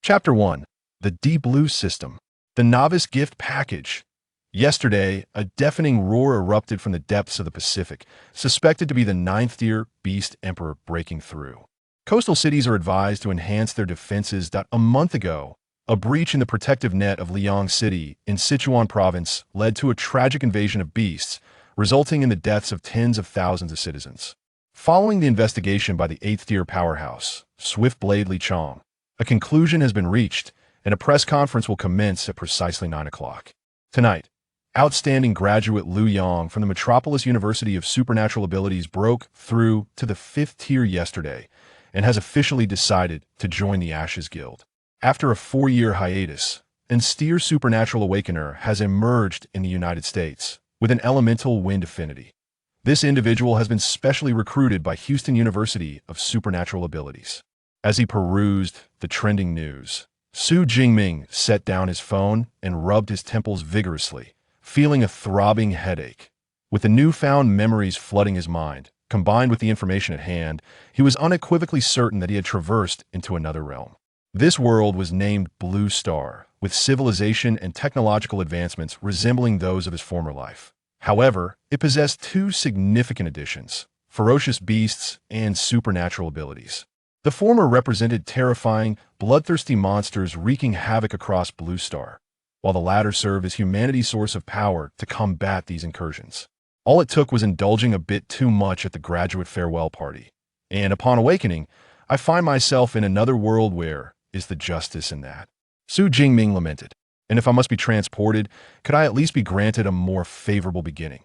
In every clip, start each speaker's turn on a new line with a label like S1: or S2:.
S1: Chapter 1. The Deep Blue System. The Novice Gift Package. Yesterday, a deafening roar erupted from the depths of the Pacific, suspected to be the ninth-tier Beast Emperor breaking through. Coastal cities are advised to enhance their defenses. A month ago, a breach in the protective net of Liang City in Sichuan Province led to a tragic invasion of beasts, resulting in the deaths of tens of thousands of citizens. Following the investigation by the 8th-tier powerhouse, Swift-Blade Li Chong, a conclusion has been reached, and a press conference will commence at precisely 9 o'clock. Tonight, outstanding graduate Liu Yang from the Metropolis University of Supernatural Abilities broke through to the 5th tier yesterday and has officially decided to join the Ashes Guild. After a 4-year hiatus, an austere supernatural awakener has emerged in the United States with an elemental wind affinity. This individual has been specially recruited by Houston University of Supernatural Abilities. As he perused the trending news, Jingming set down his phone and rubbed his temples vigorously, feeling a throbbing headache. With the newfound memories flooding his mind, combined with the information at hand, he was unequivocally certain that he had traversed into another realm. This world was named Blue Star, with civilization and technological advancements resembling those of his former life. However, it possessed two significant additions: ferocious beasts and supernatural abilities. The former represented terrifying, bloodthirsty monsters wreaking havoc across Blue Star, while the latter served as humanity's source of power to combat these incursions. All it took was indulging a bit too much at the graduate farewell party, and upon awakening, I find myself in another world. Where is the justice in that? Jingming lamented. And if I must be transported, could I at least be granted a more favorable beginning?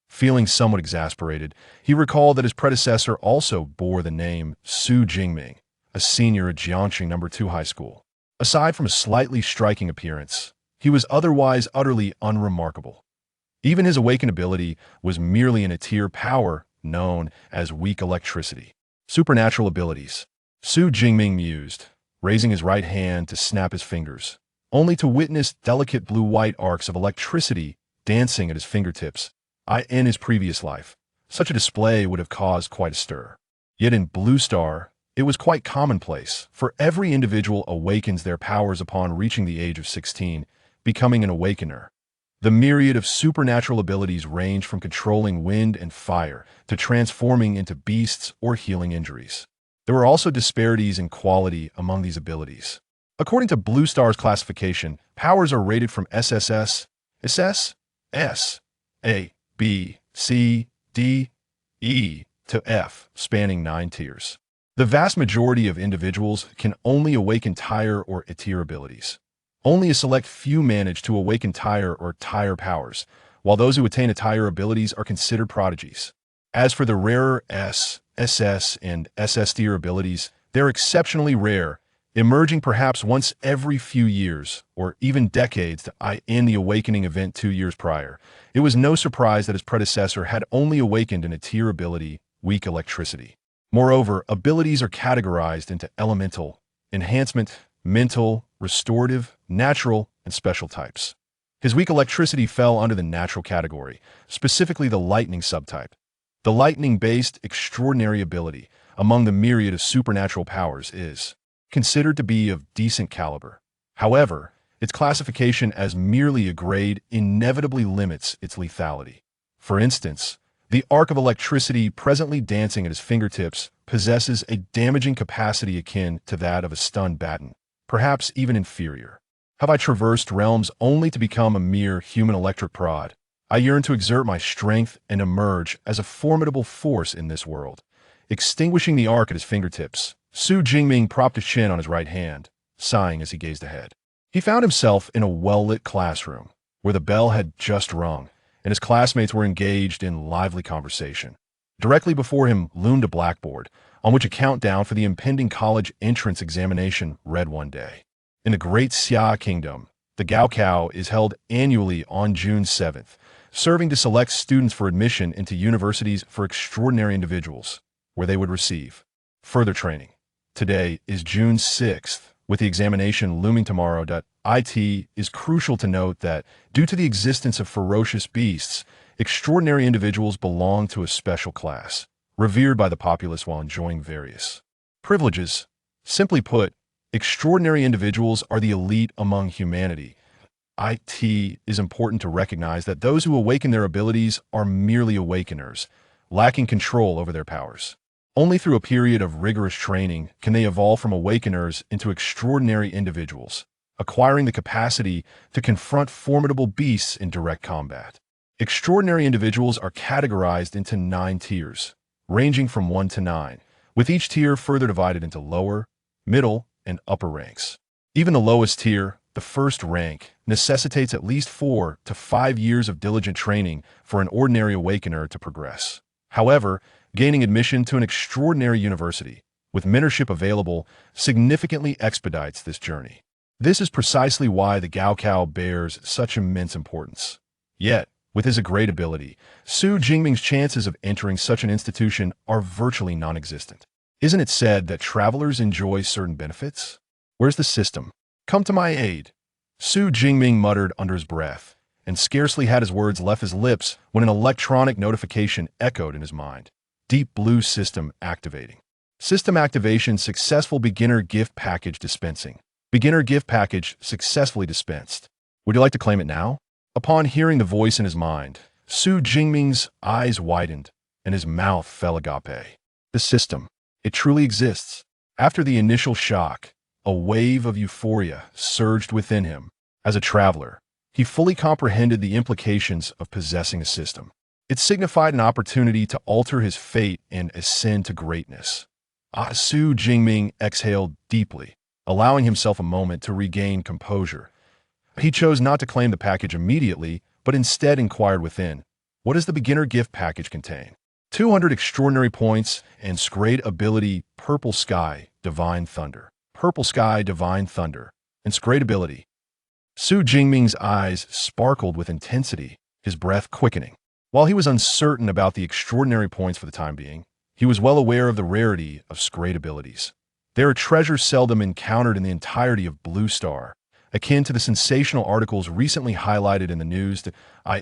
S1: Feeling somewhat exasperated, he recalled that his predecessor also bore the name Jingming, a senior at Jiangxing No. 2 High School. Aside from a slightly striking appearance, he was otherwise utterly unremarkable. Even his awakened ability was merely in a tier power known as weak electricity. Supernatural abilities. Jingming mused, raising his right hand to snap his fingers, only to witness delicate blue-white arcs of electricity dancing at his fingertips. In his previous life, such a display would have caused quite a stir. Yet in Blue Star, it was quite commonplace, for every individual awakens their powers upon reaching the age of 16, becoming an awakener. The myriad of supernatural abilities range from controlling wind and fire to transforming into beasts or healing injuries. There were also disparities in quality among these abilities. According to Blue Star's classification, powers are rated from SSS, S, A, B, C, D, E to F, spanning 9 tiers. The vast majority of individuals can only awaken tire or tier abilities. Only a select few manage to awaken tire or tire powers, while those who attain tire abilities are considered prodigies. As for the rarer S, SS, and SS tier abilities, they're exceptionally rare, emerging perhaps once every few years, or even decades. In the awakening event 2 years prior, it was no surprise that his predecessor had only awakened in a tier ability, weak electricity. Moreover, abilities are categorized into elemental, enhancement, mental, restorative, natural, and special types. His weak electricity fell under the natural category, specifically the lightning subtype. The lightning-based extraordinary ability, among the myriad of supernatural powers, is considered to be of decent caliber. However, its classification as merely a grade inevitably limits its lethality. For instance, the arc of electricity presently dancing at his fingertips possesses a damaging capacity akin to that of a stunned baton, perhaps even inferior. Have I traversed realms only to become a mere human electric prod? I yearn to exert my strength and emerge as a formidable force in this world. Extinguishing the arc at his fingertips, Jingming propped his chin on his right hand, sighing as he gazed ahead. He found himself in a well-lit classroom, where the bell had just rung, and his classmates were engaged in lively conversation. Directly before him loomed a blackboard, on which a countdown for the impending college entrance examination read one day. In the Great Xia Kingdom, the Gaokao is held annually on June 7th, serving to select students for admission into universities for extraordinary individuals, where they would receive further training. Today is June 6th, with the examination looming tomorrow. It is crucial to note that, due to the existence of ferocious beasts, extraordinary individuals belong to a special class, revered by the populace while enjoying various privileges. Simply put, Extraordinary individuals are the elite among humanity. It is important to recognize that those who awaken their abilities are merely awakeners, lacking control over their powers. Only through a period of rigorous training can they evolve from awakeners into extraordinary individuals, acquiring the capacity to confront formidable beasts in direct combat. Extraordinary individuals are categorized into 9 tiers, ranging from 1 to 9, with each tier further divided into lower, middle, and upper ranks. Even the lowest tier, the first rank, necessitates at least 4 to 5 years of diligent training for an ordinary awakener to progress. However, gaining admission to an extraordinary university, with mentorship available, significantly expedites this journey. This is precisely why the Gaokao bears such immense importance. Yet, with his great ability, Su Jingming's chances of entering such an institution are virtually non-existent. Isn't it said that travelers enjoy certain benefits? Where's the system? Come to my aid. Su Jingming muttered under his breath, and scarcely had his words left his lips when an electronic notification echoed in his mind. Deep Blue System activating. System activation successful beginner gift package dispensing. Beginner gift package successfully dispensed. Would you like to claim it now? Upon hearing the voice in his mind, Su Jingming's eyes widened and his mouth fell agape. The system. It truly exists. After the initial shock, a wave of euphoria surged within him. As a traveler, he fully comprehended the implications of possessing a system. It signified an opportunity to alter his fate and ascend to greatness. Su Jingming exhaled deeply, allowing himself a moment to regain composure. He chose not to claim the package immediately, but instead inquired within, what does the beginner gift package contain? 200 extraordinary points and great ability, Purple Sky, Divine Thunder. Purple Sky, Divine Thunder, and great ability. Su Jingming's eyes sparkled with intensity, his breath quickening. While he was uncertain about the extraordinary points for the time being, he was well aware of the rarity of great abilities. They are treasures seldom encountered in the entirety of Blue Star, akin to the sensational articles recently highlighted in the news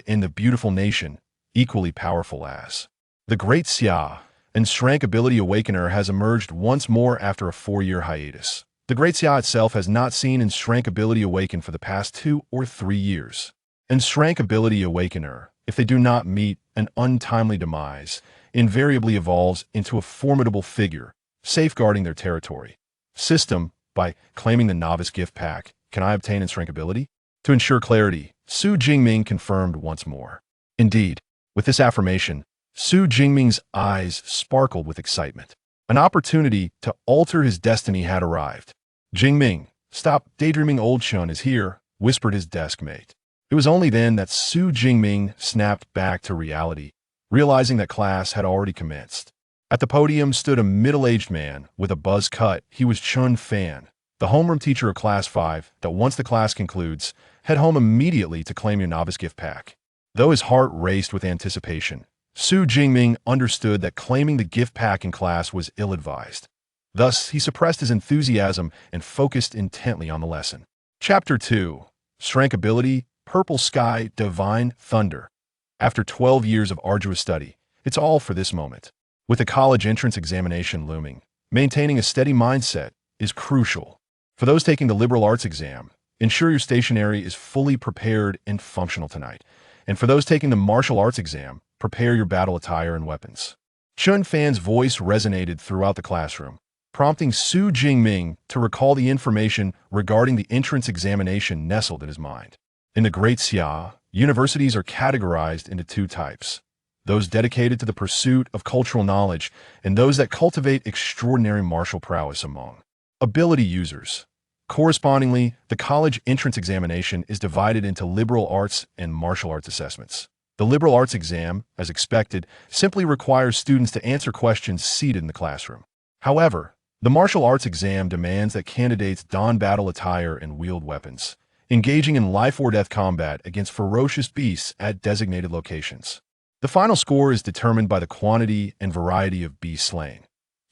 S1: in the beautiful nation, equally powerful as. The Great Xia, and SSS-rank ability awakener has emerged once more after a 4-year hiatus. The Great Xia itself has not seen an SSS-rank ability awaken for the past 2 or 3 years. An SSS-rank ability awakener, if they do not meet an untimely demise, invariably evolves into a formidable figure, safeguarding their territory. System, by claiming the novice gift pack, can I obtain an SSS-rank ability? To ensure clarity, Su Jingming confirmed once more. Indeed, with this affirmation, Su Jingming's eyes sparkled with excitement. An opportunity to alter his destiny had arrived. Jingming, stop daydreaming, old Chun is here, whispered his desk mate. It was only then that Su Jingming snapped back to reality, realizing that class had already commenced. At the podium stood a middle-aged man with a buzz cut. He was Chun Fan, the homeroom teacher of Class 5 that once the class concludes, head home immediately to claim your novice gift pack. Though his heart raced with anticipation, Su Jingming understood that claiming the gift pack in class was ill-advised. Thus, he suppressed his enthusiasm and focused intently on the lesson. Chapter 2. SSS-rank ability, Purple Sky, Divine Thunder. After 12 years of arduous study, it's all for this moment. With the college entrance examination looming, maintaining a steady mindset is crucial. For those taking the liberal arts exam, ensure your stationery is fully prepared and functional tonight. And for those taking the martial arts exam, prepare your battle attire and weapons. Chun Fan's voice resonated throughout the classroom, prompting Su Jingming to recall the information regarding the entrance examination nestled in his mind. In the Great Xia, universities are categorized into 2 types: those dedicated to the pursuit of cultural knowledge and those that cultivate extraordinary martial prowess among ability users. Correspondingly, the college entrance examination is divided into liberal arts and martial arts assessments. The liberal arts exam, as expected, simply requires students to answer questions seated in the classroom. However, the martial arts exam demands that candidates don battle attire and wield weapons, engaging in life-or-death combat against ferocious beasts at designated locations. The final score is determined by the quantity and variety of beasts slain.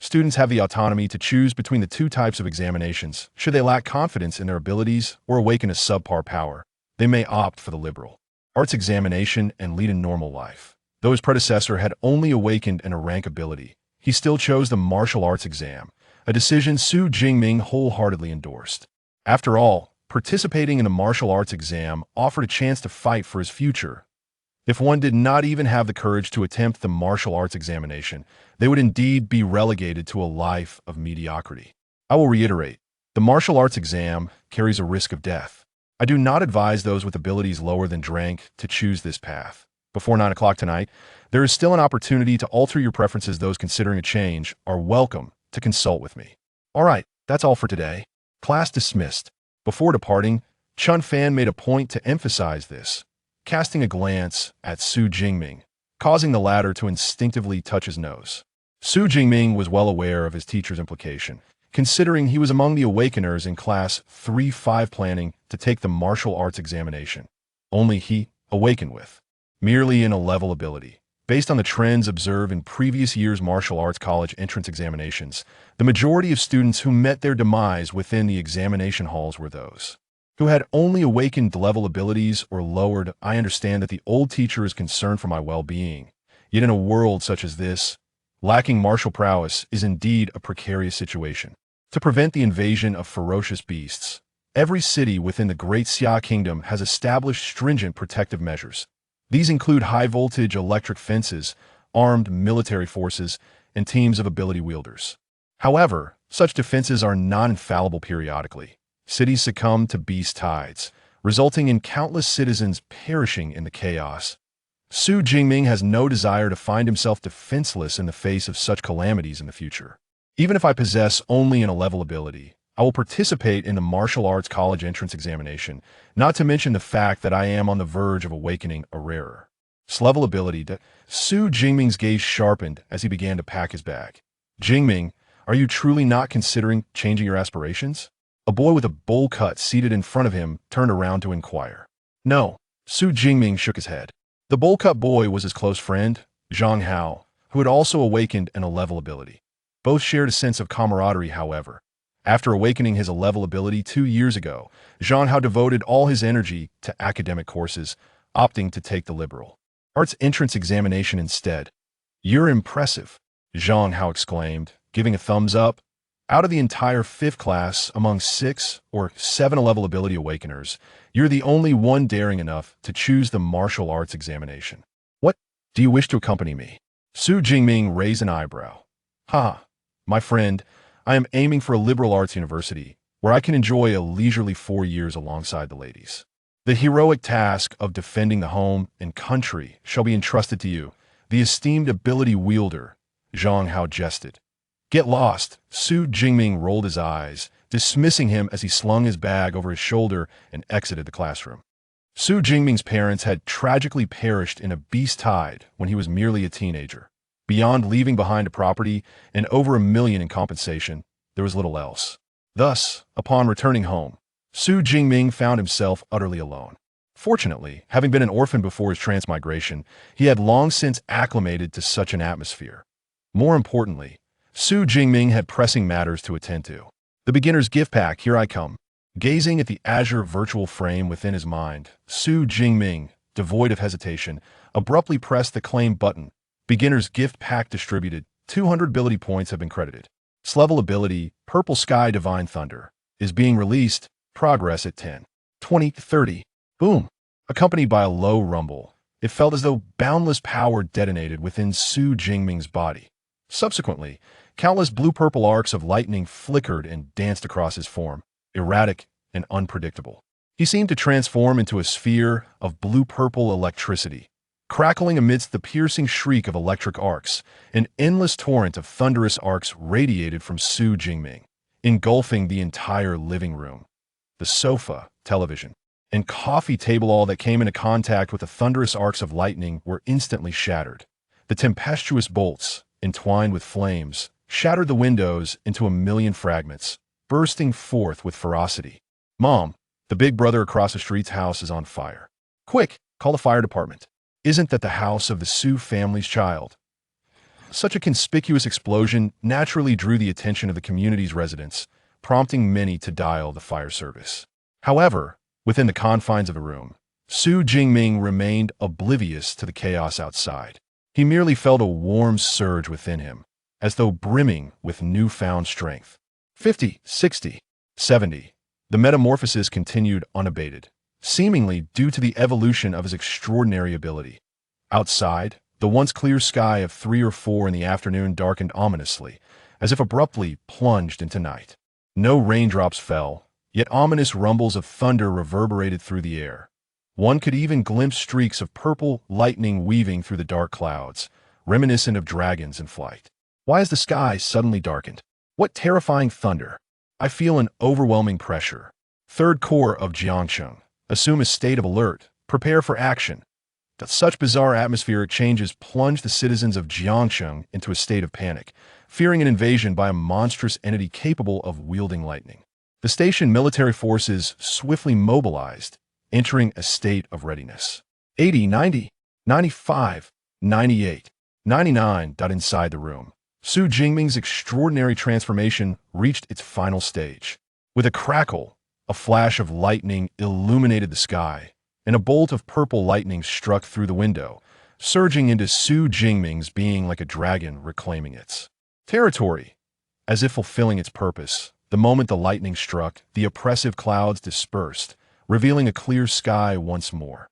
S1: Students have the autonomy to choose between the 2 types of examinations. Should they lack confidence in their abilities or awaken a subpar power, they may opt for the liberal arts examination and lead a normal life. Though his predecessor had only awakened an rank ability, he still chose the martial arts exam, a decision Su Jingming wholeheartedly endorsed. After all, participating in the martial arts exam offered a chance to fight for his future. If one did not even have the courage to attempt the martial arts examination, they would indeed be relegated to a life of mediocrity. I will reiterate, the martial arts exam carries a risk of death. I do not advise those with abilities lower than rank to choose this path. Before 9 o'clock tonight, there is still an opportunity to alter your preferences. Those considering a change are welcome to consult with me. Alright, that's all for today. Class dismissed. Before departing, Chun Fan made a point to emphasize this, casting a glance at Su Jingming, causing the latter to instinctively touch his nose. Su Jingming was well aware of his teacher's implication, considering he was among the awakeners in Class 3-5 planning to take the martial arts examination. Only he awakened with merely in a level ability. Based on the trends observed in previous years' martial arts college entrance examinations, the majority of students who met their demise within the examination halls were those who had only awakened level abilities or lowered. I understand that the old teacher is concerned for my well-being, yet in a world such as this, lacking martial prowess is indeed a precarious situation. To prevent the invasion of ferocious beasts, every city within the Great Xia Kingdom has established stringent protective measures. These include high-voltage electric fences, armed military forces, and teams of ability wielders. However, such defenses are not infallible. Periodically, cities succumb to beast tides, resulting in countless citizens perishing in the chaos. Su Jingming has no desire to find himself defenseless in the face of such calamities in the future. Even if I possess only an A-level ability, I will participate in the martial arts college entrance examination, not to mention the fact that I am on the verge of awakening a rarer S-level ability. Su Jingming's gaze sharpened as he began to pack his bag. Jingming, are you truly not considering changing your aspirations? A boy with a bowl cut seated in front of him turned around to inquire. No, Su Jingming shook his head. The bowl cut boy was his close friend, Zhang Hao, who had also awakened an A-level ability. Both shared a sense of camaraderie, however. After awakening his A-level ability 2 years ago, Zhang Hao devoted all his energy to academic courses, opting to take the liberal arts entrance examination instead. You're impressive, Zhang Hao exclaimed, giving a thumbs up. Out of the entire 5th class, among 6 or 7 A-level ability awakeners, you're the only one daring enough to choose the martial arts examination. What? Do you wish to accompany me? Su Jingming raised an eyebrow. Ha, my friend, I am aiming for a liberal arts university, where I can enjoy a leisurely 4 years alongside the ladies. The heroic task of defending the home and country shall be entrusted to you, the esteemed ability wielder, Zhang Hao jested. Get lost, Su Jingming rolled his eyes, dismissing him as he slung his bag over his shoulder and exited the classroom. Su Jingming's parents had tragically perished in a beast tide when he was merely a teenager. Beyond leaving behind a property and over $1 million in compensation, there was little else. Thus, upon returning home, Su Jingming found himself utterly alone. Fortunately, having been an orphan before his transmigration, he had long since acclimated to such an atmosphere. More importantly, Su Jingming had pressing matters to attend to. The beginner's gift pack, here I come. Gazing at the azure virtual frame within his mind, Su Jingming, devoid of hesitation, abruptly pressed the claim button. Beginner's gift pack distributed. 200 ability points have been credited. S-level ability, Purple Sky Divine Thunder, is being released. Progress at 10, 20, 30. Boom. Accompanied by a low rumble, it felt as though boundless power detonated within Su Jingming's body. Subsequently, countless blue-purple arcs of lightning flickered and danced across his form, erratic and unpredictable. He seemed to transform into a sphere of blue-purple electricity. Crackling amidst the piercing shriek of electric arcs, an endless torrent of thunderous arcs radiated from Su Jingming, engulfing the entire living room. The sofa, television, and coffee table, all that came into contact with the thunderous arcs of lightning, were instantly shattered. The tempestuous bolts, entwined with flames, shattered the windows into 1,000,000 fragments, bursting forth with ferocity. Mom, the big brother across the street's house is on fire. Quick, call the fire department. Isn't that the house of the Su family's child? Such a conspicuous explosion naturally drew the attention of the community's residents, prompting many to dial the fire service. However, within the confines of the room, Su Jingming remained oblivious to the chaos outside. He merely felt a warm surge within him, as though brimming with newfound strength. 50, 60, 70. The metamorphosis continued unabated, seemingly due to the evolution of his extraordinary ability. Outside, the once clear sky of 3 or 4 in the afternoon darkened ominously, as if abruptly plunged into night. No raindrops fell, yet ominous rumbles of thunder reverberated through the air. One could even glimpse streaks of purple lightning weaving through the dark clouds, reminiscent of dragons in flight. Why has the sky suddenly darkened? What terrifying thunder! I feel an overwhelming pressure. Third Corps of Jiangcheng. Assume a state of alert. Prepare for action. Such bizarre atmospheric changes plunged the citizens of Jiangcheng into a state of panic, fearing an invasion by a monstrous entity capable of wielding lightning. The station military forces swiftly mobilized, entering a state of readiness. 80, 90, 95, 98, 99. Inside the room, Su Jingming's extraordinary transformation reached its final stage. With a crackle, a flash of lightning illuminated the sky, and a bolt of purple lightning struck through the window, surging into Su Jingming's being like a dragon reclaiming its territory. As if fulfilling its purpose, the moment the lightning struck, the oppressive clouds dispersed, revealing a clear sky once more.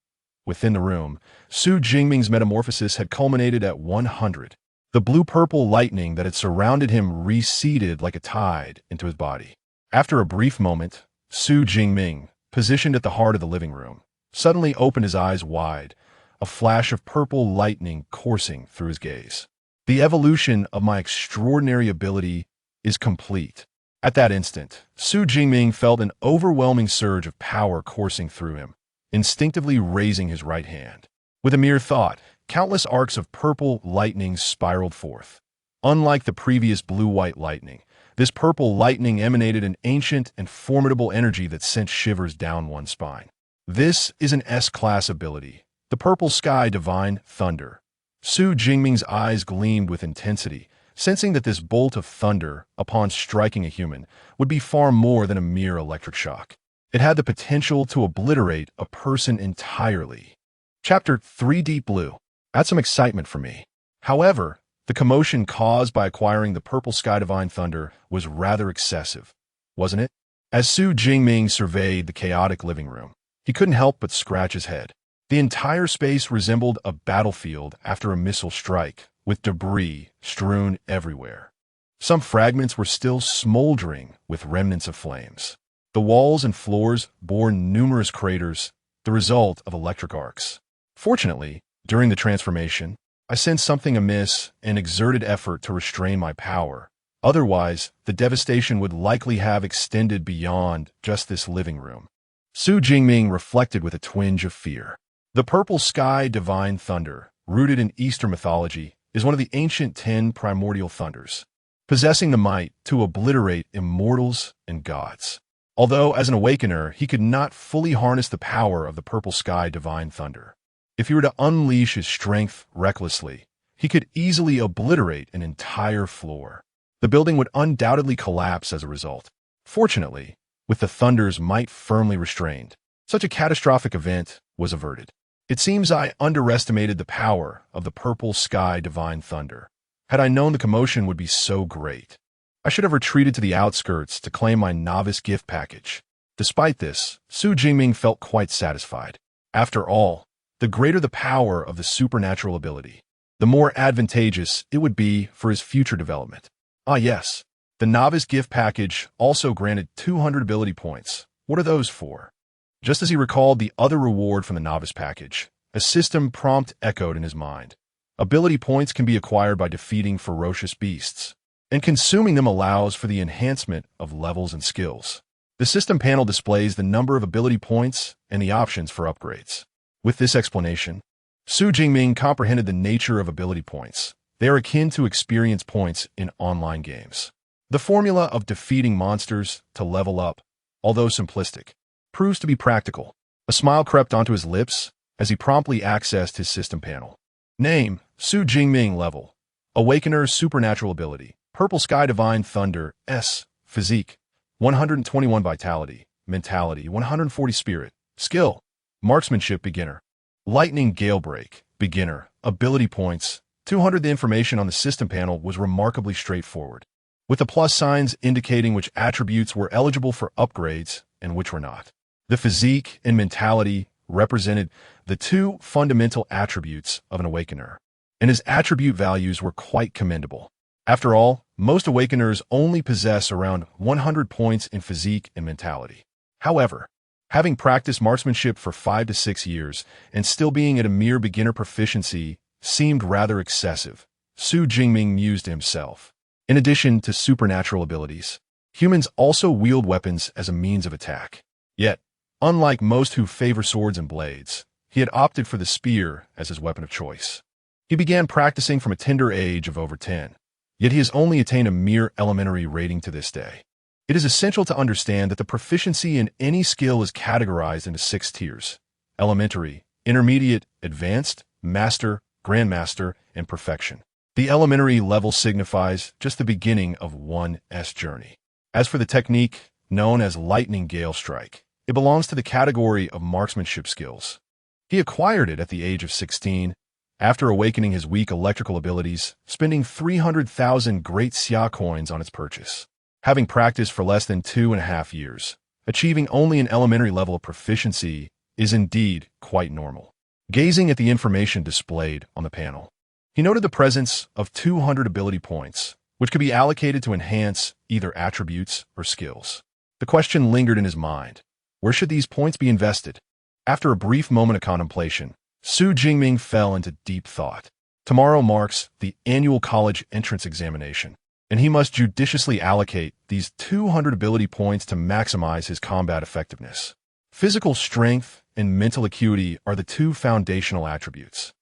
S1: Within the room, Su Jingming's metamorphosis had culminated at 100. The blue-purple lightning that had surrounded him receded like a tide into his body. After a brief moment, Su Jingming, positioned at the heart of the living room, suddenly opened his eyes wide, a flash of purple lightning coursing through his gaze. The evolution of my extraordinary ability is complete. At that instant, Su Jingming felt an overwhelming surge of power coursing through him, instinctively raising his right hand. With a mere thought, countless arcs of purple lightning spiraled forth. Unlike the previous blue-white lightning, this purple lightning emanated an ancient and formidable energy that sent shivers down one's spine. This is an S-class ability, the Purple Sky Divine Thunder. Su Jingming's eyes gleamed with intensity, sensing that this bolt of thunder, upon striking a human, would be far more than a mere electric shock. It had the potential to obliterate a person entirely. Chapter 3 Deep Blue. Add some excitement for me. However, the commotion caused by acquiring the Purple Sky Divine Thunder was rather excessive, wasn't it? As Su Jingming surveyed the chaotic living room, he couldn't help but scratch his head. The entire space resembled a battlefield after a missile strike, with debris strewn everywhere. Some fragments were still smoldering with remnants of flames. The walls and floors bore numerous craters, the result of electric arcs. Fortunately, during the transformation, I sensed something amiss and exerted effort to restrain my power. Otherwise, the devastation would likely have extended beyond just this living room. Su Jingming reflected with a twinge of fear. The Purple Sky Divine Thunder, rooted in Eastern mythology, is one of the ancient 10 primordial thunders, possessing the might to obliterate immortals and gods. Although, as an awakener, he could not fully harness the power of the Purple Sky Divine Thunder. If he were to unleash his strength recklessly, he could easily obliterate an entire floor. The building would undoubtedly collapse as a result. Fortunately, with the thunder's might firmly restrained, such a catastrophic event was averted. It seems I underestimated the power of the Purple Sky Divine Thunder. Had I known the commotion would be so great, I should have retreated to the outskirts to claim my novice gift package. Despite this, Su Jingming felt quite satisfied. After all, the greater the power of the supernatural ability, the more advantageous it would be for his future development. Ah yes, the novice gift package also granted 200 ability points. What are those for? Just as he recalled the other reward from the novice package, a system prompt echoed in his mind. Ability points can be acquired by defeating ferocious beasts, and consuming them allows for the enhancement of levels and skills. The system panel displays the number of ability points and the options for upgrades. With this explanation, Su Jingming comprehended the nature of ability points. They are akin to experience points in online games. The formula of defeating monsters to level up, although simplistic, proves to be practical. A smile crept onto his lips as he promptly accessed his system panel. Name, Su Jingming. Level, Awakener Supernatural Ability, Purple Sky Divine Thunder, S. Physique, 121 Vitality, Mentality, 140 Spirit. Skill, Marksmanship Beginner. Lightning Gale Break, Beginner. Ability points, 200. The information on the system panel was remarkably straightforward, with the plus signs indicating which attributes were eligible for upgrades and which were not. The physique and mentality represented the two fundamental attributes of an awakener, and his attribute values were quite commendable. After all, most awakeners only possess around 100 points in physique and mentality. However, having practiced marksmanship for 5 to 6 years and still being at a mere beginner proficiency seemed rather excessive, Jingming mused to himself. In addition to supernatural abilities, humans also wield weapons as a means of attack. Yet, unlike most who favor swords and blades, he had opted for the spear as his weapon of choice. He began practicing from a tender age of over 10, yet he has only attained a mere elementary rating to this day. It is essential to understand that the proficiency in any skill is categorized into 6 tiers: elementary, intermediate, advanced, master, grandmaster, and perfection. The elementary level signifies just the beginning of one's journey. As for the technique, known as lightning gale strike, it belongs to the category of marksmanship skills. He acquired it at the age of 16, after awakening his weak electrical abilities, spending 300,000 great xia coins on its purchase. Having practiced for less than 2.5 years, achieving only an elementary level of proficiency is indeed quite normal. Gazing at the information displayed on the panel, he noted the presence of 200 ability points, which could be allocated to enhance either attributes or skills. The question lingered in his mind: where should these points be invested? After a brief moment of contemplation, Jingming fell into deep thought. Tomorrow marks the annual college entrance examination, and he must judiciously allocate these 200 ability points to maximize his combat effectiveness. Physical strength and mental acuity are the two foundational attributes.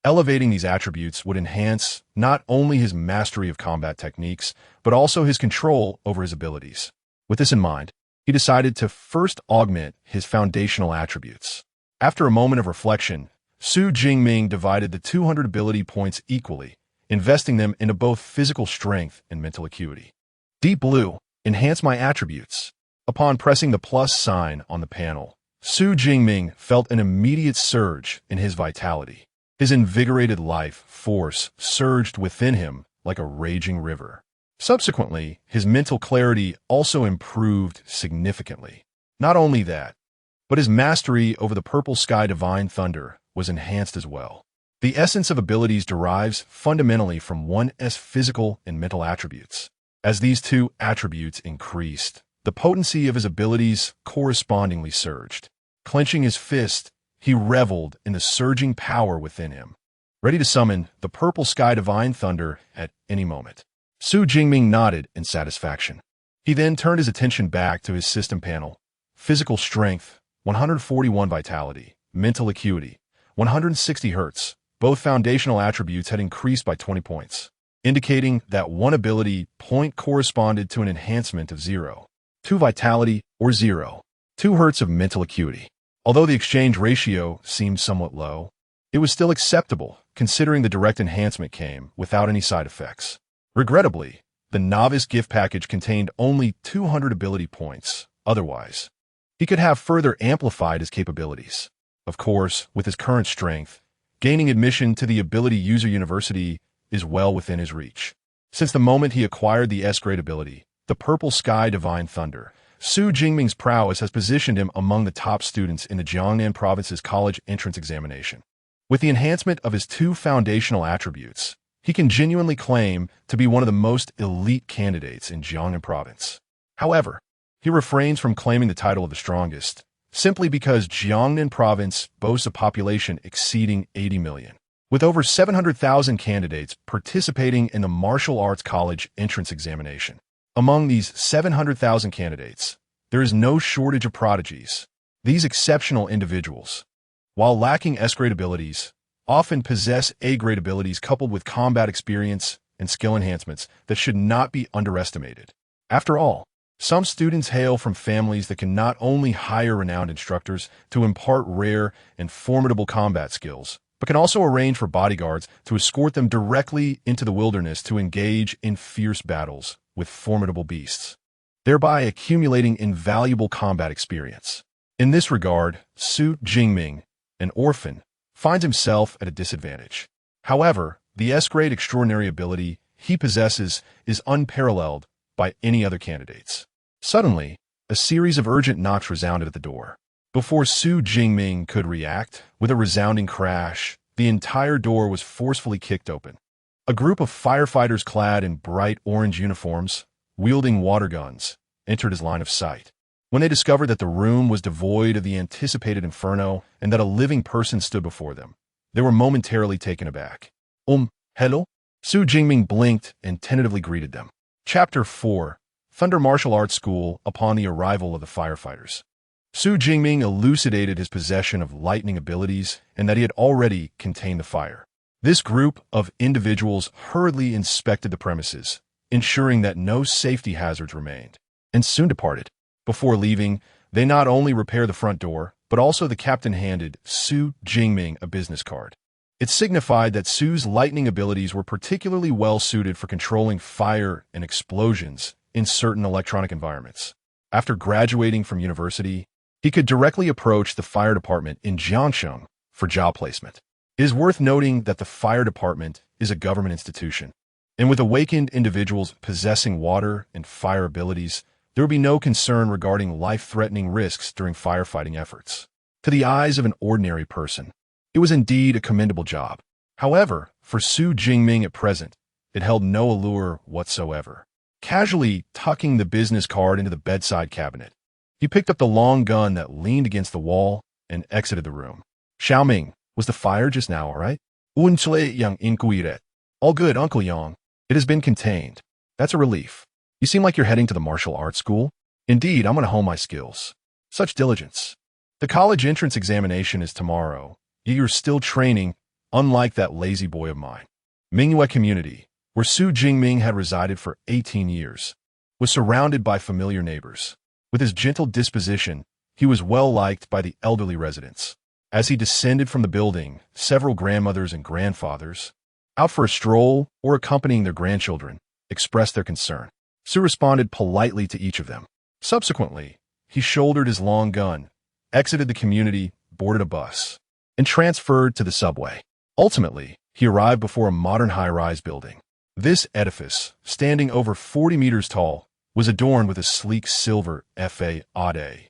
S1: Elevating these attributes would enhance not only his mastery of combat techniques, but also his control over his abilities. With this in mind, he decided to first augment his foundational attributes. After a moment of reflection, Jingming divided the 200 ability points equally, investing them into both physical strength and mental acuity. Deep Blue, enhance my attributes. Upon pressing the plus sign on the panel, Jingming felt an immediate surge in his vitality. His invigorated life force surged within him like a raging river. Subsequently, his mental clarity also improved significantly. Not only that, but his mastery over the Purple Sky Divine Thunder was enhanced as well. The essence of abilities derives fundamentally from one's physical and mental attributes. As these two attributes increased, the potency of his abilities correspondingly surged. Clenching his fist, he reveled in the surging power within him, ready to summon the Purple Sky Divine Thunder at any moment. Jingming nodded in satisfaction. He then turned his attention back to his system panel. Physical strength, 141 vitality, mental acuity, 160 Hz. Both foundational attributes had increased by 20 points, indicating that one ability point corresponded to an enhancement of 0, 2 vitality, or 0, 2 Hz of mental acuity. Although the exchange ratio seemed somewhat low, it was still acceptable, considering the direct enhancement came without any side effects. Regrettably, the novice gift package contained only 200 ability points. Otherwise, he could have further amplified his capabilities. Of course, with his current strength, gaining admission to the Ability User University is well within his reach. Since the moment he acquired the S-grade ability, the Purple Sky Divine Thunder, Jingming's prowess has positioned him among the top students in the Jiangnan Province's college entrance examination. With the enhancement of his two foundational attributes, he can genuinely claim to be one of the most elite candidates in Jiangnan Province. However, he refrains from claiming the title of the strongest, simply because Jiangnan Province boasts a population exceeding 80 million. With over 700,000 candidates participating in the Martial Arts College entrance examination. Among these 700,000 candidates, there is no shortage of prodigies. These exceptional individuals, while lacking S-grade abilities, often possess A-grade abilities coupled with combat experience and skill enhancements that should not be underestimated. After all, some students hail from families that can not only hire renowned instructors to impart rare and formidable combat skills, but can also arrange for bodyguards to escort them directly into the wilderness to engage in fierce battles with formidable beasts, thereby accumulating invaluable combat experience. In this regard, Jingming, an orphan, finds himself at a disadvantage. However, The S-grade extraordinary ability he possesses is unparalleled by any other candidates. Suddenly, a series of urgent knocks resounded at the door. Before Su Jingming could react, with a resounding crash, the entire door was forcefully kicked open. A group of firefighters clad in bright orange uniforms, wielding water guns, entered his line of sight. When they discovered that the room was devoid of the anticipated inferno and that a living person stood before them, they were momentarily taken aback. Hello? Su Jingming blinked and tentatively greeted them. Chapter 4: Thunder Martial Arts School upon the arrival of the firefighters. Su Jingming elucidated his possession of lightning abilities and that he had already contained the fire. This group of individuals hurriedly inspected the premises, ensuring that no safety hazards remained, and soon departed. Before leaving, they not only repaired the front door, but also the captain handed Su Jingming a business card. It signified that Su's lightning abilities were particularly well suited for controlling fire and explosions in certain electronic environments. After graduating from university, he could directly approach the fire department in Jiangsheng for job placement. It is worth noting that the fire department is a government institution, and with awakened individuals possessing water and fire abilities, there would be no concern regarding life-threatening risks during firefighting efforts. To the eyes of an ordinary person, it was indeed a commendable job. However, for Su Jingming at present, it held no allure whatsoever. Casually tucking the business card into the bedside cabinet, he picked up the long gun that leaned against the wall and exited the room. Xiaoming, was the fire just now all right? All good, Uncle Yang. It has been contained. That's a relief. You seem like you're heading to the martial arts school. Indeed, I'm going to hone my skills. Such diligence. The college entrance examination is tomorrow. You're still training, unlike that lazy boy of mine. Mingyue community, where Su Jingming had resided for 18 years, was surrounded by familiar neighbors. With his gentle disposition, he was well liked by the elderly residents. As he descended from the building, several grandmothers and grandfathers, out for a stroll or accompanying their grandchildren, expressed their concern. Su responded politely to each of them. Subsequently, he shouldered his long gun, exited the community, boarded a bus, and transferred to the subway. Ultimately, he arrived before a modern high-rise building. This edifice, standing over 40 meters tall, was adorned with a sleek silver facade,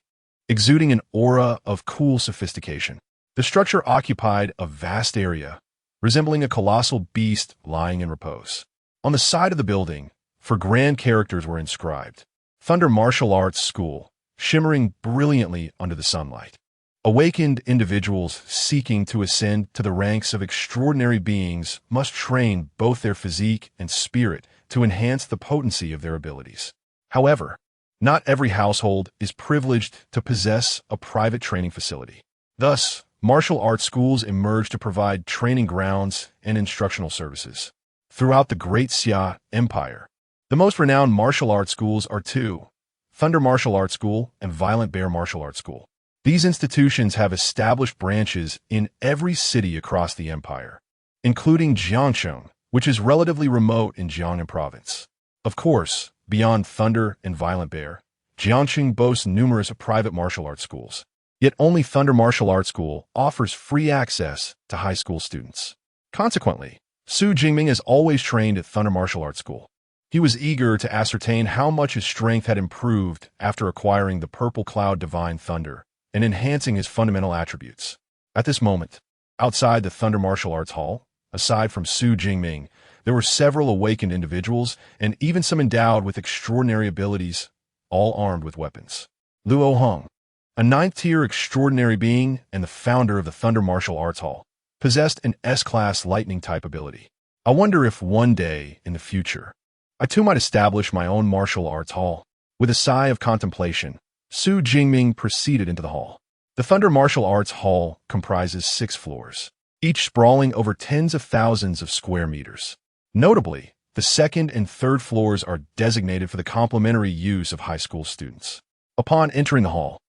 S1: exuding an aura of cool sophistication. The structure occupied a vast area, resembling a colossal beast lying in repose. On the side of the building, four grand characters were inscribed: Thunder Martial Arts School, shimmering brilliantly under the sunlight. Awakened individuals seeking to ascend to the ranks of extraordinary beings must train both their physique and spirit to enhance the potency of their abilities. However, not every household is privileged to possess a private training facility. Thus, martial arts schools emerged to provide training grounds and instructional services. Throughout the Great Xia Empire, the most renowned martial arts schools are two: Thunder Martial Arts School and Violent Bear Martial Arts School. These institutions have established branches in every city across the empire, including Jiangsheng, which is relatively remote in Jiangnan province. Of course, beyond Thunder and Violent Bear, Jiangsheng boasts numerous private martial arts schools. Yet only Thunder Martial Arts School offers free access to high school students. Consequently, Su Jingming has always trained at Thunder Martial Arts School. He was eager to ascertain how much his strength had improved after acquiring the Purple Cloud Divine Thunder and enhancing his fundamental attributes. At this moment, outside the Thunder Martial Arts Hall, aside from Su Jingming, there were several awakened individuals and even some endowed with extraordinary abilities, all armed with weapons. Luo Hong, a 9th-tier extraordinary being and the founder of the Thunder Martial Arts Hall, possessed an S-class lightning-type ability. I wonder if one day, in the future, I too might establish my own martial arts hall. With a sigh of contemplation, Su Jingming proceeded into the hall. The Thunder Martial Arts Hall comprises 6 floors, each sprawling over tens of thousands of square meters. Notably, the second and third floors are designated for the complimentary use of high school students. Upon entering the hall,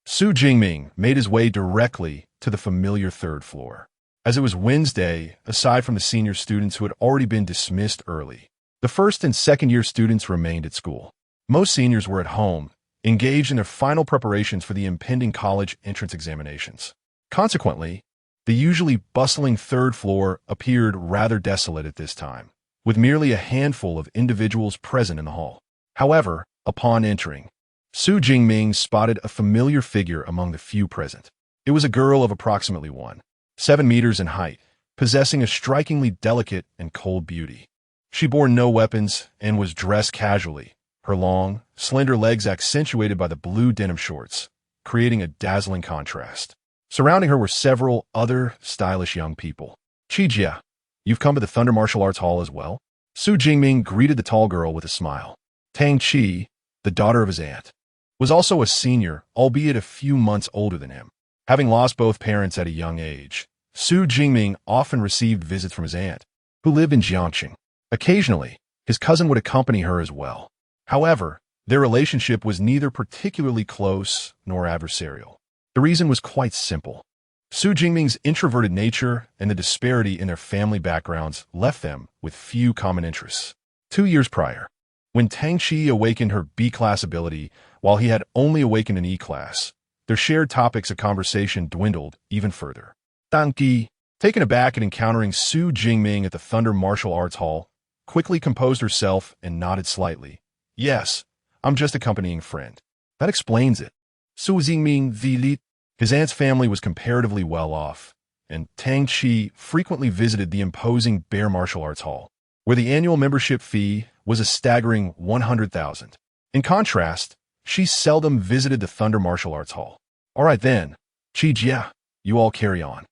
S1: Su Jingming made his way directly to the familiar third floor. As it was Wednesday, aside from the senior students who had already been dismissed early, the first and second-year students remained at school. Most seniors were at home, engaged in their final preparations for the impending college entrance examinations. Consequently, The usually bustling third floor appeared rather desolate at this time, with merely a handful of individuals present in the hall. However, upon entering, Jingming spotted a familiar figure among the few present. It was a girl of approximately 1.7 meters in height, possessing a strikingly delicate and cold beauty. She bore no weapons and was dressed casually, her long, slender legs accentuated by the blue denim shorts, creating a dazzling contrast. Surrounding her were several other stylish young people. Qijia, you've come to the Thunder Martial Arts Hall as well? Jingming greeted the tall girl with a smile. Tang Qi, the daughter of his aunt, was also a senior, albeit a few months older than him. Having lost both parents at a young age, Jingming often received visits from his aunt, who lived in Jiangqing. Occasionally, his cousin would accompany her as well. However, their relationship was neither particularly close nor adversarial. The reason was quite simple. Jingming's introverted nature and the disparity in their family backgrounds left them with few common interests. 2 years prior, when Tang Qi awakened her B-class ability while he had only awakened an E-class, their shared topics of conversation dwindled even further. Tang Qi, taken aback at encountering Jingming at the Thunder Martial Arts Hall, quickly composed herself and nodded slightly. Yes, I'm just accompanying a friend. That explains it. Jingming the his aunt's family was comparatively well off, and Tang Qi frequently visited the imposing Bear Martial Arts Hall, where the annual membership fee was a staggering 100,000. In contrast, she seldom visited the Thunder Martial Arts Hall. All right then, Qijia, you all carry on.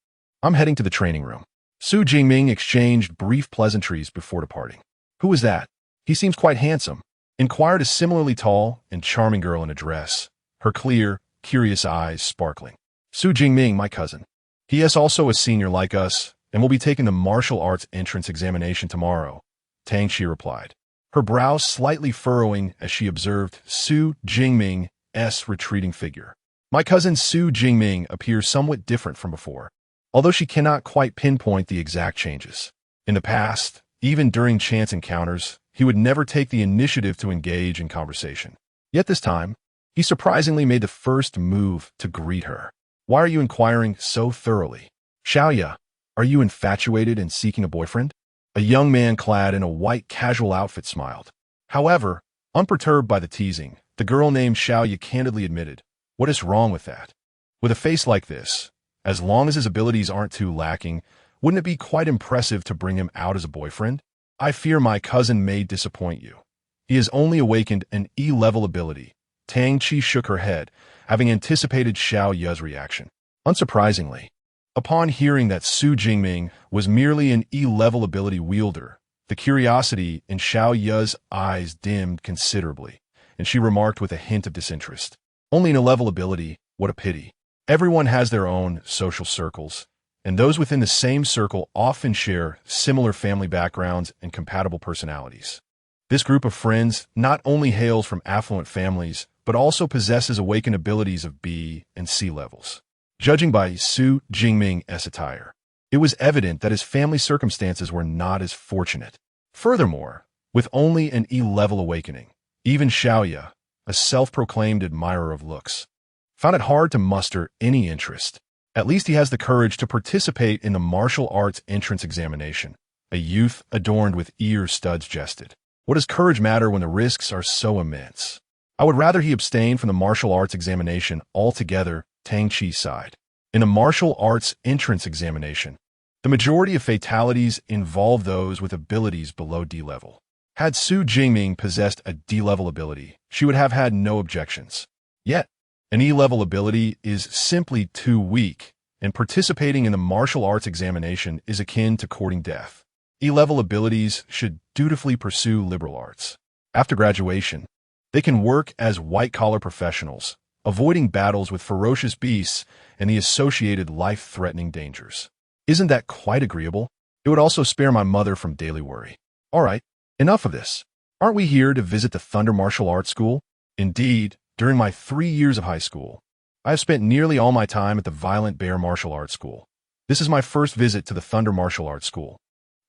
S1: I'm heading to the training room. Jingming exchanged brief pleasantries before departing. Who is that? He seems quite handsome, inquired a similarly tall and charming girl in a dress, her clear, curious eyes sparkling. Jingming, my cousin. He is also a senior like us and will be taking the martial arts entrance examination tomorrow, Tang Qi replied, her brows slightly furrowing as she observed Jingming's retreating figure. My cousin Jingming appears somewhat different from before, although she cannot quite pinpoint the exact changes. In the past, even during chance encounters, he would never take the initiative to engage in conversation. Yet this time, he surprisingly made the first move to greet her. Why are you inquiring so thoroughly? Xiaoya, are you infatuated and seeking a boyfriend? A young man clad in a white casual outfit smiled. However, unperturbed by the teasing, the girl named Xiaoya candidly admitted, what is wrong with that? With a face like this, as long as his abilities aren't too lacking, wouldn't it be quite impressive to bring him out as a boyfriend? I fear my cousin may disappoint you. He has only awakened an E-level ability. Tang Qi shook her head, having anticipated Xiao Ya's reaction. Unsurprisingly, upon hearing that Jingming was merely an E-level ability wielder, the curiosity in Xiao Ya's eyes dimmed considerably, and she remarked with a hint of disinterest. Only an E-level ability, what a pity. Everyone has their own social circles, and those within the same circle often share similar family backgrounds and compatible personalities. This group of friends not only hails from affluent families, but also possesses awakened abilities of B and C levels. Judging by Jingming's attire, it was evident that his family circumstances were not as fortunate. Furthermore, with only an E-level awakening, even Xiaoya, a self-proclaimed admirer of looks, found it hard to muster any interest. At least he has the courage to participate in the martial arts entrance examination. A youth adorned with ear studs jested. What does courage matter when the risks are so immense? I would rather he abstain from the martial arts examination altogether, Tang Qi sighed. In the martial arts entrance examination, the majority of fatalities involve those with abilities below D level. Had Jingming possessed a D level ability, she would have had no objections. Yet, an E-level ability is simply too weak, and participating in the martial arts examination is akin to courting death. E-level abilities should dutifully pursue liberal arts. After graduation, they can work as white-collar professionals, avoiding battles with ferocious beasts and the associated life-threatening dangers. Isn't that quite agreeable? It would also spare my mother from daily worry. All right, enough of this. Aren't we here to visit the Thunder Martial Arts School? Indeed, during my 3 years of high school, I have spent nearly all my time at the Violent Bear Martial Arts School. This is my first visit to the Thunder Martial Arts School.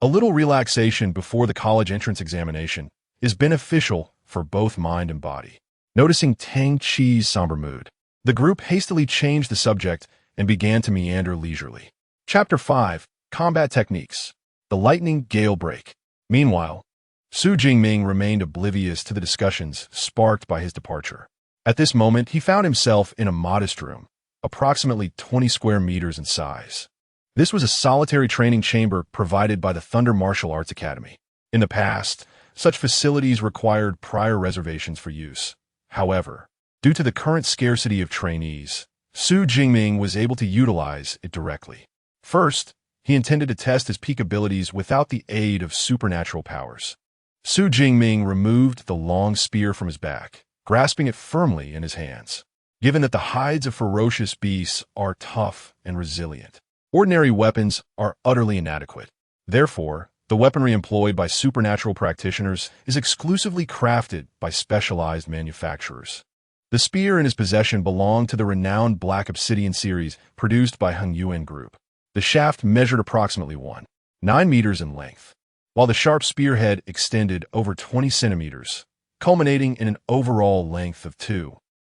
S1: A little relaxation before the college entrance examination is beneficial for both mind and body. Noticing Tang Qi's somber mood, the group hastily changed the subject and began to meander leisurely. Chapter 5. Combat Techniques. The Lightning Gale Break. Meanwhile, Su Jingming remained oblivious to the discussions sparked by his departure. At this moment, he found himself in a modest room, approximately 20 square meters in size. This was a solitary training chamber provided by the Thunder Martial Arts Academy. In the past, such facilities required prior reservations for use. However, due to the current scarcity of trainees, Su Jingming was able to utilize it directly. First, he intended to test his peak abilities without the aid of supernatural powers. Su Jingming removed the long spear from his back, grasping it firmly in his hands. Given that the hides of ferocious beasts are tough and resilient, ordinary weapons are utterly inadequate. Therefore, the weaponry employed by supernatural practitioners is exclusively crafted by specialized manufacturers. The spear in his possession belonged to the renowned Black Obsidian series produced by Yuan Group. The shaft measured approximately 9 meters in length, while the sharp spearhead extended over 20 centimeters, culminating in an overall length of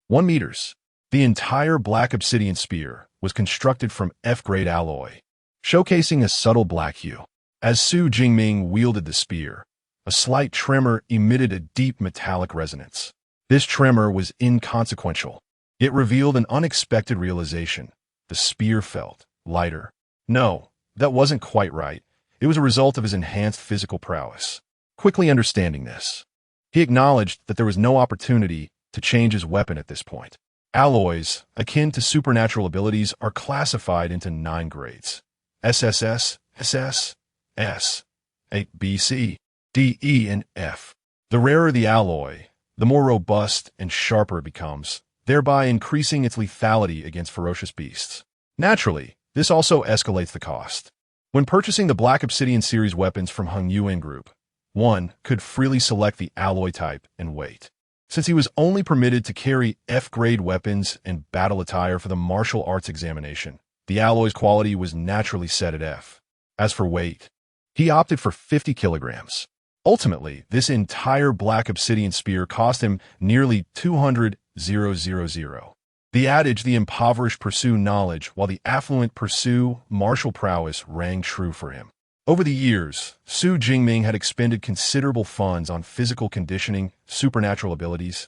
S1: 1 meters. The entire Black Obsidian spear was constructed from F-grade alloy, showcasing a subtle black hue. As Su Jingming wielded the spear, a slight tremor emitted a deep metallic resonance. This tremor was inconsequential. It revealed an unexpected realization. The spear felt lighter. No, that wasn't quite right. It was a result of his enhanced physical prowess. Quickly understanding this, he acknowledged that there was no opportunity to change his weapon at this point. Alloys, akin to supernatural abilities, are classified into 9 grades: SSS, SS, S, A, B, C, D, E, and F. The rarer the alloy, the more robust and sharper it becomes, thereby increasing its lethality against ferocious beasts. Naturally, this also escalates the cost. When purchasing the Black Obsidian series weapons from Yuan Group, one could freely select the alloy type and weight. Since he was only permitted to carry F-grade weapons and battle attire for the martial arts examination, the alloy's quality was naturally set at F. As for weight, he opted for 50 kilograms. Ultimately, this entire Black Obsidian spear cost him nearly 200,000. The adage, "the impoverished pursue knowledge, while the affluent pursue martial prowess," rang true for him. Over the years, Su Jingming had expended considerable funds on physical conditioning, supernatural abilities,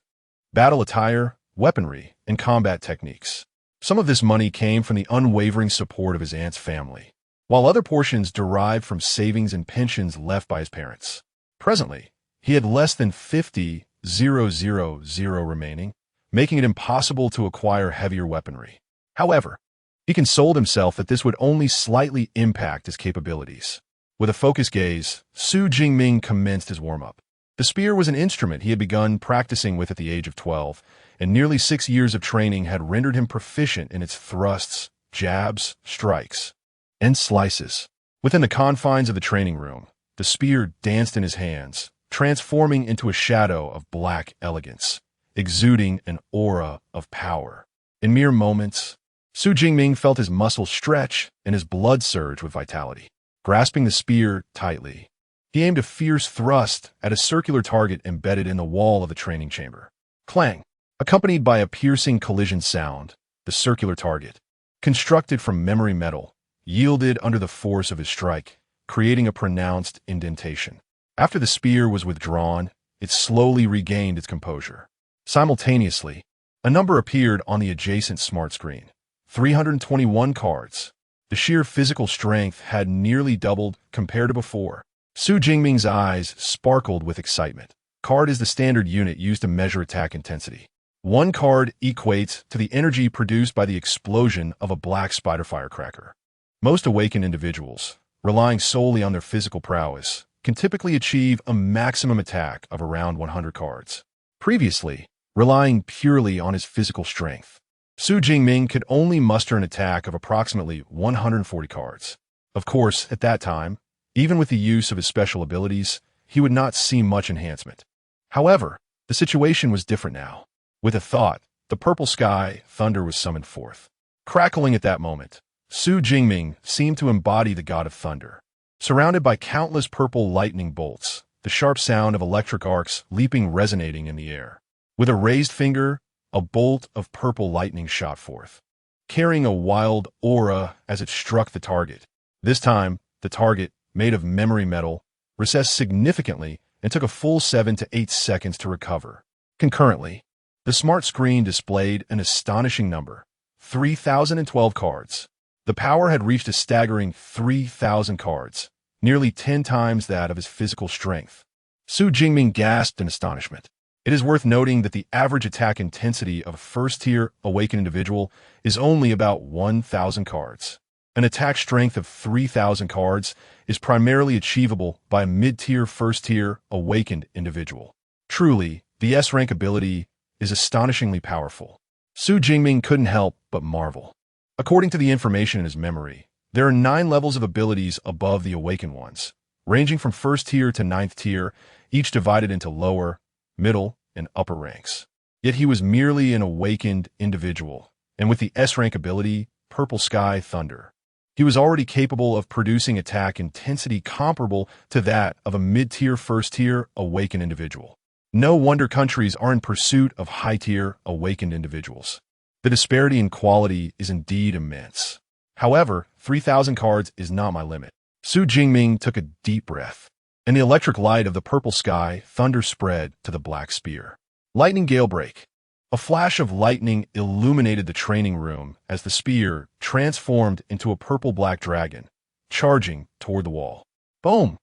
S1: battle attire, weaponry, and combat techniques. Some of this money came from the unwavering support of his aunt's family, while other portions derived from savings and pensions left by his parents. Presently, he had less than 50,000 remaining, making it impossible to acquire heavier weaponry. However, he consoled himself that this would only slightly impact his capabilities. With a focused gaze, Su Jingming commenced his warm-up. The spear was an instrument he had begun practicing with at the age of 12, and nearly 6 years of training had rendered him proficient in its thrusts, jabs, strikes, and slices. Within the confines of the training room, the spear danced in his hands, transforming into a shadow of black elegance, exuding an aura of power. In mere moments, Su Jingming felt his muscles stretch and his blood surge with vitality. Grasping the spear tightly, he aimed a fierce thrust at a circular target embedded in the wall of the training chamber. Clang! Accompanied by a piercing collision sound, the circular target, constructed from memory metal, yielded under the force of his strike, creating a pronounced indentation. After the spear was withdrawn, it slowly regained its composure. Simultaneously, a number appeared on the adjacent smart screen. 321 cards. The sheer physical strength had nearly doubled compared to before. Su Jingming's eyes sparkled with excitement. Card is the standard unit used to measure attack intensity. 1 card equates to the energy produced by the explosion of a black spider firecracker. Most awakened individuals, relying solely on their physical prowess, can typically achieve a maximum attack of around 100 cards. Previously, relying purely on his physical strength, Su Jingming could only muster an attack of approximately 140 cards. Of course, at that time, even with the use of his special abilities, he would not see much enhancement. However, the situation was different now. With a thought, the purple sky thunder was summoned forth. Crackling at that moment, Su Jingming seemed to embody the god of thunder. Surrounded by countless purple lightning bolts, the sharp sound of electric arcs leaping resonating in the air. With a raised finger, a bolt of purple lightning shot forth. carrying a wild aura as it struck the target. This time, the target, made of memory metal, recessed significantly and took a full 7 to 8 seconds to recover. Concurrently, the smart screen displayed an astonishing number, 3,012 cards. The power had reached a staggering 3,000 cards, nearly 10 times that of his physical strength. Jingming gasped in astonishment. It is worth noting that the average attack intensity of a first-tier awakened individual is only about 1,000 cards. An attack strength of 3,000 cards is primarily achievable by a mid-tier first-tier awakened individual. Truly, the S-rank ability is astonishingly powerful. Jingming couldn't help but marvel. According to the information in his memory, there are 9 levels of abilities above the awakened ones, ranging from first tier to 9th tier, each divided into lower, middle, and upper ranks. Yet he was merely an awakened individual, and with the S-rank ability, Purple Sky Thunder, he was already capable of producing attack intensity comparable to that of a mid-tier first-tier awakened individual. No wonder countries are in pursuit of high-tier awakened individuals. The disparity in quality is indeed immense. However, 3,000 cards is not my limit. Jingming took a deep breath, and the electric light of the Purple Sky Thunder spread to the black spear. Lightning Gale Break. A flash of lightning illuminated the training room as the spear transformed into a purple-black dragon, charging toward the wall. Boom!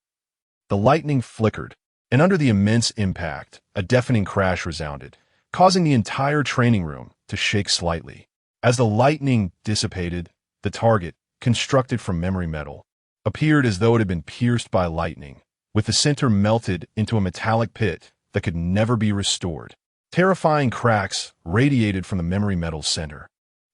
S1: The lightning flickered, and under the immense impact, a deafening crash resounded, causing the entire training room to shake slightly. As the lightning dissipated, the target, constructed from memory metal, appeared as though it had been pierced by lightning, with the center melted into a metallic pit that could never be restored. Terrifying cracks radiated from the memory metal's center,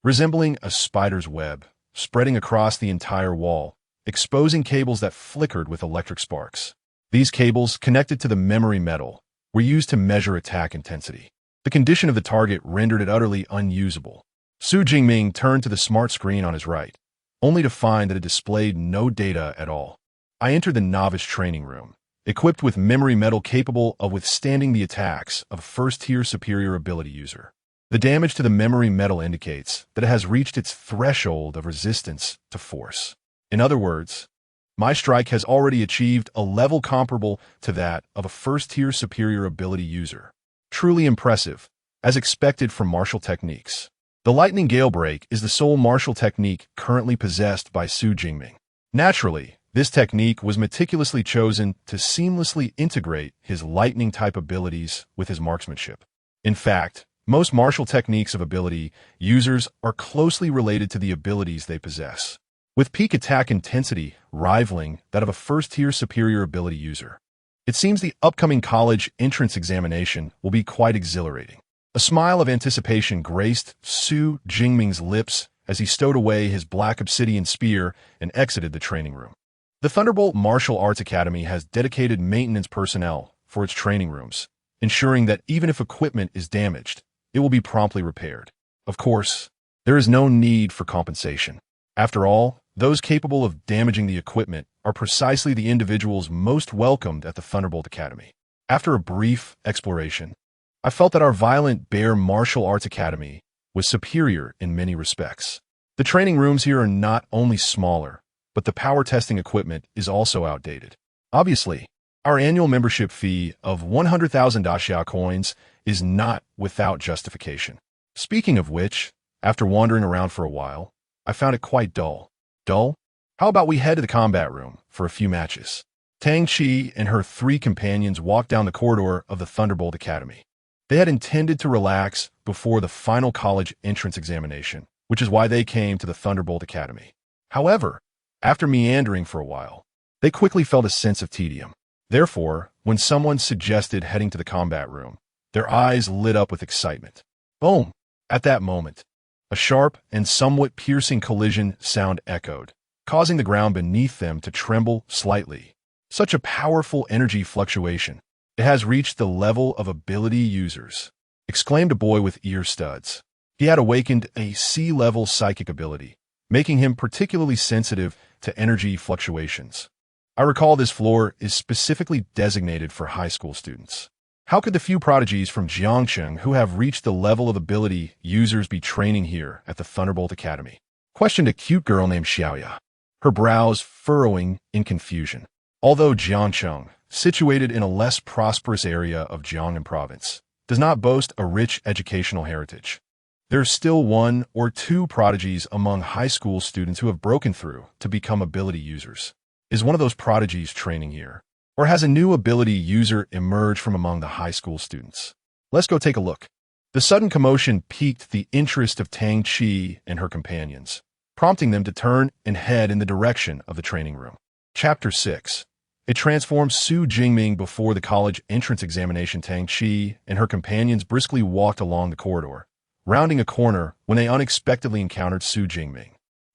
S1: resembling a spider's web, spreading across the entire wall, exposing cables that flickered with electric sparks. These cables, connected to the memory metal, were used to measure attack intensity. The condition of the target rendered it utterly unusable. Jingming turned to the smart screen on his right, only to find that it displayed no data at all. I entered the novice training room, equipped with memory metal capable of withstanding the attacks of a first-tier superior ability user. The damage to the memory metal indicates that it has reached its threshold of resistance to force. In other words, my strike has already achieved a level comparable to that of a first-tier superior ability user. Truly impressive, as expected from martial techniques. The Lightning Gale Break is the sole martial technique currently possessed by Jingming. Naturally, this technique was meticulously chosen to seamlessly integrate his lightning-type abilities with his marksmanship. In fact, most martial techniques of ability users are closely related to the abilities they possess, with peak attack intensity rivaling that of a first-tier superior ability user. It seems the upcoming college entrance examination will be quite exhilarating. A smile of anticipation graced Jingming's lips as he stowed away his black obsidian spear and exited the training room. The Thunderbolt Martial Arts Academy has dedicated maintenance personnel for its training rooms, ensuring that even if equipment is damaged, it will be promptly repaired. Of course, there is no need for compensation. After all, those capable of damaging the equipment are precisely the individuals most welcomed at the Thunderbolt Academy. After a brief exploration, I felt that our Violent Bear Martial Arts Academy was superior in many respects. The training rooms here are not only smaller, but the power testing equipment is also outdated. Obviously, our annual membership fee of 100,000 Daxia coins is not without justification. Speaking of which, after wandering around for a while, I found it quite dull. Dull? How about we head to the combat room for a few matches? Tang Chi and her 3 companions walked down the corridor of the Thunderbolt Academy. They had intended to relax before the final college entrance examination, which is why they came to the Thunderbolt Academy. However, after meandering for a while, they quickly felt a sense of tedium. Therefore, when someone suggested heading to the combat room, their eyes lit up with excitement. Boom! At that moment, a sharp and somewhat piercing collision sound echoed, causing the ground beneath them to tremble slightly. Such a powerful energy fluctuation. It has reached the level of ability users, exclaimed a boy with ear studs. He had awakened a C-level psychic ability, making him particularly sensitive to energy fluctuations. I recall this floor is specifically designated for high school students. How could the few prodigies from Jiangcheng who have reached the level of ability users be training here at the Thunderbolt Academy? Questioned a cute girl named Xiaoya, her brows furrowing in confusion. Although Jiangcheng, situated in a less prosperous area of Jiangnan province, does not boast a rich educational heritage, there's still one or two prodigies among high school students who have broken through to become ability users. Is one of those prodigies training here? Or has a new ability user emerged from among the high school students? Let's go take a look. The sudden commotion piqued the interest of Tang Qi and her companions, prompting them to turn and head in the direction of the training room. Chapter 6. It transforms Su Jingming before the college entrance examination. Tang Qi and her companions briskly walked along the corridor, rounding a corner when they unexpectedly encountered Su Jingming,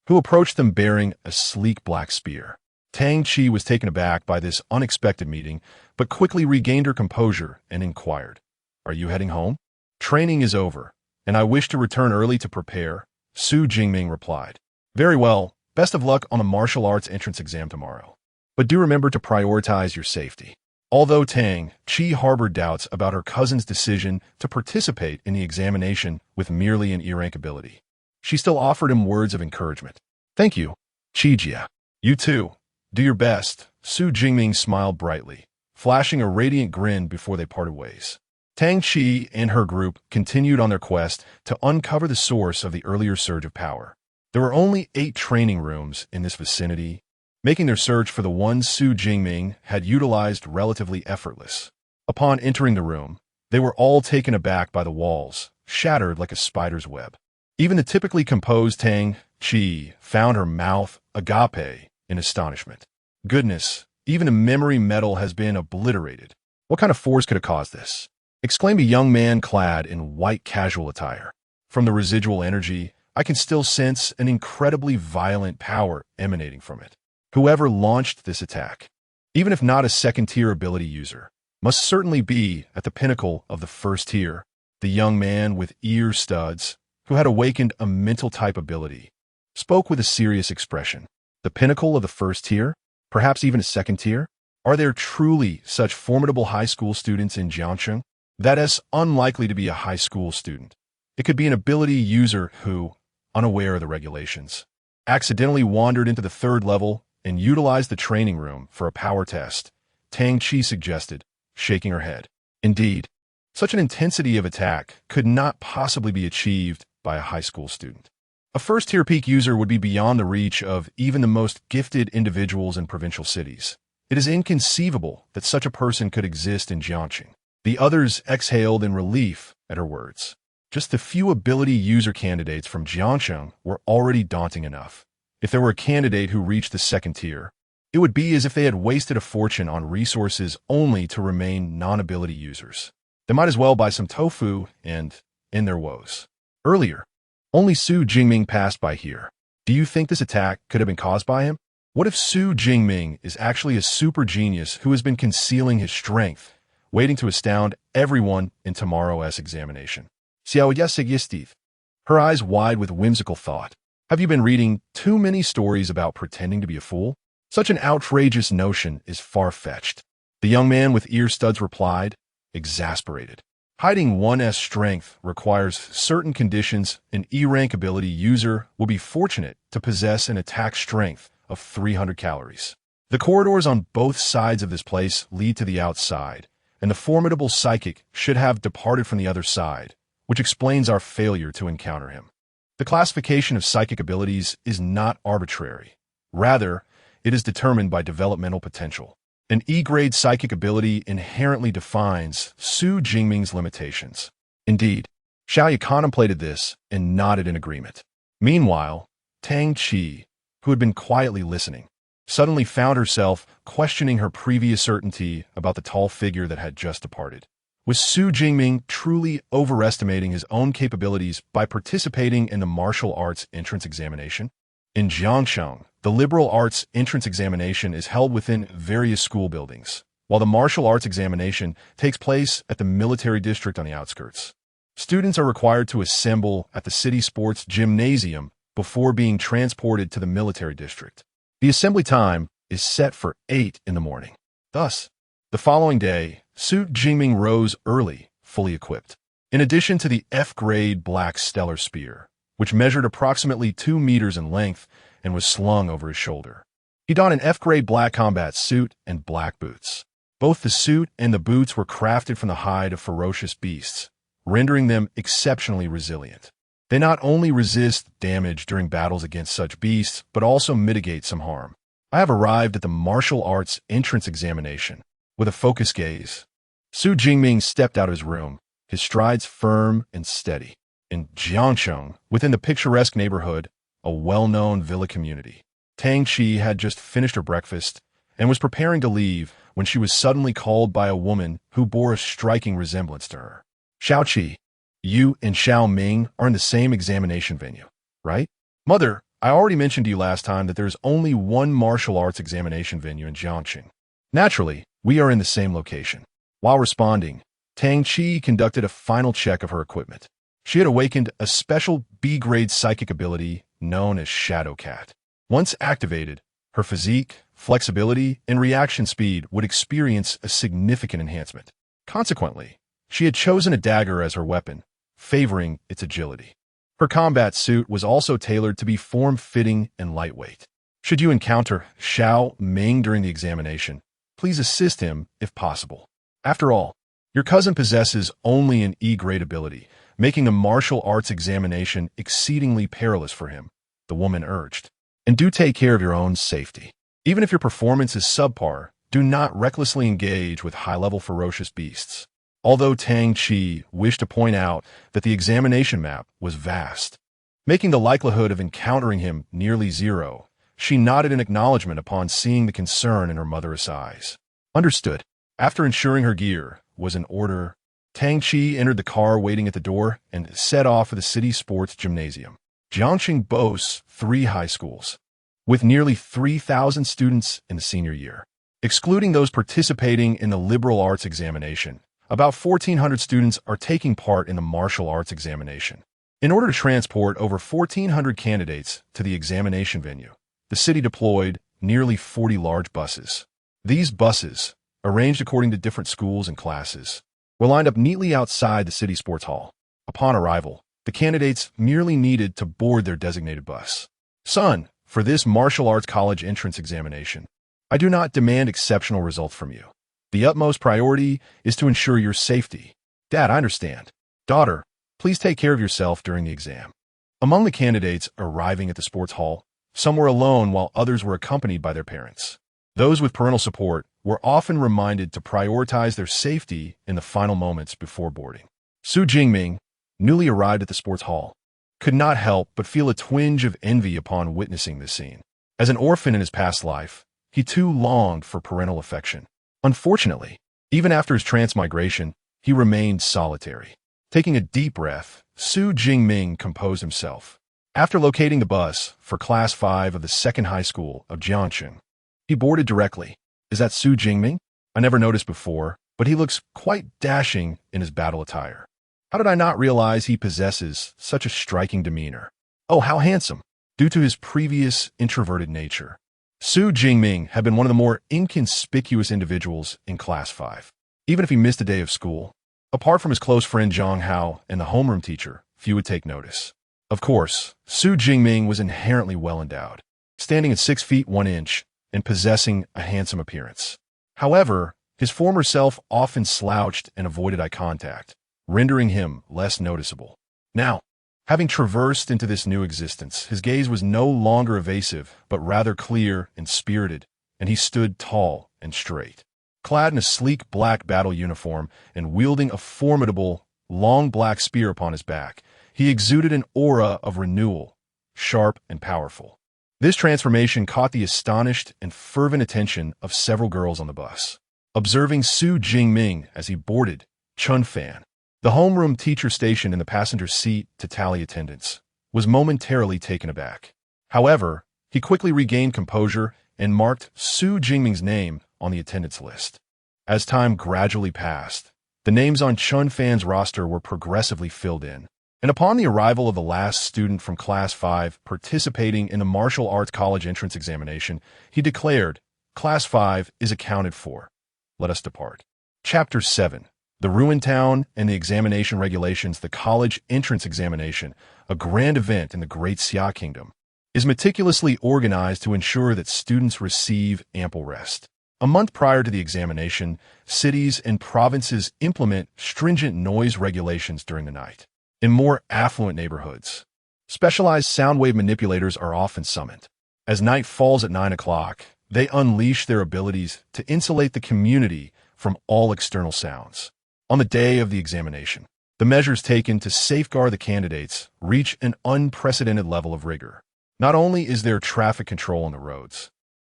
S1: who approached them bearing a sleek black spear. Tang Qi was taken aback by this unexpected meeting, but quickly regained her composure and inquired, "Are you heading home?" "Training is over, and I wish to return early to prepare," Su Jingming replied. "Very well, best of luck on the martial arts entrance exam tomorrow. But do remember to prioritize your safety." Although Tang Qi harbored doubts about her cousin's decision to participate in the examination with merely an E-rank ability, she still offered him words of encouragement. "Thank you, Qijia. You too. Do your best." Su Jingming smiled brightly, flashing a radiant grin before they parted ways. Tang Qi and her group continued on their quest to uncover the source of the earlier surge of power. There were only 8 training rooms in this vicinity, making their search for the one Su Jingming had utilized relatively effortless. Upon entering the room, they were all taken aback by the walls, shattered like a spider's web. Even the typically composed Tang Qi found her mouth agape in astonishment. "Goodness, even a memory metal has been obliterated. What kind of force could have caused this?" exclaimed a young man clad in white casual attire. "From the residual energy, I can still sense an incredibly violent power emanating from it. Whoever launched this attack, even if not a second-tier ability user, must certainly be at the pinnacle of the first tier." The young man with ear studs, who had awakened a mental-type ability, spoke with a serious expression. "The pinnacle of the first tier? Perhaps even a second tier? Are there truly such formidable high school students in Jiangcheng?" "That is unlikely to be a high school student. It could be an ability user who, unaware of the regulations, accidentally wandered into the 3rd level and utilized the training room for a power test," Tang Qi suggested, shaking her head. "Indeed, such an intensity of attack could not possibly be achieved by a high school student. A first-tier peak user would be beyond the reach of even the most gifted individuals in provincial cities. It is inconceivable that such a person could exist in Jiangcheng." The others exhaled in relief at her words. Just the few ability user candidates from Jiangcheng were already daunting enough. If there were a candidate who reached the 2nd tier, it would be as if they had wasted a fortune on resources only to remain non-ability users. They might as well buy some tofu and end their woes. Earlier, only Su Jingming passed by here. Do you think this attack could have been caused by him? What if Su Jingming is actually a super genius who has been concealing his strength, waiting to astound everyone in tomorrow's examination? Xiaoya Sigistith, her eyes wide with whimsical thought. Have you been reading too many stories about pretending to be a fool? Such an outrageous notion is far-fetched. The young man with ear studs replied, exasperated. Hiding one's strength requires certain conditions. An E-rank ability user will be fortunate to possess an attack strength of 300 calories. The corridors on both sides of this place lead to the outside, and the formidable psychic should have departed from the other side, which explains our failure to encounter him. The classification of psychic abilities is not arbitrary. Rather, it is determined by developmental potential. An E-grade psychic ability inherently defines Su Jingming's limitations. Indeed, Xiaoya contemplated this and nodded in agreement. Meanwhile, Tang Qi, who had been quietly listening, suddenly found herself questioning her previous certainty about the tall figure that had just departed. Was Su Jingming truly overestimating his own capabilities by participating in the martial arts entrance examination? In Jiangcheng, the liberal arts entrance examination is held within various school buildings, while the martial arts examination takes place at the military district on the outskirts. Students are required to assemble at the city sports gymnasium before being transported to the military district. The assembly time is set for 8 in the morning. Thus, The following day, Su Jingming rose early, fully equipped. In addition to the F-grade black stellar spear, which measured approximately 2 meters in length and was slung over his shoulder, he donned an F-grade black combat suit and black boots. Both the suit and the boots were crafted from the hide of ferocious beasts, rendering them exceptionally resilient. They not only resist damage during battles against such beasts, but also mitigate some harm. I have arrived at the martial arts entrance examination. With a focused gaze, Su Jingming stepped out of his room, his strides firm and steady. In Jiangcheng, within the picturesque neighborhood, a well-known villa community, Tang Chi had just finished her breakfast and was preparing to leave when she was suddenly called by a woman who bore a striking resemblance to her. Xiao Qi, you and Xiao Ming are in the same examination venue, right? Mother, I already mentioned to you last time that there's only one martial arts examination venue in Jiangcheng. Naturally, we are in the same location. While responding, Tang Chi conducted a final check of her equipment. She had awakened a special B-grade psychic ability known as Shadow Cat. Once activated, her physique, flexibility, and reaction speed would experience a significant enhancement. Consequently, she had chosen a dagger as her weapon, favoring its agility. Her combat suit was also tailored to be form-fitting and lightweight. Should you encounter Xiao Ming during the examination, please assist him if possible. After all, your cousin possesses only an E-grade ability, making the martial arts examination exceedingly perilous for him, the woman urged. And do take care of your own safety. Even if your performance is subpar, do not recklessly engage with high-level ferocious beasts. Although Tang Chi wished to point out that the examination map was vast, making the likelihood of encountering him nearly zero, she nodded in acknowledgement upon seeing the concern in her mother's eyes. Understood. After ensuring her gear was in order, Tang Chi entered the car waiting at the door and set off for the city sports gymnasium. Jiangcheng boasts 3 high schools, with nearly 3,000 students in the senior year. Excluding those participating in the liberal arts examination, about 1,400 students are taking part in the martial arts examination. In order to transport over 1,400 candidates to the examination venue, the city deployed nearly 40 large buses. These buses, arranged according to different schools and classes, were lined up neatly outside the city sports hall. Upon arrival, the candidates merely needed to board their designated bus. Son, for this martial arts college entrance examination, I do not demand exceptional results from you. The utmost priority is to ensure your safety. Dad, I understand. Daughter, please take care of yourself during the exam. Among the candidates arriving at the sports hall, some were alone while others were accompanied by their parents. Those with parental support were often reminded to prioritize their safety in the final moments before boarding. Su Jingming, newly arrived at the sports hall, could not help but feel a twinge of envy upon witnessing this scene. As an orphan in his past life, he too longed for parental affection. Unfortunately, even after his transmigration, he remained solitary. Taking a deep breath, Su Jingming composed himself. After locating the bus for Class 5 of the 2nd High School of Jiangcheng, he boarded directly. Is that Su Jingming? I never noticed before, but he looks quite dashing in his battle attire. How did I not realize he possesses such a striking demeanor? Oh, how handsome! Due to his previous introverted nature, Su Jingming had been one of the more inconspicuous individuals in Class 5. Even if he missed a day of school, apart from his close friend Zhang Hao and the homeroom teacher, few would take notice. Of course, Su Jingming was inherently well endowed, standing at 6 feet 1 inch and possessing a handsome appearance. However, his former self often slouched and avoided eye contact, rendering him less noticeable. Now, having traversed into this new existence, his gaze was no longer evasive, but rather clear and spirited, and he stood tall and straight. Clad in a sleek black battle uniform and wielding a formidable, long black spear upon his back, he exuded an aura of renewal, sharp and powerful. This transformation caught the astonished and fervent attention of several girls on the bus. Observing Su Jingming as he boarded, Chun Fan, the homeroom teacher stationed in the passenger seat to tally attendance, was momentarily taken aback. However, he quickly regained composure and marked Su Jingming's name on the attendance list. As time gradually passed, the names on Chun Fan's roster were progressively filled in, and upon the arrival of the last student from Class 5 participating in the martial arts college entrance examination, he declared, "Class 5 is accounted for." Let us depart. Chapter 7. The Ruined Town and the Examination Regulations. The college entrance examination, a grand event in the Great Xia Kingdom, is meticulously organized to ensure that students receive ample rest. A month prior to the examination, cities and provinces implement stringent noise regulations during the night. In more affluent neighborhoods, specialized sound wave manipulators are often summoned. As night falls at 9 o'clock, they unleash their abilities to insulate the community from all external sounds. On the day of the examination, the measures taken to safeguard the candidates reach an unprecedented level of rigor. Not only is there traffic control on the roads,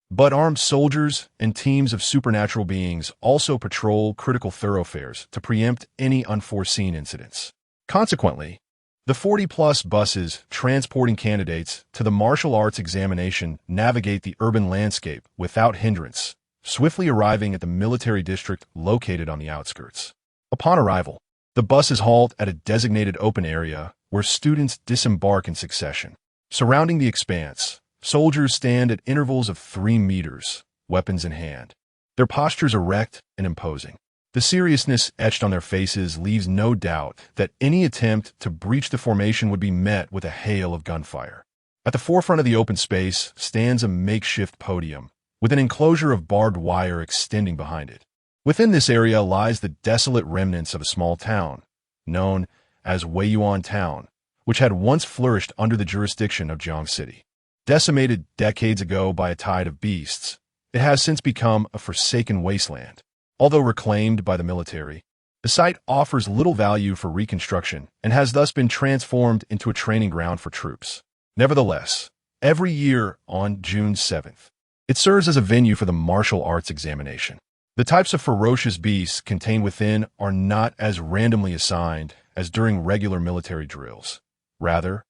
S1: but armed soldiers and teams of supernatural beings also patrol critical thoroughfares to preempt any unforeseen incidents. Consequently, the 40-plus buses transporting candidates to the martial arts examination navigate the urban landscape without hindrance, swiftly arriving at the military district located on the outskirts. Upon arrival, the buses halt at a designated open area where students disembark in succession. Surrounding the expanse, soldiers stand at intervals of 3 meters, weapons in hand. Their postures erect and imposing. The seriousness etched on their faces leaves no doubt that any attempt to breach the formation would be met with a hail of gunfire. At the forefront of the open space stands a makeshift podium, with an enclosure of barbed wire extending behind it. Within this area lies the desolate remnants of a small town, known as Weiyuan Town, which had once flourished under the jurisdiction of Jiang City. Decimated decades ago by a tide of beasts, it has since become a forsaken wasteland. Although reclaimed by the military, the site offers little value for reconstruction and has thus been transformed into a training ground for troops. Nevertheless, every year on June 7th, it serves as a venue for the martial arts examination. The types of ferocious beasts contained within are not as randomly assigned as during regular military drills. Rather,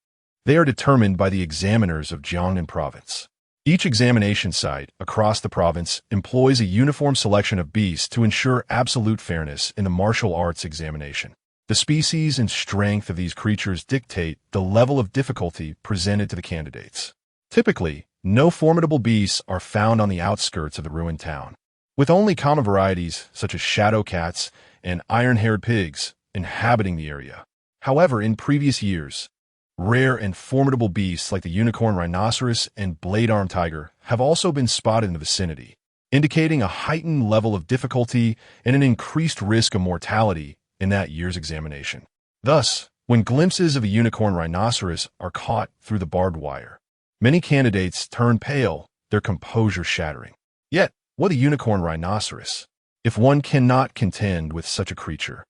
S1: they are determined by the examiners of Jiangnan province. Each examination site across the province employs a uniform selection of beasts to ensure absolute fairness in the martial arts examination. The species and strength of these creatures dictate the level of difficulty presented to the candidates. Typically, no formidable beasts are found on the outskirts of the ruined town, with only common varieties such as shadow cats and iron-haired pigs inhabiting the area. However, in previous years, rare and formidable beasts like the unicorn rhinoceros and blade-armed tiger have also been spotted in the vicinity, indicating a heightened level of difficulty and an increased risk of mortality in that year's examination. Thus, when glimpses of a unicorn rhinoceros are caught through the barbed wire, many candidates turn pale, their composure shattering. Yet, what a unicorn rhinoceros, if one cannot contend with such a creature?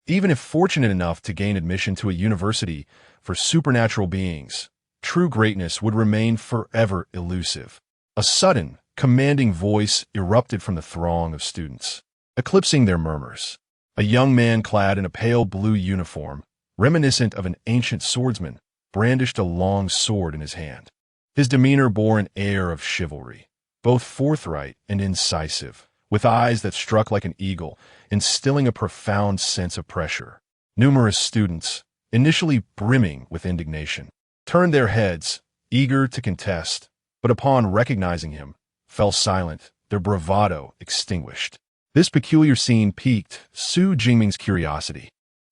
S1: Even if fortunate enough to gain admission to a university for supernatural beings, true greatness would remain forever elusive. A sudden, commanding voice erupted from the throng of students, eclipsing their murmurs. A young man clad in a pale blue uniform, reminiscent of an ancient swordsman, brandished a long sword in his hand. His demeanor bore an air of chivalry, both forthright and incisive, with eyes that struck like an eagle, instilling a profound sense of pressure. Numerous students, initially brimming with indignation, turned their heads, eager to contest, but upon recognizing him, fell silent, their bravado extinguished. This peculiar scene piqued Su Jingming's curiosity,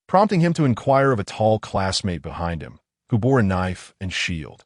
S1: prompting him to inquire of a tall classmate behind him, who bore a knife and shield.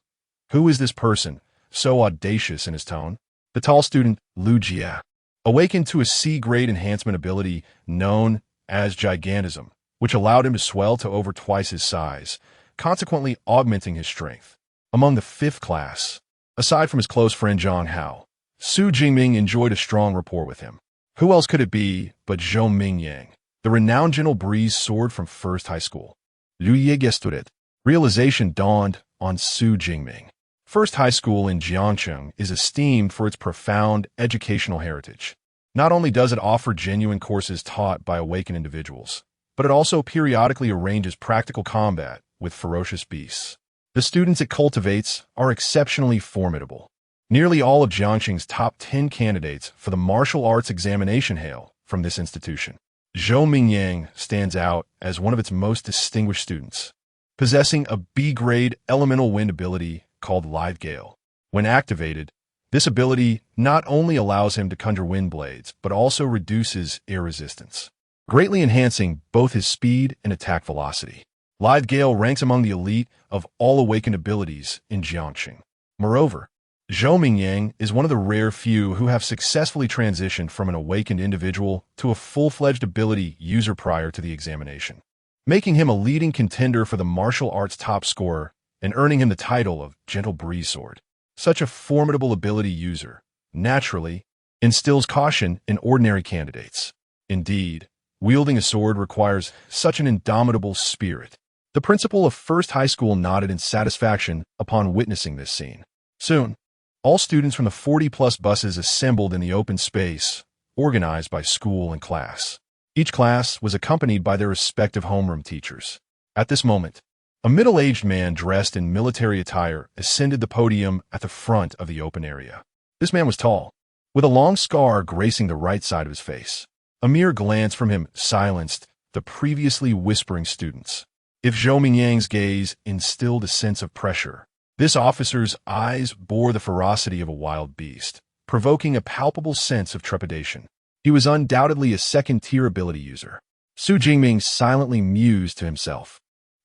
S1: Who is this person, so audacious in his tone? The tall student, Lu Jia, awakened to a C-grade enhancement ability known as gigantism, which allowed him to swell to over twice his size, consequently augmenting his strength. Among the 5th class, aside from his close friend Zhang Hao, Su Jingming enjoyed a strong rapport with him. Who else could it be but Zhou Mingyang, the renowned gentle breeze sword from First High School? Liu Ye guessed it. Realization dawned on Su Jingming. First High School in Jiangcheng is esteemed for its profound educational heritage. Not only does it offer genuine courses taught by awakened individuals, but it also periodically arranges practical combat with ferocious beasts. The students it cultivates are exceptionally formidable. Nearly all of Jiangcheng's top 10 candidates for the martial arts examination hail from this institution. Zhou Mingyang stands out as one of its most distinguished students, possessing a B-grade elemental wind ability called Live Gale. When activated, This ability not only allows him to conjure wind blades, but also reduces air resistance, greatly enhancing both his speed and attack velocity. Lithe Gale ranks among the elite of all awakened abilities in Jingming. Moreover, Jingming is one of the rare few who have successfully transitioned from an awakened individual to a full-fledged ability user prior to the examination, making him a leading contender for the martial arts top scorer and earning him the title of Gentle Breeze Sword. Such a formidable ability user naturally instills caution in ordinary candidates. Indeed, wielding a sword requires such an indomitable spirit. The principal of First High School nodded in satisfaction upon witnessing this scene. Soon, all students from the 40-plus buses assembled in the open space, organized by school and class. Each class was accompanied by their respective homeroom teachers. At this moment, a middle-aged man dressed in military attire ascended the podium at the front of the open area. This man was tall, with a long scar gracing the right side of his face. A mere glance from him silenced the previously whispering students. If Zhou Mingyang's gaze instilled a sense of pressure, this officer's eyes bore the ferocity of a wild beast, provoking a palpable sense of trepidation. He was undoubtedly a second-tier ability user. Su Jingming silently mused to himself.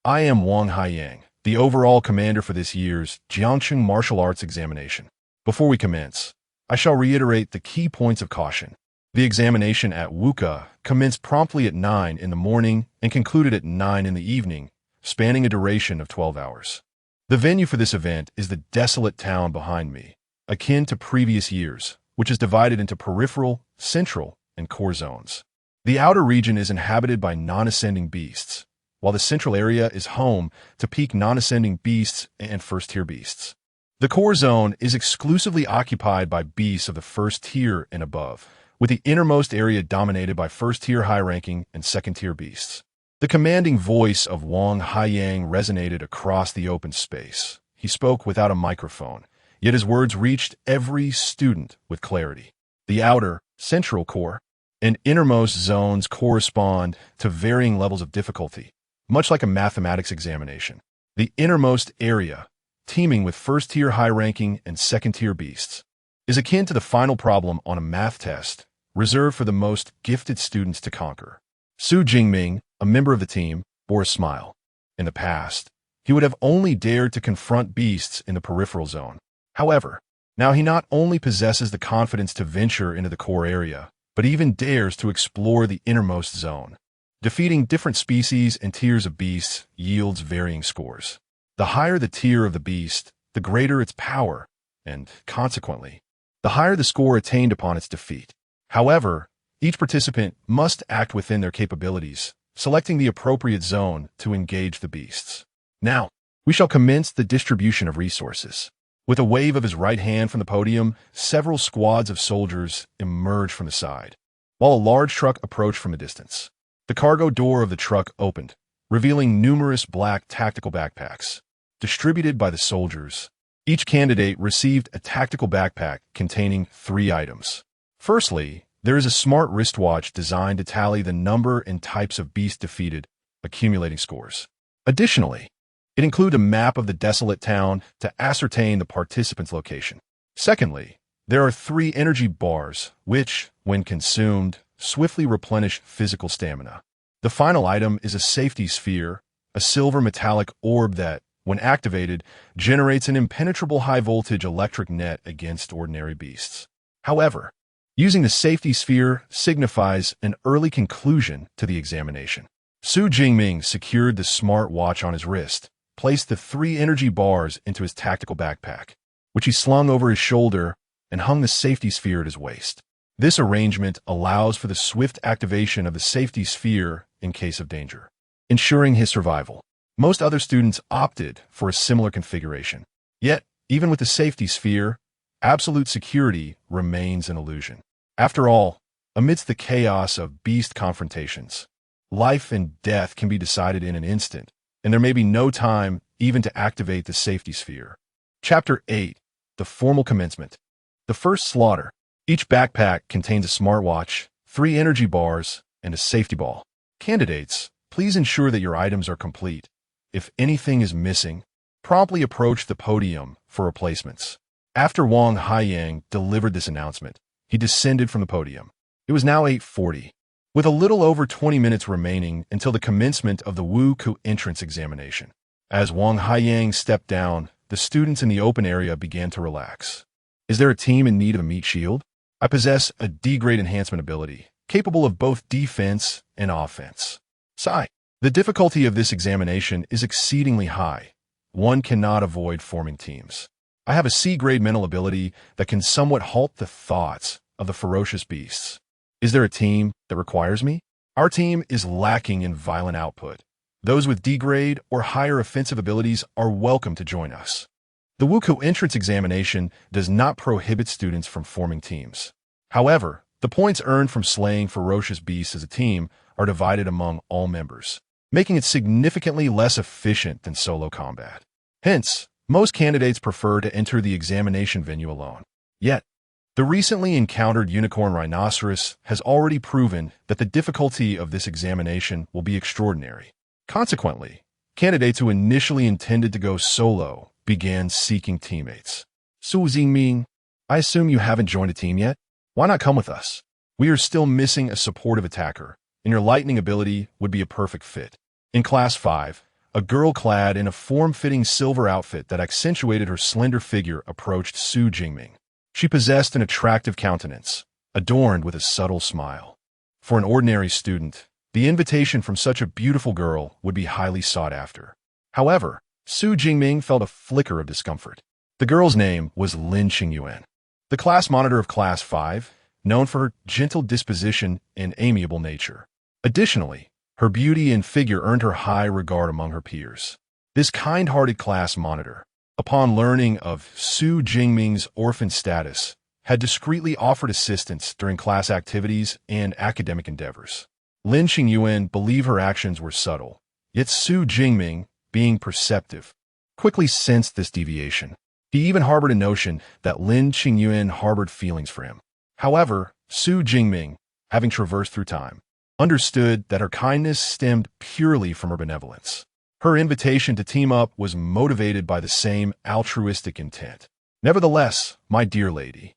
S1: I am Wang Haiyang, the overall commander for this year's Jiangcheng Martial Arts examination. Before we commence, I shall reiterate the key points of caution. The examination at Wuka commenced promptly at 9 in the morning and concluded at 9 in the evening, spanning a duration of 12 hours. The venue for this event is the desolate town behind me, akin to previous years, which is divided into peripheral, central, and core zones. The outer region is inhabited by non-ascending beasts, while the central area is home to peak non-ascending beasts and first-tier beasts. The core zone is exclusively occupied by beasts of the first tier and above, with the innermost area dominated by first-tier high-ranking and second-tier beasts. The commanding voice of Wang Haiyang resonated across the open space. He spoke without a microphone, yet his words reached every student with clarity. The outer, central core, and innermost zones correspond to varying levels of difficulty, much like a mathematics examination. The innermost area, teeming with first-tier high-ranking and second-tier beasts, is akin to the final problem on a math test, reserved for the most gifted students to conquer. Su Jingming, a member of the team, bore a smile. In the past, he would have only dared to confront beasts in the peripheral zone. However, now he not only possesses the confidence to venture into the core area, but even dares to explore the innermost zone. Defeating different species and tiers of beasts yields varying scores. The higher the tier of the beast, the greater its power, and, consequently, the higher the score attained upon its defeat. However, each participant must act within their capabilities, selecting the appropriate zone to engage the beasts. Now, we shall commence the distribution of resources. With a wave of his right hand from the podium, several squads of soldiers emerged from the side, while a large truck approached from a distance. The cargo door of the truck opened, revealing numerous black tactical backpacks. Distributed by the soldiers, each candidate received a tactical backpack containing 3 items. Firstly, there is a smart wristwatch designed to tally the number and types of beasts defeated, accumulating scores. Additionally, it includes a map of the desolate town to ascertain the participant's location. Secondly, there are 3 energy bars, which, when consumed, swiftly replenish physical stamina. The final item is a safety sphere, a silver metallic orb that, when activated, generates an impenetrable high-voltage electric net against ordinary beasts. However, using the safety sphere signifies an early conclusion to the examination. Su Jingming secured the smart watch on his wrist, placed the 3 energy bars into his tactical backpack, which he slung over his shoulder, and hung the safety sphere at his waist. This arrangement allows for the swift activation of the safety sphere in case of danger, ensuring his survival. Most other students opted for a similar configuration. Yet, even with the safety sphere, absolute security remains an illusion. After all, amidst the chaos of beast confrontations, life and death can be decided in an instant, and there may be no time even to activate the safety sphere. Chapter 8. The Formal Commencement. The First Slaughter. Each backpack contains a smartwatch, 3 energy bars, and a safety ball. Candidates, please ensure that your items are complete. If anything is missing, promptly approach the podium for replacements. After Wang Haiyang delivered this announcement, he descended from the podium. It was now 8:40. With a little over 20 minutes remaining until the commencement of the Wu Ku entrance examination. As Wang Haiyang stepped down, the students in the open area began to relax. Is there a team in need of a meat shield? I possess a D-grade enhancement ability, capable of both defense and offense. Sigh. The difficulty of this examination is exceedingly high. One cannot avoid forming teams. I have a C-grade mental ability that can somewhat halt the thoughts of the ferocious beasts. Is there a team that requires me? Our team is lacking in violent output. Those with D-grade or higher offensive abilities are welcome to join us. The Wu Ku entrance examination does not prohibit students from forming teams. However, the points earned from slaying ferocious beasts as a team are divided among all members, making it significantly less efficient than solo combat. Hence, most candidates prefer to enter the examination venue alone. Yet, the recently encountered unicorn rhinoceros has already proven that the difficulty of this examination will be extraordinary. Consequently, candidates who initially intended to go solo began seeking teammates. Su Jingming, I assume you haven't joined a team yet? Why not come with us? We are still missing a supportive attacker, and your lightning ability would be a perfect fit. In Class 5, a girl clad in a form-fitting silver outfit that accentuated her slender figure approached Su Jingming. She possessed an attractive countenance, adorned with a subtle smile. For an ordinary student, the invitation from such a beautiful girl would be highly sought after. However, Su Jingming felt a flicker of discomfort. The girl's name was Lin Qingyuan, the class monitor of Class 5, known for her gentle disposition and amiable nature. Additionally, her beauty and figure earned her high regard among her peers. This kind-hearted class monitor, upon learning of Su Jingming's orphan status, had discreetly offered assistance during class activities and academic endeavors. Lin Qingyuan believed her actions were subtle, yet Su Jingming, being perceptive, quickly sensed this deviation. He even harbored a notion that Lin Qingyuan harbored feelings for him. However, Su Jingming, having traversed through time, understood that her kindness stemmed purely from her benevolence. Her invitation to team up was motivated by the same altruistic intent. Nevertheless, my dear lady,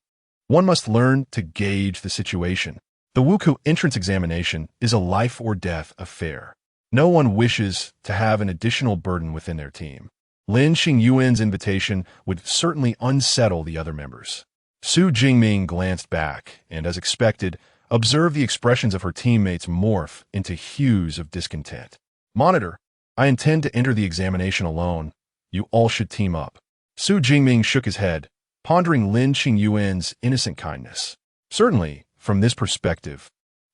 S1: one must learn to gauge the situation. The Wu Ku entrance examination is a life-or-death affair. No one wishes to have an additional burden within their team. Lin Qingyuan's invitation would certainly unsettle the other members. Su Jingming glanced back and, as expected, observed the expressions of her teammates morph into hues of discontent. Monitor, I intend to enter the examination alone. You all should team up. Su Jingming shook his head, pondering Lin Qingyuan's innocent kindness. Certainly, from this perspective,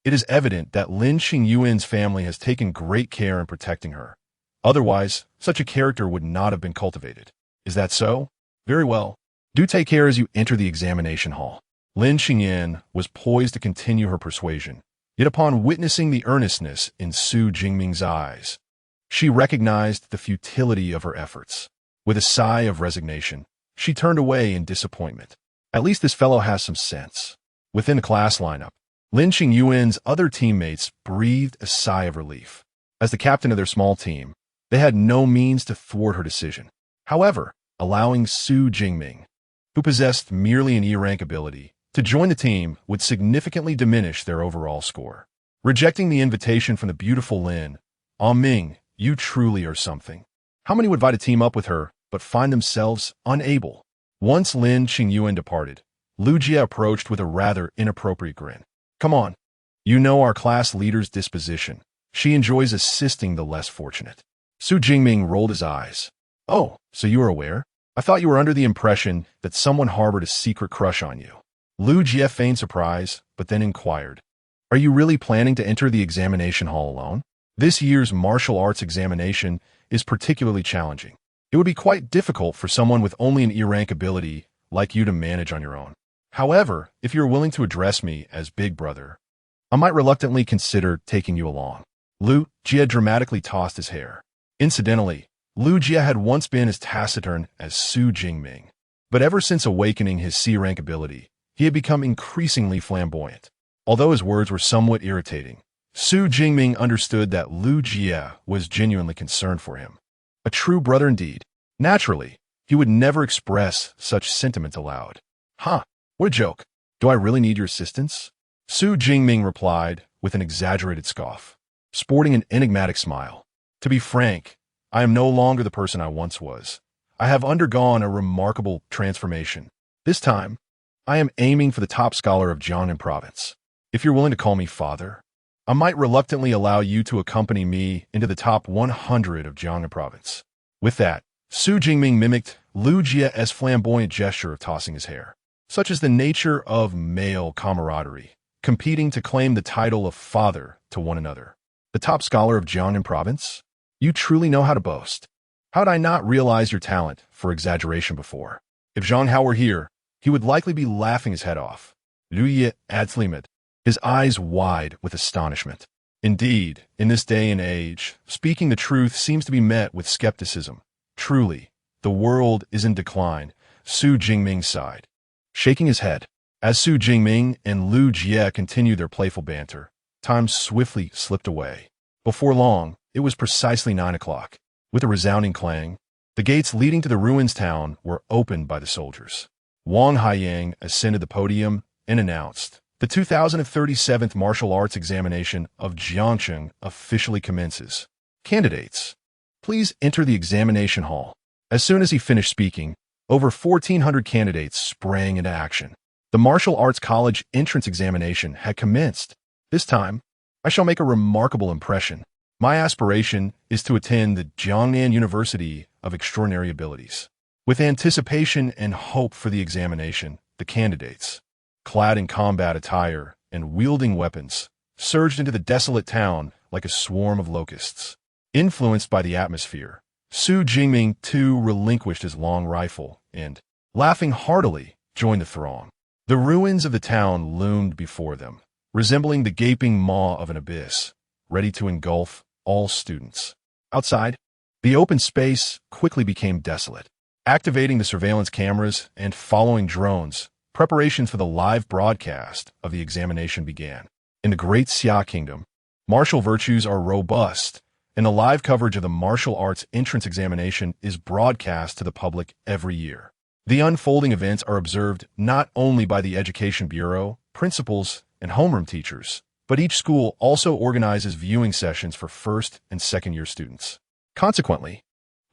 S1: it is evident that Lin Qingyuan's family has taken great care in protecting her. Otherwise, such a character would not have been cultivated. Is that so? Very well. Do take care as you enter the examination hall. Lin Qingyuan was poised to continue her persuasion, yet upon witnessing the earnestness in Su Jingming's eyes, she recognized the futility of her efforts. With a sigh of resignation, she turned away in disappointment. At least this fellow has some sense. Within the class lineup, Lin Qingyuan's other teammates breathed a sigh of relief. As the captain of their small team, they had no means to thwart her decision. However, allowing Su Jingming, who possessed merely an E-rank ability, to join the team would significantly diminish their overall score. Rejecting the invitation from the beautiful Lin, Ming, you truly are something. How many would vie to team up with her, but find themselves unable? Once Lin Qingyuan departed, Lu Jia approached with a rather inappropriate grin. Come on. You know our class leader's disposition. She enjoys assisting the less fortunate. Su Jingming rolled his eyes. Oh, so you are aware? I thought you were under the impression that someone harbored a secret crush on you. Lu Jia feigned surprise, but then inquired. Are you really planning to enter the examination hall alone? This year's martial arts examination is particularly challenging. It would be quite difficult for someone with only an E-rank ability like you to manage on your own. However, if you're willing to address me as Big Brother, I might reluctantly consider taking you along. Lu Jia dramatically tossed his hair. Incidentally, Lu Jia had once been as taciturn as Su Jingming, but ever since awakening his C-rank ability, he had become increasingly flamboyant. Although his words were somewhat irritating, Su Jingming understood that Lu Jia was genuinely concerned for him. A true brother indeed. Naturally, he he would never express such sentiment aloud. Huh, what a joke. Do I really need your assistance? Su Jingming replied with an exaggerated scoff, sporting an enigmatic smile. To be frank, I am no longer the person I once was. I have undergone a remarkable transformation. This time, I am aiming for the top scholar of Jiangnan province. If you're willing to call me father, I might reluctantly allow you to accompany me into the top 100 of Jiangnan province. With that, Su Jingming mimicked Lu Jie's flamboyant gesture of tossing his hair, such is the nature of male camaraderie, competing to claim the title of father to one another. The top scholar of Jiangnan province? You truly know how to boast. How did I not realize your talent for exaggeration before? If Zhang Hao were here, he would likely be laughing his head off. Lu Jie adslimed, his eyes wide with astonishment. Indeed, in this day and age, speaking the truth seems to be met with skepticism. Truly, the world is in decline, Su Jingming sighed, shaking his head. As Su Jingming and Lu Jie continued their playful banter, time swiftly slipped away. Before long, it was precisely 9 o'clock. With a resounding clang, the gates leading to the ruins town were opened by the soldiers. Wang Haiyang ascended the podium and announced, "The 2037th Martial Arts Examination of Jiangcheng officially commences. Candidates, please enter the examination hall." As soon as he finished speaking, over 1,400 candidates sprang into action. The Martial Arts College entrance examination had commenced. This time, I shall make a remarkable impression. My aspiration is to attend the Jiangnan University of Extraordinary Abilities. With anticipation and hope for the examination, the candidates, clad in combat attire and wielding weapons, surged into the desolate town like a swarm of locusts. Influenced by the atmosphere, Su Jingming too relinquished his long rifle and, laughing heartily, joined the throng. The ruins of the town loomed before them, resembling the gaping maw of an abyss, ready to engulf all students. Outside, the open space quickly became desolate. Activating the surveillance cameras and following drones, preparations for the live broadcast of the examination began. In the Great Xia Kingdom, martial virtues are robust, and the live coverage of the martial arts entrance examination is broadcast to the public every year. The unfolding events are observed not only by the Education Bureau, principals, and homeroom teachers, but each school also organizes viewing sessions for first and second-year students. Consequently,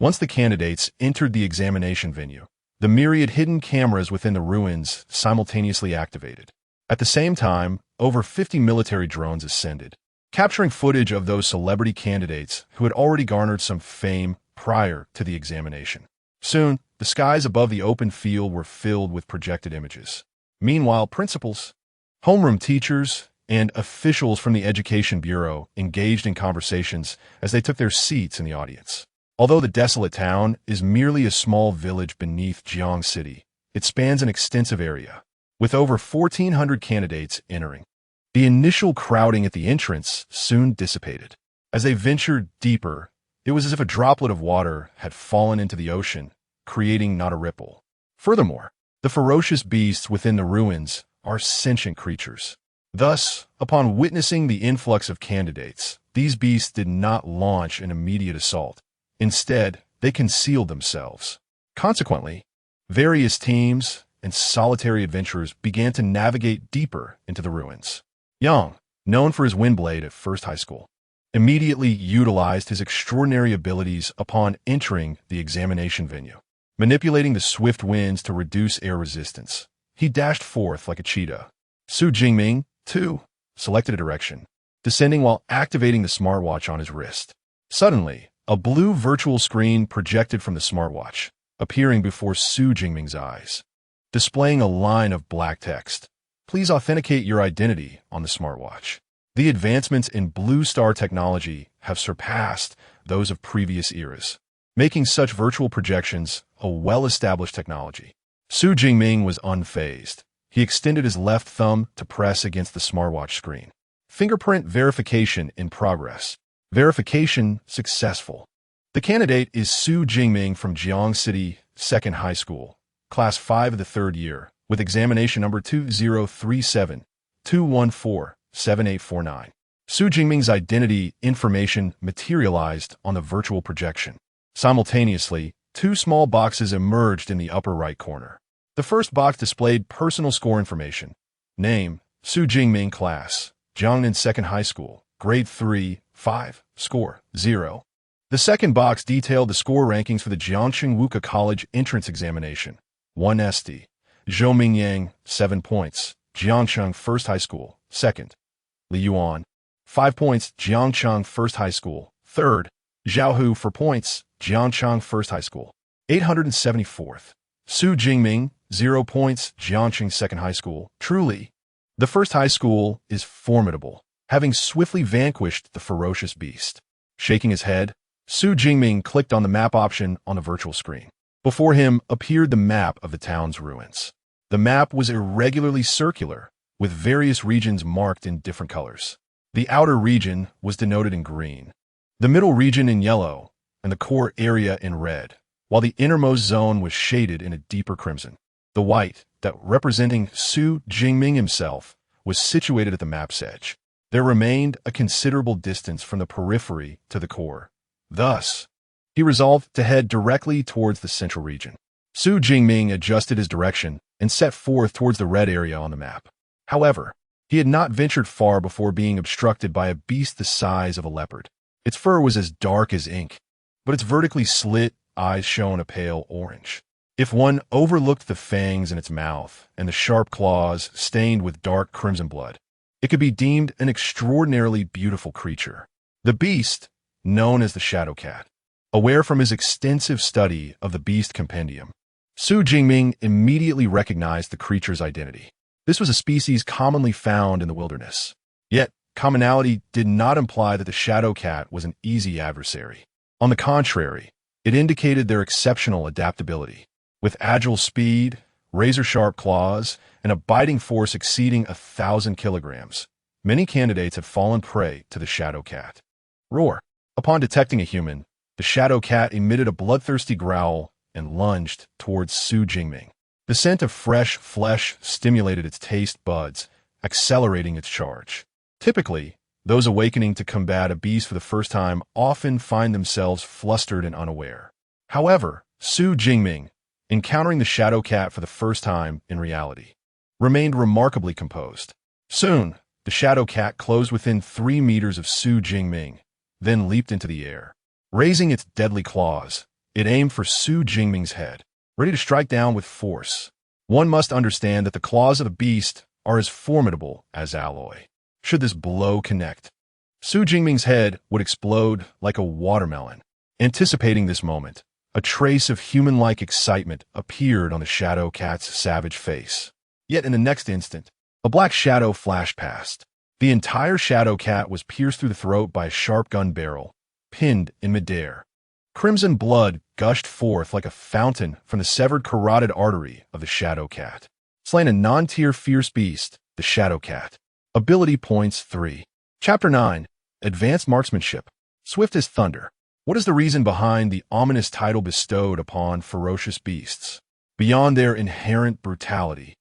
S1: once the candidates entered the examination venue, the myriad hidden cameras within the ruins simultaneously activated. At the same time, over 50 military drones ascended, capturing footage of those celebrity candidates who had already garnered some fame prior to the examination. Soon, the skies above the open field were filled with projected images. Meanwhile, principals, homeroom teachers, and officials from the Education Bureau engaged in conversations as they took their seats in the audience. Although the desolate town is merely a small village beneath Jiang City, it spans an extensive area, with over 1,400 candidates entering. The initial crowding at the entrance soon dissipated. As they ventured deeper, it was as if a droplet of water had fallen into the ocean, creating not a ripple. Furthermore, the ferocious beasts within the ruins are sentient creatures. Thus, upon witnessing the influx of candidates, these beasts did not launch an immediate assault. Instead, they concealed themselves. Consequently, various teams and solitary adventurers began to navigate deeper into the ruins. Yang, known for his wind blade at First High School, immediately utilized his extraordinary abilities upon entering the examination venue. Manipulating the swift winds to reduce air resistance, he dashed forth like a cheetah. Su Jingming, too, selected a direction, descending while activating the smartwatch on his wrist. Suddenly, a blue virtual screen projected from the smartwatch, appearing before Su Jingming's eyes, displaying a line of black text. Please authenticate your identity on the smartwatch. The advancements in Blue Star technology have surpassed those of previous eras, making such virtual projections a well-established technology. Su Jingming was unfazed. He extended his left thumb to press against the smartwatch screen. Fingerprint verification in progress. Verification successful. The candidate is Su Jingming from Jiang City Second High School, Class 5 of the 3rd year, with examination number 2037-214-7849. Su Jingming's identity information materialized on the virtual projection. Simultaneously, Two small boxes emerged in the upper right corner. The first box displayed personal score information. Name, Su Jingming, class, Jiangnan Second High School, grade 3, 5, score, 0. The second box detailed the score rankings for the Jiangcheng Wuka College entrance examination. 1 St. Zhou Mingyang, 7 points, Jiangcheng First High School, 2nd. Li Yuan, 5 points, Jiangcheng First High School, 3rd. Zhao Hu, 4 points, Jiangcheng First High School, 874th. Su Jingming, 0 points, Jiangcheng Second High School, truly. The first high school is formidable, having swiftly vanquished the ferocious beast. Shaking his head, Su Jingming clicked on the map option on the virtual screen. Before him appeared the map of the town's ruins. The map was irregularly circular, with various regions marked in different colors. The outer region was denoted in green, the middle region in yellow, and the core area in red, while the innermost zone was shaded in a deeper crimson. The white, that representing Su Jingming himself, was situated at the map's edge. There remained a considerable distance from the periphery to the core. Thus, he resolved to head directly towards the central region. Su Jingming adjusted his direction and set forth towards the red area on the map. However, he had not ventured far before being obstructed by a beast the size of a leopard. Its fur was as dark as ink, but its vertically slit eyes shone a pale orange. If one overlooked the fangs in its mouth and the sharp claws stained with dark crimson blood, it could be deemed an extraordinarily beautiful creature. The beast, known as the Shadow Cat. Aware from his extensive study of the beast compendium, Su Jingming immediately recognized the creature's identity. This was a species commonly found in the wilderness. Yet, commonality did not imply that the Shadow Cat was an easy adversary. On the contrary, it indicated their exceptional adaptability. With agile speed, razor-sharp claws, and a biting force exceeding 1,000 kilograms, many candidates have fallen prey to the Shadow Cat. Roar. Upon detecting a human, the Shadow Cat emitted a bloodthirsty growl and lunged towards Su Jingming. The scent of fresh flesh stimulated its taste buds, accelerating its charge. Typically, those awakening to combat a beast for the first time often find themselves flustered and unaware. However, Su Jingming, encountering the Shadow Cat for the first time in reality, remained remarkably composed. Soon, the Shadow Cat closed within 3 meters of Su Jingming, then leaped into the air. Raising its deadly claws, it aimed for Su Jingming's head, ready to strike down with force. One must understand that the claws of the beast are as formidable as alloy. Should this blow connect, Su Jingming's head would explode like a watermelon. Anticipating this moment, a trace of human-like excitement appeared on the Shadow Cat's savage face. Yet in the next instant, a black shadow flashed past. The entire Shadow Cat was pierced through the throat by a sharp gun barrel, pinned in midair. Crimson blood gushed forth like a fountain from the severed carotid artery of the Shadow Cat. Slain a non-tier fierce beast, the Shadow Cat. Ability points 3. Chapter 9. Advanced Marksmanship. Swift as Thunder. What is the reason behind the ominous title bestowed upon ferocious beasts? Beyond their inherent brutality,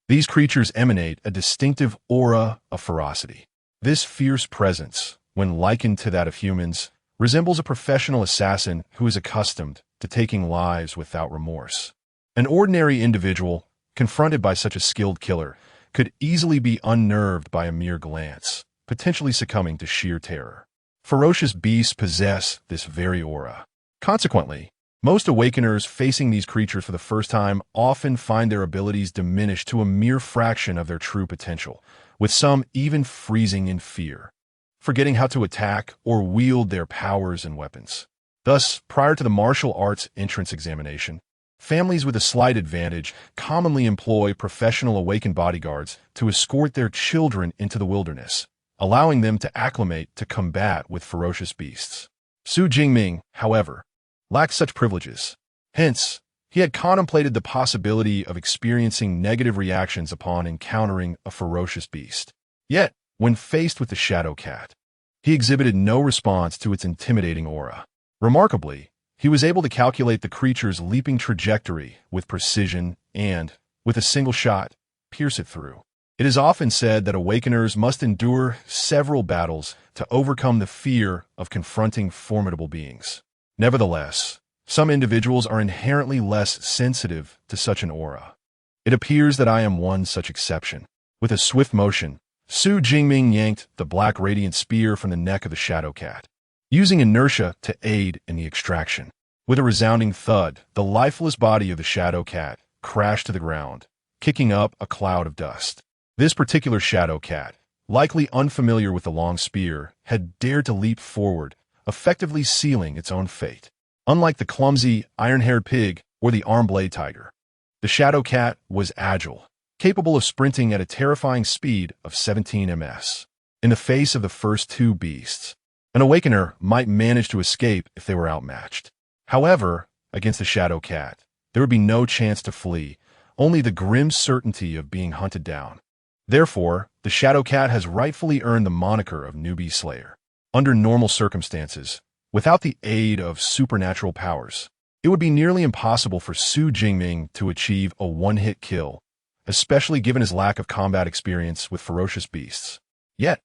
S1: these creatures emanate a distinctive aura of ferocity. This fierce presence, when likened to that of humans, resembles a professional assassin who is accustomed to taking lives without remorse. An ordinary individual, confronted by such a skilled killer, could easily be unnerved by a mere glance, potentially succumbing to sheer terror. Ferocious beasts possess this very aura. Consequently, most awakeners facing these creatures for the first time often find their abilities diminished to a mere fraction of their true potential, with some even freezing in fear, forgetting how to attack or wield their powers and weapons. Thus, prior to the martial arts entrance examination, families with a slight advantage commonly employ professional awakened bodyguards to escort their children into the wilderness, allowing them to acclimate to combat with ferocious beasts. Su Jingming, however, lacked such privileges. Hence, he had contemplated the possibility of experiencing negative reactions upon encountering a ferocious beast. Yet, when faced with the Shadow Cat, he exhibited no response to its intimidating aura. Remarkably, he was able to calculate the creature's leaping trajectory with precision and, with a single shot, pierce it through. It is often said that awakeners must endure several battles to overcome the fear of confronting formidable beings. Nevertheless, Some individuals are inherently less sensitive to such an aura. It appears that I am one such exception. With a swift motion, Su Jingming yanked the black radiant spear from the neck of the shadow cat, using inertia to aid in the extraction. With a resounding thud, the lifeless body of the shadow cat crashed to the ground, kicking up a cloud of dust. This particular shadow cat, likely unfamiliar with the long spear, had dared to leap forward, effectively sealing its own fate. Unlike the clumsy, iron-haired pig or the arm-blade tiger, the shadow cat was agile, capable of sprinting at a terrifying speed of 17 ms. In the face of the first two beasts, an awakener might manage to escape if they were outmatched. However, against the shadow cat, there would be no chance to flee, only the grim certainty of being hunted down. Therefore, the shadow cat has rightfully earned the moniker of newbie slayer. Under normal circumstances, without the aid of supernatural powers, it would be nearly impossible for Su Jingming to achieve a one-hit kill, especially given his lack of combat experience with ferocious beasts. Yet,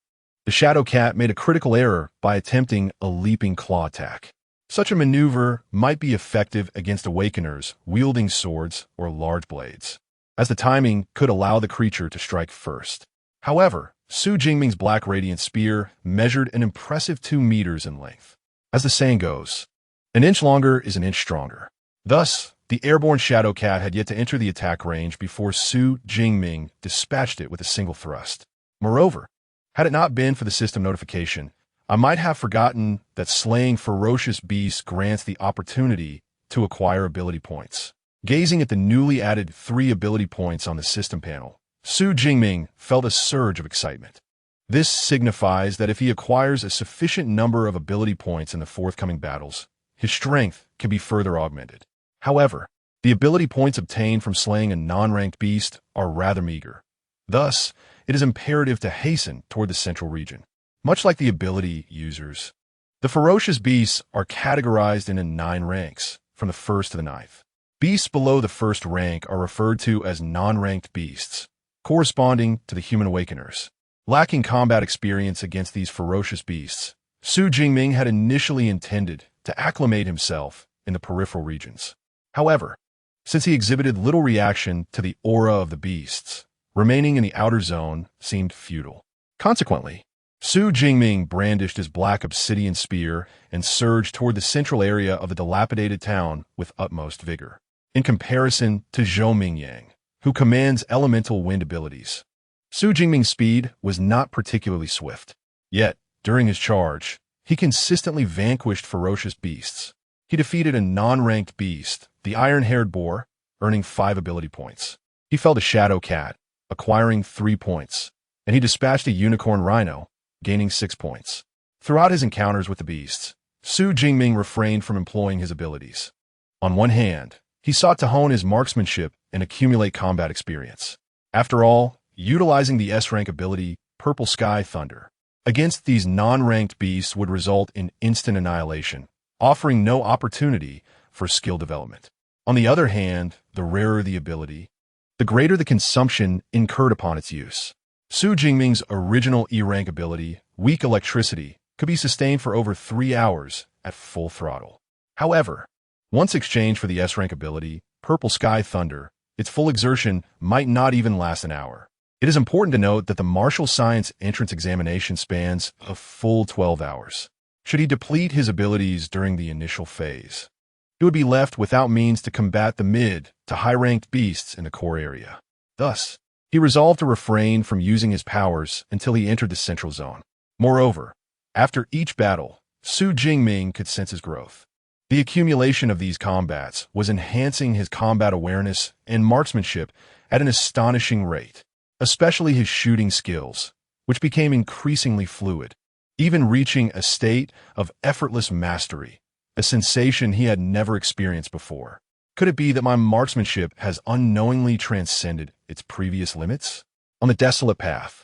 S1: the shadow cat made a critical error by attempting a leaping claw attack. Such a maneuver might be effective against awakeners wielding swords or large blades, as the timing could allow the creature to strike first. However, Su Jingming's black radiant spear measured an impressive 2 meters in length. As the saying goes, an inch longer is an inch stronger. Thus, the airborne shadow cat had yet to enter the attack range before Su Jingming dispatched it with a single thrust. Moreover, had it not been for the system notification, I might have forgotten that slaying ferocious beasts grants the opportunity to acquire ability points. Gazing at the newly added 3 ability points on the system panel, Su Jingming felt a surge of excitement. This signifies that if he acquires a sufficient number of ability points in the forthcoming battles, his strength can be further augmented. However, the ability points obtained from slaying a non-ranked beast are rather meager. Thus, it is imperative to hasten toward the central region. Much like the ability users, the ferocious beasts are categorized into 9 ranks, from the 1st to the 9th. Beasts below the 1st rank are referred to as non-ranked beasts, corresponding to the human awakeners. Lacking combat experience against these ferocious beasts, Su Jingming had initially intended to acclimate himself in the peripheral regions. However, since he exhibited little reaction to the aura of the beasts, remaining in the outer zone seemed futile. Consequently, Su Jingming brandished his black obsidian spear and surged toward the central area of the dilapidated town with utmost vigor. In comparison to Zhou Mingyang, who commands elemental wind abilities, Su Jingming's speed was not particularly swift. Yet, during his charge, he consistently vanquished ferocious beasts. He defeated a non-ranked beast, the iron-haired boar, earning 5 ability points. He felled a shadow cat, acquiring 3 points, and he dispatched a unicorn rhino, gaining 6 points. Throughout his encounters with the beasts, Su Jingming refrained from employing his abilities. On one hand, he sought to hone his marksmanship and accumulate combat experience. After all, utilizing the S-rank ability, Purple Sky Thunder, against these non-ranked beasts would result in instant annihilation, offering no opportunity for skill development. On the other hand, the rarer the ability, the greater the consumption incurred upon its use. Su Jingming's original E-rank ability, Weak Electricity, could be sustained for over 3 hours at full throttle. However, once exchanged for the S-rank ability, Purple Sky Thunder, its full exertion might not even last an hour. It is important to note that the martial science entrance examination spans a full 12 hours. Should he deplete his abilities during the initial phase, he would be left without means to combat the mid to high-ranked beasts in the core area. Thus, he resolved to refrain from using his powers until he entered the central zone. Moreover, after each battle, Su Jingming could sense his growth. The accumulation of these combats was enhancing his combat awareness and marksmanship at an astonishing rate, especially his shooting skills, which became increasingly fluid, even reaching a state of effortless mastery, a sensation he had never experienced before. Could it be that my marksmanship has unknowingly transcended its previous limits? On the desolate path,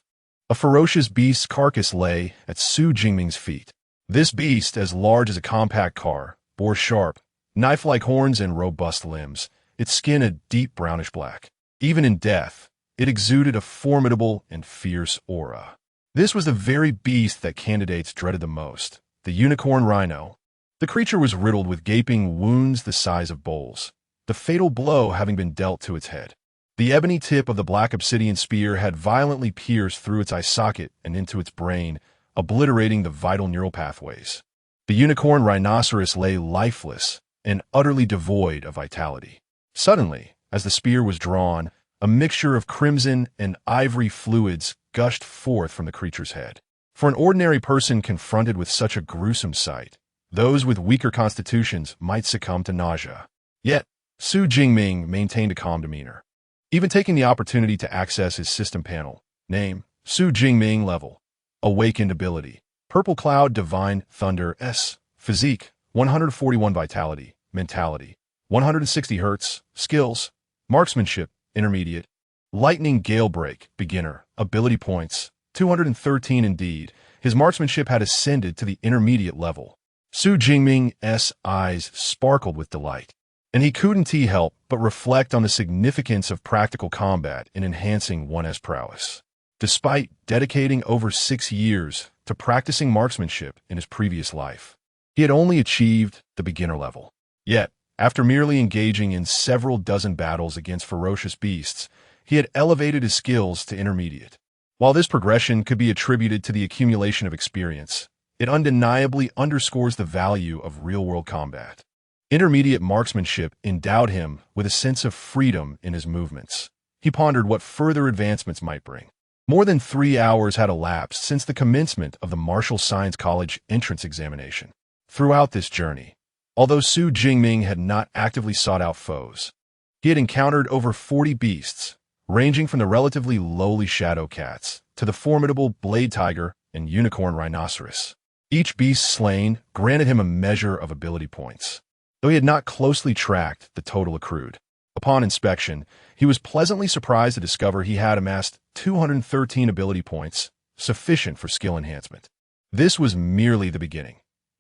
S1: a ferocious beast's carcass lay at Su Jingming's feet. This beast, as large as a compact car, bore sharp, knife-like horns and robust limbs, its skin a deep brownish black. Even in death, it exuded a formidable and fierce aura. This was the very beast that candidates dreaded the most, the unicorn rhino, The creature was riddled with gaping wounds the size of bowls, the fatal blow having been dealt to its head. The ebony tip of the black obsidian spear had violently pierced through its eye socket and into its brain, obliterating the vital neural pathways. The unicorn rhinoceros lay lifeless and utterly devoid of vitality. Suddenly, as the spear was drawn, a mixture of crimson and ivory fluids gushed forth from the creature's head. For an ordinary person confronted with such a gruesome sight, those with weaker constitutions might succumb to nausea. Yet, Su Jingming maintained a calm demeanor. Even taking the opportunity to access his system panel, name, Su Jingming level, awakened ability, Purple Cloud Divine Thunder S, physique, 141 vitality, mentality, 160 Hz, skills, marksmanship, intermediate, lightning gale break, beginner, ability points, 213 indeed. His marksmanship had ascended to the intermediate level. Su Jingming's eyes sparkled with delight, and he couldn't help but reflect on the significance of practical combat in enhancing one's prowess. Despite dedicating over 6 years to practicing marksmanship in his previous life, he had only achieved the beginner level. Yet, after merely engaging in several dozen battles against ferocious beasts, he had elevated his skills to intermediate. While this progression could be attributed to the accumulation of experience, it undeniably underscores the value of real-world combat. Intermediate marksmanship endowed him with a sense of freedom in his movements. He pondered what further advancements might bring. More than 3 hours had elapsed since the commencement of the Martial Science College entrance examination. Throughout this journey, although Su Jingming had not actively sought out foes, he had encountered over 40 beasts, ranging from the relatively lowly shadow cats to the formidable blade tiger and unicorn rhinoceros. Each beast slain granted him a measure of ability points, though he had not closely tracked the total accrued. Upon inspection, he was pleasantly surprised to discover he had amassed 213 ability points, sufficient for skill enhancement. This was merely the beginning.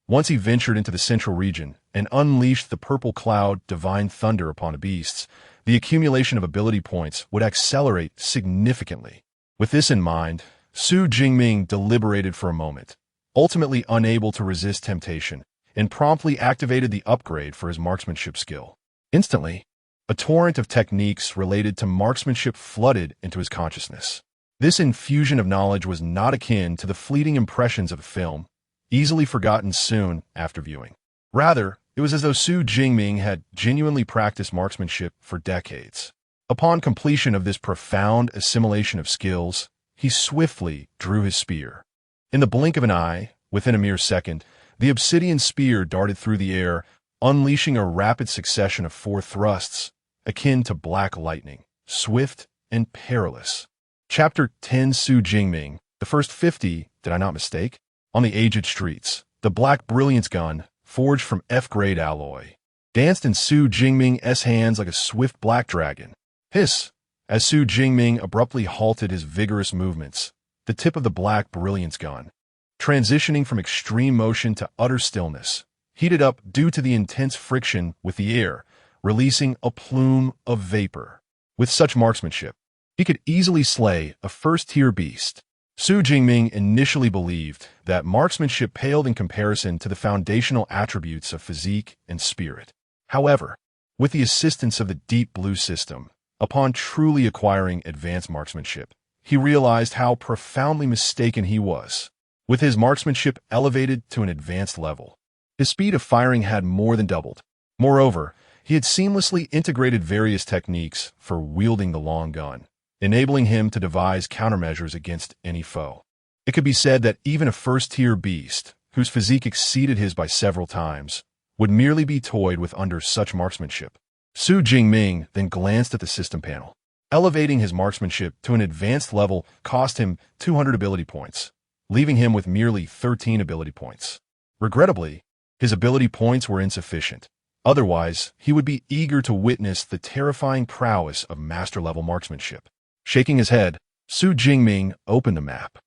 S1: Once he ventured into the central region and unleashed the Purple Cloud Divine Thunder upon the beasts, the accumulation of ability points would accelerate significantly. With this in mind, Su Jingming deliberated for a moment, ultimately unable to resist temptation, and promptly activated the upgrade for his marksmanship skill. Instantly, a torrent of techniques related to marksmanship flooded into his consciousness. This infusion of knowledge was not akin to the fleeting impressions of a film, easily forgotten soon after viewing. Rather, it was as though Su Jingming had genuinely practiced marksmanship for decades. Upon completion of this profound assimilation of skills, he swiftly drew his spear. In the blink of an eye, within a mere second, the obsidian spear darted through the air, unleashing a rapid succession of 4 thrusts, akin to black lightning, swift and perilous. Chapter 10 Su Jingming, the first 50, did I not mistake? On the aged streets, the black brilliance gun, forged from F-grade alloy, danced in Su Jingming's hands like a swift black dragon. Hiss! As Su Jingming abruptly halted his vigorous movements, the tip of the black brilliance gun, transitioning from extreme motion to utter stillness, heated up due to the intense friction with the air, releasing a plume of vapor. With such marksmanship, he could easily slay a first-tier beast. Su Jingming initially believed that marksmanship paled in comparison to the foundational attributes of physique and spirit. However, with the assistance of the Deep Blue system, upon truly acquiring advanced marksmanship, he realized how profoundly mistaken he was. With his marksmanship elevated to an advanced level, his speed of firing had more than doubled. Moreover, he had seamlessly integrated various techniques for wielding the long gun, enabling him to devise countermeasures against any foe. It could be said that even a first-tier beast, whose physique exceeded his by several times, would merely be toyed with under such marksmanship. Su Jingming then glanced at the system panel. Elevating his marksmanship to an advanced level cost him 200 ability points, leaving him with merely 13 ability points. Regrettably, his ability points were insufficient. Otherwise, he would be eager to witness the terrifying prowess of master-level marksmanship. Shaking his head, Su Jingming opened the map.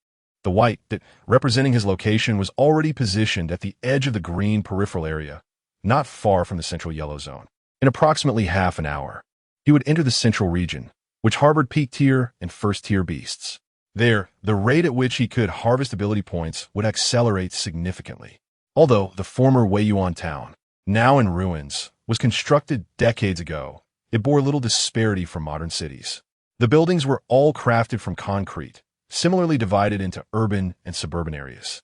S1: The white dot representing his location was already positioned at the edge of the green peripheral area, not far from the central yellow zone. In approximately half an hour, he would enter the central region, which harbored peak-tier and first-tier beasts. There, the rate at which he could harvest ability points would accelerate significantly. Although the former Weiyuan town, now in ruins, was constructed decades ago, it bore little disparity from modern cities. The buildings were all crafted from concrete, similarly divided into urban and suburban areas.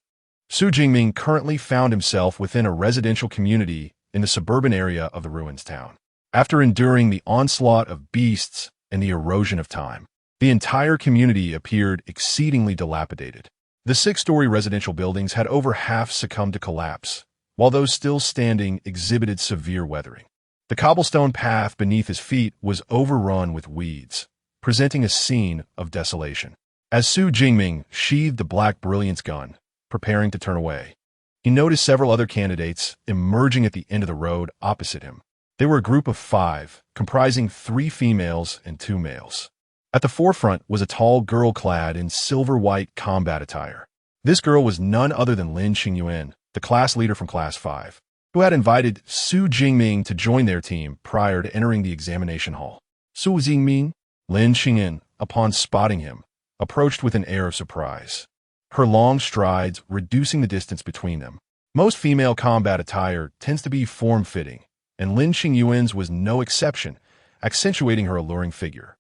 S1: Su Jingming currently found himself within a residential community in the suburban area of the ruins town. After enduring the onslaught of beasts and the erosion of time, the entire community appeared exceedingly dilapidated. The six-story residential buildings had over half succumbed to collapse, while those still standing exhibited severe weathering. The cobblestone path beneath his feet was overrun with weeds, presenting a scene of desolation. As Su Jingming sheathed the Black Brilliance gun, preparing to turn away, he noticed several other candidates emerging at the end of the road opposite him. They were a group of 5, comprising 3 females and 2 males. At the forefront was a tall girl clad in silver-white combat attire. This girl was none other than Lin Qingyuan, the class leader from Class 5, who had invited Su Jingming to join their team prior to entering the examination hall. Su Jingming, Lin Qingyuan, upon spotting him, approached with an air of surprise, her long strides reducing the distance between them. Most female combat attire tends to be form-fitting, and Lin Qingyuan's was no exception, accentuating her alluring figure.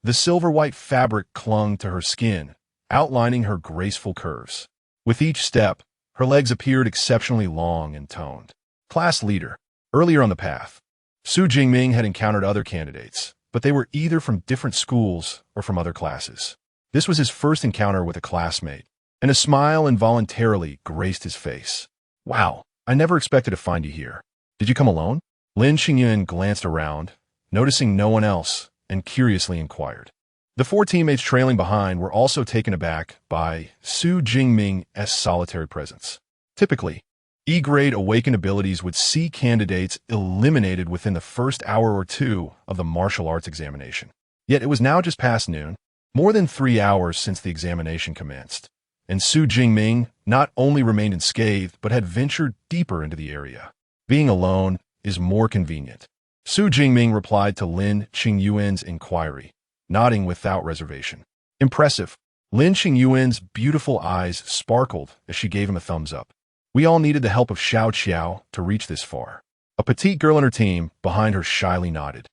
S1: The silver-white fabric clung to her skin, outlining her graceful curves. With each step, her legs appeared exceptionally long and toned. Class leader. Earlier on the path, Su Jingming had encountered other candidates, but they were either from different schools or from other classes. This was his first encounter with a classmate, and a smile involuntarily graced his face. Wow, I never expected to find you here. Did you come alone? Lin Qingyuan glanced around, noticing no one else, and curiously inquired. The 4 teammates trailing behind were also taken aback by Su Jingming's solitary presence. Typically, E-grade awakened abilities would see candidates eliminated within the first hour or 2 of the martial arts examination. Yet it was now just past noon, more than 3 hours since the examination commenced, and Su Jingming not only remained unscathed but had ventured deeper into the area. Being alone is more convenient. Su Jingming replied to Lin Qingyuan's inquiry, nodding without reservation. Impressive. Lin Qingyuan's beautiful eyes sparkled as she gave him a thumbs up. We all needed the help of Xiao Qiao to reach this far. A petite girl in her team behind her shyly nodded.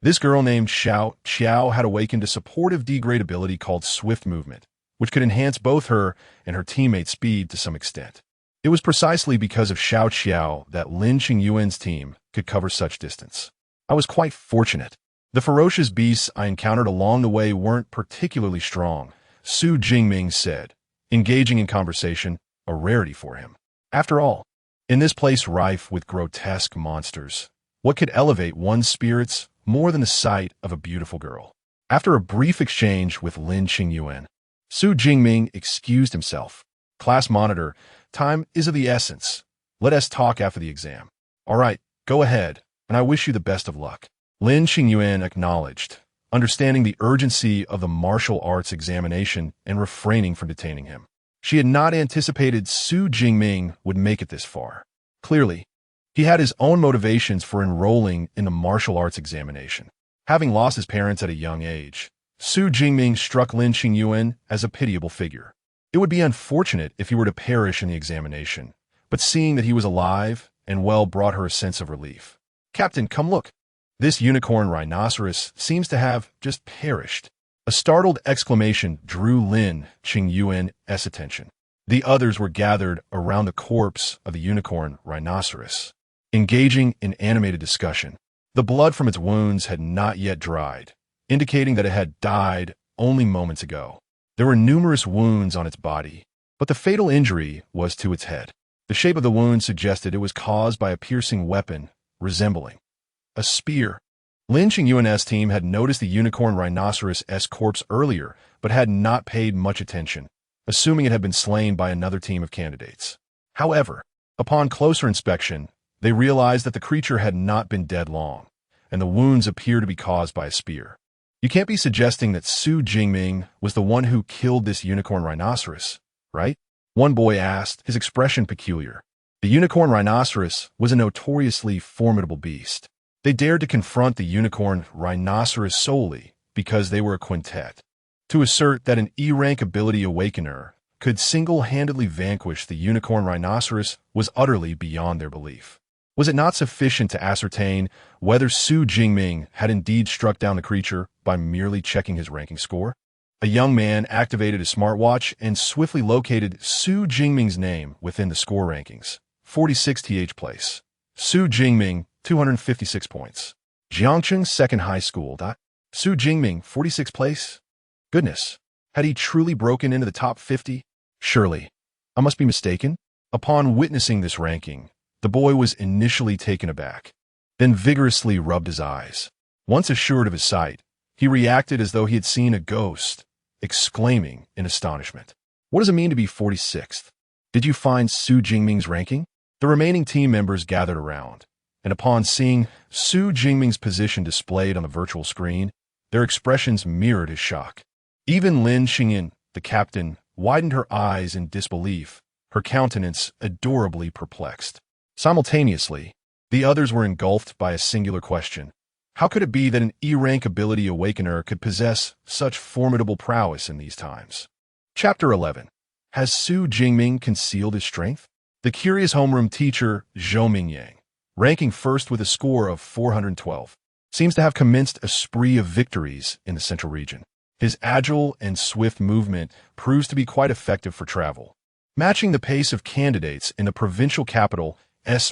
S1: This girl named Xiao Qiao had awakened a supportive D-grade ability called Swift Movement, which could enhance both her and her teammate's speed to some extent. It was precisely because of Xiao Qiao that Lin Qingyuan's team could cover such distance. I was quite fortunate. The ferocious beasts I encountered along the way weren't particularly strong, Su Jingming said, engaging in conversation, a rarity for him. After all, in this place rife with grotesque monsters, what could elevate one's spirits more than the sight of a beautiful girl? After a brief exchange with Lin Qingyuan, Su Jingming excused himself. Class monitor, time is of the essence. Let us talk after the exam. All right, go ahead, and I wish you the best of luck. Lin Qingyuan acknowledged, understanding the urgency of the martial arts examination and refraining from detaining him. She had not anticipated Su Jingming would make it this far. Clearly, he had his own motivations for enrolling in the martial arts examination. Having lost his parents at a young age, Su Jingming struck Lin Qingyuan as a pitiable figure. It would be unfortunate if he were to perish in the examination, but seeing that he was alive and well brought her a sense of relief. Captain, come look. This unicorn rhinoceros seems to have just perished. A startled exclamation drew Lin Qingyuan's attention. The others were gathered around the corpse of the unicorn rhinoceros, engaging in animated discussion. The blood from its wounds had not yet dried, indicating that it had died only moments ago. There were numerous wounds on its body, but the fatal injury was to its head. The shape of the wound suggested it was caused by a piercing weapon resembling a spear. Lin Qingyuan's team had noticed the unicorn rhinoceros' corpse earlier, but had not paid much attention, assuming it had been slain by another team of candidates. However, upon closer inspection, they realized that the creature had not been dead long, and the wounds appear to be caused by a spear. You can't be suggesting that Su Jingming was the one who killed this unicorn rhinoceros, right? One boy asked, his expression peculiar. The unicorn rhinoceros was a notoriously formidable beast. They dared to confront the unicorn rhinoceros solely because they were a quintet. To assert that an E-rank ability awakener could single-handedly vanquish the unicorn rhinoceros was utterly beyond their belief. Was it not sufficient to ascertain whether Su Jingming had indeed struck down the creature by merely checking his ranking score? A young man activated his smartwatch and swiftly located Su Jingming's name within the score rankings. 46th place. Su Jingming, 256 points. Jiangcheng Second High School. Su Jingming, 46th place? Goodness, had he truly broken into the top 50? Surely, I must be mistaken. Upon witnessing this ranking, the boy was initially taken aback, then vigorously rubbed his eyes. Once assured of his sight, he reacted as though he had seen a ghost, exclaiming in astonishment, "What does it mean to be 46th? Did you find Su Jingming's ranking?" The remaining team members gathered around, and upon seeing Su Jingming's position displayed on the virtual screen, their expressions mirrored his shock. Even Lin Xingyan, the captain, widened her eyes in disbelief, her countenance adorably perplexed. Simultaneously, the others were engulfed by a singular question. How could it be that an E-rank ability awakener could possess such formidable prowess in these times? Chapter 11. Has Su Jingming concealed his strength? The curious homeroom teacher, Zhou Mingyang, ranking first with a score of 412, seems to have commenced a spree of victories in the central region. His agile and swift movement proves to be quite effective for travel, matching the pace of candidates in the provincial capital's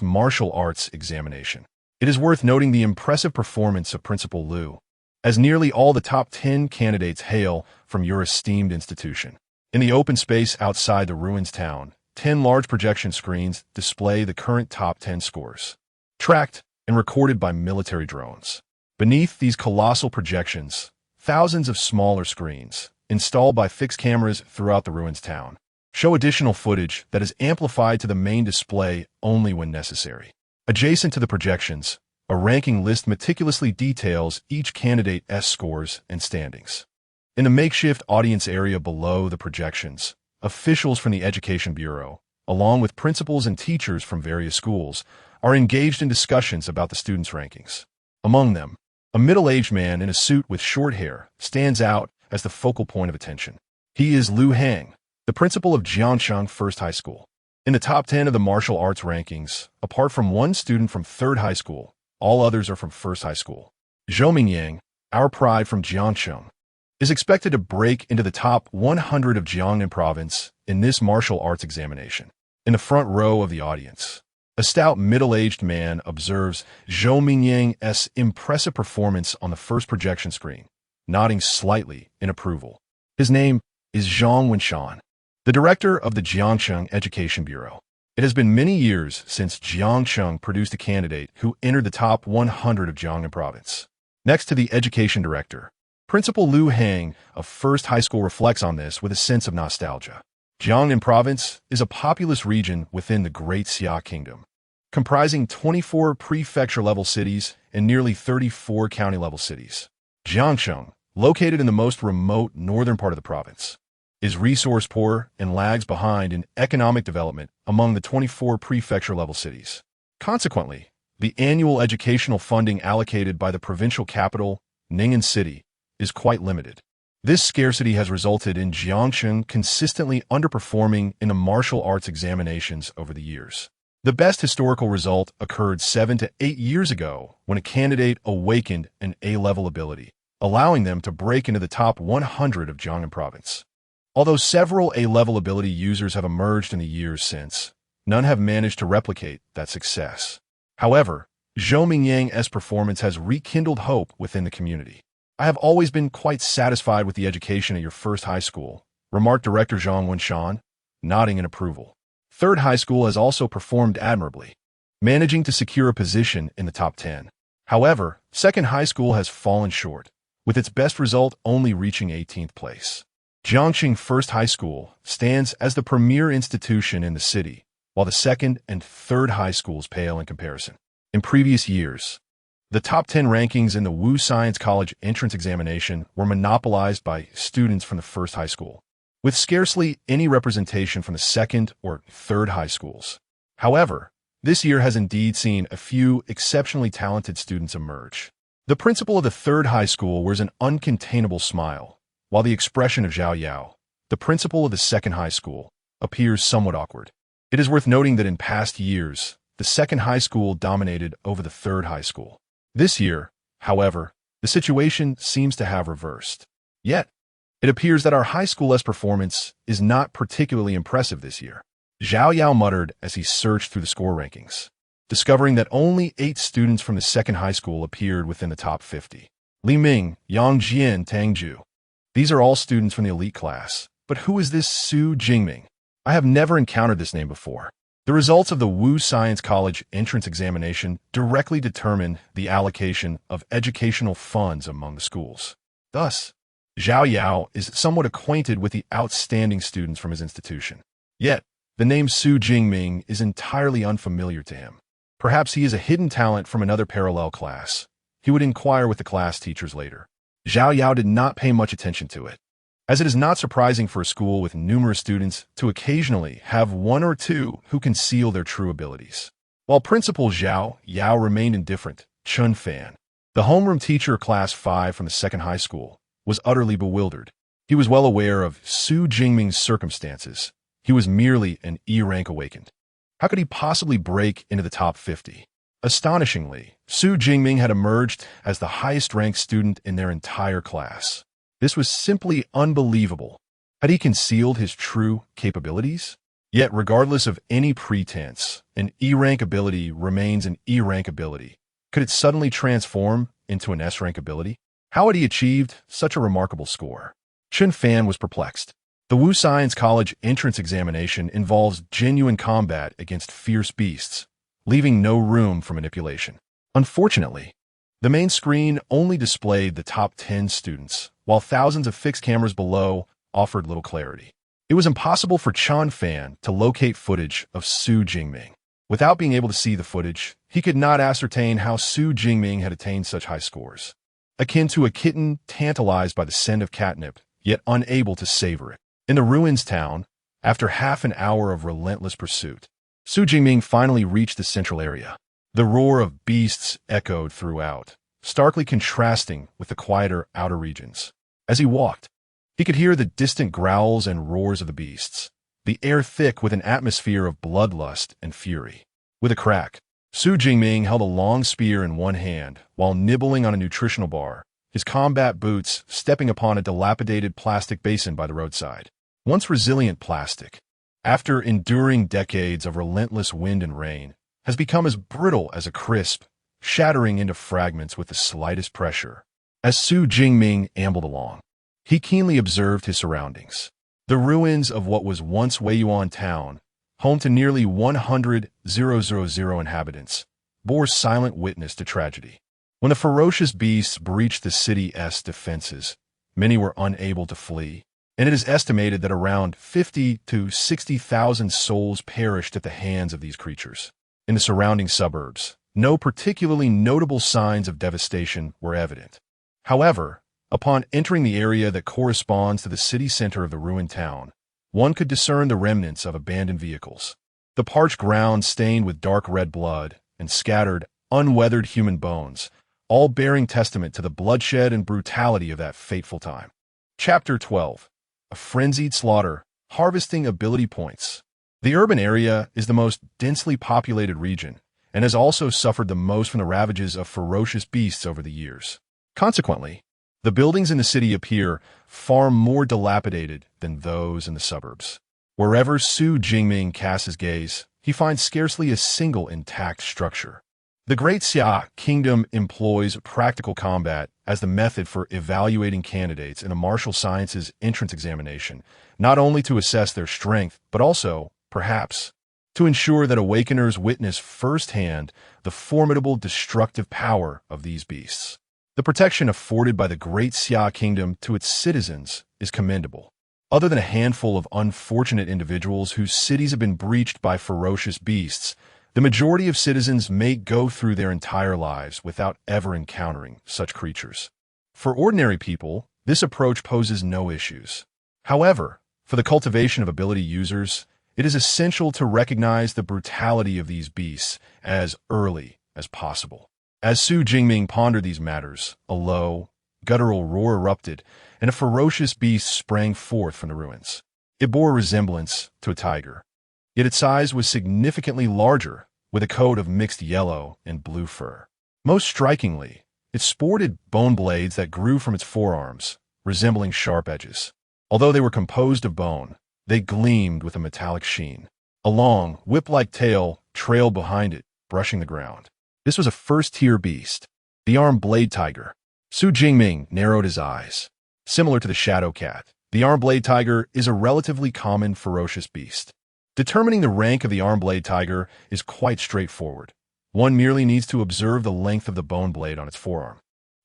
S1: martial arts examination. It is worth noting the impressive performance of Principal Liu, as nearly all the top 10 candidates hail from your esteemed institution. In the open space outside the ruins town, 10 large projection screens display the current top 10 scores, tracked and recorded by military drones. Beneath these colossal projections, thousands of smaller screens, installed by fixed cameras throughout the ruins town, show additional footage that is amplified to the main display only when necessary. Adjacent to the projections, a ranking list meticulously details each candidate's scores and standings. In the makeshift audience area below the projections, officials from the Education Bureau, along with principals and teachers from various schools, are engaged in discussions about the students' rankings. Among them, a middle-aged man in a suit with short hair stands out as the focal point of attention. He is Liu Hang, the principal of Jiangcheng First High School. In the top 10 of the martial arts rankings, apart from one student from Third High School, all others are from First High School. Zhou Mingyang, our pride from Jiangcheng, is expected to break into the top 100 of Jiangnan province in this martial arts examination. In the front row of the audience, a stout middle-aged man observes Zhou Mingyang's impressive performance on the first projection screen, nodding slightly in approval. His name is Zhang Wenshan, the director of the Jiangcheng Education Bureau. It has been many years since Jiangcheng produced a candidate who entered the top 100 of Jiangnan province. Next to the education director, Principal Liu Hang of First High School reflects on this with a sense of nostalgia. Jiangnan province is a populous region within the Great Xia Kingdom, comprising 24 prefecture-level cities and nearly 34 county-level cities. Jiangcheng, located in the most remote northern part of the province, is resource-poor and lags behind in economic development among the 24 prefecture-level cities. Consequently, the annual educational funding allocated by the provincial capital, Ning'an City, is quite limited. This scarcity has resulted in Jiangcheng consistently underperforming in the martial arts examinations over the years. The best historical result occurred 7 to 8 years ago when a candidate awakened an A-level ability, allowing them to break into the top 100 of Jiangnan province. Although several A-level ability users have emerged in the years since, none have managed to replicate that success. However, Zhou Mingyang's performance has rekindled hope within the community. I have always been quite satisfied with the education at your first high school, remarked Director Zhang Wenshan, nodding in approval. Third high school has also performed admirably, managing to secure a position in the top 10. However, second high school has fallen short, with its best result only reaching 18th place. Jiangcheng First High School stands as the premier institution in the city, while the second and third high schools pale in comparison. In previous years, the top 10 rankings in the Wu Science College entrance examination were monopolized by students from the first high school, with scarcely any representation from the second or third high schools. However, this year has indeed seen a few exceptionally talented students emerge. The principal of the third high school wears an uncontainable smile, while the expression of Zhao Yao, the principal of the second high school, appears somewhat awkward. It is worth noting that in past years, the second high school dominated over the third high school. This year, however, the situation seems to have reversed. Yet, it appears that our high school's performance is not particularly impressive this year. Zhao Yao muttered as he searched through the score rankings, discovering that only 8 students from the second high school appeared within the top 50. Li Ming, Yang Jian, Tang Ju. These are all students from the elite class. But who is this Su Jingming? I have never encountered this name before. The results of the Wu Science College entrance examination directly determine the allocation of educational funds among the schools. Thus, Zhao Yao is somewhat acquainted with the outstanding students from his institution. Yet, the name Su Jingming is entirely unfamiliar to him. Perhaps he is a hidden talent from another parallel class. He would inquire with the class teachers later. Zhao Yao did not pay much attention to it, as it is not surprising for a school with numerous students to occasionally have one or two who conceal their true abilities. While Principal Zhao Yao remained indifferent, Chun Fan, the homeroom teacher class 5 from the second high school, was utterly bewildered. He was well aware of Su Jingming's circumstances. He was merely an E-rank awakened. How could he possibly break into the top 50? Astonishingly, Su Jingming had emerged as the highest-ranked student in their entire class. This was simply unbelievable. Had he concealed his true capabilities? Yet, regardless of any pretense, an E-rank ability remains an E-rank ability. Could it suddenly transform into an S-rank ability? How had he achieved such a remarkable score? Chun Fan was perplexed. The Wu Science College entrance examination involves genuine combat against fierce beasts, leaving no room for manipulation. Unfortunately, the main screen only displayed the top 10 students, while thousands of fixed cameras below offered little clarity. It was impossible for Chun Fan to locate footage of Su Jingming. Without being able to see the footage, he could not ascertain how Su Jingming had attained such high scores. Akin to a kitten tantalized by the scent of catnip, yet unable to savor it. In the ruins town, after half an hour of relentless pursuit, Su Jingming finally reached the central area. The roar of beasts echoed throughout, starkly contrasting with the quieter outer regions. As he walked, he could hear the distant growls and roars of the beasts, the air thick with an atmosphere of bloodlust and fury. With a crack, Su Jingming held a long spear in one hand while nibbling on a nutritional bar, his combat boots stepping upon a dilapidated plastic basin by the roadside. Once resilient plastic, after enduring decades of relentless wind and rain, has become as brittle as a crisp, shattering into fragments with the slightest pressure. As Su Jingming ambled along, he keenly observed his surroundings. The ruins of what was once Weiyuan Town, home to nearly 100,000 inhabitants, bore silent witness to tragedy. When the ferocious beasts breached the city's defenses, many were unable to flee, and it is estimated that around 50,000 to 60,000 souls perished at the hands of these creatures. In the surrounding suburbs, no particularly notable signs of devastation were evident. However, upon entering the area that corresponds to the city center of the ruined town, one could discern the remnants of abandoned vehicles. The parched ground stained with dark red blood and scattered, unweathered human bones, all bearing testament to the bloodshed and brutality of that fateful time. Chapter 12. A frenzied slaughter, harvesting ability points. The urban area is the most densely populated region and has also suffered the most from the ravages of ferocious beasts over the years. Consequently, the buildings in the city appear far more dilapidated than those in the suburbs. Wherever Su Jingming casts his gaze, he finds scarcely a single intact structure. The Great Xia Kingdom employs practical combat as the method for evaluating candidates in a martial sciences entrance examination, not only to assess their strength, but also, perhaps, to ensure that awakeners witness firsthand the formidable destructive power of these beasts. The protection afforded by the Great Xia Kingdom to its citizens is commendable. Other than a handful of unfortunate individuals whose cities have been breached by ferocious beasts, the majority of citizens may go through their entire lives without ever encountering such creatures. For ordinary people, this approach poses no issues. However, for the cultivation of ability users, it is essential to recognize the brutality of these beasts as early as possible. As Su Jingming pondered these matters, a low, guttural roar erupted, and a ferocious beast sprang forth from the ruins. It bore a resemblance to a tiger, yet its size was significantly larger, with a coat of mixed yellow and blue fur. Most strikingly, it sported bone blades that grew from its forearms, resembling sharp edges. Although they were composed of bone, they gleamed with a metallic sheen. A long, whip-like tail trailed behind it, brushing the ground. This was a first-tier beast, the armed blade tiger. Su Jingming narrowed his eyes. Similar to the shadow cat, the armed blade tiger is a relatively common ferocious beast. Determining the rank of the armed blade tiger is quite straightforward. One merely needs to observe the length of the bone blade on its forearm.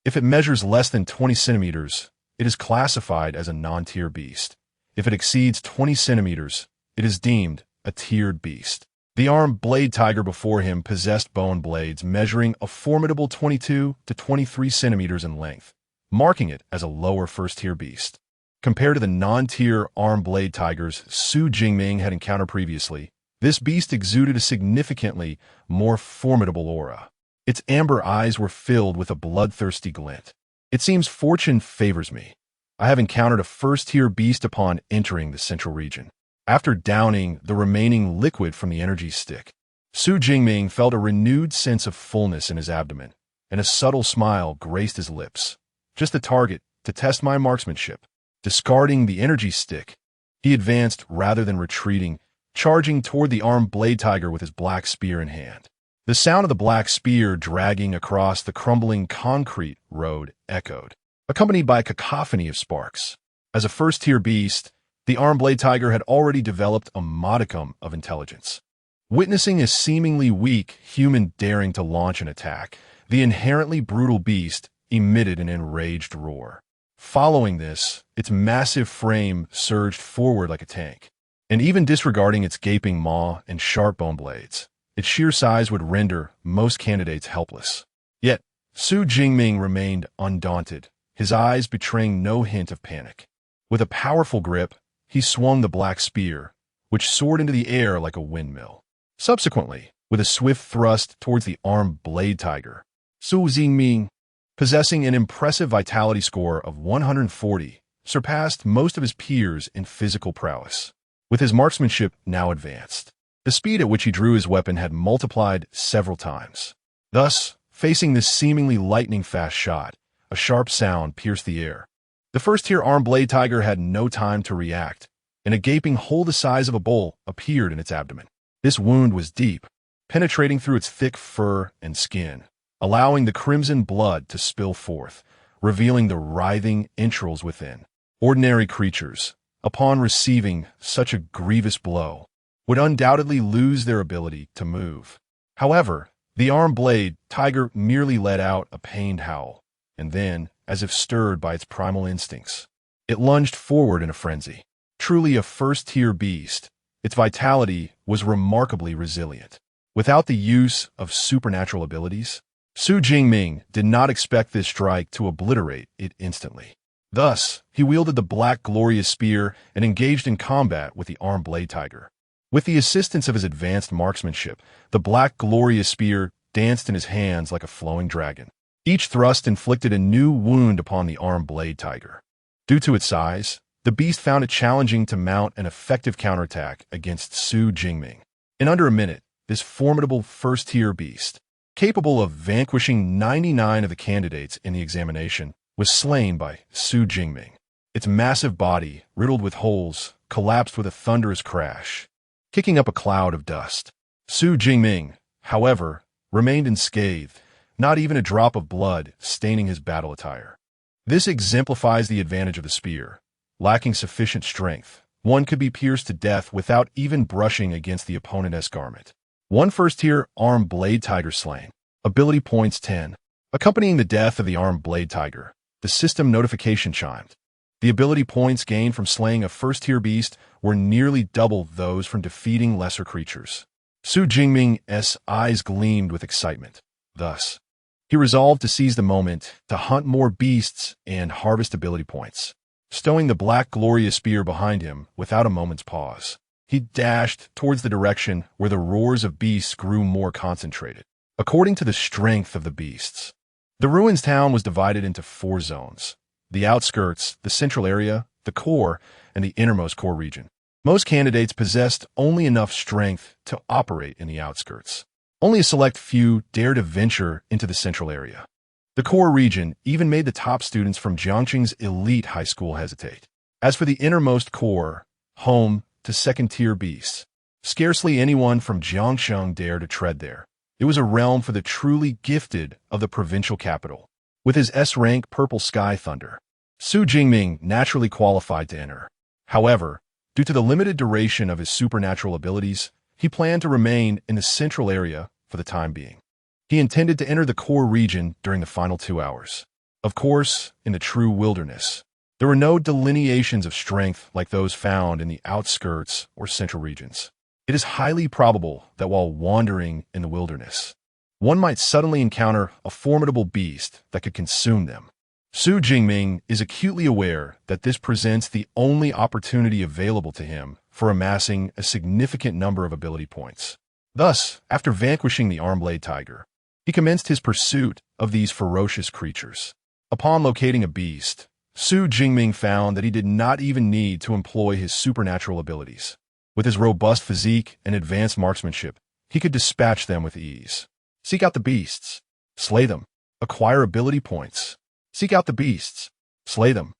S1: If it measures less than 20 centimeters, it is classified as a non-tier beast. If it exceeds 20 centimeters, it is deemed a tiered beast. The armed blade tiger before him possessed bone blades measuring a formidable 22 to 23 centimeters in length, marking it as a lower first-tier beast. Compared to the non-tier armed blade tigers Su Jingming had encountered previously, this beast exuded a significantly more formidable aura. Its amber eyes were filled with a bloodthirsty glint. It seems fortune favors me. I have encountered a first-tier beast upon entering the central region. After downing the remaining liquid from the energy stick, Su Jingming felt a renewed sense of fullness in his abdomen, and a subtle smile graced his lips. Just the target to test my marksmanship. Discarding the energy stick, he advanced rather than retreating, charging toward the armed blade tiger with his black spear in hand. The sound of the black spear dragging across the crumbling concrete road echoed, accompanied by a cacophony of sparks. As a first-tier beast, the armed blade tiger had already developed a modicum of intelligence. Witnessing a seemingly weak human daring to launch an attack, the inherently brutal beast emitted an enraged roar. Following this, its massive frame surged forward like a tank, and even disregarding its gaping maw and sharp bone blades, its sheer size would render most candidates helpless. Yet, Su Jingming remained undaunted, his eyes betraying no hint of panic. With a powerful grip, he swung the black spear, which soared into the air like a windmill. Subsequently, with a swift thrust towards the armed blade tiger, Su Jingming, possessing an impressive vitality score of 140, surpassed most of his peers in physical prowess. With his marksmanship now advanced, the speed at which he drew his weapon had multiplied several times. Thus, facing this seemingly lightning-fast shot, a sharp sound pierced the air. The first-tier armed blade tiger had no time to react, and a gaping hole the size of a bowl appeared in its abdomen. This wound was deep, penetrating through its thick fur and skin, allowing the crimson blood to spill forth, revealing the writhing entrails within. Ordinary creatures, upon receiving such a grievous blow, would undoubtedly lose their ability to move. However, the armed blade tiger merely let out a pained howl, and then, as if stirred by its primal instincts, it lunged forward in a frenzy. Truly a first-tier beast, its vitality was remarkably resilient. Without the use of supernatural abilities, Su Jingming did not expect this strike to obliterate it instantly. Thus, he wielded the black glorious spear and engaged in combat with the armed blade tiger. With the assistance of his advanced marksmanship, the black glorious spear danced in his hands like a flowing dragon. Each thrust inflicted a new wound upon the armed blade tiger. Due to its size, the beast found it challenging to mount an effective counterattack against Su Jingming. In under a minute, this formidable first-tier beast, capable of vanquishing 99 of the candidates in the examination, was slain by Su Jingming. Its massive body, riddled with holes, collapsed with a thunderous crash, kicking up a cloud of dust. Su Jingming, however, remained unscathed, not even a drop of blood staining his battle attire. This exemplifies the advantage of the spear. Lacking sufficient strength, one could be pierced to death without even brushing against the opponent's garment. One first-tier armed blade tiger slain. Ability points 10. Accompanying the death of the armed blade tiger, the system notification chimed. The ability points gained from slaying a first-tier beast were nearly double those from defeating lesser creatures. Su Jingming's eyes gleamed with excitement. Thus, he resolved to seize the moment to hunt more beasts and harvest ability points. Stowing the black glorious spear behind him without a moment's pause, he dashed towards the direction where the roars of beasts grew more concentrated. According to the strength of the beasts, The ruins town was divided into 4 zones: the outskirts, the central area, the core, and the innermost core region. Most candidates possessed only enough strength to operate in the outskirts. Only a select few dared to venture into the central area. The core region even made the top students from Jiangqing's elite high school hesitate. As for the innermost core, home to second-tier beasts, scarcely anyone from Jiangsheng dared to tread there. It was a realm for the truly gifted of the provincial capital. With his S-rank Purple Sky Thunder, Su Jingming naturally qualified to enter. However, due to the limited duration of his supernatural abilities, he planned to remain in the central area for the time being. He intended to enter the core region during the final 2 hours. Of course, in the true wilderness, there were no delineations of strength like those found in the outskirts or central regions. It is highly probable that while wandering in the wilderness, one might suddenly encounter a formidable beast that could consume them. Su Jingming is acutely aware that this presents the only opportunity available to him for amassing a significant number of ability points. Thus, after vanquishing the Armblade Tiger, he commenced his pursuit of these ferocious creatures. Upon locating a beast, Su Jingming found that he did not even need to employ his supernatural abilities. With his robust physique and advanced marksmanship, he could dispatch them with ease. Seek out the beasts. Slay them. Acquire ability points. Seek out the beasts. Slay them.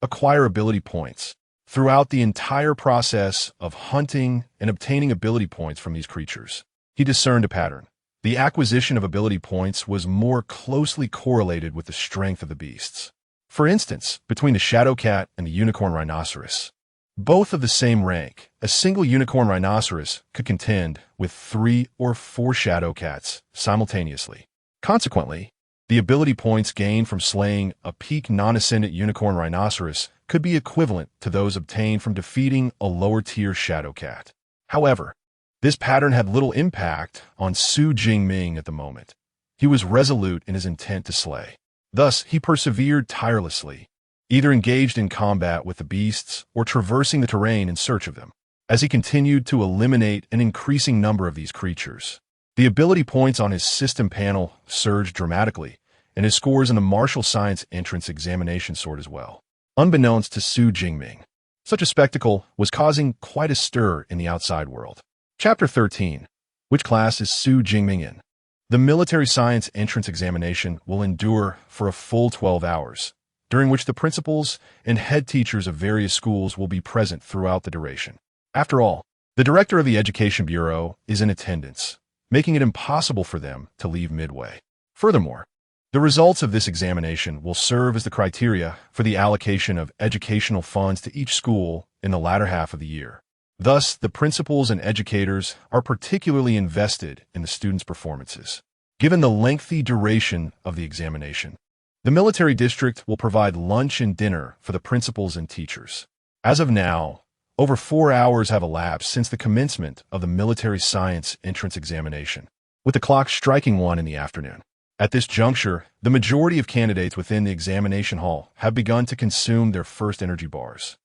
S1: Acquire ability points. Throughout the entire process of hunting and obtaining ability points from these creatures, he discerned a pattern. The acquisition of ability points was more closely correlated with the strength of the beasts. For instance, between the Shadow Cat and the Unicorn Rhinoceros, both of the same rank, a single Unicorn Rhinoceros could contend with 3 or 4 Shadow Cats simultaneously. Consequently, the ability points gained from slaying a peak non-ascendant Unicorn Rhinoceros could be equivalent to those obtained from defeating a lower-tier Shadow Cat. However, this pattern had little impact on Su Jingming at the moment. He was resolute in his intent to slay. Thus, he persevered tirelessly, either engaged in combat with the beasts or traversing the terrain in search of them. As he continued to eliminate an increasing number of these creatures, the ability points on his system panel surged dramatically, and his scores in the martial science entrance examination soared as well. Unbeknownst to Su Jingming, such a spectacle was causing quite a stir in the outside world. Chapter 13. Which class is Su Jingming in? The military science entrance examination will endure for a full 12 hours, during which the principals and head teachers of various schools will be present throughout the duration. After all, the director of the Education Bureau is in attendance, making it impossible for them to leave midway. Furthermore, the results of this examination will serve as the criteria for the allocation of educational funds to each school in the latter half of the year. Thus, the principals and educators are particularly invested in the students' performances. Given the lengthy duration of the examination, the military district will provide lunch and dinner for the principals and teachers. As of now, over 4 hours have elapsed since the commencement of the military science entrance examination, with the clock striking 1 in the afternoon. At this juncture, the majority of candidates within the examination hall have begun to consume their first energy bars.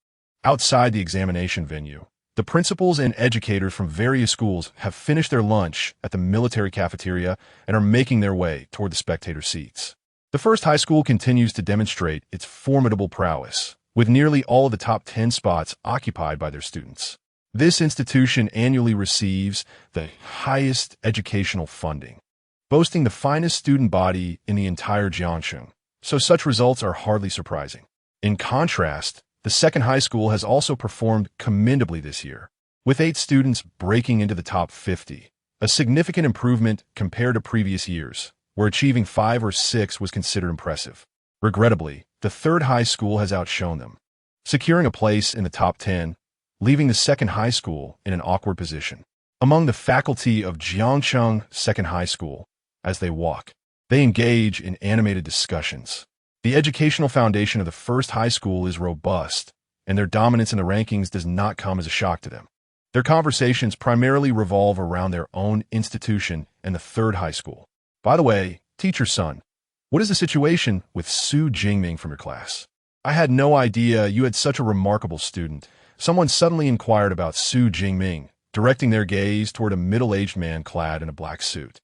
S1: Outside the examination venue, the principals and educators from various schools have finished their lunch at the military cafeteria and are making their way toward the spectator seats. The first high school continues to demonstrate its formidable prowess, with nearly all of the top 10 spots occupied by their students. This institution annually receives the highest educational funding, boasting the finest student body in the entire Jiangsheng, so such results are hardly surprising. In contrast, the second high school has also performed commendably this year, with 8 students breaking into the top 50, a significant improvement compared to previous years, where achieving 5 or 6 was considered impressive. Regrettably, the third high school has outshone them, securing a place in the top 10, leaving the second high school in an awkward position. Among the faculty of Jiangsheng Second High School, as they walk, they engage in animated discussions. The educational foundation of the first high school is robust, and their dominance in the rankings does not come as a shock to them. Their conversations primarily revolve around their own institution and the third high school. By the way, teacher's son, what is the situation with Su Jingming from your class? I had no idea you had such a remarkable student. Someone suddenly inquired about Su Jingming, directing their gaze toward a middle-aged man clad in a black suit.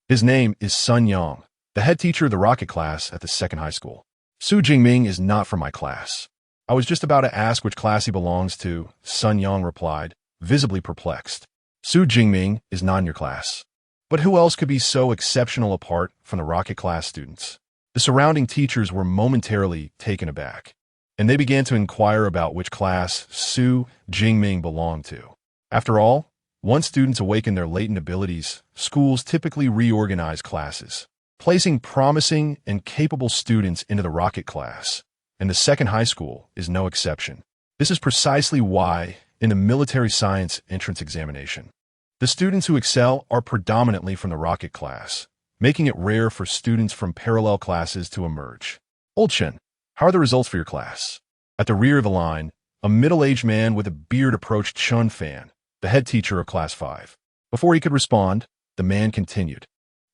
S1: His name is Sun Yang, the head teacher of the rocket class at the second high school. Su Jingming is not from my class. I was just about to ask which class he belongs to, Sun Yang replied, visibly perplexed. Su Jingming is not in your class. But who else could be so exceptional apart from the rocket class students? The surrounding teachers were momentarily taken aback, and they began to inquire about which class Su Jingming belonged to. After all, once students awaken their latent abilities, schools typically reorganize classes, placing promising and capable students into the rocket class, and the second high school is no exception. This is precisely why, in the military science entrance examination, the students who excel are predominantly from the rocket class, making it rare for students from parallel classes to emerge. Old Chen, how are the results for your class? At the rear of the line, a middle-aged man with a beard approached Chun Fan, the head teacher of Class 5. Before he could respond, the man continued.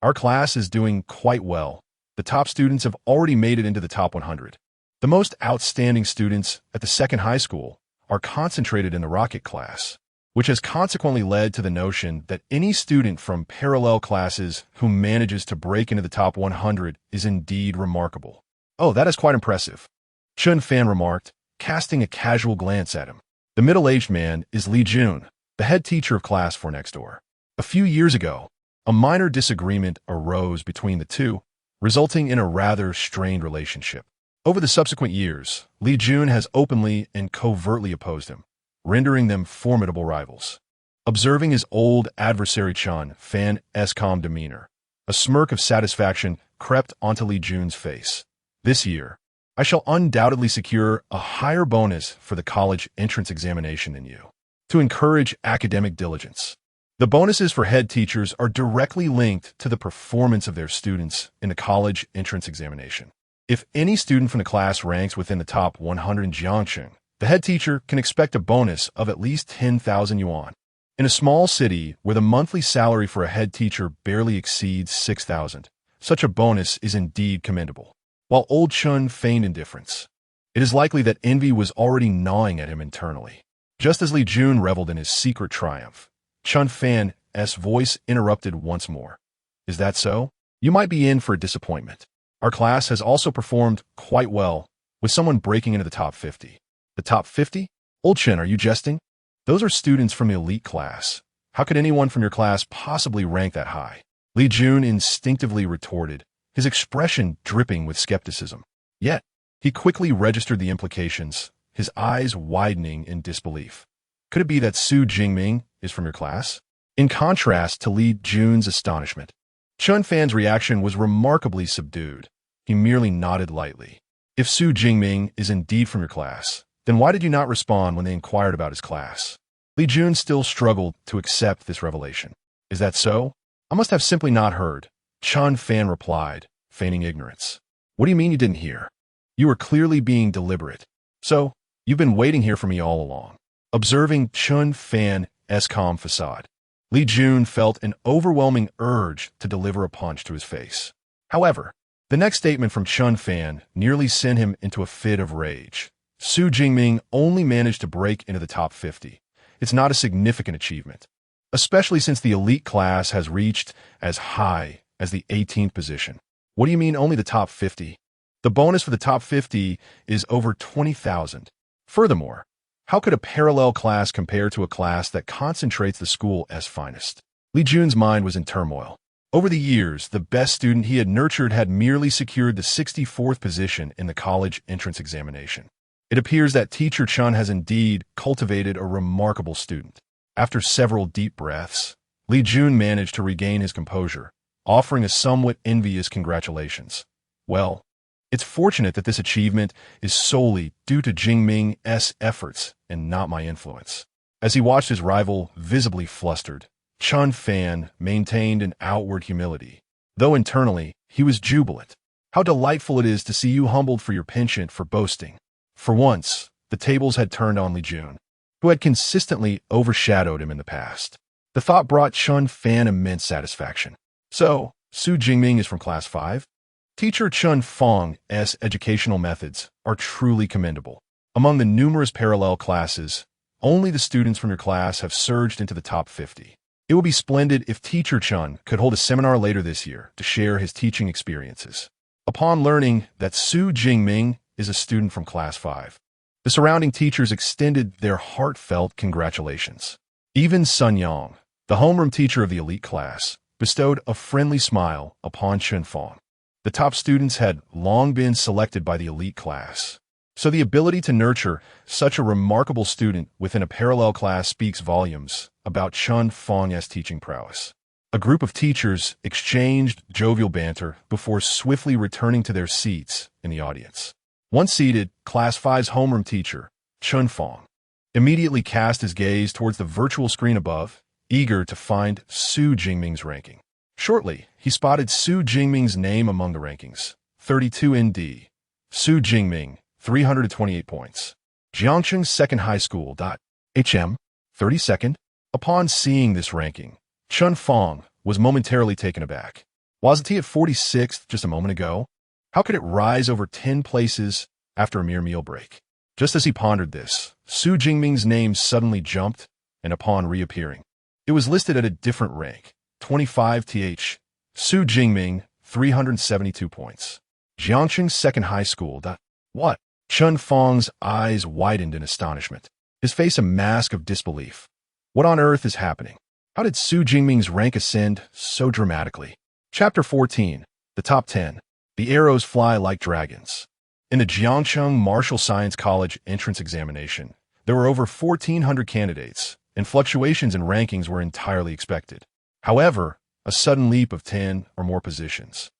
S1: Our class is doing quite well. The top students have already made it into the top 100. The most outstanding students at the second high school are concentrated in the rocket class, which has consequently led to the notion that any student from parallel classes who manages to break into the top 100 is indeed remarkable. Oh, that is quite impressive, Chun Fan remarked, casting a casual glance at him. The middle-aged man is Li Jun, the head teacher of Class 4 next door. A few years ago, a minor disagreement arose between the two, resulting in a rather strained relationship. Over the subsequent years, Li Jun has openly and covertly opposed him, rendering them formidable rivals. Observing his old adversary Chun Fan's calm demeanor, a smirk of satisfaction crept onto Li Jun's face. This year, I shall undoubtedly secure a higher bonus for the college entrance examination than you, to encourage academic diligence. The bonuses for head teachers are directly linked to the performance of their students in the college entrance examination. If any student from the class ranks within the top 100 in Jiangcheng, the head teacher can expect a bonus of at least 10,000 yuan. In a small city where the monthly salary for a head teacher barely exceeds 6,000, such a bonus is indeed commendable. While old Chun feigned indifference, it is likely that envy was already gnawing at him internally. Just as Li Jun reveled in his secret triumph, Chun Fan's voice interrupted once more. Is that so? You might be in for a disappointment. Our class has also performed quite well, with someone breaking into the top 50. The top 50? Old Chen, are you jesting? Those are students from the elite class. How could anyone from your class possibly rank that high? Li Jun instinctively retorted, his expression dripping with skepticism. Yet, he quickly registered the implications, his eyes widening in disbelief. Could it be that Su Jingming is from your class? In contrast to Li Jun's astonishment, Chun Fan's reaction was remarkably subdued. He merely nodded lightly. If Su Jingming is indeed from your class, then why did you not respond when they inquired about his class? Li Jun still struggled to accept this revelation. Is that so? I must have simply not heard, Chun Fan replied, feigning ignorance. What do you mean you didn't hear? You were clearly being deliberate. So, you've been waiting here for me all along. Observing Chun Fan's calm facade, Li Jun felt an overwhelming urge to deliver a punch to his face. However, the next statement from Chun Fan nearly sent him into a fit of rage. Su Jingming only managed to break into the top 50. It's not a significant achievement, especially since the elite class has reached as high as the 18th position. What do you mean only the top 50? The bonus for the top 50 is over 20,000. Furthermore, how could a parallel class compare to a class that concentrates the school's finest? Li Jun's mind was in turmoil. Over the years, the best student he had nurtured had merely secured the 64th position in the college entrance examination. It appears that teacher Chun has indeed cultivated a remarkable student. After several deep breaths, Li Jun managed to regain his composure, offering a somewhat envious congratulations. Well, it's fortunate that this achievement is solely due to Jingming's efforts and not my influence. As he watched his rival visibly flustered, Chun Fan maintained an outward humility, though internally he was jubilant. How delightful it is to see you humbled for your penchant for boasting. For once, the tables had turned on Li Jun, who had consistently overshadowed him in the past. The thought brought Chun Fan immense satisfaction. So, Su Jingming is from Class 5? Teacher Chun Fang's educational methods are truly commendable. Among the numerous parallel classes, only the students from your class have surged into the top 50. It would be splendid if Teacher Chun could hold a seminar later this year to share his teaching experiences. Upon learning that Su Jingming is a student from Class 5, the surrounding teachers extended their heartfelt congratulations. Even Sun Yang, the homeroom teacher of the elite class, bestowed a friendly smile upon Chen Fong. The top students had long been selected by the elite class, so the ability to nurture such a remarkable student within a parallel class speaks volumes about Chen Fong's teaching prowess. A group of teachers exchanged jovial banter before swiftly returning to their seats in the audience. Once seated, Class 5's homeroom teacher, Chen Fong, immediately cast his gaze towards the virtual screen above, eager to find Su Jingming's ranking. Shortly, he spotted Su Jingming's name among the rankings, 32 ND. Su Jingming, 328 points. Jiangcheng Second High School. HM, 32nd. Upon seeing this ranking, Chen Fong was momentarily taken aback. Wasn't he at 46th just a moment ago? How could it rise over 10 places after a mere meal break? Just as he pondered this, Su Jingming's name suddenly jumped, and upon reappearing, it was listed at a different rank, 25th. Su Jingming, 372 points. Jiangcheng Second High School. What? Chen Fong's eyes widened in astonishment, his face a mask of disbelief. What on earth is happening? How did Su Jingming's rank ascend so dramatically? Chapter 14. The Top 10. The arrows fly like dragons. In the Jiangcheng Martial Science College entrance examination, there were over 1,400 candidates, and fluctuations in rankings were entirely expected. However, a sudden leap of 10 or more positions,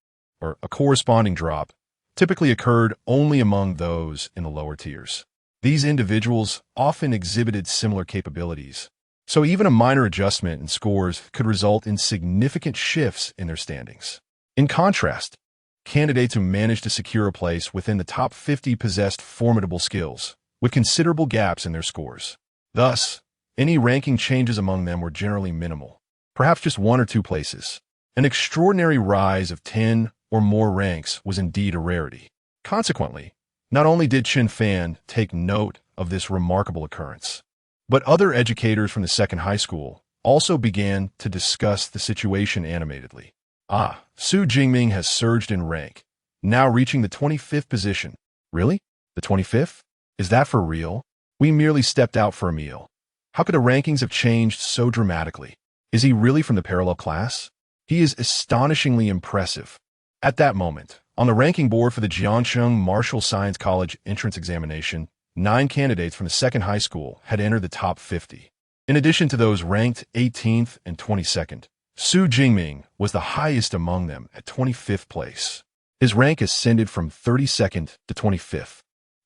S1: or a corresponding drop, typically occurred only among those in the lower tiers. These individuals often exhibited similar capabilities, so even a minor adjustment in scores could result in significant shifts in their standings. In contrast, candidates who managed to secure a place within the top 50 possessed formidable skills, with considerable gaps in their scores. Thus, any ranking changes among them were generally minimal, perhaps just 1 or 2 places. An extraordinary rise of 10 or more ranks was indeed a rarity. Consequently, not only did Chen Fan take note of this remarkable occurrence, but other educators from the second high school also began to discuss the situation animatedly. Su Jingming has surged in rank, now reaching the 25th position. Really? The 25th? Is that for real? We merely stepped out for a meal. How could the rankings have changed so dramatically? Is he really from the parallel class? He is astonishingly impressive. At that moment, on the ranking board for the Jiangcheng Martial Science College entrance examination, 9 candidates from the second high school had entered the top 50. In addition to those ranked 18th and 22nd, Su Jingming was the highest among them at 25th place. His rank ascended from 32nd to 25th,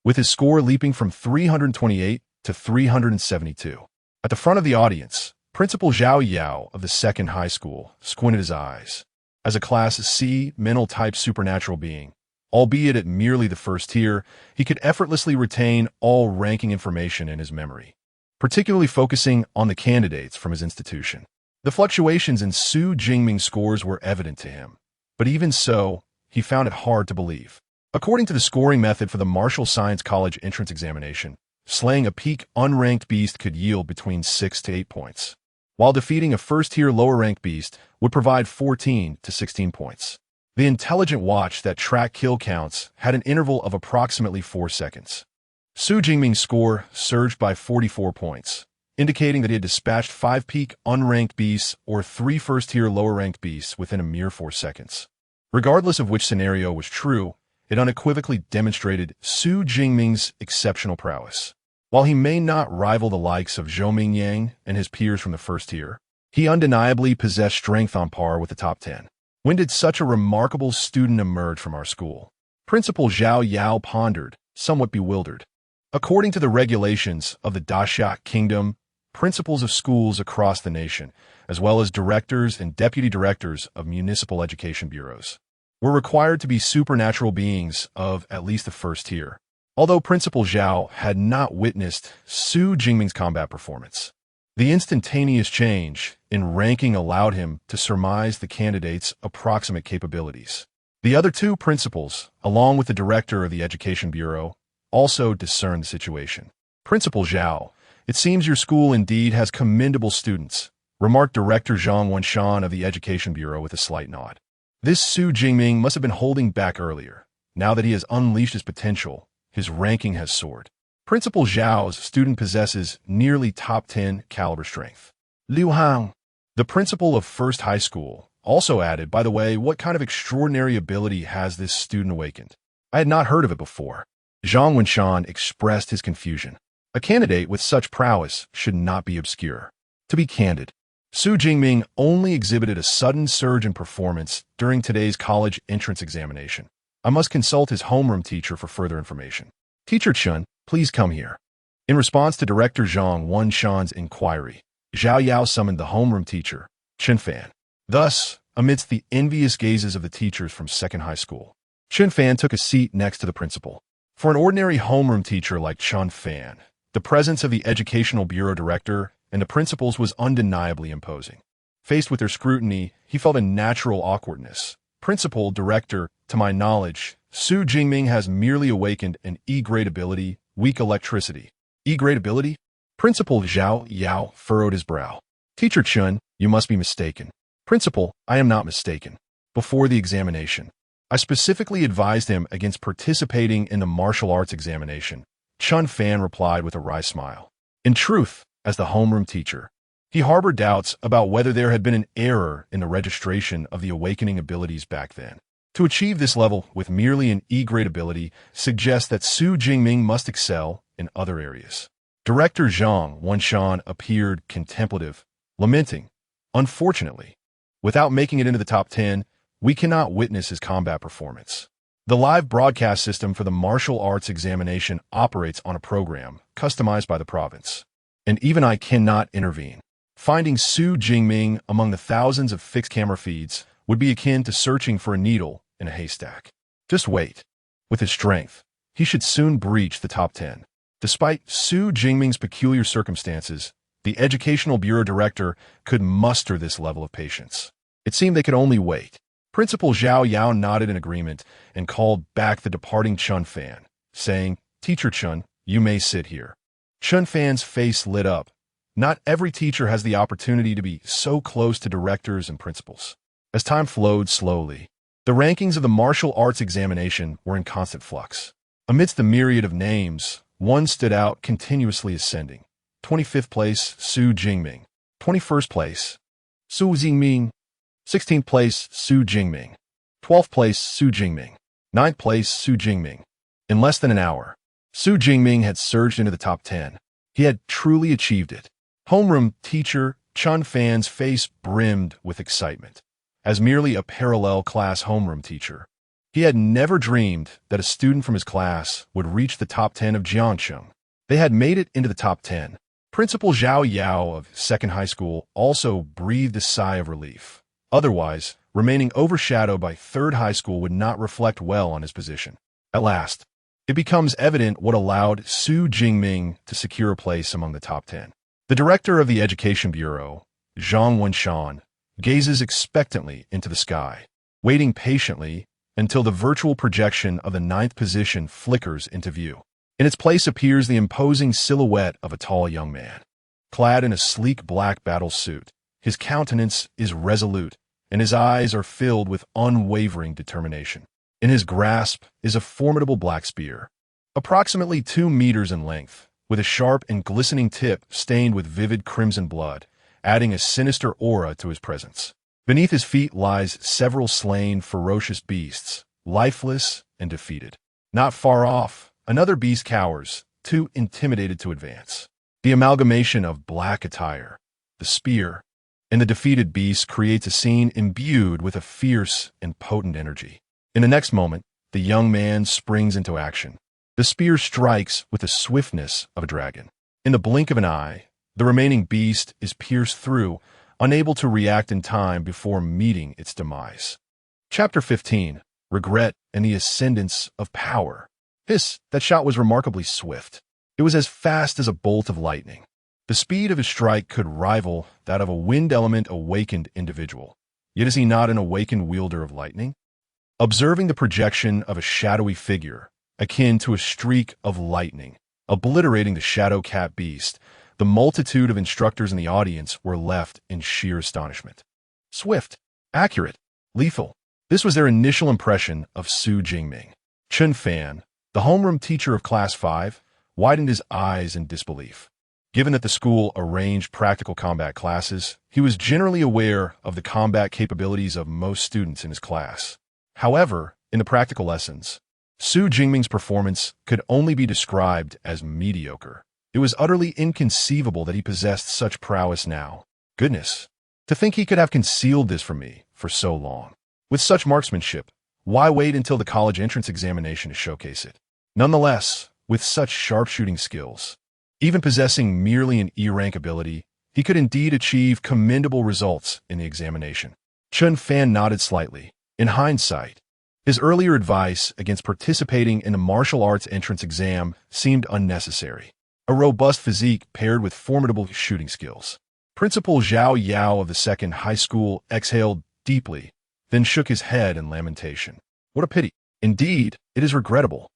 S1: with his score leaping from 328 to 372. At the front of the audience, Principal Zhao Yao of the second high school squinted his eyes. As a Class C mental-type supernatural being, albeit at merely the first tier, he could effortlessly retain all ranking information in his memory, particularly focusing on the candidates from his institution. The fluctuations in Su Jingming's scores were evident to him, but even so, he found it hard to believe. According to the scoring method for the Martial Science College entrance examination, slaying a peak unranked beast could yield between 6 to 8 points, while defeating a first-tier lower-ranked beast would provide 14 to 16 points. The intelligent watch that tracked kill counts had an interval of approximately 4 seconds. Su Jingming's score surged by 44 points, indicating that he had dispatched 5 peak unranked beasts or 3 first-tier lower-ranked beasts within a mere 4 seconds. Regardless of which scenario was true, it unequivocally demonstrated Su Jingming's exceptional prowess. While he may not rival the likes of Zhou Mingyang and his peers from the first tier, he undeniably possessed strength on par with the top 10. When did such a remarkable student emerge from our school? Principal Zhao Yao pondered, somewhat bewildered. According to the regulations of the Dashak Kingdom, principals of schools across the nation, as well as directors and deputy directors of municipal education bureaus, were required to be supernatural beings of at least the first tier. Although Principal Zhao had not witnessed Su Jingming's combat performance, the instantaneous change in ranking allowed him to surmise the candidate's approximate capabilities. The other 2 principals, along with the director of the Education Bureau, also discerned the situation. Principal Zhao, it seems your school indeed has commendable students, remarked Director Zhang Wenshan of the Education Bureau with a slight nod. This Su Jingming must have been holding back earlier. Now that he has unleashed his potential, his ranking has soared. Principal Zhao's student possesses nearly top 10 caliber strength. Liu Hang, the principal of First High School, also added, by the way, what kind of extraordinary ability has this student awakened? I had not heard of it before. Zhang Wenshan expressed his confusion. A candidate with such prowess should not be obscure. To be candid, Su Jingming only exhibited a sudden surge in performance during today's college entrance examination. I must consult his homeroom teacher for further information. Teacher Chun, please come here. In response to Director Zhang Wenshan's inquiry, Zhao Yao summoned the homeroom teacher, Chen Fan. Thus, amidst the envious gazes of the teachers from Second High School, Chen Fan took a seat next to the principal. For an ordinary homeroom teacher like Chen Fan, the presence of the Educational Bureau Director and the principals was undeniably imposing. Faced with their scrutiny, he felt a natural awkwardness. Principal, Director, to my knowledge, Su Jingming has merely awakened an E-grade ability, weak electricity. E-grade ability? Principal Zhao Yao furrowed his brow. Teacher Chun, you must be mistaken. Principal, I am not mistaken. Before the examination, I specifically advised him against participating in the martial arts examination. Chun Fan replied with a wry smile. In truth, as the homeroom teacher, he harbored doubts about whether there had been an error in the registration of the awakening abilities back then. To achieve this level with merely an E-grade ability suggests that Su Jingming must excel in other areas. Director Zhang Wenshan appeared contemplative, lamenting, unfortunately, without making it into the top 10, we cannot witness his combat performance. The live broadcast system for the martial arts examination operates on a program customized by the province, and even I cannot intervene. Finding Su Jingming among the thousands of fixed camera feeds would be akin to searching for a needle in a haystack. Just wait. With his strength, he should soon breach the top 10. Despite Su Jingming's peculiar circumstances, the Educational Bureau Director could muster this level of patience. It seemed they could only wait. Principal Zhao Yao nodded in agreement and called back the departing Chun Fan, saying, Teacher Chun, you may sit here. Chun Fan's face lit up. Not every teacher has the opportunity to be so close to directors and principals. As time flowed slowly, the rankings of the martial arts examination were in constant flux. Amidst the myriad of names, one stood out continuously ascending. 25th place, Su Jingming. 21st place, Su Jingming. 16th place, Su Jingming. 12th place, Su Jingming. 9th place, Su Jingming. In less than an hour, Su Jingming had surged into the top 10. He had truly achieved it. Homeroom teacher Chun Fan's face brimmed with excitement. As merely a parallel class homeroom teacher, he had never dreamed that a student from his class would reach the top 10 of Jiangcheng. They had made it into the top 10. Principal Zhao Yao of Second High School also breathed a sigh of relief. Otherwise, remaining overshadowed by Third High School would not reflect well on his position. At last, it becomes evident what allowed Su Jingming to secure a place among the top 10. The director of the Education Bureau, Zhang Wenshan, gazes expectantly into the sky, waiting patiently until the virtual projection of the 9th position flickers into view. In its place appears the imposing silhouette of a tall young man. Clad in a sleek black battle suit, his countenance is resolute, and his eyes are filled with unwavering determination. In his grasp is a formidable black spear, approximately 2 meters in length, with a sharp and glistening tip stained with vivid crimson blood, adding a sinister aura to his presence. Beneath his feet lies several slain ferocious beasts, lifeless and defeated. Not far off, another beast cowers, too intimidated to advance. The amalgamation of black attire, the spear, and the defeated beast creates a scene imbued with a fierce and potent energy. In the next moment, the young man springs into action. The spear strikes with the swiftness of a dragon. In the blink of an eye, the remaining beast is pierced through, unable to react in time before meeting its demise. Chapter 15. Regret and the Ascendance of Power. That shot was remarkably swift. It was as fast as a bolt of lightning. The speed of his strike could rival that of a wind element awakened individual. Yet is he not an awakened wielder of lightning? Observing the projection of a shadowy figure, akin to a streak of lightning, obliterating the shadow cat beast, The multitude of instructors in the audience were left in sheer astonishment. Swift, accurate, lethal. This was their initial impression of Su Jingming. Chen Fan, the homeroom teacher of Class 5, widened his eyes in disbelief. Given that the school arranged practical combat classes, he was generally aware of the combat capabilities of most students in his class. However, in the practical lessons, Su Jingming's performance could only be described as mediocre. It was utterly inconceivable that he possessed such prowess now. Goodness, to think he could have concealed this from me for so long. With such marksmanship, why wait until the college entrance examination to showcase it? Nonetheless, with such sharpshooting skills, even possessing merely an E-rank ability, he could indeed achieve commendable results in the examination. Chen Fan nodded slightly. In hindsight, his earlier advice against participating in the martial arts entrance exam seemed unnecessary. A robust physique paired with formidable shooting skills. Principal Zhao Yao of the second high school exhaled deeply, then shook his head in lamentation. What a pity. Indeed, it is regrettable.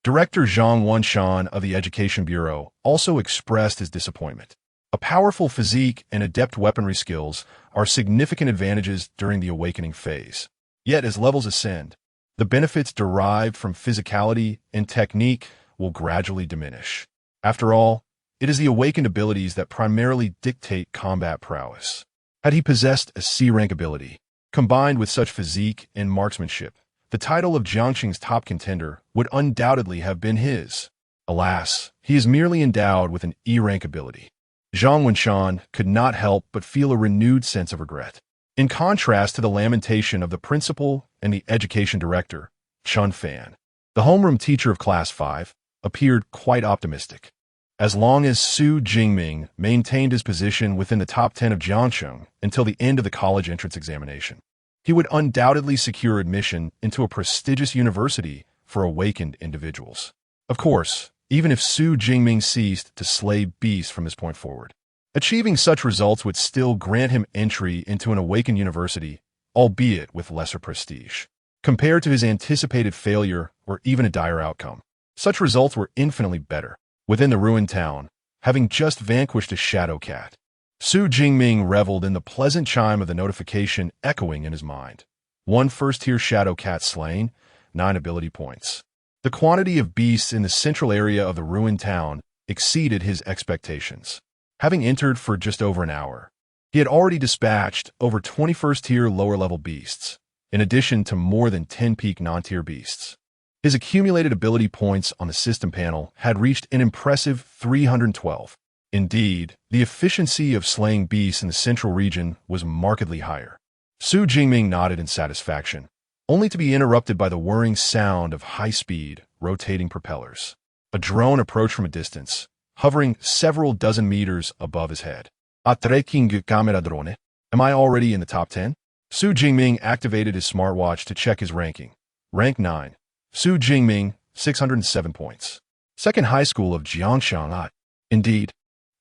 S1: Director Zhang Wanshan of the Education Bureau also expressed his disappointment. A powerful physique and adept weaponry skills are significant advantages during the awakening phase. Yet as levels ascend, the benefits derived from physicality and technique will gradually diminish. After all, it is the awakened abilities that primarily dictate combat prowess. Had he possessed a C-rank ability, combined with such physique and marksmanship, the title of Jiangxing's top contender would undoubtedly have been his. Alas, he is merely endowed with an E-rank ability. Zhang Wenshan could not help but feel a renewed sense of regret. In contrast to the lamentation of the principal and the education director, Chen Fan, the homeroom teacher of Class 5, appeared quite optimistic. As long as Su Jingming maintained his position within the top 10 of Jiangxing until the end of the college entrance examination, he would undoubtedly secure admission into a prestigious university for awakened individuals. Of course, even if Su Jingming ceased to slay beasts from this point forward, achieving such results would still grant him entry into an awakened university, albeit with lesser prestige. Compared to his anticipated failure or even a dire outcome, such results were infinitely better. Within the ruined town, having just vanquished a shadow cat, Su Jingming reveled in the pleasant chime of the notification echoing in his mind. 1 first-tier shadow cat slain, 9 ability points. The quantity of beasts in the central area of the ruined town exceeded his expectations. Having entered for just over an hour, he had already dispatched over 20 first-tier lower-level beasts, in addition to more than 10 peak non-tier beasts. His accumulated ability points on the system panel had reached an impressive 312. Indeed, the efficiency of slaying beasts in the central region was markedly higher. Su Jingming nodded in satisfaction, only to be interrupted by the whirring sound of high-speed, rotating propellers. A drone approached from a distance, hovering several dozen meters above his head. Atreking camera drone. Am I already in the top 10? Su Jingming activated his smartwatch to check his ranking. Rank 9. Su Jingming, 607 points. Second high school of Jiangxing. Indeed,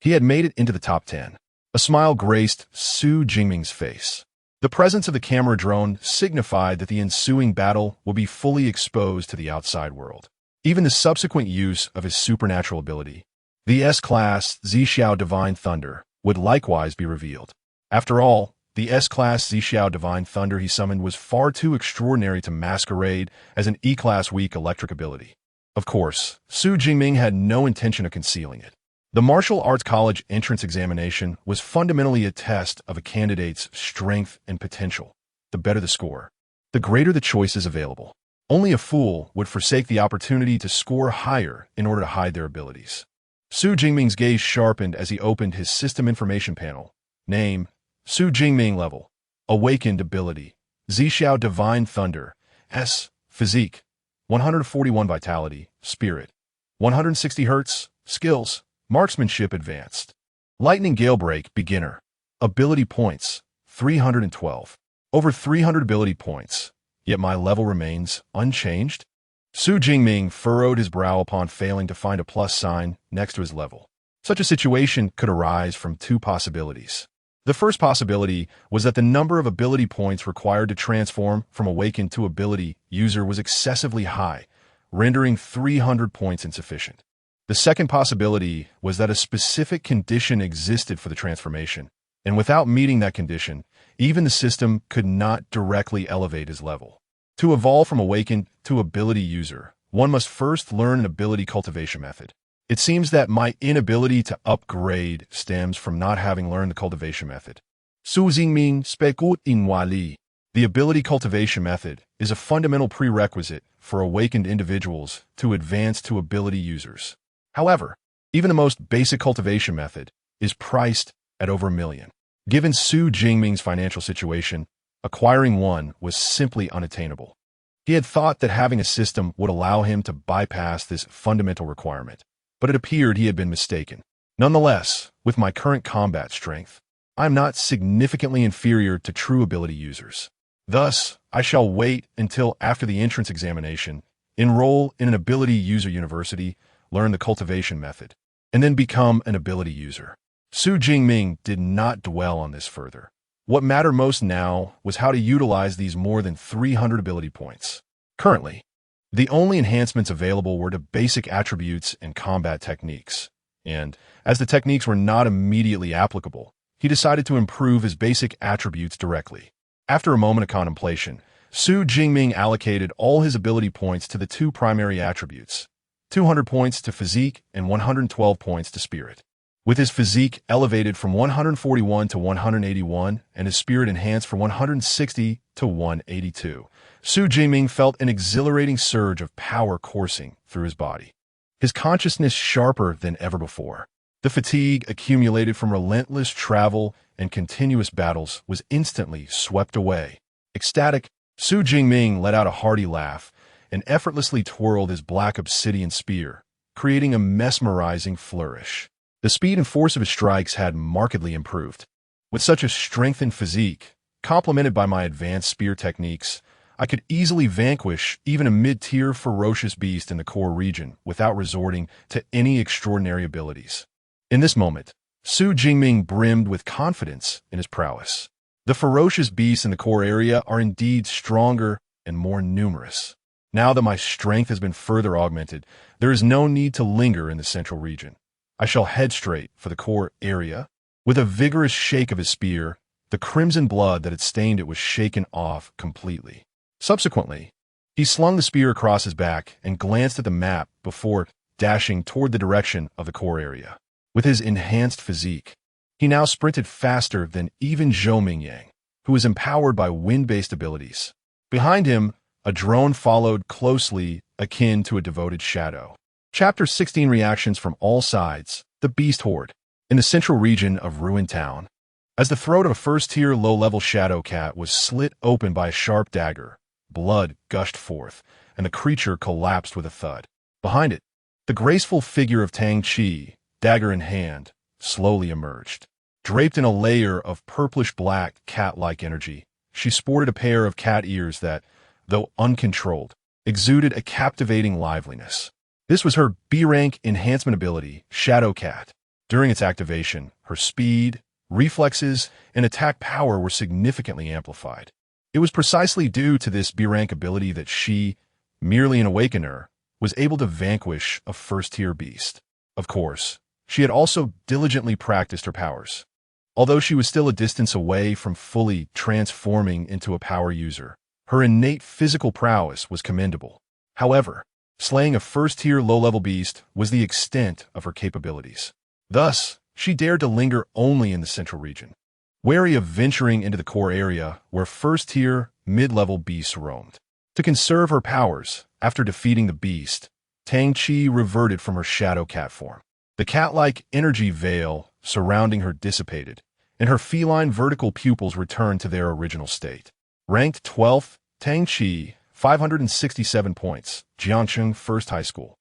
S1: he had made it into the top 10. A smile graced Su Jingming's face. The presence of the camera drone signified that the ensuing battle will be fully exposed to the outside world. Even the subsequent use of his supernatural ability, the S-Class Zhixiao Divine Thunder, would likewise be revealed. After all, the S-Class Zhixiao Divine Thunder he summoned was far too extraordinary to masquerade as an E-Class weak electric ability. Of course, Su Jingming had no intention of concealing it. The martial arts college entrance examination was fundamentally a test of a candidate's strength and potential. The better the score, the greater the choices available. Only a fool would forsake the opportunity to score higher in order to hide their abilities. Su Jingming's gaze sharpened as he opened his system information panel. Name, Su Jingming level. Awakened ability, Zhixiao Divine Thunder. S. Physique, 141 Vitality, Spirit, 160 Hz, Skills, Marksmanship Advanced. Lightning Galebreak Beginner. Ability points, 312. Over 300 ability points, yet my level remains unchanged? Su Jingming furrowed his brow upon failing to find a plus sign next to his level. Such a situation could arise from two possibilities. The first possibility was that the number of ability points required to transform from awakened to ability user was excessively high, rendering 300 points insufficient. The second possibility was that a specific condition existed for the transformation, and without meeting that condition, even the system could not directly elevate his level. To evolve from awakened to ability user, one must first learn an ability cultivation method. It seems that my inability to upgrade stems from not having learned the cultivation method. Jingming spekut in wali. The ability cultivation method is a fundamental prerequisite for awakened individuals to advance to ability users. However, even the most basic cultivation method is priced at over $1 million. Given Su Jingming's financial situation, acquiring one was simply unattainable. He had thought that having a system would allow him to bypass this fundamental requirement, but it appeared he had been mistaken. Nonetheless, with my current combat strength, I am not significantly inferior to true ability users. Thus, I shall wait until after the entrance examination, enroll in an ability user university, learn the cultivation method, and then become an ability user. Su Jingming did not dwell on this further. What mattered most now was how to utilize these more than 300 ability points. Currently, the only enhancements available were to basic attributes and combat techniques, and as the techniques were not immediately applicable, he decided to improve his basic attributes directly. After a moment of contemplation, Su Jingming allocated all his ability points to the two primary attributes, 200 points to physique and 112 points to spirit. With his physique elevated from 141 to 181 and his spirit enhanced from 160 to 182, Su Jingming felt an exhilarating surge of power coursing through his body. His consciousness sharper than ever before. The fatigue accumulated from relentless travel and continuous battles was instantly swept away. Ecstatic, Su Jingming let out a hearty laugh and effortlessly twirled his black obsidian spear, creating a mesmerizing flourish. The speed and force of his strikes had markedly improved. With such a strengthened physique, complemented by my advanced spear techniques, I could easily vanquish even a mid-tier ferocious beast in the core region without resorting to any extraordinary abilities. In this moment, Su Jingming brimmed with confidence in his prowess. The ferocious beasts in the core area are indeed stronger and more numerous. Now that my strength has been further augmented, there is no need to linger in the central region. I shall head straight for the core area. With a vigorous shake of his spear, the crimson blood that had stained it was shaken off completely. Subsequently, he slung the spear across his back and glanced at the map before dashing toward the direction of the core area. With his enhanced physique, he now sprinted faster than even Jingming, who was empowered by wind-based abilities. Behind him, a drone followed closely, akin to a devoted shadow. Chapter 16 Reactions from All Sides, The Beast Horde. In the central region of Ruined Town, as the throat of a first-tier low-level shadow cat was slit open by a sharp dagger, blood gushed forth, and the creature collapsed with a thud. Behind it, the graceful figure of Tang Chi, dagger in hand, slowly emerged. Draped in a layer of purplish-black cat-like energy, she sported a pair of cat ears that, though uncontrolled, exuded a captivating liveliness. This was her B-rank enhancement ability, Shadow Cat. During its activation, her speed, reflexes, and attack power were significantly amplified. It was precisely due to this B-rank ability that she, merely an awakener, was able to vanquish a first-tier beast. Of course, she had also diligently practiced her powers. Although she was still a distance away from fully transforming into a power user, her innate physical prowess was commendable. However, slaying a first-tier low-level beast was the extent of her capabilities. Thus, she dared to linger only in the central region, wary of venturing into the core area where first-tier, mid-level beasts roamed. To conserve her powers, after defeating the beast, Tang Chi reverted from her shadow cat form. The cat-like energy veil surrounding her dissipated, and her feline vertical pupils returned to their original state. Ranked 12th, Tang Chi, 567 points, Jiangcheng First High School.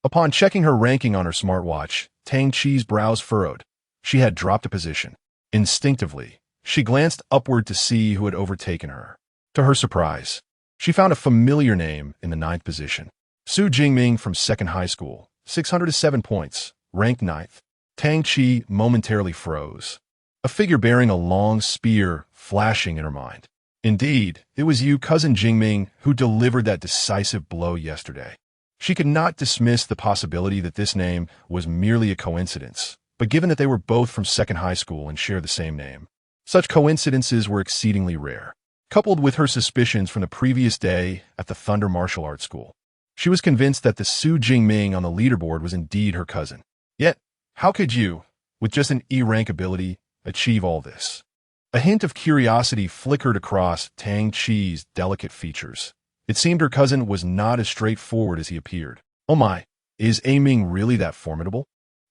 S1: Upon checking her ranking on her smartwatch, Tang Chi's brows furrowed. She had dropped a position. Instinctively, she glanced upward to see who had overtaken her. To her surprise, she found a familiar name in the 9th position. Su Jingming from Second High School, 607 points, ranked 9th. Tang Chi momentarily froze, a figure bearing a long spear flashing in her mind. Indeed, it was you, cousin Jingming, who delivered that decisive blow yesterday. She could not dismiss the possibility that this name was merely a coincidence, but given that they were both from second high school and shared the same name, such coincidences were exceedingly rare. Coupled with her suspicions from the previous day at the Thunder Martial Arts School, she was convinced that the Su Jingming on the leaderboard was indeed her cousin. Yet, how could you, with just an E-rank ability, achieve all this? A hint of curiosity flickered across Tang Chi's delicate features. It seemed her cousin was not as straightforward as he appeared. Oh my, is Ming really that formidable?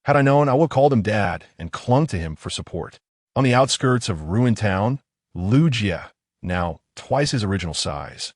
S1: Had I known, I would have called him Dad and clung to him for support. On the outskirts of Ruin Town, Lu Jie, now twice his original size,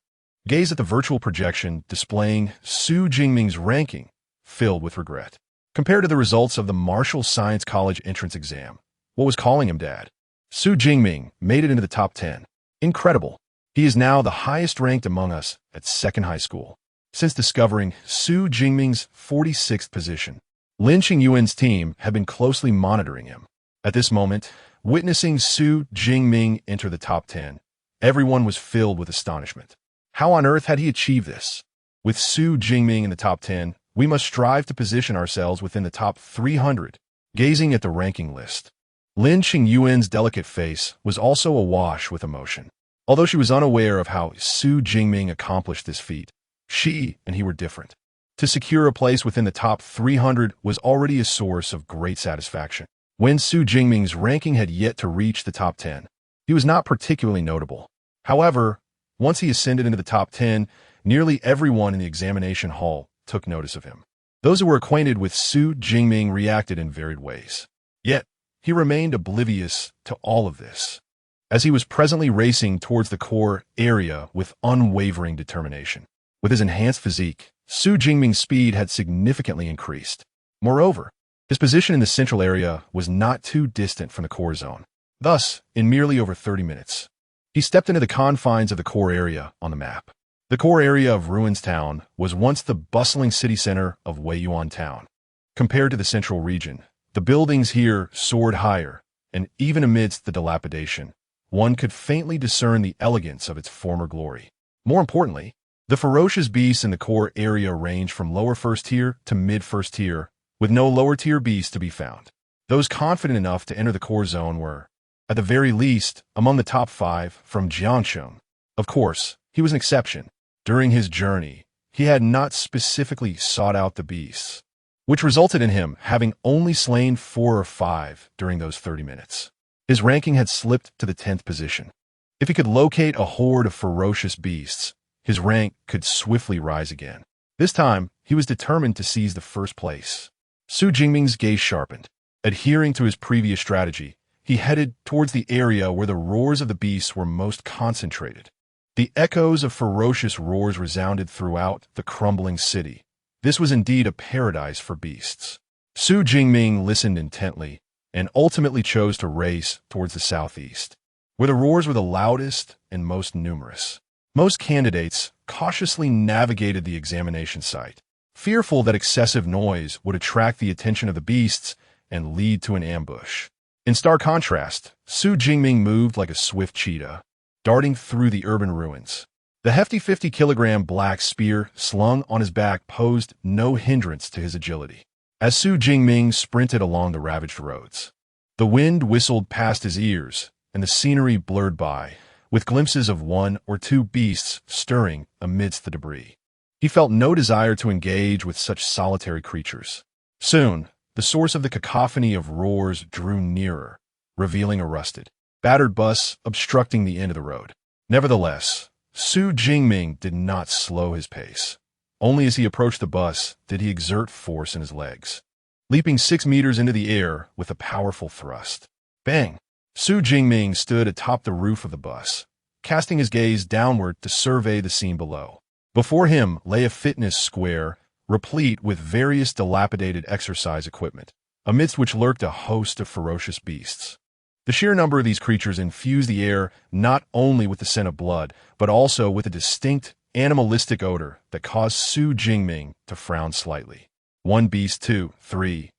S1: gazed at the virtual projection displaying Su Jingming's ranking, filled with regret. Compared to the results of the Martial Science College entrance exam, what was calling him Dad? Su Jingming made it into the top 10. Incredible. He is now the highest ranked among us at second high school. Since discovering Su Jingming's 46th position, Lin Qingyuan's team had been closely monitoring him. At this moment, witnessing Su Jingming enter the top 10, everyone was filled with astonishment. How on earth had he achieved this? With Su Jingming in the top 10, we must strive to position ourselves within the top 300. Gazing at the ranking list, Lin Qingyuan's delicate face was also awash with emotion. Although she was unaware of how Su Jingming accomplished this feat, she and he were different. To secure a place within the top 300 was already a source of great satisfaction. When Su Jingming's ranking had yet to reach the top 10, he was not particularly notable. However, once he ascended into the top 10, nearly everyone in the examination hall took notice of him. Those who were acquainted with Su Jingming reacted in varied ways. Yet, he remained oblivious to all of this, as he was presently racing towards the core area with unwavering determination. With his enhanced physique, Su Jingming's speed had significantly increased. Moreover, his position in the central area was not too distant from the core zone. Thus, in merely over 30 minutes, he stepped into the confines of the core area on the map. The core area of Ruins Town was once the bustling city center of Weiyuan Town. Compared to the central region, the buildings here soared higher, and even amidst the dilapidation, one could faintly discern the elegance of its former glory. More importantly, the ferocious beasts in the core area range from lower first tier to mid first tier, with no lower tier beasts to be found. Those confident enough to enter the core zone were, at the very least, among the top 5 from Jiangsheng. Of course, he was an exception. During his journey, he had not specifically sought out the beasts, which resulted in him having only slain 4 or 5 during those 30 minutes. His ranking had slipped to the 10th position. If he could locate a horde of ferocious beasts, his rank could swiftly rise again. This time, he was determined to seize the first place. Su Jingming's gaze sharpened. Adhering to his previous strategy, he headed towards the area where the roars of the beasts were most concentrated. The echoes of ferocious roars resounded throughout the crumbling city. This was indeed a paradise for beasts. Su Jingming listened intently and ultimately chose to race towards the southeast, where the roars were the loudest and most numerous. Most candidates cautiously navigated the examination site, fearful that excessive noise would attract the attention of the beasts and lead to an ambush. In stark contrast, Su Jingming moved like a swift cheetah, darting through the urban ruins. The hefty 50-kilogram black spear slung on his back posed no hindrance to his agility. As Su Jingming sprinted along the ravaged roads, the wind whistled past his ears, and the scenery blurred by, with glimpses of 1 or 2 beasts stirring amidst the debris. He felt no desire to engage with such solitary creatures. Soon, the source of the cacophony of roars drew nearer, revealing a rusted, battered bus obstructing the end of the road. Nevertheless, Su Jingming did not slow his pace. Only as he approached the bus did he exert force in his legs, leaping 6 meters into the air with a powerful thrust. Bang! Su Jingming stood atop the roof of the bus, casting his gaze downward to survey the scene below. Before him lay a fitness square, replete with various dilapidated exercise equipment, amidst which lurked a host of ferocious beasts. The sheer number of these creatures infused the air not only with the scent of blood, but also with a distinct, animalistic odor that caused Su Jingming to frown slightly. 1 beast, 2, 3.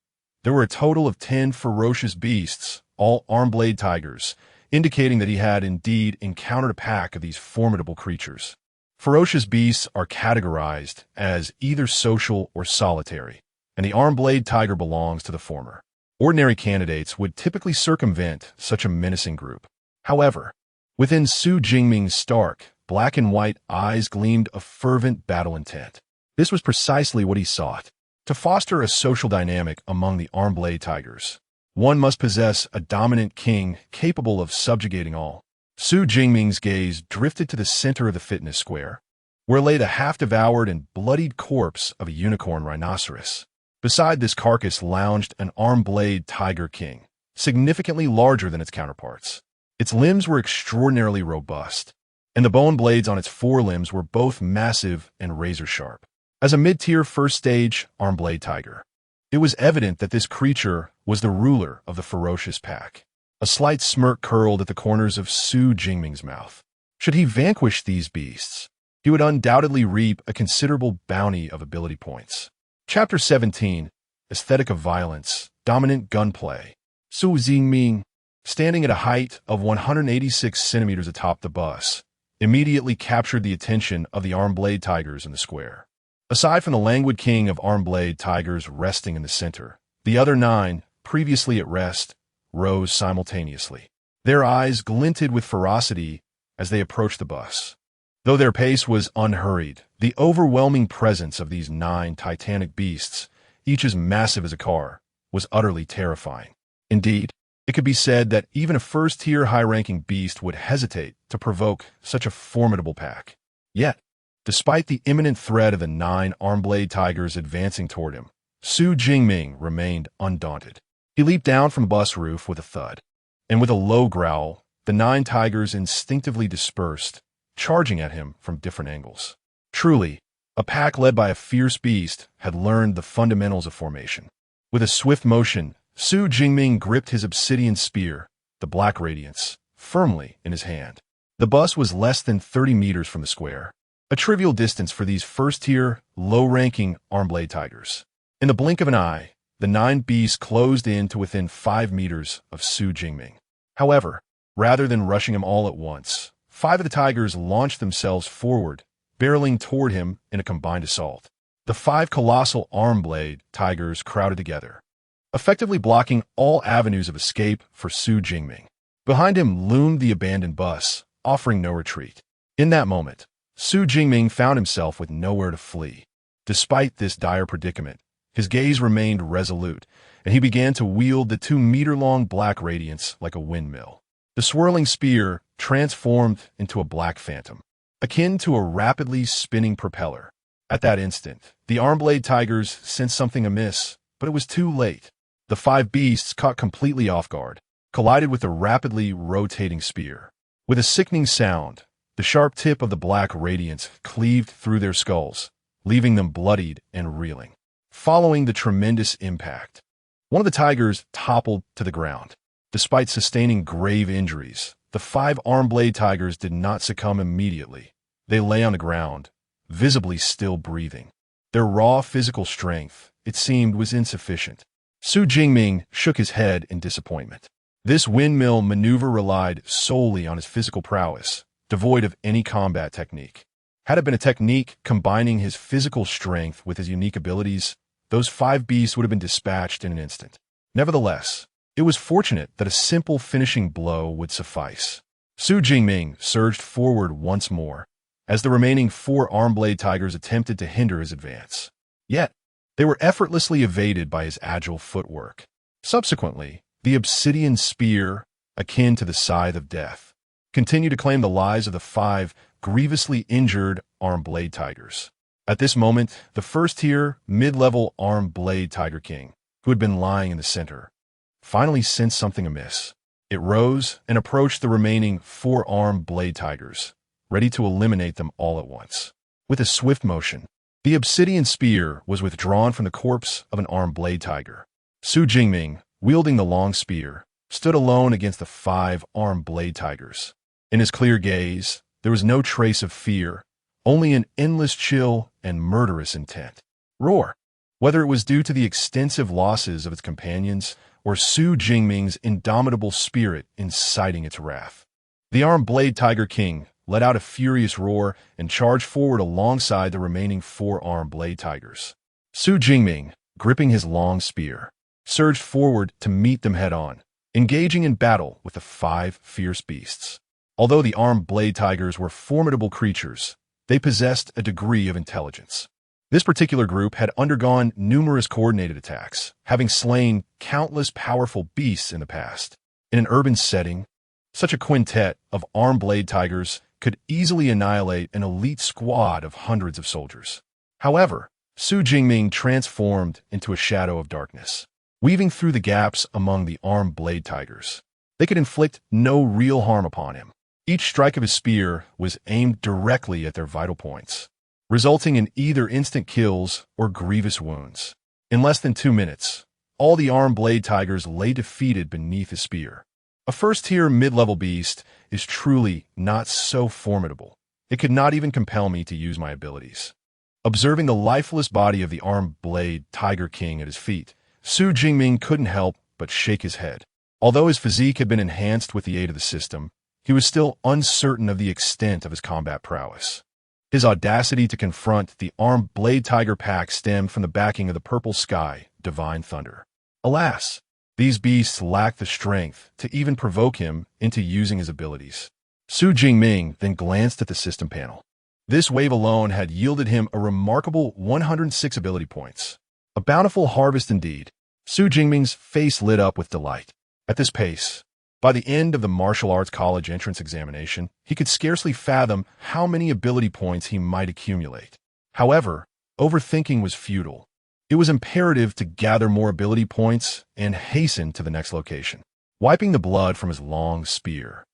S1: There were a total of 10 ferocious beasts, all arm-blade tigers, indicating that he had indeed encountered a pack of these formidable creatures. Ferocious beasts are categorized as either social or solitary, and the arm-blade tiger belongs to the former. Ordinary candidates would typically circumvent such a menacing group. However, within Su Jingming's stark, black and white eyes gleamed a fervent battle intent. This was precisely what he sought. To foster a social dynamic among the arm-blade tigers, one must possess a dominant king capable of subjugating all. Su Jingming's gaze drifted to the center of the fitness square, where lay the half-devoured and bloodied corpse of a unicorn rhinoceros. Beside this carcass lounged an arm-blade tiger king, significantly larger than its counterparts. Its limbs were extraordinarily robust, and the bone blades on its forelimbs were both massive and razor-sharp. As a mid-tier first-stage arm-blade tiger, it was evident that this creature was the ruler of the ferocious pack. A slight smirk curled at the corners of Su Jingming's mouth. Should he vanquish these beasts, he would undoubtedly reap a considerable bounty of ability points. Chapter 17, Aesthetic of Violence, Dominant Gunplay. Su Jingming, standing at a height of 186 centimeters atop the bus, immediately captured the attention of the arm-blade tigers in the square. Aside from the languid king of arm-blade tigers resting in the center, the other 9, previously at rest, rose simultaneously. Their eyes glinted with ferocity as they approached the bus. Though their pace was unhurried, the overwhelming presence of these 9 titanic beasts, each as massive as a car, was utterly terrifying. Indeed, it could be said that even a first-tier high-ranking beast would hesitate to provoke such a formidable pack. Yet, despite the imminent threat of the 9 arm-blade tigers advancing toward him, Su Jingming remained undaunted. He leaped down from the bus roof with a thud, and with a low growl, the 9 tigers instinctively dispersed, charging at him from different angles. Truly, a pack led by a fierce beast had learned the fundamentals of formation. With a swift motion, Su Jingming gripped his obsidian spear, the Black Radiance, firmly in his hand. The bus was less than 30 meters from the square, a trivial distance for these first-tier, low-ranking arm-blade tigers. In the blink of an eye, the 9 beasts closed in to within 5 meters of Su Jingming. However, rather than rushing him all at once, 5 of the tigers launched themselves forward, barreling toward him in a combined assault. The 5 colossal arm-blade tigers crowded together, effectively blocking all avenues of escape for Su Jingming. Behind him loomed the abandoned bus, offering no retreat. In that moment, Su Jingming found himself with nowhere to flee. Despite this dire predicament, his gaze remained resolute, and he began to wield the 2-meter-long Black Radiance like a windmill. The swirling spear transformed into a black phantom, akin to a rapidly spinning propeller. At that instant, the arm-blade tigers sensed something amiss, but it was too late. The 5 beasts, caught completely off guard, collided with the rapidly rotating spear. With a sickening sound, the sharp tip of the Black Radiance cleaved through their skulls, leaving them bloodied and reeling. Following the tremendous impact, one of the tigers toppled to the ground. Despite sustaining grave injuries, the 5 arm-blade tigers did not succumb immediately. They lay on the ground, visibly still breathing. Their raw physical strength, it seemed, was insufficient. Su Jingming shook his head in disappointment. This windmill maneuver relied solely on his physical prowess, devoid of any combat technique. Had it been a technique combining his physical strength with his unique abilities, those 5 beasts would have been dispatched in an instant. Nevertheless, it was fortunate that a simple finishing blow would suffice. Su Jingming surged forward once more, as the remaining 4 arm-blade tigers attempted to hinder his advance. Yet, they were effortlessly evaded by his agile footwork. Subsequently, the obsidian spear, akin to the scythe of death, continued to claim the lives of the 5 grievously injured arm-blade tigers. At this moment, the first-tier, mid-level arm-blade tiger king, who had been lying in the center, finally sensed something amiss. It rose and approached the remaining 4 arm-blade tigers, ready to eliminate them all at once. With a swift motion, the obsidian spear was withdrawn from the corpse of an arm-blade tiger. Su Jingming, wielding the long spear, stood alone against the 5 arm-blade tigers. In his clear gaze, there was no trace of fear, only an endless chill and murderous intent. Roar! Whether it was due to the extensive losses of its companions or Su Jingming's indomitable spirit inciting its wrath, the armed blade tiger king let out a furious roar and charged forward alongside the remaining four-armed blade tigers. Su Jingming, gripping his long spear, surged forward to meet them head-on, engaging in battle with the five fierce beasts. Although the armed blade tigers were formidable creatures, they possessed a degree of intelligence. This particular group had undergone numerous coordinated attacks, having slain countless powerful beasts in the past. In an urban setting, such a quintet of armed blade tigers could easily annihilate an elite squad of hundreds of soldiers. However, Su Jingming transformed into a shadow of darkness, weaving through the gaps among the armed blade tigers. They could inflict no real harm upon him. Each strike of his spear was aimed directly at their vital points, resulting in either instant kills or grievous wounds. In less than 2 minutes, all the armed blade tigers lay defeated beneath his spear. A first-tier mid-level beast is truly not so formidable. It could not even compel me to use my abilities. Observing the lifeless body of the armed blade tiger king at his feet, Su Jingming couldn't help but shake his head. Although his physique had been enhanced with the aid of the system, he was still uncertain of the extent of his combat prowess. His audacity to confront the armed blade tiger pack stemmed from the backing of the purple sky, Divine Thunder. Alas, these beasts lacked the strength to even provoke him into using his abilities. Su Jingming then glanced at the system panel. This wave alone had yielded him a remarkable 106 ability points. A bountiful harvest indeed. Su Jingming's face lit up with delight. At this pace, by the end of the martial arts college entrance examination, he could scarcely fathom how many ability points he might accumulate. However, overthinking was futile. It was imperative to gather more ability points and hasten to the next location. Wiping the blood from his long spear,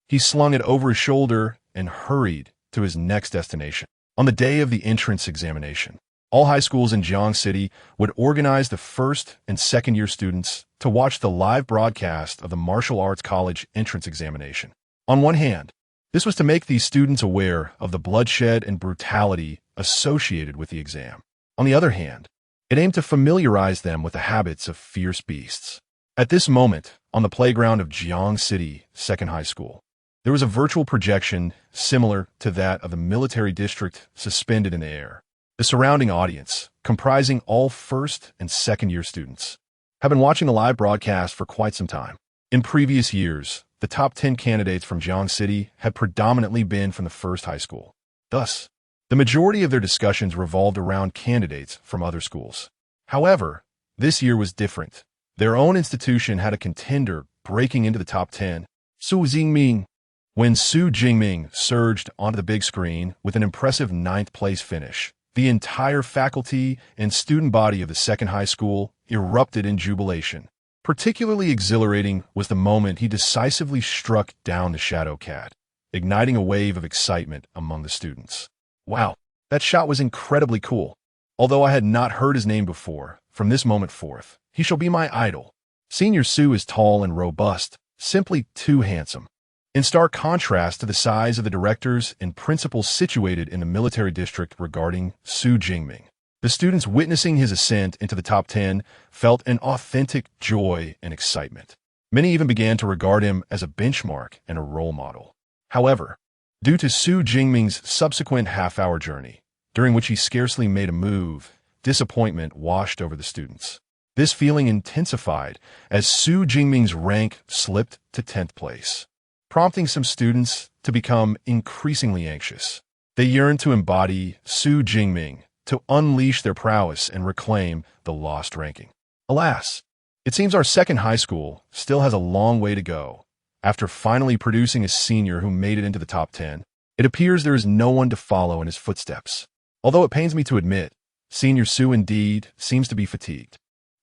S1: he slung it over his shoulder and hurried to his next destination. On the day of the entrance examination, all high schools in Jiang City would organize the first and second-year students to watch the live broadcast of the martial arts college entrance examination. On one hand, this was to make these students aware of the bloodshed and brutality associated with the exam. On the other hand, it aimed to familiarize them with the habits of fierce beasts. At this moment, on the playground of Jiang City Second High School, there was a virtual projection similar to that of the military district suspended in the air. The surrounding audience, comprising all first and second-year students, have been watching the live broadcast for quite some time. In previous years, the top 10 candidates from Jiang City had predominantly been from the first high school. Thus, the majority of their discussions revolved around candidates from other schools. However, this year was different. Their own institution had a contender breaking into the top 10, Su Jingming. When Su Jingming surged onto the big screen with an impressive 9th-place finish, the entire faculty and student body of the second high school erupted in jubilation. Particularly exhilarating was the moment he decisively struck down the Shadow Cat, igniting a wave of excitement among the students. Wow, that shot was incredibly cool. Although I had not heard his name before, from this moment forth, he shall be my idol. Senior Su is tall and robust, simply too handsome. In stark contrast to the size of the directors and principals situated in the military district regarding Su Jingming, the students witnessing his ascent into the top 10 felt an authentic joy and excitement. Many even began to regard him as a benchmark and a role model. However, due to Su Jingming's subsequent half-hour journey, during which he scarcely made a move, disappointment washed over the students. This feeling intensified as Su Jingming's rank slipped to 10th place, prompting some students to become increasingly anxious. They yearned to embody Su Jingming, to unleash their prowess and reclaim the lost ranking. Alas, it seems our second high school still has a long way to go. After finally producing a senior who made it into the top 10, it appears there is no one to follow in his footsteps. Although it pains me to admit, Senior Su indeed seems to be fatigued.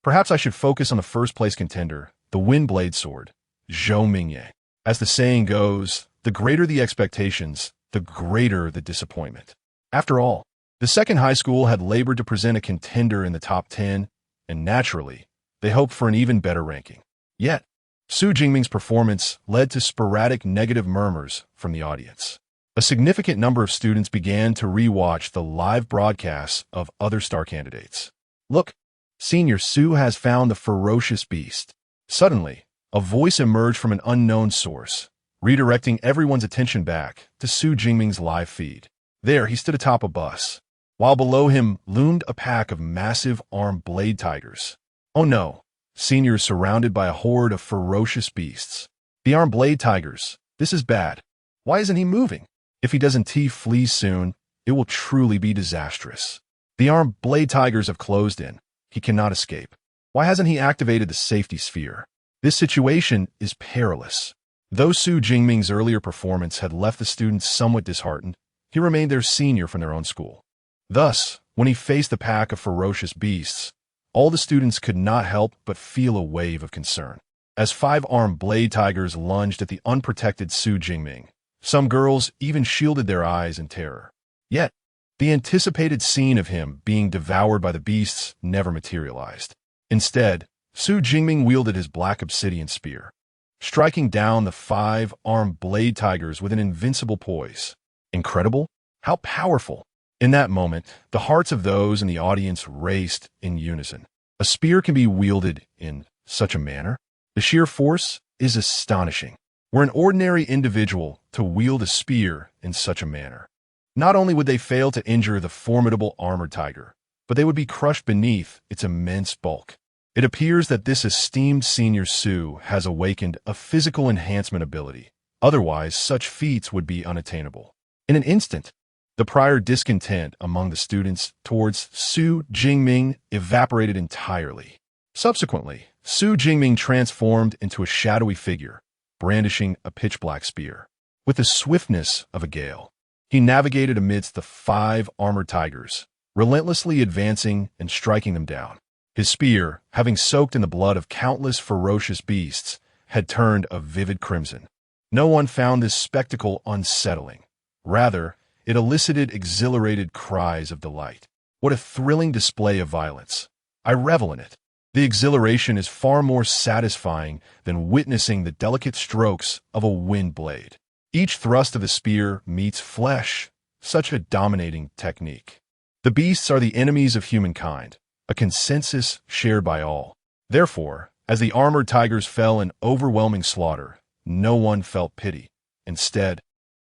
S1: Perhaps I should focus on the first-place contender, the Windblade Sword, Zhou Mingye. As the saying goes, the greater the expectations, the greater the disappointment. After all, the second high school had labored to present a contender in the top 10, and naturally, they hoped for an even better ranking. Yet, Su Jingming's performance led to sporadic negative murmurs from the audience. A significant number of students began to re-watch the live broadcasts of other star candidates. Look, Senior Su has found the ferocious beast. Suddenly, a voice emerged from an unknown source, redirecting everyone's attention back to Su Jingming's live feed. There, he stood atop a bus, while below him loomed a pack of massive armed blade tigers. Oh no, Senior is surrounded by a horde of ferocious beasts. The armed blade tigers, this is bad. Why isn't he moving? If he doesn't flee soon, it will truly be disastrous. The armed blade tigers have closed in. He cannot escape. Why hasn't he activated the safety sphere? This situation is perilous. Though Su Jingming's earlier performance had left the students somewhat disheartened, he remained their senior from their own school. Thus, when he faced the pack of ferocious beasts, all the students could not help but feel a wave of concern. As 5 armed blade tigers lunged at the unprotected Su Jingming, some girls even shielded their eyes in terror. Yet, the anticipated scene of him being devoured by the beasts never materialized. Instead, Su Jingming wielded his black obsidian spear, striking down the 5 armed blade tigers with an invincible poise. Incredible? How powerful! In that moment, the hearts of those in the audience raced in unison. A spear can be wielded in such a manner? The sheer force is astonishing. Were an ordinary individual to wield a spear in such a manner, not only would they fail to injure the formidable armored tiger, but they would be crushed beneath its immense bulk. It appears that this esteemed Senior Su has awakened a physical enhancement ability. Otherwise, such feats would be unattainable. In an instant, the prior discontent among the students towards Su Jingming evaporated entirely. Subsequently, Su Jingming transformed into a shadowy figure, brandishing a pitch-black spear. With the swiftness of a gale, he navigated amidst the 5 armored tigers, relentlessly advancing and striking them down. His spear, having soaked in the blood of countless ferocious beasts, had turned a vivid crimson. No one found this spectacle unsettling. Rather, it elicited exhilarated cries of delight. What a thrilling display of violence. I revel in it. The exhilaration is far more satisfying than witnessing the delicate strokes of a wind blade. Each thrust of the spear meets flesh, such a dominating technique. The beasts are the enemies of humankind, a consensus shared by all. Therefore, as the armored tigers fell in overwhelming slaughter, no one felt pity. Instead,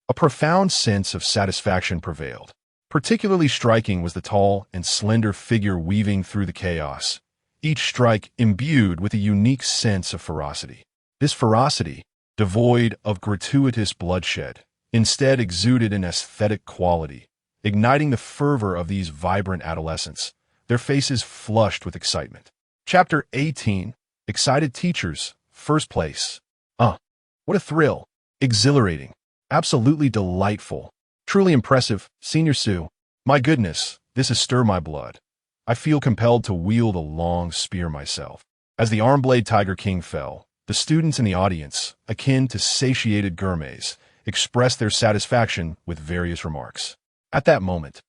S1: a profound sense of satisfaction prevailed. Particularly striking was the tall and slender figure weaving through the chaos, each strike imbued with a unique sense of ferocity. This ferocity, devoid of gratuitous bloodshed, instead exuded an aesthetic quality, igniting the fervor of these vibrant adolescents, their faces flushed with excitement. Chapter 18, Excited Teachers, First Place. What a thrill! Exhilarating. Absolutely delightful. Truly impressive, Senior Su. My goodness, this has stirred my blood. I feel compelled to wield a long spear myself. As the armed blade Tiger King fell, the students in the audience, akin to satiated gourmets, expressed their satisfaction with various remarks. At that moment,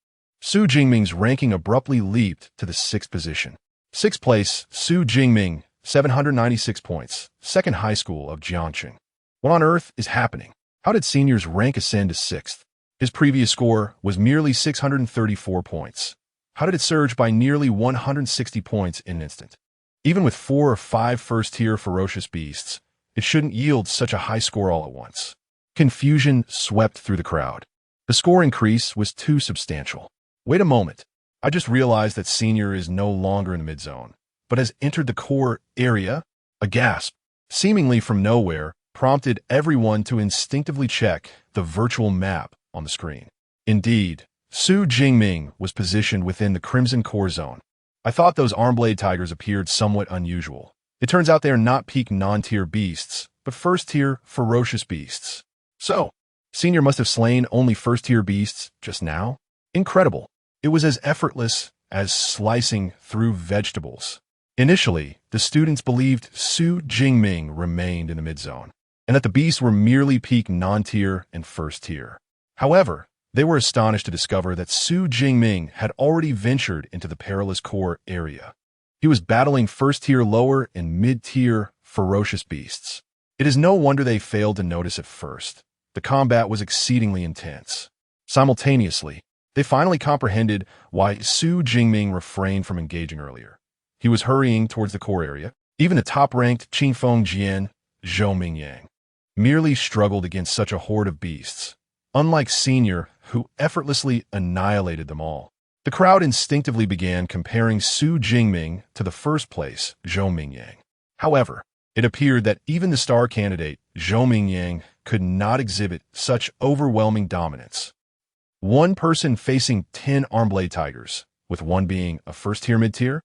S1: Su Jingming's ranking abruptly leaped to the 6th position. 6th place, Su Jingming, 796 points, 2nd High School of Jiangcheng. What on earth is happening? How did Senior's rank ascend to 6th? His previous score was merely 634 points. How did it surge by nearly 160 points in an instant? Even with 4 or 5 first-tier ferocious beasts, it shouldn't yield such a high score all at once. Confusion swept through the crowd. The score increase was too substantial. Wait a moment. I just realized that Senior is no longer in the mid-zone, but has entered the core area? A gasp, seemingly from nowhere, prompted everyone to instinctively check the virtual map on the screen. Indeed, Su Jingming was positioned within the Crimson Core Zone. I thought those armed blade tigers appeared somewhat unusual. It turns out they are not peak non-tier beasts, but first-tier ferocious beasts. So, Senior must have slain only first-tier beasts just now? Incredible. It was as effortless as slicing through vegetables. Initially, the students believed Su Jingming remained in the mid-zone, and that the beasts were merely peak non-tier and first-tier. However, they were astonished to discover that Su Jingming had already ventured into the perilous core area. He was battling first-tier lower and mid-tier ferocious beasts. It is no wonder they failed to notice at first. The combat was exceedingly intense. Simultaneously, they finally comprehended why Su Jingming refrained from engaging earlier. He was hurrying towards the core area. Even the top-ranked Qingfeng Jian, Zhou Mingyang, merely struggled against such a horde of beasts, unlike Senior, who effortlessly annihilated them all. The crowd instinctively began comparing Su Jingming to the first place, Zhou Mingyang. However, it appeared that even the star candidate, Zhou Mingyang, could not exhibit such overwhelming dominance. One person facing 10 arm-blade tigers, with one being a first-tier mid-tier?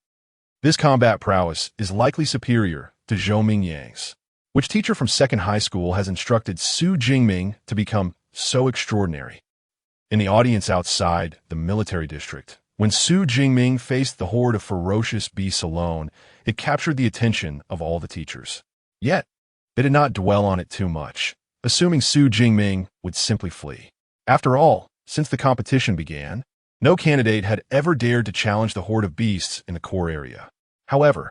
S1: This combat prowess is likely superior to Zhou Mingyang's. Which teacher from second high school has instructed Su Jingming to become so extraordinary? In the audience outside the military district, when Su Jingming faced the horde of ferocious beasts alone, it captured the attention of all the teachers. Yet, they did not dwell on it too much, assuming Su Jingming would simply flee. After all, since the competition began, no candidate had ever dared to challenge the horde of beasts in the core area. However,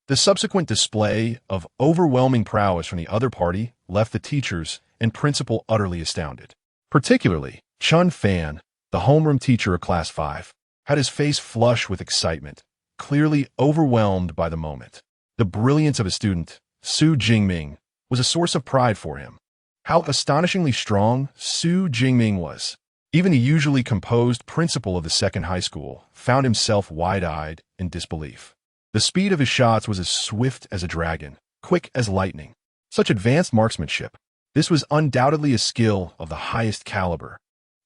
S1: the subsequent display of overwhelming prowess from the other party left the teachers and principal utterly astounded. Particularly, Chun Fan, the homeroom teacher of Class 5, had his face flush with excitement, clearly overwhelmed by the moment. The brilliance of a student, Su Jingming, was a source of pride for him. How astonishingly strong Su Jingming was. Even the usually composed principal of the second high school found himself wide-eyed in disbelief. The speed of his shots was as swift as a dragon, quick as lightning. Such advanced marksmanship. This was undoubtedly a skill of the highest caliber.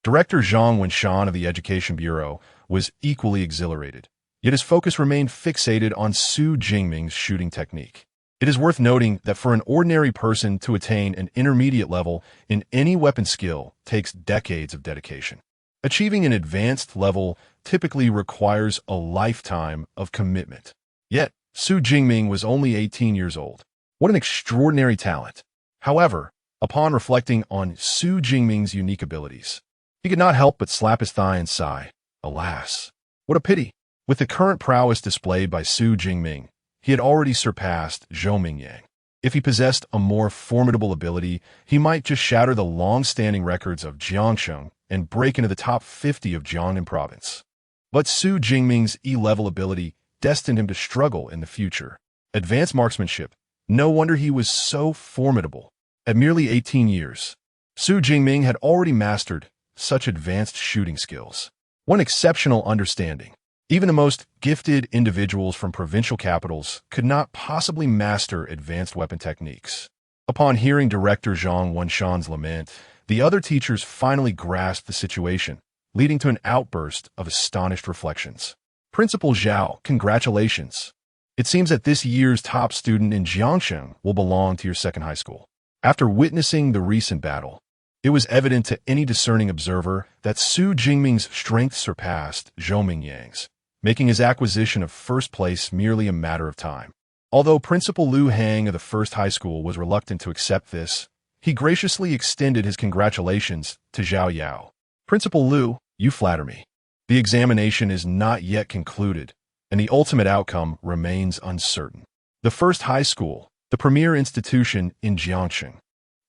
S1: Director Zhang Wenshan of the Education Bureau was equally exhilarated, yet his focus remained fixated on Su Jingming's shooting technique. It is worth noting that for an ordinary person to attain an intermediate level in any weapon skill takes decades of dedication. Achieving an advanced level typically requires a lifetime of commitment. Yet, Su Jingming was only 18 years old. What an extraordinary talent. However, upon reflecting on Su Jingming's unique abilities, he could not help but slap his thigh and sigh. Alas, what a pity. With the current prowess displayed by Su Jingming, he had already surpassed Zhou Mingyang. If he possessed a more formidable ability, he might just shatter the long-standing records of Jiangsheng and break into the top 50 of Jiangnan province. But Su Jingming's E-level ability destined him to struggle in the future. Advanced marksmanship. No wonder he was so formidable. At merely 18 years, Su Jingming had already mastered such advanced shooting skills. One exceptional understanding. Even the most gifted individuals from provincial capitals could not possibly master advanced weapon techniques. Upon hearing Director Zhang Wenshan's lament, the other teachers finally grasped the situation, leading to an outburst of astonished reflections. Principal Zhao, congratulations. It seems that this year's top student in Jiangsheng will belong to your second high school. After witnessing the recent battle, it was evident to any discerning observer that Su Jingming's strength surpassed Zhou Mingyang's, making his acquisition of first place merely a matter of time. Although Principal Liu Hang of the first high school was reluctant to accept this, he graciously extended his congratulations to Zhao Yao. Principal Liu, you flatter me. The examination is not yet concluded, and the ultimate outcome remains uncertain. The first high school, the premier institution in Jiangsheng,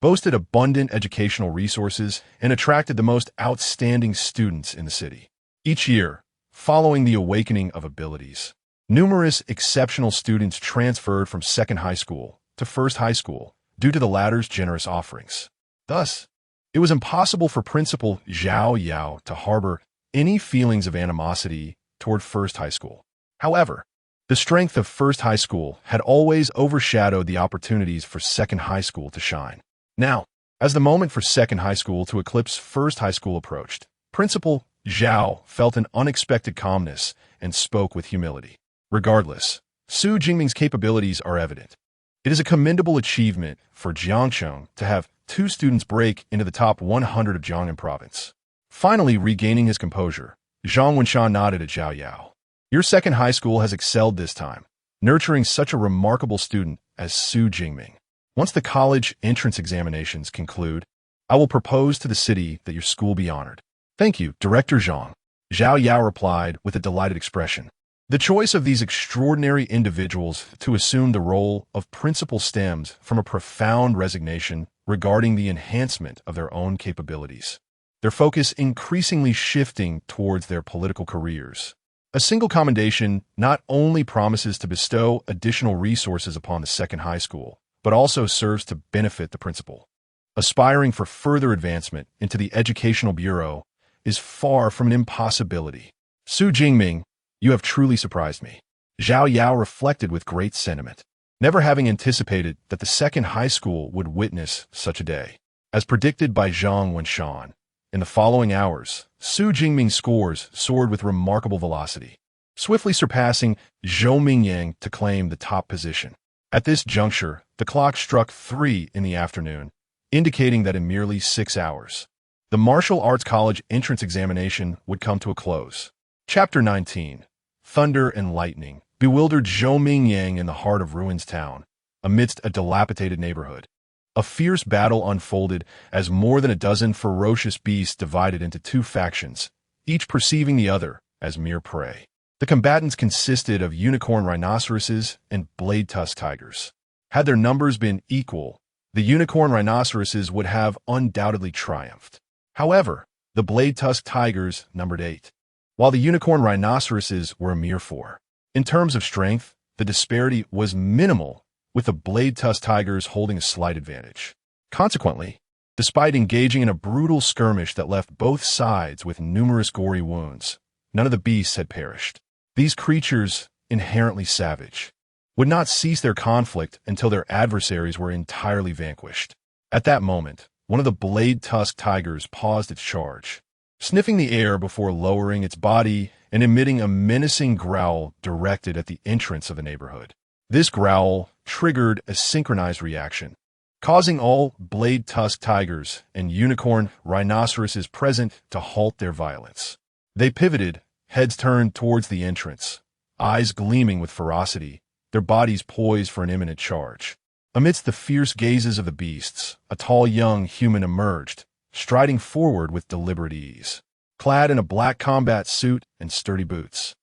S1: boasted abundant educational resources and attracted the most outstanding students in the city. Each year, following the awakening of abilities, numerous exceptional students transferred from second high school to first high school due to the latter's generous offerings. Thus, it was impossible for Principal Zhao Yao to harbor any feelings of animosity toward first high school. However, the strength of first high school had always overshadowed the opportunities for second high school to shine. Now, as the moment for second high school to eclipse first high school approached, Principal Zhao felt an unexpected calmness and spoke with humility. Regardless, Su Jingming's capabilities are evident. It is a commendable achievement for Jiangsheng to have 2 students break into the top 100 of Jiangnan province. Finally regaining his composure, Zhang Wenshan nodded at Zhao Yao. Your second high school has excelled this time, nurturing such a remarkable student as Su Jingming. Once the college entrance examinations conclude, I will propose to the city that your school be honored. Thank you, Director Zhang. Zhao Yao replied with a delighted expression. The choice of these extraordinary individuals to assume the role of principal stems from a profound resignation regarding the enhancement of their own capabilities, their focus increasingly shifting towards their political careers. A single commendation not only promises to bestow additional resources upon the second high school, but also serves to benefit the principal. Aspiring for further advancement into the Educational Bureau is far from an impossibility. Su Jingming, you have truly surprised me. Zhao Yao reflected with great sentiment, never having anticipated that the second high school would witness such a day. As predicted by Zhang Wenshan, in the following hours, Su Jingming's scores soared with remarkable velocity, swiftly surpassing Zhou Mingyang to claim the top position. At this juncture, the clock struck 3 in the afternoon, indicating that in merely 6 hours, the Martial Arts College entrance examination would come to a close. Chapter 19. Thunder and Lightning bewildered Zhou Mingyang in the heart of Ruins Town, amidst a dilapidated neighborhood. A fierce battle unfolded as more than a dozen ferocious beasts divided into two factions, each perceiving the other as mere prey. The combatants consisted of unicorn rhinoceroses and blade-tusked tigers. Had their numbers been equal, the unicorn rhinoceroses would have undoubtedly triumphed. However, the blade-tusked tigers numbered 8, while the unicorn rhinoceroses were a mere 4. In terms of strength, the disparity was minimal, with the blade-tusked tigers holding a slight advantage. Consequently, despite engaging in a brutal skirmish that left both sides with numerous gory wounds, none of the beasts had perished. These creatures, inherently savage, would not cease their conflict until their adversaries were entirely vanquished. At that moment, one of the blade-tusked tigers paused its charge, sniffing the air before lowering its body and emitting a menacing growl directed at the entrance of the neighborhood. This growl triggered a synchronized reaction, causing all blade-tusked tigers and unicorn rhinoceroses present to halt their violence. They pivoted, heads turned towards the entrance, eyes gleaming with ferocity, their bodies poised for an imminent charge. Amidst the fierce gazes of the beasts, a tall young human emerged, striding forward with deliberate ease, clad in a black combat suit and sturdy boots.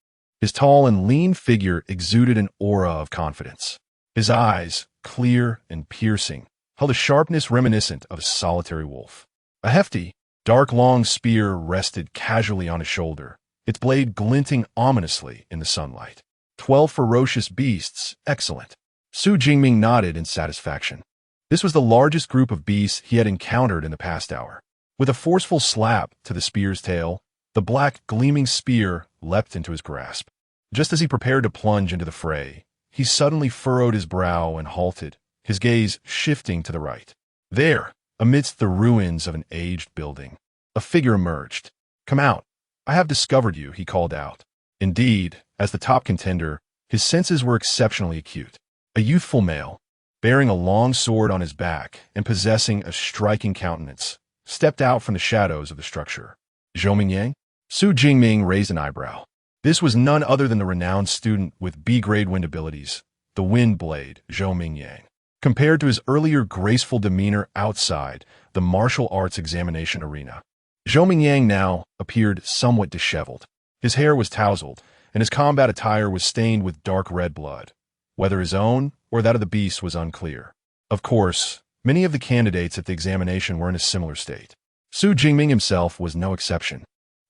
S1: His tall and lean figure exuded an aura of confidence. His eyes, clear and piercing, held a sharpness reminiscent of a solitary wolf. A hefty, dark long spear rested casually on his shoulder, its blade glinting ominously in the sunlight. 12 ferocious beasts, excellent. Su Jingming nodded in satisfaction. This was the largest group of beasts he had encountered in the past hour. With a forceful slap to the spear's tail, the black, gleaming spear leapt into his grasp. Just as he prepared to plunge into the fray, he suddenly furrowed his brow and halted, his gaze shifting to the right. There, amidst the ruins of an aged building, a figure emerged. "Come out. I have discovered you," he called out. Indeed, as the top contender, his senses were exceptionally acute. A youthful male, bearing a long sword on his back and possessing a striking countenance, stepped out from the shadows of the structure. "Zhou Mingyang?" Su Jingming raised an eyebrow. This was none other than the renowned student with B-grade wind abilities, the Wind Blade, Zhou Mingyang. Compared to his earlier graceful demeanor outside the martial arts examination arena, Zhou Mingyang now appeared somewhat disheveled. His hair was tousled, and his combat attire was stained with dark red blood. Whether his own or that of the beast was unclear. Of course, many of the candidates at the examination were in a similar state. Su Jingming himself was no exception,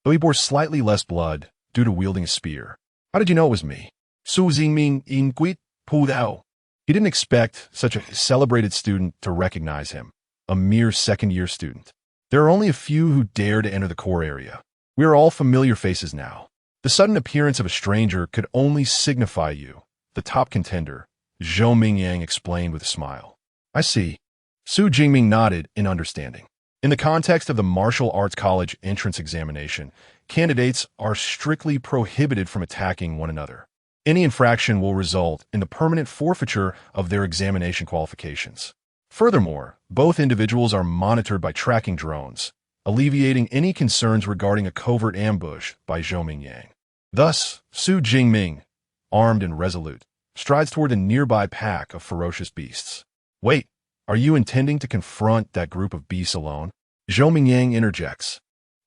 S1: though he bore slightly less blood due to wielding a spear. "How did you know it was me?" Su Jingming inquit pu dao. He didn't expect such a celebrated student to recognize him, a mere second-year student. There are only a few who dare to enter the core area. We are all familiar faces now. The sudden appearance of a stranger could only signify you, the top contender, Zhou Mingyang explained with a smile. "I see." Su Jingming nodded in understanding. In the context of the Martial Arts College entrance examination, candidates are strictly prohibited from attacking one another. Any infraction will result in the permanent forfeiture of their examination qualifications. Furthermore, both individuals are monitored by tracking drones, alleviating any concerns regarding a covert ambush by Zhou Mingyang. Thus, Su Jingming, armed and resolute, strides toward a nearby pack of ferocious beasts. "Wait, are you intending to confront that group of beasts alone?" Zhou Mingyang interjects,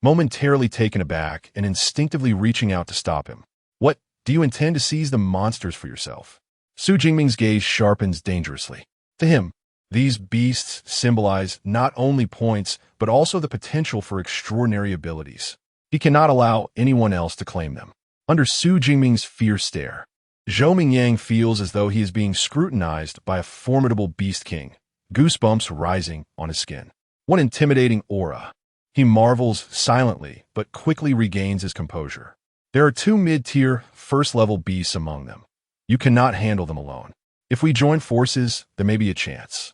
S1: momentarily taken aback and instinctively reaching out to stop him. "What, do you intend to seize the monsters for yourself?" Su Jingming's gaze sharpens dangerously. To him, these beasts symbolize not only points, but also the potential for extraordinary abilities. He cannot allow anyone else to claim them. Under Su Jingming's fierce stare, Zhou Mingyang feels as though he is being scrutinized by a formidable beast king, goosebumps rising on his skin. What intimidating aura. He marvels silently, but quickly regains his composure. There are two mid-tier, first-level beasts among them. You cannot handle them alone. If we join forces, there may be a chance.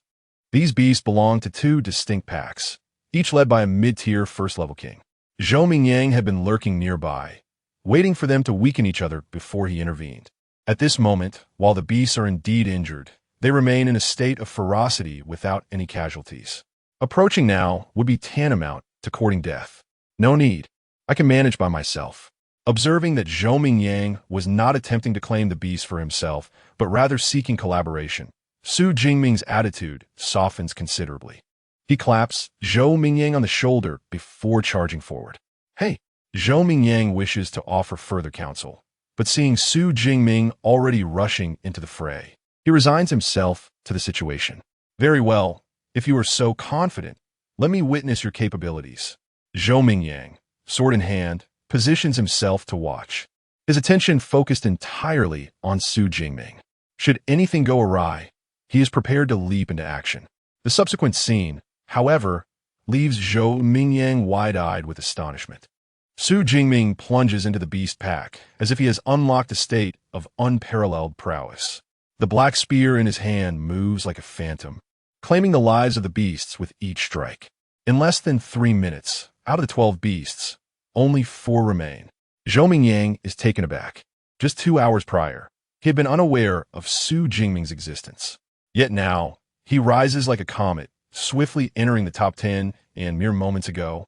S1: These beasts belong to two distinct packs, each led by a mid-tier first-level king. Zhou Mingyang had been lurking nearby, waiting for them to weaken each other before he intervened. At this moment, while the beasts are indeed injured, they remain in a state of ferocity without any casualties. Approaching now would be tantamount to courting death. No need. I can manage by myself. Observing that Zhou Mingyang was not attempting to claim the beast for himself, but rather seeking collaboration, Su Jingming's attitude softens considerably. He claps Zhou Mingyang on the shoulder before charging forward. Hey! Zhou Mingyang wishes to offer further counsel, but seeing Su Jingming already rushing into the fray, he resigns himself to the situation. Very well, if you are so confident, let me witness your capabilities. Zhou Mingyang, sword in hand, positions himself to watch, his attention focused entirely on Su Jingming. Should anything go awry, he is prepared to leap into action. The subsequent scene, however, leaves Zhou Mingyang wide-eyed with astonishment. Su Jingming plunges into the beast pack as if he has unlocked a state of unparalleled prowess. The black spear in his hand moves like a phantom, claiming the lives of the beasts with each strike. In less than 3 minutes, out of the 12 beasts, only 4 remain. Zhou Mingyang is taken aback. Just 2 hours prior, he had been unaware of Su Jingming's existence. Yet now, he rises like a comet, swiftly entering the top 10 and mere moments ago,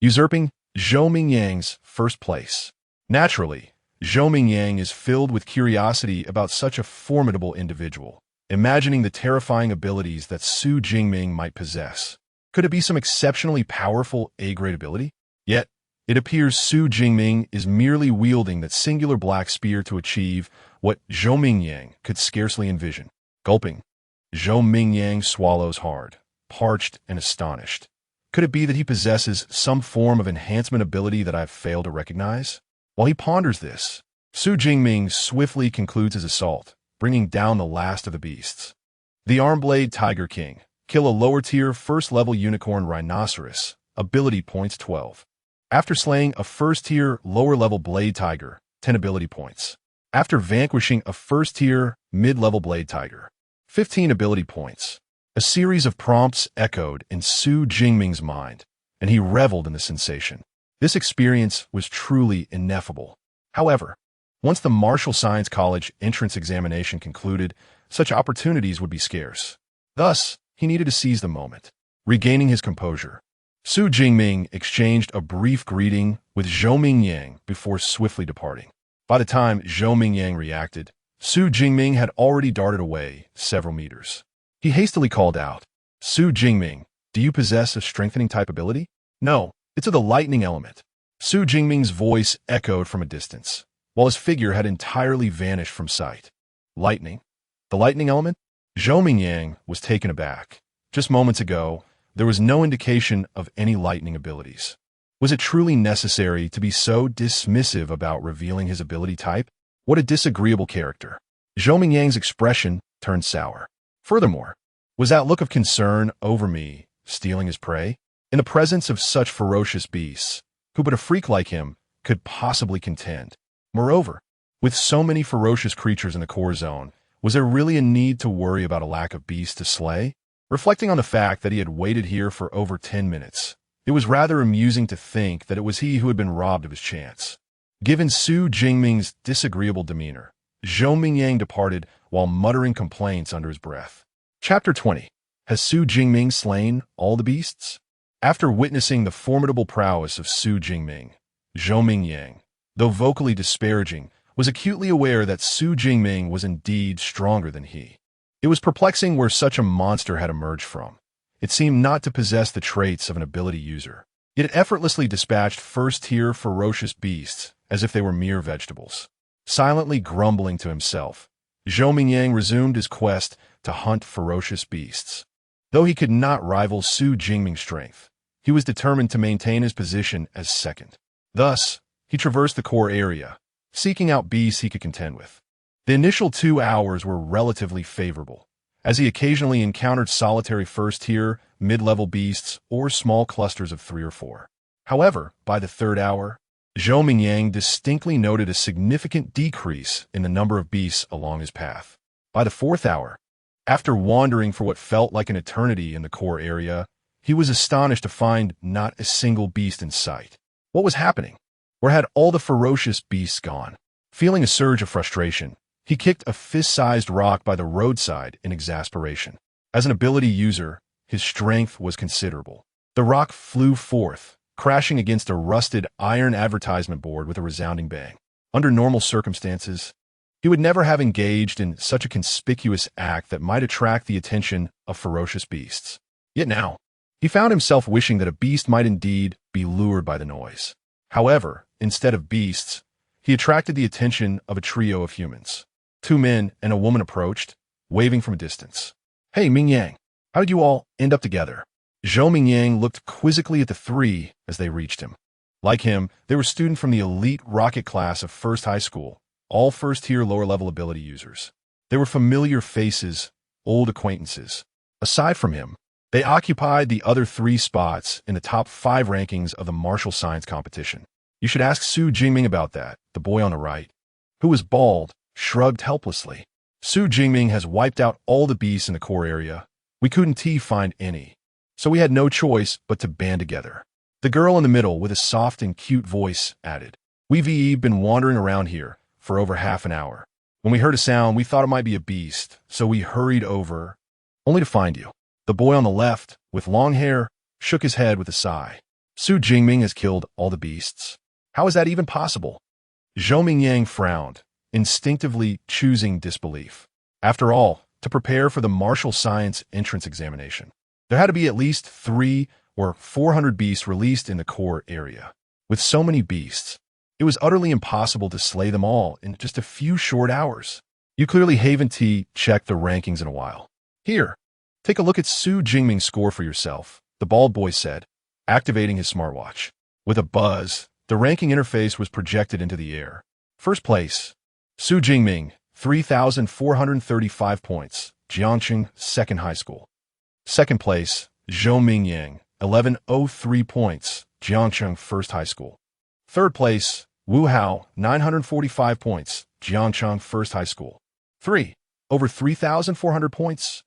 S1: usurping Zhou Mingyang's first place. Naturally, Zhou Mingyang is filled with curiosity about such a formidable individual, imagining the terrifying abilities that Su Jingming might possess. Could it be some exceptionally powerful A-grade ability? Yet, it appears Su Jingming is merely wielding that singular black spear to achieve what Zhou Mingyang could scarcely envision. Gulping, Zhou Mingyang swallows hard, parched and astonished. Could it be that he possesses some form of enhancement ability that I have failed to recognize? While he ponders this, Su Jingming swiftly concludes his assault, bringing down the last of the beasts. The Armblade Tiger King. Kill a lower-tier first-level unicorn rhinoceros. Ability points 12. After slaying a first-tier lower-level blade tiger, 10 ability points. After vanquishing a first-tier mid-level blade tiger, 15 ability points. A series of prompts echoed in Su Jingming's mind, and he reveled in the sensation. This experience was truly ineffable. However, once the Martial Science College entrance examination concluded, such opportunities would be scarce. Thus, he needed to seize the moment. Regaining his composure, Su Jingming exchanged a brief greeting with Zhou Mingyang before swiftly departing. By the time Zhou Mingyang reacted, Su Jingming had already darted away several meters. He hastily called out, Su Jingming, do you possess a strengthening type ability? No, it's of the lightning element. Su Jingming's voice echoed from a distance, while his figure had entirely vanished from sight. Lightning? The lightning element? Zhou Mingyang was taken aback. Just moments ago, there was no indication of any lightning abilities. Was it truly necessary to be so dismissive about revealing his ability type? What a disagreeable character. Zhou Mingyang's expression turned sour. Furthermore, was that look of concern over me stealing his prey? In the presence of such ferocious beasts, who but a freak like him could possibly contend? Moreover, with so many ferocious creatures in the core zone, was there really a need to worry about a lack of beasts to slay? Reflecting on the fact that he had waited here for over 10 minutes, it was rather amusing to think that it was he who had been robbed of his chance. Given Su Jingming's disagreeable demeanor, Zhou Mingyang departed while muttering complaints under his breath. Chapter 20. Has Su Jingming slain all the beasts? After witnessing the formidable prowess of Su Jingming, Zhou Mingyang, though vocally disparaging, was acutely aware that Su Jingming was indeed stronger than he. It was perplexing where such a monster had emerged from. It seemed not to possess the traits of an ability user. Yet it effortlessly dispatched first-tier ferocious beasts as if they were mere vegetables. Silently grumbling to himself, Zhou Mingyang resumed his quest to hunt ferocious beasts. Though he could not rival Su Jingming's strength, he was determined to maintain his position as second. Thus, he traversed the core area, seeking out beasts he could contend with. The initial 2 hours were relatively favorable, as he occasionally encountered solitary first-tier mid-level beasts, or small clusters of 3 or 4. However, by the third hour, Zhou Mingyang distinctly noted a significant decrease in the number of beasts along his path. By the fourth hour, after wandering for what felt like an eternity in the core area, he was astonished to find not a single beast in sight. What was happening? Where had all the ferocious beasts gone? Feeling a surge of frustration, he kicked a fist-sized rock by the roadside in exasperation. As an ability user, his strength was considerable. The rock flew forth, crashing against a rusted iron advertisement board with a resounding bang. Under normal circumstances, he would never have engaged in such a conspicuous act that might attract the attention of ferocious beasts. Yet now, he found himself wishing that a beast might indeed be lured by the noise. However, instead of beasts, he attracted the attention of a trio of humans. 2 men and a woman approached, waving from a distance. "Hey, Mingyang, how did you all end up together?" Zhou Mingyang looked quizzically at the 3 as they reached him. Like him, they were students from the elite rocket class of First High School, all first-tier lower-level ability users. They were familiar faces, old acquaintances. Aside from him, they occupied the other 3 spots in the top 5 rankings of the martial science competition. "You should ask Su Jingming about that," the boy on the right, who was bald, shrugged helplessly. "Su Jingming has wiped out all the beasts in the core area. We couldn't find any, so we had no choice but to band together." The girl in the middle, with a soft and cute voice, added, "We've been wandering around here for over half an hour. When we heard a sound, we thought it might be a beast, so we hurried over, only to find you." The boy on the left, with long hair, shook his head with a sigh. "Su Jingming has killed all the beasts. How is that even possible?" Zhou Mingyang frowned, instinctively choosing disbelief. After all, to prepare for the martial science entrance examination, there had to be at least 300 or 400 beasts released in the core area. With so many beasts, it was utterly impossible to slay them all in just a few short hours. "You clearly haven't checked the rankings in a while. Here, take a look at Su Jingming's score for yourself," the bald boy said, activating his smartwatch. With a buzz, the ranking interface was projected into the air. First place, Su Jingming, 3,435 points, Jiangqing Second High School. Second place, Zhou Mingyang, 1,103 points, Jiangqing First High School. Third place, Wu Hao, 945 points, Jiangqing First High School. 3. Over 3,400 points.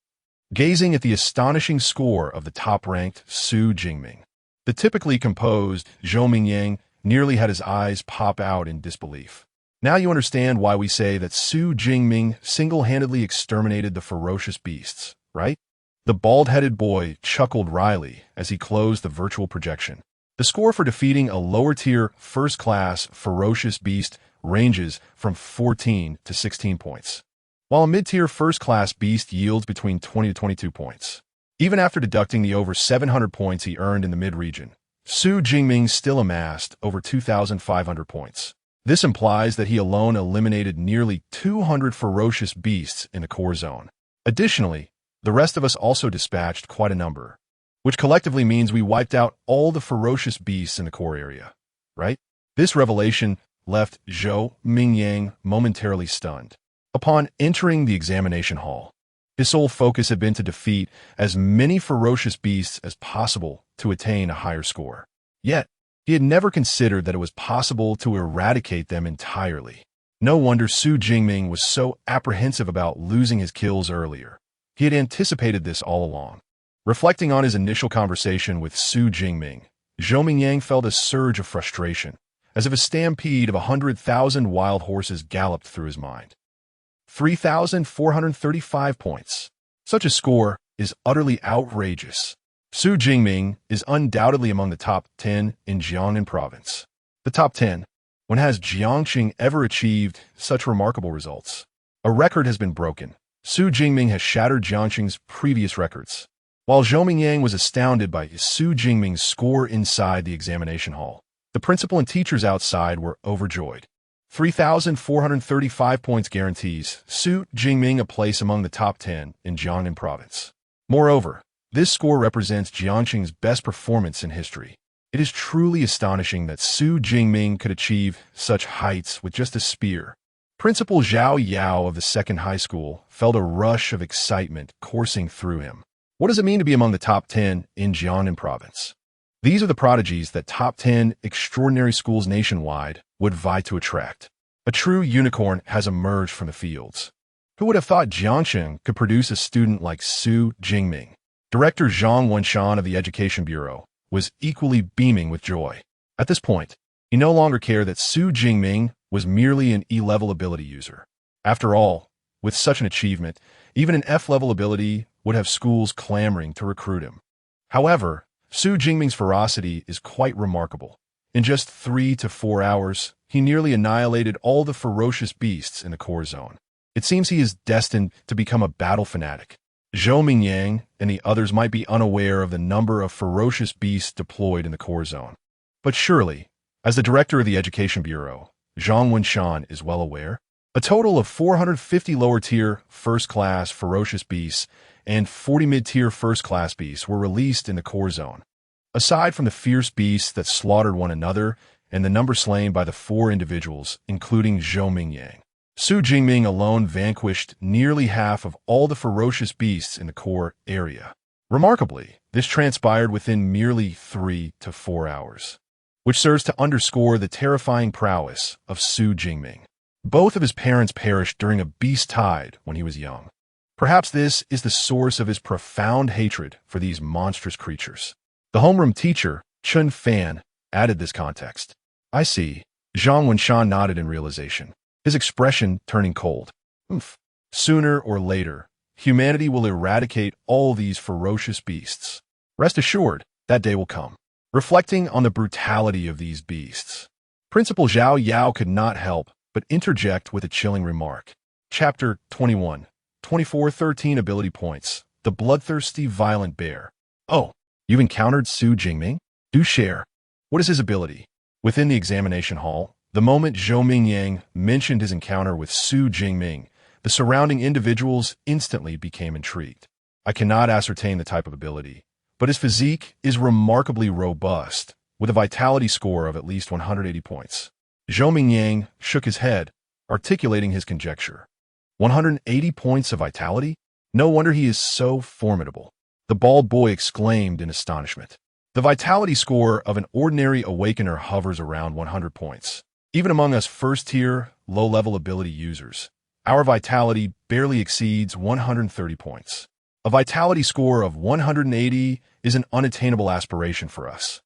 S1: Gazing at the astonishing score of the top-ranked Su Jingming, the typically composed Zhou Mingyang nearly had his eyes pop out in disbelief. Now you understand why we say that Su Jingming single-handedly exterminated the ferocious beasts, right? The bald-headed boy chuckled wryly as he closed the virtual projection. The score for defeating a lower-tier, first-class, ferocious beast ranges from 14 to 16 points, while a mid-tier first-class beast yields between 20 to 22 points. Even after deducting the over 700 points he earned in the mid-region, Su Jingming still amassed over 2,500 points. This implies that he alone eliminated nearly 200 ferocious beasts in the core zone. Additionally, the rest of us also dispatched quite a number, which collectively means we wiped out all the ferocious beasts in the core area, right? This revelation left Zhou Mingyang momentarily stunned. Upon entering the examination hall, his sole focus had been to defeat as many ferocious beasts as possible to attain a higher score. Yet, he had never considered that it was possible to eradicate them entirely. No wonder Su Jingming was so apprehensive about losing his kills earlier. He had anticipated this all along. Reflecting on his initial conversation with Su Jingming, Zhou Mingyang felt a surge of frustration, as if a stampede of 100,000 wild horses galloped through his mind. 3,435 points. Such a score is utterly outrageous. Su Jingming is undoubtedly among the top 10 in Jiangnan province. The top 10. When has Jiangqing ever achieved such remarkable results? A record has been broken. Su Jingming has shattered Jiangqing's previous records. While Zhou Mingyang was astounded by Su Jingming's score inside the examination hall, the principal and teachers outside were overjoyed. 3,435 points guarantees Su Jingming a place among the top 10 in Jiangnan province. Moreover, this score represents Jiangqing's best performance in history. It is truly astonishing that Su Jingming could achieve such heights with just a spear. Principal Zhao Yao of the second high school felt a rush of excitement coursing through him. What does it mean to be among the top 10 in Jiangnan province? These are the prodigies that top 10 extraordinary schools nationwide would vie to attract. A true unicorn has emerged from the fields. Who would have thought Jiangxing could produce a student like Su Jingming? Director Zhang Wenshan of the Education Bureau was equally beaming with joy. At this point, he no longer cared that Su Jingming was merely an E-level ability user. After all, with such an achievement, even an F-level ability would have schools clamoring to recruit him. However, Su Jingming's ferocity is quite remarkable. In just 3 to 4 hours, he nearly annihilated all the ferocious beasts in the core zone. It seems he is destined to become a battle fanatic. Zhou Mingyang and the others might be unaware of the number of ferocious beasts deployed in the core zone. But surely, as the director of the Education Bureau, Zhang Wenshan is well aware, a total of 450 lower-tier first-class ferocious beasts and 40 mid-tier first-class beasts were released in the core zone. Aside from the fierce beasts that slaughtered one another and the number slain by the 4 individuals, including Zhou Mingyang, Su Jingming alone vanquished nearly half of all the ferocious beasts in the core area. Remarkably, this transpired within merely 3 to 4 hours, which serves to underscore the terrifying prowess of Su Jingming. Both of his parents perished during a beast tide when he was young. Perhaps this is the source of his profound hatred for these monstrous creatures. The homeroom teacher, Chun Fan, added this context. I see. Zhang Wenshan nodded in realization, his expression turning cold. Sooner or later, humanity will eradicate all these ferocious beasts. Rest assured, that day will come. Reflecting on the brutality of these beasts, Principal Zhao Yao could not help but interject with a chilling remark. Chapter 21, 2413 Ability Points, The Bloodthirsty Violent Bear. Oh, you've encountered Su Jingming? Do share. What is his ability? Within the examination hall, the moment Zhou Mingyang mentioned his encounter with Su Jingming, the surrounding individuals instantly became intrigued. I cannot ascertain the type of ability, but his physique is remarkably robust, with a vitality score of at least 180 points. Zhou Mingyang shook his head, articulating his conjecture. 180 points of vitality? No wonder he is so formidable. The bald boy exclaimed in astonishment. The vitality score of an ordinary awakener hovers around 100 points. Even among us first-tier, low-level ability users, our vitality barely exceeds 130 points. A vitality score of 180 is an unattainable aspiration for us.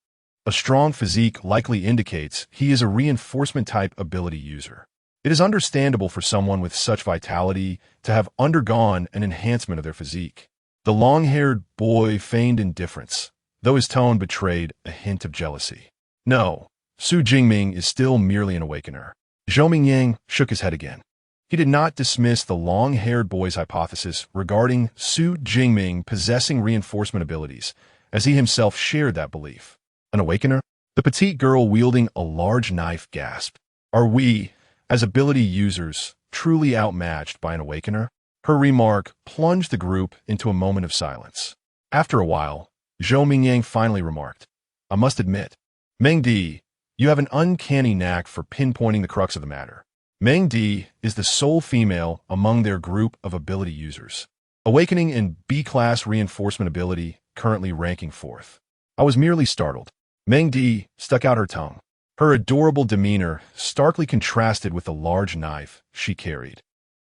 S1: A strong physique likely indicates he is a reinforcement-type ability user. It is understandable for someone with such vitality to have undergone an enhancement of their physique. The long-haired boy feigned indifference, though his tone betrayed a hint of jealousy. No, Su Jingming is still merely an awakener. Zhou Mingyang shook his head again. He did not dismiss the long-haired boy's hypothesis regarding Su Jingming possessing reinforcement abilities, as he himself shared that belief. An awakener? The petite girl wielding a large knife gasped. Are we, as ability users, truly outmatched by an awakener? Her remark plunged the group into a moment of silence. After a while, Zhou Mingyang finally remarked, I must admit, Meng Di, you have an uncanny knack for pinpointing the crux of the matter. Meng Di is the sole female among their group of ability users, awakening in B-class reinforcement ability, currently ranking 4th. I was merely startled. Meng Di stuck out her tongue. Her adorable demeanor starkly contrasted with the large knife she carried.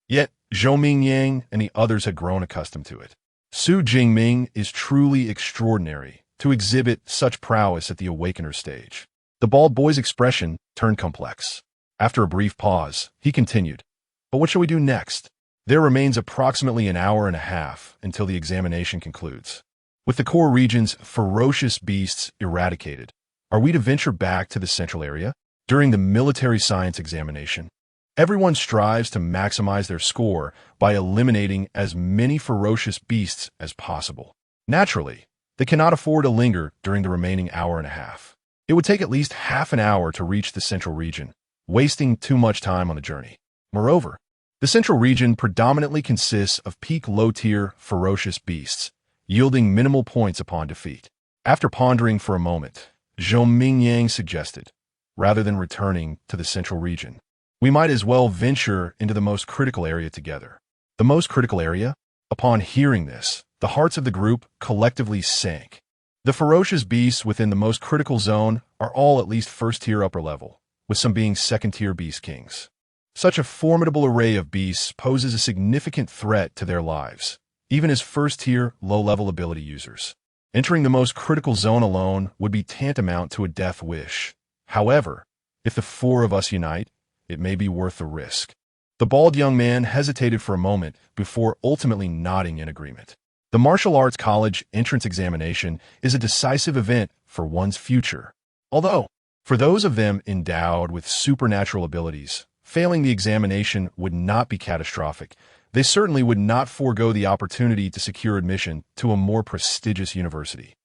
S1: Yet, Zhou Mingyang and the others had grown accustomed to it. Su Jingming is truly extraordinary to exhibit such prowess at the awakener stage. The bald boy's expression turned complex. After a brief pause, he continued, But what shall we do next? There remains approximately an hour and a half until the examination concludes. With the core region's ferocious beasts eradicated, are we to venture back to the central area? During the military science examination, everyone strives to maximize their score by eliminating as many ferocious beasts as possible. Naturally, they cannot afford to linger during the remaining hour and a half. It would take at least half an hour to reach the central region, wasting too much time on the journey. Moreover, the central region predominantly consists of peak low-tier ferocious beasts, yielding minimal points upon defeat. After pondering for a moment, Zhou Mingyang suggested, rather than returning to the central region, we might as well venture into the most critical area together. The most critical area? Upon hearing this, the hearts of the group collectively sank. The ferocious beasts within the most critical zone are all at least first-tier upper level, with some being second-tier beast kings. Such a formidable array of beasts poses a significant threat to their lives, even as first-tier, low-level ability users. Entering the most critical zone alone would be tantamount to a death wish. However, if the four of us unite, it may be worth the risk. The bald young man hesitated for a moment before ultimately nodding in agreement. The martial arts college entrance examination is a decisive event for one's future. Although, for those of them endowed with supernatural abilities, failing the examination would not be catastrophic. They certainly would not forego the opportunity to secure admission to a more prestigious university.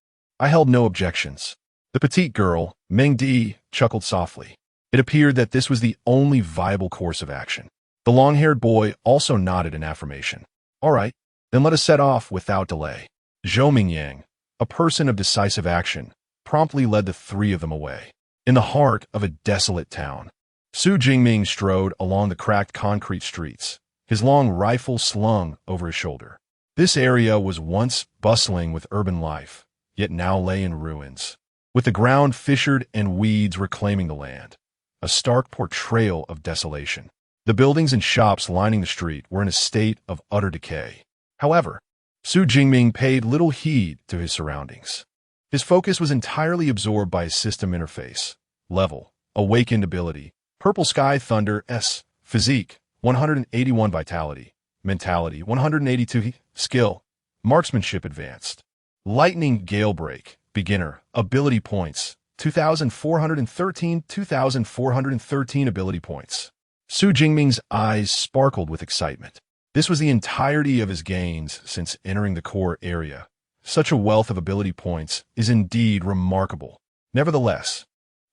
S1: I held no objections. The petite girl, Meng Di, chuckled softly. It appeared that this was the only viable course of action. The long-haired boy also nodded in affirmation. All right, then let us set off without delay. Zhou Mingyang, a person of decisive action, promptly led the three of them away. In the heart of a desolate town, Su Jingming strode along the cracked concrete streets, his long rifle slung over his shoulder. This area was once bustling with urban life, yet now lay in ruins, with the ground fissured and weeds reclaiming the land. A stark portrayal of desolation. The buildings and shops lining the street were in a state of utter decay. However, Su Jingming paid little heed to his surroundings. His focus was entirely absorbed by his system interface, level, awakened ability, Purple Sky Thunder S, physique, 181 vitality, mentality, 182 skill, marksmanship advanced, lightning gale break, beginner, ability points, 2,413 ability points. Su Jingming's eyes sparkled with excitement. This was the entirety of his gains since entering the core area. Such a wealth of ability points is indeed remarkable. Nevertheless,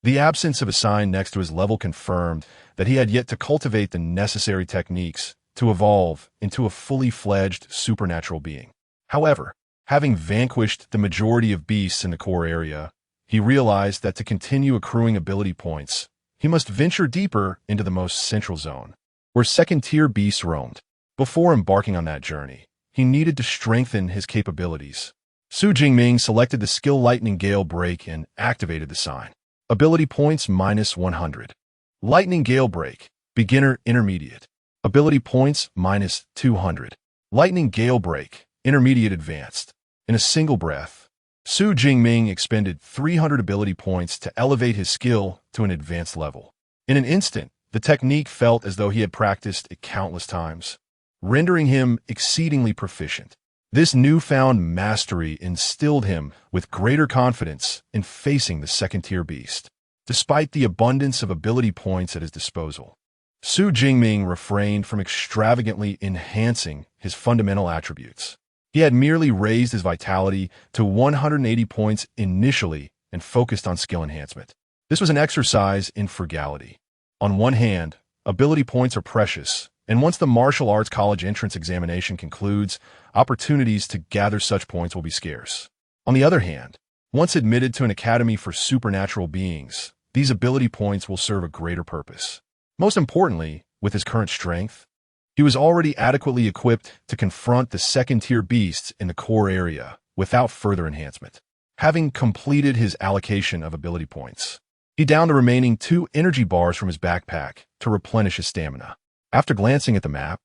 S1: the absence of a sign next to his level confirmed that he had yet to cultivate the necessary techniques to evolve into a fully fledged supernatural being. However, having vanquished the majority of beasts in the core area, he realized that to continue accruing ability points, he must venture deeper into the most central zone, where second-tier beasts roamed. Before embarking on that journey, he needed to strengthen his capabilities. Su Jingming selected the skill Lightning Gale Break and activated the sign. Ability points minus 100. Lightning Gale Break, beginner intermediate. Ability points minus 200. Lightning Gale Break, intermediate advanced. In a single breath, Su Jingming expended 300 ability points to elevate his skill to an advanced level. In an instant, the technique felt as though he had practiced it countless times, rendering him exceedingly proficient. This newfound mastery instilled him with greater confidence in facing the second-tier beast. Despite the abundance of ability points at his disposal, Su Jingming refrained from extravagantly enhancing his fundamental attributes. He had merely raised his vitality to 180 points initially and focused on skill enhancement. This was an exercise in frugality. On one hand, ability points are precious, and once the martial arts college entrance examination concludes, opportunities to gather such points will be scarce. On the other hand, once admitted to an academy for supernatural beings, these ability points will serve a greater purpose. Most importantly, with his current strength, he was already adequately equipped to confront the second-tier beasts in the core area without further enhancement. Having completed his allocation of ability points, he downed the remaining 2 energy bars from his backpack to replenish his stamina. After glancing at the map,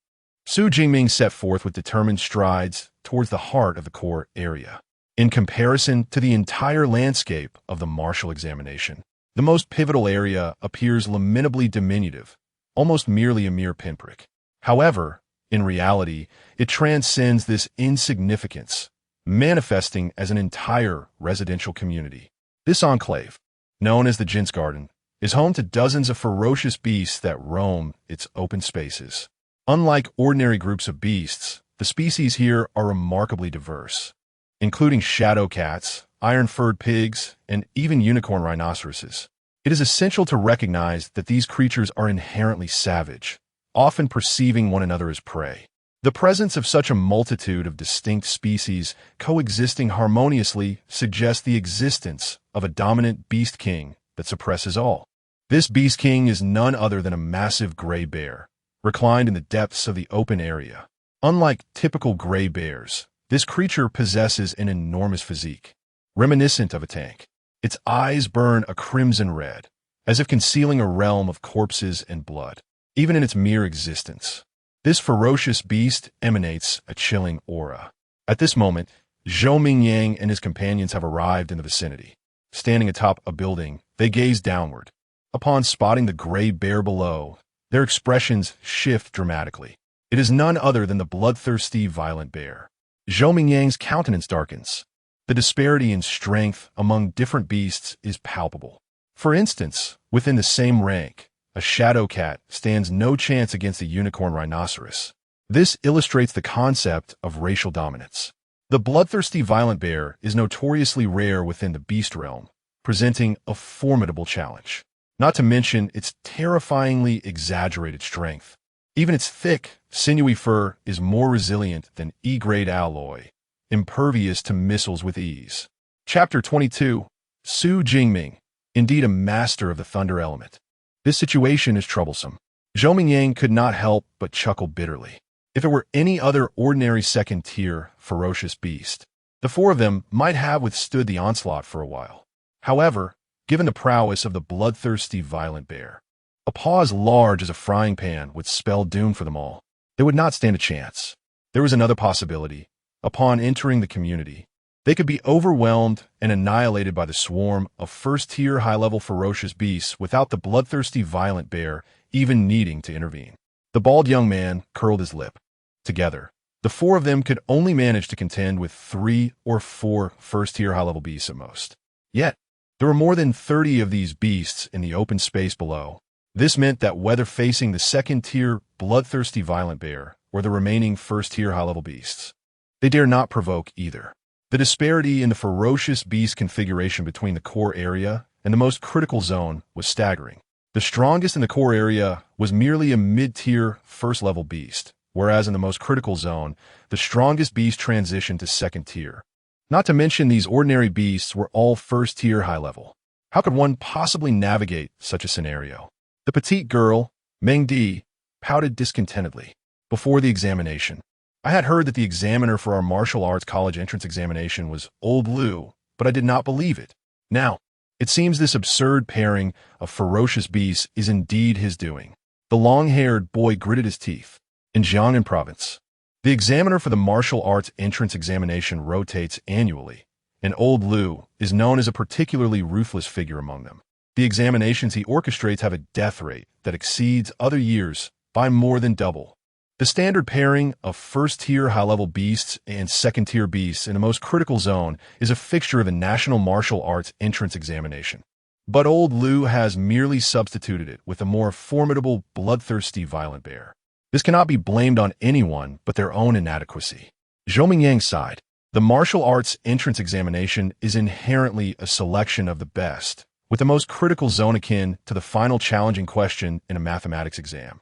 S1: Su Jingming set forth with determined strides towards the heart of the core area. In comparison to the entire landscape of the martial examination, the most pivotal area appears lamentably diminutive, almost merely a mere pinprick. However, in reality, it transcends this insignificance, manifesting as an entire residential community. This enclave, known as the Jin's Garden, is home to dozens of ferocious beasts that roam its open spaces. Unlike ordinary groups of beasts, the species here are remarkably diverse, including shadow cats, iron-furred pigs, and even unicorn rhinoceroses. It is essential to recognize that these creatures are inherently savage, often perceiving one another as prey. The presence of such a multitude of distinct species coexisting harmoniously suggests the existence of a dominant beast king that suppresses all. This beast king is none other than a massive gray bear, reclined in the depths of the open area. Unlike typical gray bears, This creature possesses an enormous physique, reminiscent of a tank. Its eyes burn a crimson red, as if concealing a realm of corpses and blood, even in its mere existence. This ferocious beast emanates a chilling aura. At this moment, Jingming and his companions have arrived in the vicinity. Standing atop a building, they gaze downward. Upon spotting the gray bear below, their expressions shift dramatically. It is none other than the bloodthirsty, violent bear. Jingming's countenance darkens. The disparity in strength among different beasts is palpable. For instance, within the same rank, a shadow cat stands no chance against a unicorn rhinoceros. This illustrates the concept of racial dominance. The bloodthirsty violent bear is notoriously rare within the beast realm, presenting a formidable challenge. Not to mention its terrifyingly exaggerated strength. Even its thick, sinewy fur is more resilient than E-grade alloy, impervious to missiles with ease. Chapter 22. Su Jingming, indeed a master of the thunder element. This situation is troublesome. Jingming could not help but chuckle bitterly. If it were any other ordinary second-tier, ferocious beast, the four of them might have withstood the onslaught for a while. However, given the prowess of the bloodthirsty violent bear, a paw as large as a frying pan would spell doom for them all. They would not stand a chance. There was another possibility. Upon entering the community, they could be overwhelmed and annihilated by the swarm of first-tier high-level ferocious beasts without the bloodthirsty violent bear even needing to intervene. The bald young man curled his lip. Together, the four of them could only manage to contend with 3 or 4 first-tier high-level beasts at most. Yet, there were more than 30 of these beasts in the open space below. This meant that whether facing the second-tier bloodthirsty violent bear or the remaining first-tier high-level beasts, they dare not provoke either. The disparity in the ferocious beast configuration between the core area and the most critical zone was staggering. The strongest in the core area was merely a mid-tier first-level beast, whereas in the most critical zone, the strongest beast transitioned to second tier. Not to mention these ordinary beasts were all first-tier high-level. How could one possibly navigate such a scenario? The petite girl, Meng Di, pouted discontentedly. Before the examination, I had heard that the examiner for our martial arts college entrance examination was Old Liu, but I did not believe it. Now, it seems this absurd pairing of ferocious beasts is indeed his doing. The long-haired boy gritted his teeth. In Jiangnan province, the examiner for the martial arts entrance examination rotates annually, and Old Liu is known as a particularly ruthless figure among them. The examinations he orchestrates have a death rate that exceeds other years by more than double. The standard pairing of first-tier high-level beasts and second-tier beasts in the most critical zone is a fixture of the National Martial Arts Entrance Examination. But Old Liu has merely substituted it with a more formidable, bloodthirsty violent bear. This cannot be blamed on anyone but their own inadequacy. Jingming sighed. The martial arts entrance examination is inherently a selection of the best, with the most critical zone akin to the final challenging question in a mathematics exam.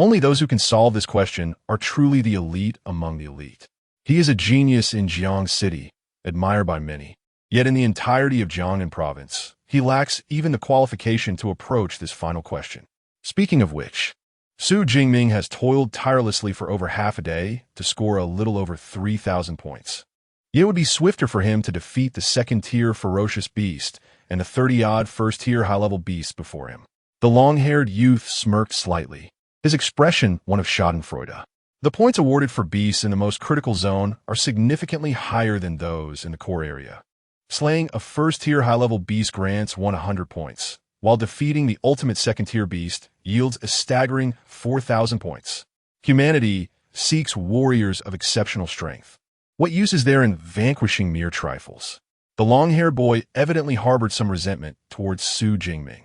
S1: Only those who can solve this question are truly the elite among the elite. He is a genius in Jiang City, admired by many. Yet in the entirety of Jiangnan province, he lacks even the qualification to approach this final question. Speaking of which, Su Jingming has toiled tirelessly for over half a day to score a little over 3,000 points. It would be swifter for him to defeat the second-tier ferocious beast and the 30-odd first-tier high-level beasts before him. The long-haired youth smirked slightly, his expression one of schadenfreude. The points awarded for beasts in the most critical zone are significantly higher than those in the core area. Slaying a first-tier high-level beast grants 100 points, while defeating the ultimate second-tier beast yields a staggering 4,000 points. Humanity seeks warriors of exceptional strength. What use is there in vanquishing mere trifles? The long-haired boy evidently harbored some resentment towards Su Jingming.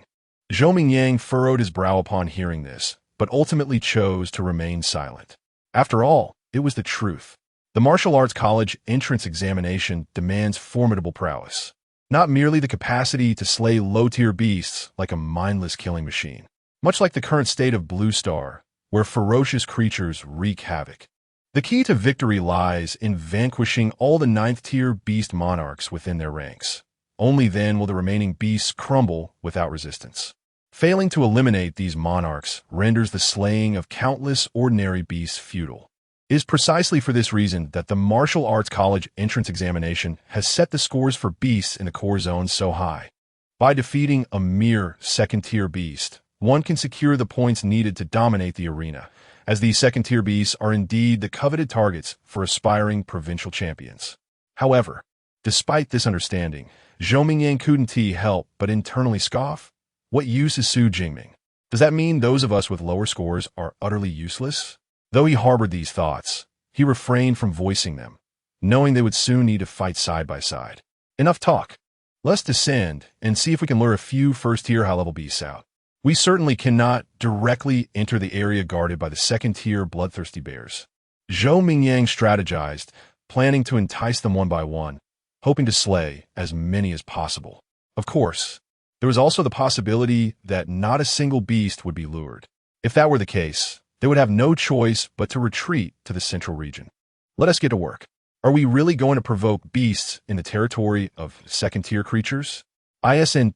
S1: Jingming furrowed his brow upon hearing this, but ultimately chose to remain silent. After all, it was the truth. The martial arts college entrance examination demands formidable prowess, not merely the capacity to slay low-tier beasts like a mindless killing machine, much like the current state of Blue Star, where ferocious creatures wreak havoc. The key to victory lies in vanquishing all the 9th-tier beast monarchs within their ranks. Only then will the remaining beasts crumble without resistance. Failing to eliminate these monarchs renders the slaying of countless ordinary beasts futile. It is precisely for this reason that the Martial Arts College entrance examination has set the scores for beasts in the core zone so high. By defeating a mere second-tier beast, one can secure the points needed to dominate the arena, as these second-tier beasts are indeed the coveted targets for aspiring provincial champions. However, despite this understanding, Zhou Mingyang couldn't help but internally scoff. What use is Su Jingming? Does that mean those of us with lower scores are utterly useless? Though he harbored these thoughts, he refrained from voicing them, knowing they would soon need to fight side by side. Enough talk. Let's descend and see if we can lure a few first-tier high-level beasts out. We certainly cannot directly enter the area guarded by the second-tier bloodthirsty bears. Zhou Mingyang strategized, planning to entice them one by one, hoping to slay as many as possible. Of course, there was also the possibility that not a single beast would be lured. If that were the case, they would have no choice but to retreat to the central region. Let us get to work. Are we really going to provoke beasts in the territory of second-tier creatures? Isn't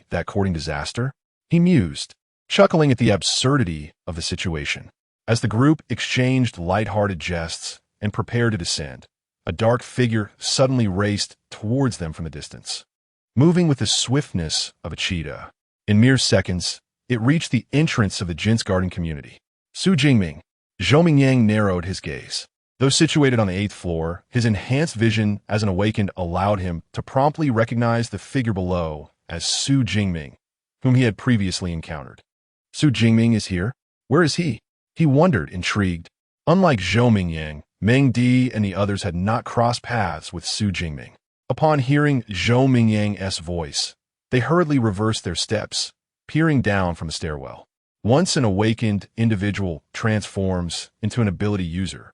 S1: that courting disaster? He mused, chuckling at the absurdity of the situation. As the group exchanged light-hearted jests and prepared to descend, a dark figure suddenly raced towards them from the distance. Moving with the swiftness of a cheetah, in mere seconds, it reached the entrance of the Jin's Garden community. Su Jingming. Zhou Mingyang narrowed his gaze. Though situated on the 8th floor, his enhanced vision as an awakened allowed him to promptly recognize the figure below as Su Jingming, whom he had previously encountered. Su Jingming is here? Where is he? He wondered, intrigued. Unlike Zhou Mingyang, Meng Di and the others had not crossed paths with Su Jingming. Upon hearing Zhou Mingyang's voice, they hurriedly reversed their steps, peering down from the stairwell. Once an awakened individual transforms into an ability user,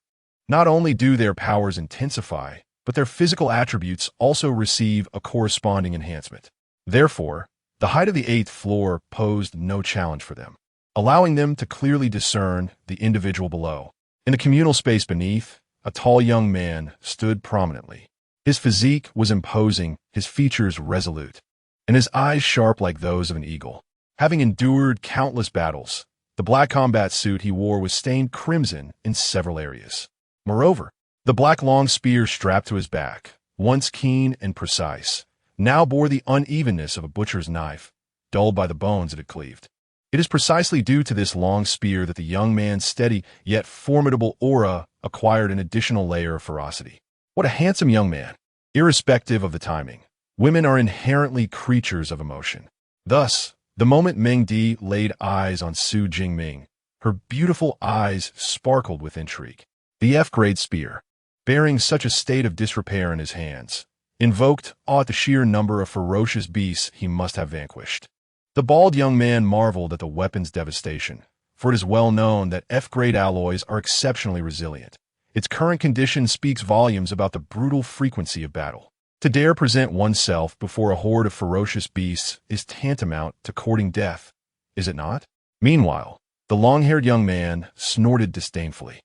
S1: not only do their powers intensify, but their physical attributes also receive a corresponding enhancement. Therefore, the height of the 8th floor posed no challenge for them, allowing them to clearly discern the individual below. In the communal space beneath, a tall young man stood prominently. His physique was imposing, his features resolute, and his eyes sharp like those of an eagle. Having endured countless battles, the black combat suit he wore was stained crimson in several areas. Moreover, the black long spear strapped to his back, once keen and precise, now bore the unevenness of a butcher's knife, dulled by the bones it had cleaved. It is precisely due to this long spear that the young man's steady yet formidable aura acquired an additional layer of ferocity. What a handsome young man! Irrespective of the timing, women are inherently creatures of emotion. Thus, the moment Meng Di laid eyes on Su Jingming, her beautiful eyes sparkled with intrigue. The F-grade spear, bearing such a state of disrepair in his hands, invoked awe at the sheer number of ferocious beasts he must have vanquished. The bald young man marveled at the weapon's devastation, for it is well known that F-grade alloys are exceptionally resilient. Its current condition speaks volumes about the brutal frequency of battle. To dare present oneself before a horde of ferocious beasts is tantamount to courting death, is it not? Meanwhile, the long-haired young man snorted disdainfully.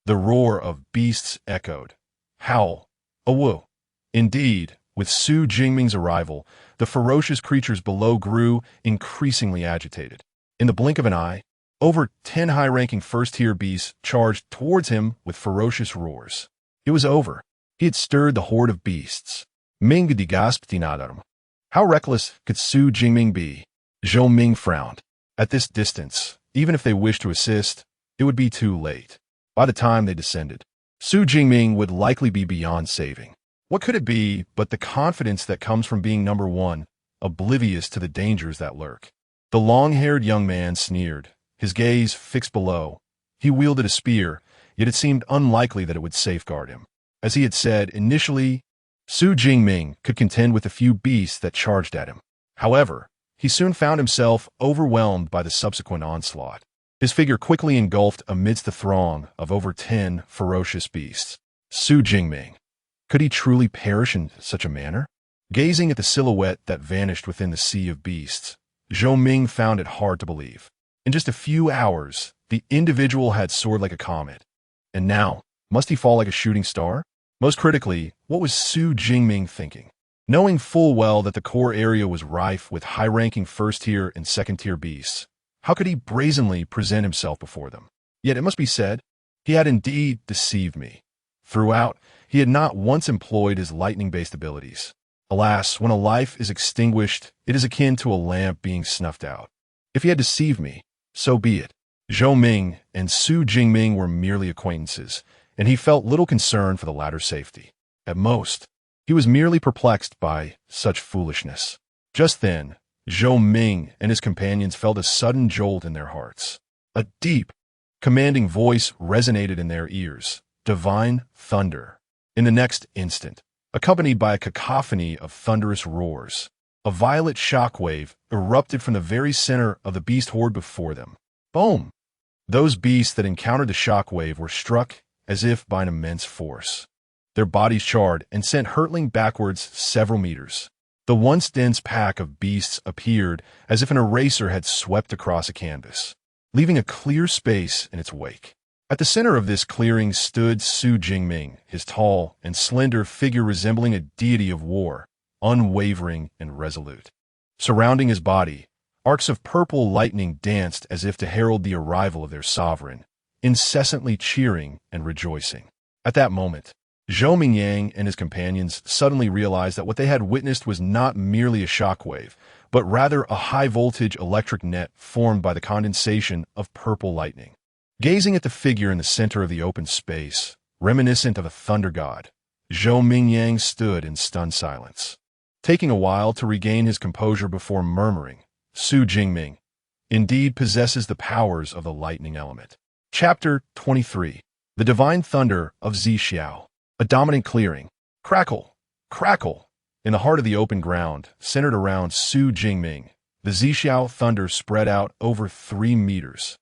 S1: The roar of beasts echoed. Howl. Awoo. Indeed, with Su Jingming's arrival, the ferocious creatures below grew increasingly agitated. In the blink of an eye, over 10 high-ranking first-tier beasts charged towards him with ferocious roars. It was over. He had stirred the horde of beasts. Ming di gasped inadarum. How reckless could Su Jingming be? Zhou Ming frowned. At this distance, even if they wished to assist, it would be too late. By the time they descended, Su Jingming would likely be beyond saving. What could it be but the confidence that comes from being number one, oblivious to the dangers that lurk? The long-haired young man sneered, his gaze fixed below. He wielded a spear, yet it seemed unlikely that it would safeguard him. As he had said initially, Su Jingming could contend with a few beasts that charged at him. However, he soon found himself overwhelmed by the subsequent onslaught. His figure quickly engulfed amidst the throng of over 10 ferocious beasts. Su Jingming. Could he truly perish in such a manner? Gazing at the silhouette that vanished within the sea of beasts, Zhou Ming found it hard to believe. In just a few hours, the individual had soared like a comet. And now, must he fall like a shooting star? Most critically, what was Su Jingming thinking? Knowing full well that the core area was rife with high-ranking first-tier and second-tier beasts, how could he brazenly present himself before them? Yet it must be said, he He had indeed deceived me. Throughout, he had not once employed his lightning-based abilities. Alas, when a life is extinguished, it is akin to a lamp being snuffed out. If he had deceived me, so be it. Jingming and Su Jingming were merely acquaintances, and he felt little concern for the latter's safety. At most, he was merely perplexed by such foolishness. Just then, Jingming and his companions felt a sudden jolt in their hearts. A deep, commanding voice resonated in their ears. Divine Thunder. In the next instant, accompanied by a cacophony of thunderous roars, a violet shockwave erupted from the very center of the beast horde before them. Boom! Those beasts that encountered the shockwave were struck as if by an immense force. Their bodies charred and sent hurtling backwards several meters. The once dense pack of beasts appeared as if an eraser had swept across a canvas, leaving a clear space in its wake. At the center of this clearing stood Su Jingming, his tall and slender figure resembling a deity of war, unwavering and resolute. Surrounding his body, arcs of purple lightning danced as if to herald the arrival of their sovereign, incessantly cheering and rejoicing. At that moment, Zhou Mingyang and his companions suddenly realized that what they had witnessed was not merely a shockwave, but rather a high-voltage electric net formed by the condensation of purple lightning. Gazing at the figure in the center of the open space, reminiscent of a thunder god, Zhou Mingyang stood in stunned silence, taking a while to regain his composure before murmuring, Su Jingming indeed possesses the powers of the lightning element. Chapter 23. The Divine Thunder of Zixiao. A dominant clearing. Crackle, crackle. In the heart of the open ground, centered around Su Jingming, the Zixiao thunder spread out over 3 meters.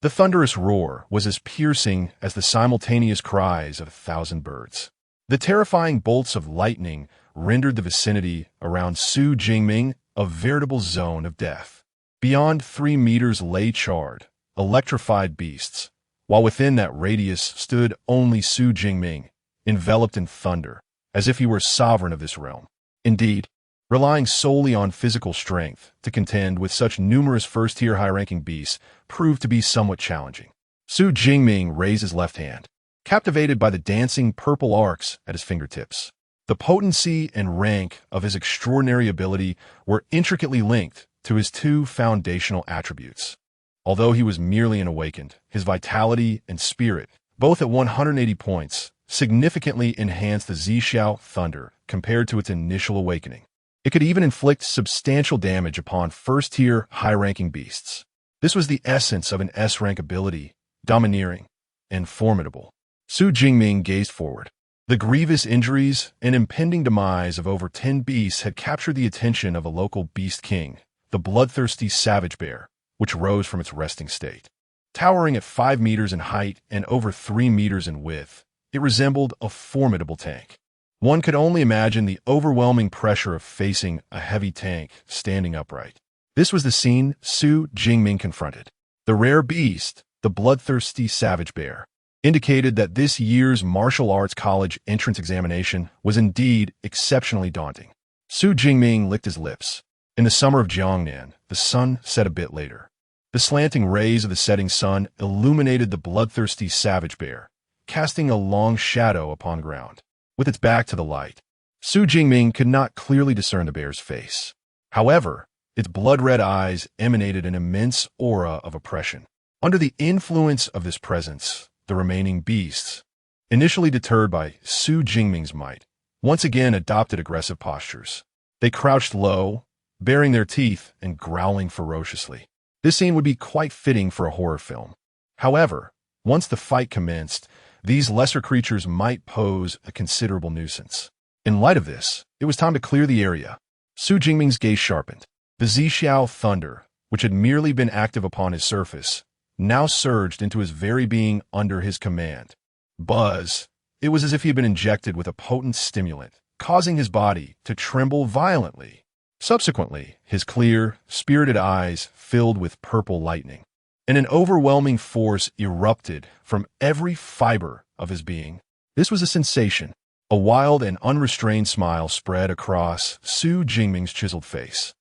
S1: The thunderous roar was as piercing as the simultaneous cries of 1,000 birds. The terrifying bolts of lightning rendered the vicinity around Su Jingming a veritable zone of death. Beyond 3 meters lay charred, electrified beasts, while within that radius stood only Su Jingming, enveloped in thunder, as if he were sovereign of this realm. Indeed, relying solely on physical strength to contend with such numerous first-tier high-ranking beasts proved to be somewhat challenging. Su Jingming raised his left hand, captivated by the dancing purple arcs at his fingertips. The potency and rank of his extraordinary ability were intricately linked to his 2 foundational attributes. Although he was merely an awakened, his vitality and spirit, both at 180 points, significantly enhanced the Zixiao Thunder compared to its initial awakening. It could even inflict substantial damage upon first-tier, high-ranking beasts. This was the essence of an S-rank ability, domineering and formidable. Su Jingming gazed forward. The grievous injuries and impending demise of over 10 beasts had captured the attention of a local beast king, the bloodthirsty savage bear, which rose from its resting state. Towering at 5 meters in height and over 3 meters in width, it resembled a formidable tank. One could only imagine the overwhelming pressure of facing a heavy tank standing upright. This was the scene Su Jingming confronted. The rare beast, the bloodthirsty savage bear, indicated that this year's martial arts college entrance examination was indeed exceptionally daunting. Su Jingming licked his lips. In the summer of Jiangnan, the sun set a bit later. The slanting rays of the setting sun illuminated the bloodthirsty savage bear, casting a long shadow upon ground. With its back to the light, Su Jingming could not clearly discern the bear's face. However, its blood-red eyes emanated an immense aura of oppression. Under the influence of this presence, the remaining beasts, initially deterred by Su Jingming's might, once again adopted aggressive postures. They crouched low, baring their teeth and growling ferociously. This scene would be quite fitting for a horror film. However, once the fight commenced, these lesser creatures might pose a considerable nuisance. In light of this, it was time to clear the area. Su Jingming's gaze sharpened. The Zixiao Thunder, which had merely been active upon his surface, now surged into his very being under his command. Buzz! It was as if he had been injected with a potent stimulant, causing his body to tremble violently. Subsequently, his clear, spirited eyes filled with purple lightning, and an overwhelming force erupted from every fiber of his being. This was a sensation. A wild and unrestrained smile spread across Su Jingming's chiseled face.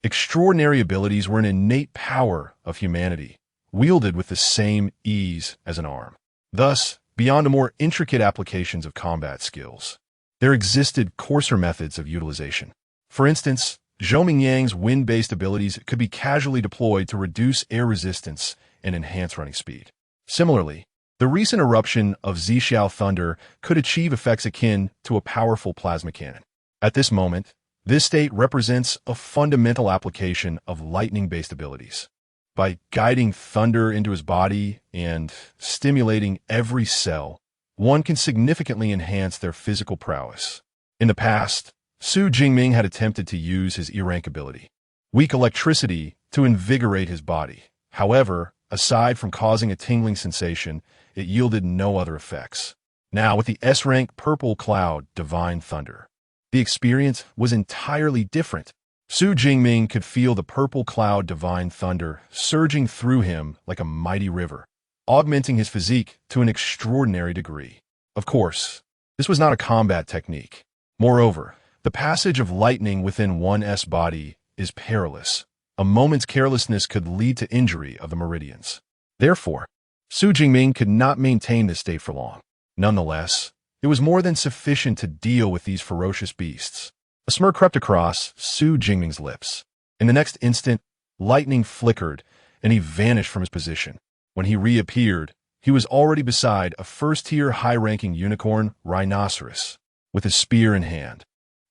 S1: Extraordinary abilities were an innate power of humanity, wielded with the same ease as an arm. Thus, beyond the more intricate applications of combat skills, there existed coarser methods of utilization. For instance, Jingming's wind-based abilities could be casually deployed to reduce air resistance and enhance running speed. Similarly, the recent eruption of SSS Thunder could achieve effects akin to a powerful plasma cannon. At this moment, this state represents a fundamental application of lightning-based abilities. By guiding thunder into his body and stimulating every cell, one can significantly enhance their physical prowess. In the past, Jingming had attempted to use his E-rank ability, weak electricity, to invigorate his body. However, aside from causing a tingling sensation, it yielded no other effects. Now, with the S-rank Purple Cloud Divine Thunder, the experience was entirely different. Jingming could feel the Purple Cloud Divine Thunder surging through him like a mighty river, augmenting his physique to an extraordinary degree. Of course, this was not a combat technique. Moreover, the passage of lightning within one's body is perilous. A moment's carelessness could lead to injury of the meridians. Therefore, Jingming could not maintain this state for long. Nonetheless, it was more than sufficient to deal with these ferocious beasts. A smirk crept across Jingming's lips. In the next instant, lightning flickered, and he vanished from his position. When he reappeared, he was already beside a first-tier high-ranking unicorn rhinoceros, with his spear in hand.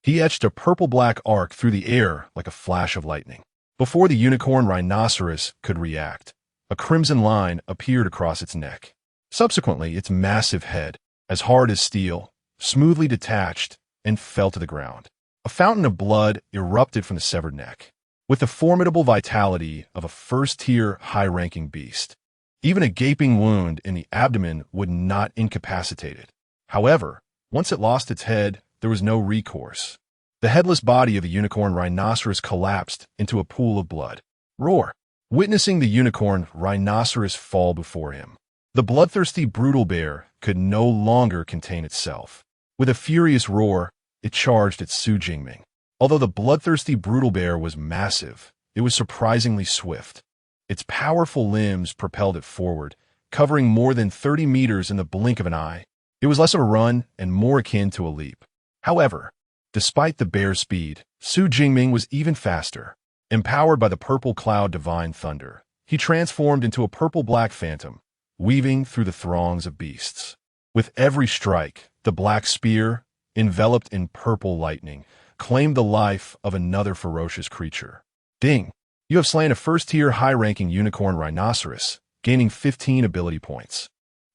S1: He etched a purple-black arc through the air like a flash of lightning. Before the unicorn rhinoceros could react, a crimson line appeared across its neck. Subsequently, its massive head, as hard as steel, smoothly detached and fell to the ground. A fountain of blood erupted from the severed neck, with the formidable vitality of a first-tier high-ranking beast. Even a gaping wound in the abdomen would not incapacitate it. However, once it lost its head, there was no recourse. The headless body of the unicorn rhinoceros collapsed into a pool of blood. Roar! Witnessing the unicorn rhinoceros fall before him, the bloodthirsty brutal bear could no longer contain itself. With a furious roar, it charged at Jingming. Although the bloodthirsty brutal bear was massive, it was surprisingly swift. Its powerful limbs propelled it forward, covering more than 30 meters in the blink of an eye. It was less of a run and more akin to a leap. However, despite the bear's speed, Jingming was even faster. Empowered by the Purple Cloud Divine Thunder, he transformed into a purple-black phantom, weaving through the throngs of beasts. With every strike, the black spear, enveloped in purple lightning, claimed the life of another ferocious creature. Ding! You have slain a first-tier high-ranking unicorn rhinoceros, gaining 15 ability points.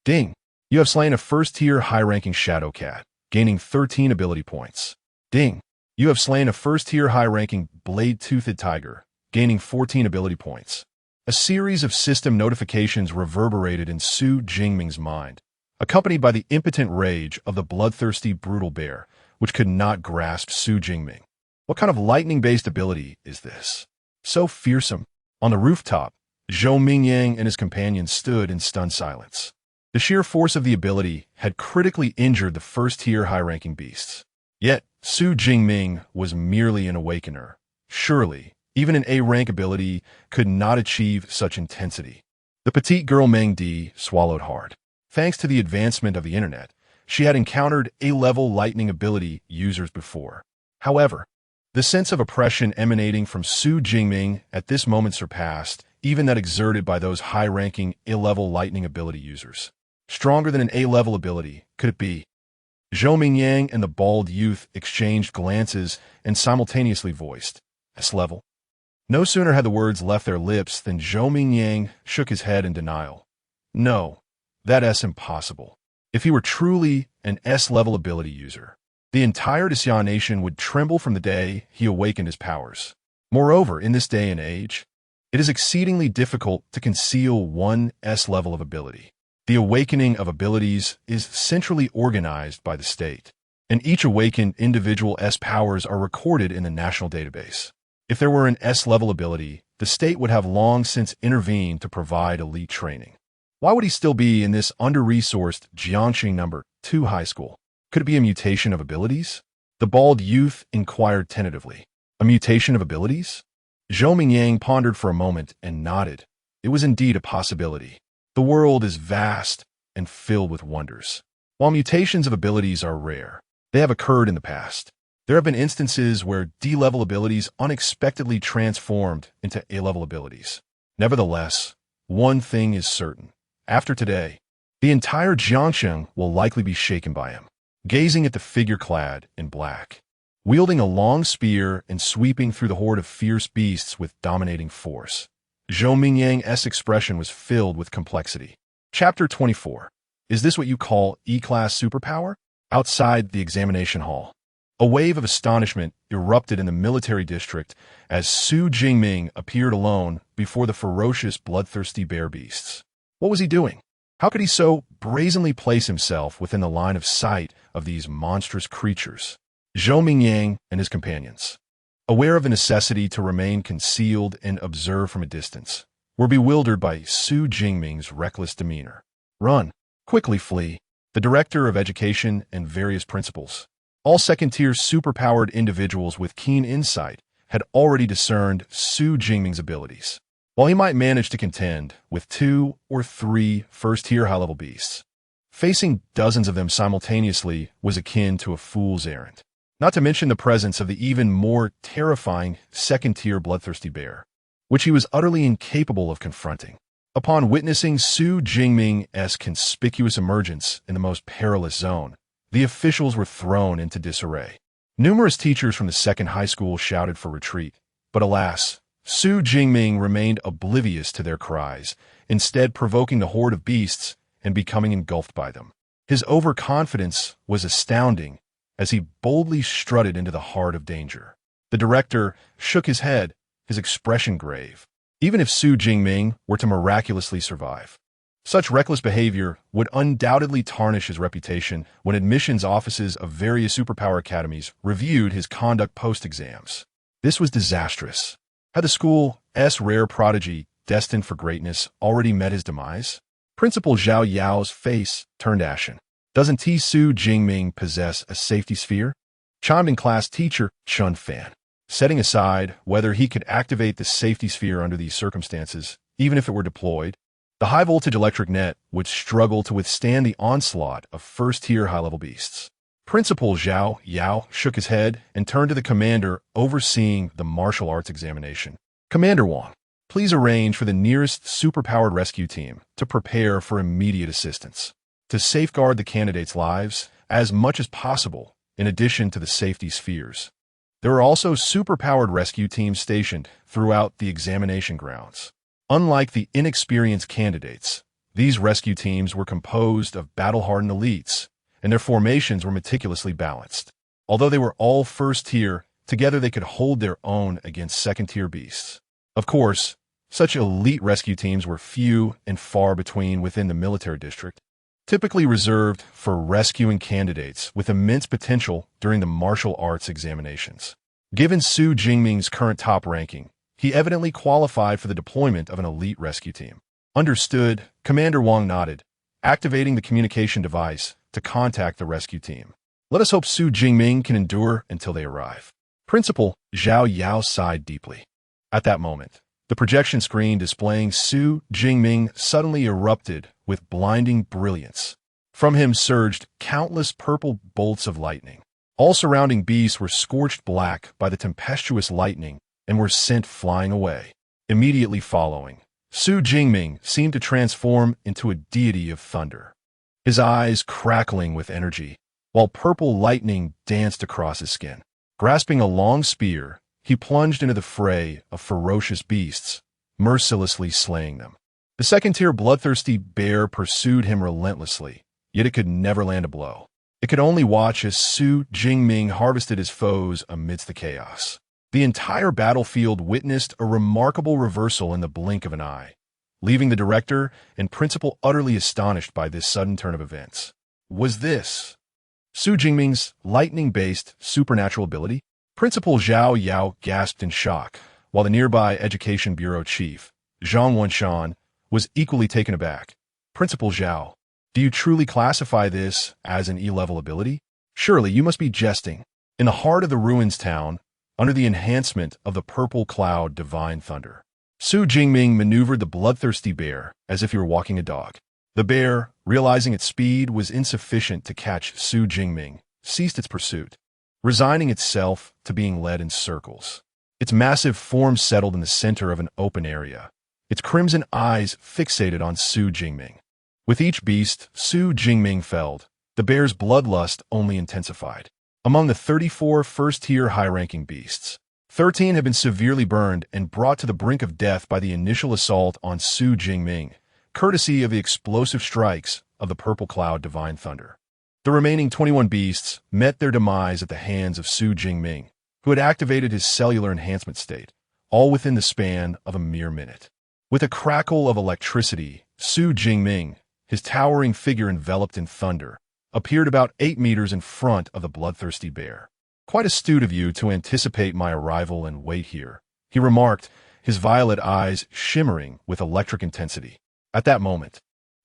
S1: Ding! You have slain a first-tier high-ranking shadow cat, gaining 13 ability points. Ding! You have slain a first-tier high-ranking blade-toothed tiger, gaining 14 ability points. A series of system notifications reverberated in Jingming's mind, accompanied by the impotent rage of the bloodthirsty brutal bear, which could not grasp Jingming. What kind of lightning-based ability is this? So fearsome. On the rooftop, Jingming and his companions stood in stunned silence. The sheer force of the ability had critically injured the first-tier high-ranking beasts. Yet, Jingming was merely an awakener. Surely, even an A-rank ability could not achieve such intensity. The petite girl Meng Di swallowed hard. Thanks to the advancement of the internet, she had encountered A-level lightning ability users before. However, the sense of oppression emanating from Jingming at this moment surpassed even that exerted by those high-ranking A-level lightning ability users. Stronger than an A-level ability, could it be? Jingming and the bald youth exchanged glances and simultaneously voiced, S-level. No sooner had the words left their lips than Jingming shook his head in denial. No, that's impossible. If he were truly an S-level ability user, the entire Xia nation would tremble from the day he awakened his powers. Moreover, in this day and age, it is exceedingly difficult to conceal one S-level of ability. The awakening of abilities is centrally organized by the state, and each awakened individual S powers are recorded in the national database. If there were an S-level ability, the state would have long since intervened to provide elite training. Why would he still be in this under-resourced Jiangxing No. 2 high school? Could it be a mutation of abilities? The bald youth inquired tentatively. A mutation of abilities? Jingming pondered for a moment and nodded. It was indeed a possibility. The world is vast, and filled with wonders. While mutations of abilities are rare, they have occurred in the past. There have been instances where D-level abilities unexpectedly transformed into A-level abilities. Nevertheless, one thing is certain. After today, the entire Jiangsheng will likely be shaken by him. Gazing at the figure clad in black, wielding a long spear and sweeping through the horde of fierce beasts with dominating force, Zhou Mingyang's expression was filled with complexity. Chapter 24. Is this what you call E-class superpower? Outside the examination hall, a wave of astonishment erupted in the military district as Su Jingming appeared alone before the ferocious, bloodthirsty bear beasts. What was he doing? How could he so brazenly place himself within the line of sight of these monstrous creatures? Zhou Mingyang and his companions, aware of the necessity to remain concealed and observe from a distance, were bewildered by Su Jingming's reckless demeanor. Run! Quickly flee! The director of education and various principals, all second-tier superpowered individuals with keen insight, had already discerned Su Jingming's abilities. While he might manage to contend with 2 or 3 first-tier high-level beasts, facing dozens of them simultaneously was akin to a fool's errand. Not to mention the presence of the even more terrifying second-tier bloodthirsty bear, which he was utterly incapable of confronting. Upon witnessing Su Jingming's conspicuous emergence in the most perilous zone, the officials were thrown into disarray. Numerous teachers from the second high school shouted for retreat, but alas, Su Jingming remained oblivious to their cries, instead provoking the horde of beasts and becoming engulfed by them. His overconfidence was astounding as he boldly strutted into the heart of danger. The director shook his head, his expression grave. Even if Su Jingming were to miraculously survive, such reckless behavior would undoubtedly tarnish his reputation when admissions offices of various superpower academies reviewed his conduct post-exams. This was disastrous. Had the school's rare prodigy, destined for greatness, already met his demise? Principal Zhao Yao's face turned ashen. Doesn't Su Jingming possess a safety sphere? Chimed in class teacher Chun Fan. Setting aside whether he could activate the safety sphere under these circumstances, even if it were deployed, the high-voltage electric net would struggle to withstand the onslaught of first-tier high-level beasts. Principal Zhao Yao shook his head and turned to the commander overseeing the martial arts examination. Commander Wang, please arrange for the nearest superpowered rescue team to prepare for immediate assistance, to safeguard the candidates' lives as much as possible, in addition to the safety spheres. There are also superpowered rescue teams stationed throughout the examination grounds. Unlike the inexperienced candidates, these rescue teams were composed of battle-hardened elites, and their formations were meticulously balanced. Although they were all first-tier, together they could hold their own against second-tier beasts. Of course, such elite rescue teams were few and far between within the military district, typically reserved for rescuing candidates with immense potential during the martial arts examinations. Given Su Jingming's current top ranking, he evidently qualified for the deployment of an elite rescue team. Understood, Commander Wang nodded, activating the communication device to contact the rescue team. Let us hope Su Jingming can endure until they arrive. Principal Zhao Yao sighed deeply. At that moment, the projection screen displaying Su Jingming suddenly erupted with blinding brilliance. From him surged countless purple bolts of lightning. All surrounding beasts were scorched black by the tempestuous lightning and were sent flying away. Immediately following, Su Jingming seemed to transform into a deity of thunder, his eyes crackling with energy, while purple lightning danced across his skin. Grasping a long spear, he plunged into the fray of ferocious beasts, mercilessly slaying them. The second-tier bloodthirsty bear pursued him relentlessly, yet it could never land a blow. It could only watch as Su Jingming harvested his foes amidst the chaos. The entire battlefield witnessed a remarkable reversal in the blink of an eye, leaving the director and principal utterly astonished by this sudden turn of events. Was this Su Jingming's lightning-based supernatural ability? Principal Zhao Yao gasped in shock, while the nearby Education Bureau chief, Zhang Wenshan, was equally taken aback. Principal Zhao, do you truly classify this as an E-level ability? Surely you must be jesting. In the heart of the ruins town, under the enhancement of the purple cloud Divine Thunder, Su Jingming maneuvered the bloodthirsty bear as if he were walking a dog. The bear, realizing its speed was insufficient to catch Su Jingming, ceased its pursuit, resigning itself to being led in circles. Its massive form settled in the center of an open area, its crimson eyes fixated on Su Jingming. With each beast Su Jingming felled, the bear's bloodlust only intensified. Among the 34 first-tier high-ranking beasts, 13 had been severely burned and brought to the brink of death by the initial assault on Su Jingming, courtesy of the explosive strikes of the Purple Cloud Divine Thunder. The remaining 21 beasts met their demise at the hands of Su Jingming, who had activated his cellular enhancement state, all within the span of a mere minute. With a crackle of electricity, Su Jingming, his towering figure enveloped in thunder, appeared about 8 meters in front of the bloodthirsty bear. "Quite astute of you to anticipate my arrival and wait here," he remarked, his violet eyes shimmering with electric intensity. At that moment,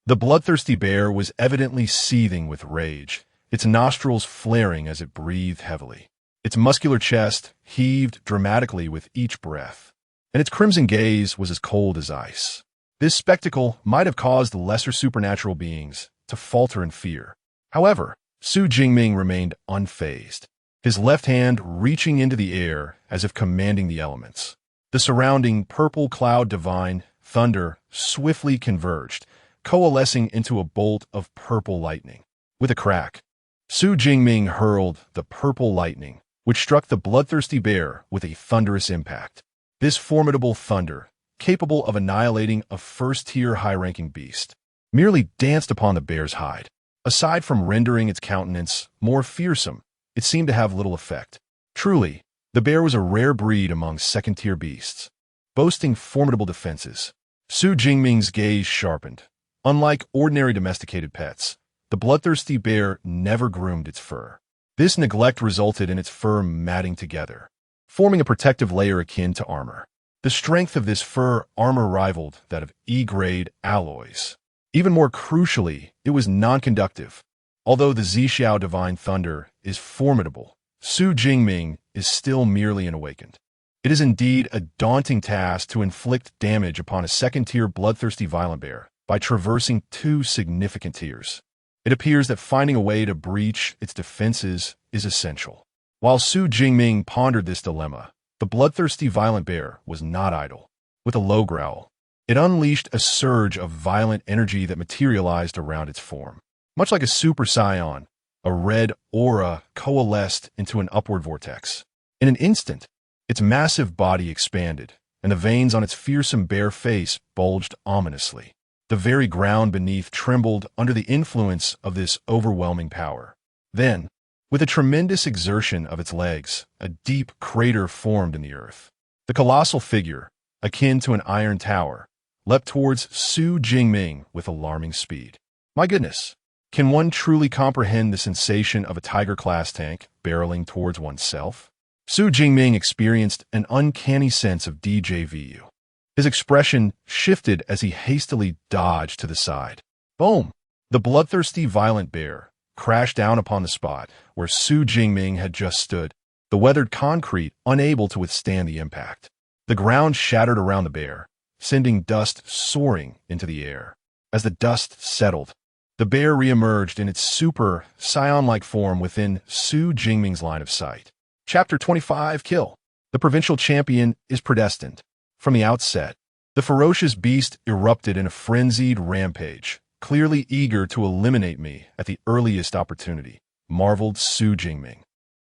S1: the bloodthirsty bear was evidently seething with rage, its nostrils flaring as it breathed heavily. Its muscular chest heaved dramatically with each breath, and its crimson gaze was as cold as ice. This spectacle might have caused lesser supernatural beings to falter in fear. However, Su Jingming remained unfazed, his left hand reaching into the air as if commanding the elements. The surrounding Purple Cloud Divine Thunder swiftly converged, coalescing into a bolt of purple lightning. With a crack, Su Jingming hurled the purple lightning, which struck the bloodthirsty bear with a thunderous impact. This formidable thunder, capable of annihilating a first-tier high-ranking beast, merely danced upon the bear's hide. Aside from rendering its countenance more fearsome, it seemed to have little effect. Truly, the bear was a rare breed among second-tier beasts, boasting formidable defenses. Su Jingming's gaze sharpened. Unlike ordinary domesticated pets, the bloodthirsty bear never groomed its fur. This neglect resulted in its fur matting together, forming a protective layer akin to armor. The strength of this fur armor rivaled that of E-grade alloys. Even more crucially, it was non-conductive. Although the Zhixiao Divine Thunder is formidable, Su Jingming is still merely an awakened. It is indeed a daunting task to inflict damage upon a second-tier bloodthirsty violent bear by traversing 2 significant tiers. It appears that finding a way to breach its defenses is essential. While Su Jingming pondered this dilemma, the bloodthirsty violent bear was not idle. With a low growl, it unleashed a surge of violent energy that materialized around its form. Much like a super scion, a red aura coalesced into an upward vortex. In an instant, its massive body expanded, and the veins on its fearsome bare face bulged ominously. The very ground beneath trembled under the influence of this overwhelming power. Then, with a tremendous exertion of its legs, a deep crater formed in the earth. The colossal figure, akin to an iron tower, leapt towards Su Jingming with alarming speed. My goodness, can one truly comprehend the sensation of a Tiger-class tank barreling towards oneself? Su Jingming experienced an uncanny sense of deja vu. His expression shifted as he hastily dodged to the side. Boom! The bloodthirsty violent bear crashed down upon the spot where Su Jingming had just stood, the weathered concrete unable to withstand the impact. The ground shattered around the bear, sending dust soaring into the air. As the dust settled, the bear reemerged in its super scion-like form within Su Jingming's line of sight. Chapter 25 Kill. The provincial champion is predestined. From the outset, the ferocious beast erupted in a frenzied rampage, clearly eager to eliminate me at the earliest opportunity, marveled Su Jingming.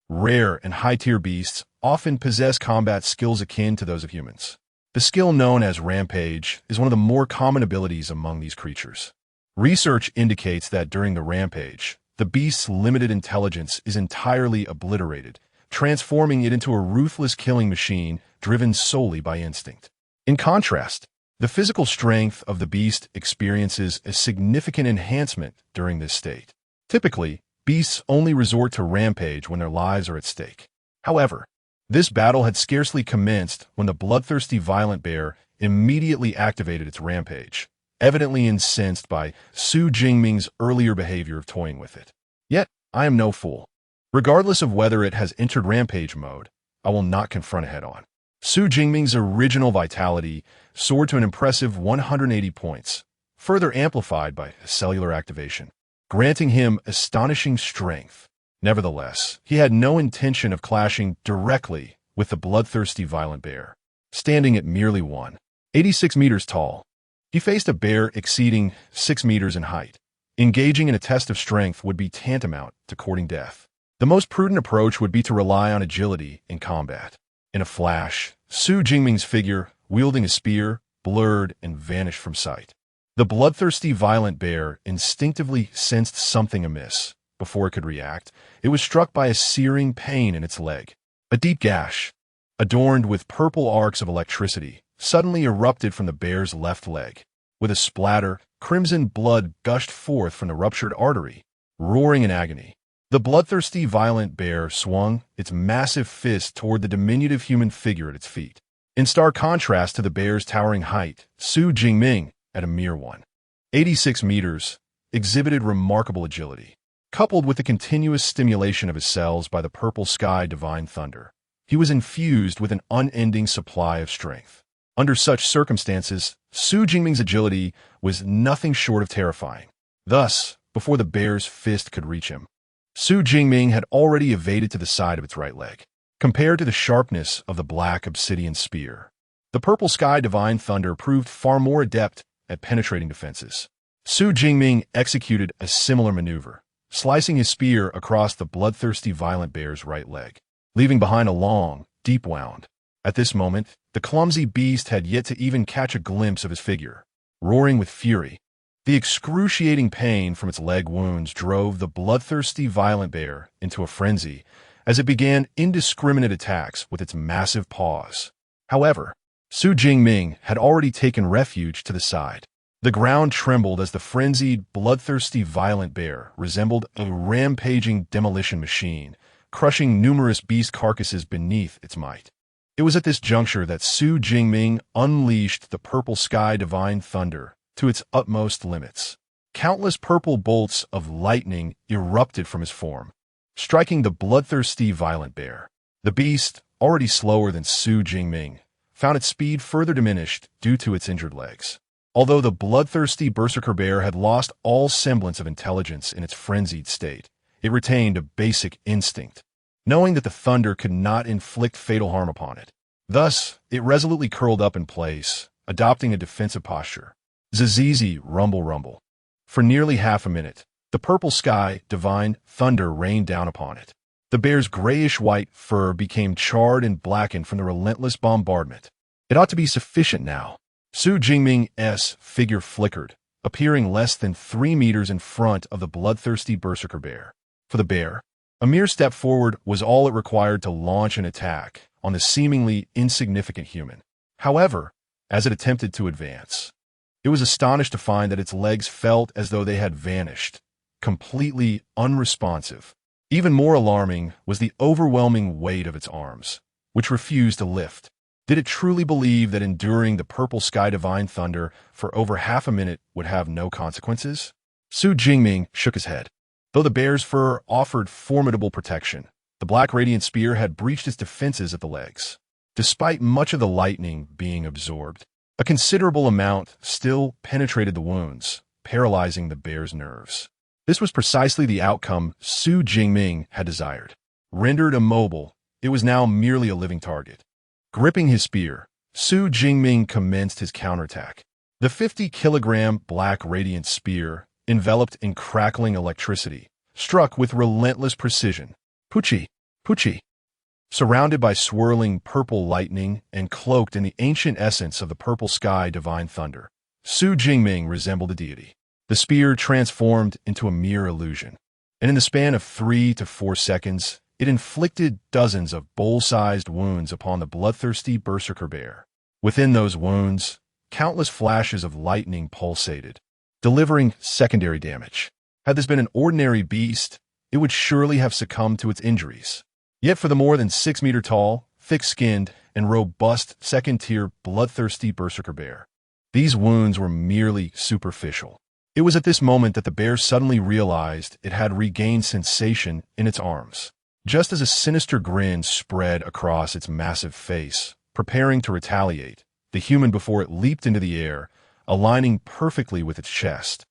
S1: Rare and high-tier beasts often possess combat skills akin to those of humans. The skill known as rampage is one of the more common abilities among these creatures. Research indicates that during the rampage, the beast's limited intelligence is entirely obliterated, transforming it into a ruthless killing machine driven solely by instinct. In contrast, the physical strength of the beast experiences a significant enhancement during this state. Typically, beasts only resort to rampage when their lives are at stake. However, this battle had scarcely commenced when the bloodthirsty violent bear immediately activated its rampage, evidently incensed by Su Jingming's earlier behavior of toying with it. Yet, I am no fool. Regardless of whether it has entered rampage mode, I will not confront it head-on. Su Jingming's original vitality soared to an impressive 180 points, further amplified by cellular activation, granting him astonishing strength. Nevertheless, he had no intention of clashing directly with the bloodthirsty violent bear. Standing at merely 186 meters tall, he faced a bear exceeding 6 meters in height. Engaging in a test of strength would be tantamount to courting death. The most prudent approach would be to rely on agility in combat. In a flash, Su Jingming's figure, wielding a spear, blurred and vanished from sight. The bloodthirsty violent bear instinctively sensed something amiss. Before it could react, it was struck by a searing pain in its leg. A deep gash, adorned with purple arcs of electricity, suddenly erupted from the bear's left leg. With a splatter, crimson blood gushed forth from the ruptured artery. Roaring in agony, the bloodthirsty violent bear swung its massive fist toward the diminutive human figure at its feet. In stark contrast to the bear's towering height, Su Jingming, at a mere 186 meters, exhibited remarkable agility. Coupled with the continuous stimulation of his cells by the purple sky divine thunder, he was infused with an unending supply of strength. Under such circumstances, Su Jingming's agility was nothing short of terrifying. Thus, before the bear's fist could reach him, Su Jingming had already evaded to the side of its right leg. Compared to the sharpness of the black obsidian spear, the purple sky divine thunder proved far more adept at penetrating defenses. Su Jingming executed a similar maneuver, slicing his spear across the bloodthirsty violent bear's right leg, leaving behind a long, deep wound. At this moment, the clumsy beast had yet to even catch a glimpse of his figure. Roaring with fury, the excruciating pain from its leg wounds drove the bloodthirsty violent bear into a frenzy as it began indiscriminate attacks with its massive paws. However, Su Jingming had already taken refuge to the side. The ground trembled as the frenzied, bloodthirsty violent bear resembled a rampaging demolition machine, crushing numerous beast carcasses beneath its might. It was at this juncture that Su Jingming unleashed the purple sky divine thunder to its utmost limits. Countless purple bolts of lightning erupted from his form, striking the bloodthirsty violent bear. The beast, already slower than Su Jingming, found its speed further diminished due to its injured legs. Although the bloodthirsty berserker bear had lost all semblance of intelligence in its frenzied state, it retained a basic instinct, knowing that the thunder could not inflict fatal harm upon it. Thus, it resolutely curled up in place, adopting a defensive posture. Zizizi, rumble, rumble. For nearly half a minute, the purple sky divine thunder rained down upon it. The bear's grayish-white fur became charred and blackened from the relentless bombardment. It ought to be sufficient now. Su Jingming's figure flickered, appearing less than 3 meters in front of the bloodthirsty berserker bear. For the bear, a mere step forward was all it required to launch an attack on the seemingly insignificant human. However, as it attempted to advance, it was astonished to find that its legs felt as though they had vanished, completely unresponsive. Even more alarming was the overwhelming weight of its arms, which refused to lift. Did it truly believe that enduring the purple sky divine thunder for over half a minute would have no consequences? Su Jingming shook his head. Though the bear's fur offered formidable protection, the black radiant spear had breached its defenses at the legs. Despite much of the lightning being absorbed, a considerable amount still penetrated the wounds, paralyzing the bear's nerves. This was precisely the outcome Su Jingming had desired. Rendered immobile, it was now merely a living target. Gripping his spear, Su Jingming commenced his counterattack. The 50-kilogram black radiant spear, enveloped in crackling electricity, struck with relentless precision. Puchi, puchi. Surrounded by swirling purple lightning and cloaked in the ancient essence of the purple sky divine thunder, Su Jingming resembled a deity. The spear transformed into a mere illusion, and in the span of 3 to 4 seconds, it inflicted dozens of bowl-sized wounds upon the bloodthirsty berserker bear. Within those wounds, countless flashes of lightning pulsated, delivering secondary damage. Had this been an ordinary beast, it would surely have succumbed to its injuries. Yet for the more than 6-meter-tall, thick-skinned, and robust second-tier bloodthirsty berserker bear, these wounds were merely superficial. It was at this moment that the bear suddenly realized it had regained sensation in its arms. Just as a sinister grin spread across its massive face, preparing to retaliate, the human before it leaped into the air, aligning perfectly with its chest.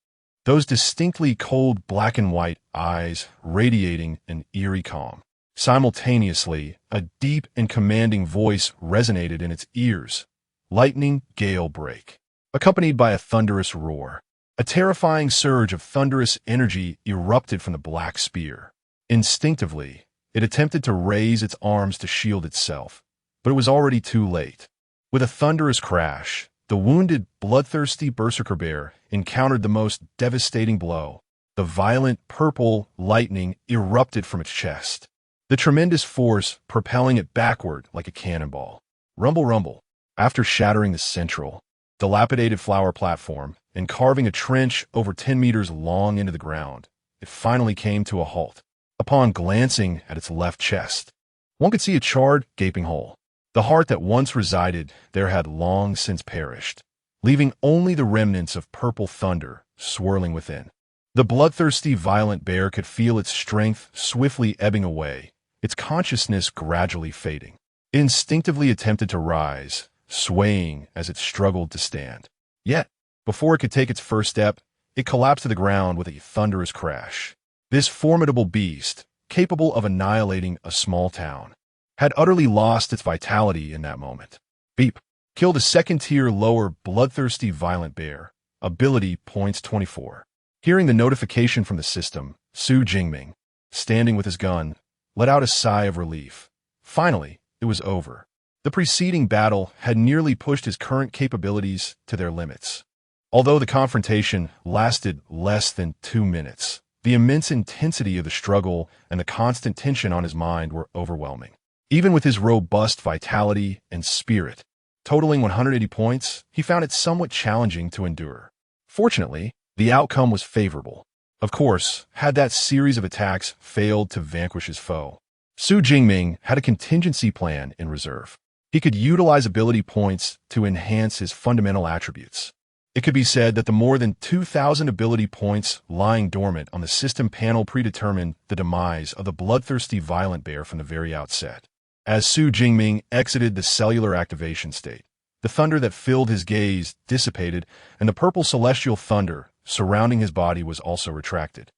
S1: Those distinctly cold black and white eyes radiating an eerie calm. Simultaneously, a deep and commanding voice resonated in its ears. Lightning gale break, accompanied by a thunderous roar. A terrifying surge of thunderous energy erupted from the black spear. Instinctively, it attempted to raise its arms to shield itself, but it was already too late. With a thunderous crash, the wounded, bloodthirsty berserker bear encountered the most devastating blow. The violent purple lightning erupted from its chest, the tremendous force propelling it backward like a cannonball. Rumble, rumble. After shattering the central, dilapidated flower platform and carving a trench over 10 meters long into the ground, it finally came to a halt. Upon glancing at its left chest, one could see a charred, gaping hole. The heart that once resided there had long since perished, leaving only the remnants of purple thunder swirling within. The bloodthirsty, violent bear could feel its strength swiftly ebbing away, its consciousness gradually fading. It instinctively attempted to rise, swaying as it struggled to stand. Yet, before it could take its first step, it collapsed to the ground with a thunderous crash. This formidable beast, capable of annihilating a small town, had utterly lost its vitality in that moment. Beep. Killed a second-tier lower bloodthirsty violent bear. Ability points 24. Hearing the notification from the system, Jingming, standing with his gun, let out a sigh of relief. Finally, it was over. The preceding battle had nearly pushed his current capabilities to their limits. Although the confrontation lasted less than 2 minutes, the immense intensity of the struggle and the constant tension on his mind were overwhelming. Even with his robust vitality and spirit, totaling 180 points, he found it somewhat challenging to endure. Fortunately, the outcome was favorable. Of course, had that series of attacks failed to vanquish his foe, Jingming had a contingency plan in reserve. He could utilize ability points to enhance his fundamental attributes. It could be said that the more than 2,000 ability points lying dormant on the system panel predetermined the demise of the bloodthirsty violent bear from the very outset. As Jingming exited the cellular activation state, the thunder that filled his gaze dissipated, and the purple celestial thunder surrounding his body was also retracted.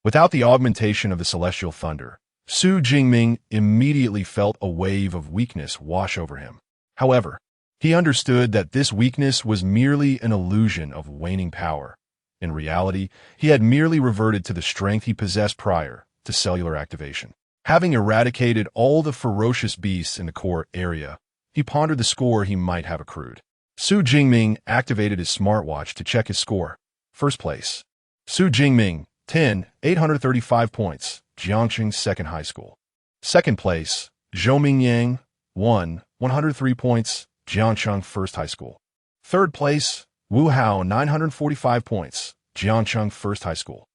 S1: Without the augmentation of the celestial thunder, Jingming immediately felt a wave of weakness wash over him. However, he understood that this weakness was merely an illusion of waning power. In reality, he had merely reverted to the strength he possessed prior to cellular activation. Having eradicated all the ferocious beasts in the core area, he pondered the score he might have accrued. Jingming activated his smartwatch to check his score. First place. Jingming, 10, 835 points, Jiangxing Second High School. Second place, Zhou 1, 103 points, Jiangcheng First High School. Third place, Wu Hao, 945 points, Jiangcheng First High School.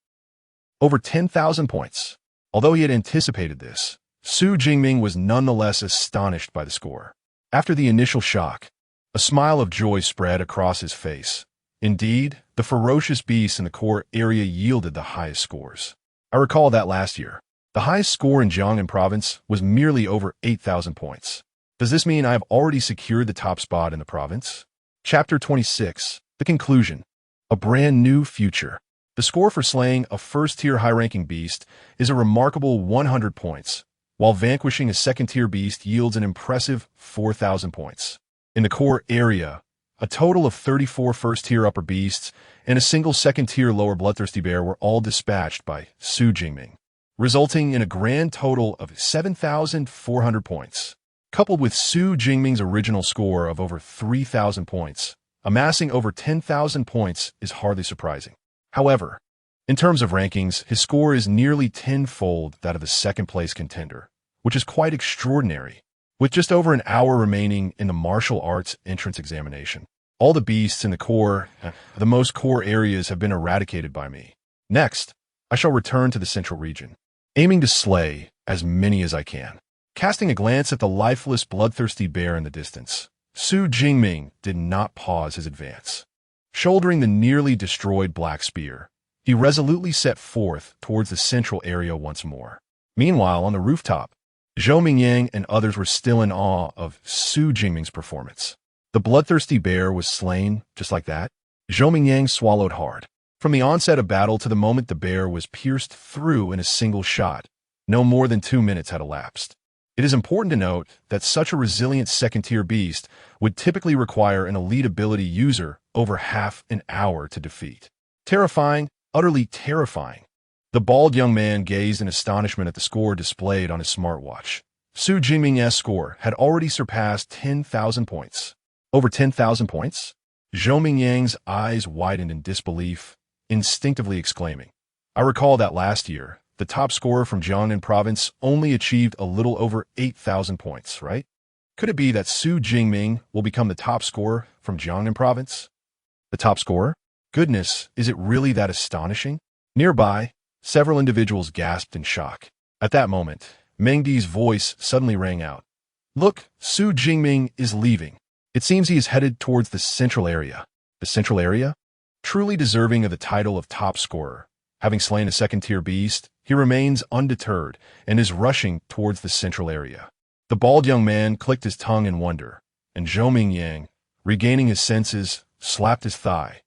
S1: Over 10,000 points. Although he had anticipated this, Jingming was nonetheless astonished by the score. After the initial shock, a smile of joy spread across his face. Indeed, the ferocious beasts in the core area yielded the highest scores. I recall that last year, the highest score in Jiangnan province was merely over 8,000 points. Does this mean I have already secured the top spot in the province? Chapter 26, The Conclusion. A brand new future. The score for slaying a first-tier high-ranking beast is a remarkable 100 points, while vanquishing a second-tier beast yields an impressive 4,000 points. In the core area, a total of 34 first-tier upper beasts and a single second-tier lower bloodthirsty bear were all dispatched by Jingming, resulting in a grand total of 7,400 points. Coupled with Jingming's original score of over 3,000 points, amassing over 10,000 points is hardly surprising. However, in terms of rankings, his score is nearly tenfold that of the second-place contender, which is quite extraordinary. With just over an hour remaining in the martial arts entrance examination, all the beasts in the most core areas have been eradicated by me. Next, I shall return to the central region, aiming to slay as many as I can. Casting a glance at the lifeless, bloodthirsty bear in the distance, Jingming did not pause his advance. Shouldering the nearly destroyed black spear, he resolutely set forth towards the central area once more. Meanwhile, on the rooftop, Zhou and others were still in awe of Jingming's performance. The bloodthirsty bear was slain just like that. Jingming swallowed hard. From the onset of battle to the moment the bear was pierced through in a single shot, no more than 2 minutes had elapsed. It is important to note that such a resilient second-tier beast would typically require an elite ability user over half an hour to defeat. Terrifying, utterly terrifying. The bald young man gazed in astonishment at the score displayed on his smartwatch. Jingming's score had already surpassed 10,000 points. Over 10,000 points? Jingming's eyes widened in disbelief, instinctively exclaiming, "I recall that last year, the top scorer from Jiangnan province only achieved a little over 8,000 points, right? Could it be that Jingming will become the top scorer from Jiangnan province?" The top scorer? Goodness, is it really that astonishing? Nearby, several individuals gasped in shock. At that moment, Mengdi's voice suddenly rang out. "Look, Jingming is leaving. It seems he is headed towards the central area." The central area? Truly deserving of the title of top scorer. Having slain a second-tier beast, he remains undeterred and is rushing towards the central area. The bald young man clicked his tongue in wonder, and Jingming, regaining his senses, slapped his thigh.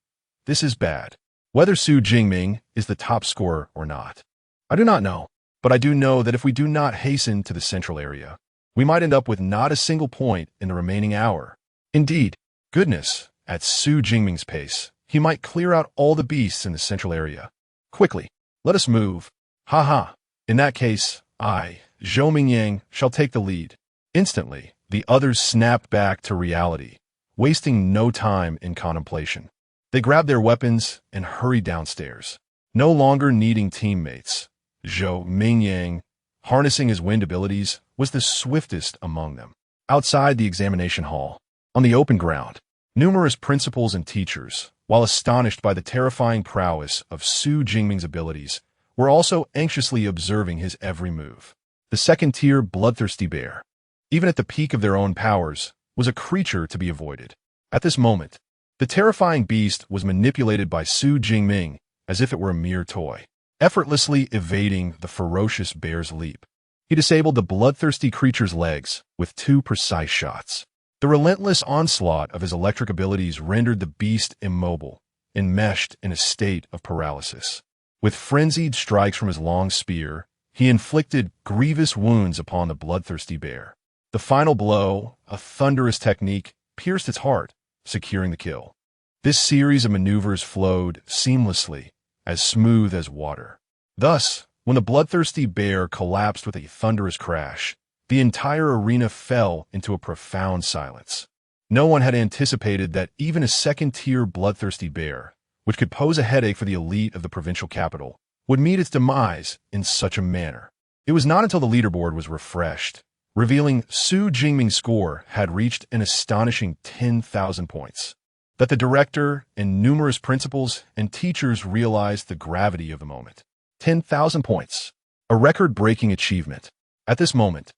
S1: This is bad. Whether Jingming is the top scorer or not, I do not know, but I do know that if we do not hasten to the central area, we might end up with not a single point in the remaining hour. Indeed, goodness, at Jingming's pace, he might clear out all the beasts in the central area. Quickly, let us move. Ha. In that case, I, Jingming, shall take the lead. Instantly, the others snapped back to reality, wasting no time in contemplation. They grabbed their weapons and hurried downstairs. No longer needing teammates, Jingming, harnessing his wind abilities, was the swiftest among them. Outside the examination hall, on the open ground, numerous principals and teachers, while astonished by the terrifying prowess of Jingming's abilities, were also anxiously observing his every move. The second-tier bloodthirsty bear, even at the peak of their own powers, was a creature to be avoided. At this moment, the terrifying beast was manipulated by Jingming as if it were a mere toy, effortlessly evading the ferocious bear's leap. He disabled the bloodthirsty creature's legs with 2 precise shots. The relentless onslaught of his electric abilities rendered the beast immobile, enmeshed in a state of paralysis. With frenzied strikes from his long spear, he inflicted grievous wounds upon the bloodthirsty bear. The final blow, a thunderous technique, pierced its heart, securing the kill. This series of maneuvers flowed seamlessly, as smooth as water. Thus, when the bloodthirsty bear collapsed with a thunderous crash, the entire arena fell into a profound silence. No one had anticipated that even a second-tier bloodthirsty bear, which could pose a headache for the elite of the provincial capital, would meet its demise in such a manner. It was not until the leaderboard was refreshed, revealing Jingming's score had reached an astonishing 10,000 points, that the director and numerous principals and teachers realized the gravity of the moment. 10,000 points, a record-breaking achievement. At this moment,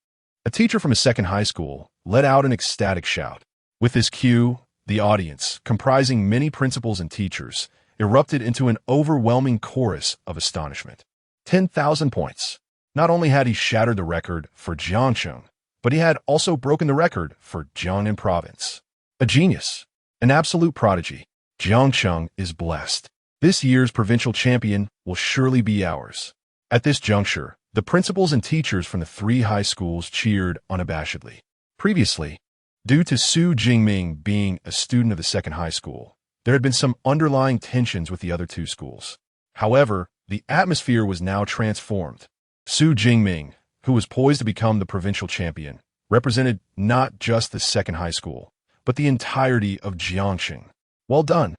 S1: a teacher from a second high school let out an ecstatic shout. With this cue, the audience, comprising many principals and teachers, erupted into an overwhelming chorus of astonishment. 10,000 points. Not only had he shattered the record for Jiangcheng, but he had also broken the record for Jiangnan province. A genius. An absolute prodigy. Jiangcheng is blessed. This year's provincial champion will surely be ours. At this juncture, the principals and teachers from the 3 high schools cheered unabashedly. Previously, due to Jingming being a student of the second high school, there had been some underlying tensions with the other 2 schools. However, the atmosphere was now transformed. Jingming, who was poised to become the provincial champion, represented not just the second high school, but the entirety of Jiangcheng. Well done.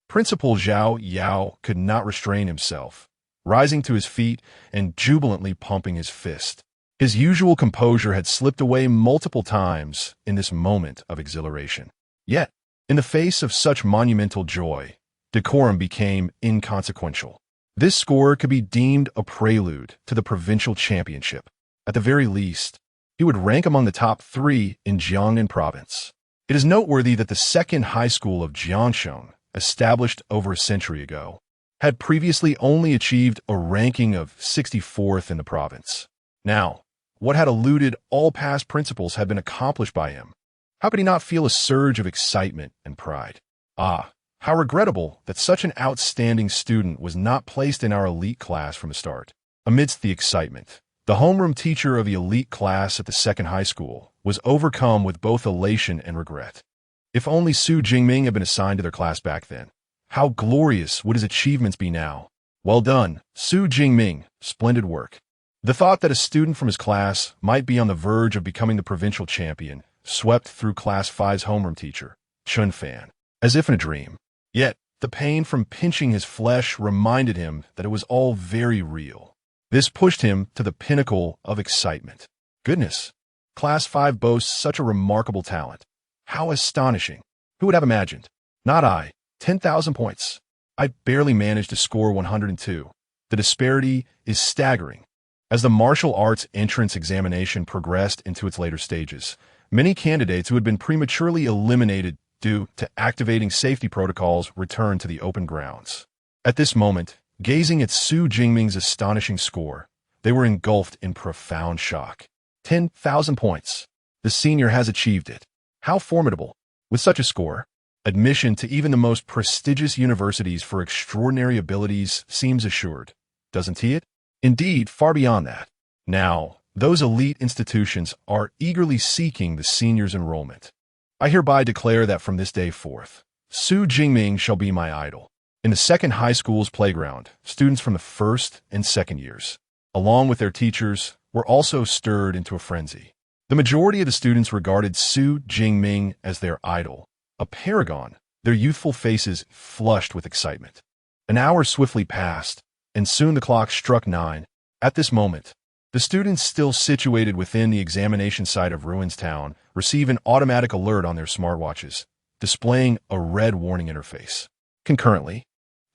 S1: Principal Zhao Yao could not restrain himself, rising to his feet and jubilantly pumping his fist. His usual composure had slipped away multiple times in this moment of exhilaration. Yet, in the face of such monumental joy, decorum became inconsequential. This score could be deemed a prelude to the provincial championship. At the very least, he would rank among the top 3 in Jiangnan province. It is noteworthy that the second high school of Jiangcheng, established over a century ago, had previously only achieved a ranking of 64th in the province. Now, what had eluded all past principals had been accomplished by him. How could he not feel a surge of excitement and pride? Ah, How regrettable that such an outstanding student was not placed in our elite class from the start. Amidst the excitement, the homeroom teacher of the elite class at the second high school was overcome with both elation and regret. If only Su Jingming had been assigned to their class back then. How glorious would his achievements be now. Well done, Su Jingming, splendid work. The thought that a student from his class might be on the verge of becoming the provincial champion swept through Class 5's homeroom teacher, Chun Fan, as if in a dream. Yet, the pain from pinching his flesh reminded him that it was all very real. This pushed him to the pinnacle of excitement. Goodness, Class 5 boasts such a remarkable talent. How astonishing. Who would have imagined? Not I. 10,000 points. I barely managed to score 102. The disparity is staggering. As the martial arts entrance examination progressed into its later stages, many candidates who had been prematurely eliminated due to activating safety protocols returned to the open grounds. At this moment, gazing at Su Jingming's astonishing score, they were engulfed in profound shock. 10,000 points. The senior has achieved it. How formidable. With such a score, admission to even the most prestigious universities for extraordinary abilities seems assured, doesn't it? Indeed, far beyond that. Now, those elite institutions are eagerly seeking the senior's enrollment. I hereby declare that from this day forth, Su Jingming shall be my idol. In the second high school's playground, students from the first and second years, along with their teachers, were also stirred into a frenzy. The majority of the students regarded Su Jingming as their idol, a paragon, their youthful faces flushed with excitement. An hour swiftly passed, and soon the clock struck 9. At this moment, the students still situated within the examination site of Ruins Town receive an automatic alert on their smartwatches, displaying a red warning interface. Concurrently,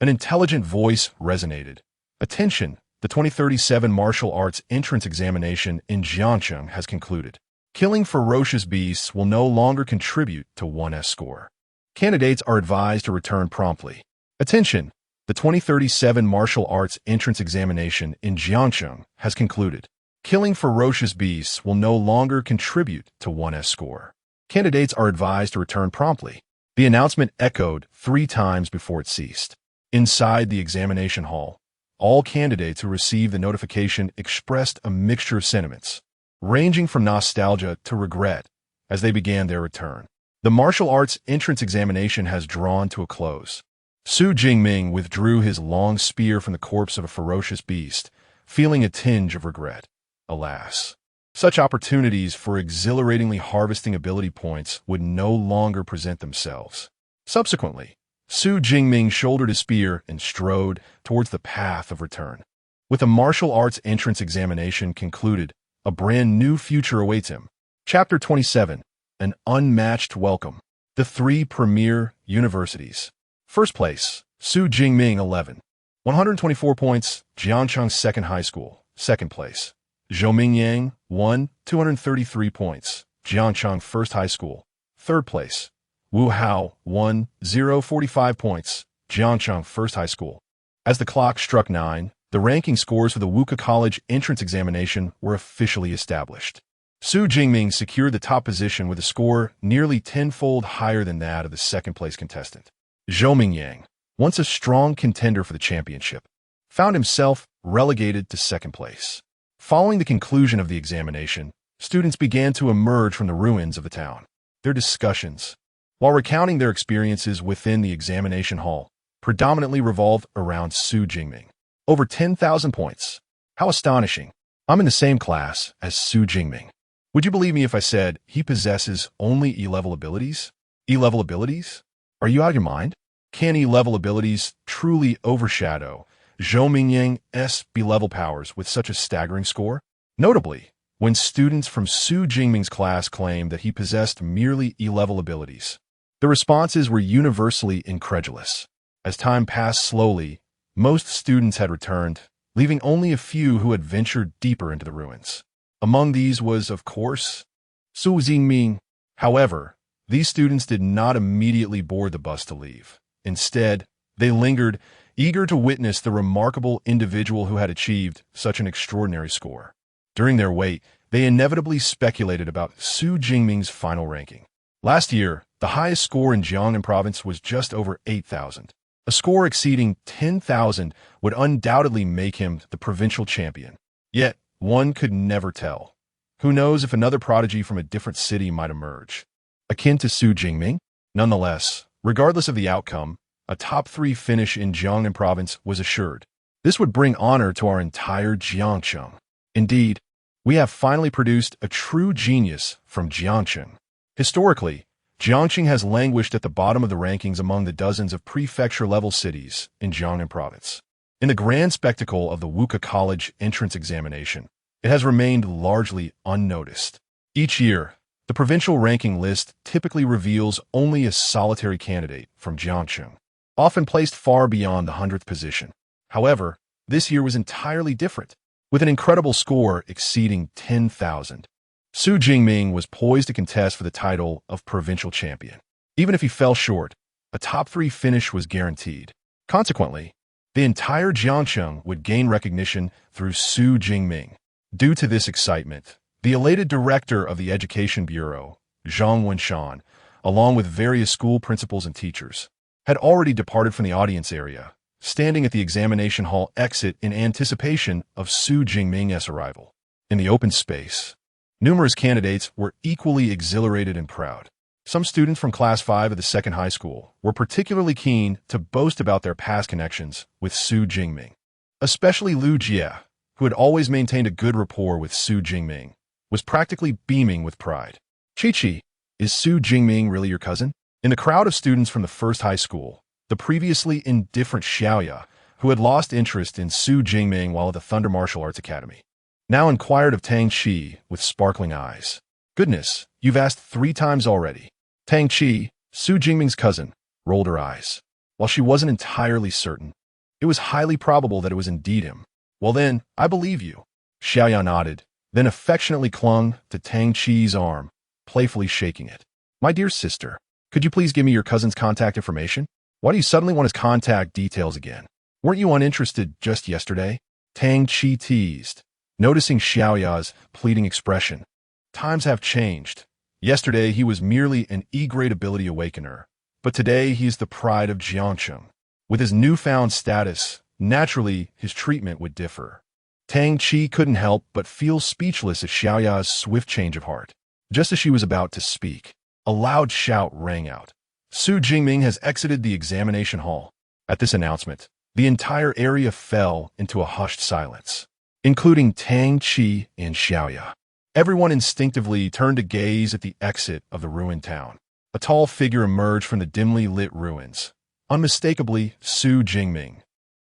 S1: an intelligent voice resonated. Attention, the 2037 Martial Arts Entrance Examination in Jiangcheng has concluded. Killing ferocious beasts will no longer contribute to 1S score. Candidates are advised to return promptly. Attention, the 2037 Martial Arts Entrance Examination in Jiangcheng has concluded. Killing ferocious beasts will no longer contribute to 1S score. Candidates are advised to return promptly. The announcement echoed 3 times before it ceased. Inside the examination hall, all candidates who received the notification expressed a mixture of sentiments, ranging from nostalgia to regret as they began their return. The martial arts entrance examination has drawn to a close. Su Jingming withdrew his long spear from the corpse of a ferocious beast, feeling a tinge of regret. Alas, such opportunities for exhilaratingly harvesting ability points would no longer present themselves. Subsequently, Su Jingming shouldered his spear and strode towards the path of return. With the martial arts entrance examination concluded, a brand new future awaits him. Chapter 27, An Unmatched Welcome. The 3 premier universities. First place, Su Jingming 11. 124 points, Jiangcheng Second High School. Second place, Zhoumingyang 1. 233 points, Jiangcheng First High School. Third place, Wu Hao 1. 045 points, Jiangcheng First High School. As the clock struck 9, the ranking scores for the Wuka College entrance examination were officially established. Su Jingming secured the top position with a score nearly tenfold higher than that of the second-place contestant. Zhoumingyang, once a strong contender for the championship, found himself relegated to second place. Following the conclusion of the examination, students began to emerge from the ruins of the town. Their discussions, while recounting their experiences within the examination hall, predominantly revolved around Su Jingming. Over 10,000 points. How astonishing. I'm in the same class as Su Jingming. Would you believe me if I said he possesses only E-level abilities? E-level abilities? Are you out of your mind? Can E-level abilities truly overshadow Zhoumingyang's B-level powers with such a staggering score? Notably, when students from Su Jingming's class claimed that he possessed merely E-level abilities, the responses were universally incredulous. As time passed slowly, most students had returned, leaving only a few who had ventured deeper into the ruins. Among these was, of course, Su Jingming. However, these students did not immediately board the bus to leave. Instead, they lingered, eager to witness the remarkable individual who had achieved such an extraordinary score. During their wait, they inevitably speculated about Su Jingming's final ranking. Last year, the highest score in Jingming province was just over 8,000. A score exceeding 10,000 would undoubtedly make him the provincial champion. Yet, one could never tell. Who knows if another prodigy from a different city might emerge? Akin to Jingming? Nonetheless, regardless of the outcome, a top 3 finish in Jingming province was assured. This would bring honor to our entire Jiangcheng. Indeed, we have finally produced a true genius from Jiangcheng. Historically, Jiangcheng has languished at the bottom of the rankings among the dozens of prefecture-level cities in Jingming province. In the grand spectacle of the Wuka College entrance examination, it has remained largely unnoticed. Each year, the provincial ranking list typically reveals only a solitary candidate from Jiangcheng, often placed far beyond the 100th position. However, this year was entirely different, with an incredible score exceeding 10,000. Jingming was poised to contest for the title of provincial champion. Even if he fell short, a top 3 finish was guaranteed. Consequently, the entire Jiangcheng would gain recognition through Jingming. Due to this excitement, the elated director of the Education Bureau, Zhang Wenshan, along with various school principals and teachers, had already departed from the audience area, standing at the examination hall exit in anticipation of Jingming's arrival. In the open space, numerous candidates were equally exhilarated and proud. Some students from Class 5 of the second high school were particularly keen to boast about their past connections with Jingming. Especially Lu Jie, who had always maintained a good rapport with Jingming, was practically beaming with pride. Chi-Chi, is Jingming really your cousin? In the crowd of students from the first high school, the previously indifferent Xiaoya, who had lost interest in Jingming while at the Thunder Martial Arts Academy, now inquired of Tang Chi with sparkling eyes. Goodness, you've asked 3 times already. Tang Chi, Jingming's cousin, rolled her eyes. While she wasn't entirely certain, it was highly probable that it was indeed him. Well then, I believe you. Xiaoya nodded, then affectionately clung to Tang Chi's arm, playfully shaking it. My dear sister, could you please give me your cousin's contact information? Why do you suddenly want his contact details again? Weren't you uninterested just yesterday? Tang Chi teased, noticing Xiaoya's pleading expression. Times have changed. Yesterday he was merely an E-grade ability awakener, but today he is the pride of Jiangcheng. With his newfound status, naturally his treatment would differ. Tang Chi couldn't help but feel speechless at Xiaoya's swift change of heart. Just as she was about to speak, a loud shout rang out. Jingming has exited the examination hall. At this announcement, the entire area fell into a hushed silence, including Tang Chi and Xiaoya. Everyone instinctively turned to gaze at the exit of the ruined town. A tall figure emerged from the dimly lit ruins, unmistakably Jingming.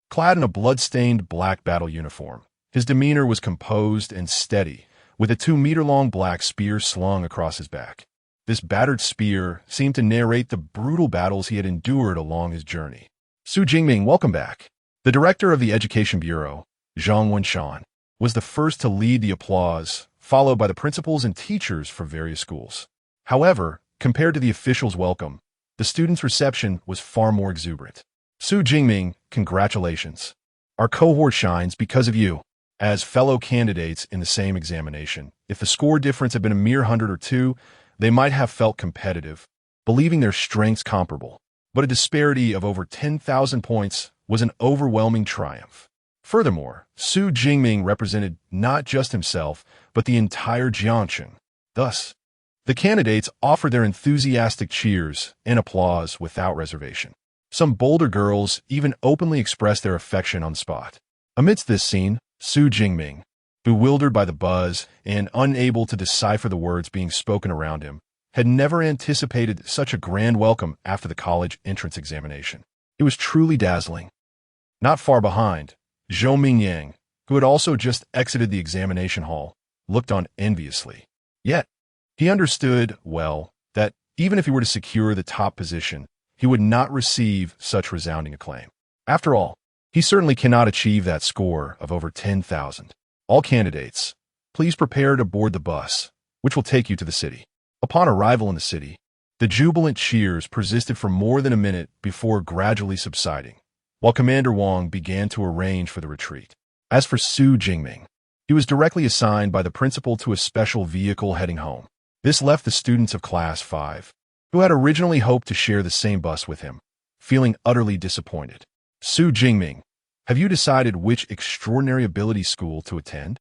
S1: Clad in a blood-stained black battle uniform, his demeanor was composed and steady, with a 2-meter-long black spear slung across his back. This battered spear seemed to narrate the brutal battles he had endured along his journey. Jingming, welcome back. The director of the Education Bureau, Zhang Wenshan, was the first to lead the applause, followed by the principals and teachers from various schools. However, compared to the officials' welcome, the students' reception was far more exuberant. Jingming, congratulations. Our cohort shines because of you. As fellow candidates in the same examination, if the score difference had been a mere 100 or 2, they might have felt competitive, believing their strengths comparable. But a disparity of over 10,000 points was an overwhelming triumph. Furthermore, Jingming represented not just himself, but the entire Jiangcheng. Thus, the candidates offered their enthusiastic cheers and applause without reservation. Some bolder girls even openly expressed their affection on the spot. Amidst this scene, Jingming, bewildered by the buzz and unable to decipher the words being spoken around him, had never anticipated such a grand welcome after the college entrance examination. It was truly dazzling. Not far behind, Zhou Mingyang, who had also just exited the examination hall, looked on enviously. Yet, he understood, well, that even if he were to secure the top position, he would not receive such resounding acclaim. After all, he certainly cannot achieve that score of over 10,000. All candidates, please prepare to board the bus, which will take you to the city. Upon arrival in the city, the jubilant cheers persisted for more than a minute before gradually subsiding, while Commander Wang began to arrange for the retreat. As for Jingming, he was directly assigned by the principal to a special vehicle heading home. This left the students of Class 5, who had originally hoped to share the same bus with him, feeling utterly disappointed. Su Jingming, have you decided which extraordinary ability school to attend?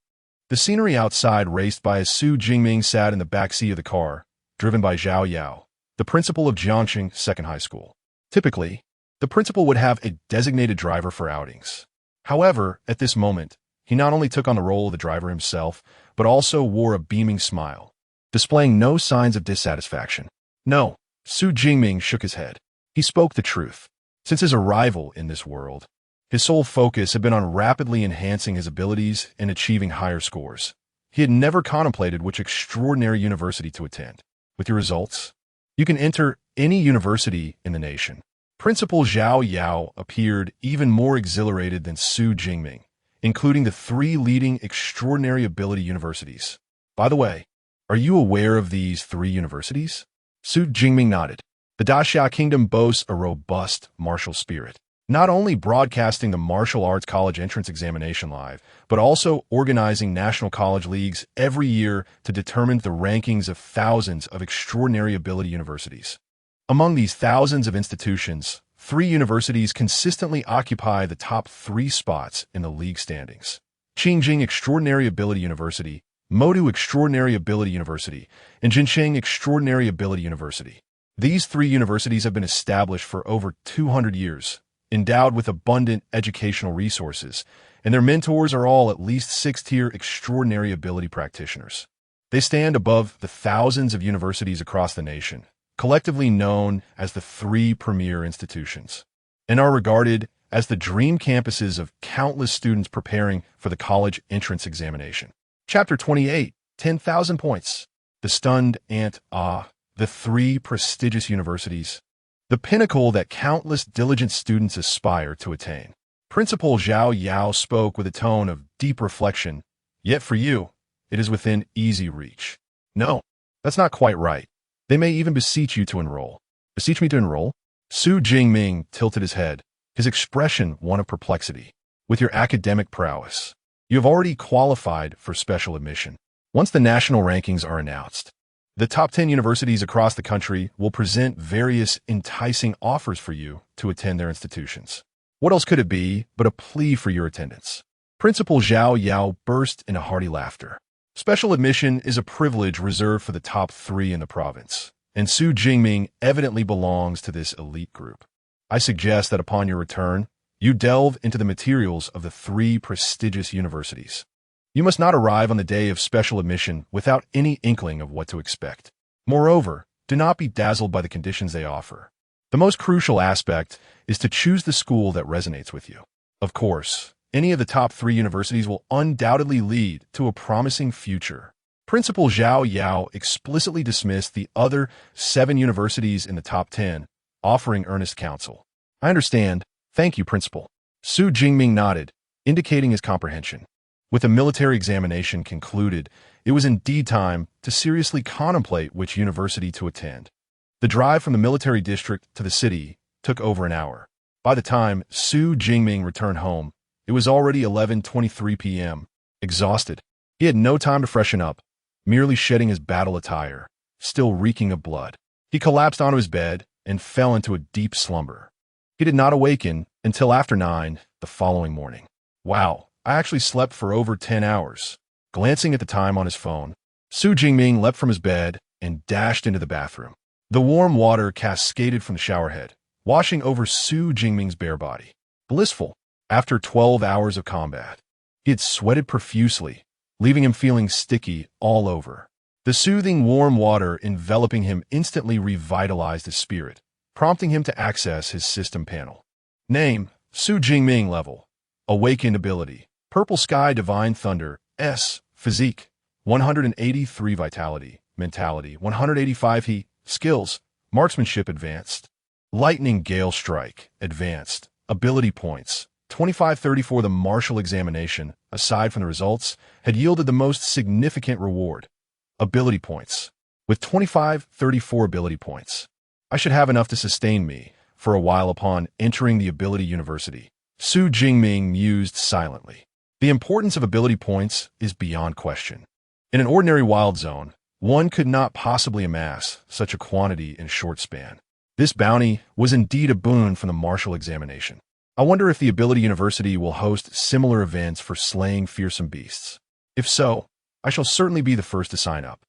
S1: The scenery outside raced by as Su Jingming sat in the backseat of the car, driven by Zhao Yao, the principal of Jiangxing Second High School. Typically, the principal would have a designated driver for outings. However, at this moment, he not only took on the role of the driver himself, but also wore a beaming smile, displaying no signs of dissatisfaction. No, Su Jingming shook his head. He spoke the truth. Since his arrival in this world, his sole focus had been on rapidly enhancing his abilities and achieving higher scores. He had never contemplated which extraordinary university to attend. With your results, you can enter any university in the nation. Principal Zhao Yao appeared even more exhilarated than Su Jingming, including the 3 leading extraordinary ability universities. By the way, are you aware of these 3 universities? Su Jingming nodded. The Daxia Kingdom boasts a robust martial spirit, not only broadcasting the martial arts college entrance examination live, but also organizing national college leagues every year to determine the rankings of thousands of extraordinary ability universities. Among these thousands of institutions, 3 universities consistently occupy the top 3 spots in the league standings: Qingjing Extraordinary Ability University, Modu Extraordinary Ability University, and Jinsheng Extraordinary Ability University. These 3 universities have been established for over 200 years, endowed with abundant educational resources, and their mentors are all at least 6-tier extraordinary ability practitioners. They stand above the thousands of universities across the nation, collectively known as the 3 premier institutions, and are regarded as the dream campuses of countless students preparing for the college entrance examination. Chapter 28, 10,000 points. The stunned ant. The 3 prestigious universities, the pinnacle that countless diligent students aspire to attain. Principal Zhao Yao spoke with a tone of deep reflection. Yet for you, it is within easy reach. No, that's not quite right. They may even beseech you to enroll. Beseech me to enroll? Su Jingming tilted his head, his expression one of perplexity. With your academic prowess, you have already qualified for special admission. Once the national rankings are announced, the top 10 universities across the country will present various enticing offers for you to attend their institutions. What else could it be but a plea for your attendance? Principal Zhao Yao burst into hearty laughter. Special admission is a privilege reserved for the top 3 in the province, and Su Jingming evidently belongs to this elite group. I suggest that upon your return, you delve into the materials of the 3 prestigious universities. You must not arrive on the day of special admission without any inkling of what to expect. Moreover, do not be dazzled by the conditions they offer. The most crucial aspect is to choose the school that resonates with you. Of course, any of the top 3 universities will undoubtedly lead to a promising future. Principal Zhao Yao explicitly dismissed the other 7 universities in the top 10, offering earnest counsel. I understand. Thank you, Principal. Su Jingming nodded, indicating his comprehension. With the military examination concluded, it was indeed time to seriously contemplate which university to attend. The drive from the military district to the city took over an hour. By the time Su Jingming returned home, it was already 11:23 p.m. Exhausted, he had no time to freshen up, merely shedding his battle attire, still reeking of blood. He collapsed onto his bed and fell into a deep slumber. He did not awaken until after 9 the following morning. Wow. I actually slept for over 10 hours. Glancing at the time on his phone, Su Jingming leapt from his bed and dashed into the bathroom. The warm water cascaded from the shower head, washing over Su Jingming's bare body. Blissful. After 12 hours of combat, he had sweated profusely, leaving him feeling sticky all over. The soothing warm water enveloping him instantly revitalized his spirit, prompting him to access his system panel. Name, Su Jingming. Level, awakened ability, Purple Sky Divine Thunder, S. Physique, 183 Vitality, Mentality, 185 Heat, Skills, Marksmanship Advanced, Lightning Gale Strike, Advanced, Ability Points, 2534. The martial examination, aside from the results, had yielded the most significant reward. Ability Points. With 2534 ability points, I should have enough to sustain me for a while upon entering the Ability University. Su Jingming mused silently. The importance of ability points is beyond question. In an ordinary wild zone, One could not possibly amass such a quantity in a short span. This bounty was indeed a boon from the martial examination. I wonder if the Ability University will host similar events for slaying fearsome beasts. If so, I shall certainly be the first to sign up.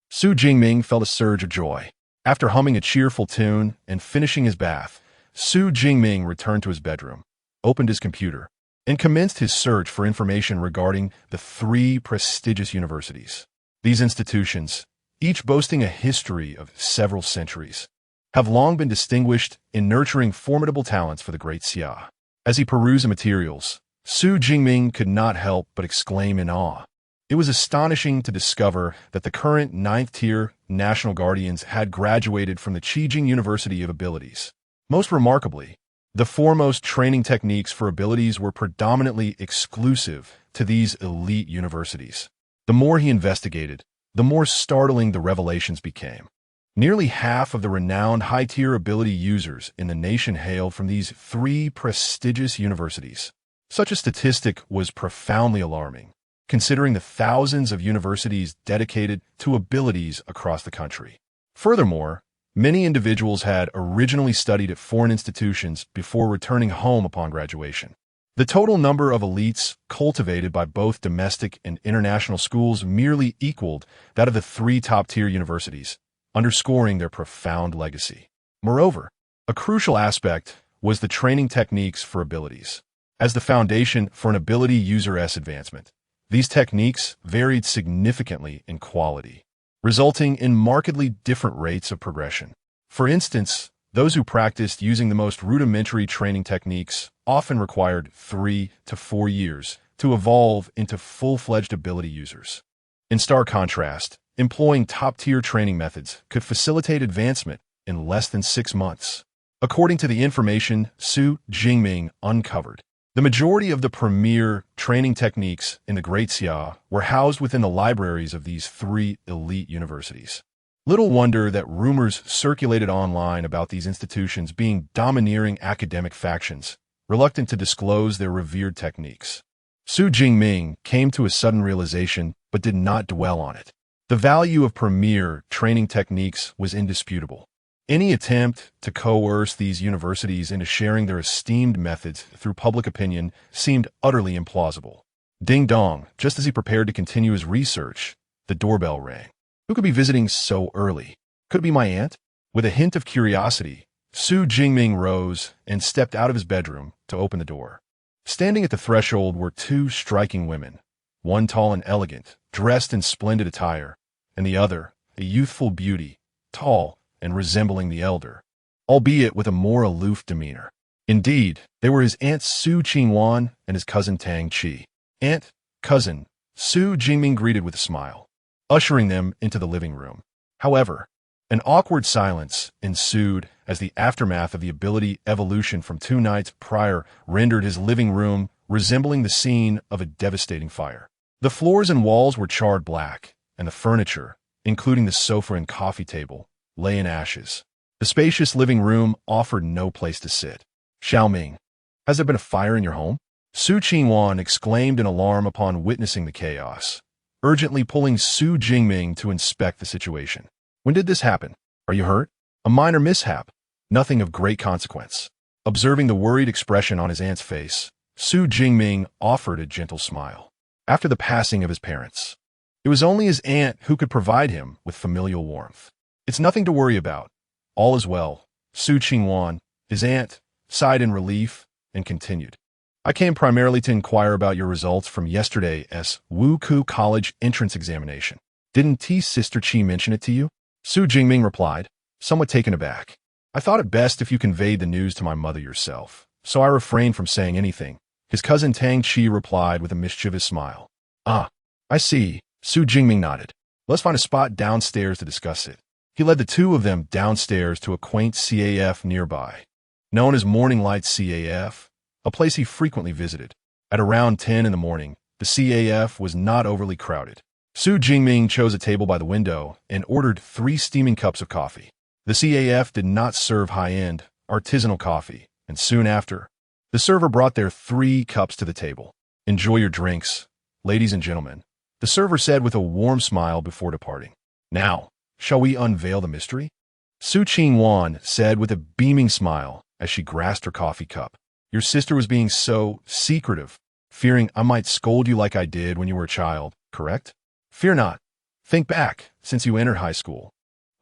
S1: Su Jingming felt a surge of joy. After humming a cheerful tune and finishing his bath, Su Jingming returned to his bedroom, opened his computer, and commenced his search for information regarding the 3 prestigious universities. These institutions, each boasting a history of several centuries, have long been distinguished in nurturing formidable talents for the Great Xia. As he perused the materials, Su Jingming could not help but exclaim in awe. It was astonishing to discover that the current 9th-tier National Guardians had graduated from the Qijing University of Abilities. Most remarkably, the foremost training techniques for abilities were predominantly exclusive to these elite universities. The more he investigated, the more startling the revelations became. Nearly half of the renowned high-tier ability users in the nation hailed from these 3 prestigious universities. Such a statistic was profoundly alarming, considering the thousands of universities dedicated to abilities across the country. Furthermore, many individuals had originally studied at foreign institutions before returning home upon graduation. The total number of elites cultivated by both domestic and international schools merely equaled that of the 3 top-tier universities, underscoring their profound legacy. Moreover, a crucial aspect was the training techniques for abilities. As the foundation for an ability user's advancement, these techniques varied significantly in quality, resulting in markedly different rates of progression. For instance, those who practiced using the most rudimentary training techniques often required 3 to 4 years to evolve into full-fledged ability users. In stark contrast, employing top-tier training methods could facilitate advancement in less than 6 months. According to the information Su Jingming uncovered, the majority of the premier training techniques in the Great Xia were housed within the libraries of these 3 elite universities. Little wonder that rumors circulated online about these institutions being domineering academic factions, reluctant to disclose their revered techniques. Su Jingming came to a sudden realization but did not dwell on it. The value of premier training techniques was indisputable. Any attempt to coerce these universities into sharing their esteemed methods through public opinion seemed utterly implausible. Ding dong, just as he prepared to continue his research, the doorbell rang. Who could be visiting so early? Could it be my aunt? With a hint of curiosity, Su Jingming rose and stepped out of his bedroom to open the door. Standing at the threshold were 2 striking women, one tall and elegant, dressed in splendid attire, and the other, a youthful beauty, tall and resembling the elder, albeit with a more aloof demeanor. Indeed, they were his aunt Su Qingwan and his cousin Tang Qi. Aunt, cousin, Su Jingming greeted with a smile, ushering them into the living room. However, an awkward silence ensued as the aftermath of the ability evolution from 2 nights prior rendered his living room resembling the scene of a devastating fire. The floors and walls were charred black, and the furniture, including the sofa and coffee table, lay in ashes. The spacious living room offered no place to sit. Xiaoming, has there been a fire in your home? Su Qingwan exclaimed in alarm upon witnessing the chaos, urgently pulling Su Jingming to inspect the situation. When did this happen? Are you hurt? A minor mishap. Nothing of great consequence. Observing the worried expression on his aunt's face, Su Jingming offered a gentle smile. After the passing of his parents, it was only his aunt who could provide him with familial warmth. It's nothing to worry about. All is well. Su Qingwan, his aunt, sighed in relief and continued. I came primarily to inquire about your results from yesterday's Wuku College entrance examination. Didn't Sister Qi mention it to you? Su Jingming replied, somewhat taken aback. I thought it best if you conveyed the news to my mother yourself, so I refrained from saying anything. His cousin Tang Qi replied with a mischievous smile. Ah, I see. Su Jingming nodded. Let's find a spot downstairs to discuss it. He led the 2 of them downstairs to a quaint CAF nearby, known as Morning Light CAF, a place he frequently visited. At around 10 in the morning, the CAF was not overly crowded. Su Jingming chose a table by the window and ordered 3 steaming cups of coffee. The CAF did not serve high-end, artisanal coffee, and soon after, the server brought their 3 cups to the table. Enjoy your drinks, ladies and gentlemen, the server said with a warm smile before departing. Now, shall we unveil the mystery? Su Qingwan said with a beaming smile as she grasped her coffee cup. Your sister was being so secretive, fearing I might scold you like I did when you were a child, correct? Fear not. Think back, since you entered high school.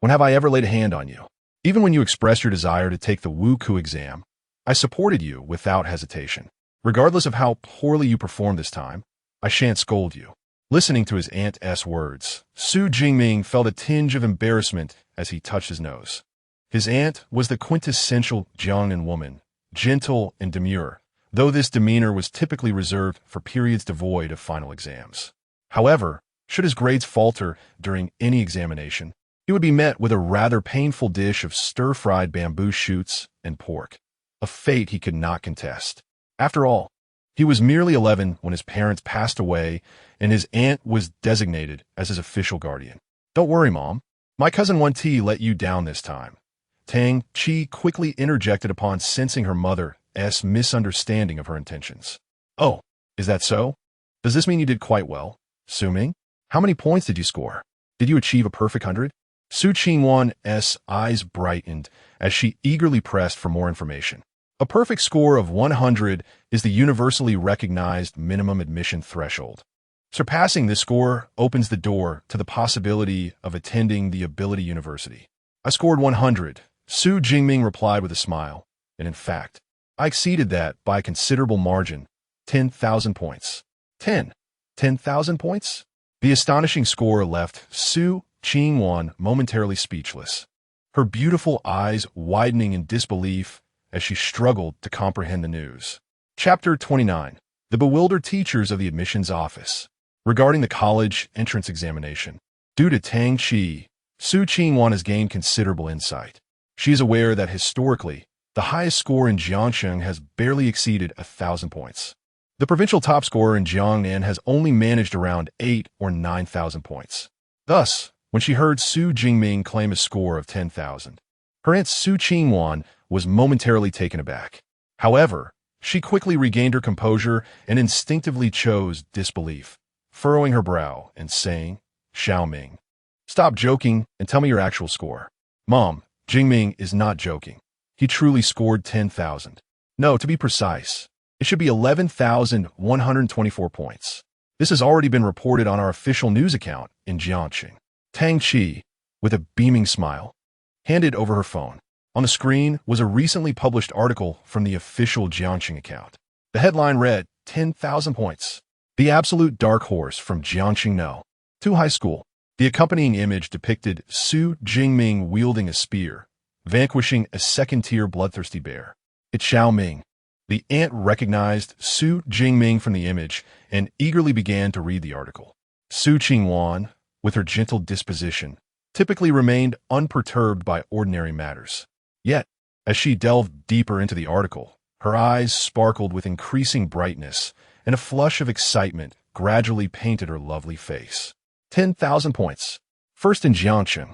S1: When have I ever laid a hand on you? Even when you expressed your desire to take the Wuku exam, I supported you without hesitation. Regardless of how poorly you performed this time, I shan't scold you. Listening to his aunt's words, Su Jingming felt a tinge of embarrassment as he touched his nose. His aunt was the quintessential Jiangnan woman, gentle and demure, though this demeanor was typically reserved for periods devoid of final exams. However, should his grades falter during any examination, he would be met with a rather painful dish of stir-fried bamboo shoots and pork, a fate he could not contest. After all, he was merely 11 when his parents passed away, and his aunt was designated as his official guardian. Don't worry, Mom. My cousin 1T let you down this time. Tang Chi quickly interjected upon sensing her mother's misunderstanding of her intentions. Oh, is that so? Does this mean you did quite well? Su Ming? How many points did you score? Did you achieve a perfect 100? Su Qingwan's eyes brightened as she eagerly pressed for more information. A perfect score of 100 is the universally recognized minimum admission threshold. Surpassing this score opens the door to the possibility of attending the Ability University. I scored 100, Su Jingming replied with a smile, and in fact, I exceeded that by a considerable margin, 10,000 points. 10,000 points? The astonishing score left Su Qingwan momentarily speechless, her beautiful eyes widening in disbelief as she struggled to comprehend the news. Chapter 29. The Bewildered Teachers of the Admissions Office. Regarding the college entrance examination, due to Tang Chi, Su Qingwan has gained considerable insight. She is aware that historically, the highest score in Jiangsheng has barely exceeded 1,000 points. The provincial top scorer in Jiangnan has only managed around 8 or 9,000 points. Thus, when she heard Su Jingming claim a score of 10,000, her aunt Su Qingwan was momentarily taken aback. However, she quickly regained her composure and instinctively chose disbelief, furrowing her brow and saying, Xiao Ming, stop joking and tell me your actual score. Mom, Jingming is not joking. He truly scored 10,000. No, to be precise, it should be 11,124 points. This has already been reported on our official news account in Jiangxing. Tang Chi, with a beaming smile, handed over her phone. On the screen was a recently published article from the official Jiangxing account. The headline read, 10,000 points. The absolute dark horse from Jiangxing No. To high school. The accompanying image depicted Su Jingming wielding a spear, vanquishing a second-tier bloodthirsty bear. It's Xiao Ming. The aunt recognized Su Jingming from the image and eagerly began to read the article. Su Qingwan, with her gentle disposition, typically remained unperturbed by ordinary matters. Yet, as she delved deeper into the article, her eyes sparkled with increasing brightness, and a flush of excitement gradually painted her lovely face. 10,000 points. First in Jiangxing.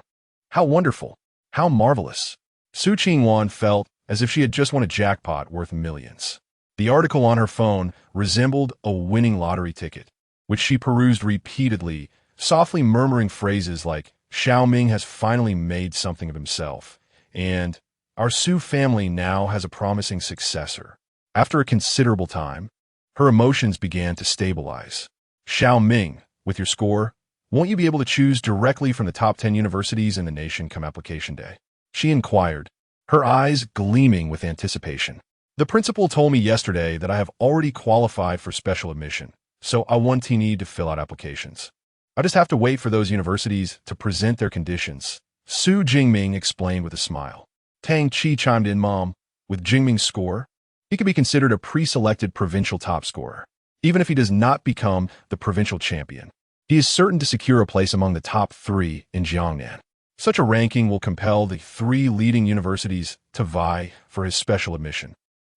S1: How wonderful. How marvelous. Su Qingwan felt as if she had just won a jackpot worth millions. The article on her phone resembled a winning lottery ticket, which she perused repeatedly, softly murmuring phrases like, Xiao Ming has finally made something of himself, and our Su family now has a promising successor. After a considerable time, her emotions began to stabilize. Xiao Ming, with your score, won't you be able to choose directly from the top 10 universities in the nation come application day? She inquired, her eyes gleaming with anticipation. The principal told me yesterday that I have already qualified for special admission, so I won't need to fill out applications. I just have to wait for those universities to present their conditions, Su Jingming explained with a smile. Tang Chi chimed in, Mom, with Jingming's score, he could be considered a pre-selected provincial top scorer. Even if he does not become the provincial champion, he is certain to secure a place among the top 3 in Jiangnan. Such a ranking will compel the 3 leading universities to vie for his special admission,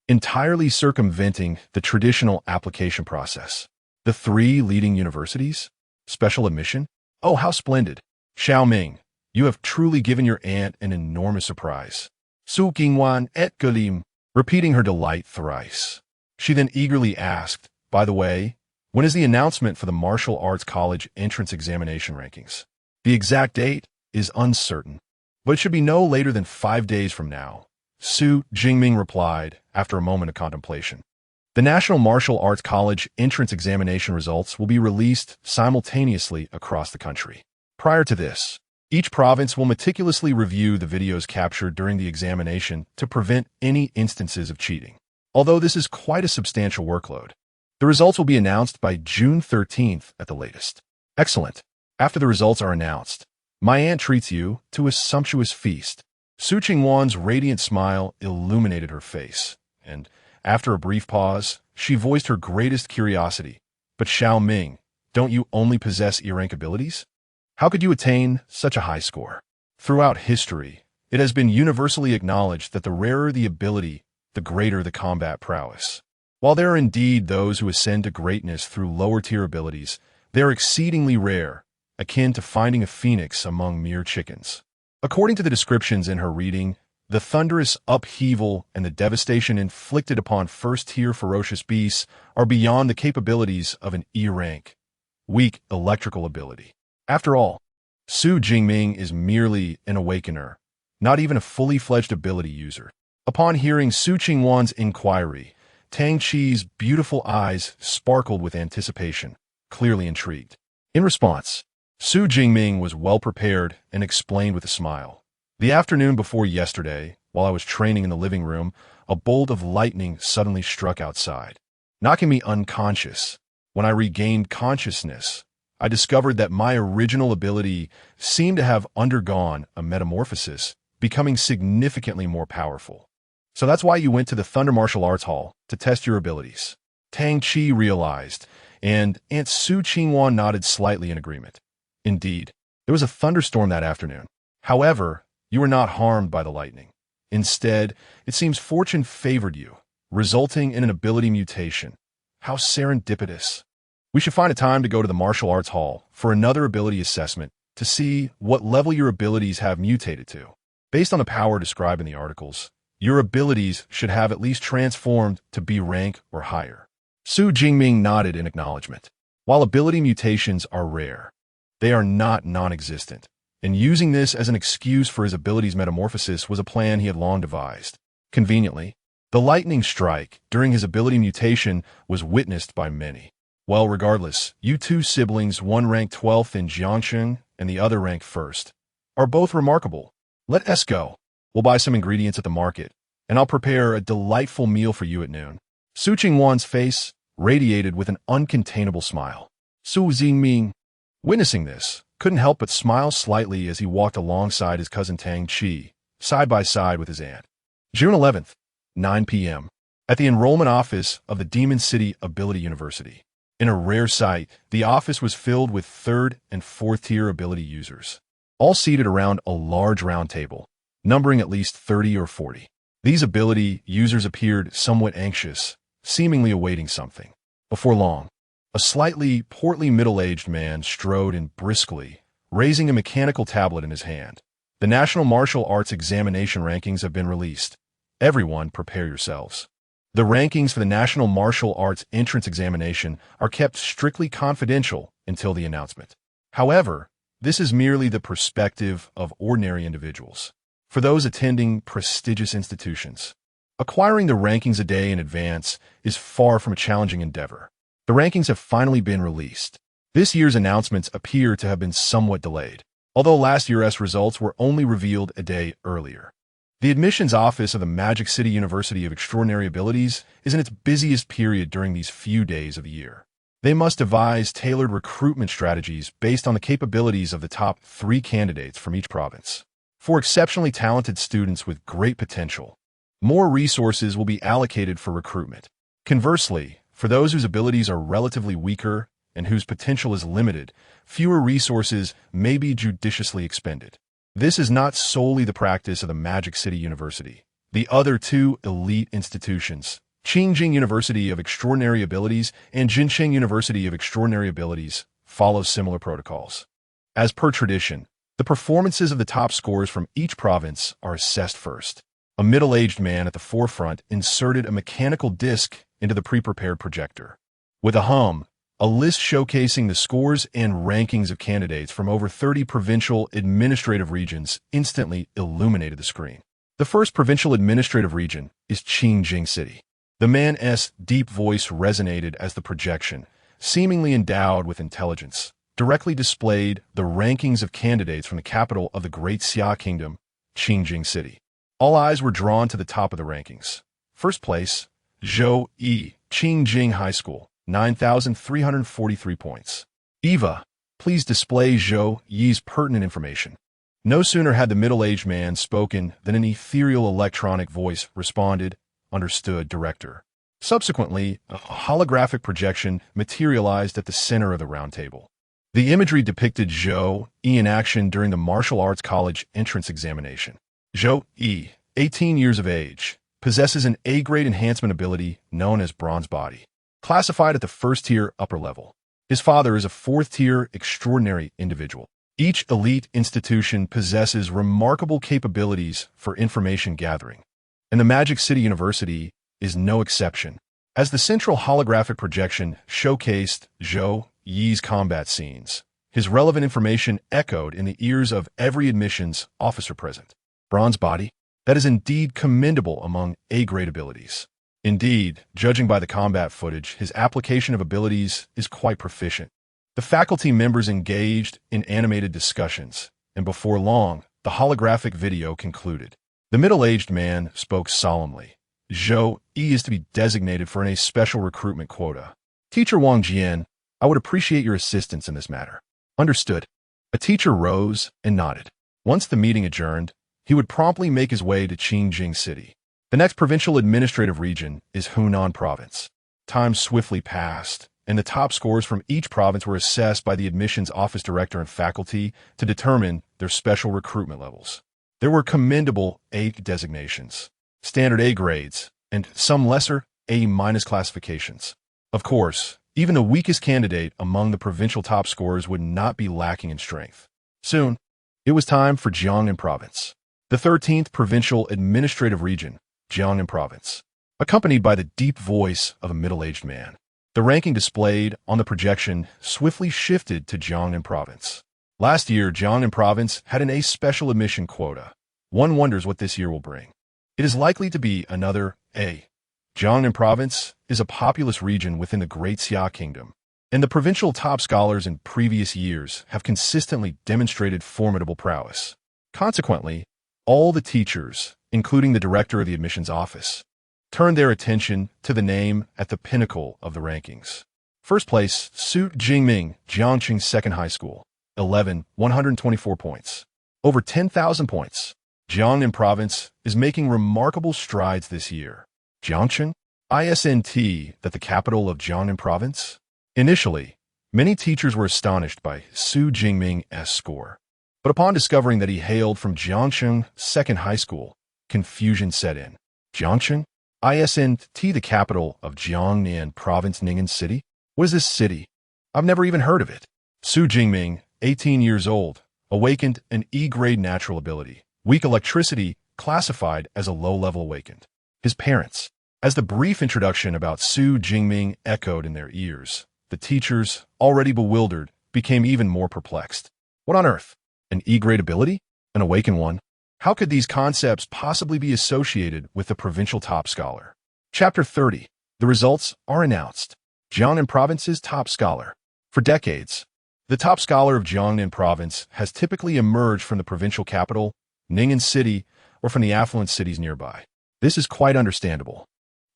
S1: entirely circumventing the traditional application process. The 3 leading universities? Special admission? Oh, how splendid. Xiao Ming, you have truly given your aunt an enormous surprise. Su Qingwan et Galim, repeating her delight thrice. She then eagerly asked, by the way, when is the announcement for the Martial Arts College entrance examination rankings? The exact date is uncertain, but it should be no later than 5 days from now, Su Jingming replied after a moment of contemplation. The National Martial Arts College entrance examination results will be released simultaneously across the country. Prior to this, each province will meticulously review the videos captured during the examination to prevent any instances of cheating. Although this is quite a substantial workload, the results will be announced by June 13th at the latest. Excellent. After the results are announced, my aunt treats you to a sumptuous feast. Su Qingwan's radiant smile illuminated her face, and after a brief pause, she voiced her greatest curiosity. But Xiao Ming, don't you only possess E-rank abilities? How could you attain such a high score? Throughout history, it has been universally acknowledged that the rarer the ability, the greater the combat prowess. While there are indeed those who ascend to greatness through lower-tier abilities, they are exceedingly rare, akin to finding a phoenix among mere chickens. According to the descriptions in her reading, the thunderous upheaval and the devastation inflicted upon first-tier ferocious beasts are beyond the capabilities of an E-rank, weak electrical ability. After all, Su Jingming is merely an awakener, not even a fully fledged ability user. Upon hearing Su Qingwan's inquiry, Tang Qi's beautiful eyes sparkled with anticipation, clearly intrigued. In response, Su Jingming was well prepared and explained with a smile. The afternoon before yesterday, while I was training in the living room, a bolt of lightning suddenly struck outside, knocking me unconscious. When I regained consciousness, I discovered that my original ability seemed to have undergone a metamorphosis, becoming significantly more powerful. So that's why you went to the Thunder Martial Arts Hall to test your abilities. Tang Qi realized, and Aunt Su Qingwan nodded slightly in agreement. Indeed, there was a thunderstorm that afternoon. However, you were not harmed by the lightning. Instead, it seems fortune favored you, resulting in an ability mutation. How serendipitous. We should find a time to go to the Martial Arts Hall for another ability assessment to see what level your abilities have mutated to. Based on the power described in the articles, your abilities should have at least transformed to B rank or higher. Su Jingming nodded in acknowledgement. While ability mutations are rare, they are not non-existent, and using this as an excuse for his abilities metamorphosis was a plan he had long devised. Conveniently, the lightning strike during his ability mutation was witnessed by many. Well, regardless, you two siblings, one ranked 12th in Jiangsheng and the other ranked 1st, are both remarkable. Let us go. We'll buy some ingredients at the market, and I'll prepare a delightful meal for you at noon. Su Qingwan's face radiated with an uncontainable smile. Su Jingming, witnessing this, couldn't help but smile slightly as he walked alongside his cousin Tang Qi, side by side with his aunt. June 11th, 9 p.m., at the enrollment office of the Demon City Ability University. In a rare sight, the office was filled with 3rd and 4th-tier ability users, all seated around a large round table, numbering at least 30 or 40. These ability users appeared somewhat anxious, seemingly awaiting something. Before long, a slightly portly middle-aged man strode in briskly, raising a mechanical tablet in his hand. The National Martial Arts Examination rankings have been released. Everyone, prepare yourselves. The rankings for the National Martial Arts Entrance Examination are kept strictly confidential until the announcement. However, this is merely the perspective of ordinary individuals. For those attending prestigious institutions, acquiring the rankings a day in advance is far from a challenging endeavor. The rankings have finally been released. This year's announcements appear to have been somewhat delayed, although last year's results were only revealed a day earlier. The admissions office of the Magic City University of Extraordinary Abilities is in its busiest period during these few days of the year. They must devise tailored recruitment strategies based on the capabilities of the top 3 candidates from each province. For exceptionally talented students with great potential, more resources will be allocated for recruitment. Conversely, for those whose abilities are relatively weaker and whose potential is limited, fewer resources may be judiciously expended. This is not solely the practice of the Magic City University. The other 2 elite institutions, Qingjing University of Extraordinary Abilities and Jincheng University of Extraordinary Abilities, follow similar protocols. As per tradition, the performances of the top scorers from each province are assessed first. A middle-aged man at the forefront inserted a mechanical disc into the pre-prepared projector. With a hum, A list showcasing the scores and rankings of candidates from over 30 provincial administrative regions instantly illuminated the screen. The first provincial administrative region is Jingming City. The man's deep voice resonated as the projection, seemingly endowed with intelligence, directly displayed the rankings of candidates from the capital of the Great Xia Kingdom, Jingming City. All eyes were drawn to the top of the rankings. First place, Zhou Yi, Jing High School, 9,343 points. Eva, please display Zhou Yi's pertinent information. No sooner had the middle-aged man spoken than an ethereal electronic voice responded, "Understood, Director." Subsequently, a holographic projection materialized at the center of the round table. The imagery depicted Zhou Yi in action during the Martial Arts College entrance examination. Zhou Yi, 18 years of age, possesses an A-grade enhancement ability known as Bronze Body, classified at the first-tier upper level. His father is a fourth-tier extraordinary individual. Each elite institution possesses remarkable capabilities for information gathering, and the Magic City University is no exception. As the central holographic projection showcased Zhou Yi's combat scenes, his relevant information echoed in the ears of every admissions officer present. Bronze Body? That is indeed commendable among A-grade abilities. Indeed, judging by the combat footage, his application of abilities is quite proficient. The faculty members engaged in animated discussions, and before long, the holographic video concluded. The middle-aged man spoke solemnly. Zhou Yi is to be designated for a special recruitment quota. Teacher Wang Jian, I would appreciate your assistance in this matter. Understood. A teacher rose and nodded. Once the meeting adjourned, he would promptly make his way to Jingming City. The next provincial administrative region is Hunan Province. Time swiftly passed, and the top scores from each province were assessed by the admissions office director and faculty to determine their special recruitment levels. There were commendable A designations, standard A grades, and some lesser A- classifications. Of course, even the weakest candidate among the provincial top scorers would not be lacking in strength. Soon, it was time for Jiangnan Province, the 13th provincial administrative region, Jiangnan Province, accompanied by the deep voice of a middle-aged man. The ranking displayed on the projection swiftly shifted to Jiangnan Province. Last year, Jiangnan Province had an A special admission quota. One wonders what this year will bring. It is likely to be another A. Jiangnan Province is a populous region within the Great Xia Kingdom, and the provincial top scholars in previous years have consistently demonstrated formidable prowess. Consequently, all the teachers, including the director of the admissions office, turned their attention to the name at the pinnacle of the rankings. First place, Su Jingming, Jiangqing Second High School, 124 points. Over 10,000 points. Jiangnan Province is making remarkable strides this year. Jiangqing? ISNT, that the capital of Jiangnan Province? Initially, many teachers were astonished by Su Jingming's score. But upon discovering that he hailed from Jiangqing Second High School, confusion set in. Jiangqing? ISNT, the capital of Jiangnan Province, Ning'an City? What is this city? I've never even heard of it. Su Jingming, 18 years old, awakened an E-grade natural ability, weak electricity, classified as a low-level awakened. His parents. As the brief introduction about Su Jingming echoed in their ears, the teachers, already bewildered, became even more perplexed. What on earth? An E-grade ability? An awakened one? How could these concepts possibly be associated with the provincial top scholar? Chapter 30. The results are announced. Jiangnan Province's top scholar. For decades, the top scholar of Jiangnan Province has typically emerged from the provincial capital, Ning'an City, or from the affluent cities nearby. This is quite understandable,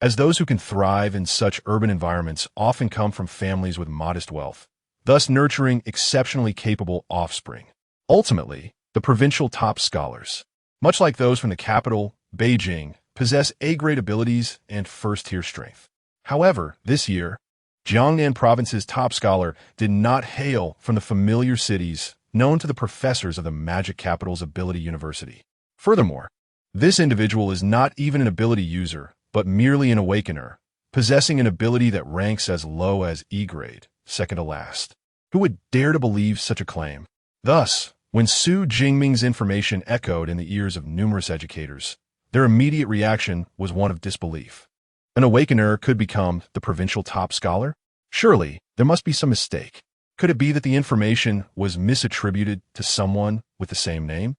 S1: as those who can thrive in such urban environments often come from families with modest wealth, thus nurturing exceptionally capable offspring. Ultimately, the provincial top scholars, much like those from the capital, Beijing, possess A-grade abilities and first-tier strength. However, this year, Jiangnan Province's top scholar did not hail from the familiar cities known to the professors of the Magic Capital's Ability University. Furthermore, this individual is not even an ability user, but merely an awakener, possessing an ability that ranks as low as E-grade, second to last. Who would dare to believe such a claim? Thus, when Su Jingming's information echoed in the ears of numerous educators, their immediate reaction was one of disbelief. An awakener could become the provincial top scholar? Surely, there must be some mistake. Could it be that the information was misattributed to someone with the same name?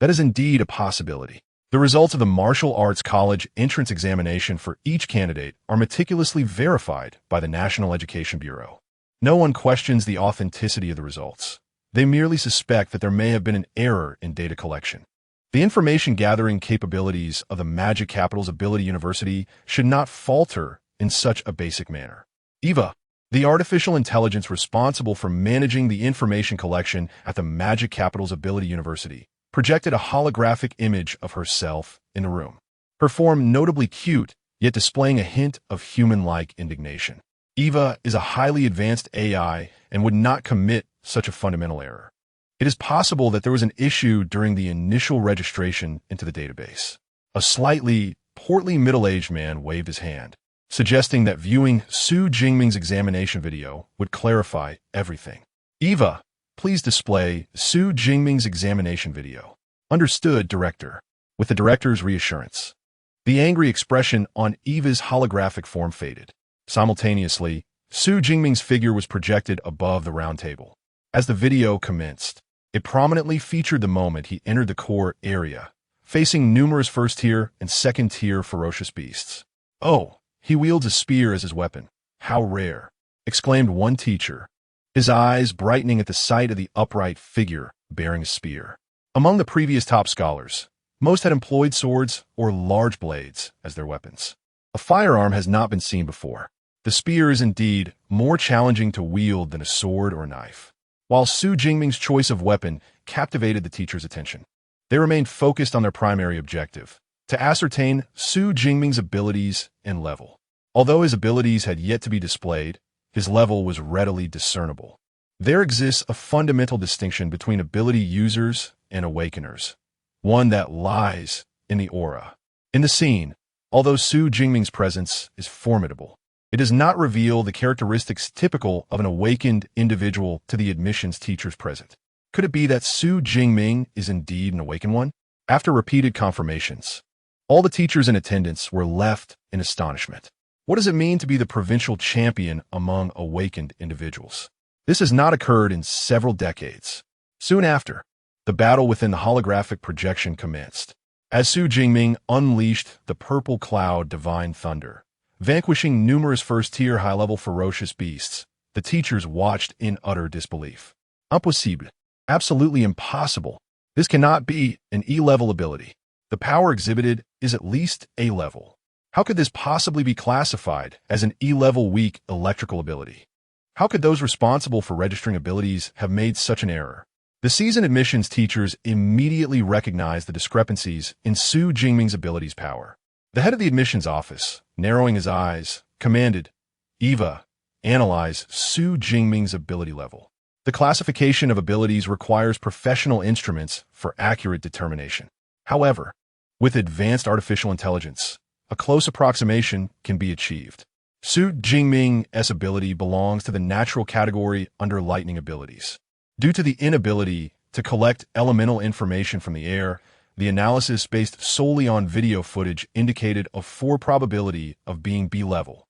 S1: That is indeed a possibility. The results of the Martial Arts College entrance examination for each candidate are meticulously verified by the National Education Bureau. No one questions the authenticity of the results. They merely suspect that there may have been an error in data collection. The information gathering capabilities of the Magic Capital's Ability University should not falter in such a basic manner. EVA, the artificial intelligence responsible for managing the information collection at the Magic Capital's Ability University, projected a holographic image of herself in the room. Her form notably cute, yet displaying a hint of human-like indignation. EVA is a highly advanced AI and would not commit such a fundamental error. It is possible that there was an issue during the initial registration into the database. A slightly portly middle-aged man waved his hand, suggesting that viewing Su Jingming's examination video would clarify everything. EVA, please display Su Jingming's examination video. Understood, Director. With the Director's reassurance. The angry expression on EVA's holographic form faded. Simultaneously, Su Jingming's figure was projected above the round table. As the video commenced, it prominently featured the moment he entered the core area, facing numerous first-tier and second-tier ferocious beasts. "Oh, he wields a spear as his weapon. How rare," exclaimed one teacher, his eyes brightening at the sight of the upright figure bearing a spear. Among the previous top scholars, most had employed swords or large blades as their weapons. A firearm has not been seen before. The spear is indeed more challenging to wield than a sword or knife. While Su Jingming's choice of weapon captivated the teacher's attention, they remained focused on their primary objective, to ascertain Su Jingming's abilities and level. Although his abilities had yet to be displayed, his level was readily discernible. There exists a fundamental distinction between ability users and awakeners, one that lies in the aura. In the scene, although Su Jingming's presence is formidable, it does not reveal the characteristics typical of an awakened individual to the admissions teachers present. Could it be that Su Jingming is indeed an awakened one? After repeated confirmations, all the teachers in attendance were left in astonishment. What does it mean to be the provincial champion among awakened individuals? This has not occurred in several decades. Soon after, the battle within the holographic projection commenced, as Su Jingming unleashed the purple cloud Divine Thunder, vanquishing numerous first-tier high-level ferocious beasts. The teachers watched in utter disbelief. Impossible. Absolutely impossible. This cannot be an E-level ability. The power exhibited is at least A-level. How could this possibly be classified as an E-level weak electrical ability? How could those responsible for registering abilities have made such an error? The seasoned admissions teachers immediately recognized the discrepancies in Su Jingming's abilities power. The head of the admissions office, narrowing his eyes, commanded, "EVA, analyze Su Jingming's ability level." The classification of abilities requires professional instruments for accurate determination. However, with advanced artificial intelligence, a close approximation can be achieved. Su Jingming's ability belongs to the natural category under lightning abilities. Due to the inability to collect elemental information from the air, the analysis based solely on video footage indicated a 4 probability of being B-level,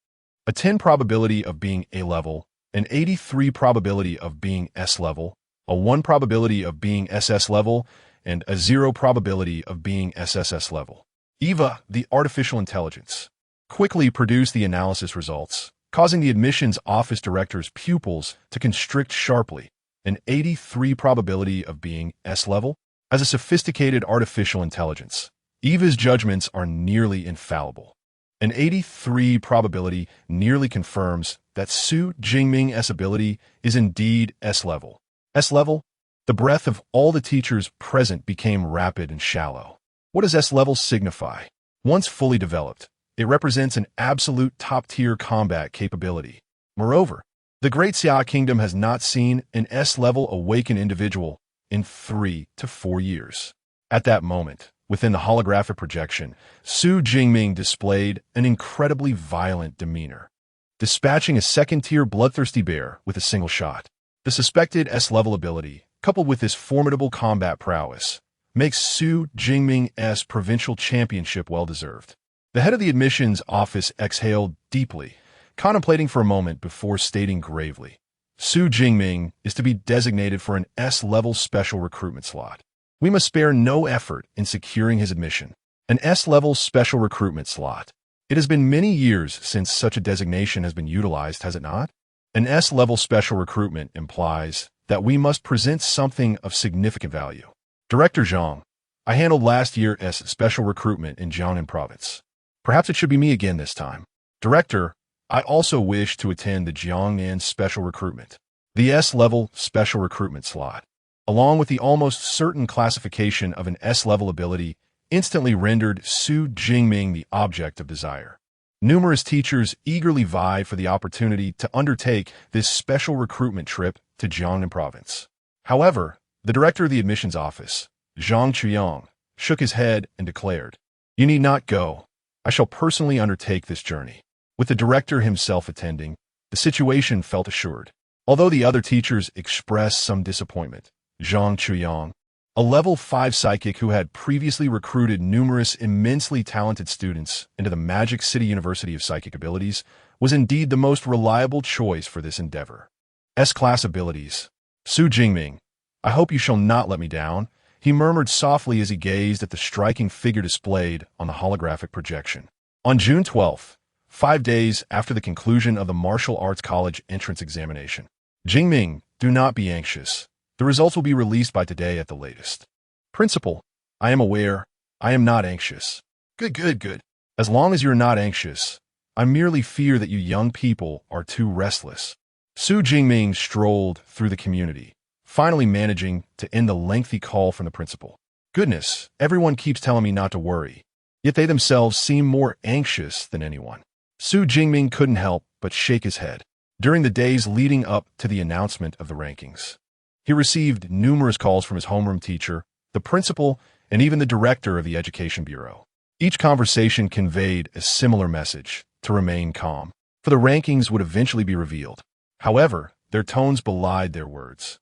S1: a 10 probability of being A-level, an 83 probability of being S-level, a 1 probability of being SS-level, and a 0 probability of being SSS-level. EVA, the artificial intelligence, quickly produced the analysis results, causing the admissions office director's pupils to constrict sharply, an 83 probability of being S-level. As a sophisticated artificial intelligence, EVA's judgments are nearly infallible. An 83 probability nearly confirms that Su Jingming's ability is indeed S-level. S-level? The breath of all the teachers present became rapid and shallow. What does S-level signify? Once fully developed, it represents an absolute top-tier combat capability. Moreover, the Great Xia Kingdom has not seen an S-level awakened individual in 3 to 4 years. At that moment, within the holographic projection, Su Jingming displayed an incredibly violent demeanor, dispatching a second-tier bloodthirsty bear with a single shot. The suspected S-level ability, coupled with this formidable combat prowess, makes Su Jingming's provincial championship well-deserved. The head of the admissions office exhaled deeply, contemplating for a moment before stating gravely, Su Jingming is to be designated for an S-level special recruitment slot. We must spare no effort in securing his admission. An S-level special recruitment slot. It has been many years since such a designation has been utilized, has it not? An S-level special recruitment implies that we must present something of significant value. Director Zhang, I handled last year's special recruitment in Jiangnan province. Perhaps it should be me again this time. Director, I also wish to attend the Jiangnan special recruitment, the S-level special recruitment slot, along with the almost certain classification of an S-level ability, instantly rendered Su Jingming the object of desire. Numerous teachers eagerly vie for the opportunity to undertake this special recruitment trip to Jiangnan province. However, the director of the admissions office, Zhang Chuyang, shook his head and declared, "You need not go. I shall personally undertake this journey." With the director himself attending, the situation felt assured. Although the other teachers expressed some disappointment, Zhang Chuyang, a level 5 psychic who had previously recruited numerous immensely talented students into the Magic City University of Psychic Abilities, was indeed the most reliable choice for this endeavor. S-class abilities. Su Jingming, I hope you shall not let me down, he murmured softly as he gazed at the striking figure displayed on the holographic projection. On June 12th, 5 days after the conclusion of the Martial Arts College entrance examination, Jingming, do not be anxious. The results will be released by today at the latest. Principal, I am aware. I am not anxious. Good. As long as you're not anxious, I merely fear that you young people are too restless. Su Jingming strolled through the community, finally managing to end the lengthy call from the principal. Goodness, everyone keeps telling me not to worry, yet they themselves seem more anxious than anyone. Su Jingming couldn't help but shake his head. During the days leading up to the announcement of the rankings, he received numerous calls from his homeroom teacher, the principal, and even the director of the Education Bureau. Each conversation conveyed a similar message: to remain calm, for the rankings would eventually be revealed. However, their tones belied their words,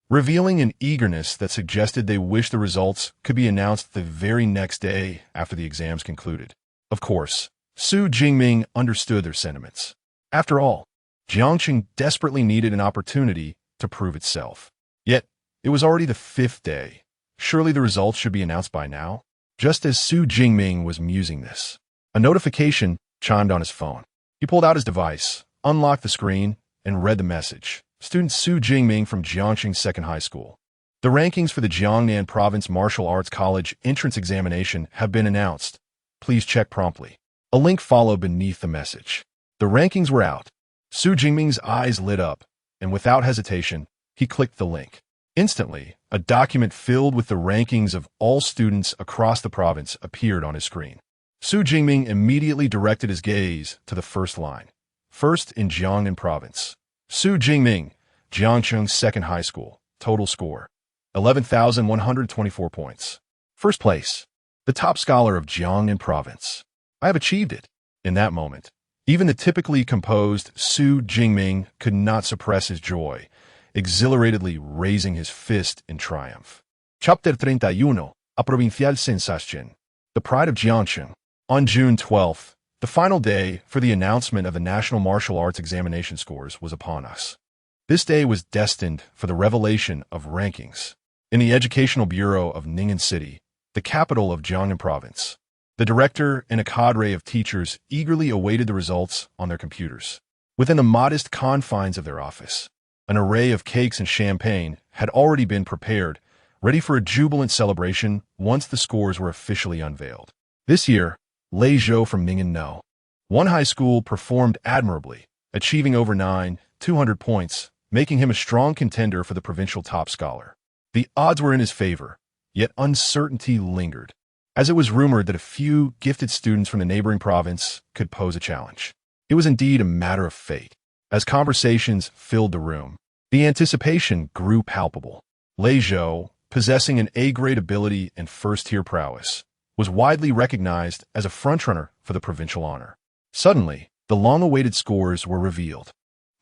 S1: revealing an eagerness that suggested they wished the results could be announced the very next day after the exams concluded. Of course, Su Jingming understood their sentiments. After all, Jiangqing desperately needed an opportunity to prove itself. Yet, it was already the 5th day. Surely the results should be announced by now? Just as Su Jingming was musing this, a notification chimed on his phone. He pulled out his device, unlocked the screen, and read the message. Student Su Jingming from Jiangqing Second High School. The rankings for the Jiangnan Province Martial Arts College entrance examination have been announced. Please check promptly. A link followed beneath the message. The rankings were out. Su Jingming's eyes lit up, and without hesitation, he clicked the link. Instantly, a document filled with the rankings of all students across the province appeared on his screen. Su Jingming immediately directed his gaze to the first line. First in Jiangnan Province. Su Jingming, Jiangqing Second High School. Total score: 11,124 points. First place. The top scholar of Jiangnan Province. I have achieved it. In that moment, even the typically composed Su Jingming could not suppress his joy, exhilaratedly raising his fist in triumph. Chapter 31, A Provincial Sensación. The Pride of Jiangqing. On June 12th, the final day for the announcement of the National Martial Arts Examination scores was upon us. This day was destined for the revelation of rankings. In the Educational Bureau of Ning'an City, the capital of Jiangnan Province, the director and a cadre of teachers eagerly awaited the results on their computers. Within the modest confines of their office, an array of cakes and champagne had already been prepared, ready for a jubilant celebration once the scores were officially unveiled. This year, Lei Zhou from Ning'an No. 1 High School performed admirably, achieving over 200 points, making him a strong contender for the provincial top scholar. The odds were in his favor, yet uncertainty lingered, as it was rumored that a few gifted students from the neighboring province could pose a challenge. It was indeed a matter of fate. As conversations filled the room, the anticipation grew palpable. Lei Zhou, possessing an A-grade ability and first-tier prowess, was widely recognized as a frontrunner for the provincial honor. Suddenly, the long-awaited scores were revealed.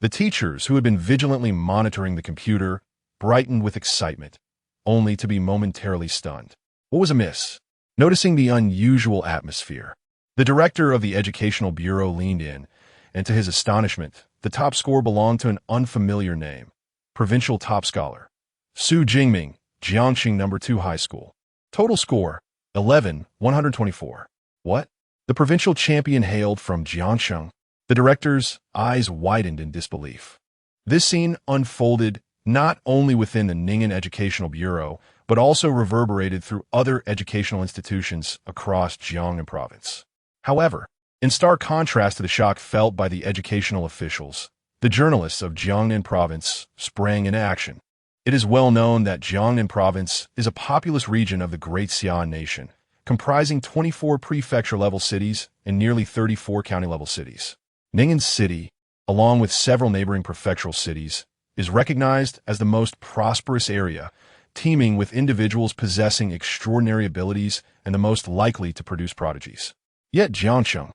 S1: The teachers who had been vigilantly monitoring the computer brightened with excitement, only to be momentarily stunned. What was amiss? Noticing the unusual atmosphere, the director of the Educational Bureau leaned in and to his astonishment, the top score belonged to an unfamiliar name, provincial top scholar, Su Jingming, Jiangxing No. 2 High School. Total score, 11,124. What? The provincial champion hailed from Jiangxing. The director's eyes widened in disbelief. This scene unfolded not only within the Ning'an Educational Bureau, but also reverberated through other educational institutions across Jiangnan Province. However, in stark contrast to the shock felt by the educational officials, the journalists of Jiangnan Province sprang into action. It is well known that Jiangnan Province is a populous region of the Great Xi'an Nation, comprising 24 prefecture-level cities and nearly 34 county-level cities. Ning'an City, along with several neighboring prefectural cities, is recognized as the most prosperous area, teeming with individuals possessing extraordinary abilities and the most likely to produce prodigies. Yet Jiangxing,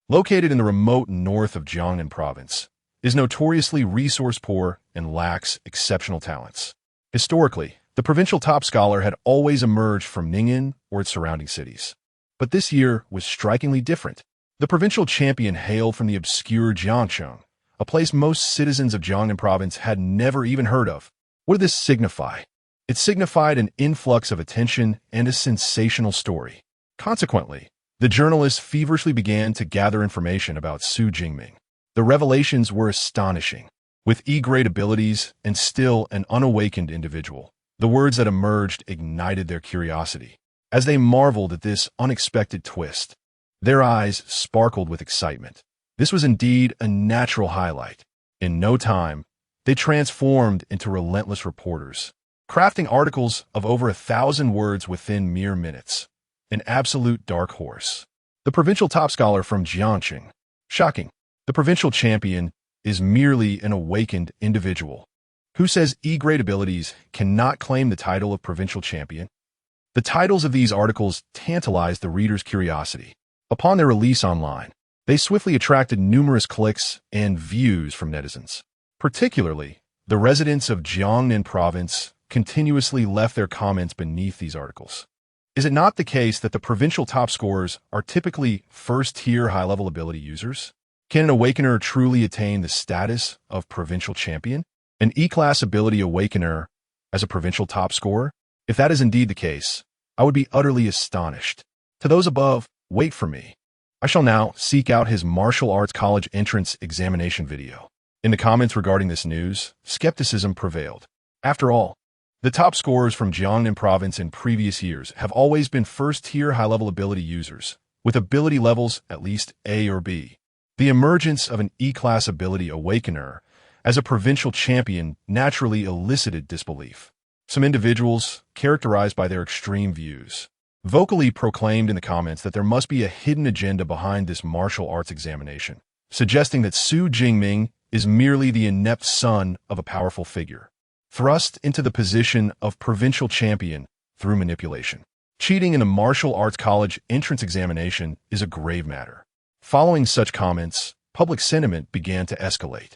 S1: located in the remote north of Jiangnan Province, is notoriously resource-poor and lacks exceptional talents. Historically, the provincial top scholar had always emerged from Ning'an or its surrounding cities. But this year was strikingly different. The provincial champion hailed from the obscure Jiangxing, a place most citizens of Jiangnan Province had never even heard of. What did this signify? It signified an influx of attention and a sensational story. Consequently, the journalists feverishly began to gather information about Su Jingming. The revelations were astonishing. With E-grade abilities and still an unawakened individual, the words that emerged ignited their curiosity. As they marveled at this unexpected twist, their eyes sparkled with excitement. This was indeed a natural highlight. In no time, they transformed into relentless reporters, crafting articles of over 1,000 words within mere minutes. An absolute dark horse. The provincial top scholar from Jiangxing. Shocking. The provincial champion is merely an awakened individual. Who says E-grade abilities cannot claim the title of provincial champion? The titles of these articles tantalized the reader's curiosity. Upon their release online, they swiftly attracted numerous clicks and views from netizens. Particularly, the residents of Jiangnan Province continuously left their comments beneath these articles. Is it not the case that the provincial top scorers are typically first-tier high-level ability users? Can an awakener truly attain the status of provincial champion? An E-class ability awakener as a provincial top scorer? If that is indeed the case, I would be utterly astonished. To those above, wait for me. I shall now seek out his martial arts college entrance examination video. In the comments regarding this news, skepticism prevailed. After all, the top scorers from Jiangnan Province in previous years have always been first-tier high-level ability users, with ability levels at least A or B. The emergence of an E-class ability awakener as a provincial champion naturally elicited disbelief. Some individuals, characterized by their extreme views, vocally proclaimed in the comments that there must be a hidden agenda behind this martial arts examination, suggesting that Su Jingming is merely the inept son of a powerful figure, thrust into the position of provincial champion through manipulation. Cheating in the martial arts college entrance examination is a grave matter. Following such comments, public sentiment began to escalate.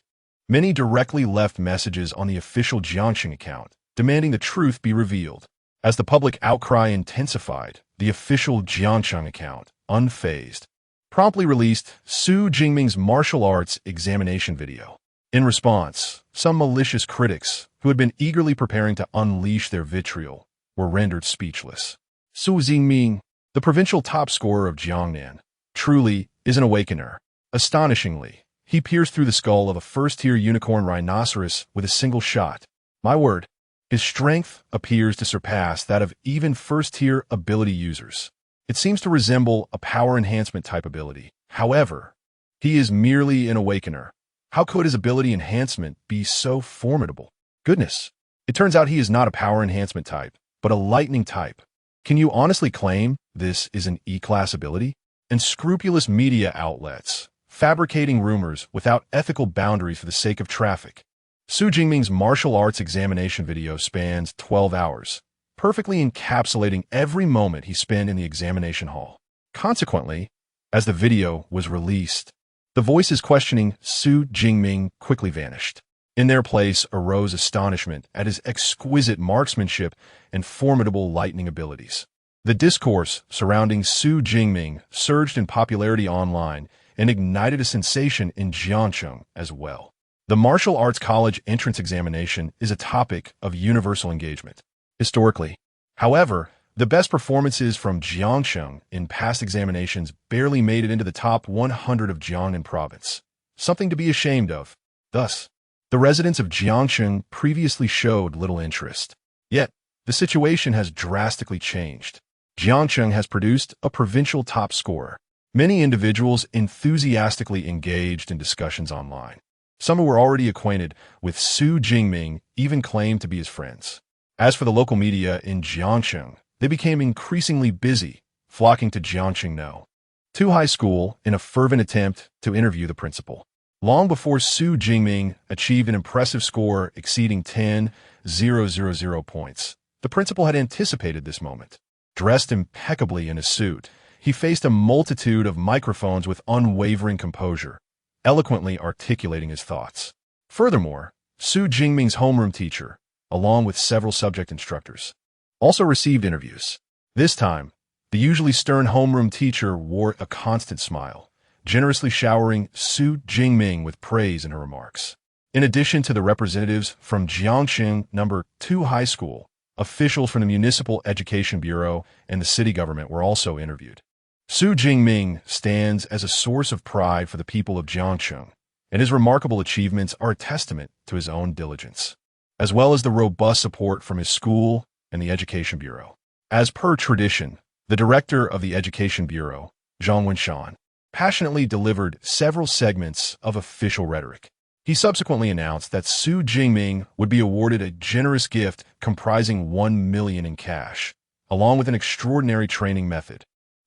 S1: Many directly left messages on the official Jiangxing account, demanding the truth be revealed. As the public outcry intensified, the official Jiangxing account, unfazed, promptly released Su Jingming's martial arts examination video. In response, some malicious critics, who had been eagerly preparing to unleash their vitriol, were rendered speechless. Su Jingming, the provincial top scorer of Jiangnan, truly is an awakener. Astonishingly, he pierced through the skull of a first-tier unicorn rhinoceros with a single shot. My word, his strength appears to surpass that of even first-tier ability users. It seems to resemble a power enhancement type ability. However, he is merely an awakener. How could his ability enhancement be so formidable? Goodness, it turns out he is not a power enhancement type, but a lightning type. Can you honestly claim this is an E-class ability? Unscrupulous media outlets, fabricating rumors without ethical boundaries for the sake of traffic. Su Jingming's martial arts examination video spans 12 hours, perfectly encapsulating every moment he spent in the examination hall. Consequently, as the video was released, the voices questioning Su Jingming quickly vanished. In their place arose astonishment at his exquisite marksmanship and formidable lightning abilities. The discourse surrounding Su Jingming surged in popularity online, and ignited a sensation in Jiangcheng as well. The martial arts college entrance examination is a topic of universal engagement. Historically, however, the best performances from Jiangcheng in past examinations barely made it into the top 100 of Jiangnan province, something to be ashamed of. Thus, the residents of Jiangcheng previously showed little interest. Yet, the situation has drastically changed. Jiangcheng has produced a provincial top scorer. Many individuals enthusiastically engaged in discussions online. Some who were already acquainted with Su Jingming even claimed to be his friends. As for the local media in Jiangcheng, they became increasingly busy, flocking to Jiangcheng No. 2 High School in a fervent attempt to interview the principal. Long before Su Jingming achieved an impressive score exceeding 10,000 points, the principal had anticipated this moment. Dressed impeccably in a suit, he faced a multitude of microphones with unwavering composure, eloquently articulating his thoughts. Furthermore, Su Jingming's homeroom teacher, along with several subject instructors, also received interviews. This time, the usually stern homeroom teacher wore a constant smile, generously showering Su Jingming with praise in her remarks. In addition to the representatives from Jiangcheng No. 2 High School, officials from the Municipal Education Bureau and the city government were also interviewed. Su Jingming stands as a source of pride for the people of Jiangcheng, and his remarkable achievements are a testament to his own diligence, as well as the robust support from his school and the Education Bureau. As per tradition, the director of the Education Bureau, Zhang Wenshan, passionately delivered several segments of official rhetoric. He subsequently announced that Su Jingming would be awarded a generous gift comprising 1 million in cash, along with an extraordinary training method.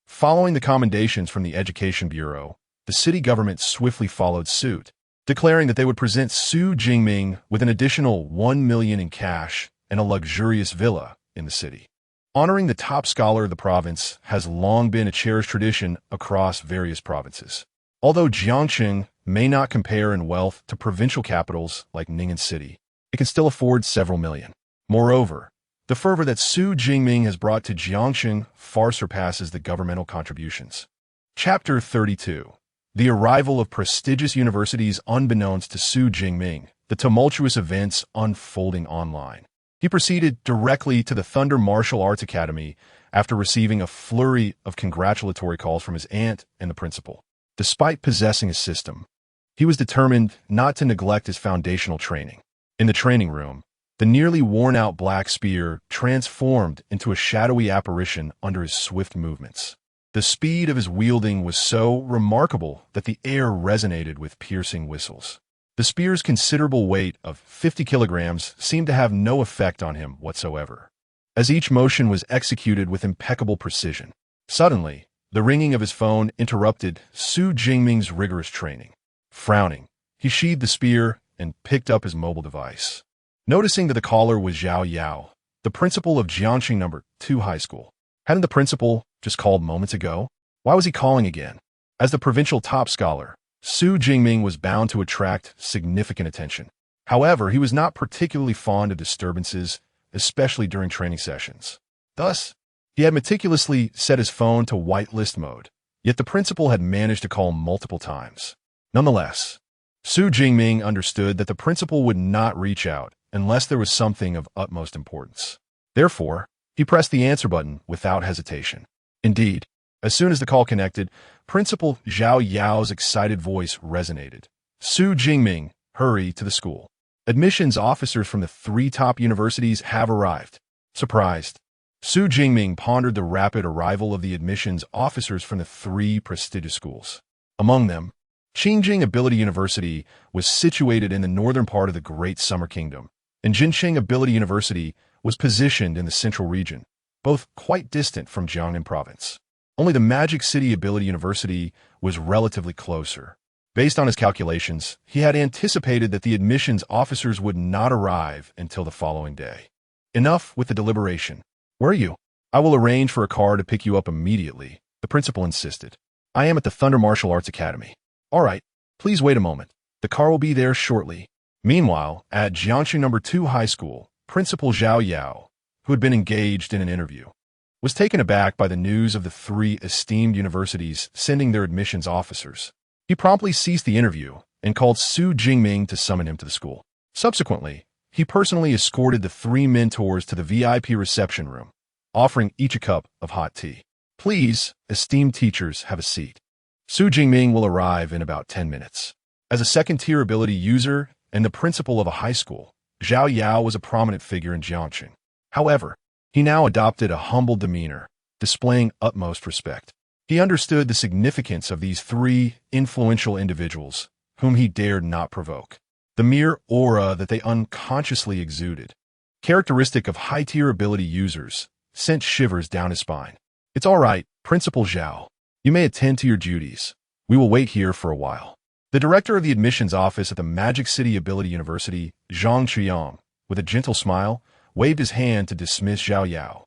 S1: Following the commendations from the Education Bureau, the city government swiftly followed suit, declaring that they would present Su Jingming with an additional 1 million in cash and a luxurious villa in the city. Honoring the top scholar of the province has long been a cherished tradition across various provinces. Although Jiangcheng may not compare in wealth to provincial capitals like Ning'an City, it can still afford several million. Moreover, the fervor that Su Jingming has brought to Jiangcheng far surpasses the governmental contributions. Chapter 32. The arrival of prestigious universities unbeknownst to Su Jingming, the tumultuous events unfolding online. He proceeded directly to the Thunder Martial Arts Academy after receiving a flurry of congratulatory calls from his aunt and the principal. Despite possessing a system, he was determined not to neglect his foundational training. In the training room, the nearly worn-out black spear transformed into a shadowy apparition under his swift movements. The speed of his wielding was so remarkable that the air resonated with piercing whistles. The spear's considerable weight of 50 kilograms seemed to have no effect on him whatsoever, as each motion was executed with impeccable precision. Suddenly, the ringing of his phone interrupted Su Jingming's rigorous training. Frowning, he sheathed the spear and picked up his mobile device. Noticing that the caller was Zhao Yao, the principal of Jiangcheng No. 2 High School. Hadn't the principal just called moments ago? Why was he calling again? As the provincial top scholar, Su Jingming was bound to attract significant attention. However, he was not particularly fond of disturbances, especially during training sessions. Thus, he had meticulously set his phone to whitelist mode, yet the principal had managed to call multiple times. Nonetheless, Su Jingming understood that the principal would not reach out unless there was something of utmost importance. Therefore, he pressed the answer button without hesitation. Indeed, as soon as the call connected, Principal Zhao Yao's excited voice resonated. Su Jingming, hurry to the school. Admissions officers from the 3 top universities have arrived. Surprised, Su Jingming pondered the rapid arrival of the admissions officers from the 3 prestigious schools. Among them, Qingjing Ability University was situated in the northern part of the Great Summer Kingdom, and Jincheng Ability University was positioned in the central region, both quite distant from Jiangnan province. Only the Magic City Ability University was relatively closer. Based on his calculations, he had anticipated that the admissions officers would not arrive until the following day. Enough with the deliberation. Where are you? I will arrange for a car to pick you up immediately, the principal insisted. I am at the Thunder Martial Arts Academy. All right, please wait a moment. The car will be there shortly. Meanwhile, at Jiangcheng No. 2 High School, Principal Zhao Yao, who had been engaged in an interview, was taken aback by the news of the 3 esteemed universities sending their admissions officers. He promptly ceased the interview and called Su Jingming to summon him to the school. Subsequently, he personally escorted the three mentors to the VIP reception room, offering each a cup of hot tea. Please, esteemed teachers, have a seat. Su Jingming will arrive in about 10 minutes. As a second-tier ability user and the principal of a high school, Zhao Yao was a prominent figure in Jiangxing. However, he now adopted a humble demeanor, displaying utmost respect. He understood the significance of these three influential individuals, whom he dared not provoke. The mere aura that they unconsciously exuded, characteristic of high-tier ability users, sent shivers down his spine. It's all right, Principal Zhao. You may attend to your duties. We will wait here for a while. The director of the admissions office at the Magic City Ability University, Zhang Chuyang, with a gentle smile, waved his hand to dismiss Zhao Yao.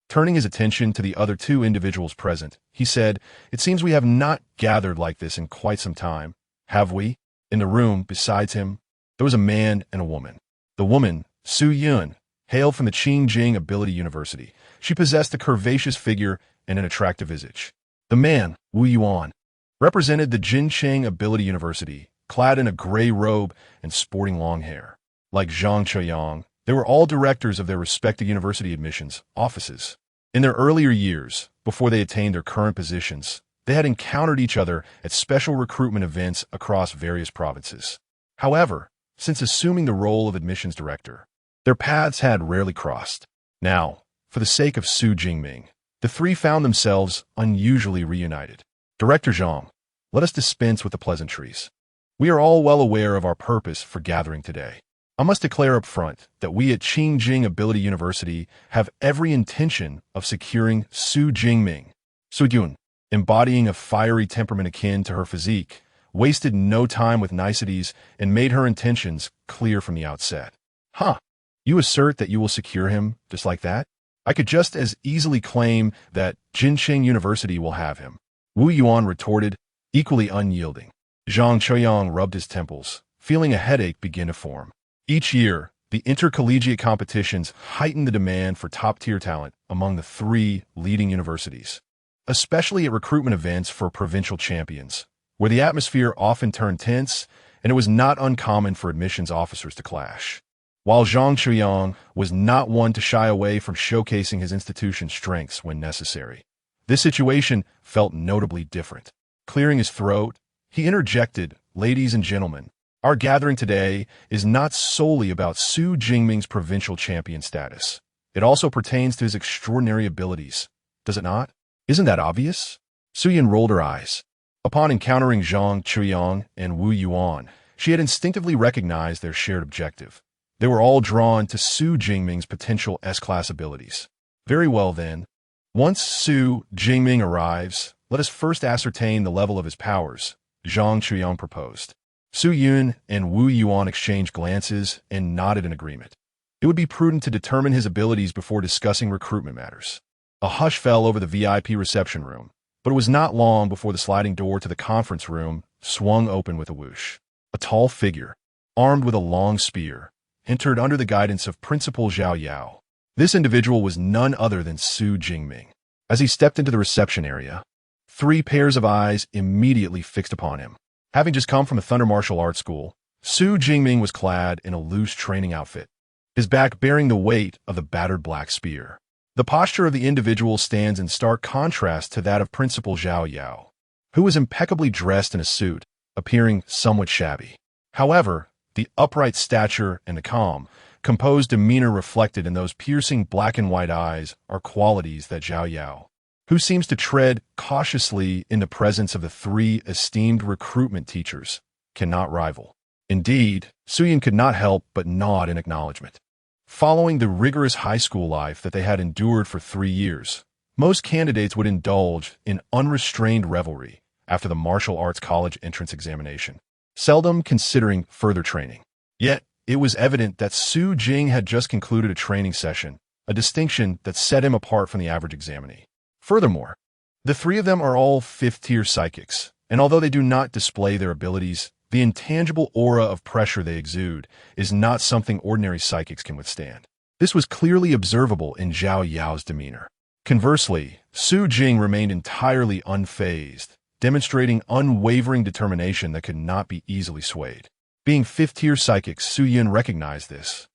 S1: Turning his attention to the other two individuals present, he said, "It seems we have not gathered like this in quite some time, have we?" In the room, besides him, there was a man and a woman. The woman, Su Yun, hailed from the Jingming Ability University. She possessed a curvaceous figure and an attractive visage. The man, Wu Yuan, represented the Jingming Ability University, clad in a gray robe and sporting long hair. Like Zhang Chuyang, they were all directors of their respective university admissions offices. In their earlier years, before they attained their current positions, they had encountered each other at special recruitment events across various provinces. However, since assuming the role of admissions director, their paths had rarely crossed. Now, for the sake of Su Jingming, the three found themselves unusually reunited. Director Zhang, let us dispense with the pleasantries. We are all well aware of our purpose for gathering today. I must declare up front that we at Jingming Ability University have every intention of securing Su Jingming. Su Yun, embodying a fiery temperament akin to her physique, wasted no time with niceties and made her intentions clear from the outset. Huh, you assert that you will secure him just like that? I could just as easily claim that Jingming University will have him. Wu Yuan retorted, equally unyielding. Zhang Chuyang rubbed his temples, feeling a headache begin to form. Each year, the intercollegiate competitions heighten the demand for top-tier talent among the three leading universities, especially at recruitment events for provincial champions, where the atmosphere often turned tense, and it was not uncommon for admissions officers to clash. While Zhang Chuyang was not one to shy away from showcasing his institution's strengths when necessary, this situation felt notably different. Clearing his throat, he interjected, "Ladies and gentlemen, our gathering today is not solely about Su Jingming's provincial champion status. It also pertains to his extraordinary abilities, does it not? Isn't that obvious?" Su Yun rolled her eyes. Upon encountering Zhang Chuyang and Wu Yuan, she had instinctively recognized their shared objective. They were all drawn to Su Jingming's potential S-class abilities. Very well then. Once Su Jingming arrives, let us first ascertain the level of his powers, Zhang Chuyang proposed. Su Yun and Wu Yuan exchanged glances and nodded in agreement. It would be prudent to determine his abilities before discussing recruitment matters. A hush fell over the VIP reception room, but it was not long before the sliding door to the conference room swung open with a whoosh. A tall figure, armed with a long spear, entered under the guidance of Principal Zhao Yao. This individual was none other than Su Jingming. As he stepped into the reception area, three pairs of eyes immediately fixed upon him. Having just come from a Thunder Martial Arts School, Su Jingming was clad in a loose training outfit, his back bearing the weight of the battered black spear. The posture of the individual stands in stark contrast to that of Principal Zhao Yao, who was impeccably dressed in a suit, appearing somewhat shabby. However, the upright stature and the calm, composed demeanor reflected in those piercing black and white eyes are qualities that Zhao Yao, who seems to tread cautiously in the presence of the three esteemed recruitment teachers, cannot rival. Indeed, Su Yun could not help but nod in acknowledgement. Following the rigorous high school life that they had endured for 3 years, most candidates would indulge in unrestrained revelry after the martial arts college entrance examination, seldom considering further training. Yet, it was evident that Su Jing had just concluded a training session, a distinction that set him apart from the average examinee. Furthermore, the three of them are all fifth-tier psychics, and although they do not display their abilities, the intangible aura of pressure they exude is not something ordinary psychics can withstand. This was clearly observable in Zhao Yao's demeanor. Conversely, Su Jing remained entirely unfazed, demonstrating unwavering determination that could not be easily swayed. Being fifth-tier psychic, Su Yun recognized this,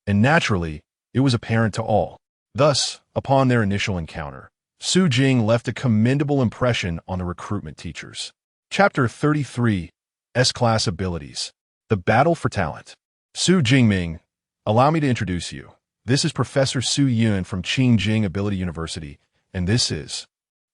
S1: and naturally, it was apparent to all. Thus, upon their initial encounter, Su Jing left a commendable impression on the recruitment teachers. Chapter 33, S-Class Abilities. The Battle for Talent. Su Jingming, allow me to introduce you. This is Professor Su Yun from Jingming Ability University, and this is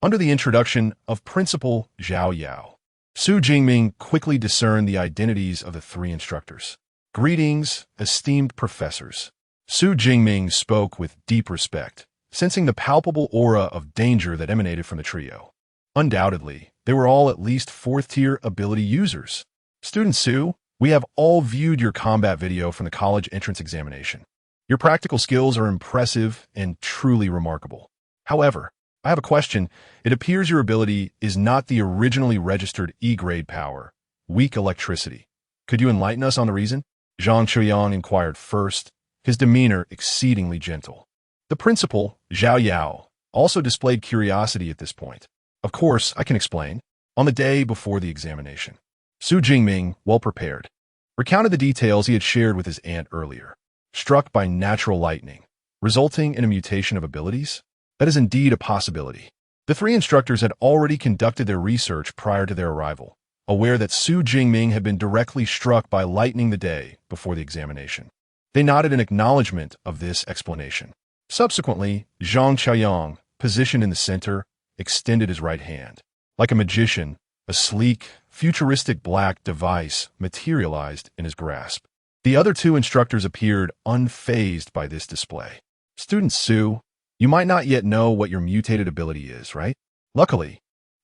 S1: under the introduction of Principal Zhao Yao. Su Jingming quickly discerned the identities of the three instructors. Greetings, esteemed professors. Su Jingming spoke with deep respect, sensing the palpable aura of danger that emanated from the trio. Undoubtedly, they were all at least fourth-tier ability users. Student Su, we have all viewed your combat video from the college entrance examination. Your practical skills are impressive and truly remarkable. However, I have a question. It appears your ability is not the originally registered E-grade power, weak electricity. Could you enlighten us on the reason? Zhang Chuyang inquired first, his demeanor exceedingly gentle. The principal, Zhao Yao, also displayed curiosity at this point. Of course, I can explain. On the day before the examination, Su Jingming, well prepared, recounted the details he had shared with his aunt earlier. Struck by natural lightning, resulting in a mutation of abilities? That is indeed a possibility. The three instructors had already conducted their research prior to their arrival, aware that Su Jingming had been directly struck by lightning the day before the examination. They nodded in acknowledgement of this explanation. Subsequently, Zhang Chaoyang, positioned in the center, extended his right hand. Like a magician, a sleek, futuristic black device materialized in his grasp. The other two instructors appeared unfazed by this display. Student Su, you might not yet know what your mutated ability is, right? Luckily,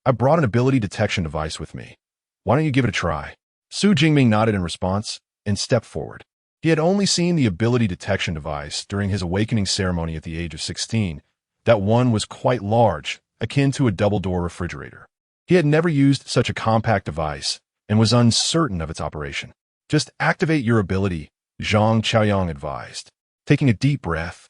S1: I brought an ability detection device with me. Why don't you give it a try? Su Jingming nodded in response and stepped forward. He had only seen the ability detection device during his awakening ceremony at the age of 16. That one was quite large, akin to a double-door refrigerator. He had never used such a compact device and was uncertain of its operation. Just activate your ability, Zhang Chaoyang advised. Taking a deep breath,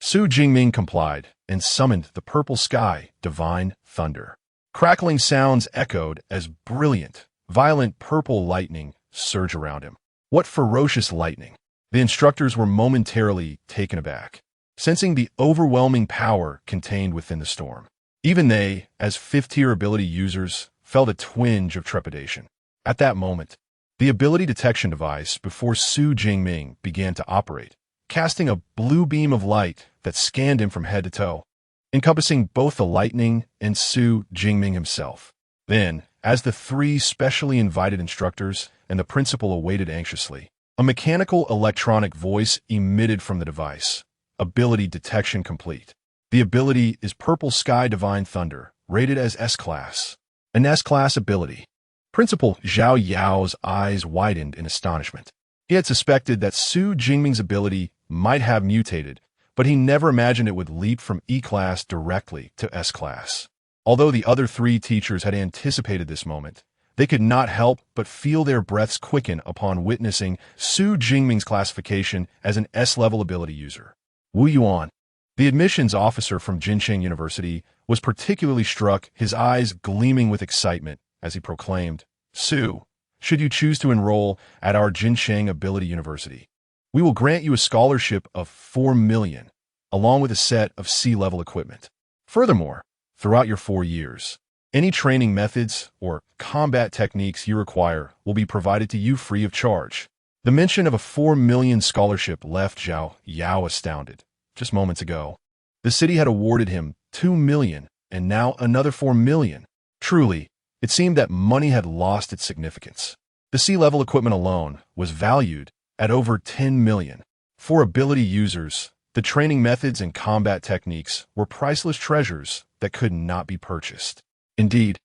S1: Su Jingming complied and summoned the purple sky Divine Thunder. Crackling sounds echoed as brilliant, violent purple lightning surged around him. What ferocious lightning! The instructors were momentarily taken aback, sensing the overwhelming power contained within the storm. Even they, as fifth-tier ability users, felt a twinge of trepidation. At that moment, the ability detection device before Su Jingming began to operate, casting a blue beam of light that scanned him from head to toe, encompassing both the lightning and Su Jingming himself. Then, as the three specially invited instructors and the principal awaited anxiously, a mechanical electronic voice emitted from the device. Ability detection complete. The ability is Purple Sky Divine Thunder, rated as S-Class. An S-Class ability. Principal Zhao Yao's eyes widened in astonishment. He had suspected that Su Jingming's ability might have mutated, but he never imagined it would leap from E-Class directly to S-Class. Although the other three teachers had anticipated this moment, they could not help but feel their breaths quicken upon witnessing Su Jingming's classification as an S-level ability user. Wu Yuan, the admissions officer from Jincheng University, was particularly struck, his eyes gleaming with excitement as he proclaimed, "Su, should you choose to enroll at our Jincheng Ability University, we will grant you a scholarship of 4 million, along with a set of C-level equipment. Furthermore, throughout your 4 years, any training methods or combat techniques you require will be provided to you free of charge." The mention of a 4 million scholarship left Zhao Yao astounded. Just moments ago, the city had awarded him 2 million and now another 4 million. Truly, it seemed that money had lost its significance. The C-level equipment alone was valued at over 10 million. For ability users, the training methods and combat techniques were priceless treasures that could not be purchased. Indeed,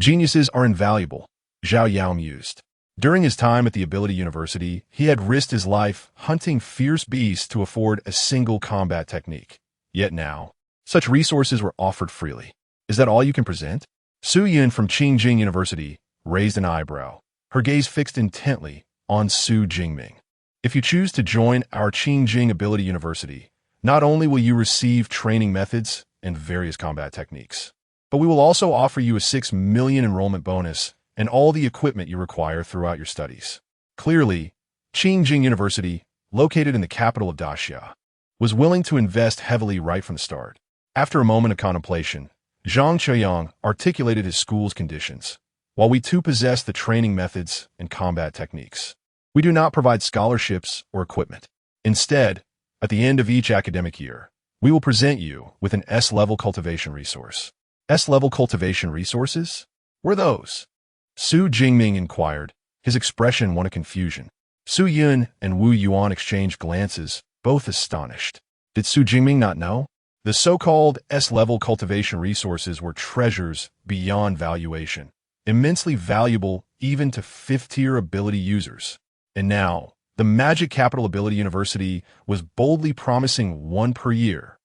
S1: geniuses are invaluable, Zhao Yao mused. During his time at the Ability University, he had risked his life hunting fierce beasts to afford a single combat technique. Yet now, such resources were offered freely. Is that all you can present? Su Yun from Jingming University raised an eyebrow, her gaze fixed intently on Su Jingming. If you choose to join our Jingming Ability University, not only will you receive training methods and various combat techniques, but we will also offer you a 6 million enrollment bonus and all the equipment you require throughout your studies. Clearly, Jingming University, located in the capital of Daxia, was willing to invest heavily right from the start. After a moment of contemplation, Zhang Qiuyang articulated his school's conditions. While we too possess the training methods and combat techniques, we do not provide scholarships or equipment. Instead, at the end of each academic year, we will present you with an S-level cultivation resource. S-level cultivation resources? Were those? Su Jingming inquired. His expression one of confusion. Su Yun and Wu Yuan exchanged glances, both astonished. Did Su Jingming not know? The so-called S-level cultivation resources were treasures beyond valuation, immensely valuable even to 5th-tier ability users. And now, the Magic Capital Ability University was boldly promising 1 per year.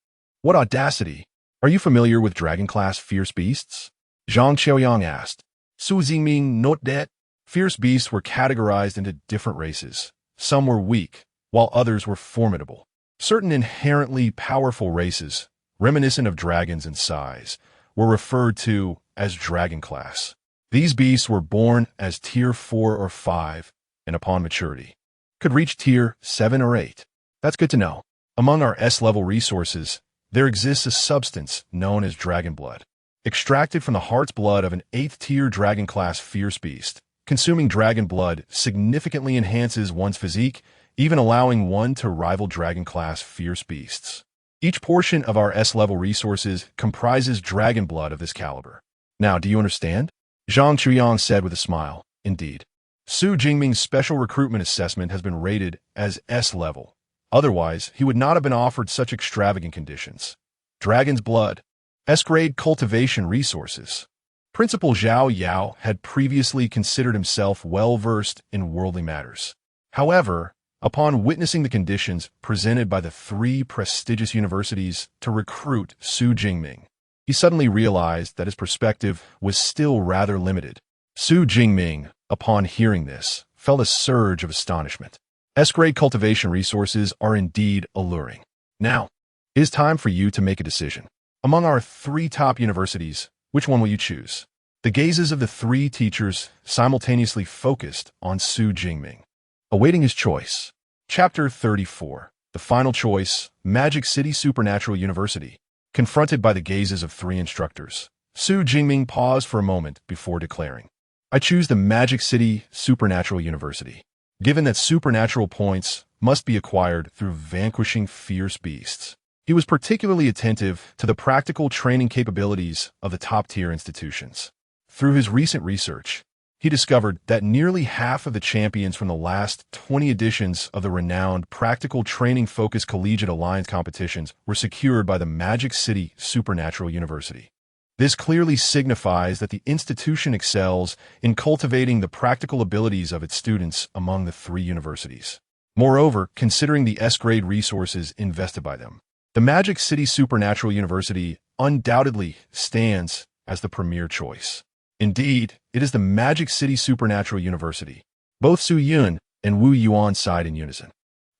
S1: What audacity! Are you familiar with Dragon-class fierce beasts? Zhang Qiuyang asked. Su Jingming noted that fierce beasts were categorized into different races. Some were weak, while others were formidable. Certain inherently powerful races, reminiscent of dragons in size, were referred to as dragon class. These beasts were born as tier 4 or 5, and upon maturity, could reach tier 7 or 8. That's good to know. Among our S-level resources, there exists a substance known as dragon blood, extracted from the heart's blood of an 8th-tier dragon-class fierce beast. Consuming dragon blood significantly enhances one's physique, even allowing one to rival dragon-class fierce beasts. Each portion of our S-level resources comprises dragon blood of this caliber. Now, do you understand? Zhang Qiuyang said with a smile. Indeed. Su Jingming's special recruitment assessment has been rated as S-level. Otherwise, he would not have been offered such extravagant conditions. Dragon's blood. S-grade cultivation resources. Principal Zhao Yao had previously considered himself well-versed in worldly matters. However, upon witnessing the conditions presented by the 3 prestigious universities to recruit Su Jingming, he suddenly realized that his perspective was still rather limited. Su Jingming, upon hearing this, felt a surge of astonishment. S-grade cultivation resources are indeed alluring. Now, it is time for you to make a decision. Among our 3 top universities, which one will you choose? The gazes of the 3 teachers simultaneously focused on Su Jingming, awaiting his choice. Chapter 34. The final choice, Magic City Supernatural University. Confronted by the gazes of 3 instructors, Su Jingming paused for a moment before declaring, I choose the Magic City Supernatural University. Given that supernatural points must be acquired through vanquishing fierce beasts, he was particularly attentive to the practical training capabilities of the top-tier institutions. Through his recent research, he discovered that nearly half of the champions from the last 20 editions of the renowned practical training-focused collegiate alliance competitions were secured by the Magic City Supernatural University. This clearly signifies that the institution excels in cultivating the practical abilities of its students among the 3 universities. Moreover, considering the S-grade resources invested by them, the Magic City Supernatural University undoubtedly stands as the premier choice. Indeed, it is the Magic City Supernatural University. Both Su Yun and Wu Yuan sighed in unison.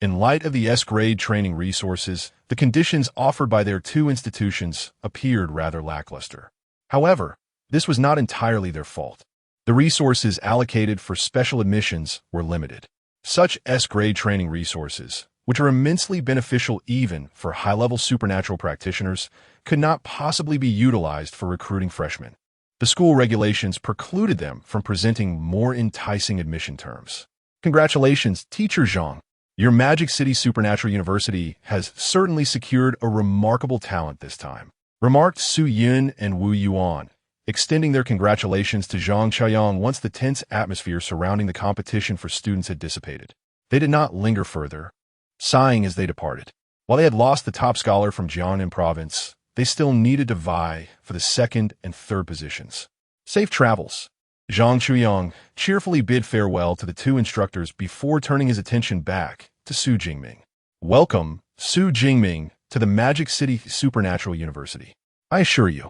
S1: In light of the S-grade training resources, the conditions offered by their 2 institutions appeared rather lackluster. However, this was not entirely their fault. The resources allocated for special admissions were limited. Such S-grade training resources, which are immensely beneficial even for high-level supernatural practitioners, could not possibly be utilized for recruiting freshmen. The school regulations precluded them from presenting more enticing admission terms. Congratulations, Teacher Zhang. Your Magic City Supernatural University has certainly secured a remarkable talent this time, remarked Su Yun and Wu Yuan, extending their congratulations to Zhang Qiuyang once the tense atmosphere surrounding the competition for students had dissipated. They did not linger further, sighing as they departed. While they had lost the top scholar from Jiangnan province, they still needed to vie for the 2nd and 3rd positions. Safe travels. Zhang Qiuyang cheerfully bid farewell to the 2 instructors before turning his attention back to Su Jingming. Welcome, Su Jingming, to the Magic City Supernatural University. I assure you,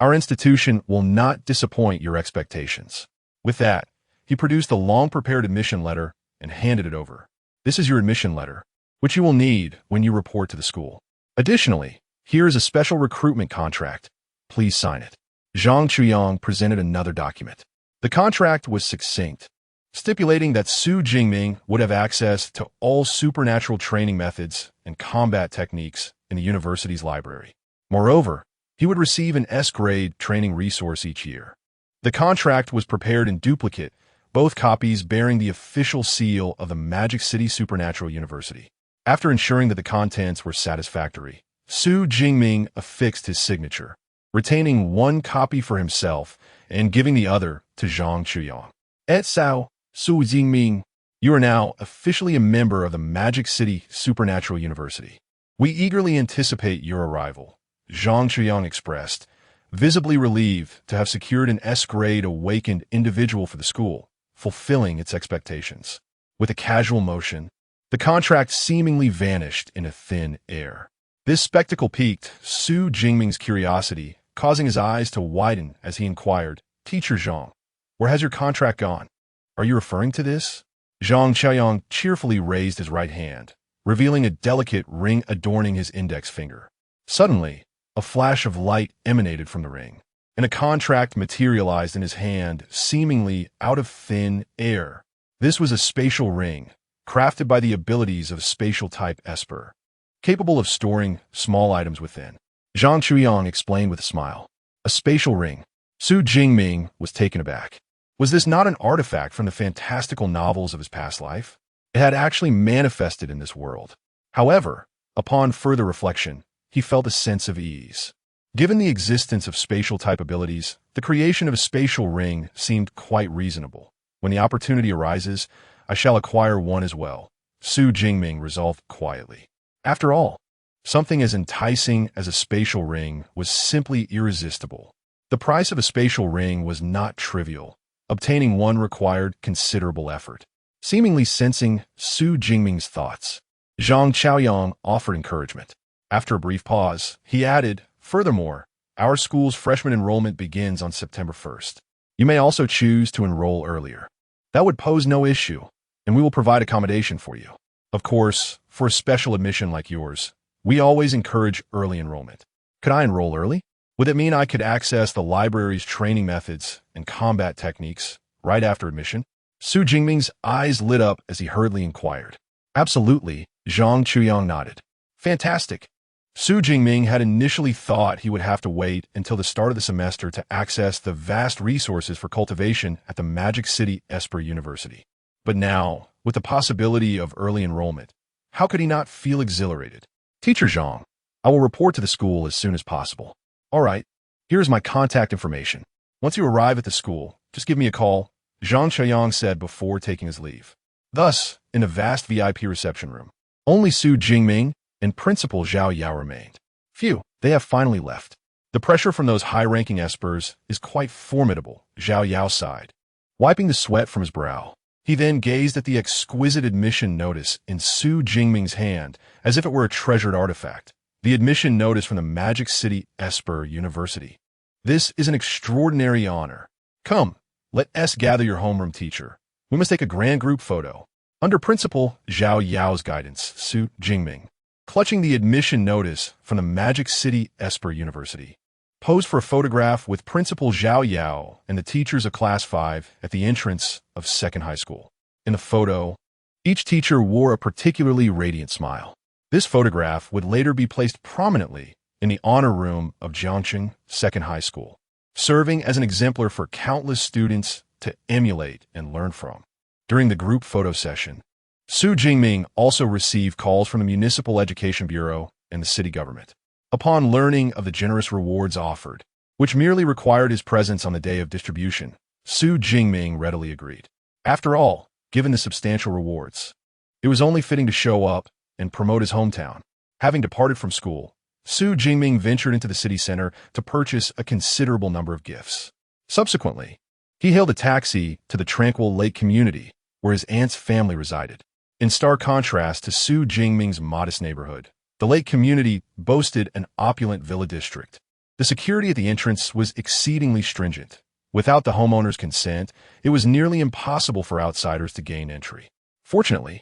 S1: our institution will not disappoint your expectations. With that, he produced a long-prepared admission letter and handed it over. This is your admission letter, which you will need when you report to the school. Additionally, here is a special recruitment contract. Please sign it. Zhang Chuyang presented another document. The contract was succinct, stipulating that Su Jingming would have access to all supernatural training methods and combat techniques in the university's library. Moreover, he would receive an S-grade training resource each year. The contract was prepared in duplicate, both copies bearing the official seal of the Magic City Supernatural University. After ensuring that the contents were satisfactory, Su Jingming affixed his signature, retaining one copy for himself and giving the other to Zhang Chuyang. Et Sao, Su Jingming, you are now officially a member of the Magic City Supernatural University. We eagerly anticipate your arrival, Zhang Chuyang expressed, visibly relieved to have secured an S-grade awakened individual for the school, fulfilling its expectations. With a casual motion, the contract seemingly vanished in a thin air. This spectacle piqued Su Jingming's curiosity, causing his eyes to widen as he inquired, "Teacher Zhang, where has your contract gone? Are you referring to this?" Zhang Chuyang cheerfully raised his right hand, revealing a delicate ring adorning his index finger. Suddenly, a flash of light emanated from the ring, and a contract materialized in his hand, seemingly out of thin air. This was a spatial ring, crafted by the abilities of a spatial-type Esper, capable of storing small items within. Zhang Chuyang explained with a smile. A spatial ring. Su Jingming was taken aback. Was this not an artifact from the fantastical novels of his past life? It had actually manifested in this world. However, upon further reflection, he felt a sense of ease. Given the existence of spatial-type abilities, the creation of a spatial ring seemed quite reasonable. When the opportunity arises, I shall acquire one as well, Su Jingming resolved quietly. After all, something as enticing as a spatial ring was simply irresistible. The price of a spatial ring was not trivial. Obtaining one required considerable effort. Seemingly sensing Su Jingming's thoughts, Zhang Chuyang offered encouragement. After a brief pause, he added, "Furthermore, our school's freshman enrollment begins on September 1st. You may also choose to enroll earlier. That would pose no issue, and we will provide accommodation for you. Of course, for a special admission like yours, we always encourage early enrollment." Could I enroll early? Would it mean I could access the library's training methods and combat techniques right after admission? Su Jingming's eyes lit up as he hurriedly inquired. Absolutely, Zhang Chuyang nodded. Fantastic. Su Jingming had initially thought he would have to wait until the start of the semester to access the vast resources for cultivation at the Magic City Esper University. But now, with the possibility of early enrollment, how could he not feel exhilarated? Teacher Zhang, I will report to the school as soon as possible. All right, here is my contact information. Once you arrive at the school, just give me a call, Zhang Chuyang said before taking his leave. Thus, in a vast VIP reception room, only Su Jingming and Principal Zhao Yao remained. Phew, they have finally left. The pressure from those high-ranking espers is quite formidable, Zhao Yao sighed. Wiping the sweat from his brow, he then gazed at the exquisite admission notice in Su Jingming's hand as if it were a treasured artifact. The admission notice from the Magic City Esper University. This is an extraordinary honor. Come, let us gather your homeroom teacher. We must take a grand group photo. Under Principal Zhao Yao's guidance, Su Jingming, clutching the admission notice from the Magic City Esper University, posed for a photograph with Principal Zhao Yao and the teachers of Class 5 at the entrance of Second High School. In the photo, each teacher wore a particularly radiant smile. This photograph would later be placed prominently in the honor room of Jiangcheng Second High School, serving as an exemplar for countless students to emulate and learn from. During the group photo session, Su Jingming also received calls from the Municipal Education Bureau and the city government. Upon learning of the generous rewards offered, which merely required his presence on the day of distribution, Su Jingming readily agreed. After all, given the substantial rewards, it was only fitting to show up and promote his hometown. Having departed from school, Su Jingming ventured into the city center to purchase a considerable number of gifts. Subsequently, he hailed a taxi to the tranquil lake community where his aunt's family resided. In stark contrast to Su Jingming's modest neighborhood, the lake community boasted an opulent villa district. The security at the entrance was exceedingly stringent. Without the homeowner's consent, it was nearly impossible for outsiders to gain entry. Fortunately,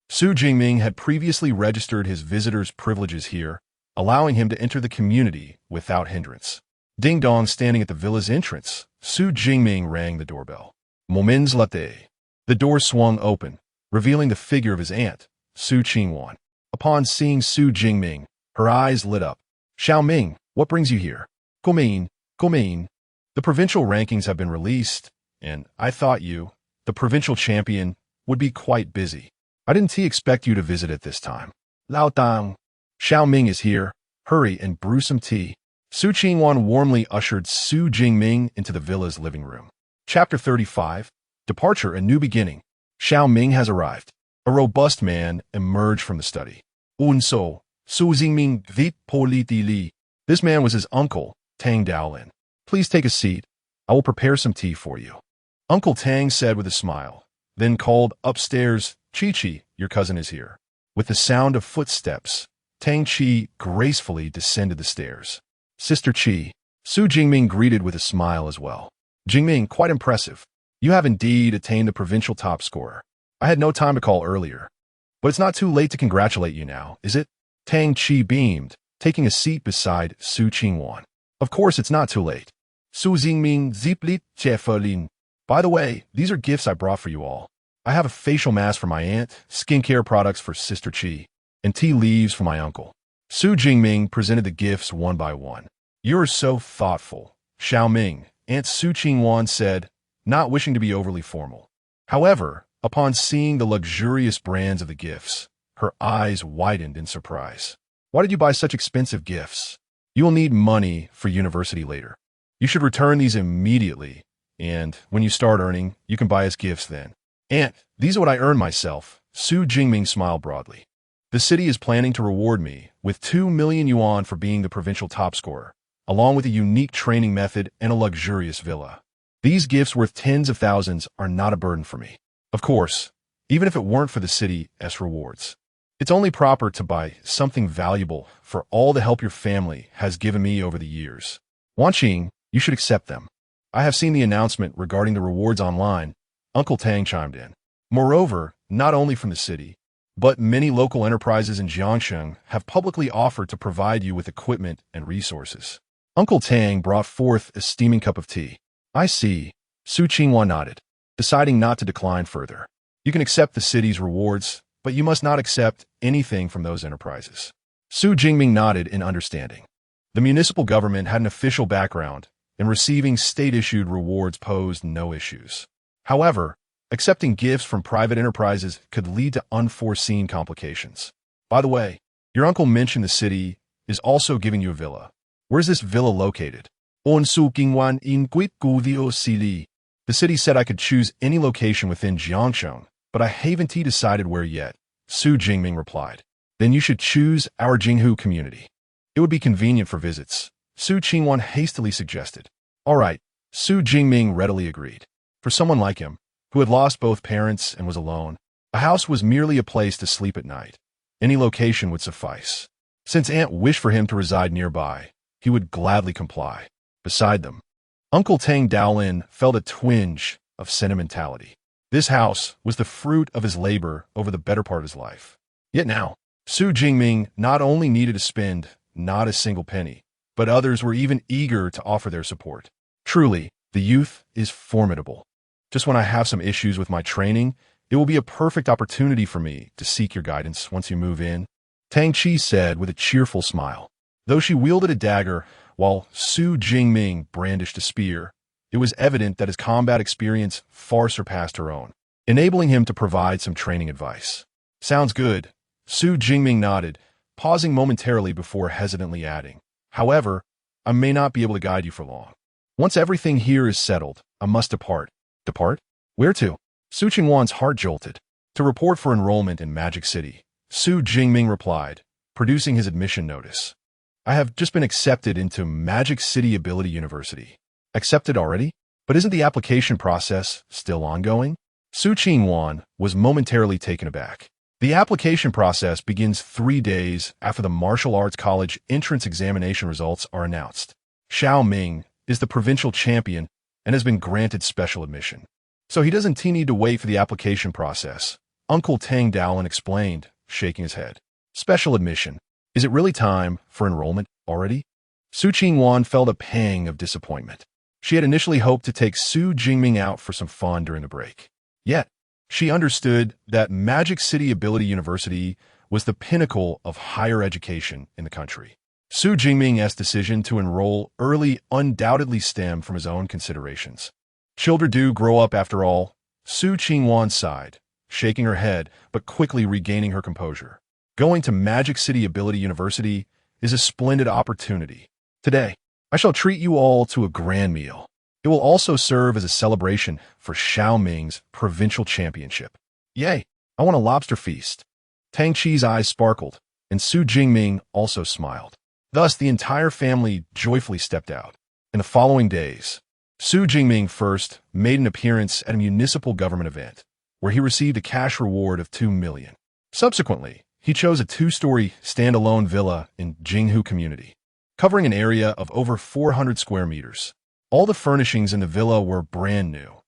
S1: Su Jingming had previously registered his visitor's privileges here, allowing him to enter the community without hindrance. Ding dong, standing at the villa's entrance, Su Jingming rang the doorbell. Moments latte. The door swung open, revealing the figure of his aunt, Su Qingwan. Upon seeing Su Jingming, her eyes lit up. Xiaoming, what brings you here? Goming. The provincial rankings have been released, and I thought you, the provincial champion, would be quite busy. I didn't expect you to visit at this time. Lao Dang. Xiaoming is here. Hurry and brew some tea. Su Qingwan warmly ushered Su Jingming into the villa's living room. Chapter 35. Departure, a new beginning. Xiaoming has arrived. A robust man emerged from the study. Unso, Su Jingming vit politi li. This man was his uncle, Tang Daolin. Please take a seat. I will prepare some tea for you. Uncle Tang said with a smile, then called upstairs, Chi-Chi, your cousin is here. With the sound of footsteps, Tang Chi gracefully descended the stairs. Sister Chi, Su Jingming greeted with a smile as well. Jingming, quite impressive. You have indeed attained the provincial top scorer. I had no time to call earlier. But it's not too late to congratulate you now, is it? Tang Chi beamed, taking a seat beside Su Qingwan. Of course it's not too late. Su Jingming ziplit chefelin. By the way, these are gifts I brought for you all. I have a facial mask for my aunt, skincare products for Sister Chi, and tea leaves for my uncle. Su Jingming presented the gifts one by one. You are so thoughtful, Xiaoming, Aunt Su Qingwan said, not wishing to be overly formal. However, upon seeing the luxurious brands of the gifts, her eyes widened in surprise. Why did you buy such expensive gifts? You will need money for university later. You should return these immediately, and when you start earning, you can buy us gifts then. Aunt, these are what I earned myself. Su Jingming smiled broadly. The city is planning to reward me with 2 million yuan for being the provincial top scorer, along with a unique training method and a luxurious villa. These gifts worth tens of thousands are not a burden for me. Of course, even if it weren't for the city as rewards. It's only proper to buy something valuable for all the help your family has given me over the years. Wanqing, you should accept them. I have seen the announcement regarding the rewards online. Uncle Tang chimed in. Moreover, not only from the city, but many local enterprises in Jiangsheng have publicly offered to provide you with equipment and resources. Uncle Tang brought forth a steaming cup of tea. I see. Su Qingwan nodded, deciding not to decline further. You can accept the city's rewards, but you must not accept anything from those enterprises. Su Jingming nodded in understanding. The municipal government had an official background, and receiving state-issued rewards posed no issues. However, accepting gifts from private enterprises could lead to unforeseen complications. By the way, your uncle mentioned the city is also giving you a villa. Where's this villa located? The city said I could choose any location within Jiangsheng, but I haven't decided where yet, Su Jingming replied. Then you should choose our Jinghu community. It would be convenient for visits, Su Qingwan hastily suggested. All right, Su Jingming readily agreed. For someone like him, who had lost both parents and was alone, a house was merely a place to sleep at night. Any location would suffice. Since Aunt wished for him to reside nearby, he would gladly comply. Beside them, Uncle Tang Daolin felt a twinge of sentimentality. This house was the fruit of his labor over the better part of his life. Yet now, Su Jingming not only needed to spend not a single penny, but others were even eager to offer their support. Truly, the youth is formidable. Just when I have some issues with my training, it will be a perfect opportunity for me to seek your guidance once you move in, Tang Chi said with a cheerful smile. Though she wielded a dagger while Su Jingming brandished a spear, it was evident that his combat experience far surpassed her own, enabling him to provide some training advice. Sounds good. Su Jingming nodded, pausing momentarily before hesitantly adding. However, I may not be able to guide you for long. Once everything here is settled, I must depart. Depart? Where to? Su Qingwan's heart jolted. To report for enrollment in Magic City, Su Jingming replied, producing his admission notice. I have just been accepted into Magic City Ability University. Accepted already? But isn't the application process still ongoing? Su Qingwan was momentarily taken aback. The application process begins 3 days after the Martial Arts College entrance examination results are announced. Xiaoming is the provincial champion and has been granted special admission. So he doesn't need to wait for the application process, Uncle Tang Daolin explained, shaking his head. Special admission. Is it really time for enrollment already? Su Qingwan felt a pang of disappointment. She had initially hoped to take Su Jingming out for some fun during the break. Yet, she understood that Magic City Ability University was the pinnacle of higher education in the country. Su Jingming's decision to enroll early undoubtedly stemmed from his own considerations. Children do grow up after all, Su Qingwan sighed, shaking her head but quickly regaining her composure. Going to Magic City Ability University is a splendid opportunity. Today, I shall treat you all to a grand meal. It will also serve as a celebration for Xiaoming's provincial championship. Yay, I want a lobster feast. Tang Chi's eyes sparkled, and Su Jingming also smiled. Thus, the entire family joyfully stepped out. In the following days, Su Jingming first made an appearance at a municipal government event, where he received a cash reward of 2 million. Subsequently, he chose a 2-story standalone villa in Jinghu community, covering an area of over 400 square meters. All the furnishings in the villa were brand new.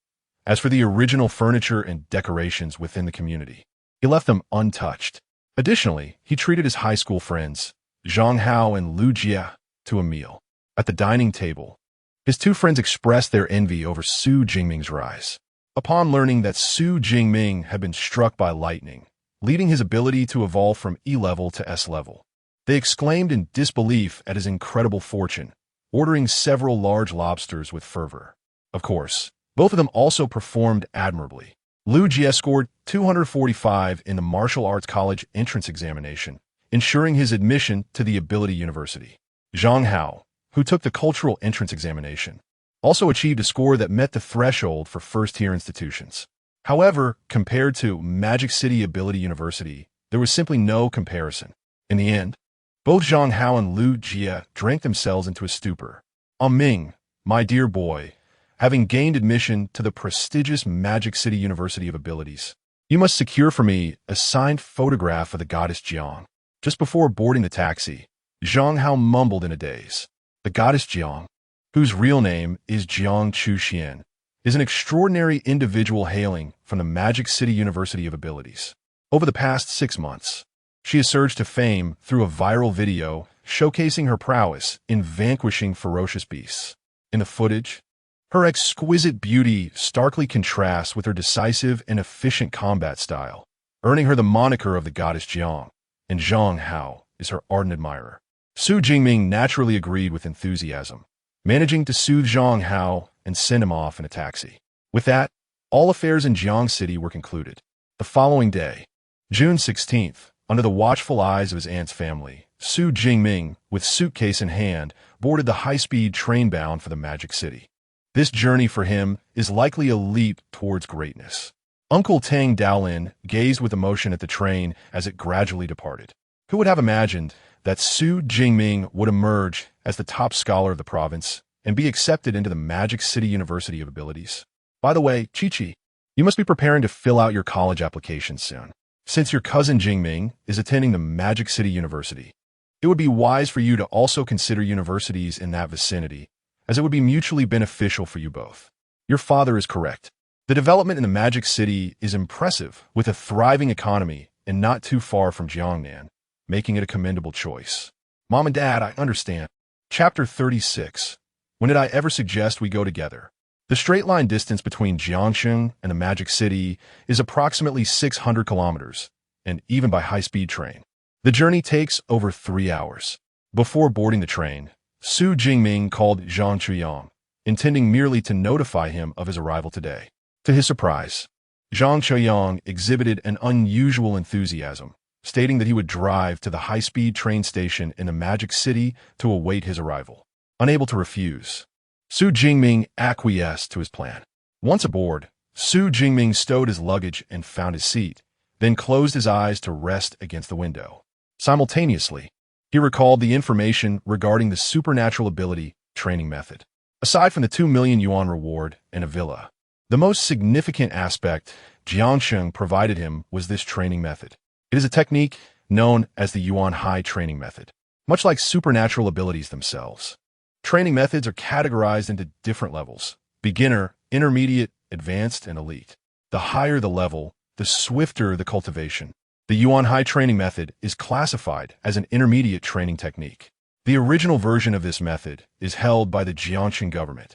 S1: As for the original furniture and decorations within the community, he left them untouched. Additionally, he treated his high school friends, Zhang Hao and Lu Jia, to a meal. At the dining table, his two friends expressed their envy over Su Jingming's rise. Upon learning that Su Jingming had been struck by lightning, leading his ability to evolve from E level to S level, they exclaimed in disbelief at his incredible fortune, ordering several large lobsters with fervor. Of course, both of them also performed admirably. Lu Jie scored 245 in the Martial Arts College entrance examination, ensuring his admission to the Ability University. Zhang Hao, who took the Cultural Entrance examination, also achieved a score that met the threshold for first-tier institutions. However, compared to Magic City Ability University, there was simply no comparison. In the end, both Zhang Hao and Lu Jie drank themselves into a stupor. Ming, my dear boy, having gained admission to the prestigious Magic City University of Abilities, you must secure for me a signed photograph of the goddess Jiang. Just before boarding the taxi, Zhang Hao mumbled in a daze. The goddess Jiang, whose real name is Jiang Chuxian, is an extraordinary individual hailing from the Magic City University of Abilities. Over the past 6 months, she has surged to fame through a viral video showcasing her prowess in vanquishing ferocious beasts. In the footage, her exquisite beauty starkly contrasts with her decisive and efficient combat style, earning her the moniker of the goddess Jiang, and Zhang Hao is her ardent admirer. Su Jingming naturally agreed with enthusiasm, managing to soothe Zhang Hao and send him off in a taxi. With that, all affairs in Jiang City were concluded. The following day, June 16th, under the watchful eyes of his aunt's family, Su Jingming, with suitcase in hand, boarded the high-speed train bound for the Magic City. This journey for him is likely a leap towards greatness. Uncle Tang Daolin gazed with emotion at the train as it gradually departed. Who would have imagined that Su Jingming would emerge as the top scholar of the province and be accepted into the Magic City University of Abilities? By the way, Chi-Chi, you must be preparing to fill out your college application soon. Since your cousin Jingming is attending the Magic City University, it would be wise for you to also consider universities in that vicinity, as it would be mutually beneficial for you both. Your father is correct. The development in the Magic City is impressive, with a thriving economy and not too far from Jiangnan, making it a commendable choice. Mom and Dad, I understand. Chapter 36. When did I ever suggest we go together? The straight-line distance between Jiangsheng and the Magic City is approximately 600 kilometers, and even by high-speed train, the journey takes over 3 hours. Before boarding the train, Su Jingming called Zhang Chuyang, intending merely to notify him of his arrival today. To his surprise, Zhang Chuyang exhibited an unusual enthusiasm, stating that he would drive to the high-speed train station in the Magic City to await his arrival. Unable to refuse, Su Jingming acquiesced to his plan. Once aboard, Su Jingming stowed his luggage and found his seat, then closed his eyes to rest against the window. Simultaneously, he recalled the information regarding the supernatural ability training method. Aside from the 2 million yuan reward and a villa, the most significant aspect Jiangsheng provided him was this training method. It is a technique known as the Yuan Hai training method. Much like supernatural abilities themselves, training methods are categorized into different levels: beginner, intermediate, advanced, and elite. The higher the level, the swifter the cultivation. The Yuan Hai training method is classified as an intermediate training technique. The original version of this method is held by the Jiangxing government,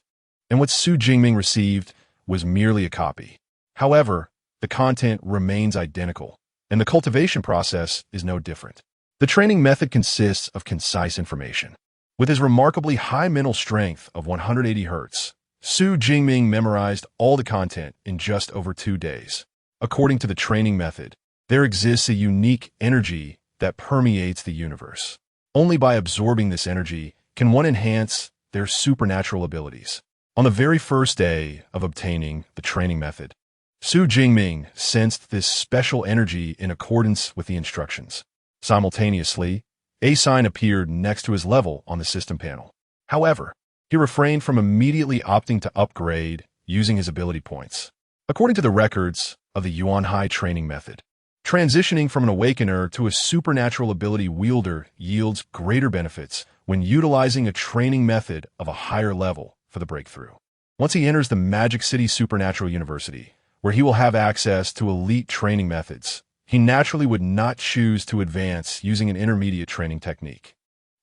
S1: and what Su Jingming received was merely a copy. However, the content remains identical, and the cultivation process is no different. The training method consists of concise information. With his remarkably high mental strength of 180 Hz, Su Jingming memorized all the content in just over 2 days. According to the training method, there exists a unique energy that permeates the universe. Only by absorbing this energy can one enhance their supernatural abilities. On the very first day of obtaining the training method, Su Jingming sensed this special energy in accordance with the instructions. Simultaneously, a sign appeared next to his level on the system panel. However, he refrained from immediately opting to upgrade using his ability points. According to the records of the Yuanhai training method, transitioning from an awakener to a supernatural ability wielder yields greater benefits when utilizing a training method of a higher level for the breakthrough. Once he enters the Magic City Supernatural University, where he will have access to elite training methods, he naturally would not choose to advance using an intermediate training technique.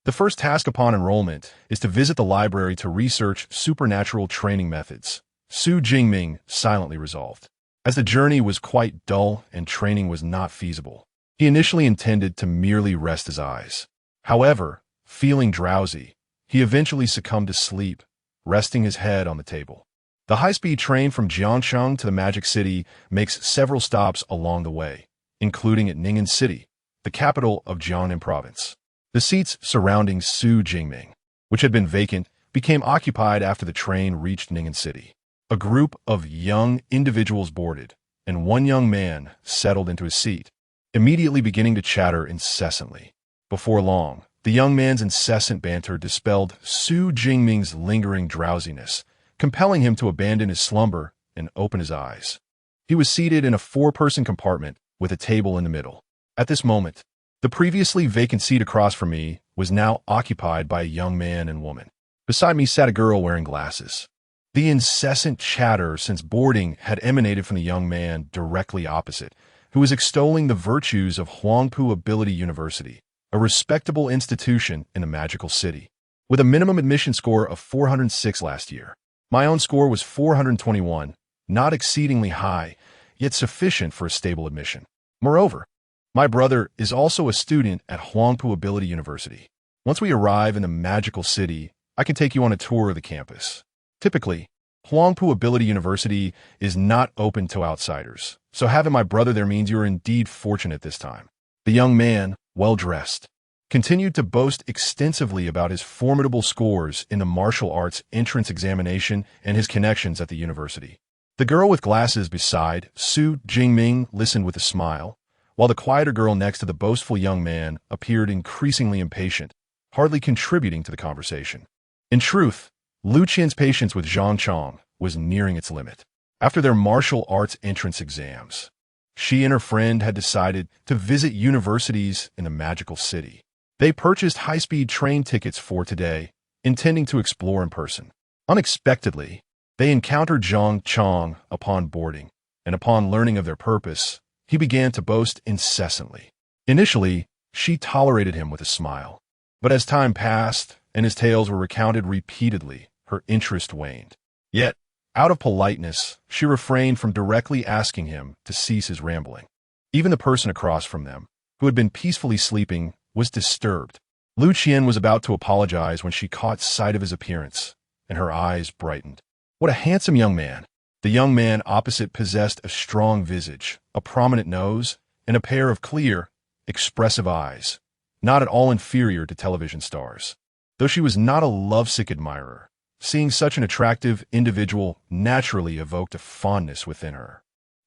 S1: The first task upon enrollment is to visit the library to research supernatural training methods. Su Jingming silently resolved. As the journey was quite dull and training was not feasible, he initially intended to merely rest his eyes. However, feeling drowsy, he eventually succumbed to sleep, resting his head on the table. The high-speed train from Jiangxing to the Magic City makes several stops along the way, including at Ning'an City, the capital of Jiangnan Province. The seats surrounding Su Jingming, which had been vacant, became occupied after the train reached Ning'an City. A group of young individuals boarded, and one young man settled into his seat, immediately beginning to chatter incessantly. Before long, the young man's incessant banter dispelled Su Jingming's lingering drowsiness, compelling him to abandon his slumber and open his eyes. He was seated in a 4-person compartment with a table in the middle. At this moment, the previously vacant seat across from me was now occupied by a young man and woman. Beside me sat a girl wearing glasses. The incessant chatter since boarding had emanated from the young man directly opposite, who was extolling the virtues of Huangpu Ability University, a respectable institution in the magical city. With a minimum admission score of 406 last year, my own score was 421, not exceedingly high, yet sufficient for a stable admission. Moreover, my brother is also a student at Huangpu Ability University. Once we arrive in the magical city, I can take you on a tour of the campus. Typically, Huangpu Ability University is not open to outsiders, so having my brother there means you are indeed fortunate this time. The young man, well-dressed, continued to boast extensively about his formidable scores in the martial arts entrance examination and his connections at the university. The girl with glasses beside Su Jingming listened with a smile, while the quieter girl next to the boastful young man appeared increasingly impatient, hardly contributing to the conversation. In truth, Lu Qian's patience with Zhang Chong was nearing its limit. After their martial arts entrance exams, she and her friend had decided to visit universities in the magical city. They purchased high-speed train tickets for today, intending to explore in person. Unexpectedly, they encountered Zhang Chong upon boarding, and upon learning of their purpose, he began to boast incessantly. Initially, she tolerated him with a smile, but as time passed and his tales were recounted repeatedly, her interest waned. Yet, out of politeness, she refrained from directly asking him to cease his rambling. Even the person across from them, who had been peacefully sleeping, was disturbed. Lu Qian was about to apologize when she caught sight of his appearance, and her eyes brightened. What a handsome young man! The young man opposite possessed a strong visage, a prominent nose, and a pair of clear, expressive eyes, not at all inferior to television stars. Though she was not a lovesick admirer, seeing such an attractive individual naturally evoked a fondness within her,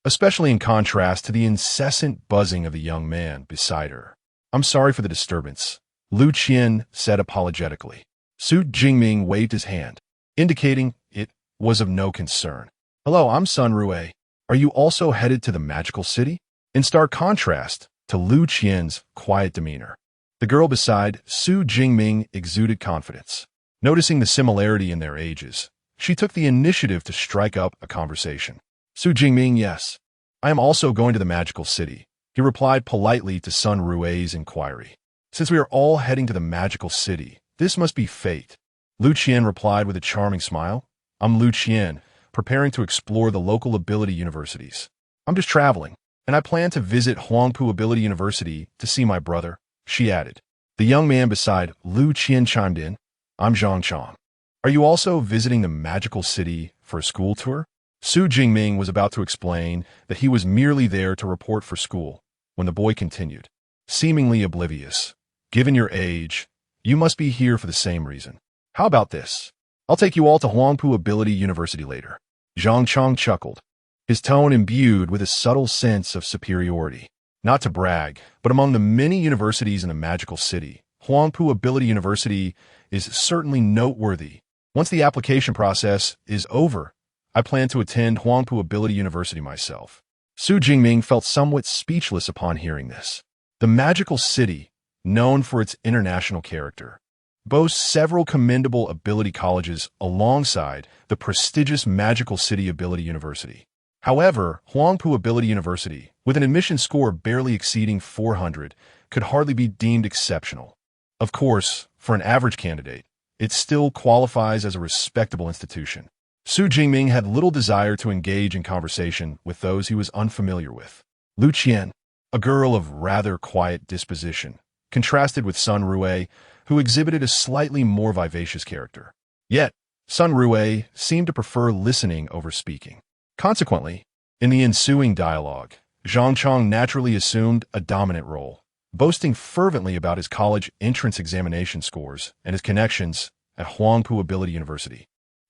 S1: especially in contrast to the incessant buzzing of the young man beside her. "I'm sorry for the disturbance," Lu Qian said apologetically. Su Jingming waved his hand, indicating it was of no concern. "Hello, I'm Sun Rue. Are you also headed to the magical city?" In stark contrast to Lu Qian's quiet demeanor, the girl beside Su Jingming exuded confidence. Noticing the similarity in their ages, she took the initiative to strike up a conversation. "Su Jingming, yes. I am also going to the magical city," he replied politely to Sun Rue's inquiry. "Since we are all heading to the magical city, This must be fate. Lu Qian replied with a charming smile. I'm Lu Qian, preparing to explore the local ability universities. I'm just traveling, and I plan to visit Huangpu Ability University to see my brother, she added. The young man beside Lu Qian chimed in. I'm Zhang Chong. Are you also visiting the magical city for a school tour? Su Jingming was about to explain that he was merely there to report for school, when the boy continued, seemingly oblivious. Given your age, you must be here for the same reason. How about this? I'll take you all to Huangpu Ability University later. Zhang Chong chuckled, his tone imbued with a subtle sense of superiority. Not to brag, but among the many universities in a magical city, Huangpu Ability University is certainly noteworthy. Once the application process is over, I plan to attend Huangpu Ability University myself. Su Jingming felt somewhat speechless upon hearing this. The magical city, known for its international character, boasts several commendable ability colleges alongside the prestigious Magical City Ability University. However, Huangpu Ability University, with an admission score barely exceeding 400, could hardly be deemed exceptional. Of course, for an average candidate, it still qualifies as a respectable institution. Su Jingming had little desire to engage in conversation with those he was unfamiliar with. Lu Qian, a girl of rather quiet disposition, contrasted with Sun Rue, who exhibited a slightly more vivacious character. Yet, Sun Rue seemed to prefer listening over speaking. Consequently, in the ensuing dialogue, Zhang Chong naturally assumed a dominant role, boasting fervently about his college entrance examination scores and his connections at Huangpu Ability University,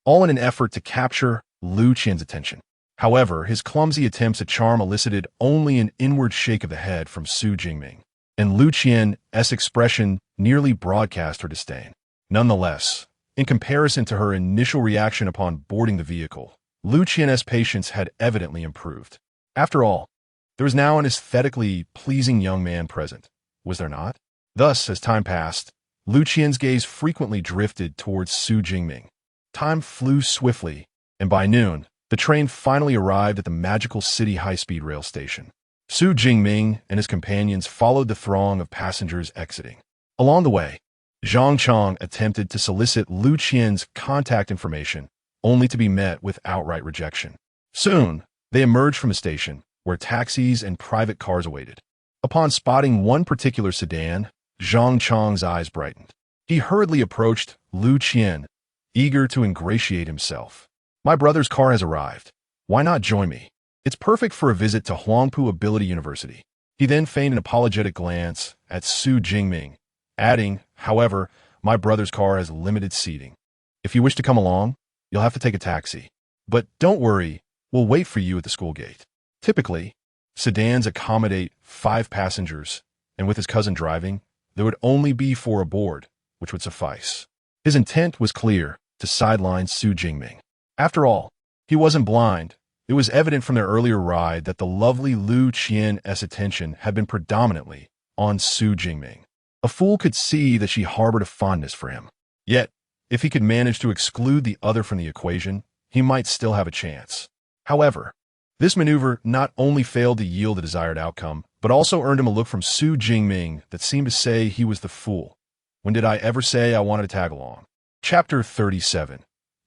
S1: all in an effort to capture Lu Qian's attention. However, his clumsy attempts at charm elicited only an inward shake of the head from Su Jingming, and Lu Qian's expression nearly broadcast her disdain. Nonetheless, in comparison to her initial reaction upon boarding the vehicle, Lu Qian's patience had evidently improved. After all, there was now an aesthetically pleasing young man present, was there not? Thus, as time passed, Lu Qian's gaze frequently drifted towards Su Jingming. Time flew swiftly, and by noon, the train finally arrived at the magical city high-speed rail station. Su Jingming and his companions followed the throng of passengers exiting. Along the way, Zhang Chong attempted to solicit Lu Qian's contact information, only to be met with outright rejection. Soon, they emerged from the station, where taxis and private cars awaited. Upon spotting one particular sedan, Zhang Chong's eyes brightened. He hurriedly approached Lu Qian, eager to ingratiate himself. My brother's car has arrived. Why not join me? It's perfect for a visit to Huangpu Ability University. He then feigned an apologetic glance at Su Jingming, adding, however, my brother's car has limited seating. If you wish to come along, you'll have to take a taxi. But don't worry, we'll wait for you at the school gate. Typically, sedans accommodate 5 passengers, and with his cousin driving, there would only be 4 aboard, which would suffice. His intent was clear, to sideline Su Jingming. After all, he wasn't blind. It was evident from their earlier ride that the lovely Lu Qian's attention had been predominantly on Su Jingming. A fool could see that she harbored a fondness for him. Yet, if he could manage to exclude the other from the equation, he might still have a chance. However, this maneuver not only failed to yield the desired outcome, but also earned him a look from Su Jingming that seemed to say he was the fool. When did I ever say I wanted to tag along? Chapter 37.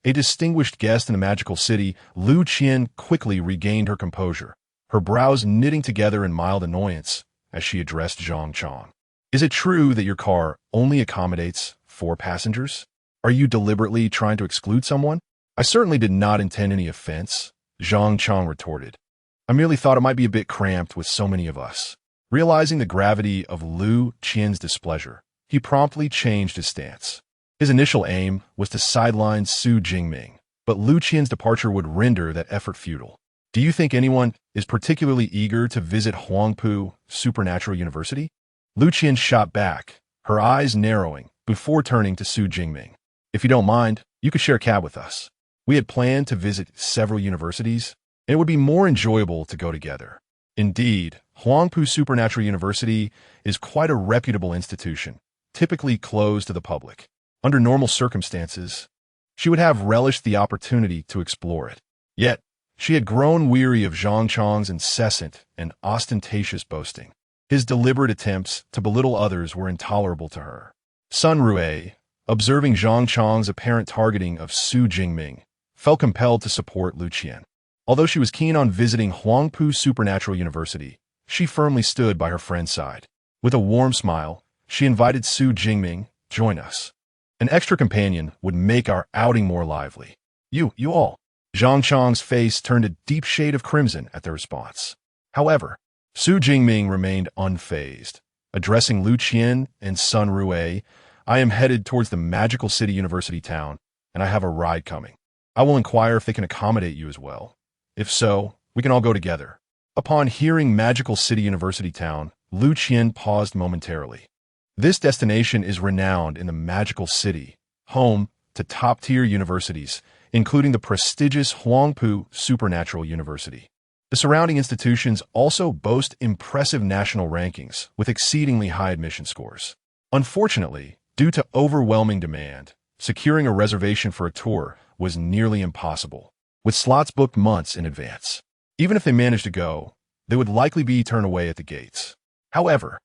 S1: A distinguished guest in the magical city, Lu Qian quickly regained her composure, her brows knitting together in mild annoyance as she addressed Zhang Chong. Is it true that your car only accommodates 4 passengers? Are you deliberately trying to exclude someone? I certainly did not intend any offense, Zhang Chong retorted. I merely thought it might be a bit cramped with so many of us. Realizing the gravity of Lu Qian's displeasure, he promptly changed his stance. His initial aim was to sideline Su Jingming, but Lu Qian's departure would render that effort futile. Do you think anyone is particularly eager to visit Huangpu Supernatural University? Lu Qian shot back, her eyes narrowing, before turning to Su Jingming. If you don't mind, you could share a cab with us. We had planned to visit several universities, and it would be more enjoyable to go together. Indeed, Huangpu Supernatural University is quite a reputable institution, typically closed to the public. Under normal circumstances, she would have relished the opportunity to explore it. Yet, she had grown weary of Zhang Chong's incessant and ostentatious boasting. His deliberate attempts to belittle others were intolerable to her. Sun Rue, observing Zhang Chang's apparent targeting of Su Jingming, felt compelled to support Lu Qian. Although she was keen on visiting Huangpu Supernatural University, she firmly stood by her friend's side. With a warm smile, she invited Su Jingming, "Join us. An extra companion would make our outing more lively." You all." Zhang Chang's face turned a deep shade of crimson at their response. However, Su Jingming remained unfazed. Addressing Lu Qian and Sun Rue, "I am headed towards the Magical City University town, and I have a ride coming. I will inquire if they can accommodate you as well. If so, we can all go together." Upon hearing Magical City University town, Lu Qian paused momentarily. This destination is renowned in the Magical City, home to top-tier universities, including the prestigious Huangpu Supernatural University. The surrounding institutions also boast impressive national rankings with exceedingly high admission scores. Unfortunately, due to overwhelming demand, securing a reservation for a tour was nearly impossible, with slots booked months in advance. Even if they managed to go, they would likely be turned away at the gates. However,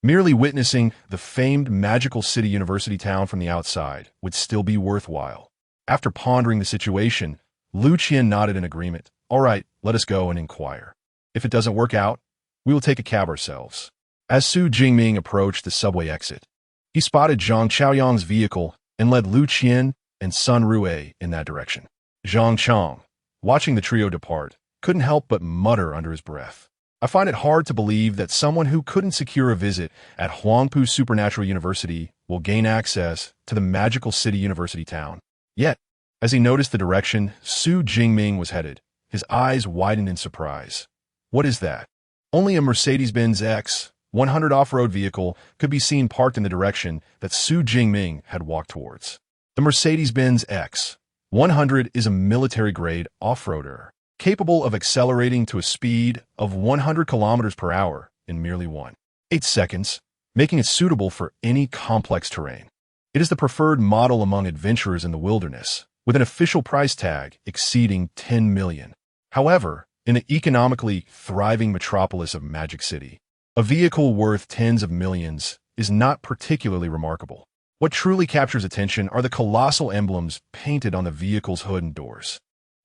S1: merely witnessing the famed Magical City University town from the outside would still be worthwhile. After pondering the situation, Lu Qian nodded in agreement. "All right, let us go and inquire. If it doesn't work out, we will take a cab ourselves." As Su Jingming approached the subway exit, he spotted Zhang Chaoyang's vehicle and led Lu Qian and Sun Rue in that direction. Zhang Chang, watching the trio depart, couldn't help but mutter under his breath, "I find it hard to believe that someone who couldn't secure a visit at Huangpu Supernatural University will gain access to the Magical City University town." Yet, as he noticed the direction Su Jingming was headed, his eyes widened in surprise. What is that? Only a Mercedes-Benz X100 off-road vehicle could be seen parked in the direction that Su Jingming had walked towards. The Mercedes-Benz X100 is a military-grade off-roader, capable of accelerating to a speed of 100 kilometers per hour in merely 1.8 seconds, making it suitable for any complex terrain. It is the preferred model among adventurers in the wilderness, with an official price tag exceeding 10 million. However, in the economically thriving metropolis of Magic City, a vehicle worth tens of millions is not particularly remarkable. What truly captures attention are the colossal emblems painted on the vehicle's hood and doors.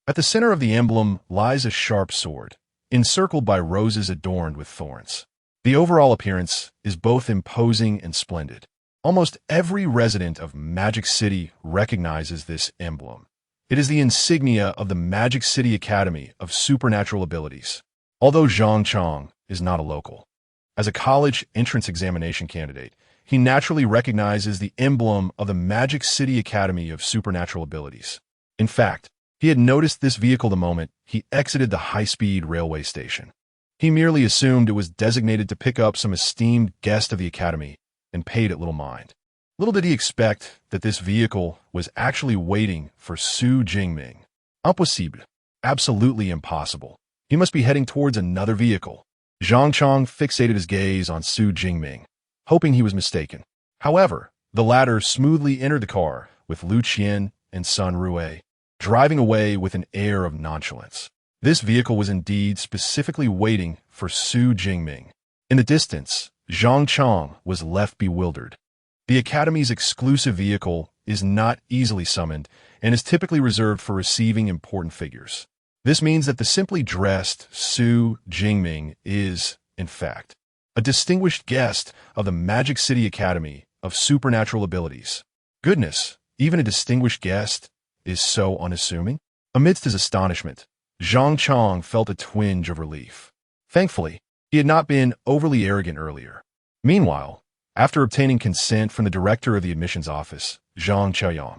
S1: At the center of the emblem lies a sharp sword, encircled by roses adorned with thorns. The overall appearance is both imposing and splendid. Almost every resident of Magic City recognizes this emblem. It is the insignia of the Magic City Academy of Supernatural Abilities. Although Zhang Chang is not a local, as a college entrance examination candidate, he naturally recognizes the emblem of the Magic City Academy of Supernatural Abilities. In fact, he had noticed this vehicle the moment he exited the high-speed railway station. He merely assumed it was designated to pick up some esteemed guest of the Academy and paid it little mind. Little did he expect that this vehicle was actually waiting for Su Jingming. Impossible. Absolutely impossible. He must be heading towards another vehicle. Zhang Chang fixated his gaze on Su Jingming, hoping he was mistaken. However, the latter smoothly entered the car with Lu Qian and Sun Rue, driving away with an air of nonchalance. This vehicle was indeed specifically waiting for Su Jingming. In the distance, Zhang Chang was left bewildered. The Academy's exclusive vehicle is not easily summoned and is typically reserved for receiving important figures. This means that the simply dressed Su Jingming is, in fact, a distinguished guest of the Magic City Academy of Supernatural Abilities. Goodness, even a distinguished guest is so unassuming? Amidst his astonishment, Zhang Chang felt a twinge of relief. Thankfully, he had not been overly arrogant earlier. Meanwhile, after obtaining consent from the director of the admissions office, Zhang Chaoyang,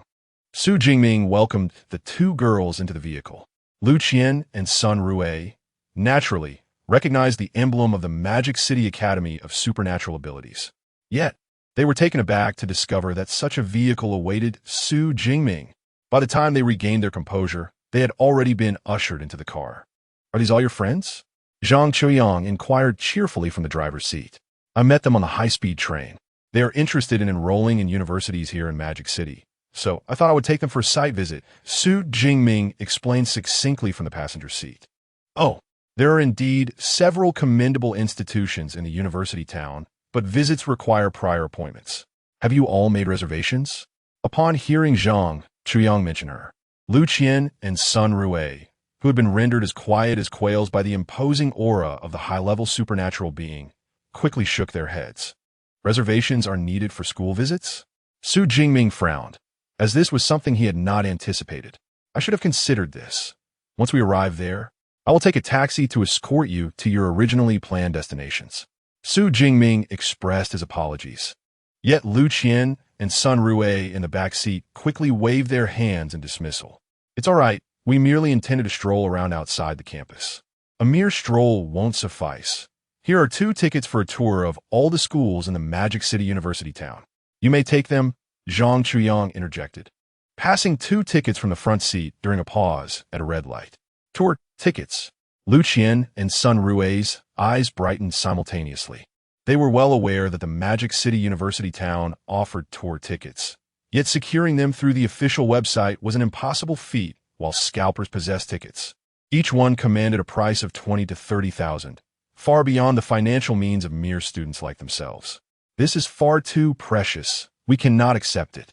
S1: Su Jingming welcomed the two girls into the vehicle. Lu Qian and Sun Rue, naturally, recognized the emblem of the Magic City Academy of Supernatural Abilities. Yet, they were taken aback to discover that such a vehicle awaited Su Jingming. By the time they regained their composure, they had already been ushered into the car. "Are these all your friends?" Zhang Chaoyang inquired cheerfully from the driver's seat. "I met them on the high-speed train. They are interested in enrolling in universities here in Magic City, so I thought I would take them for a site visit," Su Jingming explained succinctly from the passenger seat. "Oh, there are indeed several commendable institutions in the university town, but visits require prior appointments. Have you all made reservations?" Upon hearing Zhang Chuyang mention her, Lu Qian and Sun Rui, who had been rendered as quiet as quails by the imposing aura of the high-level supernatural being, quickly shook their heads. Reservations are needed for school visits? Su Jingming frowned, as this was something he had not anticipated. I should have considered this. Once we arrive there, I will take a taxi to escort you to your originally planned destinations. Su Jingming expressed his apologies. Yet Lu Qian and Sun Rui in the back seat quickly waved their hands in dismissal. It's all right, we merely intended to stroll around outside the campus. A mere stroll won't suffice. Here are 2 tickets for a tour of all the schools in the Magic City University town. You may take them, Zhang Chuyang interjected, passing 2 tickets from the front seat during a pause at a red light. Tour tickets. Lu Qian and Sun Rui's eyes brightened simultaneously. They were well aware that the Magic City University town offered tour tickets, yet securing them through the official website was an impossible feat while scalpers possessed tickets. Each one commanded a price of 20 to 30,000, far beyond the financial means of mere students like themselves. This is far too precious. We cannot accept it.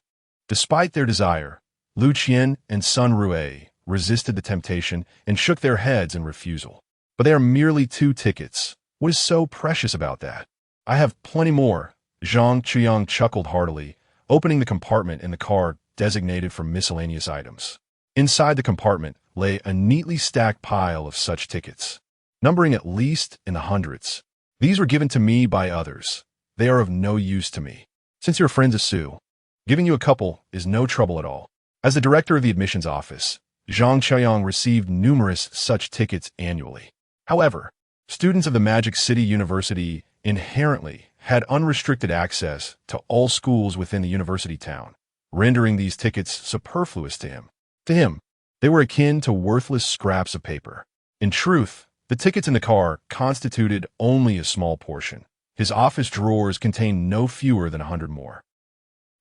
S1: Despite their desire, Lu Qian and Sun Rui resisted the temptation and shook their heads in refusal. But they are merely 2 tickets. What is so precious about that? I have plenty more. Zhang Chuyang chuckled heartily, opening the compartment in the car designated for miscellaneous items. Inside the compartment lay a neatly stacked pile of such tickets, numbering at least in the hundreds. These were given to me by others. They are of no use to me. Since your friend is Sue, giving you a couple is no trouble at all. As the director of the admissions office, Zhang Chuyang received numerous such tickets annually. However, students of the Magic City University inherently had unrestricted access to all schools within the university town, rendering these tickets superfluous to him. To him, they were akin to worthless scraps of paper. In truth, the tickets in the car constituted only a small portion. His office drawers contained no fewer than 100 more.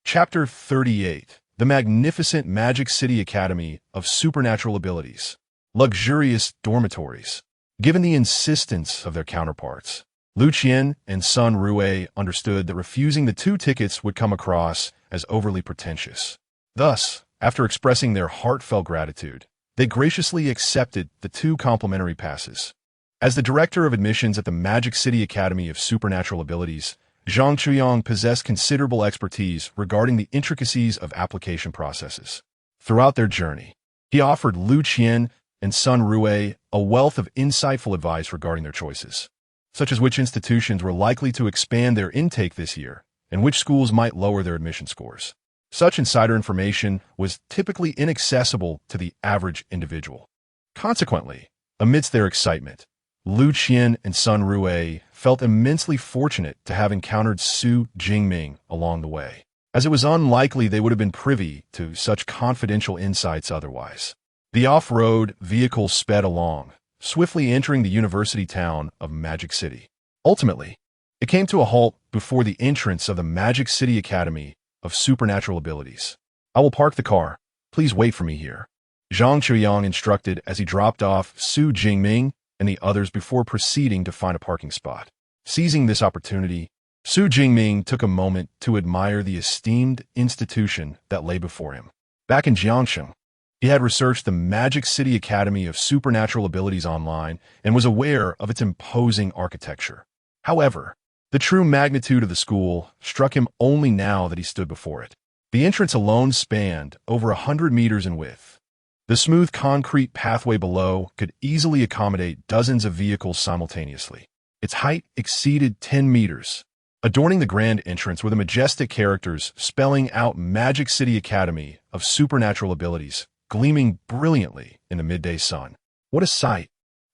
S1: Chapter 38. The Magnificent Magic City Academy of Supernatural Abilities. Luxurious dormitories. Given the insistence of their counterparts, Lu Qian and Sun Rui understood that refusing the 2 tickets would come across as overly pretentious. Thus, after expressing their heartfelt gratitude, they graciously accepted the 2 complimentary passes. As the director of admissions at the Magic City Academy of Supernatural Abilities, Zhang Chuyang possessed considerable expertise regarding the intricacies of application processes. Throughout their journey, he offered Lu Qian and Sun Rui a wealth of insightful advice regarding their choices, such as which institutions were likely to expand their intake this year and which schools might lower their admission scores. Such insider information was typically inaccessible to the average individual. Consequently, amidst their excitement, Lu Qian and Sun Rui felt immensely fortunate to have encountered Su Jingming along the way, as it was unlikely they would have been privy to such confidential insights otherwise. The off-road vehicle sped along, swiftly entering the university town of Magic City. Ultimately, it came to a halt before the entrance of the Magic City Academy of Supernatural Abilities. I will park the car. Please wait for me here, Zhang Chuyang instructed as he dropped off Su Jingming and the others before proceeding to find a parking spot. Seizing this opportunity, Su Jingming took a moment to admire the esteemed institution that lay before him. Back in Jiangsheng, he had researched the Magic City Academy of Supernatural Abilities online and was aware of its imposing architecture. However, the true magnitude of the school struck him only now that he stood before it. The entrance alone spanned over 100 meters in width. The smooth concrete pathway below could easily accommodate dozens of vehicles simultaneously. Its height exceeded 10 meters. Adorning the grand entrance were the majestic characters spelling out Magic City Academy of Supernatural Abilities, gleaming brilliantly in the midday sun. What a sight!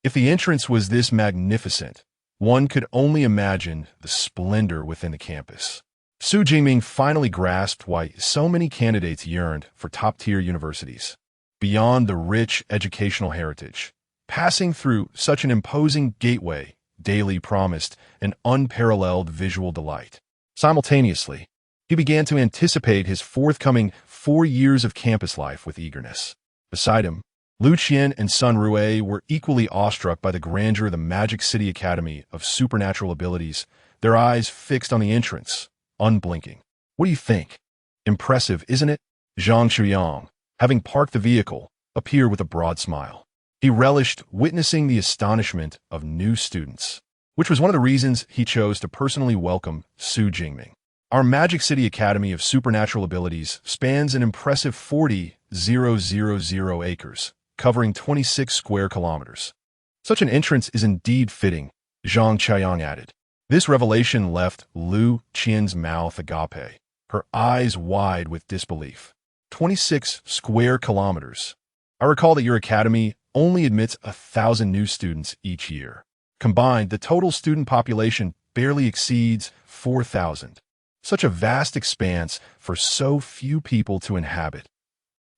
S1: If the entrance was this magnificent, one could only imagine the splendor within the campus. Su Jingming finally grasped why so many candidates yearned for top-tier universities. Beyond the rich educational heritage, passing through such an imposing gateway daily promised an unparalleled visual delight. Simultaneously, he began to anticipate his forthcoming 4 years of campus life with eagerness. Beside him, Lu Qian and Sun Rui were equally awestruck by the grandeur of the Magic City Academy of Supernatural Abilities, their eyes fixed on the entrance, unblinking. What do you think? Impressive, isn't it? Zhang Chuyang, having parked the vehicle, appeared with a broad smile. He relished witnessing the astonishment of new students, which was one of the reasons he chose to personally welcome Su Jingming. Our Magic City Academy of Supernatural Abilities spans an impressive 40,000 acres, covering 26 square kilometers. Such an entrance is indeed fitting, Zhang Chuyang added. This revelation left Lu Qian's mouth agape, her eyes wide with disbelief. 26 square kilometers. I recall that your academy only admits 1,000 new students each year. Combined, the total student population barely exceeds 4,000. Such a vast expanse for so few people to inhabit.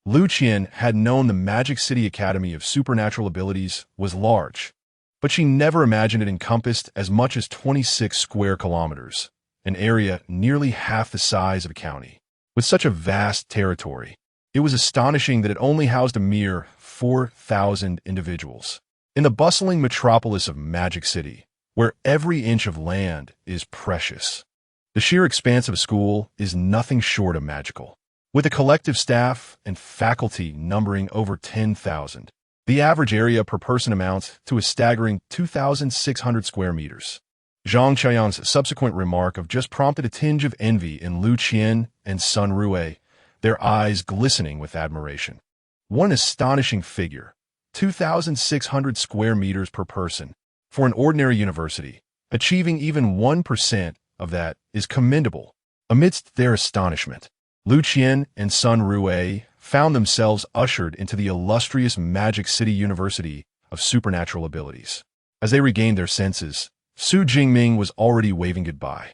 S1: Lu Qian had known the Magic City Academy of Supernatural Abilities was large, but she never imagined it encompassed as much as 26 square kilometers, an area nearly half the size of a county. With such a vast territory, it was astonishing that it only housed a mere 4,000 individuals. In the bustling metropolis of Magic City, where every inch of land is precious, the sheer expanse of a school is nothing short of magical. With a collective staff and faculty numbering over 10,000, the average area per person amounts to a staggering 2,600 square meters. Zhang Chuyang's subsequent remark of just prompted a tinge of envy in Lu Qian and Sun Rue, their eyes glistening with admiration. One astonishing figure, 2,600 square meters per person. For an ordinary university, achieving even 1% of that is commendable. Amidst their astonishment, Lu Qian and Sun Rue found themselves ushered into the illustrious Magic City University of Supernatural Abilities. As they regained their senses, Su Jingming was already waving goodbye.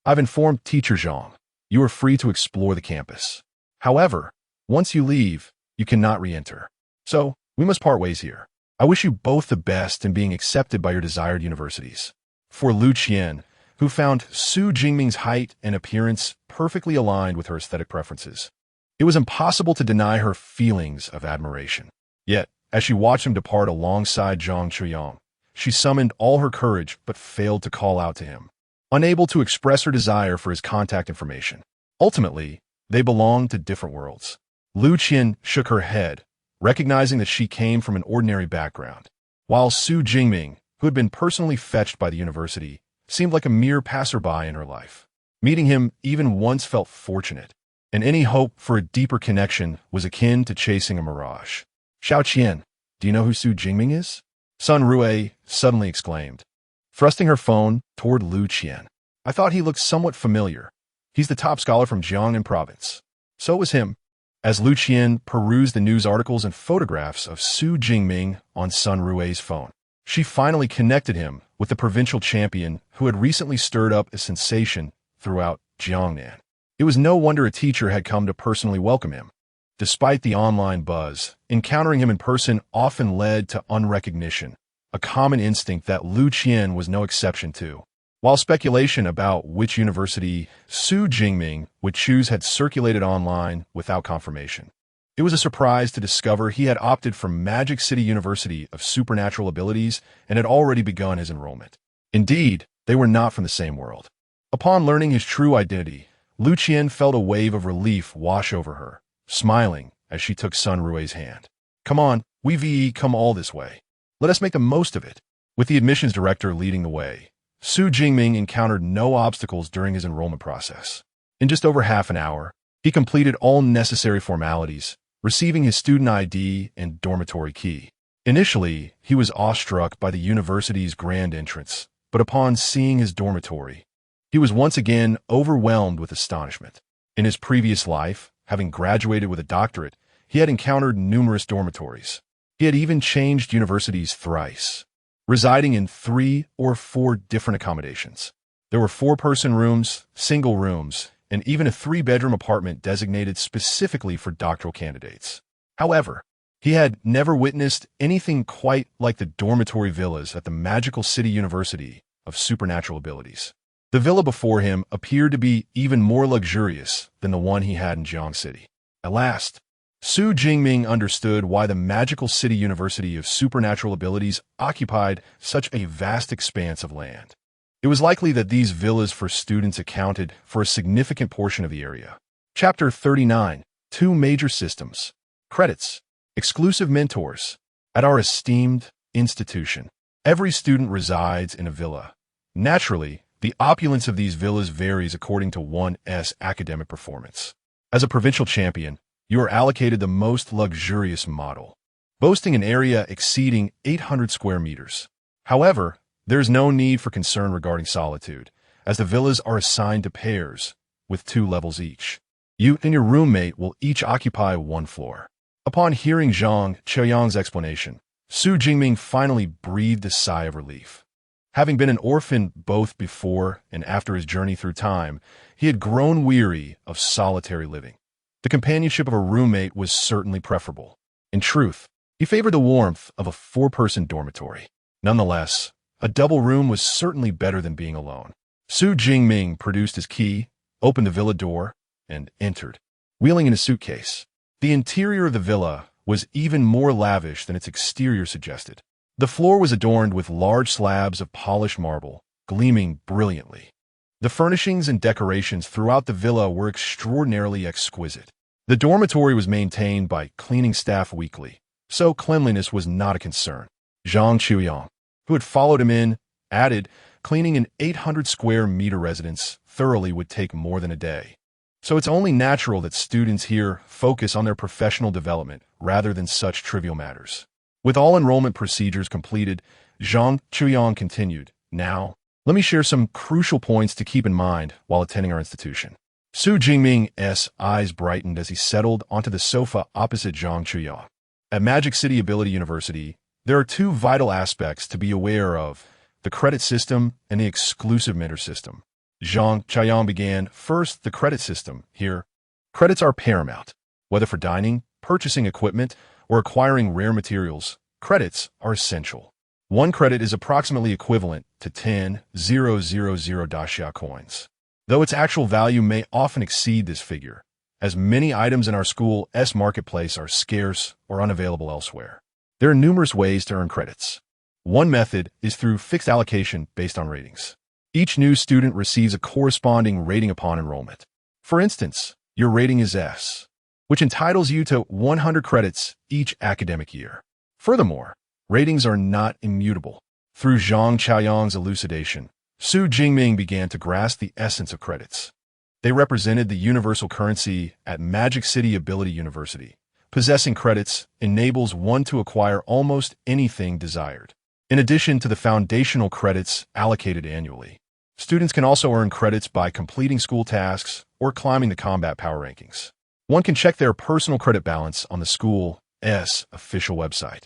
S1: I've informed Teacher Zhang. You are free to explore the campus. However, once you leave, you cannot re-enter. So, we must part ways here. I wish you both the best in being accepted by your desired universities. For Lu Qian, who found Su Jingming's height and appearance perfectly aligned with her aesthetic preferences, it was impossible to deny her feelings of admiration. Yet, as she watched him depart alongside Zhang Chuyang, she summoned all her courage but failed to call out to him, unable to express her desire for his contact information. Ultimately, they belonged to different worlds. Lu Qian shook her head, recognizing that she came from an ordinary background, while Su Jingming, who had been personally fetched by the university, seemed like a mere passerby in her life. Meeting him even once felt fortunate, and any hope for a deeper connection was akin to chasing a mirage. Xiao Qian, do you know who Su Jingming is? Sun Rue suddenly exclaimed, thrusting her phone toward Lu Qian. I thought he looked somewhat familiar. He's the top scholar from Jiangnan province. So was him. As Lu Qian perused the news articles and photographs of Su Jingming on Sun Rue's phone, she finally connected him with the provincial champion who had recently stirred up a sensation throughout Jiangnan. It was no wonder a teacher had come to personally welcome him. Despite the online buzz, encountering him in person often led to unrecognition, a common instinct that Lu Qian was no exception to. While speculation about which university Su Jingming would choose had circulated online without confirmation, it was a surprise to discover he had opted for Magic City University of Supernatural Abilities and had already begun his enrollment. Indeed, they were not from the same world. Upon learning his true identity, Lu Qian felt a wave of relief wash over her, smiling as she took Sun Rue's hand. Come on, we've come all this way. Let us make the most of it. With the admissions director leading the way, Su Jingming encountered no obstacles during his enrollment process. In just over half an hour, he completed all necessary formalities, receiving his student ID and dormitory key. Initially, he was awestruck by the university's grand entrance, but upon seeing his dormitory, he was once again overwhelmed with astonishment. In his previous life, having graduated with a doctorate, he had encountered numerous dormitories. He had even changed universities thrice, residing in 3 or 4 different accommodations. There were 4-person rooms, single rooms, and even a 3-bedroom apartment designated specifically for doctoral candidates. However, he had never witnessed anything quite like the dormitory villas at the Magical City University of Supernatural Abilities. The villa before him appeared to be even more luxurious than the one he had in Jiang City. At last, Su Jingming understood why the Magical City University of Supernatural Abilities occupied such a vast expanse of land. It was likely that these villas for students accounted for a significant portion of the area. Chapter 39. two major systems. Credits. Exclusive mentors. At our esteemed institution, every student resides in a villa. Naturally, the opulence of these villas varies according to one's academic performance. As a provincial champion, you are allocated the most luxurious model, boasting an area exceeding 800 square meters. However, there is no need for concern regarding solitude, as the villas are assigned to pairs, with 2 levels each. You and your roommate will each occupy 1 floor. Upon hearing Zhang Qiuyang's explanation, Su Jingming finally breathed a sigh of relief. Having been an orphan both before and after his journey through time, he had grown weary of solitary living. The companionship of a roommate was certainly preferable. In truth, he favored the warmth of a 4-person dormitory. Nonetheless, a double room was certainly better than being alone. Su Jingming produced his key, opened the villa door, and entered, wheeling in a suitcase. The interior of the villa was even more lavish than its exterior suggested. The floor was adorned with large slabs of polished marble, gleaming brilliantly. The furnishings and decorations throughout the villa were extraordinarily exquisite. The dormitory was maintained by cleaning staff weekly, so cleanliness was not a concern. Zhang Qiuyang, who had followed him in, added, cleaning an 800-square-meter residence thoroughly would take more than a day. So it's only natural that students here focus on their professional development rather than such trivial matters. With all enrollment procedures completed, Zhang Qiuyang continued, "Now, let me share some crucial points to keep in mind while attending our institution." Su Jingming's eyes brightened as he settled onto the sofa opposite Zhang Qiuyang. At Magic City Ability University, there are 2 vital aspects to be aware of: the credit system and the exclusive mentor system. Zhang Qiuyang began. First, the credit system. Here, credits are paramount. Whether for dining, purchasing equipment, or acquiring rare materials, credits are essential. 1 credit is approximately equivalent to 10,000 daxia coins, though its actual value may often exceed this figure, as many items in our school's marketplace are scarce or unavailable elsewhere. There are numerous ways to earn credits. One method is through fixed allocation based on ratings. Each new student receives a corresponding rating upon enrollment. For instance, your rating is S, which entitles you to 100 credits each academic year. Furthermore, ratings are not immutable. Through Zhang Qiuyang's elucidation, Su Jingming began to grasp the essence of credits. They represented the universal currency at Magic City Ability University. Possessing credits enables one to acquire almost anything desired. In addition to the foundational credits allocated annually, students can also earn credits by completing school tasks or climbing the combat power rankings. One can check their personal credit balance on the school's official website.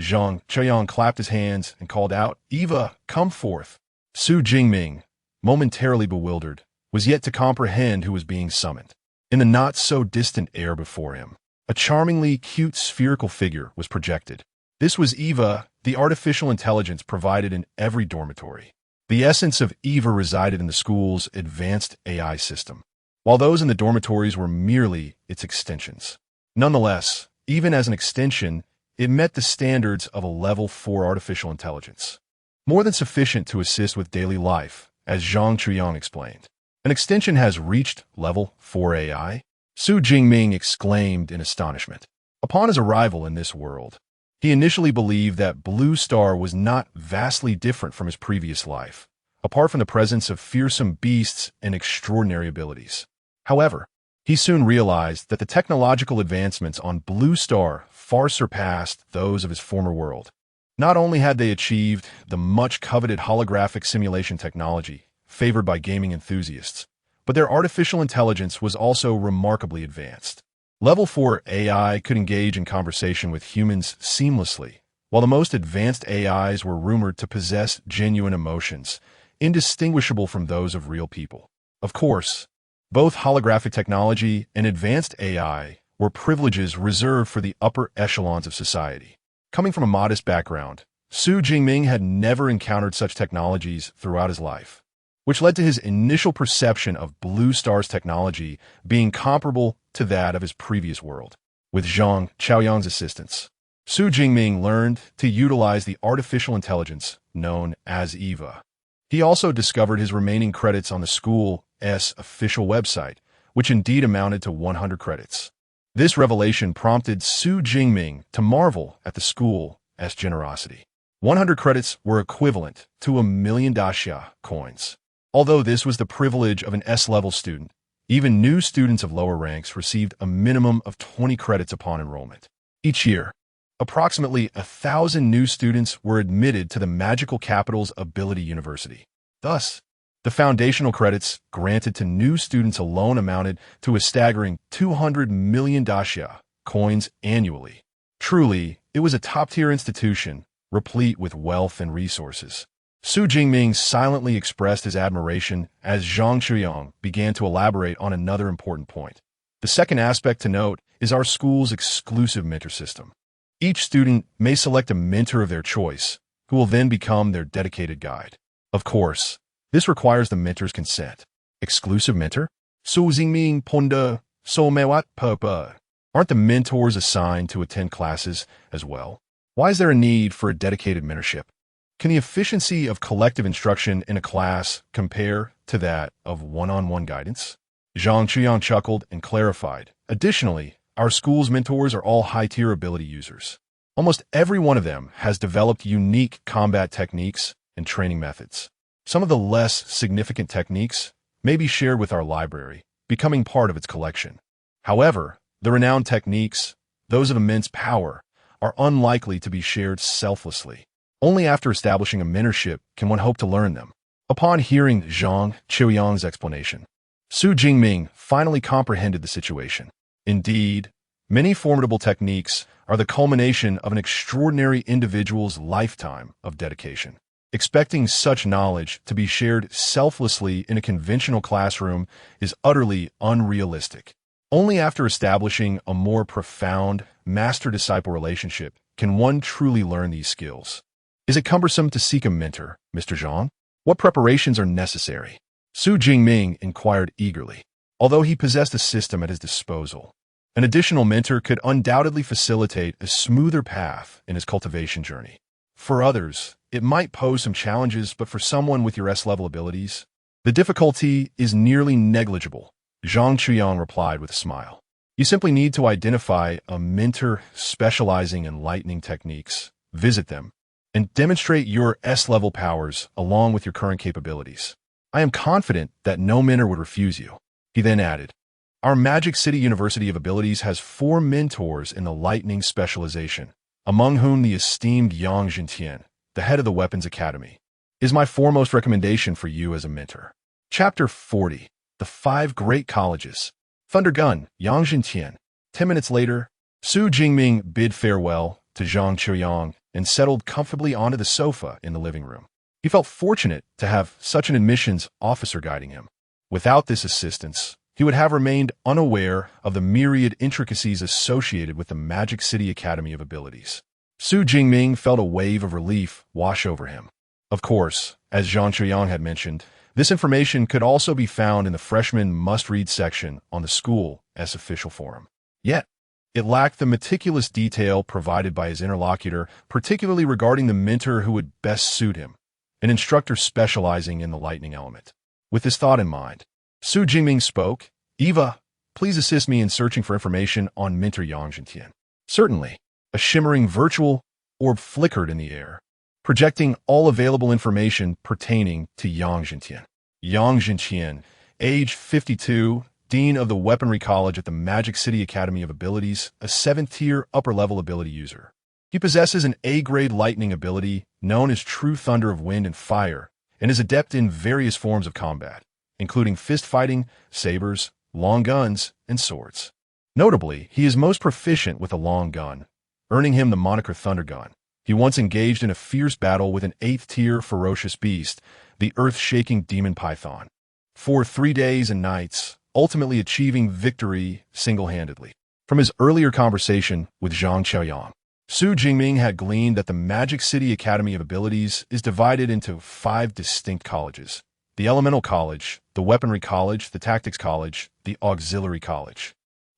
S1: Zhang Qiuyang clapped his hands and called out, "Eva, come forth." Su Jingming, momentarily bewildered, was yet to comprehend who was being summoned. In the not-so-distant air before him, a charmingly cute spherical figure was projected. This was Eva, the artificial intelligence provided in every dormitory. The essence of Eva resided in the school's advanced AI system, while those in the dormitories were merely its extensions. Nonetheless, even as an extension, it met the standards of a level 4 artificial intelligence. More than sufficient to assist with daily life, as Zhang Qiuyang explained. An extension has reached level 4 AI? Su Jingming exclaimed in astonishment. Upon his arrival in this world, he initially believed that Blue Star was not vastly different from his previous life, apart from the presence of fearsome beasts and extraordinary abilities. However, he soon realized that the technological advancements on Blue Star far surpassed those of his former world. Not only had they achieved the much-coveted holographic simulation technology favored by gaming enthusiasts, but their artificial intelligence was also remarkably advanced. Level 4 AI could engage in conversation with humans seamlessly, while the most advanced AIs were rumored to possess genuine emotions, indistinguishable from those of real people. Of course, both holographic technology and advanced AI were privileges reserved for the upper echelons of society. Coming from a modest background, Su Jingming had never encountered such technologies throughout his life, which led to his initial perception of Blue Star's technology being comparable to that of his previous world. With Zhang Qiuyang's assistance, Su Jingming learned to utilize the artificial intelligence known as Eva. He also discovered his remaining credits on the school's official website, which indeed amounted to 100 credits. This revelation prompted Su Jingming to marvel at the school's generosity. 100 credits were equivalent to 1,000,000 daxia coins. Although this was the privilege of an S-level student, even new students of lower ranks received a minimum of 20 credits upon enrollment. Each year, approximately 1,000 new students were admitted to the Magical Capital's Ability University. Thus, the foundational credits granted to new students alone amounted to a staggering 200 million daxia coins annually. Truly, it was a top-tier institution, replete with wealth and resources. Su Jingming silently expressed his admiration as Zhang Chuyang began to elaborate on another important point. The second aspect to note is our school's exclusive mentor system. Each student may select a mentor of their choice, who will then become their dedicated guide. Of course, this requires the mentor's consent. Exclusive mentor? Su Jingming ponda so mewat purpa. Aren't the mentors assigned to attend classes as well? Why is there a need for a dedicated mentorship? Can the efficiency of collective instruction in a class compare to that of one-on-one guidance? Zhang Chuyang chuckled and clarified. Additionally, our school's mentors are all high-tier ability users. Almost every one of them has developed unique combat techniques and training methods. Some of the less significant techniques may be shared with our library, becoming part of its collection. However, the renowned techniques, those of immense power, are unlikely to be shared selflessly. Only after establishing a mentorship can one hope to learn them. Upon hearing Zhang Chuyang's explanation, Su Jingming finally comprehended the situation. Indeed, many formidable techniques are the culmination of an extraordinary individual's lifetime of dedication. Expecting such knowledge to be shared selflessly in a conventional classroom is utterly unrealistic. Only after establishing a more profound master-disciple relationship can one truly learn these skills. Is it cumbersome to seek a mentor, Mr. Zhang? What preparations are necessary? Su Jingming inquired eagerly. Although he possessed a system at his disposal, an additional mentor could undoubtedly facilitate a smoother path in his cultivation journey. For others, it might pose some challenges, but for someone with your S-level abilities, the difficulty is nearly negligible, Zhang Chuyang replied with a smile. You simply need to identify a mentor specializing in lightning techniques, visit them, and demonstrate your S-level powers along with your current capabilities. I am confident that no mentor would refuse you. He then added, our Magic City University of Abilities has 4 mentors in the lightning specialization, among whom the esteemed Yang Jintian, the head of the Weapons Academy, is my foremost recommendation for you as a mentor. Chapter 40, The 5 Great Colleges. Thunder God, Yang Jintian. 10 minutes later, Su Jingming bid farewell to Zhang Chuyang and settled comfortably onto the sofa in the living room. He felt fortunate to have such an admissions officer guiding him. Without this assistance, he would have remained unaware of the myriad intricacies associated with the Magic City Academy of Abilities. Su Jingming felt a wave of relief wash over him. Of course, as Zhang Chuyang had mentioned, this information could also be found in the freshman must-read section on the school's official forum. Yet, it lacked the meticulous detail provided by his interlocutor, particularly regarding the mentor who would best suit him, an instructor specializing in the lightning element. With this thought in mind, Su Jingming spoke, Eva, please assist me in searching for information on mentor Yang Jintian. Certainly, a shimmering virtual orb flickered in the air, projecting all available information pertaining to Yang Jintian. Yang Jintian, age 52, Dean of the Weaponry College at the Magic City Academy of Abilities, a 7th-tier upper-level ability user. He possesses an A-grade lightning ability known as True Thunder of Wind and Fire, and is adept in various forms of combat, including fist fighting, sabers, long guns, and swords. Notably, he is most proficient with a long gun, earning him the moniker Thunder God. He once engaged in a fierce battle with an 8th-tier ferocious beast, the earth-shaking demon python, for 3 days and nights, ultimately achieving victory single-handedly. From his earlier conversation with Zhang Chuyang, Su Jingming had gleaned that the Magic City Academy of Abilities is divided into 5 distinct colleges: the Elemental College, the Weaponry College, the Tactics College, the Auxiliary College,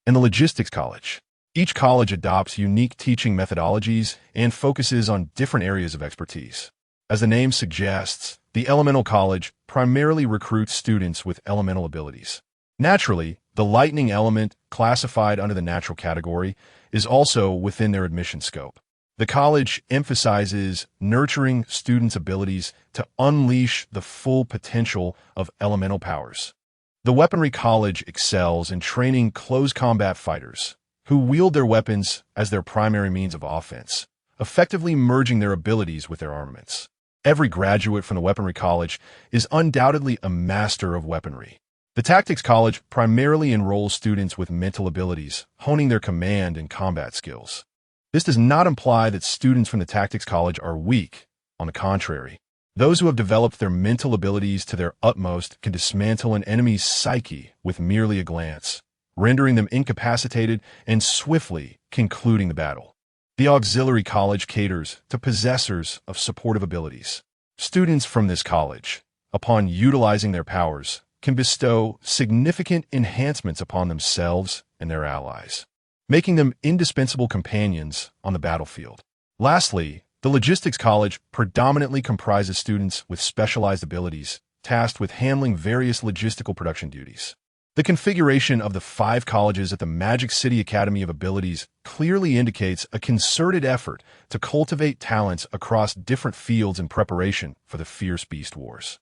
S1: and the Logistics College. Each college adopts unique teaching methodologies and focuses on different areas of expertise. As the name suggests, the Elemental College primarily recruits students with elemental abilities. Naturally, The lightning element, classified under the natural category, is also within their admission scope. The college emphasizes nurturing students' abilities to unleash the full potential of elemental powers. The Weaponry College excels in training close combat fighters who wield their weapons as their primary means of offense, effectively merging their abilities with their armaments. Every graduate from the Weaponry College is undoubtedly a master of weaponry. The Tactics College primarily enrolls students with mental abilities, honing their command and combat skills. This does not imply that students from the Tactics College are weak. On the contrary, those who have developed their mental abilities to their utmost can dismantle an enemy's psyche with merely a glance, rendering them incapacitated and swiftly concluding the battle. The Auxiliary College caters to possessors of supportive abilities. Students from this college, upon utilizing their powers, can bestow significant enhancements upon themselves and their allies, making them indispensable companions on the battlefield. Lastly, the Logistics College predominantly comprises students with specialized abilities, tasked with handling various logistical production duties. The configuration of the 5 colleges at the Magic City Academy of Abilities clearly indicates a concerted effort to cultivate talents across different fields in preparation for the fierce beast wars.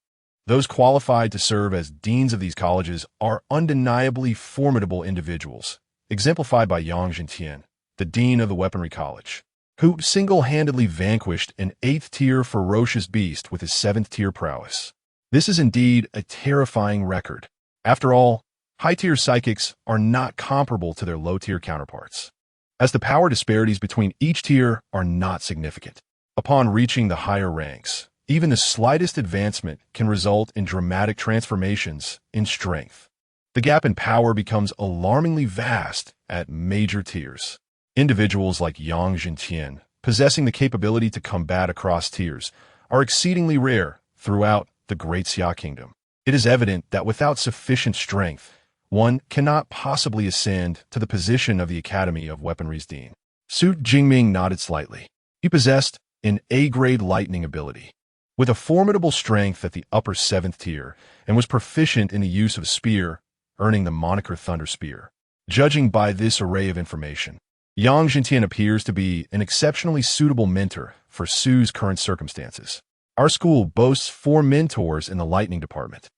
S1: Those qualified to serve as deans of these colleges are undeniably formidable individuals, exemplified by Yang Jintian, the dean of the Weaponry College, who single-handedly vanquished an 8th-tier ferocious beast with his 7th-tier prowess. This is indeed a terrifying record. After all, high-tier psychics are not comparable to their low-tier counterparts, as the power disparities between each tier are not significant. Upon reaching the higher ranks, even the slightest advancement can result in dramatic transformations in strength. The gap in power becomes alarmingly vast at major tiers. Individuals like Yang Jintian, possessing the capability to combat across tiers, are exceedingly rare throughout the Great Xia Kingdom. It is evident that without sufficient strength, one cannot possibly ascend to the position of the Academy of Weaponry's Dean. Su Jingming nodded slightly. He possessed an A-grade lightning ability, with a formidable strength at the upper 7th tier, and was proficient in the use of a spear, earning the moniker Thunder Spear. Judging by this array of information, Yang Jintian appears to be an exceptionally suitable mentor for Su's current circumstances. Our school boasts 4 mentors in the lightning department,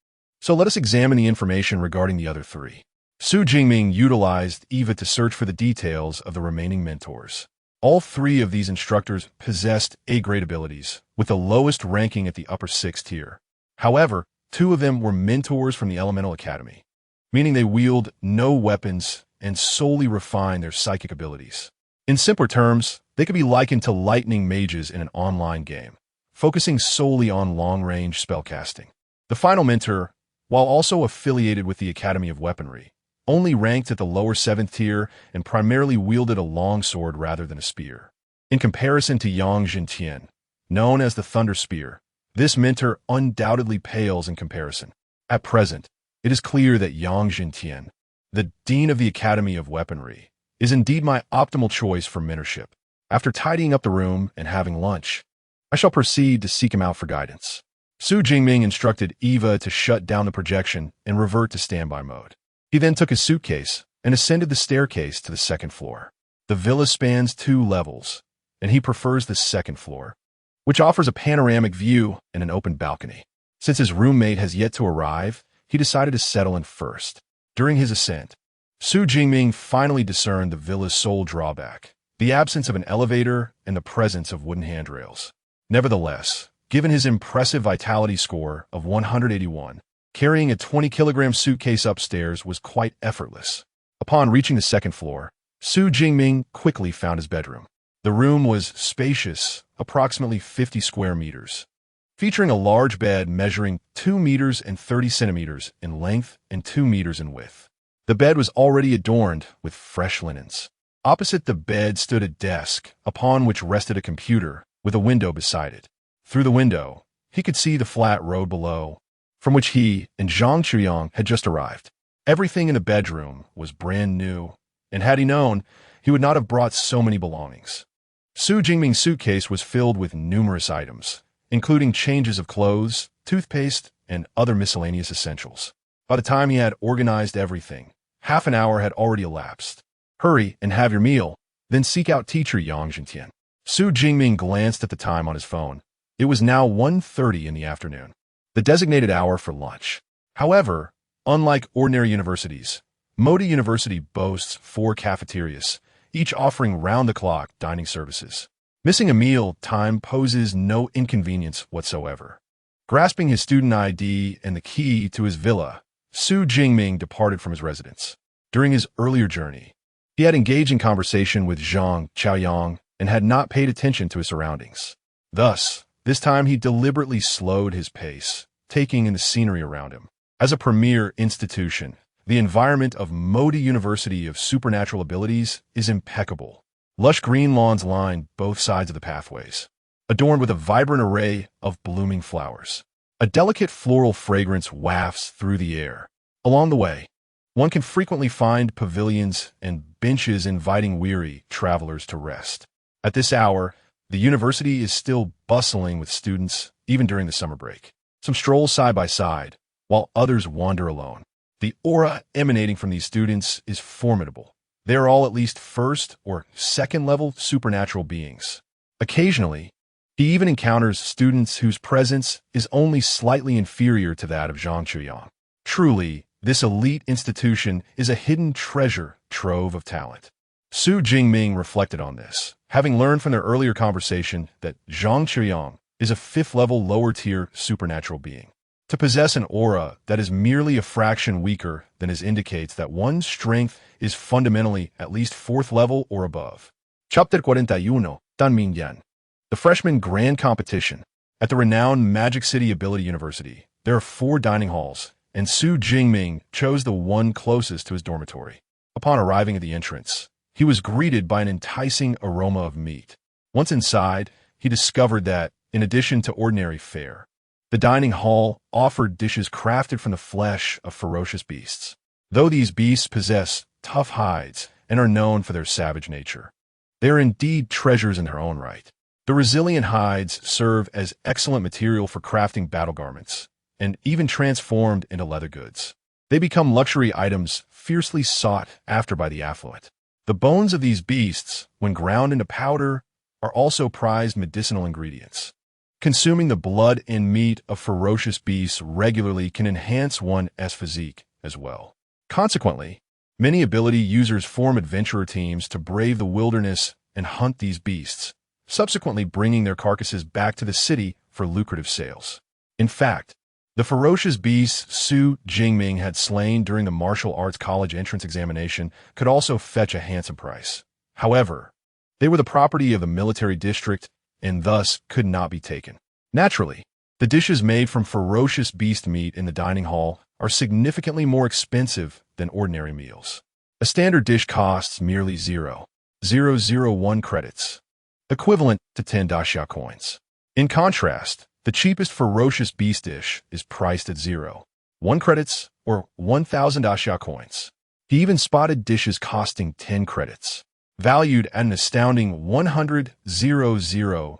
S1: so let us examine the information regarding the other 3. Su Jingming utilized Eva to search for the details of the remaining mentors. All 3 of these instructors possessed A-grade abilities, with the lowest ranking at the upper 6th tier. However, 2 of them were mentors from the Elemental Academy, meaning they wield no weapons and solely refine their psychic abilities. In simpler terms, they could be likened to lightning mages in an online game, focusing solely on long-range spellcasting. The final mentor, while also affiliated with the Academy of Weaponry, only ranked at the lower 7th tier and primarily wielded a longsword rather than a spear. In comparison to Yang Jintian, known as the Thunder Spear, this mentor undoubtedly pales in comparison. At present, it is clear that Yang Jintian, the Dean of the Academy of Weaponry, is indeed my optimal choice for mentorship. After tidying up the room and having lunch, I shall proceed to seek him out for guidance. Su Jingming instructed Eva to shut down the projection and revert to standby mode. He then took his suitcase and ascended the staircase to the 2nd floor. The villa spans 2 levels, and he prefers the 2nd floor, which offers a panoramic view and an open balcony. Since his roommate has yet to arrive, he decided to settle in first. During his ascent, Su Jingming finally discerned the villa's sole drawback: the absence of an elevator and the presence of wooden handrails. Nevertheless, given his impressive vitality score of 181, carrying a 20-kilogram suitcase upstairs was quite effortless. Upon reaching the 2nd floor, Su Jingming quickly found his bedroom. The room was spacious, approximately 50 square meters, featuring a large bed measuring 2 meters and 30 centimeters in length and 2 meters in width. The bed was already adorned with fresh linens. Opposite the bed stood a desk, upon which rested a computer, with a window beside it. Through the window, he could see the flat road below, from which he and Zhang Chuyang had just arrived. Everything in the bedroom was brand new, and had he known, he would not have brought so many belongings. Su Jingming's suitcase was filled with numerous items, including changes of clothes, toothpaste, and other miscellaneous essentials. By the time he had organized everything, Half an hour had already elapsed. Hurry and have your meal, then seek out teacher Yang Jintian. Su Jingming glanced at the time on his phone. It was now 1:30 in the afternoon, the designated hour for lunch. However, unlike ordinary universities, Modi University boasts 4 cafeterias, each offering round-the-clock dining services. Missing a meal time poses no inconvenience whatsoever. Grasping his student ID and the key to his villa, Su Jingming departed from his residence. During his earlier journey, he had engaged in conversation with Zhang Chaoyang and had not paid attention to his surroundings. Thus, this time he deliberately slowed his pace, taking in the scenery around him. As a premier institution, the environment of Modi University of Supernatural Abilities is impeccable. Lush green lawns line both sides of the pathways, adorned with a vibrant array of blooming flowers. A delicate floral fragrance wafts through the air. Along the way, one can frequently find pavilions and benches inviting weary travelers to rest. At this hour, the university is still bustling with students, even during the summer break. Some stroll side by side, while others wander alone. The aura emanating from these students is formidable. They are all at least first or second level supernatural beings. Occasionally, he even encounters students whose presence is only slightly inferior to that of Zhang Chuyang. Truly, this elite institution is a hidden treasure trove of talent. Su Jingming reflected on this, having learned from their earlier conversation that Zhang Chuyang is a 5th-level lower-tier supernatural being. To possess an aura that is merely a fraction weaker than his indicates that one's strength is fundamentally at least 4th level or above. Chapter 41, Danmin Yan. The freshman grand competition. At the renowned Magic City Ability University, there are 4 dining halls, and Su Jingming chose the one closest to his dormitory. Upon arriving at the entrance, he was greeted by an enticing aroma of meat. Once inside, he discovered that, in addition to ordinary fare, the dining hall offered dishes crafted from the flesh of ferocious beasts. Though these beasts possess tough hides and are known for their savage nature, they are indeed treasures in their own right. The resilient hides serve as excellent material for crafting battle garments, and even transformed into leather goods, they become luxury items fiercely sought after by the affluent. The bones of these beasts, when ground into powder, are also prized medicinal ingredients. Consuming the blood and meat of ferocious beasts regularly can enhance one's physique as well. Consequently, many ability users form adventurer teams to brave the wilderness and hunt these beasts, subsequently bringing their carcasses back to the city for lucrative sales. In fact, the ferocious beasts Su Jingming had slain during the martial arts college entrance examination could also fetch a handsome price. However, they were the property of the military district and thus could not be taken. Naturally, the dishes made from ferocious beast meat in the dining hall are significantly more expensive than ordinary meals. A standard dish costs merely 0.001 credits, equivalent to 10 daxia coins. In contrast, the cheapest ferocious beast dish is priced at 0.1 credits or 1,000 daxia coins. He even spotted dishes costing 10 credits, valued at an astounding 100,000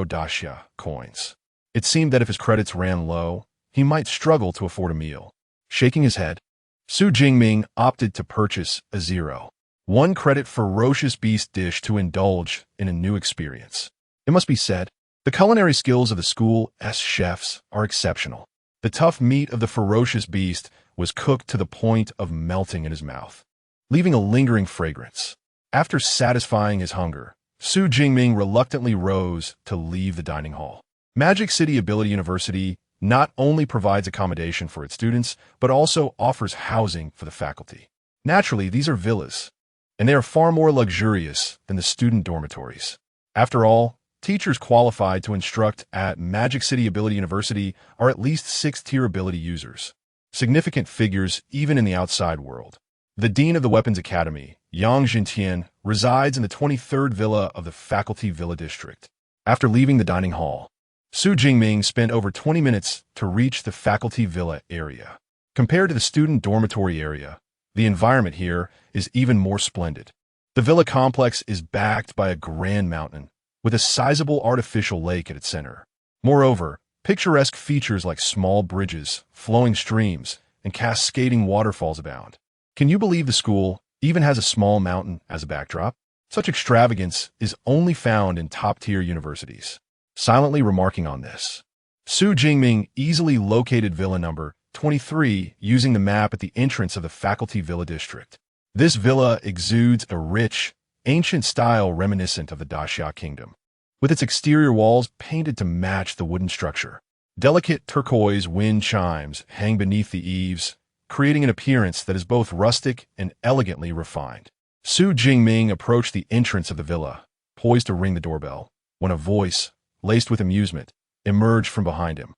S1: daxia coins. It seemed that if his credits ran low, he might struggle to afford a meal. Shaking his head, Su Jingming opted to purchase a 0.1 credit ferocious beast dish to indulge in a new experience. It must be said, the culinary skills of the school's chefs are exceptional. The tough meat of the ferocious beast was cooked to the point of melting in his mouth, leaving a lingering fragrance. After satisfying his hunger, Su Jingming reluctantly rose to leave the dining hall. Magic City Ability University not only provides accommodation for its students, but also offers housing for the faculty. Naturally, these are villas, and they are far more luxurious than the student dormitories. After all, teachers qualified to instruct at Magic City Ability University are at least 6th-tier ability users, significant figures even in the outside world. The dean of the Weapons Academy, Yang Jintian, resides in the 23rd villa of the Faculty Villa District. After leaving the dining hall, Su Jingming spent over 20 minutes to reach the Faculty Villa area. Compared to the student dormitory area, the environment here is even more splendid. The villa complex is backed by a grand mountain, with a sizable artificial lake at its center. Moreover, picturesque features like small bridges, flowing streams, and cascading waterfalls abound. Can you believe the school even has a small mountain as a backdrop? Such extravagance is only found in top-tier universities. Silently remarking on this, Su Jingming easily located villa number 23 using the map at the entrance of the faculty villa district. This villa exudes a rich, ancient style reminiscent of the Daxia kingdom, with its exterior walls painted to match the wooden structure. Delicate turquoise wind chimes hang beneath the eaves, creating an appearance that is both rustic and elegantly refined. Su Jingming approached the entrance of the villa, poised to ring the doorbell, when a voice, laced with amusement, emerged from behind him.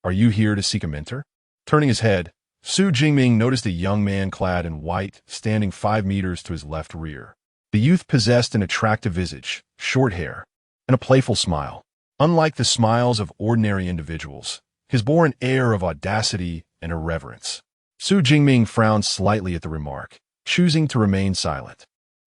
S1: "Are you here to seek a mentor?" Turning his head, Su Jingming noticed a young man clad in white standing 5 meters to his left rear. The youth possessed an attractive visage, short hair, and a playful smile. Unlike the smiles of ordinary individuals, his bore an air of audacity and irreverence. Su Jingming frowned slightly at the remark, choosing to remain silent.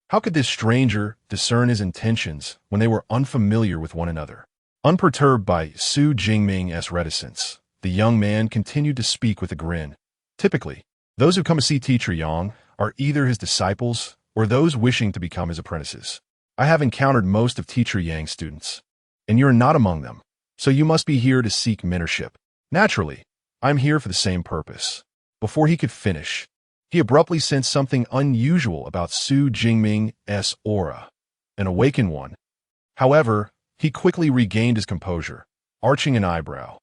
S1: How could this stranger discern his intentions when they were unfamiliar with one another? Unperturbed by Su Jingming's reticence, the young man continued to speak with a grin. Typically, those who come to see Teacher Yang are either his disciples or those wishing to become his apprentices. I have encountered most of Teacher Yang's students, and you're not among them, so you must be here to seek mentorship. Naturally, I'm here for the same purpose. Before he could finish, he abruptly sensed something unusual about Su Jingming's aura, an awakened one. However, he quickly regained his composure, arching an eyebrow.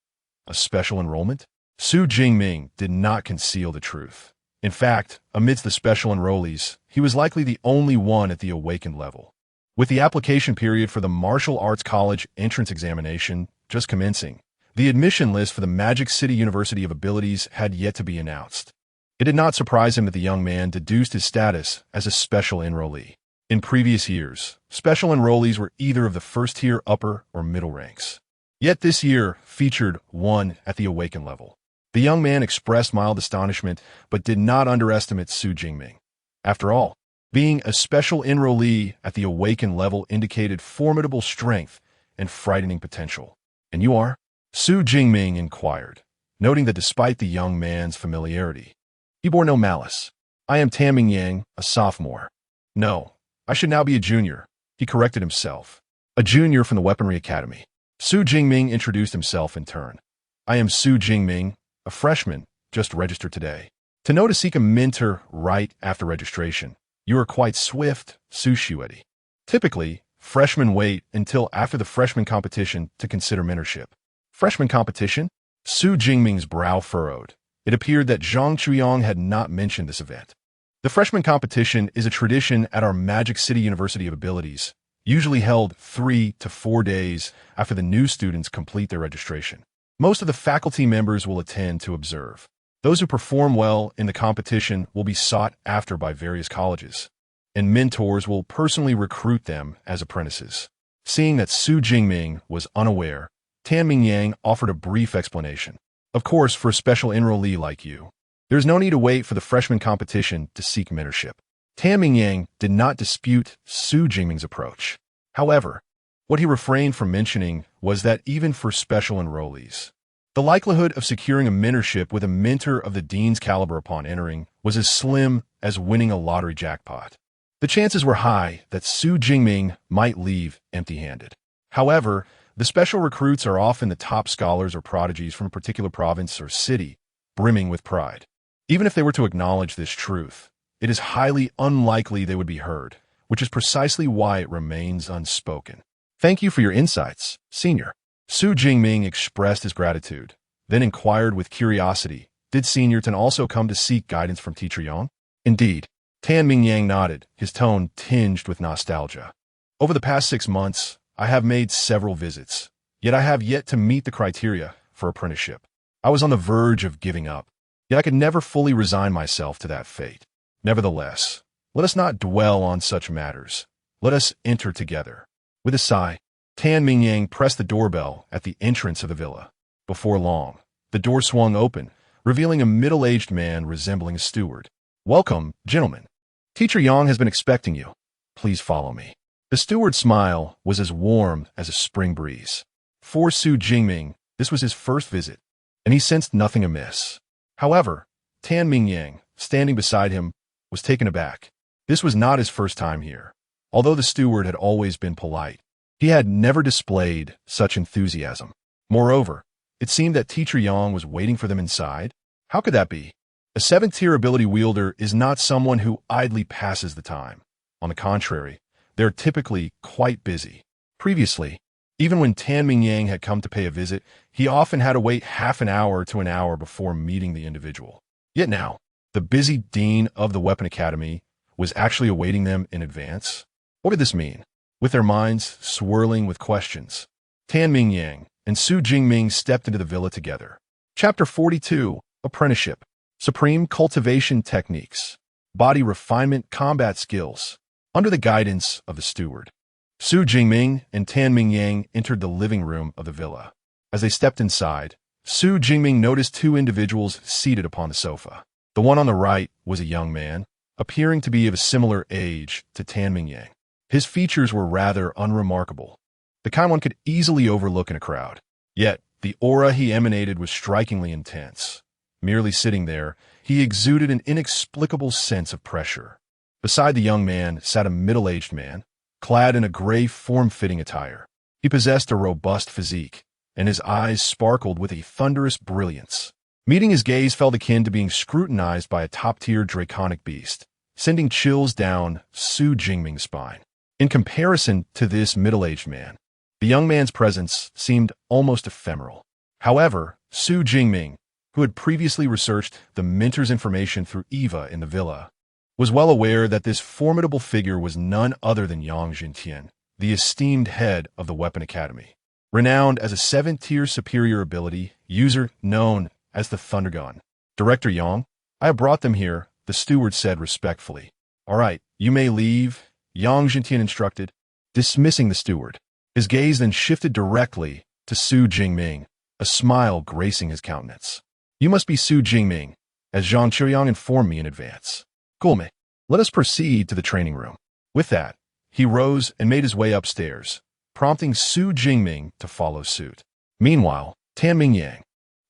S1: A special enrollment? Su Jingming did not conceal the truth. In fact, amidst the special enrollees, he was likely the only one at the awakened level. With the application period for the Martial Arts College entrance examination just commencing, the admission list for the Magic City University of Abilities had yet to be announced. It did not surprise him that the young man deduced his status as a special enrollee. In previous years, special enrollees were either of the first-tier upper or middle ranks. Yet this year featured one at the awakened level. The young man expressed mild astonishment, but did not underestimate Su Jingming. After all, being a special enrollee at the awakened level indicated formidable strength and frightening potential. "And you are?" Su Jingming inquired, noting that despite the young man's familiarity, he bore no malice. "I am Tan Yang, a sophomore." "No, I should now be a junior," he corrected himself. "A junior from the Weaponry Academy." Su Jingming introduced himself in turn. "I am Su Jingming, a freshman, just registered today. To know to seek a mentor right after registration. You are quite swift, Su Shuedi. Typically, freshmen wait until after the freshman competition to consider mentorship." Freshman competition? Su Jingming's brow furrowed. It appeared that Zhang Chuyang had not mentioned this event. The freshman competition is a tradition at our Magic City University of Abilities, usually held 3 to 4 days after the new students complete their registration. Most of the faculty members will attend to observe. Those who perform well in the competition will be sought after by various colleges, and mentors will personally recruit them as apprentices. Seeing that Su Jingming was unaware, Tan Yang offered a brief explanation. "Of course, for a special enrollee like you, there's no need to wait for the freshman competition to seek mentorship." Tan Yang did not dispute Su Jingming's approach. However, what he refrained from mentioning was that even for special enrollees, the likelihood of securing a mentorship with a mentor of the dean's caliber upon entering was as slim as winning a lottery jackpot. The chances were high that Su Jingming might leave empty-handed. However, the special recruits are often the top scholars or prodigies from a particular province or city, brimming with pride. Even if they were to acknowledge this truth, it is highly unlikely they would be heard, which is precisely why it remains unspoken. "Thank you for your insights, Senior." Su Jingming expressed his gratitude, then inquired with curiosity, "Did Senior Tan also come to seek guidance from Teacher Yang?" "Indeed." Tan Yang nodded, his tone tinged with nostalgia. "Over the past 6 months, I have made several visits, yet I have yet to meet the criteria for apprenticeship. I was on the verge of giving up, yet I could never fully resign myself to that fate. Nevertheless, let us not dwell on such matters. Let us enter together." With a sigh, Tan Yang pressed the doorbell at the entrance of the villa. Before long, the door swung open, revealing a middle-aged man resembling a steward. "Welcome, gentlemen. Teacher Yang has been expecting you. Please follow me." The steward's smile was as warm as a spring breeze. For Su Jingming, this was his first visit, and he sensed nothing amiss. However, Tan Yang, standing beside him, was taken aback. This was not his first time here. Although the steward had always been polite, he had never displayed such enthusiasm. Moreover, it seemed that Teacher Yang was waiting for them inside. How could that be? A 7th-tier ability wielder is not someone who idly passes the time. On the contrary, they're typically quite busy. Previously, even when Tanming Yang had come to pay a visit, he often had to wait half an hour to an hour before meeting the individual. Yet now, the busy dean of the Weapon Academy was actually awaiting them in advance. What could this mean? With their minds swirling with questions, Tanming Yang and Su Jingming stepped into the villa together. Chapter 42, Apprenticeship. Supreme Cultivation Techniques. Body Refinement Combat Skills. Under the guidance of the steward, Su Jingming and Tanming Yang entered the living room of the villa. As they stepped inside, Su Jingming noticed 2 individuals seated upon the sofa. The one on the right was a young man, appearing to be of a similar age to Tanming Yang. His features were rather unremarkable, the kind one could easily overlook in a crowd. Yet, the aura he emanated was strikingly intense. Merely sitting there, he exuded an inexplicable sense of pressure. Beside the young man sat a middle-aged man, clad in a gray form-fitting attire. He possessed a robust physique, and his eyes sparkled with a thunderous brilliance. Meeting his gaze felt akin to being scrutinized by a top-tier draconic beast, sending chills down Su Jingming's spine. In comparison to this middle-aged man, the young man's presence seemed almost ephemeral. However, Su Jingming, who had previously researched the mentor's information through Eva in the villa, was well aware that this formidable figure was none other than Yang Jintian, the esteemed head of the Weapon Academy. Renowned as a 7th-tier superior ability user known as the Thunder God. Director Yang, I have brought them here, the steward said respectfully. All right, you may leave, Yang Jintian instructed, dismissing the steward. His gaze then shifted directly to Su Jingming, a smile gracing his countenance. You must be Su Jingming, as Zhang Qiuyang informed me in advance. Gulme, let us proceed to the training room. With that, he rose and made his way upstairs, prompting Su Jingming to follow suit. Meanwhile, Tanming Yang,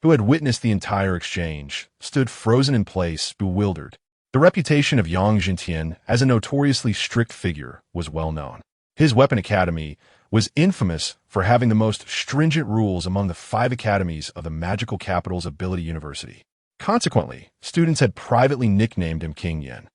S1: who had witnessed the entire exchange, stood frozen in place, bewildered. The reputation of Yang Jintian as a notoriously strict figure was well known. His Weapon Academy was infamous for having the most stringent rules among the 5 academies of the magical capital's Ability University. Consequently, students had privately nicknamed him King Yen.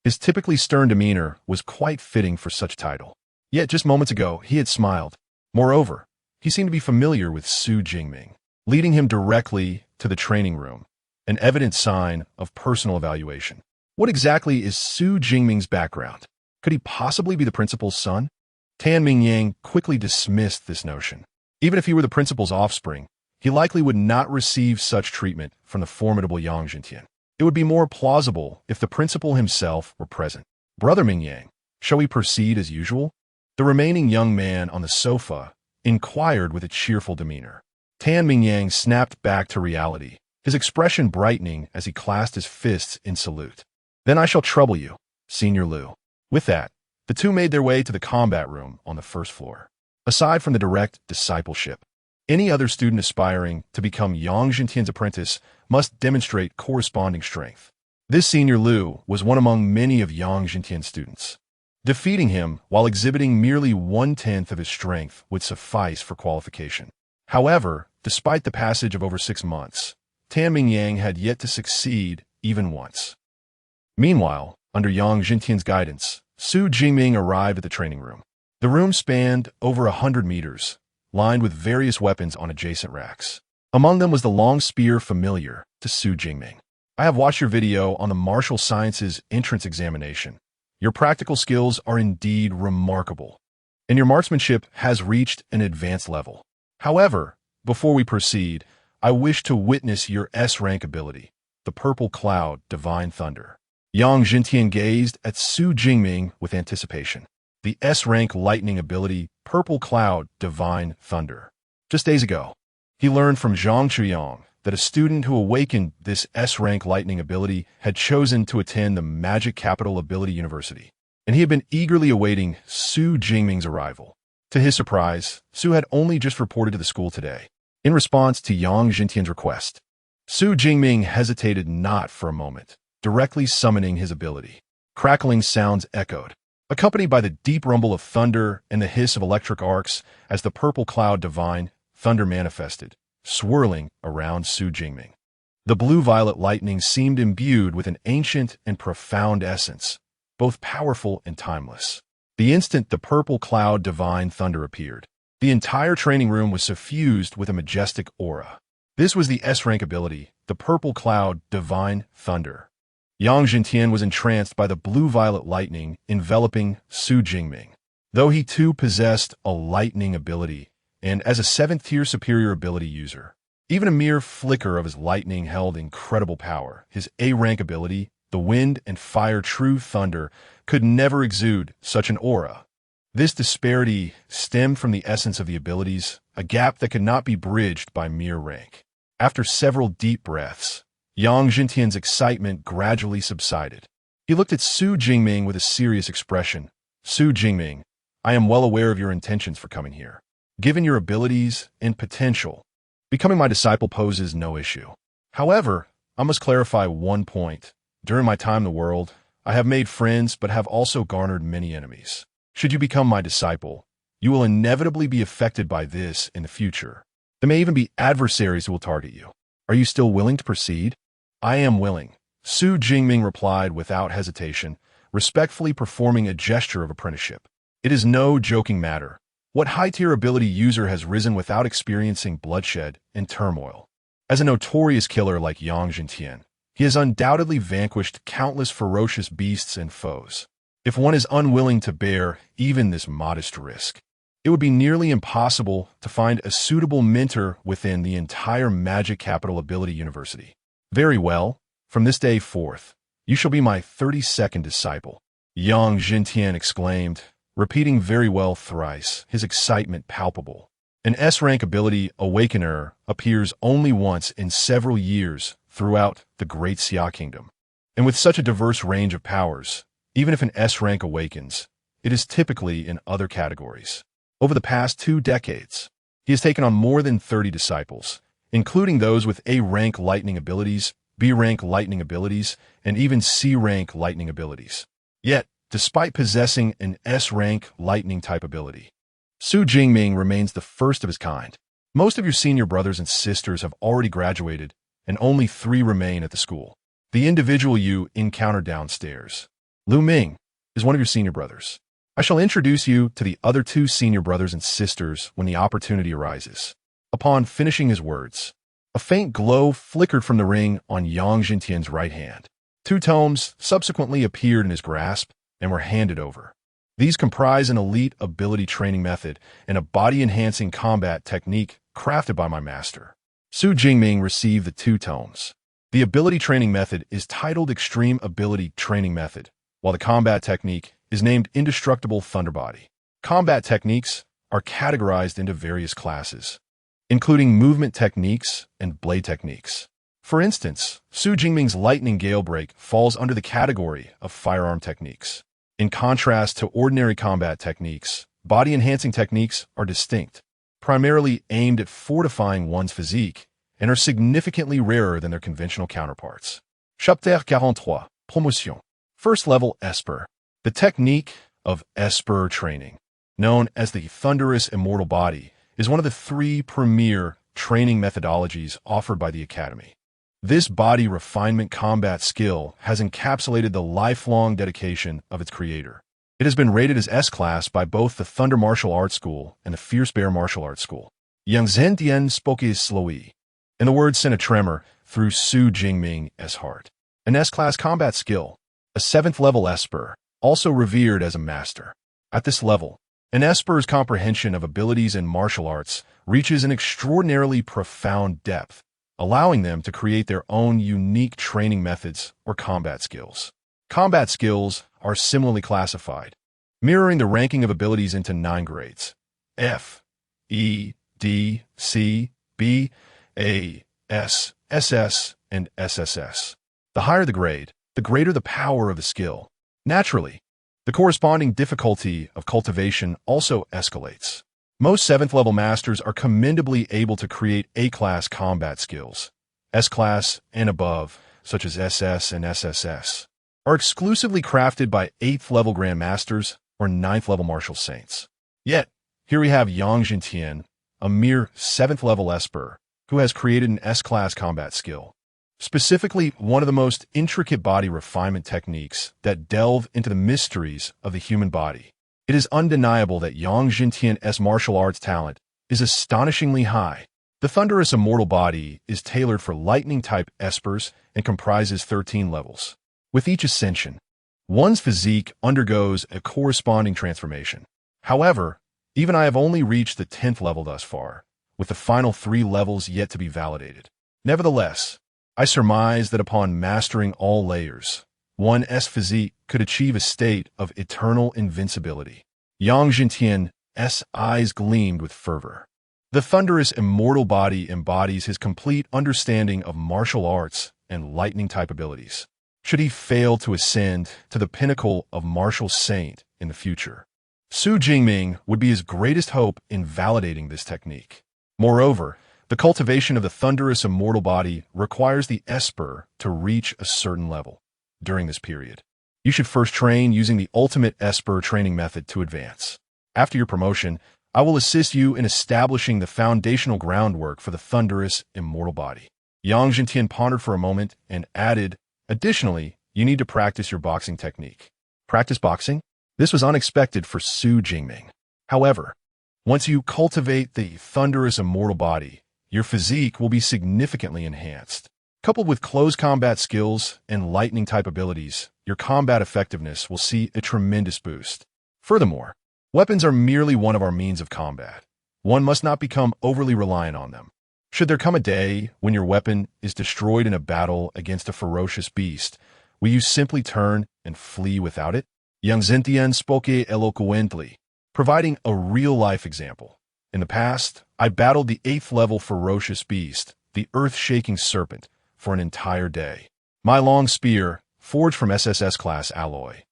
S1: His typically stern demeanor was quite fitting for such title. Yet just moments ago, he had smiled. Moreover, he seemed to be familiar with Su Jingming, leading him directly to the training room, an evident sign of personal evaluation. What exactly is Su Jingming's background? Could he possibly be the principal's son? Tanming Yang quickly dismissed this notion. Even if he were the principal's offspring, he likely would not receive such treatment from the formidable Yang Jintian. It would be more plausible if the principal himself were present. Brother Ming Yang, shall we proceed as usual? The remaining young man on the sofa inquired with a cheerful demeanor. Tanming Yang snapped back to reality, his expression brightening as he clasped his fists in salute. Then I shall trouble you, Senior Liu. With that, the 2 made their way to the combat room on the 1st floor. Aside from the direct discipleship, any other student aspiring to become Yang Jintian's apprentice must demonstrate corresponding strength. This Senior Liu was one among many of Yang Jintian's students. Defeating him while exhibiting merely 1/10 of his strength would suffice for qualification. However, despite the passage of over 6 months, Tanming Yang had yet to succeed even once. Meanwhile, under Yang Jintian's guidance, Su Jingming arrived at the training room. The room spanned over 100 meters, lined with various weapons on adjacent racks. Among them was the long spear familiar to Su Jingming. I have watched your video on the martial sciences entrance examination. Your practical skills are indeed remarkable, and your marksmanship has reached an advanced level. However, before we proceed, I wish to witness your S-rank ability, the Purple Cloud Divine Thunder. Yang Jintian gazed at Su Jingming with anticipation. The S-rank lightning ability, Purple Cloud Divine Thunder. Just days ago, he learned from Zhang Qiuyang that a student who awakened this S-rank lightning ability had chosen to attend the Magic Capital Ability University, and he had been eagerly awaiting Su Jingming's arrival. To his surprise, Su had only just reported to the school today. In response to Yang Jintian's request, Su Jingming hesitated not for a moment, directly summoning his ability. Crackling sounds echoed, accompanied by the deep rumble of thunder and the hiss of electric arcs as the purple cloud divine thunder manifested, swirling around Su Jingming. The blue-violet lightning seemed imbued with an ancient and profound essence, both powerful and timeless. The instant the purple cloud divine thunder appeared, the entire training room was suffused with a majestic aura. This was the S-rank ability, the purple cloud divine thunder. Yang Jintian was entranced by the blue-violet lightning enveloping Su Jingming. Though he too possessed a lightning ability, and as a 7th-tier superior ability user, even a mere flicker of his lightning held incredible power. His A-rank ability, the wind and fire true thunder, could never exude such an aura. This disparity stemmed from the essence of the abilities, a gap that could not be bridged by mere rank. After several deep breaths, Yang Jintian's excitement gradually subsided. He looked at Su Jingming with a serious expression. Su Jingming, I am well aware of your intentions for coming here. Given your abilities and potential, becoming my disciple poses no issue. However, I must clarify one point. During my time in the world, I have made friends but have also garnered many enemies. Should you become my disciple, you will inevitably be affected by this in the future. There may even be adversaries who will target you. Are you still willing to proceed? I am willing, Su Jingming replied without hesitation, respectfully performing a gesture of apprenticeship. It is no joking matter. What high-tier ability user has risen without experiencing bloodshed and turmoil? As a notorious killer like Yang Jintian, he has undoubtedly vanquished countless ferocious beasts and foes. If one is unwilling to bear even this modest risk, it would be nearly impossible to find a suitable mentor within the entire Magic Capital Ability University. Very well, from this day forth, you shall be my 32nd disciple, Yang Jintian exclaimed, repeating very well thrice, his excitement palpable. An S-rank ability, Awakener, appears only once in several years throughout the Great Xia Kingdom. And with such a diverse range of powers, even if an S-rank awakens, it is typically in other categories. Over the past 2 decades, he has taken on more than 30 disciples, including those with A-rank lightning abilities, B-rank lightning abilities, and even C-rank lightning abilities. Yet, despite possessing an S-rank lightning-type ability, Su Jingming remains the first of his kind. Most of your senior brothers and sisters have already graduated, and only 3 remain at the school. The individual you encounter downstairs, Lu Ming, is one of your senior brothers. I shall introduce you to the other 2 senior brothers and sisters when the opportunity arises. Upon finishing his words, a faint glow flickered from the ring on Yang Jintian's right hand. 2 tomes subsequently appeared in his grasp and were handed over. These comprise an elite ability training method and a body-enhancing combat technique crafted by my master. Su Jingming received the 2 tomes. The ability training method is titled Extreme Ability Training Method, while the combat technique is named Indestructible Thunderbody. Combat techniques are categorized into various classes, including movement techniques and blade techniques. For instance, Su Jingming's Lightning Gale Break falls under the category of firearm techniques. In contrast to ordinary combat techniques, body-enhancing techniques are distinct, primarily aimed at fortifying one's physique, and are significantly rarer than their conventional counterparts. Chapitre 43, Promotion. First level Esper. The technique of Esper training, known as the Thunderous Immortal Body, is one of the 3 premier training methodologies offered by the Academy. This body refinement combat skill has encapsulated the lifelong dedication of its creator. It has been rated as S-class by both the Thunder Martial Arts School and the Fierce Bear Martial Arts School. Yang Zhendian spoke his slowly, and the words sent a tremor through Su Jingming's heart. An S-class combat skill, a 7th level Esper, also revered as a master. At this level, an Esper's comprehension of abilities in martial arts reaches an extraordinarily profound depth, allowing them to create their own unique training methods or combat skills. Combat skills are similarly classified, mirroring the ranking of abilities into 9 grades: F, E, D, C, B, A, S, SS, and SSS. The higher the grade, the greater the power of the skill. Naturally, the corresponding difficulty of cultivation also escalates. Most 7th level masters are commendably able to create A-class combat skills, S-class and above, such as SS and SSS. are exclusively crafted by 8th-level Grandmasters or 9th-level Martial Saints. Yet, here we have Yang Jintian, a mere 7th-level Esper, who has created an S-class combat skill. Specifically, one of the most intricate body refinement techniques that delve into the mysteries of the human body. It is undeniable that Yang Jintian's martial arts talent is astonishingly high. The thunderous immortal body is tailored for lightning-type espers and comprises 13 levels. With each ascension, one's physique undergoes a corresponding transformation. However, even I have only reached the 10th level thus far, with the final 3 levels yet to be validated. Nevertheless, I surmise that upon mastering all layers, one's physique could achieve a state of eternal invincibility. Yang Jintian's eyes gleamed with fervor. The thunderous immortal body embodies his complete understanding of martial arts and lightning-type abilities. Should he fail to ascend to the pinnacle of martial saint in the future, Su Jingming would be his greatest hope in validating this technique. Moreover, the cultivation of the thunderous immortal body requires the Esper to reach a certain level. During this period, you should first train using the ultimate Esper training method to advance. After your promotion, I will assist you in establishing the foundational groundwork for the thunderous immortal body. Yang Jintian pondered for a moment and added, additionally, you need to practice your boxing technique. Practice boxing? This was unexpected for Su Jingming. However, once you cultivate the thunderous immortal body, your physique will be significantly enhanced. Coupled with close combat skills and lightning-type abilities, your combat effectiveness will see a tremendous boost. Furthermore, weapons are merely one of our means of combat. One must not become overly reliant on them. Should there come a day when your weapon is destroyed in a battle against a ferocious beast, will you simply turn and flee without it? Yang Jintian spoke eloquently, providing a real-life example. In the past, I battled the 8th-level ferocious beast, the earth-shaking serpent, for an entire day. My long spear, forged from SSS-class alloy,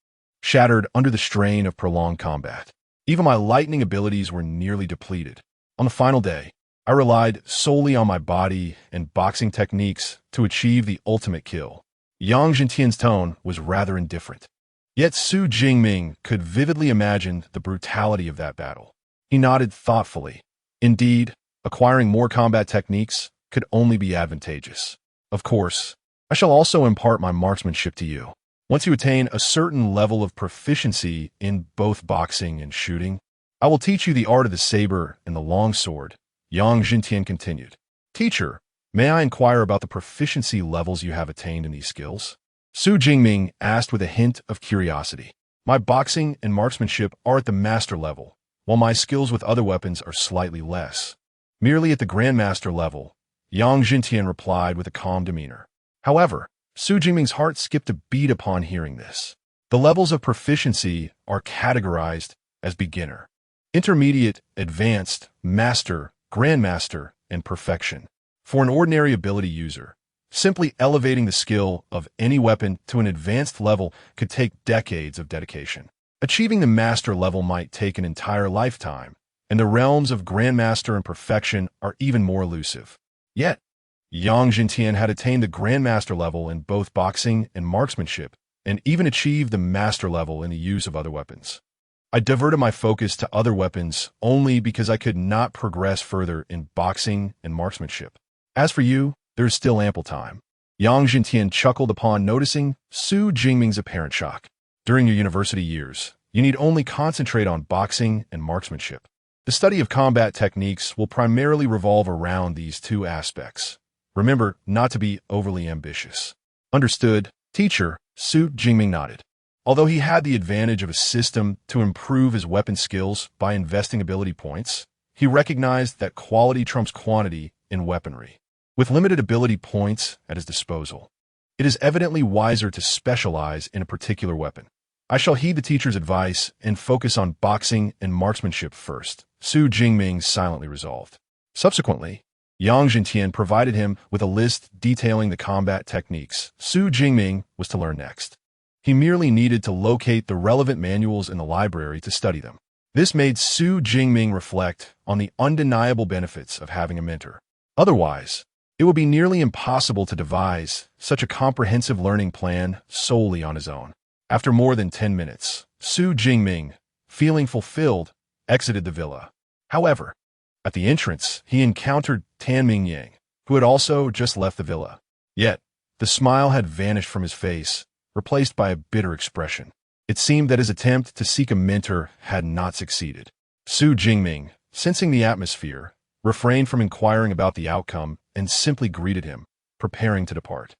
S1: shattered under the strain of prolonged combat. Even my lightning abilities were nearly depleted. On the final day, I relied solely on my body and boxing techniques to achieve the ultimate kill. Yang Jintian's tone was rather indifferent. Yet Su Jingming could vividly imagine the brutality of that battle. He nodded thoughtfully. Indeed, acquiring more combat techniques could only be advantageous. Of course, I shall also impart my marksmanship to you. Once you attain a certain level of proficiency in both boxing and shooting, I will teach you the art of the saber and the longsword. Yang Jintian continued. Teacher, may I inquire about the proficiency levels you have attained in these skills? Su Jingming asked with a hint of curiosity. My boxing and marksmanship are at the master level, while my skills with other weapons are slightly less. Merely at the grandmaster level, Yang Jintian replied with a calm demeanor. However, Su Jingming's heart skipped a beat upon hearing this. The levels of proficiency are categorized as beginner, intermediate, advanced, master, grandmaster, and perfection. For an ordinary ability user, simply elevating the skill of any weapon to an advanced level could take decades of dedication. Achieving the master level might take an entire lifetime, and the realms of grandmaster and perfection are even more elusive. Yet, Yang Jintian had attained the grandmaster level in both boxing and marksmanship, and even achieved the master level in the use of other weapons. I diverted my focus to other weapons only because I could not progress further in boxing and marksmanship. As for you, there is still ample time. Yang Jintian chuckled upon noticing Su Jingming's apparent shock. During your university years, you need only concentrate on boxing and marksmanship. The study of combat techniques will primarily revolve around these two aspects. Remember not to be overly ambitious. Understood, teacher, Su Jingming nodded. Although he had the advantage of a system to improve his weapon skills by investing ability points, he recognized that quality trumps quantity in weaponry. With limited ability points at his disposal, it is evidently wiser to specialize in a particular weapon. I shall heed the teacher's advice and focus on boxing and marksmanship first, Su Jingming silently resolved. Subsequently, Yang Jintian provided him with a list detailing the combat techniques Su Jingming was to learn next. He merely needed to locate the relevant manuals in the library to study them. This made Su Jingming reflect on the undeniable benefits of having a mentor. Otherwise, It would be nearly impossible to devise such a comprehensive learning plan solely on his own. After more than 10 minutes, Su Jingming, feeling fulfilled, exited the villa. However, at the entrance, he encountered Tan Mingyang, who had also just left the villa. Yet, the smile had vanished from his face, replaced by a bitter expression. It seemed that his attempt to seek a mentor had not succeeded. Su Jingming, sensing the atmosphere, refrained from inquiring about the outcome and simply greeted him, preparing to depart.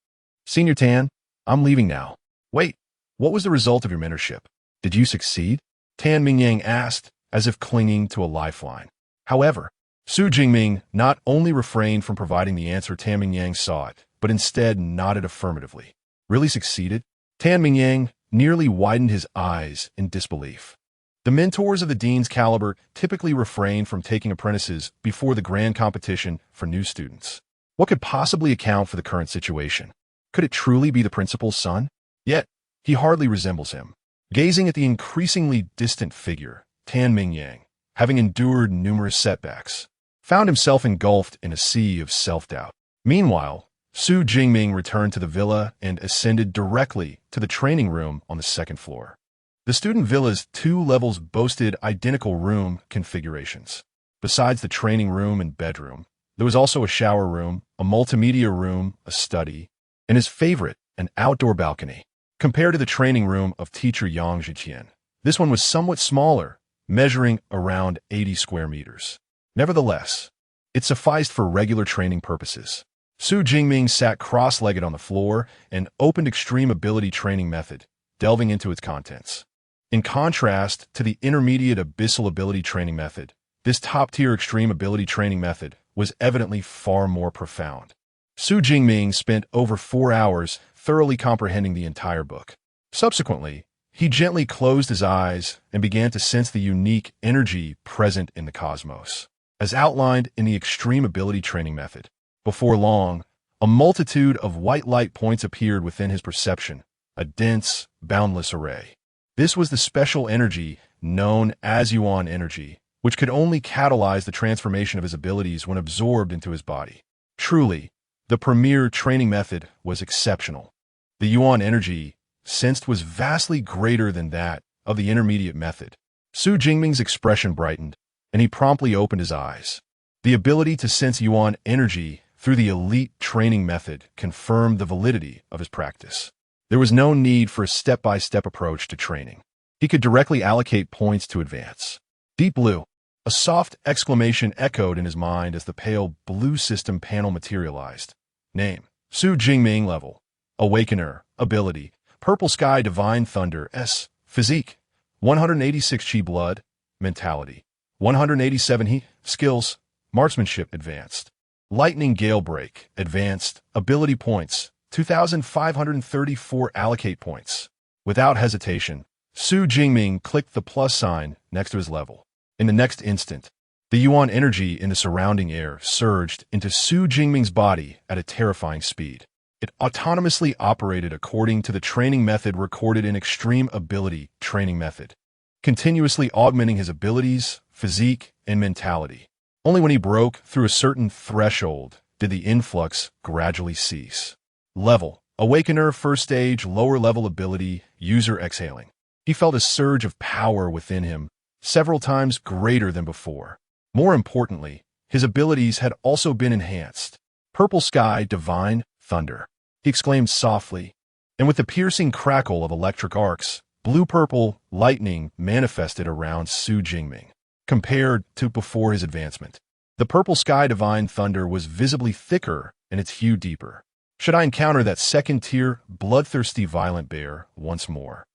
S1: "Senior Tan, I'm leaving now." "Wait, what was the result of your mentorship? Did you succeed?" Tan Mingyang asked, as if clinging to a lifeline. However, Su Jingming not only refrained from providing the answer Tan Mingyang sought, but instead nodded affirmatively. "Really succeeded?" Tan Mingyang nearly widened his eyes in disbelief. The mentors of the dean's caliber typically refrain from taking apprentices before the grand competition for new students. What could possibly account for the current situation? Could it truly be the principal's son? Yet, he hardly resembles him. Gazing at the increasingly distant figure, Tan Mingyang, having endured numerous setbacks, found himself engulfed in a sea of self-doubt. Meanwhile, Su Jingming returned to the villa and ascended directly to the training room on the second floor. The student villa's 2 levels boasted identical room configurations. Besides the training room and bedroom, there was also a shower room, a multimedia room, a study, and his favorite, an outdoor balcony. Compared to the training room of teacher Yang Zhiqian, this one was somewhat smaller, measuring around 80 square meters. Nevertheless, it sufficed for regular training purposes. Su Jingming sat cross-legged on the floor and opened Extreme Ability Training Method, delving into its contents. In contrast to the Intermediate Abyssal Ability Training Method, this top-tier Extreme Ability Training Method was evidently far more profound. Su Jingming spent over 4 hours thoroughly comprehending the entire book. Subsequently, he gently closed his eyes and began to sense the unique energy present in the cosmos, as outlined in the Extreme Ability Training Method. Before long, a multitude of white light points appeared within his perception, a dense, boundless array. This was the special energy known as Yuan energy, which could only catalyze the transformation of his abilities when absorbed into his body. Truly, the premier training method was exceptional. The Yuan energy sensed was vastly greater than that of the intermediate method. Su Jingming's expression brightened, and he promptly opened his eyes. The ability to sense Yuan energy through the elite training method confirmed the validity of his practice. There was no need for a step-by-step approach to training. He could directly allocate points to advance. Deep Blue. A soft exclamation echoed in his mind as the pale blue system panel materialized. Name: Su Jingming. Level: Awakener. Ability: Purple Sky Divine Thunder. S. Physique: 186 Chi Blood. Mentality: 187 He. Skills: Marksmanship Advanced. Lightning Gale Break Advanced. Ability points: 2,534 allocate points. Without hesitation, Su Jingming clicked the plus sign next to his level. In the next instant, the Yuan energy in the surrounding air surged into Su Jingming's body at a terrifying speed. It autonomously operated according to the training method recorded in Extreme Ability Training Method, continuously augmenting his abilities, physique, and mentality. Only when he broke through a certain threshold did the influx gradually cease. Level: Awakener. First stage, lower level ability, user exhaling. He felt a surge of power within him, several times greater than before. More importantly, his abilities had also been enhanced. Purple Sky Divine Thunder. He exclaimed softly, and with the piercing crackle of electric arcs, blue-purple lightning manifested around Su Jingming. Compared to before his advancement, the Purple Sky Divine Thunder was visibly thicker and its hue deeper. Should I encounter that second-tier, bloodthirsty violent bear once more,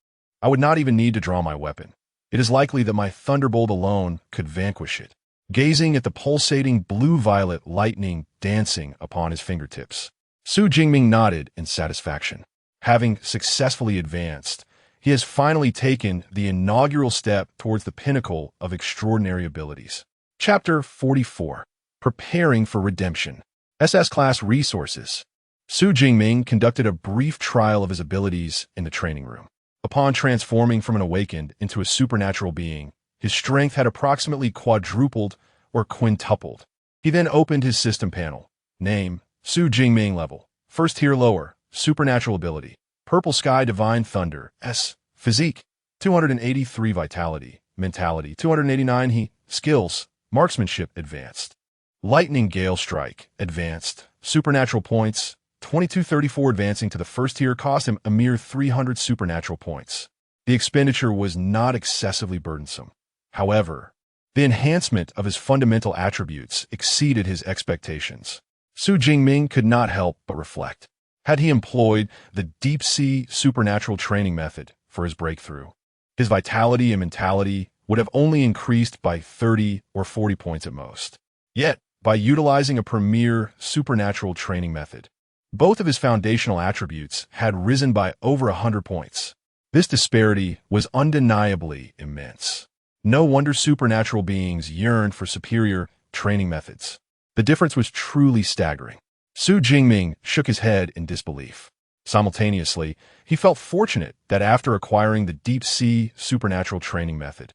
S1: I would not even need to draw my weapon. It is likely that my thunderbolt alone could vanquish it. Gazing at the pulsating blue-violet lightning dancing upon his fingertips, Su Jingming nodded in satisfaction. Having successfully advanced, he has finally taken the inaugural step towards the pinnacle of extraordinary abilities. Chapter 44. Preparing for Redemption. SS Class Resources. Su Jingming conducted a brief trial of his abilities in the training room. Upon transforming from an awakened into a supernatural being, his strength had approximately quadrupled or quintupled. He then opened his system panel. Name: Su Jingming level. First tier lower. Supernatural ability. Purple Sky Divine Thunder. S. Physique. 283 Vitality. Mentality. 289 He. Skills. Marksmanship. Advanced. Lightning Gale Strike. Advanced. Supernatural points. 2234 advancing to the first tier cost him a mere 300 supernatural points. The expenditure was not excessively burdensome. However, the enhancement of his fundamental attributes exceeded his expectations. Su Jingming could not help but reflect. Had he employed the deep-sea supernatural training method for his breakthrough, his vitality and mentality would have only increased by 30 or 40 points at most. Yet, by utilizing a premier supernatural training method, both of his foundational attributes had risen by over 100 points. This disparity was undeniably immense. No wonder supernatural beings yearned for superior training methods. The difference was truly staggering. Su Jingming shook his head in disbelief. Simultaneously, he felt fortunate that after acquiring the deep-sea supernatural training method,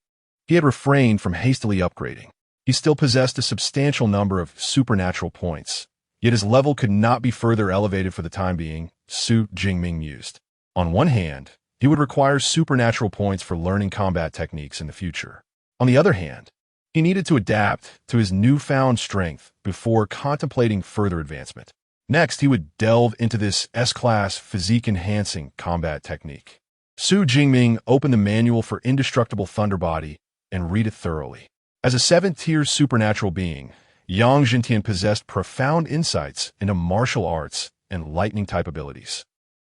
S1: he had refrained from hastily upgrading. He still possessed a substantial number of supernatural points, yet his level could not be further elevated for the time being, Su Jingming mused. On one hand, he would require supernatural points for learning combat techniques in the future. On the other hand, he needed to adapt to his newfound strength before contemplating further advancement. Next, he would delve into this S-class physique-enhancing combat technique. Su Jingming opened the manual for Indestructible Thunder Body and read it thoroughly. As a 7th-tier supernatural being, Yang Jintian possessed profound insights into martial arts and lightning-type abilities.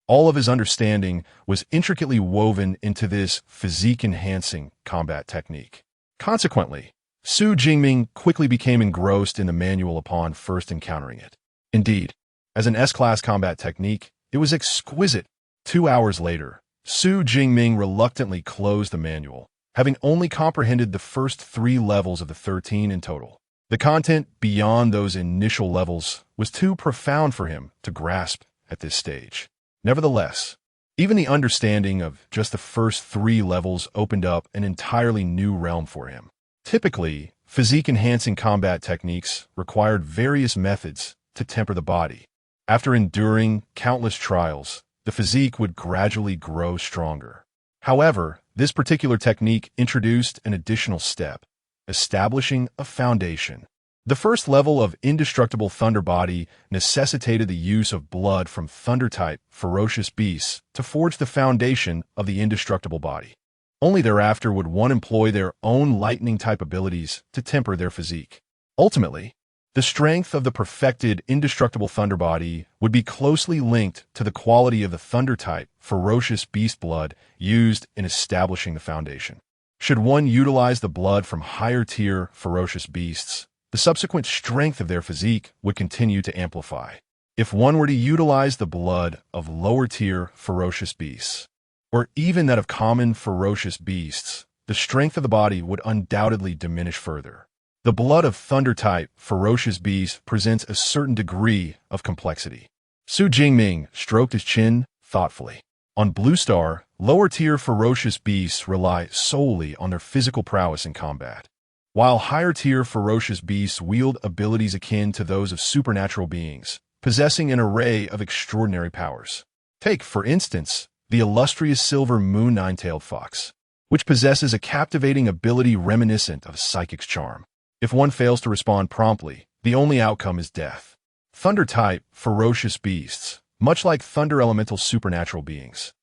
S1: All of his understanding was intricately woven into this physique-enhancing combat technique. Consequently, Su Jingming quickly became engrossed in the manual upon first encountering it. Indeed, as an S-class combat technique, it was exquisite. 2 hours later, Su Jingming reluctantly closed the manual, having only comprehended the first 3 levels of the 13 in total. The content beyond those initial levels was too profound for him to grasp at this stage. Nevertheless, even the understanding of just the first 3 levels opened up an entirely new realm for him. Typically, physique-enhancing combat techniques required various methods to temper the body. After enduring countless trials, the physique would gradually grow stronger. However, this particular technique introduced an additional step, establishing a foundation. The first level of Indestructible Thunder Body necessitated the use of blood from Thunder-type ferocious beasts to forge the foundation of the Indestructible Body. Only thereafter would one employ their own lightning-type abilities to temper their physique. Ultimately, the strength of the perfected Indestructible Thunder Body would be closely linked to the quality of the Thunder-type ferocious beast blood used in establishing the foundation. Should one utilize the blood from higher-tier ferocious beasts, the subsequent strength of their physique would continue to amplify. If one were to utilize the blood of lower-tier ferocious beasts, or even that of common ferocious beasts, the strength of the body would undoubtedly diminish further. The blood of Thunder-type ferocious beasts presents a certain degree of complexity. Su Jingming stroked his chin thoughtfully. On Blue Star, lower-tier ferocious beasts rely solely on their physical prowess in combat, while higher-tier ferocious beasts wield abilities akin to those of supernatural beings, possessing an array of extraordinary powers. Take, for instance, the illustrious silver moon nine-tailed fox, which possesses a captivating ability reminiscent of a psychic's charm. If one fails to respond promptly, the only outcome is death. Thunder-type ferocious beasts, much like thunder elemental supernatural beings,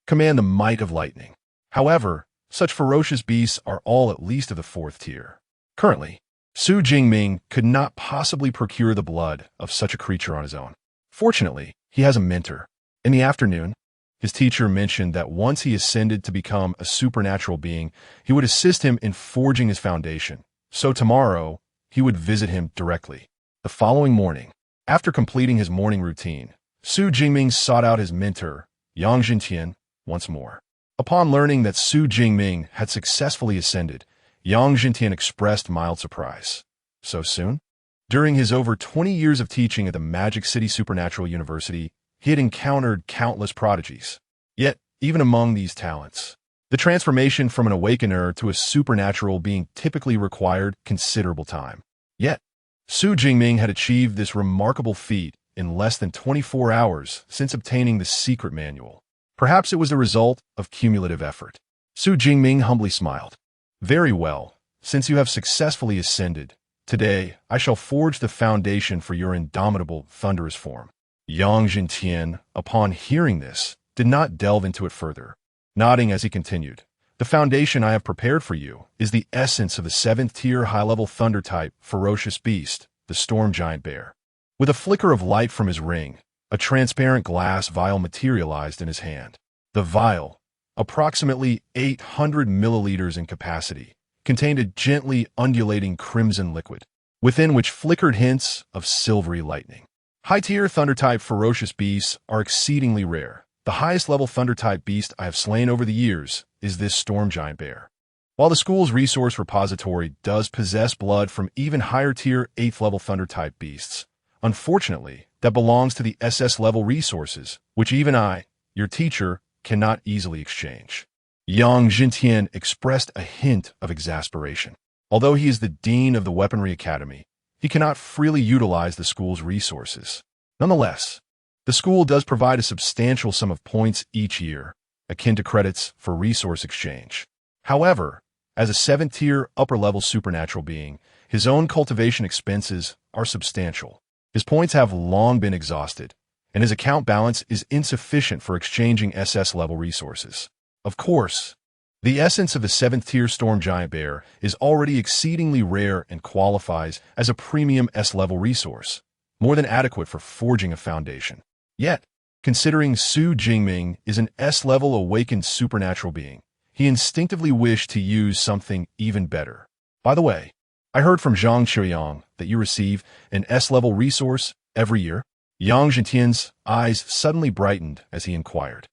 S1: command the might of lightning. However, such ferocious beasts are all at least of the 4th tier. Currently, Su Jingming could not possibly procure the blood of such a creature on his own. Fortunately, he has a mentor. In the afternoon, his teacher mentioned that once he ascended to become a supernatural being, he would assist him in forging his foundation. So tomorrow, he would visit him directly. The following morning, after completing his morning routine, Su Jingming sought out his mentor, Yang Jintian, once more. Upon learning that Su Jingming had successfully ascended, Yang Jintian expressed mild surprise. So soon? During his over 20 years of teaching at the Magic City Supernatural University, he had encountered countless prodigies. Yet, even among these talents, the transformation from an awakener to a supernatural being typically required considerable time. Yet, Su Jingming had achieved this remarkable feat in less than 24 hours since obtaining the secret manual. Perhaps it was the result of cumulative effort. Su Jingming humbly smiled. Very well, since you have successfully ascended, today I shall forge the foundation for your indomitable, thunderous form. Yang Jintian, upon hearing this, did not delve into it further, nodding as he continued. The foundation I have prepared for you is the essence of the 7th-tier high-level thunder-type ferocious beast, the storm giant bear. With a flicker of light from his ring, a transparent glass vial materialized in his hand. The vial, approximately 800 milliliters in capacity, contained a gently undulating crimson liquid, within which flickered hints of silvery lightning. High-tier thunder-type ferocious beasts are exceedingly rare. The highest-level thunder-type beast I have slain over the years is this storm giant bear. While the school's resource repository does possess blood from even higher-tier 8th-level thunder-type beasts, unfortunately, that belongs to the SS-level resources, which even I, your teacher, cannot easily exchange. Yang Jintian expressed a hint of exasperation. Although he is the dean of the Weaponry Academy, he cannot freely utilize the school's resources. Nonetheless, the school does provide a substantial sum of points each year, akin to credits for resource exchange. However, as a 7th-tier upper-level supernatural being, his own cultivation expenses are substantial. His points have long been exhausted, and his account balance is insufficient for exchanging SS-level resources. Of course, the essence of the 7th-tier storm giant bear is already exceedingly rare and qualifies as a premium S-level resource, more than adequate for forging a foundation. Yet, considering Su Jingming is an S-level awakened supernatural being, he instinctively wished to use something even better. By the way, I heard from Zhang Qiuyang that you receive an S-level resource every year. Yang Jintian's eyes suddenly brightened as he inquired.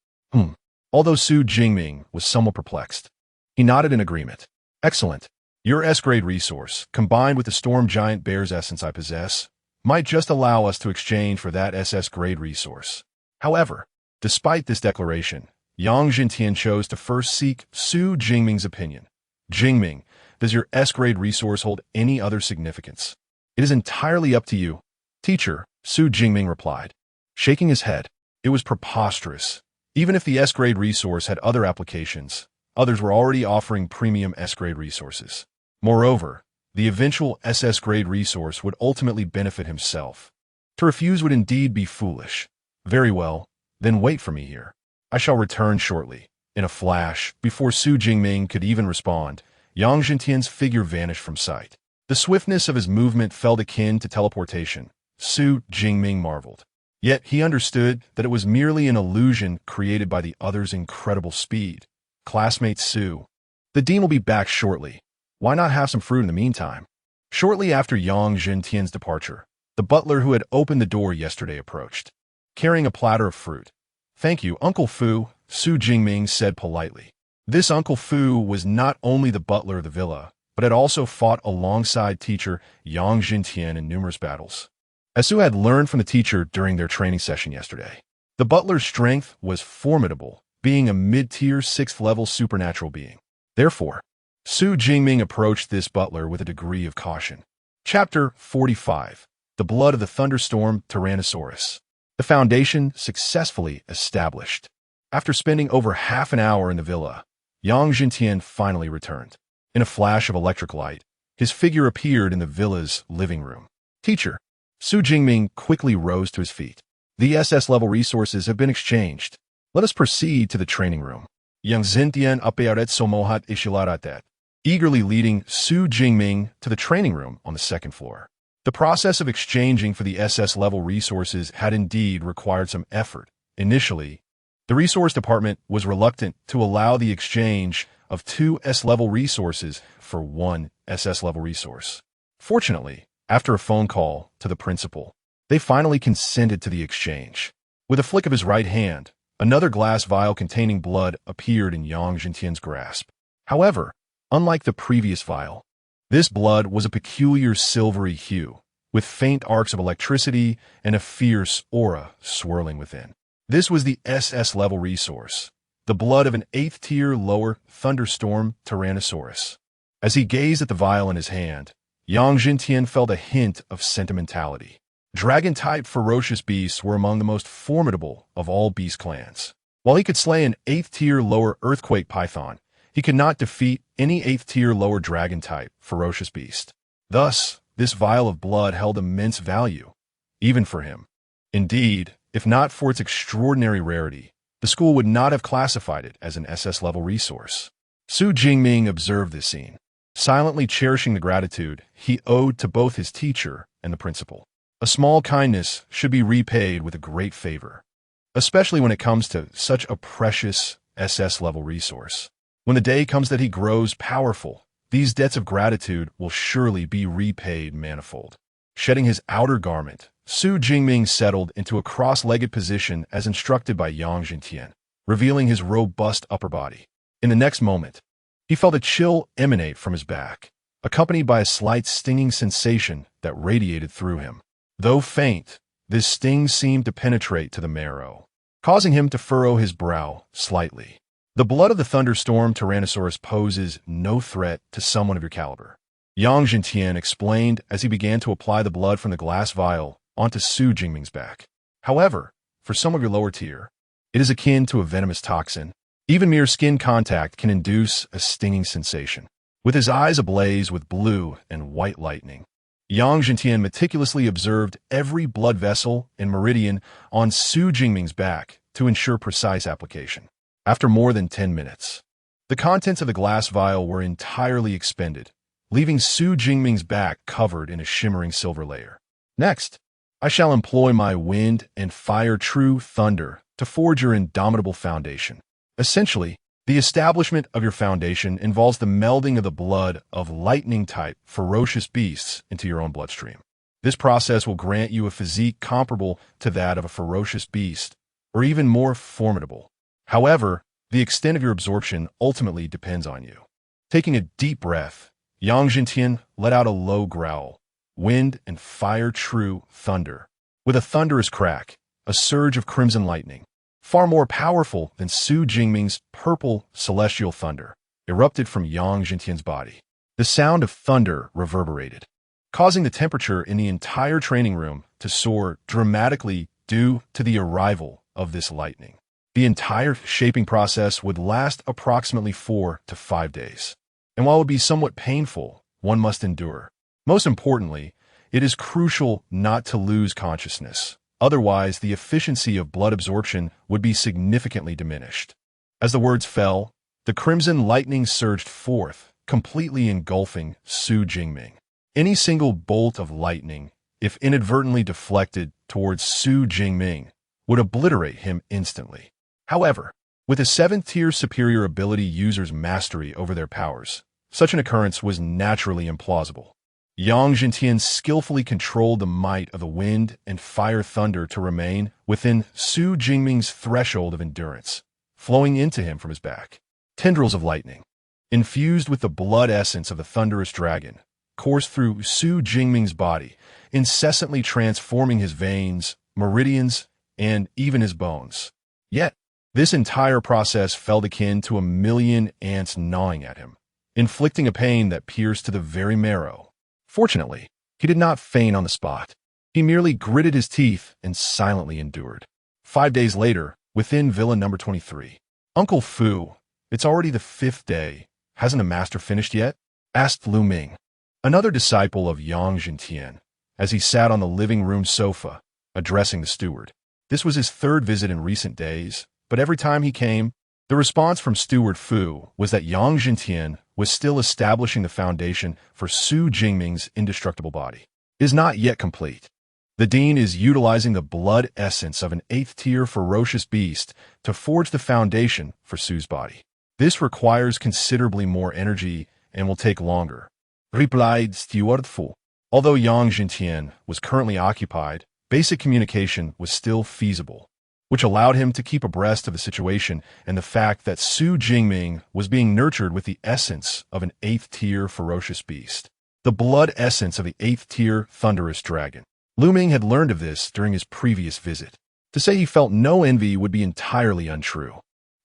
S1: Although Su Jingming was somewhat perplexed, he nodded in agreement. Excellent. Your S-grade resource, combined with the storm giant bear's essence I possess, might just allow us to exchange for that SS-grade resource. However, despite this declaration, Yang Jintian chose to first seek Su Jingming's opinion. Jingming, does your S-grade resource hold any other significance? It is entirely up to you. Teacher, Su Jingming replied, shaking his head. It was preposterous. Even if the S-grade resource had other applications, others were already offering premium S-grade resources. Moreover, the eventual SS-grade resource would ultimately benefit himself. To refuse would indeed be foolish. Very well, then wait for me here. I shall return shortly. In a flash, before Su Jingming could even respond, Yang Jintian's figure vanished from sight. The swiftness of his movement felt akin to teleportation. Su Jingming marveled. Yet he understood that it was merely an illusion created by the other's incredible speed. Classmate Su, the dean will be back shortly. Why not have some fruit in the meantime? Shortly after Yang Jintian's departure, the butler who had opened the door yesterday approached, carrying a platter of fruit. Thank you, Uncle Fu, Su Jingming said politely. This Uncle Fu was not only the butler of the villa, but had also fought alongside teacher Yang Jintian in numerous battles. As Su had learned from the teacher during their training session yesterday, the butler's strength was formidable, being a mid-tier 6th-level supernatural being. Therefore, Su Jingming approached this butler with a degree of caution. Chapter 45. The Blood of the Thunderstorm Tyrannosaurus. The foundation successfully established. After spending over half an hour in the villa, Yang Jintian finally returned. In a flash of electric light, his figure appeared in the villa's living room. Teacher, Su Jingming quickly rose to his feet. The SS-level resources have been exchanged. Let us proceed to the training room. Yang Jintian apearet somohat ishilaratet, eagerly leading Su Jingming to the training room on the 2nd floor. The process of exchanging for the SS-level resources had indeed required some effort. Initially, the resource department was reluctant to allow the exchange of 2 S-level resources for 1 SS-level resource. Fortunately, after a phone call to the principal, they finally consented to the exchange. With a flick of his right hand, another glass vial containing blood appeared in Yang Jintian's grasp. However, unlike the previous vial, this blood was a peculiar silvery hue, with faint arcs of electricity and a fierce aura swirling within. This was the SS-level resource, the blood of an 8th-tier lower thunderstorm Tyrannosaurus. As he gazed at the vial in his hand, Yang Jintian felt a hint of sentimentality. Dragon-type ferocious beasts were among the most formidable of all beast clans. While he could slay an 8th-tier lower earthquake python, he could not defeat any 8th-tier lower dragon-type ferocious beast. Thus, this vial of blood held immense value, even for him. Indeed, if not for its extraordinary rarity, the school would not have classified it as an SS-level resource. Su Jingming observed this scene, silently cherishing the gratitude he owed to both his teacher and the principal. A small kindness should be repaid with a great favor, especially when it comes to such a precious SS-level resource. When the day comes that he grows powerful, these debts of gratitude will surely be repaid manifold. Shedding his outer garment, Su Jingming settled into a cross-legged position as instructed by Yang Jintian, revealing his robust upper body. In the next moment, he felt a chill emanate from his back, accompanied by a slight stinging sensation that radiated through him. Though faint, this sting seemed to penetrate to the marrow, causing him to furrow his brow slightly. The blood of the thunderstorm Tyrannosaurus poses no threat to someone of your caliber, Yang Jintian explained as he began to apply the blood from the glass vial onto Su Jingming's back. However, for some of your lower tier, it is akin to a venomous toxin. Even mere skin contact can induce a stinging sensation. With his eyes ablaze with blue and white lightning, Yang Jintian meticulously observed every blood vessel and meridian on Su Jingming's back to ensure precise application. After more than 10 minutes, the contents of the glass vial were entirely expended, leaving Su Jingming's back covered in a shimmering silver layer. Next, I shall employ my wind and fire true thunder to forge your indomitable foundation. Essentially, the establishment of your foundation involves the melding of the blood of lightning-type ferocious beasts into your own bloodstream. This process will grant you a physique comparable to that of a ferocious beast, or even more formidable. However, the extent of your absorption ultimately depends on you. Taking a deep breath, Yang Jintian let out a low growl. Wind and fire true thunder. With a thunderous crack, a surge of crimson lightning, far more powerful than Su Jingming's purple celestial thunder, erupted from Yang Jintian's body. The sound of thunder reverberated, causing the temperature in the entire training room to soar dramatically due to the arrival of this lightning. The entire shaping process would last approximately 4 to 5 days. And while it would be somewhat painful, one must endure. Most importantly, it is crucial not to lose consciousness. Otherwise, the efficiency of blood absorption would be significantly diminished. As the words fell, the crimson lightning surged forth, completely engulfing Su Jingming. Any single bolt of lightning, if inadvertently deflected towards Su Jingming, would obliterate him instantly. However, with a 7th-tier superior ability user's mastery over their powers, such an occurrence was naturally implausible. Yang Jintian skillfully controlled the might of the wind and fire thunder to remain within Su Jingming's threshold of endurance, flowing into him from his back. Tendrils of lightning, infused with the blood essence of the thunderous dragon, coursed through Su Jingming's body, incessantly transforming his veins, meridians, and even his bones. Yet, this entire process felt akin to a million ants gnawing at him, inflicting a pain that pierced to the very marrow. Fortunately, he did not faint on the spot. He merely gritted his teeth and silently endured. 5 days later, within Villa number 23. Uncle Fu, it's already the 5th day. Hasn't a master finished yet? Asked Lu Ming, another disciple of Yang Jintian, as he sat on the living room sofa, addressing the steward. This was his 3rd visit in recent days, but every time he came, the response from Steward Fu was that Yang Jintian was still establishing the foundation for Su Jingming's indestructible body. It is not yet complete. The Dean is utilizing the blood essence of an 8th-tier ferocious beast to forge the foundation for Su's body. This requires considerably more energy and will take longer, replied Steward Fu. Although Yang Jintian was currently occupied, basic communication was still feasible, which allowed him to keep abreast of the situation and the fact that Su Jingming was being nurtured with the essence of an 8th-tier ferocious beast, the blood essence of the 8th-tier thunderous dragon. Lu Ming had learned of this during his previous visit. To say he felt no envy would be entirely untrue.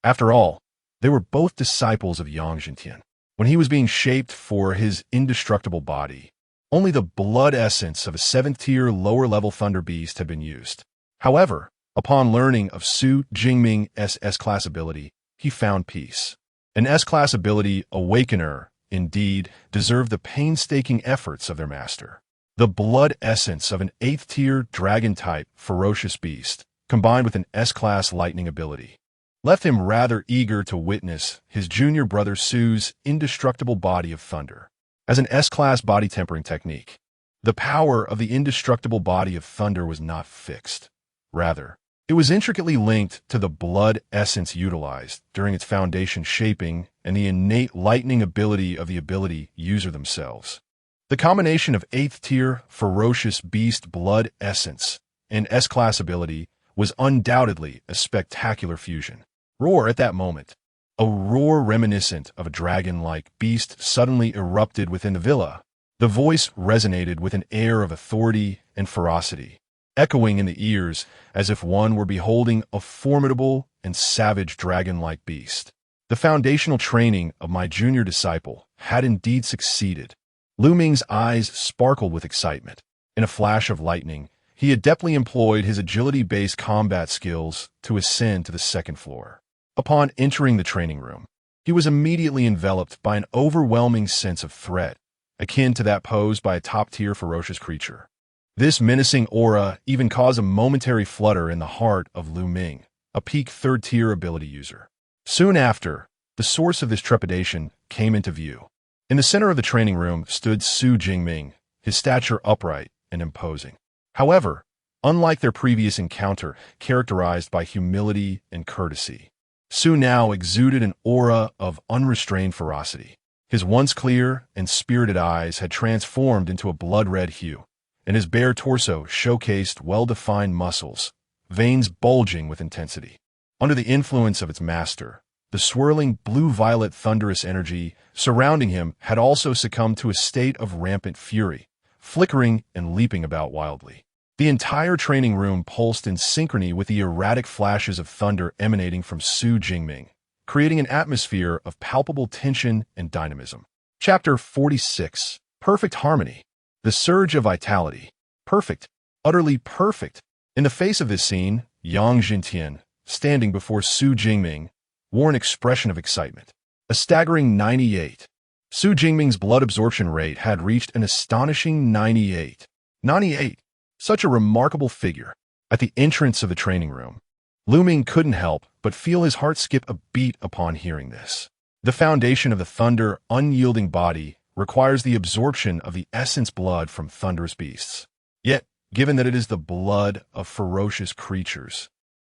S1: After all, they were both disciples of Yang Jintian. When he was being shaped for his indestructible body, Only the blood essence of a 7th-tier lower-level Thunder Beast had been used. However, upon learning of Su Jingming SS class ability, he found peace. An S-class ability, Awakener, indeed, deserved the painstaking efforts of their master. The blood essence of an 8th-tier dragon-type ferocious beast, combined with an S-class lightning ability, left him rather eager to witness his junior brother Su's indestructible body of thunder. As an S-class body tempering technique, the power of the indestructible body of thunder was not fixed. Rather, it was intricately linked to the blood essence utilized during its foundation shaping and the innate lightning ability of the ability user themselves. The combination of 8th-tier ferocious beast blood essence and S-class ability was undoubtedly a spectacular fusion. Roar at that moment. A roar reminiscent of a dragon-like beast suddenly erupted within the villa. The voice resonated with an air of authority and ferocity, echoing in the ears as if one were beholding a formidable and savage dragon-like beast. The foundational training of my junior disciple had indeed succeeded. Lu Ming's eyes sparkled with excitement. In a flash of lightning, he adeptly employed his agility-based combat skills to ascend to the 2nd floor. Upon entering the training room, he was immediately enveloped by an overwhelming sense of threat, akin to that posed by a top-tier ferocious creature. This menacing aura even caused a momentary flutter in the heart of Lu Ming, a peak 3rd-tier ability user. Soon after, the source of this trepidation came into view. In the center of the training room stood Su Jingming, his stature upright and imposing. However, unlike their previous encounter characterized by humility and courtesy, Su now exuded an aura of unrestrained ferocity. His once clear and spirited eyes had transformed into a blood-red hue, and his bare torso showcased well-defined muscles, veins bulging with intensity. Under the influence of its master, the swirling blue-violet thunderous energy surrounding him had also succumbed to a state of rampant fury, flickering and leaping about wildly. The entire training room pulsed in synchrony with the erratic flashes of thunder emanating from Su Jingming, creating an atmosphere of palpable tension and dynamism. Chapter 46. Perfect Harmony. The Surge of Vitality. Perfect. Utterly perfect. In the face of this scene, Yang Jintian, standing before Su Jingming, wore an expression of excitement. A staggering 98. Su Jingming's blood absorption rate had reached an astonishing 98. 98. Such a remarkable figure. At the entrance of the training room, Lu Ming couldn't help but feel his heart skip a beat upon hearing this. The foundation of the thunder unyielding body requires the absorption of the essence blood from thunderous beasts. Yet, given that it is the blood of ferocious creatures,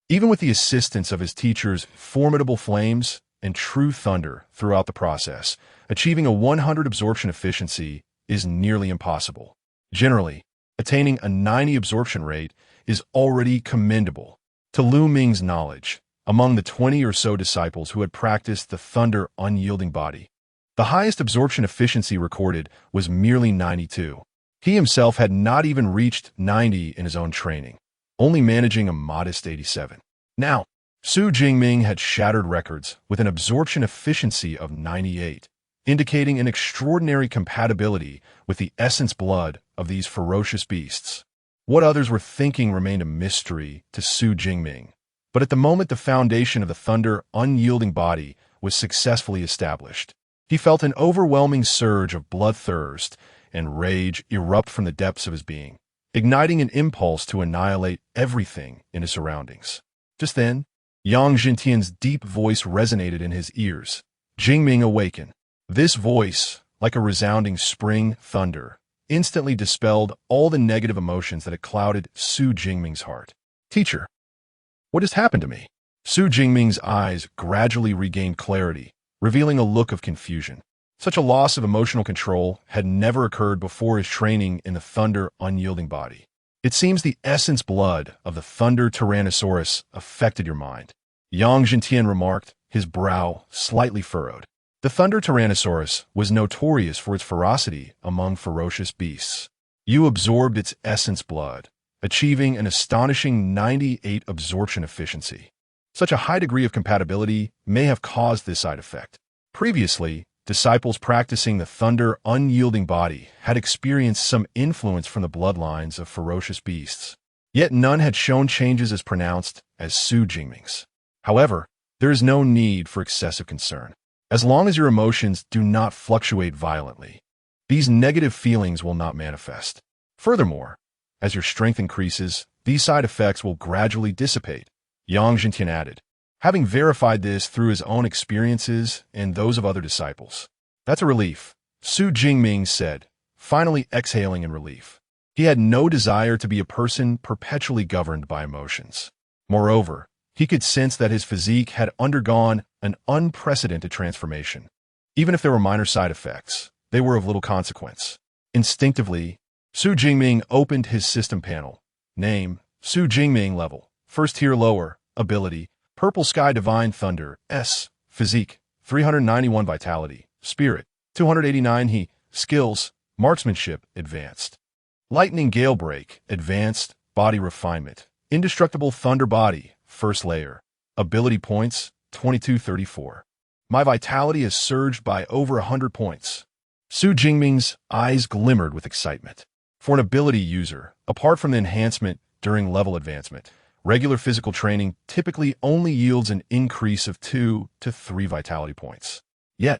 S1: even with the assistance of his teacher's formidable flames and true thunder throughout the process, achieving a 100 absorption efficiency is nearly impossible. Generally, attaining a 90 absorption rate is already commendable. To Lu Ming's knowledge, among the 20 or so disciples who had practiced the thunder unyielding body, the highest absorption efficiency recorded was merely 92. He himself had not even reached 90 in his own training, only managing a modest 87. Now, Su Jingming had shattered records with an absorption efficiency of 98, indicating an extraordinary compatibility with the essence blood of these ferocious beasts. What others were thinking remained a mystery to Su Jingming, but at the moment the foundation of the thunder unyielding body was successfully established, he felt an overwhelming surge of bloodthirst and rage erupt from the depths of his being, igniting an impulse to annihilate everything in his surroundings. Just then, Yang Jintian's deep voice resonated in his ears. Jingming, awaken. This voice, like a resounding spring thunder, instantly dispelled all the negative emotions that had clouded Su Jingming's heart. Teacher, what has happened to me? Su Jingming's eyes gradually regained clarity, revealing a look of confusion. Such a loss of emotional control had never occurred before his training in the thunder unyielding body. It seems the essence blood of the thunder Tyrannosaurus affected your mind, Yang Jintian remarked, his brow slightly furrowed. The thunder Tyrannosaurus was notorious for its ferocity among ferocious beasts. You absorbed its essence blood, achieving an astonishing 98 absorption efficiency. Such a high degree of compatibility may have caused this side effect. Previously, disciples practicing the Thunder unyielding body had experienced some influence from the bloodlines of ferocious beasts. Yet none had shown changes as pronounced as Jingming's. However, there is no need for excessive concern. As long as your emotions do not fluctuate violently, these negative feelings will not manifest. Furthermore, as your strength increases, these side effects will gradually dissipate, Yang Jintian added, having verified this through his own experiences and those of other disciples. That's a relief, Jingming said, finally exhaling in relief. He had no desire to be a person perpetually governed by emotions. Moreover, he could sense that his physique had undergone an unprecedented transformation. Even if there were minor side effects, they were of little consequence. Instinctively, Jingming opened his system panel. Name, Jingming level, first tier lower, ability, Purple Sky Divine Thunder, S, physique, 391 vitality, spirit, 289 he, skills, marksmanship, advanced. Lightning Gale Break, advanced, body refinement, indestructible thunder body, first layer, ability points, 2234. My vitality has surged by over 100 points. Jingming's eyes glimmered with excitement. For an ability user, apart from the enhancement during level advancement, regular physical training typically only yields an increase of 2 to 3 vitality points. Yet,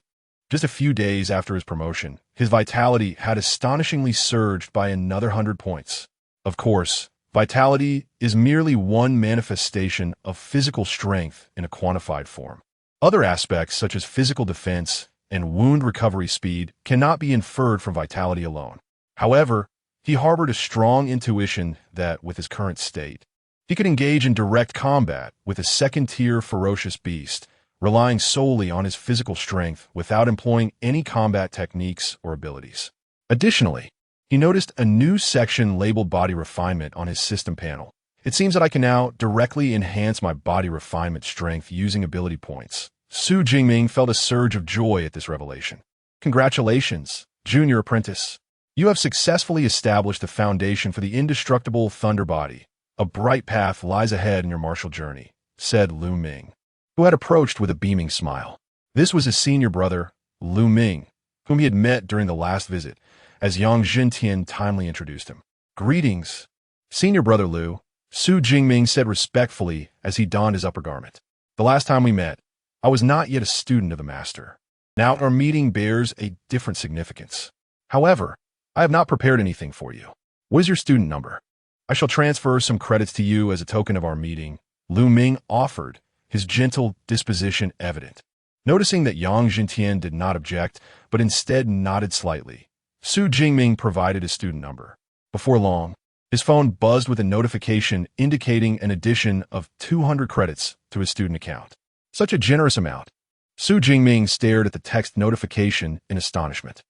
S1: just a few days after his promotion, his vitality had astonishingly surged by another 100 points. Of course, vitality is merely one manifestation of physical strength in a quantified form. Other aspects such as physical defense and wound recovery speed cannot be inferred from vitality alone. However, he harbored a strong intuition that, with his current state, he could engage in direct combat with a second-tier ferocious beast, relying solely on his physical strength without employing any combat techniques or abilities. Additionally, he noticed a new section labeled Body Refinement on his system panel. It seems that I can now directly enhance my body refinement strength using ability points. Jingming felt a surge of joy at this revelation. Congratulations, Junior Apprentice. You have successfully established the foundation for the indestructible Thunder Body. A bright path lies ahead in your martial journey, said Lu Ming, who had approached with a beaming smile. This was his senior brother, Lu Ming, whom he had met during the last visit, as Yang Jintian timely introduced him. Greetings, Senior Brother Lu, Jingming said respectfully as he donned his upper garment. The last time we met, I was not yet a student of the Master. Now our meeting bears a different significance. However, I have not prepared anything for you. What is your student number? I shall transfer some credits to you as a token of our meeting, Lu Ming offered, his gentle disposition evident. Noticing that Yang Jintian did not object, but instead nodded slightly, Jingming provided his student number. Before long, his phone buzzed with a notification indicating an addition of 200 credits to his student account. Such a generous amount. Jingming stared at the text notification in astonishment.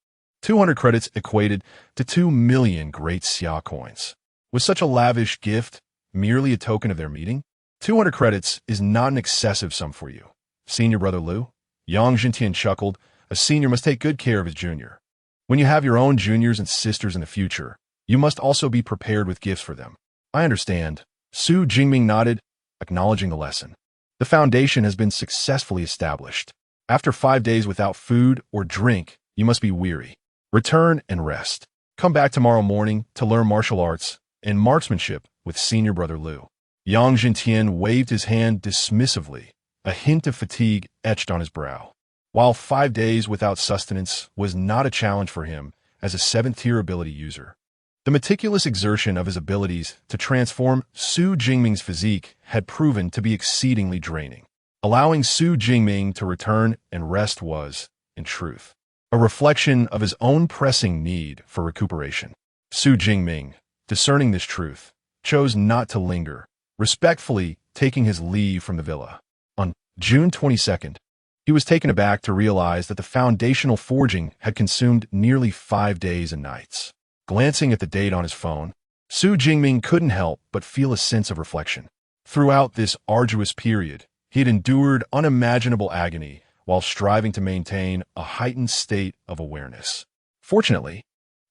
S1: 200 credits equated to 2 million great Xia coins. Was such a lavish gift merely a token of their meeting? 200 credits is not an excessive sum for you, Senior Brother Lu. Yang Jintian chuckled. A senior must take good care of his junior. When you have your own juniors and sisters in the future, you must also be prepared with gifts for them. I understand. Jingming nodded, acknowledging the lesson. The foundation has been successfully established. After 5 days without food or drink, you must be weary. Return and rest. Come back tomorrow morning to learn martial arts and marksmanship with Senior Brother Lu. Yang Jintian waved his hand dismissively, a hint of fatigue etched on his brow. While 5 days without sustenance was not a challenge for him as a 7th-tier ability user, the meticulous exertion of his abilities to transform Jingming's physique had proven to be exceedingly draining. Allowing Jingming to return and rest was, in truth, a reflection of his own pressing need for recuperation. Jingming, discerning this truth, chose not to linger, respectfully taking his leave from the villa. On June 22nd, he was taken aback to realize that the foundational forging had consumed nearly 5 days and nights. Glancing at the date on his phone, Jingming couldn't help but feel a sense of reflection. Throughout this arduous period, he had endured unimaginable agony while striving to maintain a heightened state of awareness. Fortunately,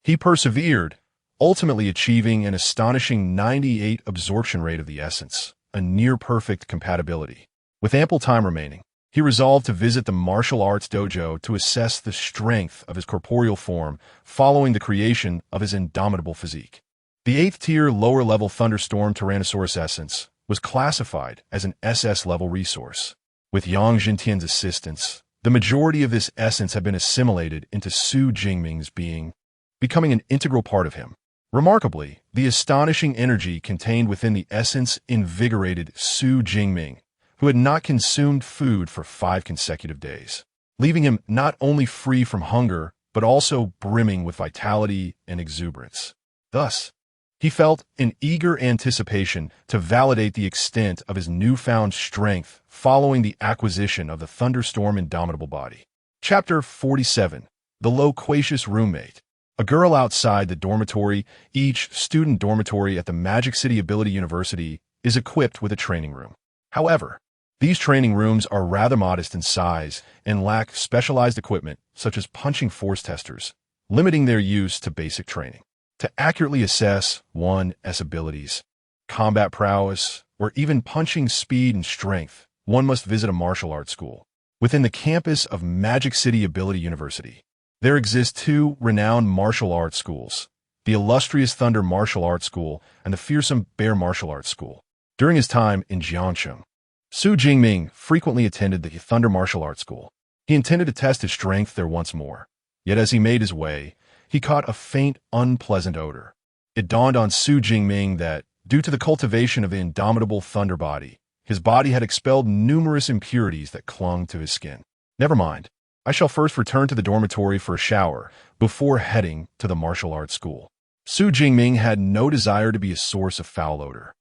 S1: he persevered, ultimately achieving an astonishing 98 absorption rate of the essence, a near-perfect compatibility. With ample time remaining, He resolved to visit the martial arts dojo to assess the strength of his corporeal form following the creation of his indomitable physique. The 8th-tier lower-level Thunderstorm Tyrannosaurus essence was classified as an SS-level resource. With Yang Jintian's assistance, the majority of this essence had been assimilated into Su Jingming's being, becoming an integral part of him. Remarkably, the astonishing energy contained within the essence invigorated Su Jingming, who had not consumed food for 5 consecutive days, leaving him not only free from hunger, but also brimming with vitality and exuberance. Thus, he felt an eager anticipation to validate the extent of his newfound strength following the acquisition of the Thunderstorm Indomitable Body. Chapter 47. The Loquacious Roommate. A girl outside the dormitory. Each student dormitory at the Magic City Ability University is equipped with a training room. However, these training rooms are rather modest in size and lack specialized equipment such as punching force testers, limiting their use to basic training. To accurately assess one's abilities, combat prowess, or even punching speed and strength, one must visit a martial arts school. Within the campus of Magic City Ability University, there exist 2 renowned martial arts schools, the illustrious Thunder Martial Arts School and the fearsome Bear Martial Arts School. During his time in Jiangcheng, Su Jingming frequently attended the Thunder Martial Arts School. He intended to test his strength there once more, yet as he made his way, he caught a faint, unpleasant odor. It dawned on Su Jingming that, due to the cultivation of the indomitable thunder body, his body had expelled numerous impurities that clung to his skin. Never mind. I shall first return to the dormitory for a shower before heading to the martial arts school. Su Jingming had no desire to be a source of foul odor,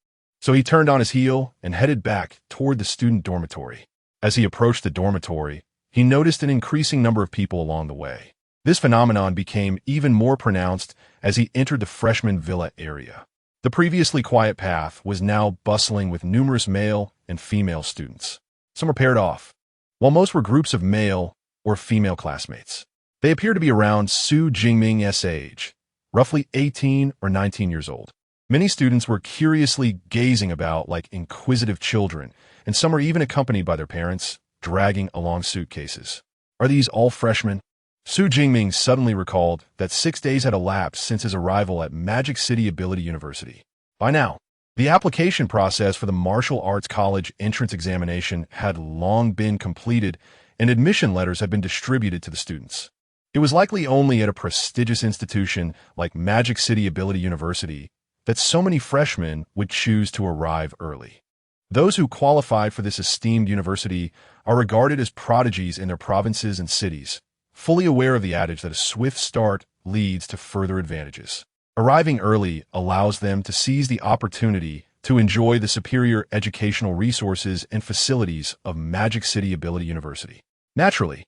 S1: so he turned on his heel and headed back toward the student dormitory. As he approached the dormitory, he noticed an increasing number of people along the way. This phenomenon became even more pronounced as he entered the freshman villa area. The previously quiet path was now bustling with numerous male and female students. Some were paired off, while most were groups of male or female classmates. They appeared to be around Su Jingming's age, roughly 18 or 19 years old. Many students were curiously gazing about like inquisitive children, and some were even accompanied by their parents, dragging along suitcases. Are these all freshmen? Su Jingming suddenly recalled that 6 days had elapsed since his arrival at Magic City Ability University. By now, the application process for the Martial Arts College entrance examination had long been completed and admission letters had been distributed to the students. It was likely only at a prestigious institution like Magic City Ability University that so many freshmen would choose to arrive early. Those who qualified for this esteemed university are regarded as prodigies in their provinces and cities, fully aware of the adage that a swift start leads to further advantages. Arriving early allows them to seize the opportunity to enjoy the superior educational resources and facilities of Magic City Ability University. Naturally,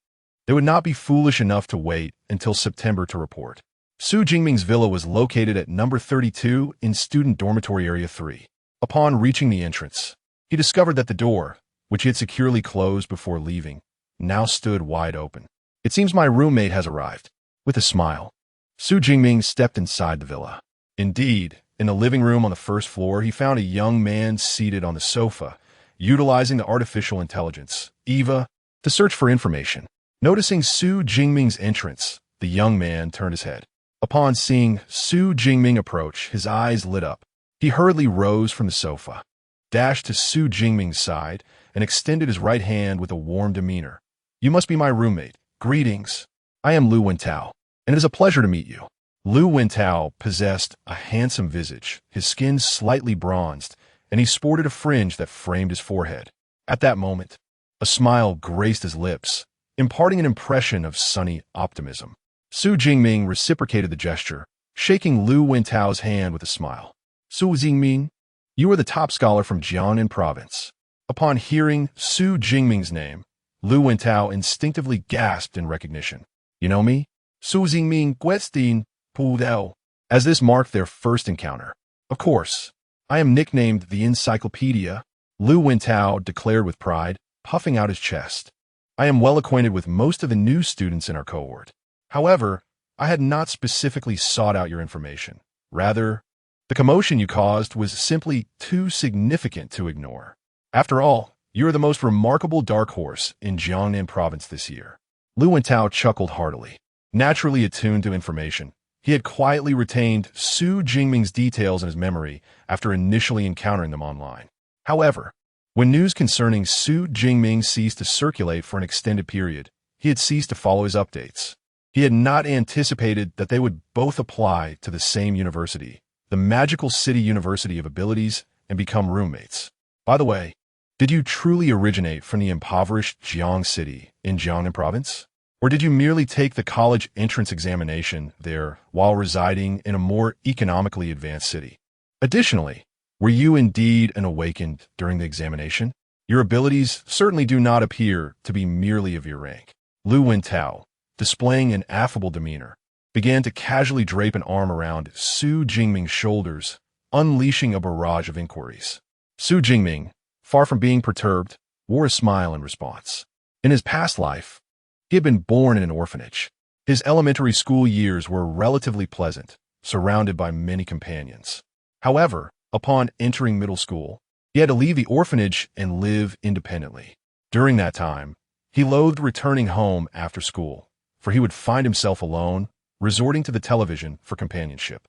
S1: they would not be foolish enough to wait until September to report. Su Jingming's villa was located at number 32 in Student Dormitory Area 3. Upon reaching the entrance, he discovered that the door, which he had securely closed before leaving, now stood wide open. It seems my roommate has arrived. With a smile, Su Jingming stepped inside the villa. Indeed, in the living room on the first floor, he found a young man seated on the sofa, utilizing the artificial intelligence, Eva, to search for information. Noticing Su Jingming's entrance, the young man turned his head. Upon seeing Su Jingming approach, his eyes lit up. He hurriedly rose from the sofa, dashed to Su Jingming's side, and extended his right hand with a warm demeanor. You must be my roommate. Greetings. I am Lu Wentao, and it is a pleasure to meet you. Lu Wentao possessed a handsome visage, his skin slightly bronzed, and he sported a fringe that framed his forehead. At that moment, a smile graced his lips, imparting an impression of sunny optimism. Su Jingming reciprocated the gesture, shaking Lu Wentao's hand with a smile. Su Jingming, you are the top scholar from Jiangnan Province. Upon hearing Su Jingming's name, Lu Wentao instinctively gasped in recognition. You know me? Su Jingming Guestin Pudao. As this marked their first encounter. Of course, I am nicknamed the Encyclopedia, Lu Wentao declared with pride, puffing out his chest. I am well acquainted with most of the new students in our cohort. However, I had not specifically sought out your information. Rather, the commotion you caused was simply too significant to ignore. After all, You are the most remarkable dark horse in Jiangnan province this year. Lu Wentao chuckled heartily. Naturally attuned to information, he had quietly retained Su Jingming's details in his memory after initially encountering them online. However, when news concerning Su Jingming ceased to circulate for an extended period, he had ceased to follow his updates. He had not anticipated that they would both apply to the same university, the Magical City University of Abilities, and become roommates. By the way, did you truly originate from the impoverished Jiang City in Jiangnan province? Or did you merely take the college entrance examination there while residing in a more economically advanced city? Additionally, were you indeed an awakened during the examination? Your abilities certainly do not appear to be merely of your rank. Lu Wentao, displaying an affable demeanor, began to casually drape an arm around Su Jingming's shoulders, unleashing a barrage of inquiries. Su Jingming, far from being perturbed, wore a smile in response. In his past life, he had been born in an orphanage. His elementary school years were relatively pleasant, surrounded by many companions. However, upon entering middle school, he had to leave the orphanage and live independently. During that time, he loathed returning home after school, for he would find himself alone, resorting to the television for companionship.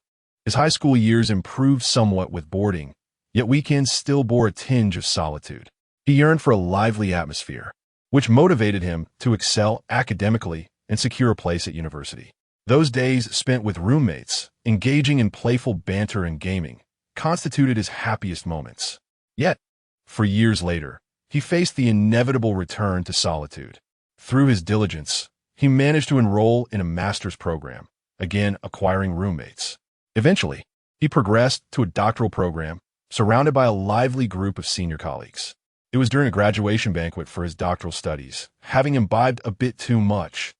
S1: His high school years improved somewhat with boarding, yet weekends still bore a tinge of solitude. He yearned for a lively atmosphere, which motivated him to excel academically and secure a place at university. Those days spent with roommates, engaging in playful banter and gaming, constituted his happiest moments. Yet, for years later, he faced the inevitable return to solitude. Through his diligence, he managed to enroll in a master's program, again acquiring roommates. Eventually, he progressed to a doctoral program, surrounded by a lively group of senior colleagues. It was during a graduation banquet for his doctoral studies, having imbibed a bit too much,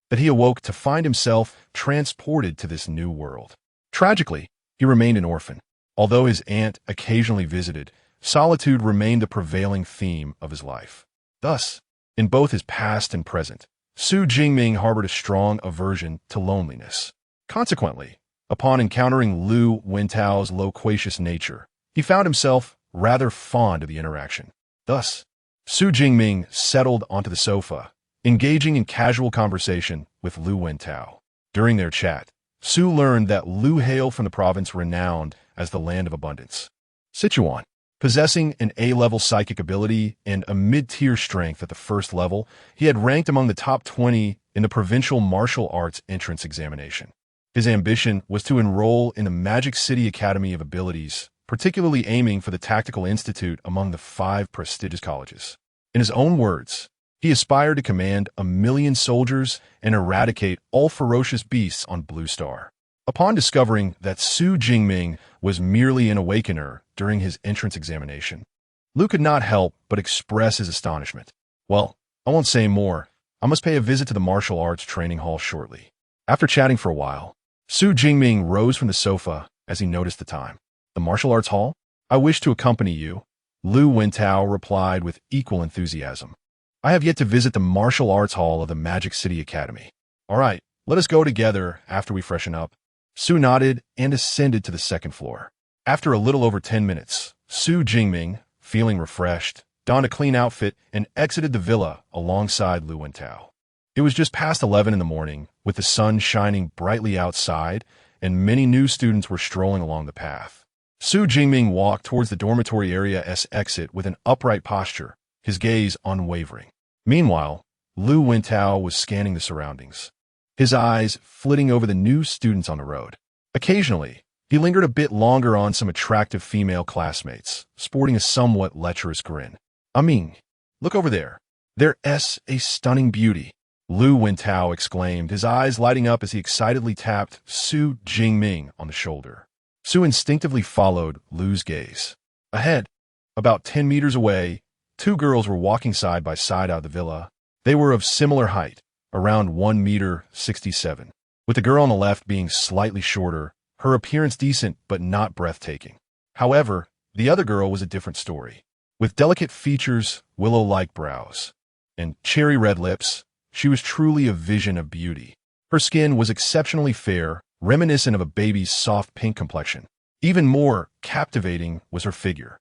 S1: that he awoke to find himself transported to this new world. Tragically, he remained an orphan. Although his aunt occasionally visited, solitude remained the prevailing theme of his life. Thus, in both his past and present, Su Jingming harbored a strong aversion to loneliness. Consequently, upon encountering Lu Wentao's loquacious nature, he found himself rather fond of the interaction. Thus, Su Jingming settled onto the sofa, engaging in casual conversation with Lu Wentao. During their chat, Su learned that Lu hailed from the province renowned as the land of abundance, Sichuan. Possessing an A-level psychic ability and a mid-tier strength at the first level, he had ranked among the top 20 in the provincial martial arts entrance examination. His ambition was to enroll in the Magic City Academy of Abilities, particularly aiming for the Tactical Institute among the 5 prestigious colleges. In his own words, he aspired to command 1,000,000 soldiers and eradicate all ferocious beasts on Blue Star. Upon discovering that Su Jingming was merely an awakener during his entrance examination, Lu could not help but express his astonishment. Well, I won't say more. I must pay a visit to the martial arts training hall shortly. After chatting for a while, Su Jingming rose from the sofa as he noticed the time. The martial arts hall? I wish to accompany you, Lu Wentao replied with equal enthusiasm. I have yet to visit the martial arts hall of the Magic City Academy. All right, let us go together after we freshen up. Su nodded and ascended to the second floor. After a little over 10 minutes, Su Jingming, feeling refreshed, donned a clean outfit and exited the villa alongside Lu Wentao. It was just past 11 in the morning, with the sun shining brightly outside, and many new students were strolling along the path. Su Jingming walked towards the dormitory area S exit with an upright posture, his gaze unwavering. Meanwhile, Lu Wentao was scanning the surroundings, his eyes flitting over the new students on the road. Occasionally, he lingered a bit longer on some attractive female classmates, sporting a somewhat lecherous grin. Ming, look over there. There's a stunning beauty, Lu Wentao exclaimed, his eyes lighting up as he excitedly tapped Su Jingming on the shoulder. Su instinctively followed Lu's gaze. Ahead, about 10 meters away, 2 girls were walking side by side out of the villa. They were of similar height, around 1.67 meters, with the girl on the left being slightly shorter, her appearance decent but not breathtaking. However, the other girl was a different story. With delicate features, willow-like brows, and cherry-red lips, she was truly a vision of beauty. Her skin was exceptionally fair, reminiscent of a baby's soft pink complexion. Even more captivating was her figure.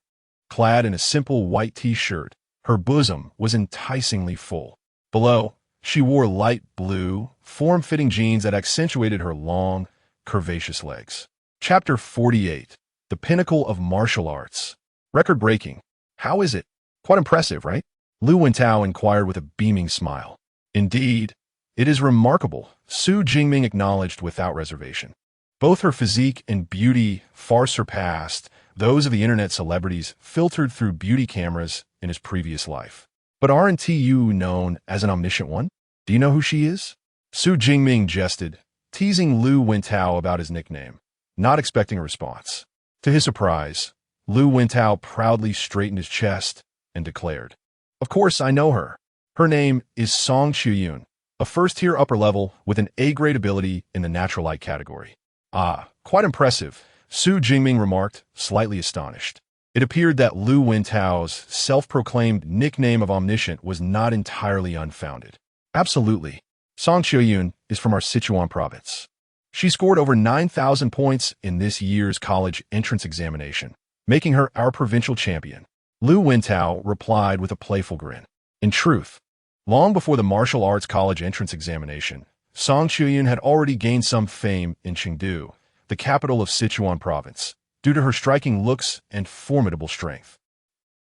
S1: Clad in a simple white t-shirt, Her bosom was enticingly full. Below, she wore light blue, form-fitting jeans that accentuated her long, curvaceous legs. Chapter 48. The Pinnacle of Martial Arts. Record-breaking. How is it? Quite impressive, right? Lu Wentao inquired with a beaming smile. Indeed, it is remarkable, Su Jingming acknowledged without reservation. Both her physique and beauty far surpassed those of the internet celebrities filtered through beauty cameras in his previous life. But aren't you known as an omniscient one? Do you know who she is? Su Jingming jested, teasing Lu Wentao about his nickname, not expecting a response. To his surprise, Lu Wentao proudly straightened his chest and declared, "Of course I know her. Her name is Song Chuyun, a first-tier upper level with an A-grade ability in the natural light category." "Ah, quite impressive," Su Jingming remarked, slightly astonished. It appeared that Lu Wentao's self-proclaimed nickname of omniscient was not entirely unfounded. "Absolutely. Song Chuyun is from our Sichuan province. She scored over 9,000 points in this year's college entrance examination, making her our provincial champion." Lu Wentao replied with a playful grin. In truth, long before the martial arts college entrance examination, Song Chuyun had already gained some fame in Chengdu, the capital of Sichuan province, due to her striking looks and formidable strength.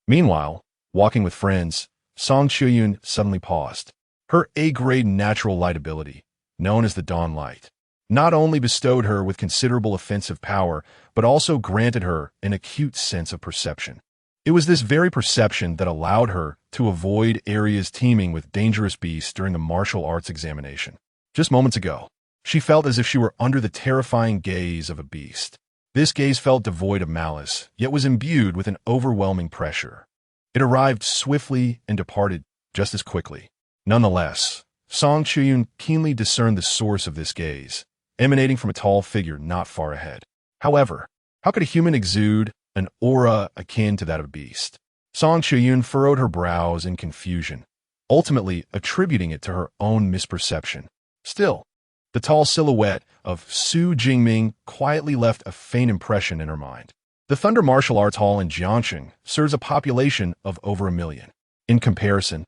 S1: Meanwhile, walking with friends, Song Chuyun suddenly paused. Her A-grade natural light ability, known as the Dawn Light, not only bestowed her with considerable offensive power, but also granted her an acute sense of perception. It was this very perception that allowed her to avoid areas teeming with dangerous beasts during the martial arts examination. Just moments ago, she felt as if she were under the terrifying gaze of a beast. This gaze felt devoid of malice, yet was imbued with an overwhelming pressure. It arrived swiftly and departed just as quickly. Nonetheless, Song Chuyun keenly discerned the source of this gaze, emanating from a tall figure not far ahead. However, how could a human exude an aura akin to that of a beast? Song Chuyun furrowed her brows in confusion, ultimately attributing it to her own misperception. Still, the tall silhouette of Su Jingming quietly left a faint impression in her mind. The Thunder Martial Arts Hall in Jiangxing serves a population of over 1 million. In comparison,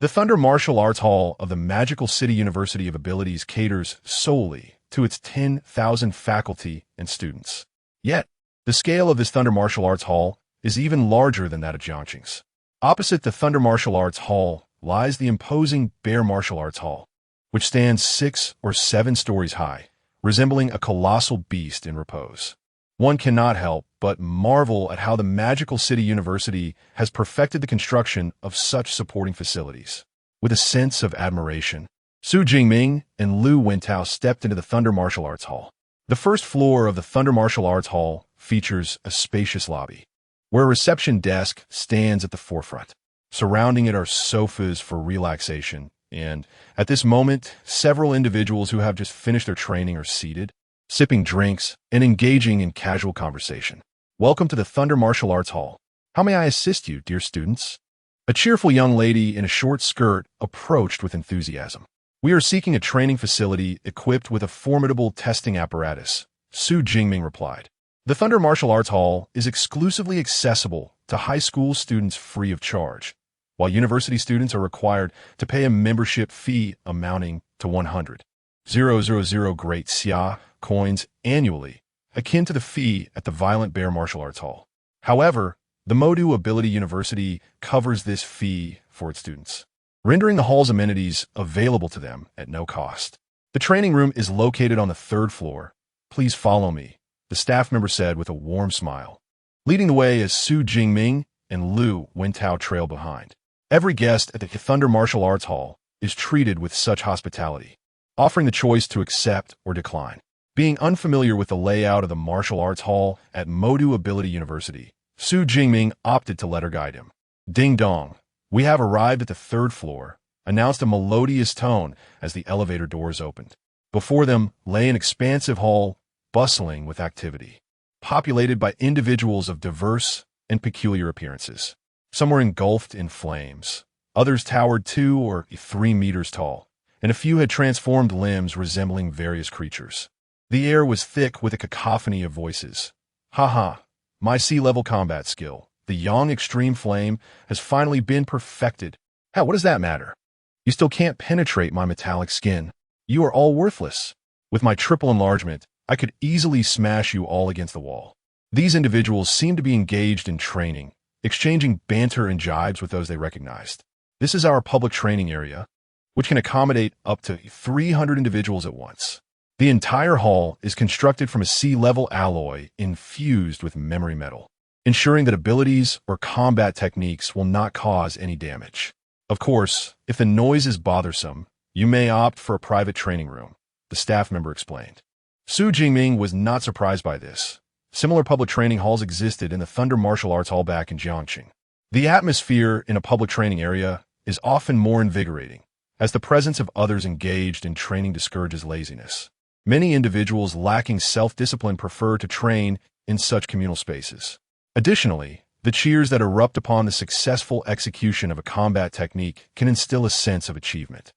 S1: the Thunder Martial Arts Hall of the Magical City University of Abilities caters solely to its 10,000 faculty and students. Yet, the scale of this Thunder Martial Arts Hall is even larger than that of Jiangxing's. Opposite the Thunder Martial Arts Hall lies the imposing Bear Martial Arts Hall, which stands 6 or 7 stories high, resembling a colossal beast in repose. One cannot help but marvel at how the Magical City University has perfected the construction of such supporting facilities. With a sense of admiration, Su Jingming and Lu Wentao stepped into the Thunder Martial Arts Hall. The first floor of the Thunder Martial Arts Hall features a spacious lobby, where a reception desk stands at the forefront. Surrounding it are sofas for relaxation, and at this moment, several individuals who have just finished their training are seated, sipping drinks and engaging in casual conversation. "Welcome to the Thunder Martial Arts Hall. How may I assist you, dear students?" A cheerful young lady in a short skirt approached with enthusiasm. "We are seeking a training facility equipped with a formidable testing apparatus," Su Jingming replied. "The Thunder Martial Arts Hall is exclusively accessible to high school students free of charge, while university students are required to pay a membership fee amounting to 100,000 Great Xia coins annually, akin to the fee at the Violent Bear Martial Arts Hall. However, the Modu Ability University covers this fee for its students, rendering the hall's amenities available to them at no cost. The training room is located on the 3rd floor. Please follow me," the staff member said with a warm smile, leading the way as Su Jingming and Lu Wentao trailed behind. Every guest at the Thunder Martial Arts Hall is treated with such hospitality, offering the choice to accept or decline. Being unfamiliar with the layout of the Martial Arts Hall at Modu Ability University, Su Jingming opted to let her guide him. "Ding dong, we have arrived at the 3rd floor," announced a melodious tone as the elevator doors opened. Before them lay an expansive hall bustling with activity, populated by individuals of diverse and peculiar appearances. Some were engulfed in flames, others towered 2 or 3 meters tall, and a few had transformed limbs resembling various creatures. The air was thick with a cacophony of voices. "Ha ha, my sea-level combat skill," The Yang Extreme Flame has finally been perfected. Hell, what does that matter? You still can't penetrate my metallic skin. You are all worthless. With my triple enlargement, I could easily smash you all against the wall. These individuals seem to be engaged in training, exchanging banter and jibes with those they recognized. This is our public training area, which can accommodate up to 300 individuals at once. The entire hall is constructed from a sea-level alloy infused with memory metal, ensuring that abilities or combat techniques will not cause any damage. Of course, if the noise is bothersome, you may opt for a private training room, the staff member explained. Su Jingming was not surprised by this. Similar public training halls existed in the Thunder Martial Arts Hall back in Jiangxing. The atmosphere in a public training area is often more invigorating, as the presence of others engaged in training discourages laziness. Many individuals lacking self-discipline prefer to train in such communal spaces. Additionally, the cheers that erupt upon the successful execution of a combat technique can instill a sense of achievement.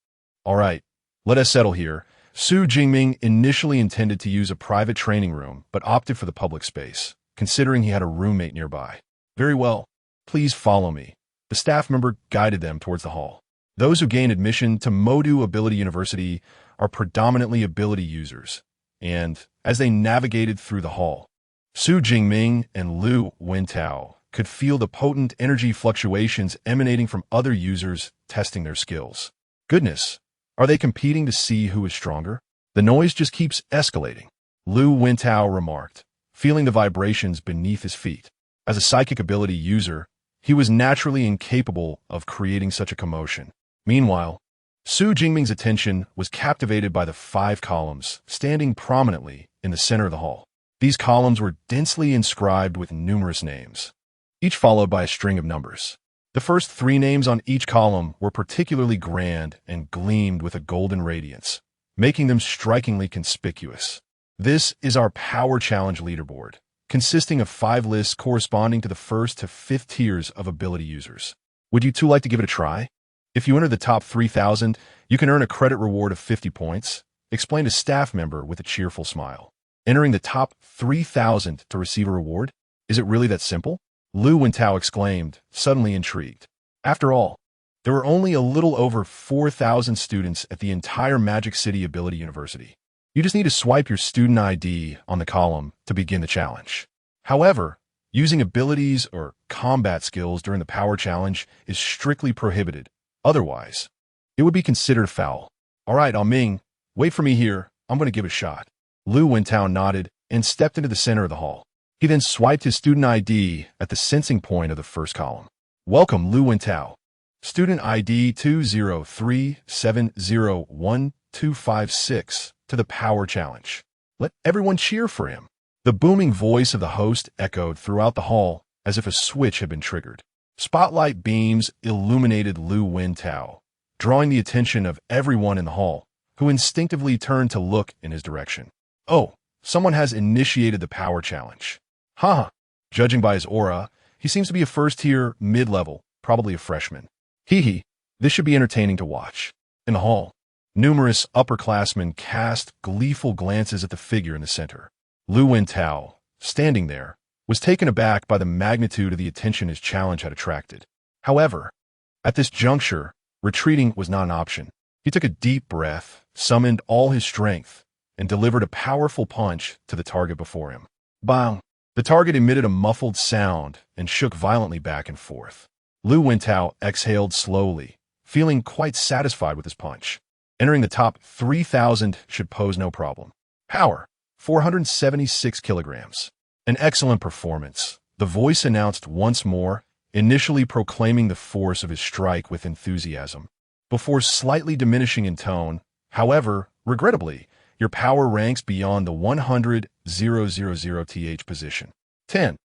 S1: All right, let us settle here. Su Jingming initially intended to use a private training room, but opted for the public space, considering he had a roommate nearby. Very well, please follow me. The staff member guided them towards the hall. Those who gain admission to Modu Ability University are predominantly ability users, and as they navigated through the hall, Su Jingming and Lu Wentao could feel the potent energy fluctuations emanating from other users testing their skills. Goodness! Are they competing to see who is stronger? The noise just keeps escalating, Lu Wentao remarked, feeling the vibrations beneath his feet. As a psychic ability user, he was naturally incapable of creating such a commotion. Meanwhile, Su Jingming's attention was captivated by the 5 columns standing prominently in the center of the hall. These columns were densely inscribed with numerous names, each followed by a string of numbers. The first 3 names on each column were particularly grand and gleamed with a golden radiance, making them strikingly conspicuous. This is our Power Challenge leaderboard, consisting of 5 lists corresponding to the 1st to 5th tiers of ability users. Would you two like to give it a try? If you enter the top 3,000, you can earn a credit reward of 50 points, explained a staff member with a cheerful smile. Entering the top 3,000 to receive a reward? Is it really that simple? Lu Wentao exclaimed, suddenly intrigued. After all, there were only a little over 4,000 students at the entire Magic City Ability University. You just need to swipe your student ID on the column to begin the challenge. However, using abilities or combat skills during the Power Challenge is strictly prohibited. Otherwise, it would be considered foul. All right, Ming, wait for me here. I'm going to give it a shot. Lu Wentao nodded and stepped into the center of the hall. He then swiped his student ID at the sensing point of the first column. Welcome, Lu Wentao. Student ID 203701256 to the Power Challenge. Let everyone cheer for him. The booming voice of the host echoed throughout the hall as if a switch had been triggered. Spotlight beams illuminated Lu Wentao, drawing the attention of everyone in the hall, who instinctively turned to look in his direction. Oh, someone has initiated the Power Challenge. Haha. Judging by his aura, he seems to be a first-tier, mid-level, probably a freshman. Hee, this should be entertaining to watch. In the hall, numerous upperclassmen cast gleeful glances at the figure in the center. Lu Wentao, standing there, was taken aback by the magnitude of the attention his challenge had attracted. However, at this juncture, retreating was not an option. He took a deep breath, summoned all his strength, and delivered a powerful punch to the target before him. Bang! The target emitted a muffled sound and shook violently back and forth. Lu Wentao exhaled slowly, feeling quite satisfied with his punch. Entering the top 3,000 should pose no problem. Power, 476 kilograms. An excellent performance, the voice announced once more, initially proclaiming the force of his strike with enthusiasm. Before slightly diminishing in tone, however, regrettably, your power ranks beyond the 100,000th position. 10.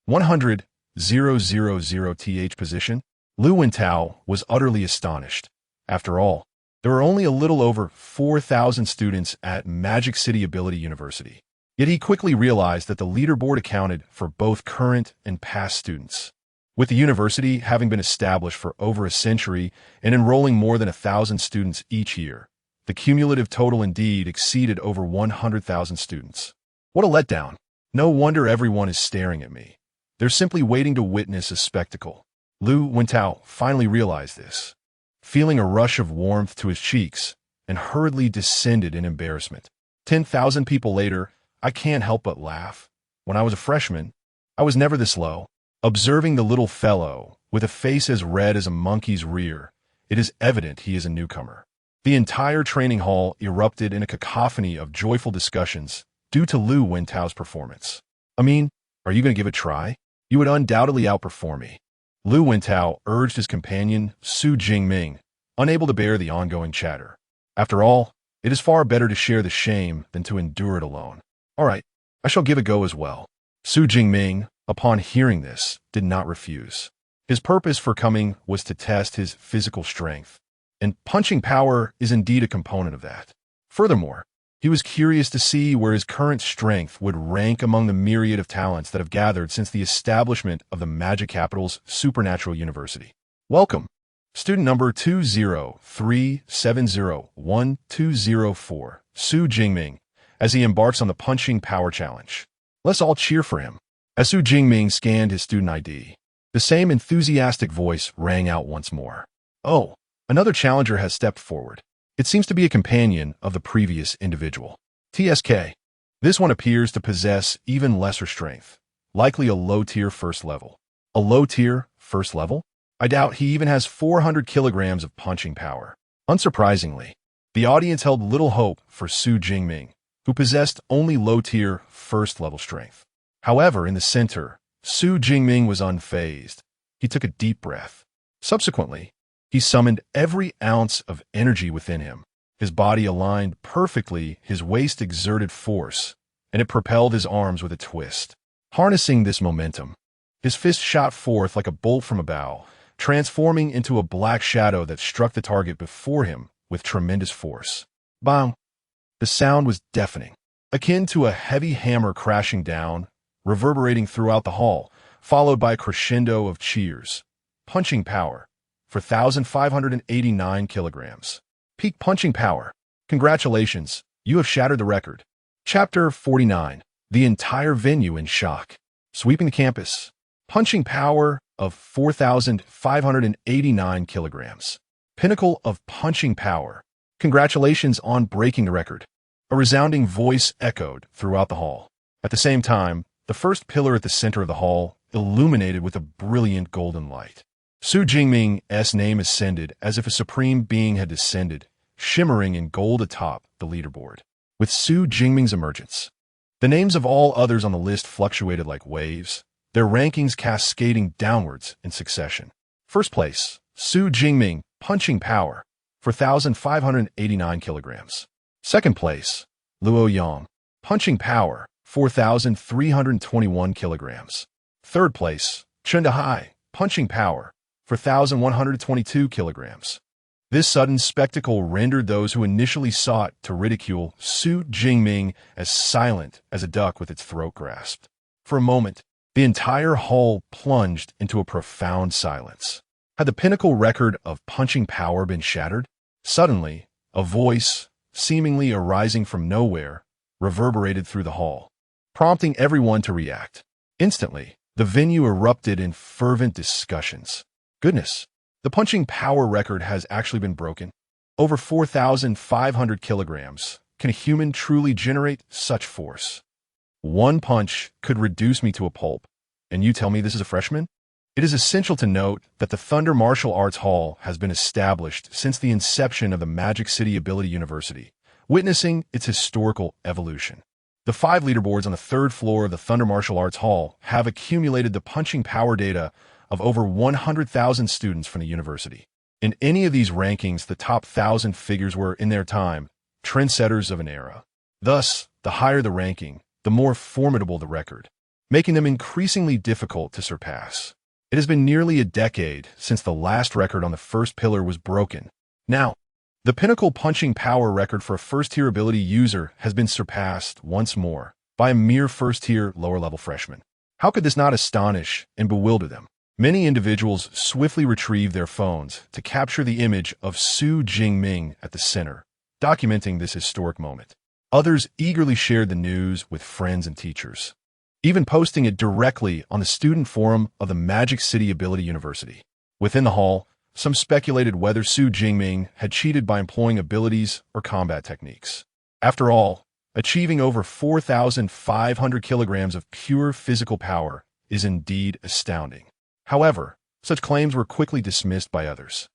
S1: 100,000th position? Lu Wentao was utterly astonished. After all, there were only a little over 4,000 students at Magic City Ability University. Yet he quickly realized that the leaderboard accounted for both current and past students. With the university having been established for over a century and enrolling more than 1,000 students each year, the cumulative total indeed exceeded over 100,000 students. What a letdown. No wonder everyone is staring at me. They're simply waiting to witness a spectacle. Lu Wentao finally realized this. Feeling a rush of warmth to his cheeks, and hurriedly descended in embarrassment. 10,000 people later, I can't help but laugh. When I was a freshman, I was never this low. Observing the little fellow, with a face as red as a monkey's rear, it is evident he is a newcomer. The entire training hall erupted in a cacophony of joyful discussions due to Lu Wentao's performance. I mean, are you going to give it a try? You would undoubtedly outperform me. Lu Wentao urged his companion, Su Jingming, unable to bear the ongoing chatter. After all, it is far better to share the shame than to endure it alone. All right, I shall give it a go as well. Su Jingming, upon hearing this, did not refuse. His purpose for coming was to test his physical strength, and punching power is indeed a component of that. Furthermore, he was curious to see where his current strength would rank among the myriad of talents that have gathered since the establishment of the Magic Capital's Supernatural University. Welcome, student number 203701204, Su Jingming, as he embarks on the Punching Power Challenge. Let's all cheer for him. As Su Jingming scanned his student ID, the same enthusiastic voice rang out once more. Oh, another challenger has stepped forward. It seems to be a companion of the previous individual. TSK. This one appears to possess even lesser strength, likely a low-tier first level. A low-tier first level? I doubt he even has 400 kilograms of punching power. Unsurprisingly, the audience held little hope for Su Jingming, who possessed only low-tier first-level strength. However, in the center, Su Jingming was unfazed. He took a deep breath. Subsequently, he summoned every ounce of energy within him. His body aligned perfectly, his waist exerted force, and it propelled his arms with a twist. Harnessing this momentum, his fist shot forth like a bolt from a bow, transforming into a black shadow that struck the target before him with tremendous force. Bang! The sound was deafening, akin to a heavy hammer crashing down, reverberating throughout the hall, followed by a crescendo of cheers. Punching power. For 1,589 kilograms. Peak punching power. Congratulations, you have shattered the record. Chapter 49. The entire venue in shock. Sweeping the campus. Punching power of 4,589 kilograms. Pinnacle of punching power. Congratulations on breaking the record. A resounding voice echoed throughout the hall. At the same time, the first pillar at the center of the hall illuminated with a brilliant golden light. Su Jingming's name ascended as if a supreme being had descended, shimmering in gold atop the leaderboard. With Su Jingming's emergence, the names of all others on the list fluctuated like waves, their rankings cascading downwards in succession. First place, Su Jingming, punching power, 4,589 kilograms. Second place, Luo Yang, punching power, 4,321 kilograms. Third place, Chen Dehai, punching power, 4,122 kilograms. This sudden spectacle rendered those who initially sought to ridicule Su Jingming as silent as a duck with its throat grasped. For a moment, the entire hall plunged into a profound silence. Had the pinnacle record of punching power been shattered? Suddenly, a voice, seemingly arising from nowhere, reverberated through the hall, prompting everyone to react. Instantly, the venue erupted in fervent discussions. Goodness, the punching power record has actually been broken. Over 4,500 kilograms. Can a human truly generate such force? One punch could reduce me to a pulp, and you tell me this is a freshman? It is essential to note that the Thunder Martial Arts Hall has been established since the inception of the Magic City Ability University, witnessing its historical evolution. The 5 leaderboards on the 3rd floor of the Thunder Martial Arts Hall have accumulated the punching power data of over 100,000 students from the university. In any of these rankings, the top 1,000 figures were, in their time, trendsetters of an era. Thus, the higher the ranking, the more formidable the record, making them increasingly difficult to surpass. It has been nearly a decade since the last record on the first pillar was broken. Now, the pinnacle punching power record for a first-tier ability user has been surpassed once more by a mere first-tier lower-level freshman. How could this not astonish and bewilder them? Many individuals swiftly retrieved their phones to capture the image of Su Jingming at the center, documenting this historic moment. Others eagerly shared the news with friends and teachers. even posting it directly on the student forum of the Magic City Ability University. Within the hall, some speculated whether Su Jingming had cheated by employing abilities or combat techniques. After all, achieving over 4,500 kilograms of pure physical power is indeed astounding. However, such claims were quickly dismissed by others.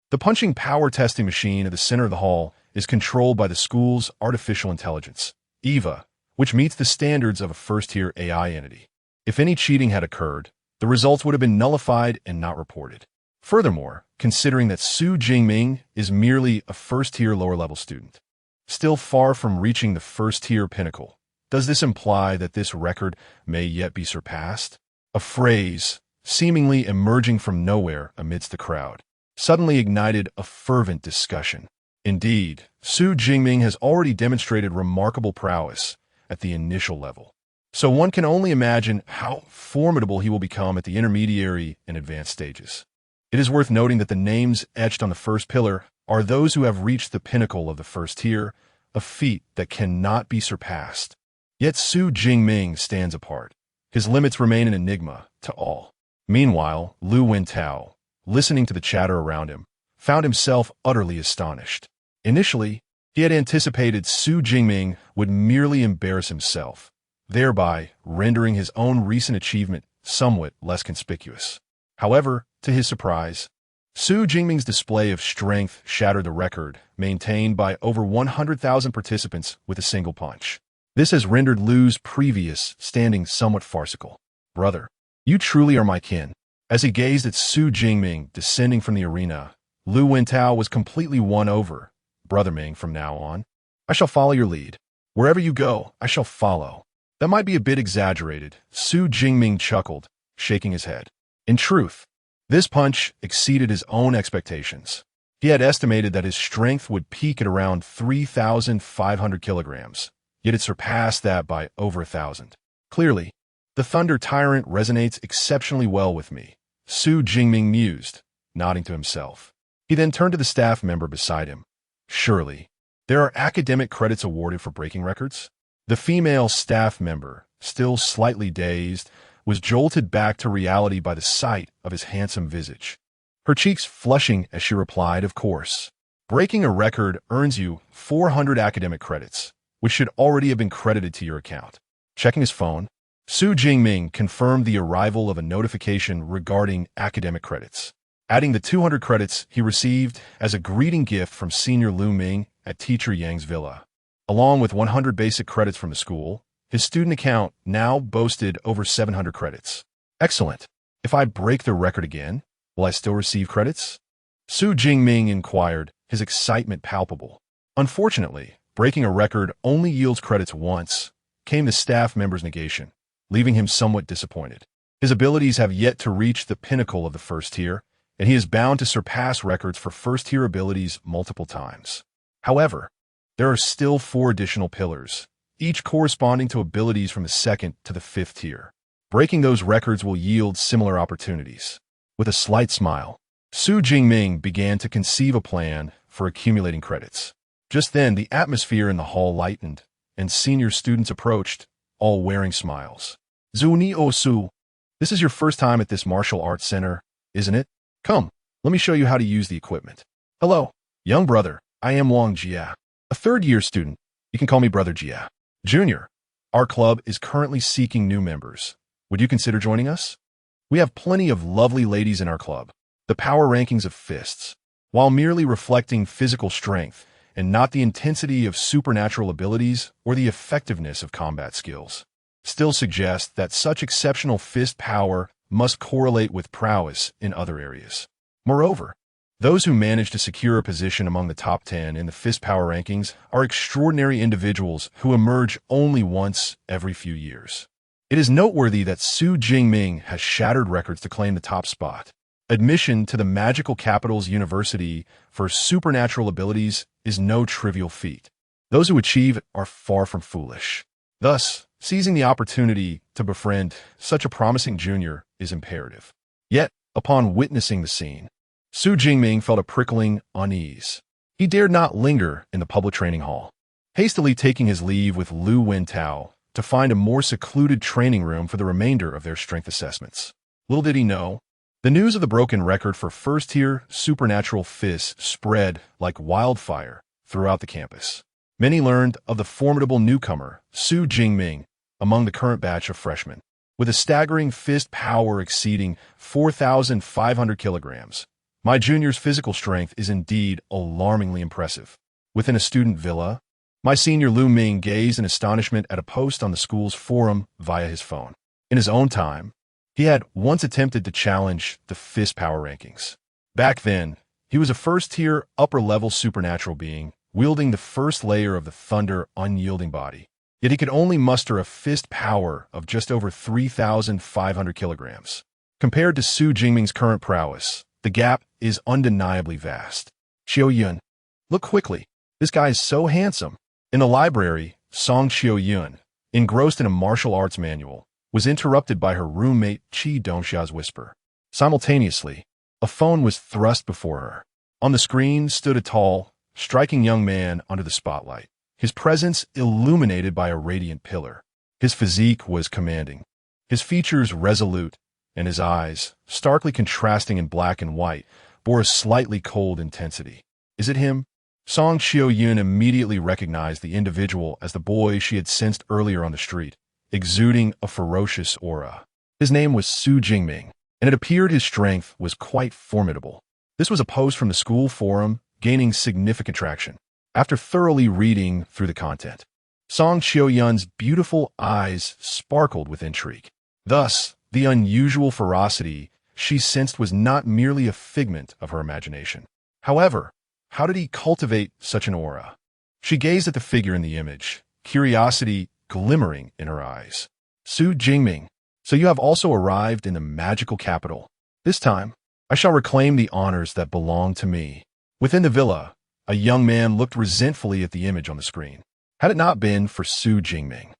S1: The punching power testing machine at the center of the hall is controlled by the school's artificial intelligence, EVA, which meets the standards of a first-tier AI entity. If any cheating had occurred, the results would have been nullified and not reported. Furthermore, considering that Su Jingming is merely a first-tier lower-level student, still far from reaching the first-tier pinnacle, does this imply that this record may yet be surpassed? A phrase, seemingly emerging from nowhere amidst the crowd, suddenly ignited a fervent discussion. Indeed, Su Jingming has already demonstrated remarkable prowess at the initial level, so one can only imagine how formidable he will become at the intermediary and advanced stages. It is worth noting that the names etched on the first pillar are those who have reached the pinnacle of the first tier, a feat that cannot be surpassed. Yet Su Jingming stands apart. His limits remain an enigma to all. Meanwhile, Lu Wentao, listening to the chatter around him, found himself utterly astonished. Initially, he had anticipated Su Jingming would merely embarrass himself, thereby rendering his own recent achievement somewhat less conspicuous. However, to his surprise, Su Jingming's display of strength shattered the record maintained by over 100,000 participants with a single punch. This has rendered Lu's previous standing somewhat farcical. "Brother, you truly are my kin." As he gazed at Su Jingming descending from the arena, Lu Wentao was completely won over. "Brother Ming, from now on, I shall follow your lead. Wherever you go, I shall follow." That might be a bit exaggerated, Su Jingming chuckled, shaking his head. In truth, this punch exceeded his own expectations. He had estimated that his strength would peak at around 3,500 kilograms, yet it surpassed that by over 1,000. Clearly, the Thunder Tyrant resonates exceptionally well with me, Su Jingming mused, nodding to himself. He then turned to the staff member beside him. "Surely, there are academic credits awarded for breaking records?" The female staff member, still slightly dazed, was jolted back to reality by the sight of his handsome visage. Her cheeks flushing as she replied, "Of course. Breaking a record earns you 400 academic credits, which should already have been credited to your account." Checking his phone, Su Jingming confirmed the arrival of a notification regarding academic credits, adding the 200 credits he received as a greeting gift from Senior Lu Ming at Teacher Yang's villa. Along with 100 basic credits from the school, his student account now boasted over 700 credits. "Excellent. If I break the record again, will I still receive credits?" Su Jingming inquired, his excitement palpable. Unfortunately, breaking a record only yields credits once, came the staff member's negation, leaving him somewhat disappointed. His abilities have yet to reach the pinnacle of the first tier, and he is bound to surpass records for first-tier abilities multiple times. However, there are still 4 additional pillars, each corresponding to abilities from the 2nd to the 5th tier. Breaking those records will yield similar opportunities. With a slight smile, Su Jingming began to conceive a plan for accumulating credits. Just then, the atmosphere in the hall lightened, and senior students approached, all wearing smiles. "Zuni Osu, this is your first time at this martial arts center, isn't it? Come, let me show you how to use the equipment." "Hello, young brother, I am Wang Jia, a third-year student. You can call me Brother Jia. Junior, our club is currently seeking new members. Would you consider joining us? We have plenty of lovely ladies in our club." The power rankings of fists, while merely reflecting physical strength and not the intensity of supernatural abilities or the effectiveness of combat skills, still suggest that such exceptional fist power must correlate with prowess in other areas. Moreover, those who manage to secure a position among the top 10 in the fist power rankings are extraordinary individuals who emerge only once every few years. It is noteworthy that Su Jingming has shattered records to claim the top spot. Admission to the Magical Capital's University for supernatural abilities is no trivial feat. Those who achieve it are far from foolish. Thus, seizing the opportunity to befriend such a promising junior is imperative. Yet, upon witnessing the scene, Su Jingming felt a prickling unease. He dared not linger in the public training hall. Hastily taking his leave with Lu Wentao, to find a more secluded training room for the remainder of their strength assessments. Little did he know, the news of the broken record for first-tier supernatural fists spread like wildfire throughout the campus. Many learned of the formidable newcomer, Jingming, among the current batch of freshmen. With a staggering fist power exceeding 4,500 kilograms, my junior's physical strength is indeed alarmingly impressive. Within a student villa, my senior Lu Ming gazed in astonishment at a post on the school's forum via his phone. In his own time, he had once attempted to challenge the fist power rankings. Back then, he was a first-tier, upper-level supernatural being, wielding the first layer of the Thunder unyielding body. Yet he could only muster a fist power of just over 3,500 kilograms. Compared to Jingming's current prowess, the gap is undeniably vast. Xiaoyun, look quickly. This guy is so handsome. In the library, Song Xiaoyun, engrossed in a martial arts manual, was interrupted by her roommate Qi Dongxia's whisper. Simultaneously, a phone was thrust before her. On the screen stood a tall, striking young man under the spotlight, his presence illuminated by a radiant pillar. His physique was commanding, his features resolute, and his eyes, starkly contrasting in black and white, bore a slightly cold intensity. Is it him? Song Xiaoyun immediately recognized the individual as the boy she had sensed earlier on the street, exuding a ferocious aura. His name was Jingming, and it appeared his strength was quite formidable. This was a post from the school forum, gaining significant traction. After thoroughly reading through the content, Song Xiaoyun's beautiful eyes sparkled with intrigue. Thus, the unusual ferocity she sensed was not merely a figment of her imagination. However, how did he cultivate such an aura? She gazed at the figure in the image, curiosity glimmering in her eyes. Jingming, so you have also arrived in the magical capital. This time, I shall reclaim the honors that belong to me. Within the villa, a young man looked resentfully at the image on the screen. Had it not been for Jingming,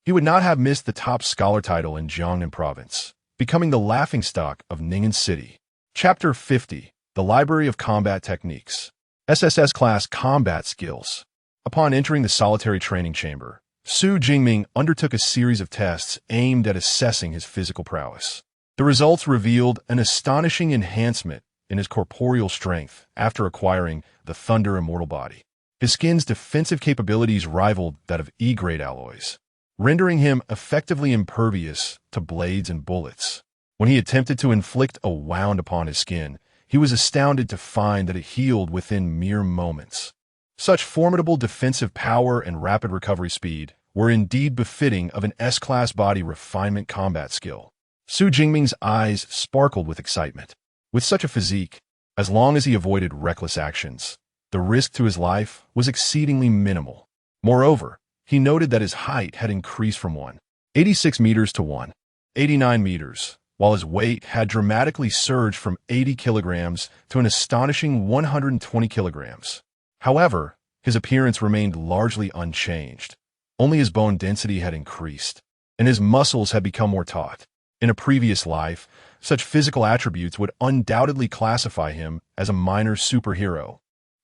S1: he would not have missed the top scholar title in Jiangnan province, becoming the laughingstock of Ning'an City. Chapter 50, The Library of Combat Techniques. SSS Class Combat Skills. Upon entering the solitary training chamber, Jingming undertook a series of tests aimed at assessing his physical prowess. The results revealed an astonishing enhancement in his corporeal strength after acquiring the Thunder Immortal Body. His skin's defensive capabilities rivaled that of E-grade alloys, rendering him effectively impervious to blades and bullets. When he attempted to inflict a wound upon his skin, he was astounded to find that it healed within mere moments. Such formidable defensive power and rapid recovery speed were indeed befitting of an S-class body refinement combat skill. Jingming's eyes sparkled with excitement. With such a physique, as long as he avoided reckless actions, the risk to his life was exceedingly minimal. Moreover, he noted that his height had increased from 186 meters to 189 meters, while his weight had dramatically surged from 80 kilograms to an astonishing 120 kilograms. However, his appearance remained largely unchanged. Only his bone density had increased, and his muscles had become more taut. In a previous life, such physical attributes would undoubtedly classify him as a minor superhero.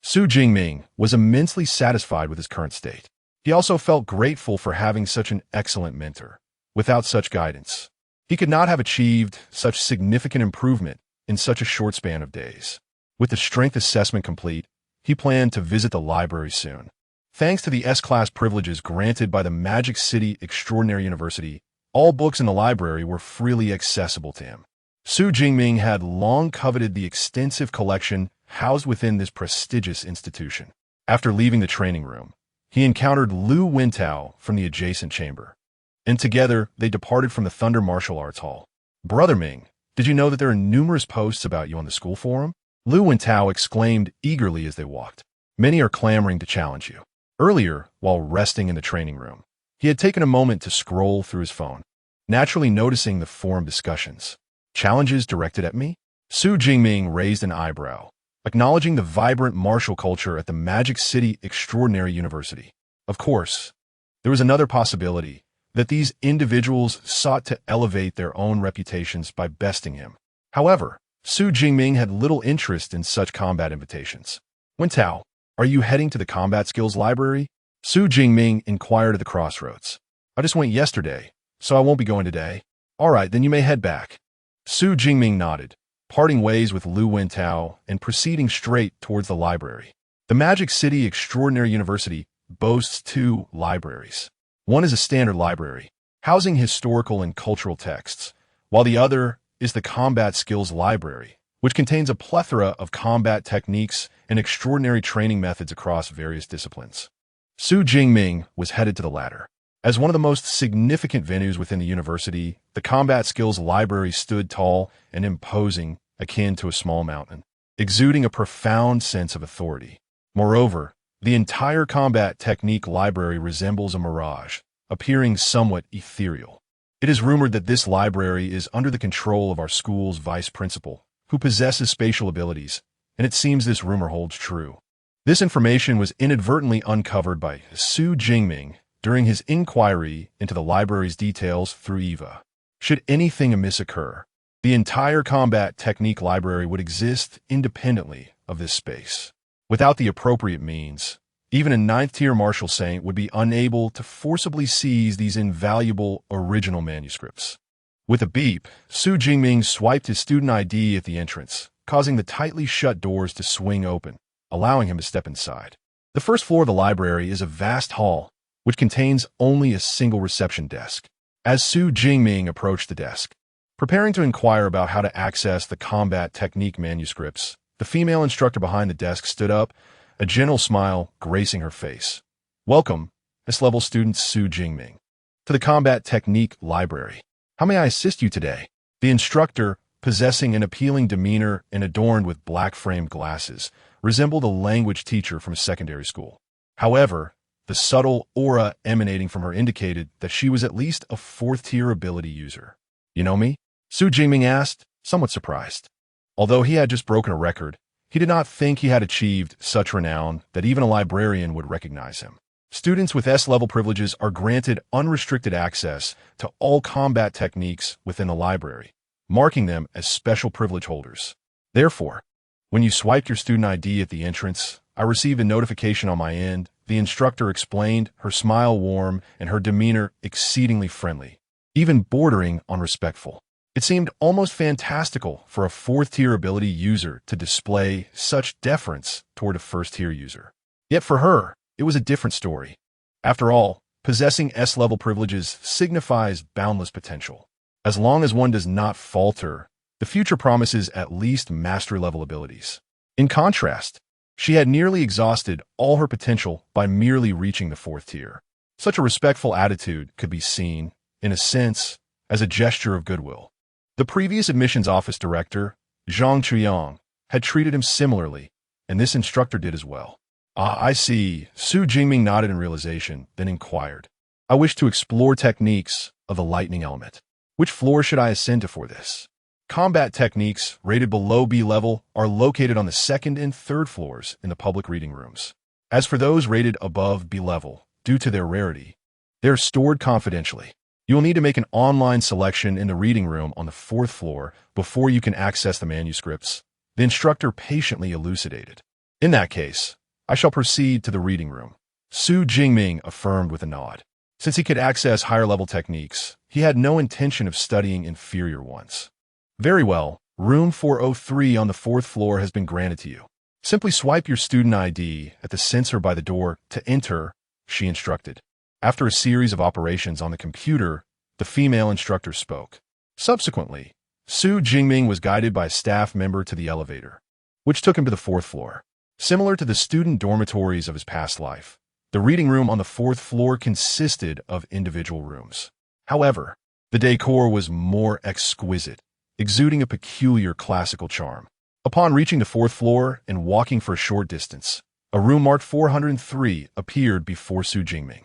S1: Jingming was immensely satisfied with his current state. He also felt grateful for having such an excellent mentor. Without such guidance, he could not have achieved such significant improvement in such a short span of days. With the strength assessment complete, he planned to visit the library soon. Thanks to the S-class privileges granted by the Magic City Extraordinary University, all books in the library were freely accessible to him. Jingming had long coveted the extensive collection housed within this prestigious institution. After leaving the training room, he encountered Lu Wintao from the adjacent chamber, and together they departed from the Thunder Martial Arts Hall. Brother Ming, did you know that there are numerous posts about you on the school forum? Lu Wintao exclaimed eagerly as they walked. Many are clamoring to challenge you. Earlier, while resting in the training room, he had taken a moment to scroll through his phone, naturally noticing the forum discussions. Challenges directed at me? Jingming raised an eyebrow, acknowledging the vibrant martial culture at the Magic City Extraordinary University. Of course, there was another possibility, that these individuals sought to elevate their own reputations by besting him. However, Jingming had little interest in such combat invitations. Wintao, are you heading to the combat skills library? Jingming inquired at the crossroads. I just went yesterday, so I won't be going today. All right, then you may head back. Su Jingming nodded, parting ways with Lu Wentao and proceeding straight towards the library. The Magic City Extraordinary University boasts 2 libraries. One is a standard library, housing historical and cultural texts, while the other is the Combat Skills Library, which contains a plethora of combat techniques and extraordinary training methods across various disciplines. Su Jingming was headed to the latter. As one of the most significant venues within the university, the Combat Skills Library stood tall and imposing, akin to a small mountain, exuding a profound sense of authority. Moreover, the entire combat technique library resembles a mirage, appearing somewhat ethereal. It is rumored that this library is under the control of our school's vice principal, who possesses spatial abilities, and it seems this rumor holds true. This information was inadvertently uncovered by Su Jingming during his inquiry into the library's details through Eva. Should anything amiss occur, the entire combat technique library would exist independently of this space. Without the appropriate means, even a 9th-tier martial saint would be unable to forcibly seize these invaluable original manuscripts. With a beep, Su Jingming swiped his student ID at the entrance, causing the tightly shut doors to swing open, allowing him to step inside. The first floor of the library is a vast hall, which contains only a single reception desk. As Su Jingming approached the desk, preparing to inquire about how to access the combat technique manuscripts, the female instructor behind the desk stood up, a gentle smile gracing her face. Welcome, S-level student Su Jingming, to the Combat Technique Library. How may I assist you today? The instructor, possessing an appealing demeanor and adorned with black-framed glasses, resembled a language teacher from a secondary school. However, the subtle aura emanating from her indicated that she was at least a 4th-tier ability user. You know me? Su Jingming asked, somewhat surprised. Although he had just broken a record, he did not think he had achieved such renown that even a librarian would recognize him. Students with S-level privileges are granted unrestricted access to all combat techniques within the library, marking them as special privilege holders. Therefore, when you swiped your student ID at the entrance, I received a notification on my end. The instructor explained, her smile warm and her demeanor exceedingly friendly, even bordering on respectful. It seemed almost fantastical for a 4th-tier ability user to display such deference toward a 1st-tier user. Yet for her, it was a different story. After all, possessing S-level privileges signifies boundless potential. As long as one does not falter, the future promises at least mastery-level abilities. In contrast, she had nearly exhausted all her potential by merely reaching the 4th tier. Such a respectful attitude could be seen, in a sense, as a gesture of goodwill. The previous admissions office director, Zhang Chuyang, had treated him similarly, and this instructor did as well. Ah, I see. Su Jingming nodded in realization, then inquired. I wish to explore techniques of the lightning element. Which floor should I ascend to for this? Combat techniques rated below B level are located on the 2nd and 3rd floors in the public reading rooms. As for those rated above B level, due to their rarity, they are stored confidentially. You will need to make an online selection in the reading room on the 4th floor before you can access the manuscripts, the instructor patiently elucidated. In that case, I shall proceed to the reading room. Su Jingming affirmed with a nod. Since he could access higher-level techniques, he had no intention of studying inferior ones. Very well, room 403 on the 4th floor has been granted to you. Simply swipe your student ID at the sensor by the door to enter, she instructed. After a series of operations on the computer, the female instructor spoke. Subsequently, Su Jingming was guided by a staff member to the elevator, which took him to the 4th floor. Similar to the student dormitories of his past life, the reading room on the 4th floor consisted of individual rooms. However, the decor was more exquisite, exuding a peculiar classical charm. Upon reaching the 4th floor and walking for a short distance, a room marked 403 appeared before Su Jingming.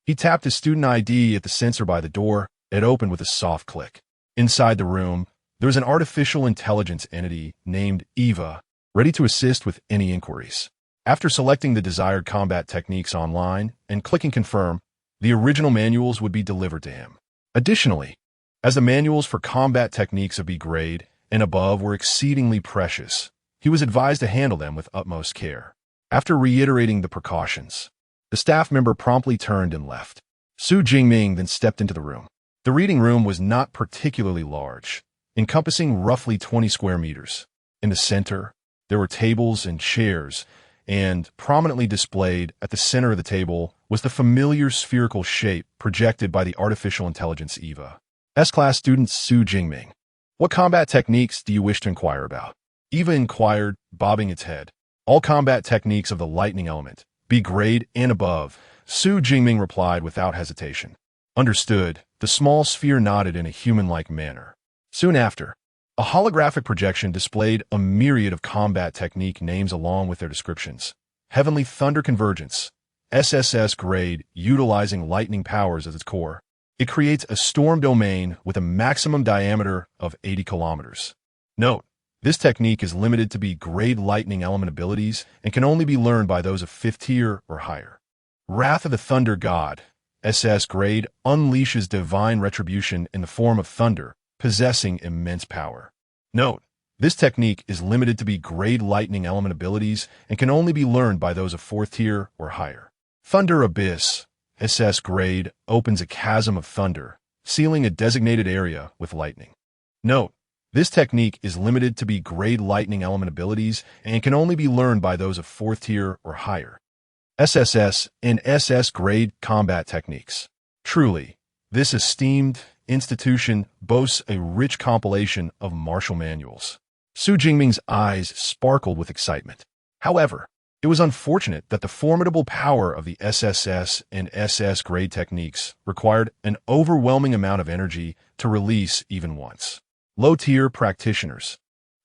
S1: He tapped his student ID at the sensor by the door. It opened with a soft click. Inside the room, there was an artificial intelligence entity named Eva, ready to assist with any inquiries. After selecting the desired combat techniques online and clicking confirm, the original manuals would be delivered to him. Additionally, as the manuals for combat techniques of B grade and above were exceedingly precious, he was advised to handle them with utmost care. After reiterating the precautions, the staff member promptly turned and left. Su Jingming then stepped into the room. The reading room was not particularly large, encompassing roughly 20 square meters. In the center, there were tables and chairs, and prominently displayed at the center of the table was the familiar spherical shape projected by the artificial intelligence Eva. S-class student Su Jingming. What combat techniques do you wish to inquire about? Eva inquired, bobbing its head. All combat techniques of the lightning element, B grade and above, Su Jingming replied without hesitation. Understood. The small sphere nodded in a human-like manner. Soon after, a holographic projection displayed a myriad of combat technique names along with their descriptions. Heavenly Thunder Convergence, SSS grade, utilizing lightning powers as its core. It creates a storm domain with a maximum diameter of 80 kilometers. Note, this technique is limited to B grade lightning element abilities and can only be learned by those of 5th tier or higher. Wrath of the Thunder God, SS grade, unleashes divine retribution in the form of thunder, possessing immense power. Note, this technique is limited to B grade lightning element abilities and can only be learned by those of 4th tier or higher. Thunder Abyss, SS grade, opens a chasm of thunder, sealing a designated area with lightning. Note, this technique is limited to B grade lightning element abilities and can only be learned by those of 4th tier or higher. SSS and SS grade combat techniques. Truly, this esteemed institution boasts a rich compilation of martial manuals. Su Jingming's eyes sparkled with excitement. However, it was unfortunate that the formidable power of the SSS and SS grade techniques required an overwhelming amount of energy to release even once. Low-tier practitioners,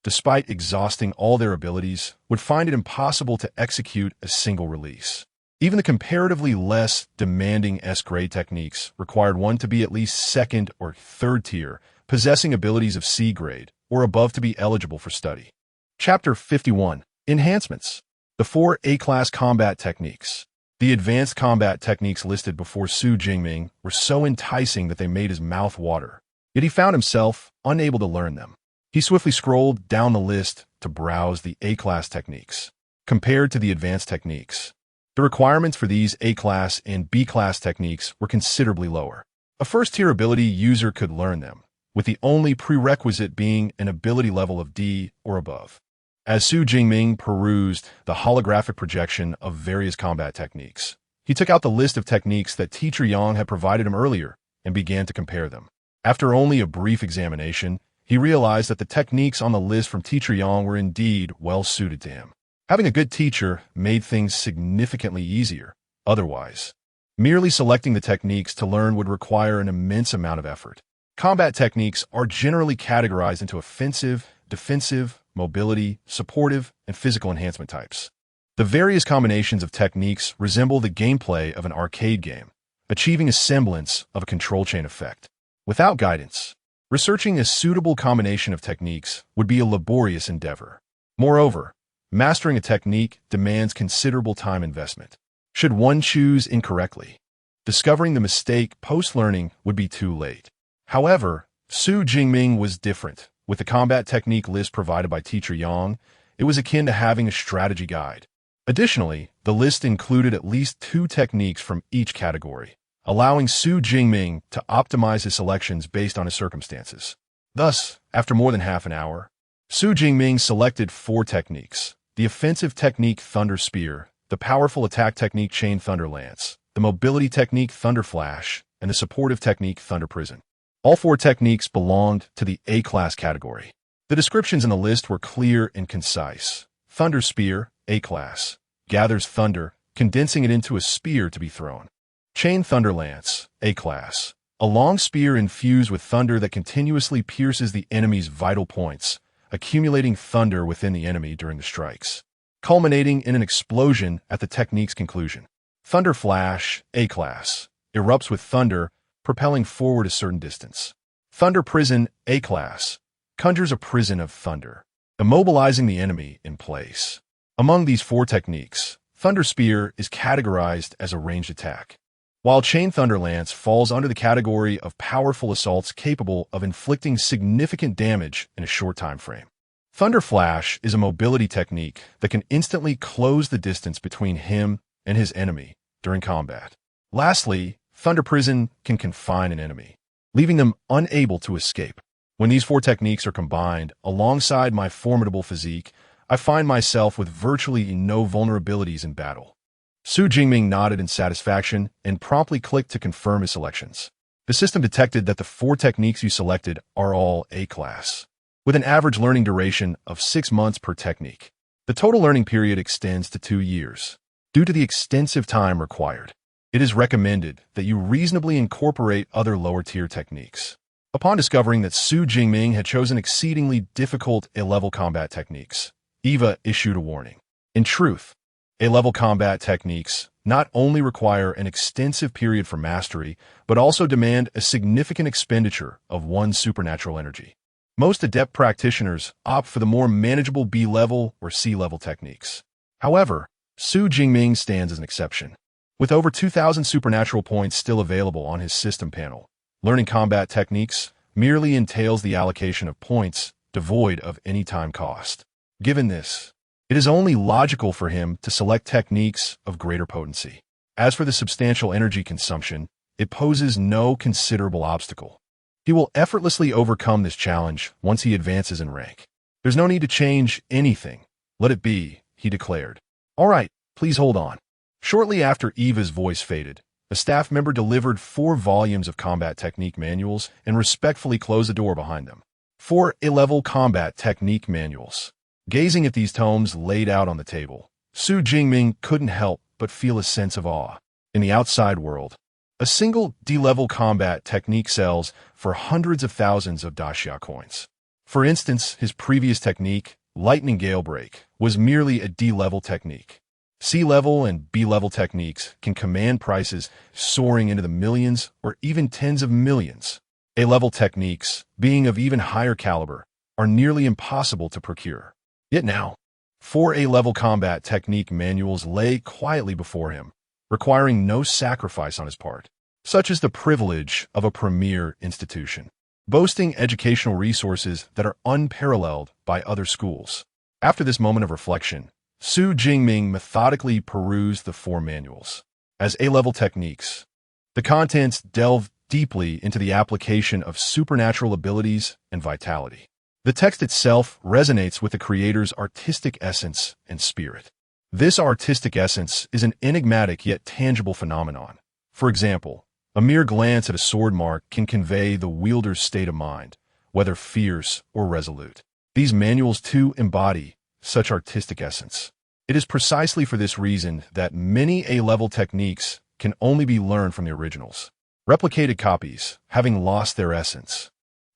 S1: despite exhausting all their abilities, would find it impossible to execute a single release. Even the comparatively less demanding S-grade techniques required one to be at least 2nd or 3rd tier, possessing abilities of C grade or above to be eligible for study. Chapter 51. Enhancements. The 4 A-class combat techniques. The advanced combat techniques listed before Su Jingming were so enticing that they made his mouth water. Yet he found himself unable to learn them. He swiftly scrolled down the list to browse the A-class techniques. Compared to the advanced techniques, the requirements for these A-class and B-class techniques were considerably lower. A first-tier ability user could learn them, with the only prerequisite being an ability level of D or above. As Su Jingming perused the holographic projection of various combat techniques, he took out the list of techniques that Teacher Yang had provided him earlier and began to compare them. After only a brief examination, he realized that the techniques on the list from Teacher Yang were indeed well suited to him. Having a good teacher made things significantly easier. Otherwise, merely selecting the techniques to learn would require an immense amount of effort. Combat techniques are generally categorized into offensive, defensive, mobility, supportive, and physical enhancement types. The various combinations of techniques resemble the gameplay of an arcade game, achieving a semblance of a control chain effect. Without guidance, researching a suitable combination of techniques would be a laborious endeavor. Moreover, mastering a technique demands considerable time investment. Should one choose incorrectly, discovering the mistake post-learning would be too late. However, Su Jingming was different. With the combat technique list provided by Teacher Yang, it was akin to having a strategy guide. Additionally, the list included at least 2 techniques from each category, allowing Su Jingming to optimize his selections based on his circumstances. Thus, after more than half an hour, Su Jingming selected 4 techniques: the offensive technique Thunder Spear, the powerful attack technique Chain Thunder Lance, the mobility technique Thunder Flash, and the supportive technique Thunder Prison. All 4 techniques belonged to the A-class category. The descriptions in the list were clear and concise. Thunder Spear, A-class, gathers thunder, condensing it into a spear to be thrown. Chain Thunder Lance, A-class, a long spear infused with thunder that continuously pierces the enemy's vital points, accumulating thunder within the enemy during the strikes, culminating in an explosion at the technique's conclusion. Thunder Flash, A-class, erupts with thunder, propelling forward a certain distance. Thunder Prison, A-class, conjures a prison of thunder, immobilizing the enemy in place. Among these 4 techniques, Thunder Spear is categorized as a ranged attack, while Chain Thunder Lance falls under the category of powerful assaults capable of inflicting significant damage in a short time frame. Thunder Flash is a mobility technique that can instantly close the distance between him and his enemy during combat. Lastly, Thunder Prison can confine an enemy, leaving them unable to escape. When these 4 techniques are combined alongside my formidable physique, I find myself with virtually no vulnerabilities in battle. Su Jingming nodded in satisfaction and promptly clicked to confirm his selections. The system detected that the 4 techniques you selected are all A-class, with an average learning duration of 6 months per technique. The total learning period extends to 2 years. Due to the extensive time required, it is recommended that you reasonably incorporate other lower-tier techniques. Upon discovering that Su Jingming had chosen exceedingly difficult A-level combat techniques, Eva issued a warning. In truth, A-level combat techniques not only require an extensive period for mastery, but also demand a significant expenditure of one's supernatural energy. Most adept practitioners opt for the more manageable B-level or C-level techniques. However, Su Jingming stands as an exception. With over 2,000 supernatural points still available on his system panel, learning combat techniques merely entails the allocation of points devoid of any time cost. Given this, it is only logical for him to select techniques of greater potency. As for the substantial energy consumption, it poses no considerable obstacle. He will effortlessly overcome this challenge once he advances in rank. There's no need to change anything. Let it be, he declared. All right, please hold on. Shortly after Eva's voice faded, a staff member delivered 4 volumes of combat technique manuals and respectfully closed the door behind them. 4 A-level combat technique manuals. Gazing at these tomes laid out on the table, Su Jingming couldn't help but feel a sense of awe. In the outside world, a single D-level combat technique sells for hundreds of thousands of daxia coins. For instance, his previous technique, Lightning Gale Break, was merely a D-level technique. C-level and B-level techniques can command prices soaring into the millions or even tens of millions. A-level techniques, being of even higher caliber, are nearly impossible to procure. Yet now, 4 A-level combat technique manuals lay quietly before him, requiring no sacrifice on his part, such as the privilege of a premier institution, boasting educational resources that are unparalleled by other schools. After this moment of reflection, Su Jingming methodically perused the 4 manuals. As A-level techniques, the contents delve deeply into the application of supernatural abilities and vitality. The text itself resonates with the creator's artistic essence and spirit. This artistic essence is an enigmatic yet tangible phenomenon. For example, a mere glance at a sword mark can convey the wielder's state of mind, whether fierce or resolute. These manuals too embody such artistic essence. It is precisely for this reason that many A-level techniques can only be learned from the originals. Replicated copies, having lost their essence,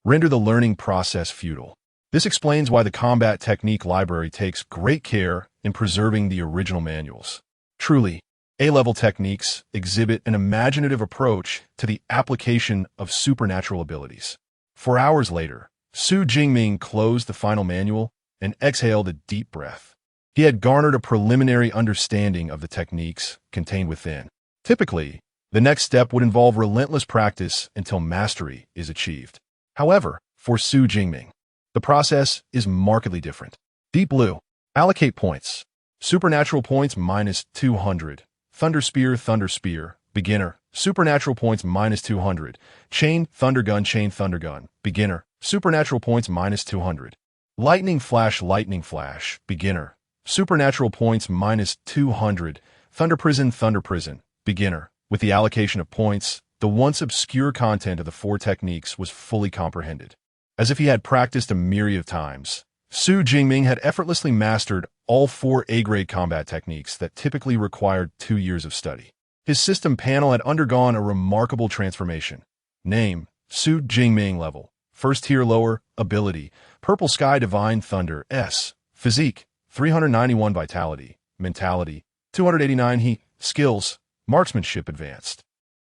S1: render the learning process futile. This explains why the combat technique library takes great care in preserving the original manuals. Truly, A-level techniques exhibit an imaginative approach to the application of supernatural abilities. 4 hours later, Su Jingming closed the final manual and exhaled a deep breath. He had garnered a preliminary understanding of the techniques contained within. Typically, the next step would involve relentless practice until mastery is achieved. However, for Su Jingming, the process is markedly different. Deep Blue. Allocate points. Supernatural points -200. Thunder Spear, beginner. Supernatural points -200. Chain Thunder Gun, beginner. Supernatural points -200. Lightning Flash, beginner. Supernatural points -200. Thunder Prison, beginner. With the allocation of points, the once obscure content of the 4 techniques was fully comprehended. As if he had practiced a myriad of times, Su Jingming had effortlessly mastered all 4 A-grade combat techniques that typically required 2 years of study. His system panel had undergone a remarkable transformation. Name, Su Jingming level. First tier lower, ability, Purple Sky Divine Thunder, S. Physique, 391 vitality, mentality, 289 heat, skills, marksmanship advanced.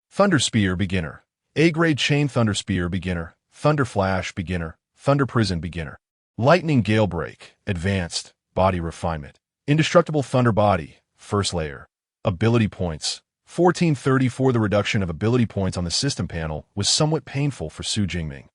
S1: Thunder Spear, beginner. A-grade Chain Thunder Spear, beginner. Thunder Flash, beginner. Thunder Prison, beginner. Lightning Gale Break, advanced, body refinement. Indestructible Thunder Body, first layer. Ability points, 1434. The reduction of ability points on the system panel was somewhat painful for Su Jingming.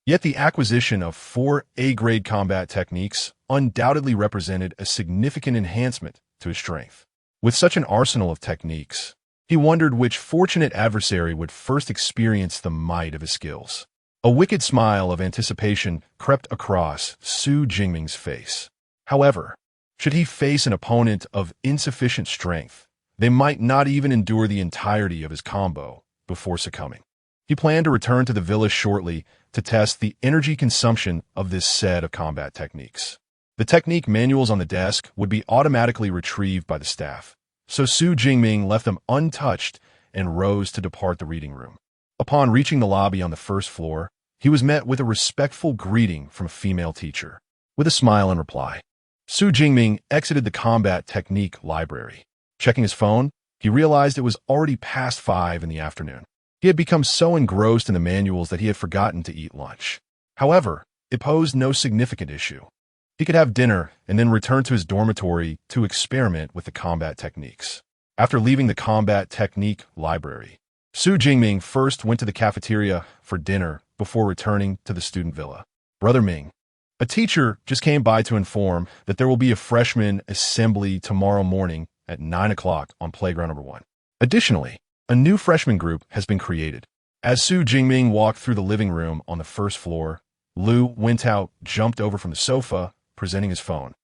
S1: Yet the acquisition of 4 A-grade combat techniques undoubtedly represented a significant enhancement to his strength. With such an arsenal of techniques, He wondered which fortunate adversary would first experience the might of his skills. A wicked smile of anticipation crept across Su Jingming's face. However, should he face an opponent of insufficient strength, they might not even endure the entirety of his combo before succumbing. He planned to return to the villa shortly to test the energy consumption of this set of combat techniques. The technique manuals on the desk would be automatically retrieved by the staff, so Su Jingming left them untouched and rose to depart the reading room. Upon reaching the lobby on the first floor, he was met with a respectful greeting from a female teacher. With a smile in reply, Su Jingming exited the combat technique library. Checking his phone, he realized it was already past 5 in the afternoon. He had become so engrossed in the manuals that he had forgotten to eat lunch. However, it posed no significant issue. He could have dinner and then return to his dormitory to experiment with the combat techniques. After leaving the combat technique library, Su Jingming first went to the cafeteria for dinner before returning to the student villa. Brother Ming, a teacher just came by to inform that there will be a freshman assembly tomorrow morning at 9 o'clock on playground number 1. Additionally, a new freshman group has been created. As Su Jingming walked through the living room on the first floor, Lu Wintao jumped over from the sofa, presenting his phone,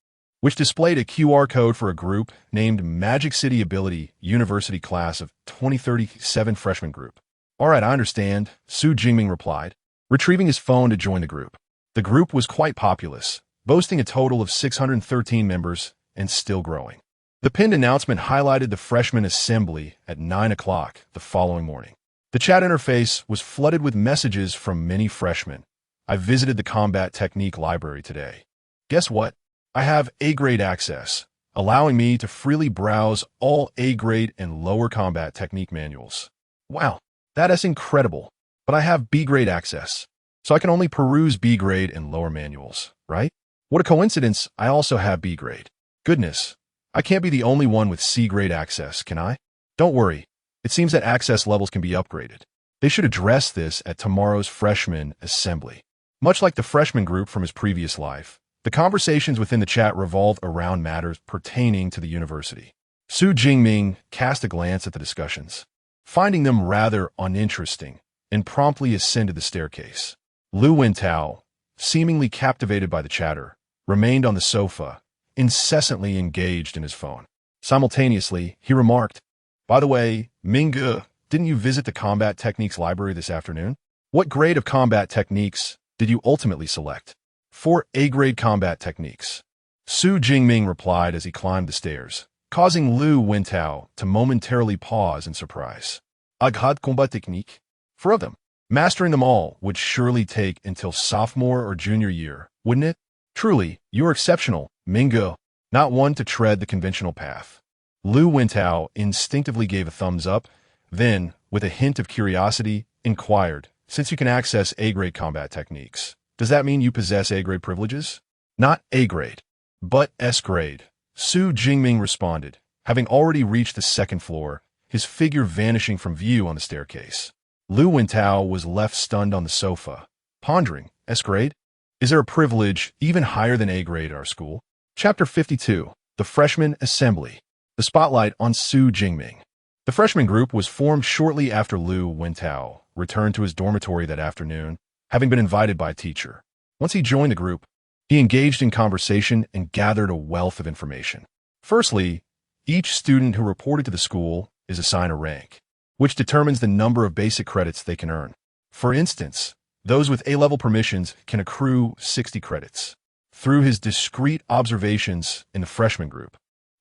S1: which displayed a QR code for a group named Magic City Ability University Class of 2037 Freshman Group. All right, I understand, Su Jingming replied, retrieving his phone to join the group. The group was quite populous, boasting a total of 613 members and still growing. The pinned announcement highlighted the freshman assembly at 9 o'clock the following morning. The chat interface was flooded with messages from many freshmen. I visited the combat technique library today. Guess what? I have A-grade access, allowing me to freely browse all A-grade and lower combat technique manuals. Wow, that is incredible. But I have B-grade access, so I can only peruse B-grade and lower manuals, right? What a coincidence, I also have B-grade. Goodness, I can't be the only one with C-grade access, can I? Don't worry, it seems that access levels can be upgraded. They should address this at tomorrow's freshman assembly. Much like the freshman group from his previous life, the conversations within the chat revolved around matters pertaining to the university. Su Jingming cast a glance at the discussions, finding them rather uninteresting, and promptly ascended the staircase. Lu Wintao, seemingly captivated by the chatter, remained on the sofa, incessantly engaged in his phone. Simultaneously, he remarked, "By the way, Mingge, didn't you visit the combat techniques library this afternoon? What grade of combat techniques did you ultimately select?" 4 A-grade combat techniques. Su Jingming replied as he climbed the stairs, causing Lu Wintao to momentarily pause in surprise. "Agad combat technique? 4 of them. Mastering them all would surely take until sophomore or junior year, wouldn't it? Truly, you're exceptional, Mingge, not one to tread the conventional path." Lu Wintao instinctively gave a thumbs up, then, with a hint of curiosity, inquired, "Since you can access A-grade combat techniques, does that mean you possess A-grade privileges?" "Not A-grade, but S-grade," Su Jingming responded, having already reached the second floor, his figure vanishing from view on the staircase. Lu Wintao was left stunned on the sofa, pondering, S-grade? Is there a privilege even higher than A-grade at our school? Chapter 52, The Freshman Assembly. The spotlight on Su Jingming. The freshman group was formed shortly after Lu Wintao returned to his dormitory that afternoon, having been invited by a teacher. Once he joined the group, he engaged in conversation and gathered a wealth of information. Firstly, each student who reported to the school is assigned a rank, which determines the number of basic credits they can earn. For instance, those with A-level permissions can accrue 60 credits. Through his discreet observations in the freshman group,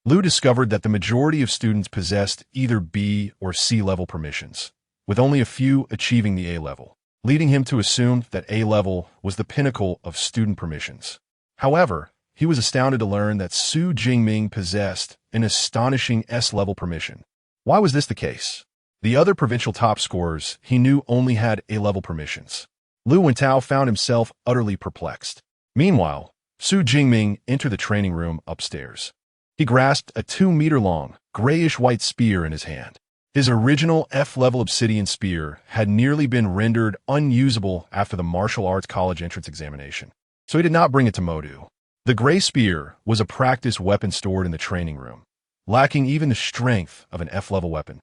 S1: Lu discovered that the majority of students possessed either B or C-level permissions, with only a few achieving the A-level, leading him to assume that A-level was the pinnacle of student permissions. However, he was astounded to learn that Su Jingming possessed an astonishing S-level permission. Why was this the case? The other provincial top scorers he knew only had A-level permissions. Lu Wintao found himself utterly perplexed. Meanwhile, Su Jingming entered the training room upstairs. He grasped a 2-meter-long, grayish-white spear in his hand. His original F-level obsidian spear had nearly been rendered unusable after the martial arts college entrance examination, so he did not bring it to Modu. The gray spear was a practice weapon stored in the training room, lacking even the strength of an F-level weapon.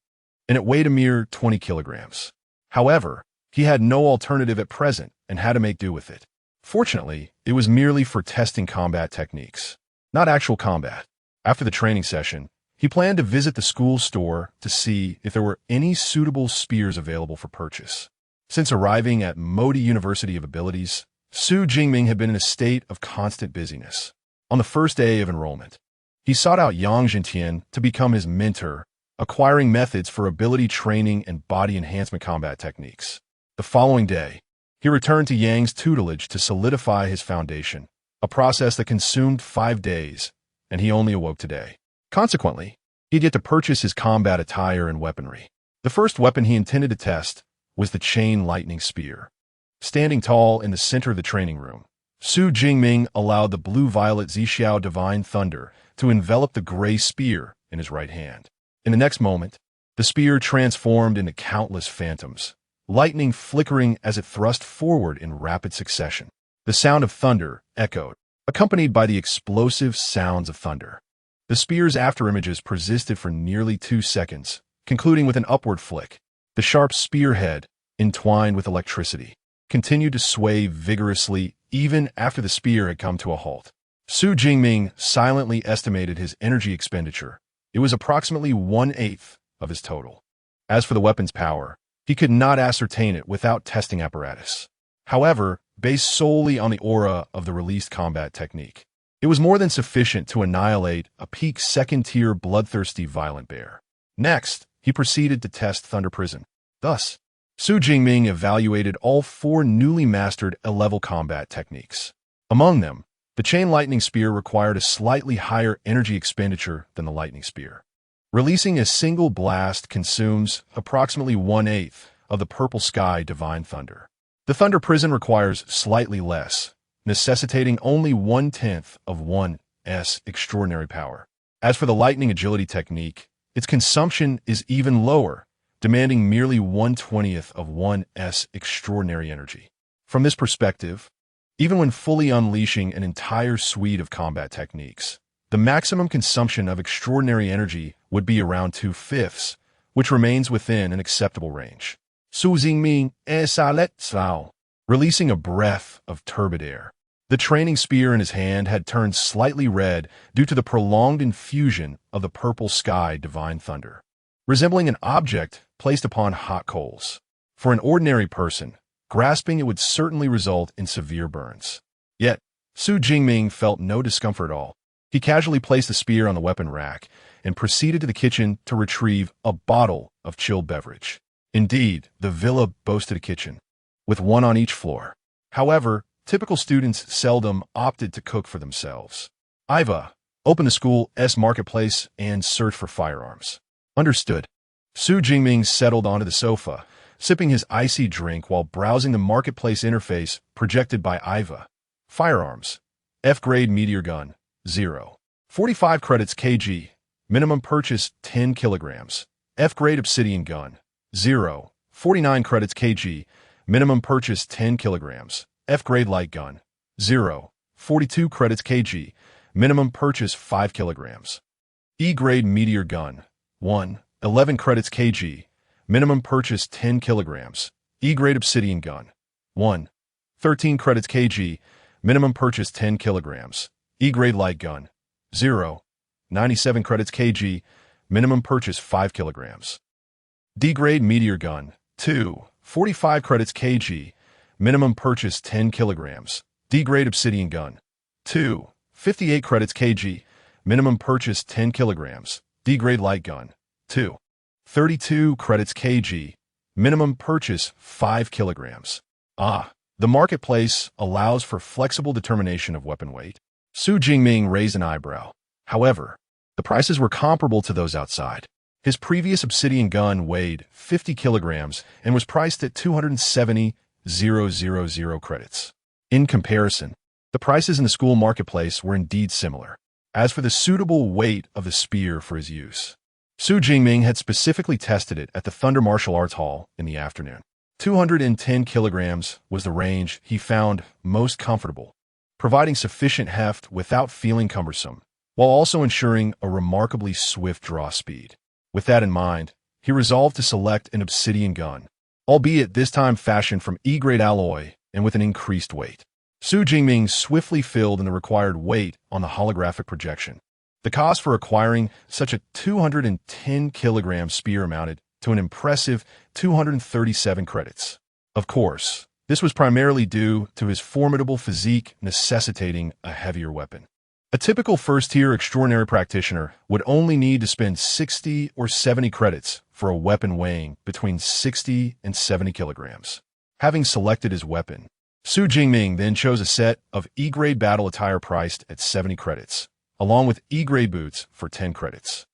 S1: and it weighed a mere 20 kilograms. However, he had no alternative at present and had to make do with it. Fortunately, it was merely for testing combat techniques, not actual combat. After the training session, he planned to visit the school store to see if there were any suitable spears available for purchase. Since arriving at Modi University of Abilities, Su Jingming had been in a state of constant busyness. On the first day of enrollment, he sought out Yang Jintian to become his mentor, acquiring methods for ability training and body enhancement combat techniques. The following day, he returned to Yang's tutelage to solidify his foundation, a process that consumed 5 days, and he only awoke today. Consequently, he had yet to purchase his combat attire and weaponry. The first weapon he intended to test was the chain lightning spear. Standing tall in the center of the training room, Su Jingming allowed the blue-violet SSS Divine Thunder to envelop the gray spear in his right hand. In the next moment, the spear transformed into countless phantoms, lightning flickering as it thrust forward in rapid succession. The sound of thunder echoed, accompanied by the explosive sounds of thunder. The spear's afterimages persisted for nearly 2 seconds, concluding with an upward flick. The sharp spearhead, entwined with electricity, continued to sway vigorously even after the spear had come to a halt. Su Jingming silently estimated his energy expenditure. It was approximately 1/8 of his total. As for the weapon's power, he could not ascertain it without testing apparatus. However, based solely on the aura of the released combat technique, it was more than sufficient to annihilate a peak second-tier bloodthirsty violent bear. Next, he proceeded to test Thunder Prison. Thus, Su Jingming evaluated all 4 newly mastered A-level combat techniques. Among them, the chain lightning spear required a slightly higher energy expenditure than the lightning spear. Releasing a single blast consumes approximately 1/8 of the purple sky Divine Thunder. The Thunder Prison requires slightly less, necessitating only 1/10 of 1's extraordinary power. As for the lightning agility technique, its consumption is even lower, demanding merely 1/20 of 1's extraordinary energy. From this perspective, even when fully unleashing an entire suite of combat techniques, the maximum consumption of extraordinary energy would be around 2/5, which remains within an acceptable range. Su Jingming releasing a breath of turbid air. The training spear in his hand had turned slightly red due to the prolonged infusion of the purple sky Divine Thunder, resembling an object placed upon hot coals. For an ordinary person, grasping it would certainly result in severe burns. Yet, Su Jingming felt no discomfort at all. He casually placed the spear on the weapon rack and proceeded to the kitchen to retrieve a bottle of chilled beverage. Indeed, the villa boasted a kitchen, with one on each floor. However, typical students seldom opted to cook for themselves. Iva, open the school's marketplace and search for firearms. Understood. Su Jingming settled onto the sofa, sipping his icy drink while browsing the marketplace interface projected by Iva. Firearms. F-grade meteor gun, 0. 45 credits kg. Minimum purchase 10 kilograms. F-grade obsidian gun, 0. 49 credits kg. Minimum purchase 10 kilograms. F-grade light gun, 0. 42 credits kg. Minimum purchase 5 kilograms. E-grade meteor gun, 1. 11 credits kg. Minimum purchase 10 kilograms. E-grade obsidian gun, 1. 13 credits kg. Minimum purchase 10 kilograms. E-grade light gun, 0. 97 credits kg. Minimum purchase 5 kilograms. D-grade meteor gun, 2. 45 credits kg. Minimum purchase 10 kilograms. D-grade obsidian gun, 2. 58 credits kg. Minimum purchase 10 kilograms. D-grade light gun, 2. 32 credits kg. Minimum purchase 5 kilograms. The marketplace allows for flexible determination of weapon weight. Su Jingming raised an eyebrow. However, the prices were comparable to those outside. His previous obsidian gun weighed 50 kilograms and was priced at 270,000 credits. In comparison, the prices in the school marketplace were indeed similar. As for the suitable weight of the spear for his use, Su Jingming had specifically tested it at the Thunder Martial Arts Hall in the afternoon. 210 kilograms was the range he found most comfortable, providing sufficient heft without feeling cumbersome, while also ensuring a remarkably swift draw speed. With that in mind, he resolved to select an obsidian gun, albeit this time fashioned from E-grade alloy and with an increased weight. Su Jingming swiftly filled in the required weight on the holographic projection. The cost for acquiring such a 210-kilogram spear amounted to an impressive 237 credits. Of course, this was primarily due to his formidable physique necessitating a heavier weapon. A typical first-tier extraordinary practitioner would only need to spend 60 or 70 credits for a weapon weighing between 60 and 70 kilograms. Having selected his weapon, Su Jingming then chose a set of E-grade battle attire priced at 70 credits, along with E-grade boots for 10 credits.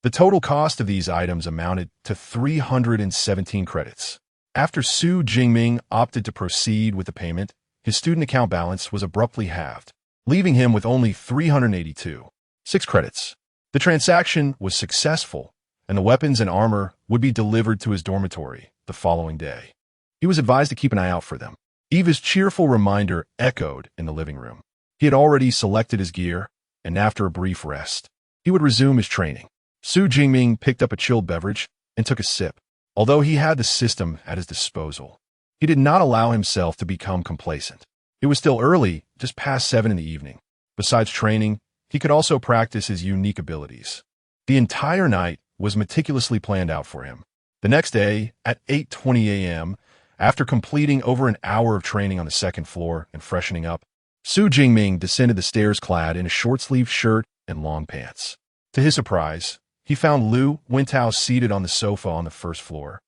S1: The total cost of these items amounted to 317 credits. After Su Jingming opted to proceed with the payment, his student account balance was abruptly halved, leaving him with only 382.6 credits. The transaction was successful, and the weapons and armor would be delivered to his dormitory the following day. He was advised to keep an eye out for them. Eva's cheerful reminder echoed in the living room. He had already selected his gear, and after a brief rest, he would resume his training. Su Jingming picked up a chilled beverage and took a sip. Although he had the system at his disposal, he did not allow himself to become complacent. It was still early, just past 7 in the evening. Besides training, he could also practice his unique abilities. The entire night was meticulously planned out for him. The next day, at 8:20 a.m., after completing over an hour of training on the second floor and freshening up, Su Jingming descended the stairs clad in a short-sleeved shirt and long pants. To his surprise, he found Lu Wintao seated on the sofa on the first floor,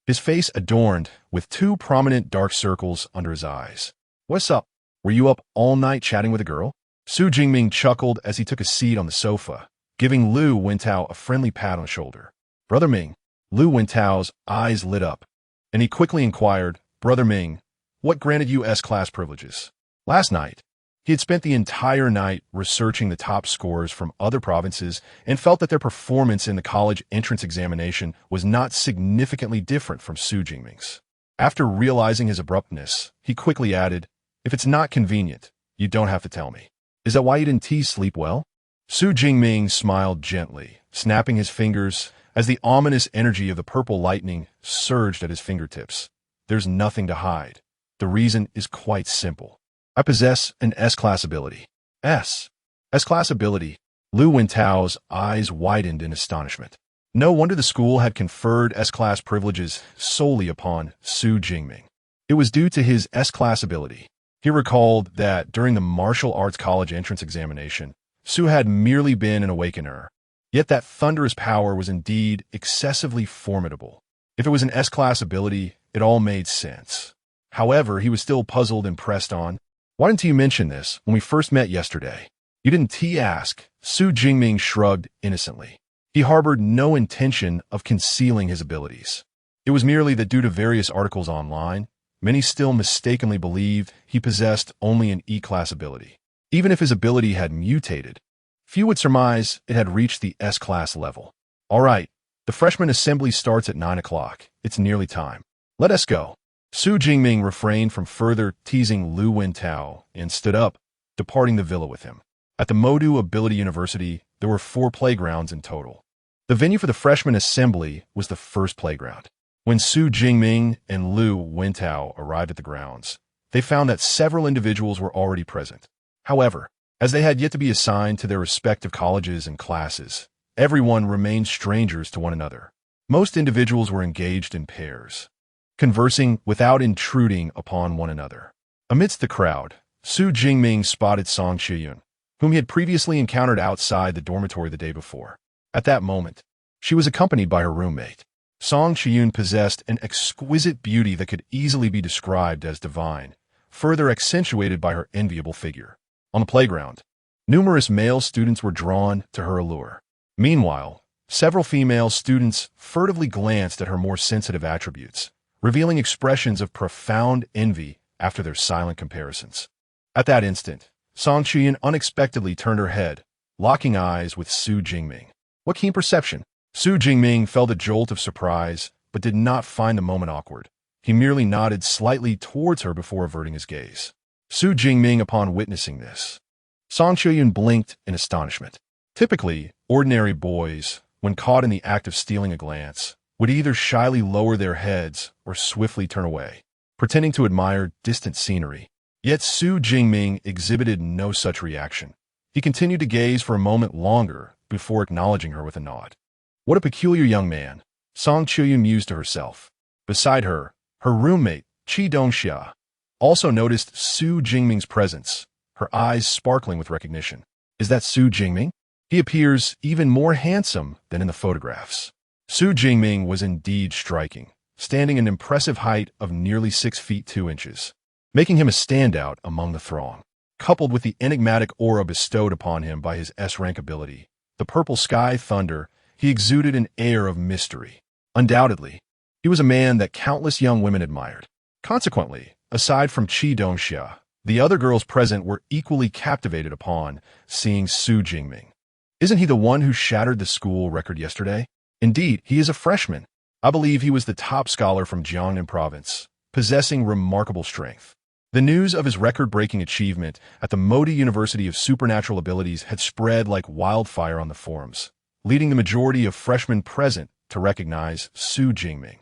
S1: his face adorned with 2 prominent dark circles under his eyes. "What's up? Were you up all night chatting with a girl?" Su Jingming chuckled as he took a seat on the sofa, giving Lu Wintao a friendly pat on the shoulder. "Brother Ming." Lu Wintao's eyes lit up, and he quickly inquired, "Brother Ming, what granted you S-class privileges?" Last night, he had spent the entire night researching the top scores from other provinces and felt that their performance in the college entrance examination was not significantly different from Su Jingming's. After realizing his abruptness, he quickly added, "If it's not convenient, you don't have to tell me. Is that why you didn't sleep well?" Su Jingming smiled gently, snapping his fingers as the ominous energy of the purple lightning surged at his fingertips. "There's nothing to hide. The reason is quite simple. I possess an S-class ability." S-class ability. Lu Wintao's eyes widened in astonishment. No wonder the school had conferred S-class privileges solely upon Su Jingming. It was due to his S-class ability. He recalled that during the martial arts college entrance examination, Su had merely been an awakener. Yet that thunderous power was indeed excessively formidable. If it was an S-class ability, it all made sense. However, he was still puzzled and pressed on. "Why didn't you mention this when we first met yesterday?" "You didn't ask." Su Jingming shrugged innocently. He harbored no intention of concealing his abilities. It was merely that due to various articles online, many still mistakenly believed he possessed only an E-class ability. Even if his ability had mutated, few would surmise it had reached the S-class level. "All right, the freshman assembly starts at 9 o'clock. It's nearly time. Let us go." Su Jingming refrained from further teasing Lu Wintao and stood up, departing the villa with him. At the Modu Ability University, there were 4 playgrounds in total. The venue for the freshman assembly was the first playground. When Su Jingming and Lu Wintao arrived at the grounds, they found that several individuals were already present. However, as they had yet to be assigned to their respective colleges and classes, everyone remained strangers to one another. Most individuals were engaged in pairs, conversing without intruding upon one another. Amidst the crowd, Su Jingming spotted Song Chiyun, whom he had previously encountered outside the dormitory the day before. At that moment, she was accompanied by her roommate. Song Chiyun possessed an exquisite beauty that could easily be described as divine, further accentuated by her enviable figure. On the playground, numerous male students were drawn to her allure. Meanwhile, several female students furtively glanced at her more sensitive attributes, revealing expressions of profound envy after their silent comparisons. At that instant, Song Chiyun unexpectedly turned her head, locking eyes with Su Jingming. What keen perception! Su Jingming felt a jolt of surprise, but did not find the moment awkward. He merely nodded slightly towards her before averting his gaze. Su Jingming, upon witnessing this, Song Chiyun blinked in astonishment. Typically, ordinary boys, when caught in the act of stealing a glance, would either shyly lower their heads or swiftly turn away, pretending to admire distant scenery. Yet Su Jingming exhibited no such reaction. He continued to gaze for a moment longer before acknowledging her with a nod. What a peculiar young man, Song Qiyu mused to herself. Beside her, her roommate, Qi Dongxia, also noticed Su Jingming's presence, her eyes sparkling with recognition. Is that Su Jingming? He appears even more handsome than in the photographs. Su Jingming was indeed striking, standing an impressive height of nearly 6 feet 2 inches, making him a standout among the throng. Coupled with the enigmatic aura bestowed upon him by his S-rank ability, the Purple Sky Thunder, he exuded an air of mystery. Undoubtedly, he was a man that countless young women admired. Consequently, aside from Qi Dongxia, the other girls present were equally captivated upon seeing Su Jingming. Isn't he the one who shattered the school record yesterday? Indeed, he is a freshman. I believe he was the top scholar from Jiangnan province, possessing remarkable strength. The news of his record-breaking achievement at the Modi University of Supernatural Abilities had spread like wildfire on the forums, leading the majority of freshmen present to recognize Su Jingming.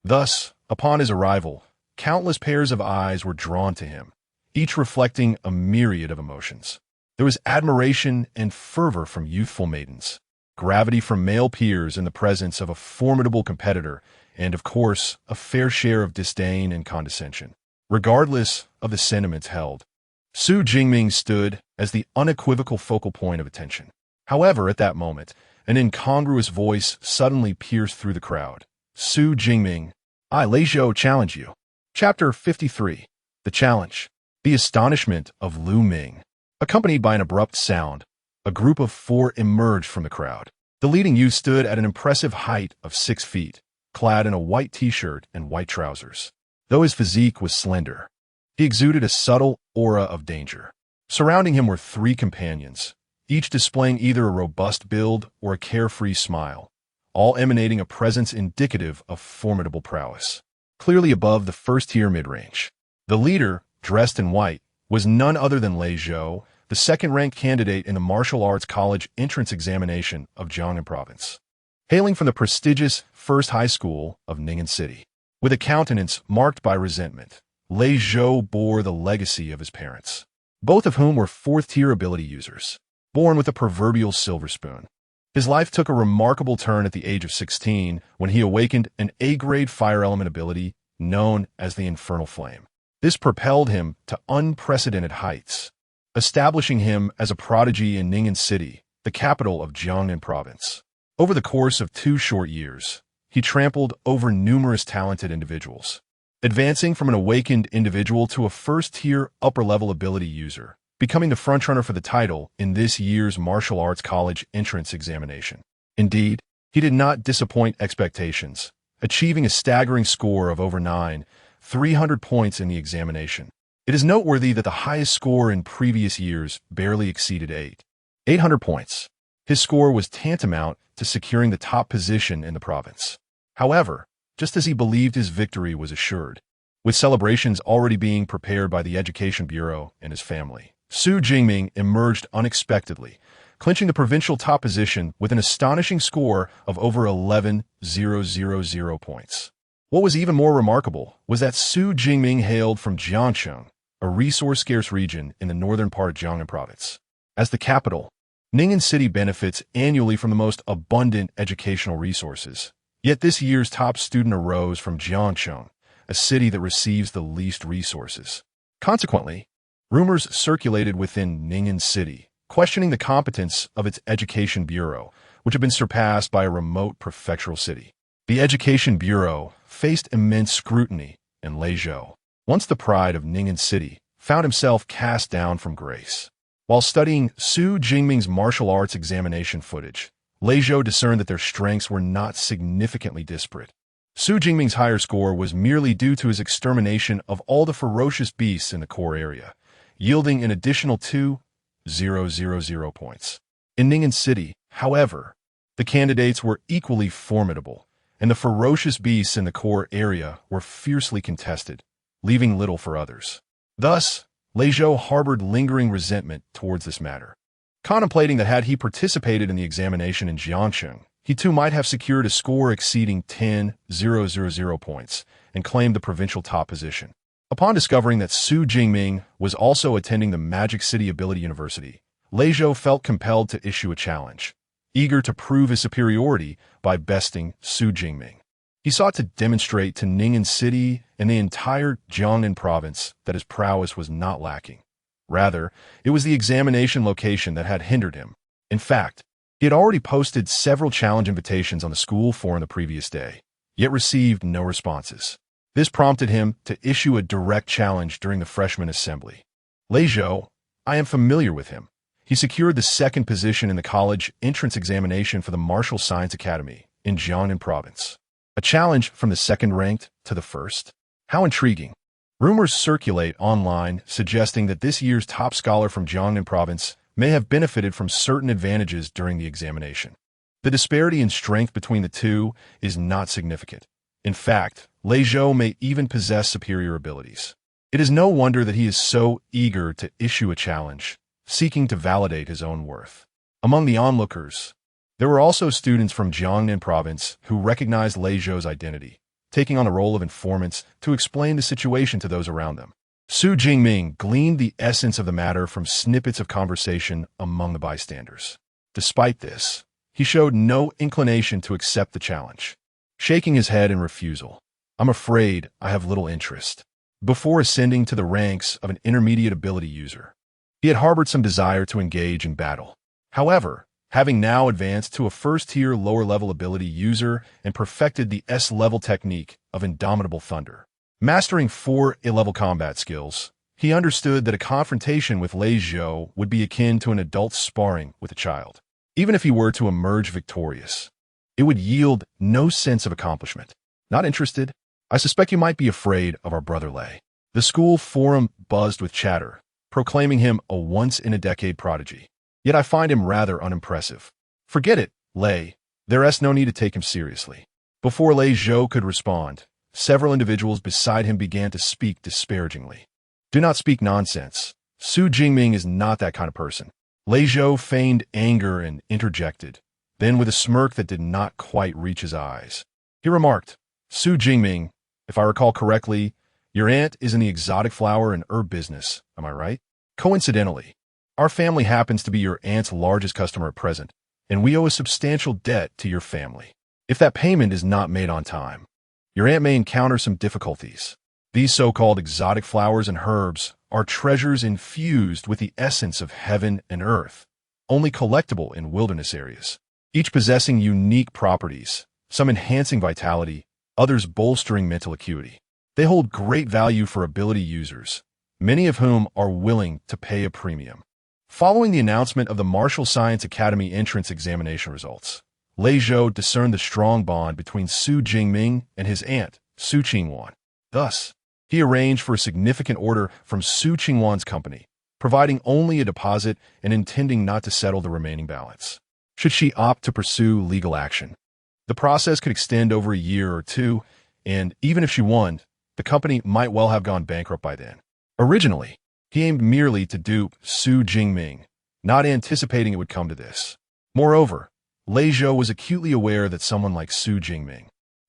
S1: Thus, upon his arrival, countless pairs of eyes were drawn to him, each reflecting a myriad of emotions. There was admiration and fervor from youthful maidens, gravity from male peers in the presence of a formidable competitor, and, of course, a fair share of disdain and condescension. Regardless of the sentiments held, Su Jingming stood as the unequivocal focal point of attention. However, at that moment, an incongruous voice suddenly pierced through the crowd. Su Jingming, I, Lei Zhou, challenge you. Chapter 53. The Challenge. The astonishment of Lu Ming. Accompanied by an abrupt sound, a group of 4 emerged from the crowd. The leading youth stood at an impressive height of 6 feet, clad in a white t-shirt and white trousers. Though his physique was slender, he exuded a subtle aura of danger. Surrounding him were 3 companions, each displaying either a robust build or a carefree smile, all emanating a presence indicative of formidable prowess. Clearly above the first-tier mid-range, the leader, dressed in white, was none other than Lei Zhou, the second-ranked candidate in the Martial Arts College entrance examination of Jiangnan Province. Hailing from the prestigious First High School of Ning'an City, with a countenance marked by resentment, Lei Zhou bore the legacy of his parents, both of whom were 4th-tier ability users, born with a proverbial silver spoon. His life took a remarkable turn at the age of 16 when he awakened an A-grade fire element ability known as the Infernal Flame. This propelled him to unprecedented heights, establishing him as a prodigy in Ning'an City, the capital of Jiangnan Province. Over the course of 2 short years, he trampled over numerous talented individuals, advancing from an awakened individual to a first-tier upper-level ability user, becoming the frontrunner for the title in this year's Martial Arts College entrance examination. Indeed, he did not disappoint expectations, achieving a staggering score of over 300 points in the examination. It is noteworthy that the highest score in previous years barely exceeded 800 points. His score was tantamount to securing the top position in the province. However, just as he believed his victory was assured, with celebrations already being prepared by the Education Bureau and his family, Su Jingming emerged unexpectedly, clinching the provincial top position with an astonishing score of over 11,000 points. What was even more remarkable was that Su Jingming hailed from Jiangcheng, a resource-scarce region in the northern part of Jiangnan Province. As the capital, Ning'an City benefits annually from the most abundant educational resources. Yet this year's top student arose from Jiangcheng, a city that receives the least resources. Consequently, rumors circulated within Ning'an City, questioning the competence of its Education Bureau, which had been surpassed by a remote prefectural city. The Education Bureau faced immense scrutiny, and Lei Zhou, once the pride of Ning'an City, found himself cast down from grace. While studying Su Jingming's martial arts examination footage, Lei Zhou discerned that their strengths were not significantly disparate. Su Jingming's higher score was merely due to his extermination of all the ferocious beasts in the core area, yielding an additional 2,000 points. In Ning'an City, however, the candidates were equally formidable, and the ferocious beasts in the core area were fiercely contested, leaving little for others. Thus, Lei Zhou harbored lingering resentment towards this matter, contemplating that had he participated in the examination in Jiangcheng, he too might have secured a score exceeding 10,000 points and claimed the provincial top position. Upon discovering that Su Jingming was also attending the Magic City Ability University, Lei Zhou felt compelled to issue a challenge, eager to prove his superiority by besting Su Jingming. He sought to demonstrate to Ning'an City and the entire Jiangnan province that his prowess was not lacking. Rather, it was the examination location that had hindered him. In fact, he had already posted several challenge invitations on the school forum the previous day, yet received no responses. This prompted him to issue a direct challenge during the freshman assembly. Lei Zhou, I am familiar with him. He secured the second position in the college entrance examination for the Martial Science Academy in Jiangnan province. A challenge from the second-ranked to the first? How intriguing. Rumors circulate online suggesting that this year's top scholar from Jiangnan province may have benefited from certain advantages during the examination. The disparity in strength between the two is not significant. In fact, Lei Zhou may even possess superior abilities. It is no wonder that he is so eager to issue a challenge, seeking to validate his own worth. Among the onlookers, there were also students from Jiangnan province who recognized Lei Zhou's identity, taking on the role of informants to explain the situation to those around them. Su Jingming gleaned the essence of the matter from snippets of conversation among the bystanders. Despite this, he showed no inclination to accept the challenge, shaking his head in refusal. I'm afraid I have little interest. Before ascending to the ranks of an intermediate ability user, he had harbored some desire to engage in battle. However, having now advanced to a first-tier lower-level ability user and perfected the S-level technique of Indomitable Thunder, mastering 4 A-level combat skills, he understood that a confrontation with Lei Zhou would be akin to an adult sparring with a child. Even if he were to emerge victorious, it would yield no sense of accomplishment. Not interested? I suspect you might be afraid of our brother Lei. The school forum buzzed with chatter, proclaiming him a once-in-a-decade prodigy. Yet I find him rather unimpressive. Forget it, Lei. There's no need to take him seriously. Before Lei Zhou could respond, several individuals beside him began to speak disparagingly. Do not speak nonsense. Su Jingming is not that kind of person. Lei Zhou feigned anger and interjected, then with a smirk that did not quite reach his eyes, he remarked, Su Jingming, if I recall correctly, your aunt is in the exotic flower and herb business, am I right? Coincidentally, our family happens to be your aunt's largest customer at present, and we owe a substantial debt to your family. If that payment is not made on time, your aunt may encounter some difficulties. These so-called exotic flowers and herbs are treasures infused with the essence of heaven and earth, only collectible in wilderness areas, each possessing unique properties, some enhancing vitality, others bolstering mental acuity. They hold great value for ability users, many of whom are willing to pay a premium. Following the announcement of the Martial Science Academy entrance examination results, Lei Zhou discerned the strong bond between Su Jingming and his aunt, Su Qingwan. Thus, he arranged for a significant order from Su Qingwan's company, providing only a deposit and intending not to settle the remaining balance, should she opt to pursue legal action. The process could extend over a year or two, and even if she won, the company might well have gone bankrupt by then. Originally, he aimed merely to dupe Su Jingming, not anticipating it would come to this. Moreover, Lei Zhou was acutely aware that someone like Su Jingming,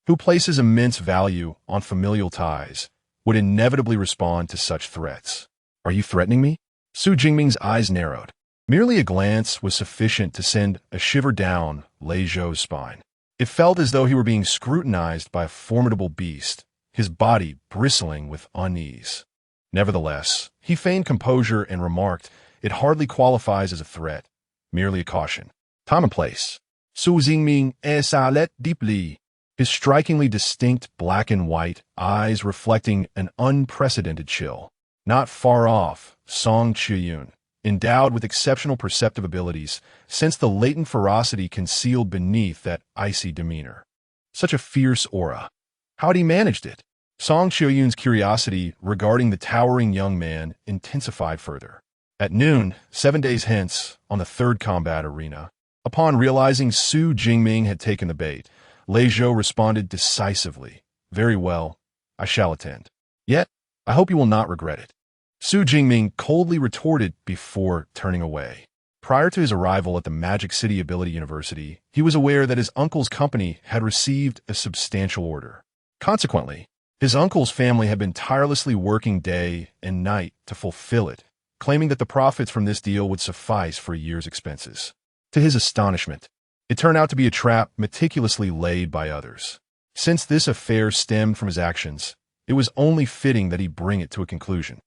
S1: who places immense value on familial ties, would inevitably respond to such threats. Are you threatening me? Su Jingming's eyes narrowed. Merely a glance was sufficient to send a shiver down Lei Zhou's spine. It felt as though he were being scrutinized by a formidable beast, his body bristling with unease. Nevertheless, he feigned composure and remarked, it hardly qualifies as a threat, merely a caution. Time and place. Su Jingming s'allait deeply, his strikingly distinct black and white eyes reflecting an unprecedented chill. Not far off, Song Qiyun, endowed with exceptional perceptive abilities, sensed the latent ferocity concealed beneath that icy demeanor. Such a fierce aura. How had he managed it? Song Qiyun's curiosity regarding the towering young man intensified further. At noon, 7 days hence, on the third combat arena, upon realizing Su Jingming had taken the bait, Lei Zhou responded decisively, very well, I shall attend. Yet, I hope you will not regret it. Su Jingming coldly retorted before turning away. Prior to his arrival at the Magic City Ability University, he was aware that his uncle's company had received a substantial order. Consequently, his uncle's family had been tirelessly working day and night to fulfill it, claiming that the profits from this deal would suffice for a year's expenses. To his astonishment, it turned out to be a trap meticulously laid by others. Since this affair stemmed from his actions, it was only fitting that he bring it to a conclusion.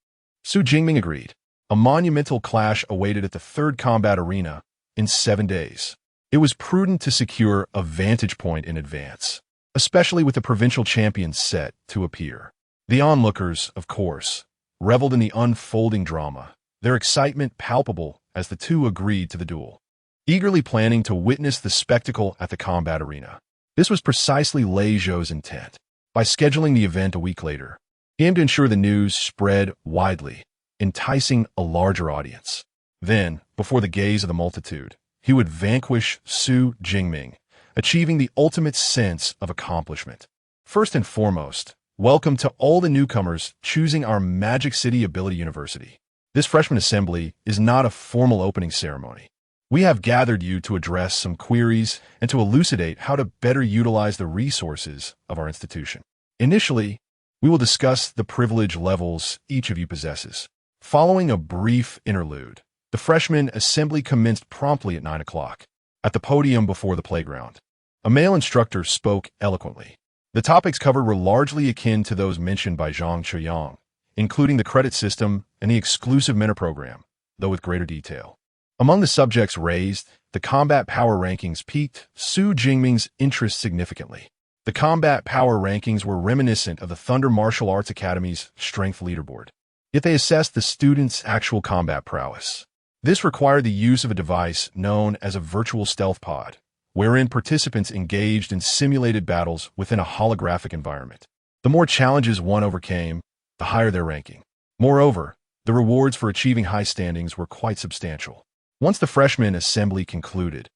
S1: Su Jingming agreed. A monumental clash awaited at the third combat arena in 7 days. It was prudent to secure a vantage point in advance, especially with the provincial champions set to appear. The onlookers, of course, reveled in the unfolding drama, their excitement palpable as the two agreed to the duel, eagerly planning to witness the spectacle at the combat arena. This was precisely Lei Zhou's intent. By scheduling the event a week later, he aimed to ensure the news spread widely, enticing a larger audience. Then, before the gaze of the multitude, he would vanquish Su Jingming, achieving the ultimate sense of accomplishment. First and foremost, welcome to all the newcomers choosing our Magic City Ability University. This freshman assembly is not a formal opening ceremony. We have gathered you to address some queries and to elucidate how to better utilize the resources of our institution. Initially, we will discuss the privilege levels each of you possesses. Following a brief interlude, the freshman assembly commenced promptly at 9 o'clock. At the podium before the playground, a male instructor spoke eloquently. The topics covered were largely akin to those mentioned by Zhang Chuyang, including the credit system and the exclusive mentor program, though with greater detail. Among the subjects raised, the combat power rankings piqued Su Jingming's interest significantly. The combat power rankings were reminiscent of the Thunder Martial Arts Academy's strength leaderboard, yet they assessed the students' actual combat prowess. This required the use of a device known as a virtual stealth pod, wherein participants engaged in simulated battles within a holographic environment. The more challenges one overcame, the higher their ranking. Moreover, the rewards for achieving high standings were quite substantial. Once the freshman assembly concluded,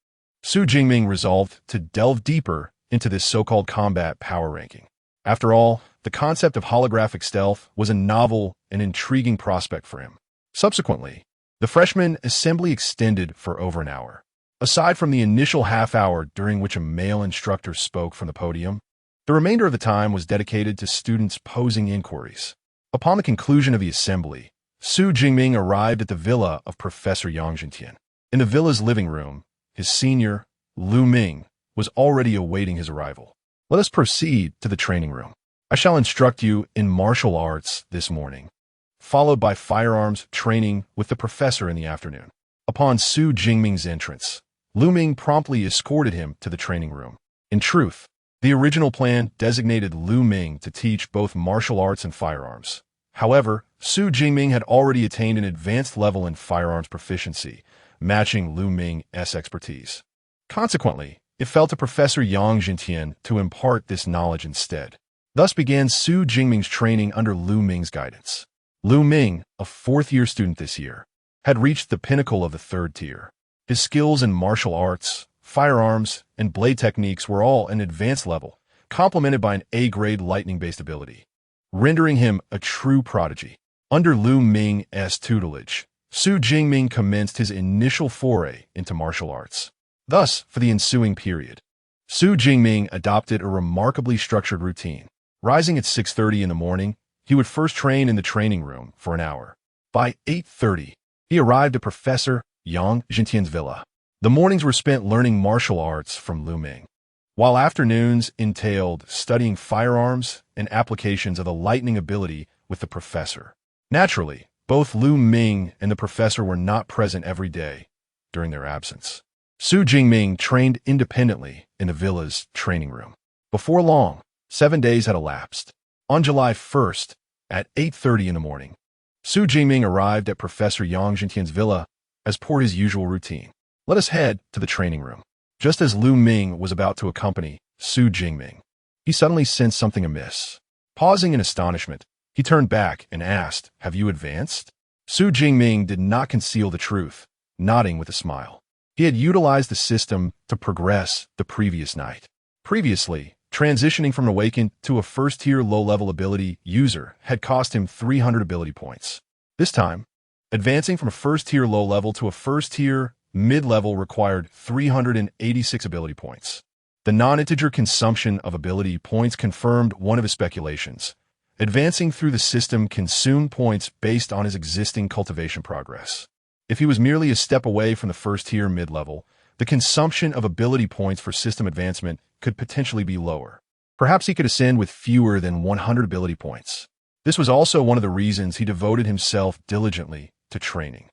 S1: Su Jingming resolved to delve deeper into this so-called combat power ranking. After all, the concept of holographic stealth was a novel and intriguing prospect for him. Subsequently, the freshman assembly extended for over an hour. Aside from the initial half hour during which a male instructor spoke from the podium, the remainder of the time was dedicated to students posing inquiries. Upon the conclusion of the assembly, Su Jingming arrived at the villa of Professor Yang Jintian. In the villa's living room, his senior, Lu Ming, was already awaiting his arrival. Let us proceed to the training room. I shall instruct you in martial arts this morning, followed by firearms training with the professor in the afternoon. Upon Su Jingming's entrance, Lu Ming promptly escorted him to the training room. In truth, the original plan designated Lu Ming to teach both martial arts and firearms. However, Su Jingming had already attained an advanced level in firearms proficiency, matching Lu Ming's expertise. Consequently, it fell to Professor Yang Jintian to impart this knowledge instead. Thus began Su Jingming's training under Lu Ming's guidance. Lu Ming, a fourth-year student this year, had reached the pinnacle of the third tier. His skills in martial arts, firearms, and blade techniques were all an advanced level, complemented by an A-grade lightning-based ability, rendering him a true prodigy. Under Lu Ming's tutelage, Su Jingming commenced his initial foray into martial arts. Thus, for the ensuing period, Su Jingming adopted a remarkably structured routine. Rising at 6:30 in the morning, he would first train in the training room for an hour. By 8:30, he arrived at Professor Yang Jintian's villa. The mornings were spent learning martial arts from Lu Ming, while afternoons entailed studying firearms and applications of the lightning ability with the professor. Naturally, both Lu Ming and the professor were not present every day during their absence. Su Jingming trained independently in the villa's training room. Before long, 7 days had elapsed. On July 1st, at 8:30 in the morning, Su Jingming arrived at Professor Yang Jintian's villa as per his usual routine. Let us head to the training room. Just as Lu Ming was about to accompany Su Jingming, he suddenly sensed something amiss. Pausing in astonishment, he turned back and asked, "Have you advanced?" Su Jingming did not conceal the truth, nodding with a smile. He had utilized the system to progress the previous night. Previously, transitioning from an awaken to a first-tier low-level ability user had cost him 300 ability points. This time, advancing from a first-tier low-level to a first-tier mid-level required 386 ability points. The non-integer consumption of ability points confirmed one of his speculations. Advancing through the system consumed points based on his existing cultivation progress. If he was merely a step away from the first tier mid-level, the consumption of ability points for system advancement could potentially be lower. Perhaps he could ascend with fewer than 100 ability points. This was also one of the reasons he devoted himself diligently to training.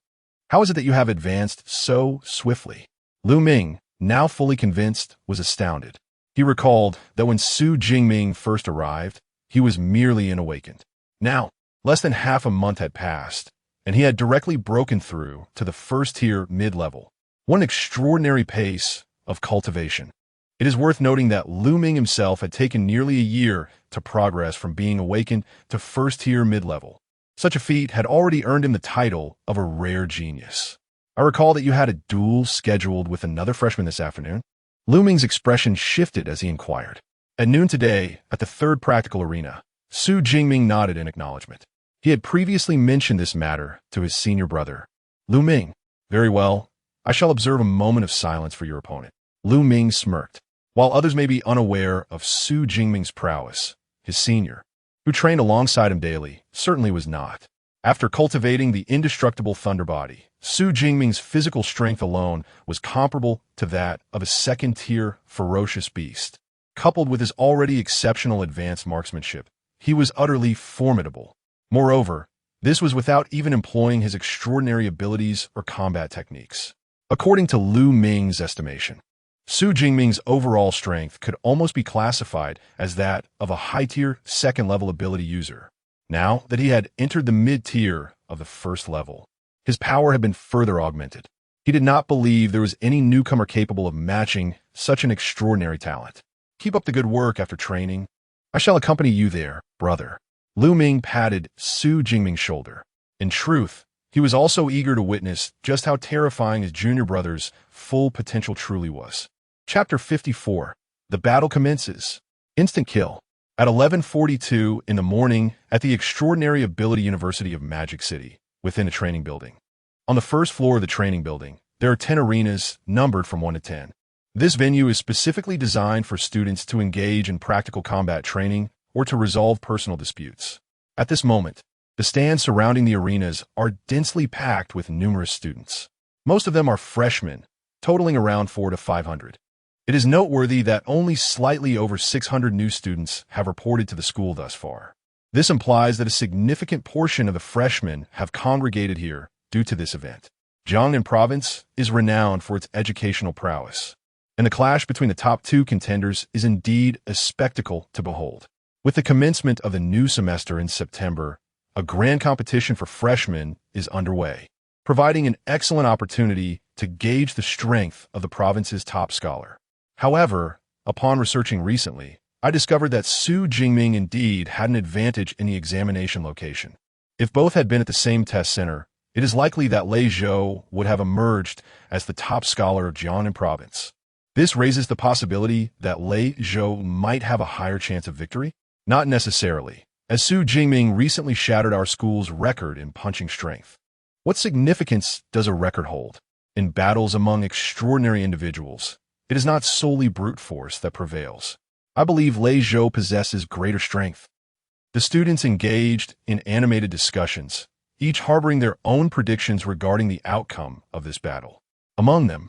S1: How is it that you have advanced so swiftly? Lu Ming, now fully convinced, was astounded. He recalled that when Su Jingming first arrived, he was merely an awakened. Now, less than half a month had passed, and he had directly broken through to the first tier mid-level. What an extraordinary pace of cultivation. It is worth noting that Lu Ming himself had taken nearly a year to progress from being awakened to first tier mid-level. Such a feat had already earned him the title of a rare genius. I recall that you had a duel scheduled with another freshman this afternoon. Lu Ming's expression shifted as he inquired. At noon today, at the third practical arena, Su Jingming nodded in acknowledgement. He had previously mentioned this matter to his senior brother. Lu Ming, very well. I shall observe a moment of silence for your opponent. Lu Ming smirked. While others may be unaware of Su Jingming's prowess, his senior, who trained alongside him daily, certainly was not. After cultivating the indestructible thunder body, Su Jingming's physical strength alone was comparable to that of a second-tier ferocious beast. Coupled with his already exceptional advanced marksmanship, he was utterly formidable. Moreover, this was without even employing his extraordinary abilities or combat techniques. According to Lu Ming's estimation, Su Jingming's overall strength could almost be classified as that of a high-tier second-level ability user. Now that he had entered the mid-tier of the first level, his power had been further augmented. He did not believe there was any newcomer capable of matching such an extraordinary talent. Keep up the good work after training. I shall accompany you there, brother. Lu Ming patted Su Jingming's shoulder. In truth, he was also eager to witness just how terrifying his junior brother's full potential truly was. Chapter 54. The battle commences. Instant kill. At 11:42 in the morning at the Extraordinary Ability University of Magic City, within a training building. On the first floor of the training building, there are 10 arenas numbered from 1 to 10. This venue is specifically designed for students to engage in practical combat training or to resolve personal disputes. At this moment, the stands surrounding the arenas are densely packed with numerous students. Most of them are freshmen, totaling around 400 to 500. It is noteworthy that only slightly over 600 new students have reported to the school thus far. This implies that a significant portion of the freshmen have congregated here due to this event. Jiangnan Province is renowned for its educational prowess, and the clash between the top two contenders is indeed a spectacle to behold. With the commencement of the new semester in September, a grand competition for freshmen is underway, providing an excellent opportunity to gauge the strength of the province's top scholar. However, upon researching recently, I discovered that Su Jingming indeed had an advantage in the examination location. If both had been at the same test center, it is likely that Lei Zhou would have emerged as the top scholar of Jiangnan Province. This raises the possibility that Lei Zhou might have a higher chance of victory? Not necessarily, as Su Jingming recently shattered our school's record in punching strength. What significance does a record hold? In battles among extraordinary individuals, it is not solely brute force that prevails. I believe Lei Zhou possesses greater strength. The students engaged in animated discussions, each harboring their own predictions regarding the outcome of this battle. Among them,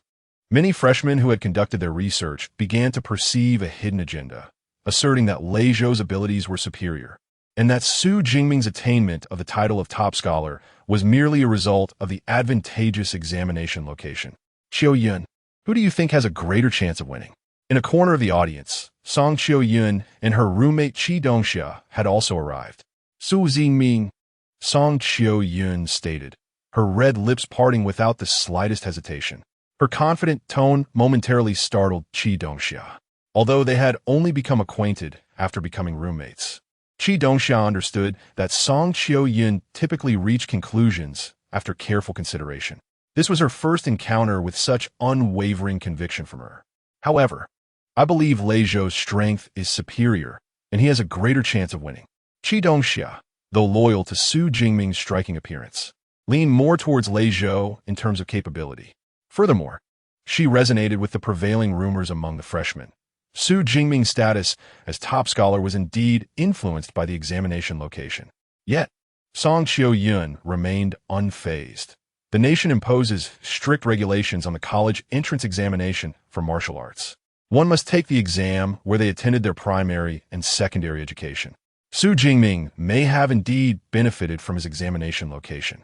S1: many freshmen who had conducted their research began to perceive a hidden agenda, asserting that Lei Zhou's abilities were superior, and that Su Jingming's attainment of the title of top scholar was merely a result of the advantageous examination location. Qiu Yun, who do you think has a greater chance of winning? In a corner of the audience, Song Qiu Yun and her roommate Qi Dongxia had also arrived. Su Jingming, Song Qiu Yun stated, her red lips parting without the slightest hesitation. Her confident tone momentarily startled Qi Dongxia, although they had only become acquainted after becoming roommates. Qi Dongxia understood that Song Qiu Yun typically reached conclusions after careful consideration. This was her first encounter with such unwavering conviction from her. However, I believe Lei Zhou's strength is superior, and he has a greater chance of winning. Qi Dongxia, though loyal to Su Jingming's striking appearance, leaned more towards Lei Zhou in terms of capability. Furthermore, she resonated with the prevailing rumors among the freshmen. Su Jingming's status as top scholar was indeed influenced by the examination location. Yet, Song Qiu-yun remained unfazed. The nation imposes strict regulations on the college entrance examination for martial arts. One must take the exam where they attended their primary and secondary education. Su Jingming may have indeed benefited from his examination location,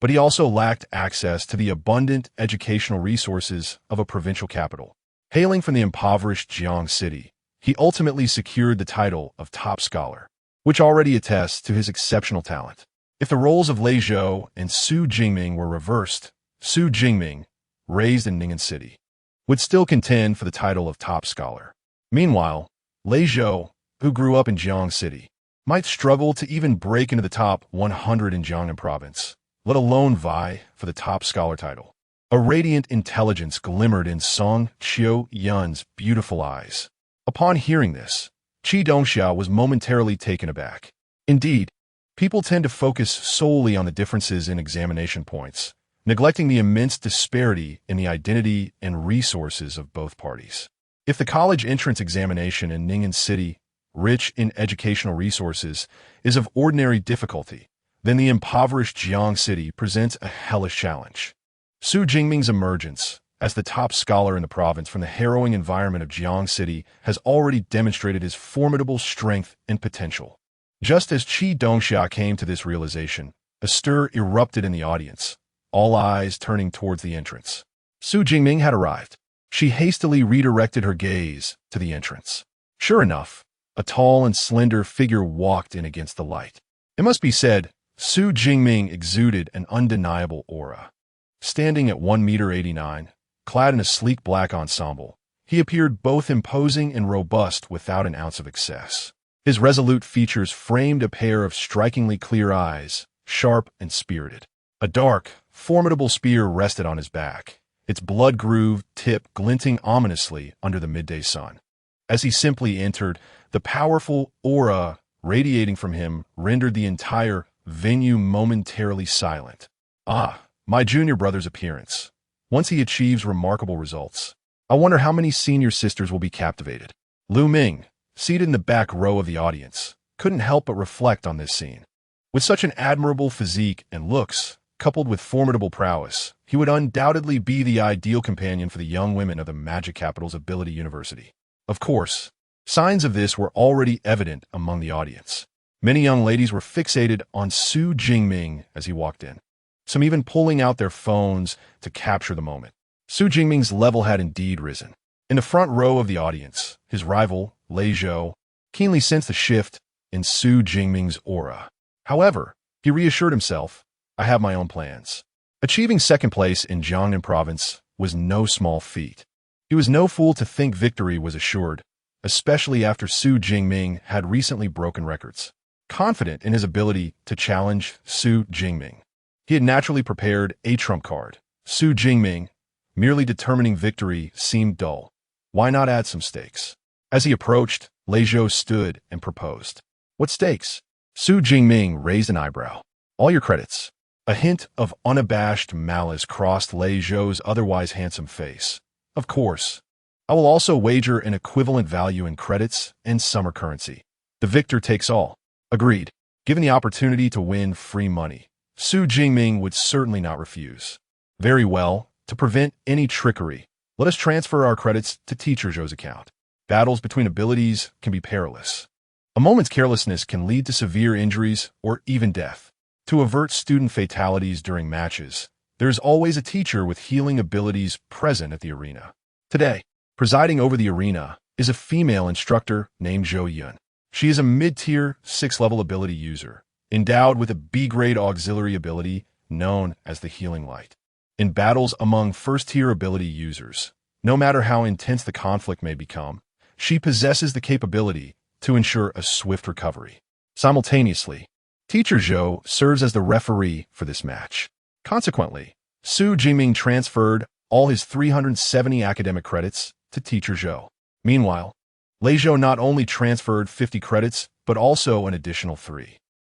S1: but he also lacked access to the abundant educational resources of a provincial capital. Hailing from the impoverished Jiang city, he ultimately secured the title of top scholar, which already attests to his exceptional talent. If the roles of Lei Zhou and Su Jingming were reversed, Su Jingming, raised in Ning'an City, would still contend for the title of top scholar. Meanwhile, Lei Zhou, who grew up in Jiang City, might struggle to even break into the top 100 in Jiangnan province, let alone vie for the top scholar title. A radiant intelligence glimmered in Song Qiu-yun's beautiful eyes. Upon hearing this, Qi Dongxia was momentarily taken aback. Indeed, people tend to focus solely on the differences in examination points, neglecting the immense disparity in the identity and resources of both parties. If the college entrance examination in Ning'an City, rich in educational resources, is of ordinary difficulty, then the impoverished Jiang City presents a hellish challenge. Su Jingming's emergence as the top scholar in the province from the harrowing environment of Jiang City has already demonstrated his formidable strength and potential. Just as Qi Dongxia came to this realization, a stir erupted in the audience, all eyes turning towards the entrance. Su Jingming had arrived. She hastily redirected her gaze to the entrance. Sure enough, a tall and slender figure walked in against the light. It must be said, Su Jingming exuded an undeniable aura. Standing at 1.89 meters, clad in a sleek black ensemble, he appeared both imposing and robust without an ounce of excess. His resolute features framed a pair of strikingly clear eyes, sharp and spirited. A dark, formidable spear rested on his back, its blood-grooved tip glinting ominously under the midday sun. As he simply entered, the powerful aura radiating from him rendered the entire venue momentarily silent. Ah, my junior brother's appearance. Once he achieves remarkable results, I wonder how many senior sisters will be captivated. Lu Ming, seated in the back row of the audience, couldn't help but reflect on this scene. With such an admirable physique and looks, coupled with formidable prowess, he would undoubtedly be the ideal companion for the young women of the Magic Capital's Ability University. Of course, signs of this were already evident among the audience. Many young ladies were fixated on Su Jingming as he walked in, some even pulling out their phones to capture the moment. Su Jingming's level had indeed risen. In the front row of the audience, his rival, Lei Zhou, keenly sensed the shift in Su Jingming's aura. However, he reassured himself, I have my own plans. Achieving second place in Jiangnan province was no small feat. He was no fool to think victory was assured, especially after Su Jingming had recently broken records. Confident in his ability to challenge Su Jingming, he had naturally prepared a trump card. Su Jingming, merely determining victory, seemed dull. Why not add some stakes? As he approached, Lei Zhou stood and proposed. What stakes? Su Jingming raised an eyebrow. All your credits. A hint of unabashed malice crossed Lei Zhou's otherwise handsome face. Of course. I will also wager an equivalent value in credits and summer currency. The victor takes all. Agreed. Given the opportunity to win free money, Su Jingming would certainly not refuse. Very well. To prevent any trickery, let us transfer our credits to Teacher Zhou's account. Battles between abilities can be perilous. A moment's carelessness can lead to severe injuries or even death. To avert student fatalities during matches, there is always a teacher with healing abilities present at the arena. Today, presiding over the arena is a female instructor named Zhou Yun. She is a mid-tier 6th-level ability user, endowed with a B-grade auxiliary ability known as the Healing Light. In battles among first-tier ability users, no matter how intense the conflict may become, she possesses the capability to ensure a swift recovery. Simultaneously, Teacher Zhou serves as the referee for this match. Consequently, Su Jingming transferred all his 370 academic credits to Teacher Zhou. Meanwhile, Lei Zhou not only transferred 50 credits, but also an additional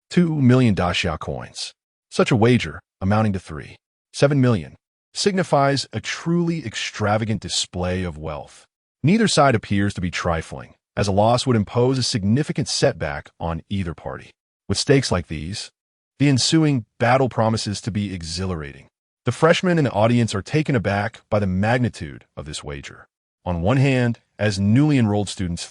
S1: 2 million daxia coins. Such a wager, amounting to 7 million, signifies a truly extravagant display of wealth. Neither side appears to be trifling, as a loss would impose a significant setback on either party. With stakes like these, the ensuing battle promises to be exhilarating. The freshmen in the audience are taken aback by the magnitude of this wager. On one hand, as newly enrolled students,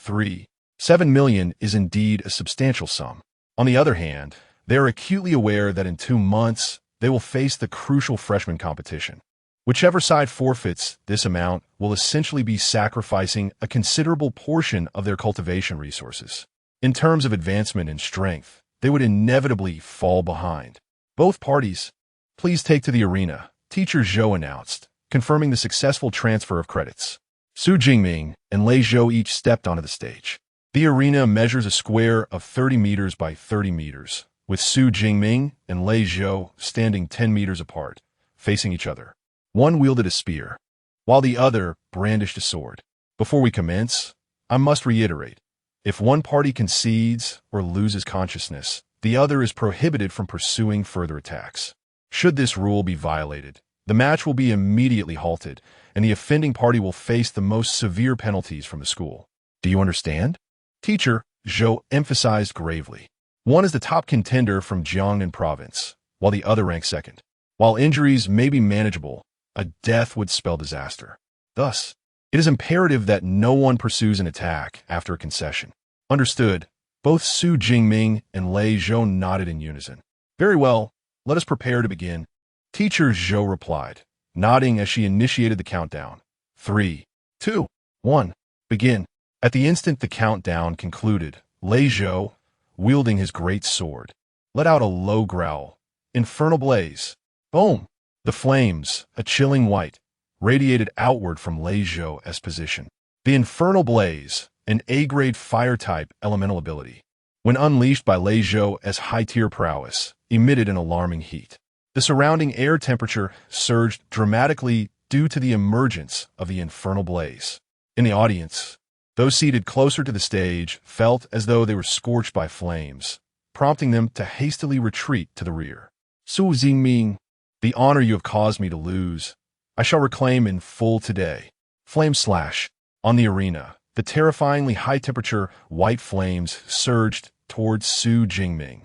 S1: 7 million is indeed a substantial sum. On the other hand, they are acutely aware that in 2 months, they will face the crucial freshman competition. Whichever side forfeits this amount will essentially be sacrificing a considerable portion of their cultivation resources. In terms of advancement and strength, they would inevitably fall behind. Both parties, please take to the arena, Teacher Zhou announced, confirming the successful transfer of credits. Su Jingming and Lei Zhou each stepped onto the stage. The arena measures a square of 30 meters by 30 meters, with Su Jingming and Lei Zhou standing 10 meters apart, facing each other. One wielded a spear, while the other brandished a sword. Before we commence, I must reiterate, if one party concedes or loses consciousness, the other is prohibited from pursuing further attacks. Should this rule be violated, the match will be immediately halted, and the offending party will face the most severe penalties from the school. Do you understand? Teacher Zhou emphasized gravely. One is the top contender from Jiangnan province, while the other ranks second. While injuries may be manageable, a death would spell disaster. Thus, it is imperative that no one pursues an attack after a concession. Understood. Both Su Jingming and Lei Zhou nodded in unison. Very well, let us prepare to begin. Teacher Zhou replied, nodding as she initiated the countdown. 3, 2, 1, begin. At the instant the countdown concluded, Lei Zhou, wielding his great sword, let out a low growl. Infernal blaze. Boom! The flames, a chilling white, radiated outward from Lei Zhou's position. The infernal blaze, an A-grade fire-type elemental ability, when unleashed by Lei Zhou's high-tier prowess, emitted an alarming heat. The surrounding air temperature surged dramatically due to the emergence of the infernal blaze. In the audience, those seated closer to the stage felt as though they were scorched by flames, prompting them to hastily retreat to the rear. Su Jingming, the honor you have caused me to lose, I shall reclaim in full today. Flame slash. On the arena, the terrifyingly high-temperature white flames surged towards Su Jingming.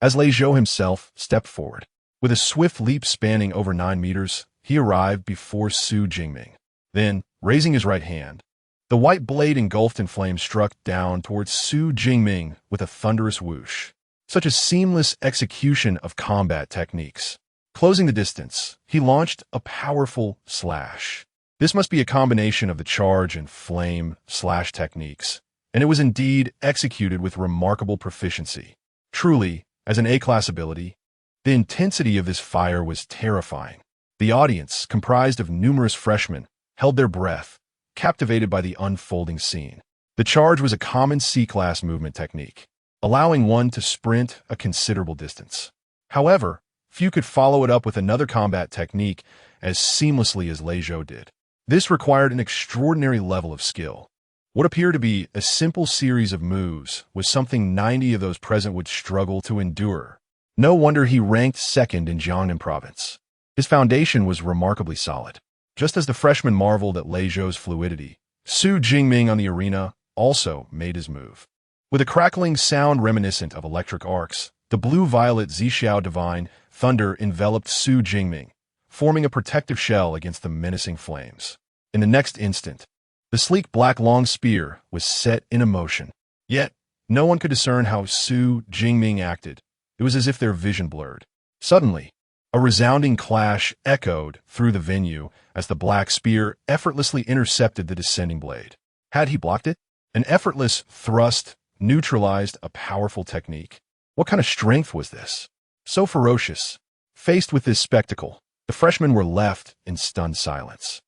S1: As Lei Zhou himself stepped forward, with a swift leap spanning over 9 meters, he arrived before Su Jingming. Then, raising his right hand, the white blade engulfed in flames struck down towards Su Jingming with a thunderous whoosh. Such a seamless execution of combat techniques. Closing the distance, he launched a powerful slash. This must be a combination of the charge and flame slash techniques, and it was indeed executed with remarkable proficiency. Truly, as an A-class ability, the intensity of this fire was terrifying. The audience, comprised of numerous freshmen, held their breath, captivated by the unfolding scene. The charge was a common C-class movement technique, allowing one to sprint a considerable distance. However, few could follow it up with another combat technique as seamlessly as Lei Zhou did. This required an extraordinary level of skill. What appeared to be a simple series of moves was something 90 of those present would struggle to endure. No wonder he ranked second in Jiangnan province. His foundation was remarkably solid. Just as the freshmen marveled at Lei Zhou's fluidity, Su Jingming on the arena also made his move. With a crackling sound reminiscent of electric arcs, the blue-violet Xiao Divine Thunder enveloped Su Jingming, forming a protective shell against the menacing flames. In the next instant, the sleek black long spear was set in motion. Yet, no one could discern how Su Jingming acted. It was as if their vision blurred. Suddenly, a resounding clash echoed through the venue as the black spear effortlessly intercepted the descending blade. Had he blocked it? An effortless thrust neutralized a powerful technique. What kind of strength was this? So ferocious. Faced with this spectacle, the freshmen were left in stunned silence.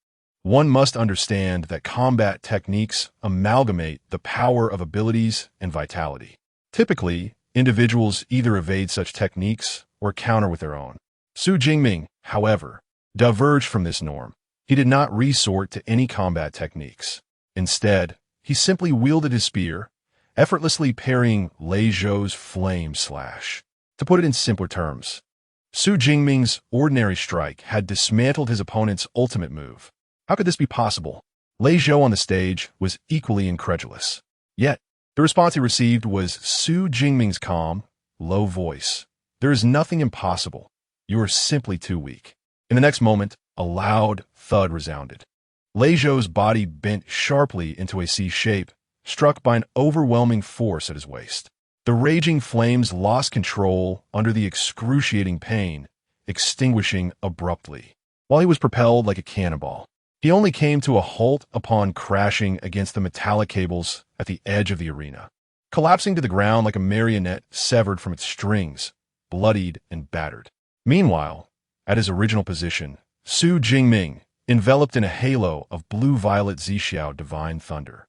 S1: One must understand that combat techniques amalgamate the power of abilities and vitality. Typically, individuals either evade such techniques or counter with their own. Su Jingming, however, diverged from this norm. He did not resort to any combat techniques. Instead, he simply wielded his spear, effortlessly parrying Lei Zhou's flame slash. To put it in simpler terms, Su Jingming's ordinary strike had dismantled his opponent's ultimate move. How could this be possible? Lei Zhou on the stage was equally incredulous. Yet, the response he received was Su Jingming's calm, low voice. There is nothing impossible. You are simply too weak. In the next moment, a loud thud resounded. Lei Zhou's body bent sharply into a C shape, struck by an overwhelming force at his waist. The raging flames lost control under the excruciating pain, extinguishing abruptly. While he was propelled like a cannonball, he only came to a halt upon crashing against the metallic cables at the edge of the arena, collapsing to the ground like a marionette severed from its strings, bloodied and battered. Meanwhile, at his original position, Su Jingming, enveloped in a halo of blue-violet Zixiao Divine Thunder,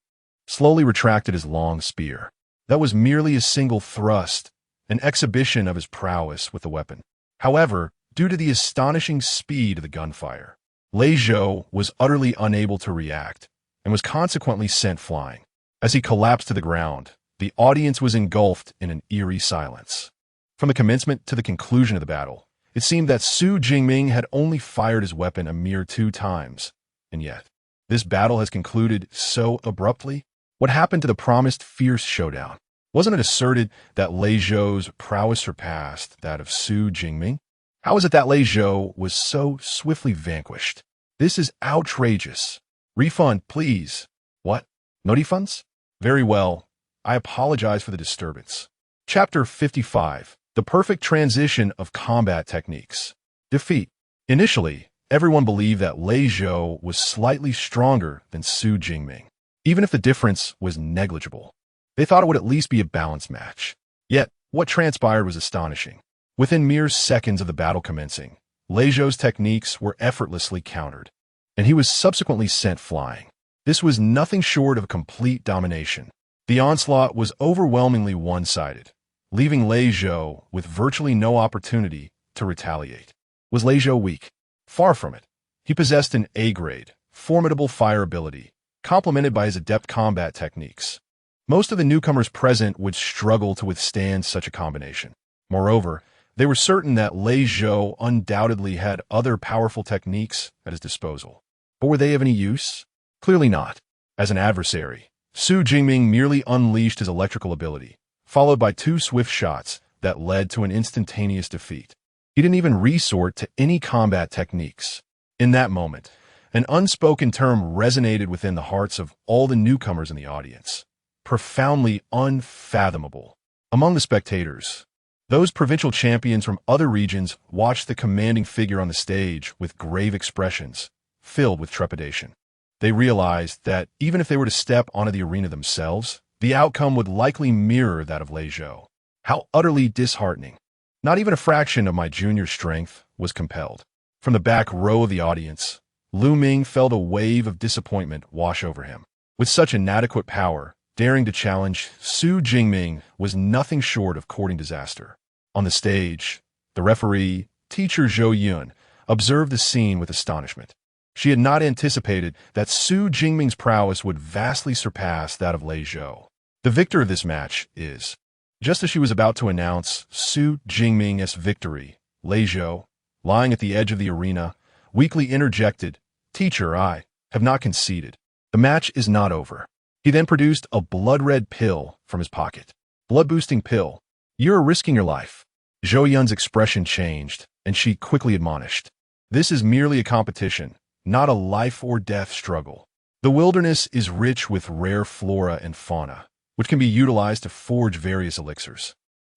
S1: slowly retracted his long spear. That was merely a single thrust, an exhibition of his prowess with the weapon. However, due to the astonishing speed of the gunfire, Lei Zhou was utterly unable to react and was consequently sent flying. As he collapsed to the ground, the audience was engulfed in an eerie silence. From the commencement to the conclusion of the battle, it seemed that Su Jingming had only fired his weapon a mere 2 times, and yet, this battle has concluded so abruptly. What happened to the promised fierce showdown? Wasn't it asserted that Lei Zhou's prowess surpassed that of Su Jingming? How is it that Lei Zhou was so swiftly vanquished? This is outrageous. Refund, please. What? No refunds? Very well. I apologize for the disturbance. Chapter 55. The perfect transition of combat techniques. Defeat. Initially, everyone believed that Lei Zhou was slightly stronger than Su Jingming. Even if the difference was negligible, they thought it would at least be a balanced match. Yet, what transpired was astonishing. Within mere seconds of the battle commencing, Lei Zhou's techniques were effortlessly countered, and he was subsequently sent flying. This was nothing short of complete domination. The onslaught was overwhelmingly one-sided, leaving Lei Zhou with virtually no opportunity to retaliate. Was Lei Zhou weak? Far from it. He possessed an A-grade, formidable fire ability, complemented by his adept combat techniques. Most of the newcomers present would struggle to withstand such a combination. Moreover, they were certain that Lei Zhou undoubtedly had other powerful techniques at his disposal. But were they of any use? Clearly not. As an adversary, Su Jingming merely unleashed his electrical ability, followed by 2 swift shots that led to an instantaneous defeat. He didn't even resort to any combat techniques. In that moment, an unspoken term resonated within the hearts of all the newcomers in the audience. Profoundly unfathomable. Among the spectators, those provincial champions from other regions watched the commanding figure on the stage with grave expressions, filled with trepidation. They realized that even if they were to step onto the arena themselves, the outcome would likely mirror that of Lei Zhou. How utterly disheartening. Not even a fraction of my junior strength was compelled. From the back row of the audience, Lu Ming felt a wave of disappointment wash over him. With such inadequate power, daring to challenge Su Jingming was nothing short of courting disaster. On the stage, the referee, teacher Zhou Yun, observed the scene with astonishment. She had not anticipated that Su Jingming's prowess would vastly surpass that of Lei Zhou. The victor of this match is. Just as she was about to announce Su Jingming's victory, Lei Zhou, lying at the edge of the arena, weakly interjected, "Teacher, I have not conceded. The match is not over." He then produced a blood-red pill from his pocket. Blood-boosting pill. "You're risking your life." Zhou Yun's expression changed, and she quickly admonished. "This is merely a competition, not a life-or-death struggle. The wilderness is rich with rare flora and fauna, which can be utilized to forge various elixirs.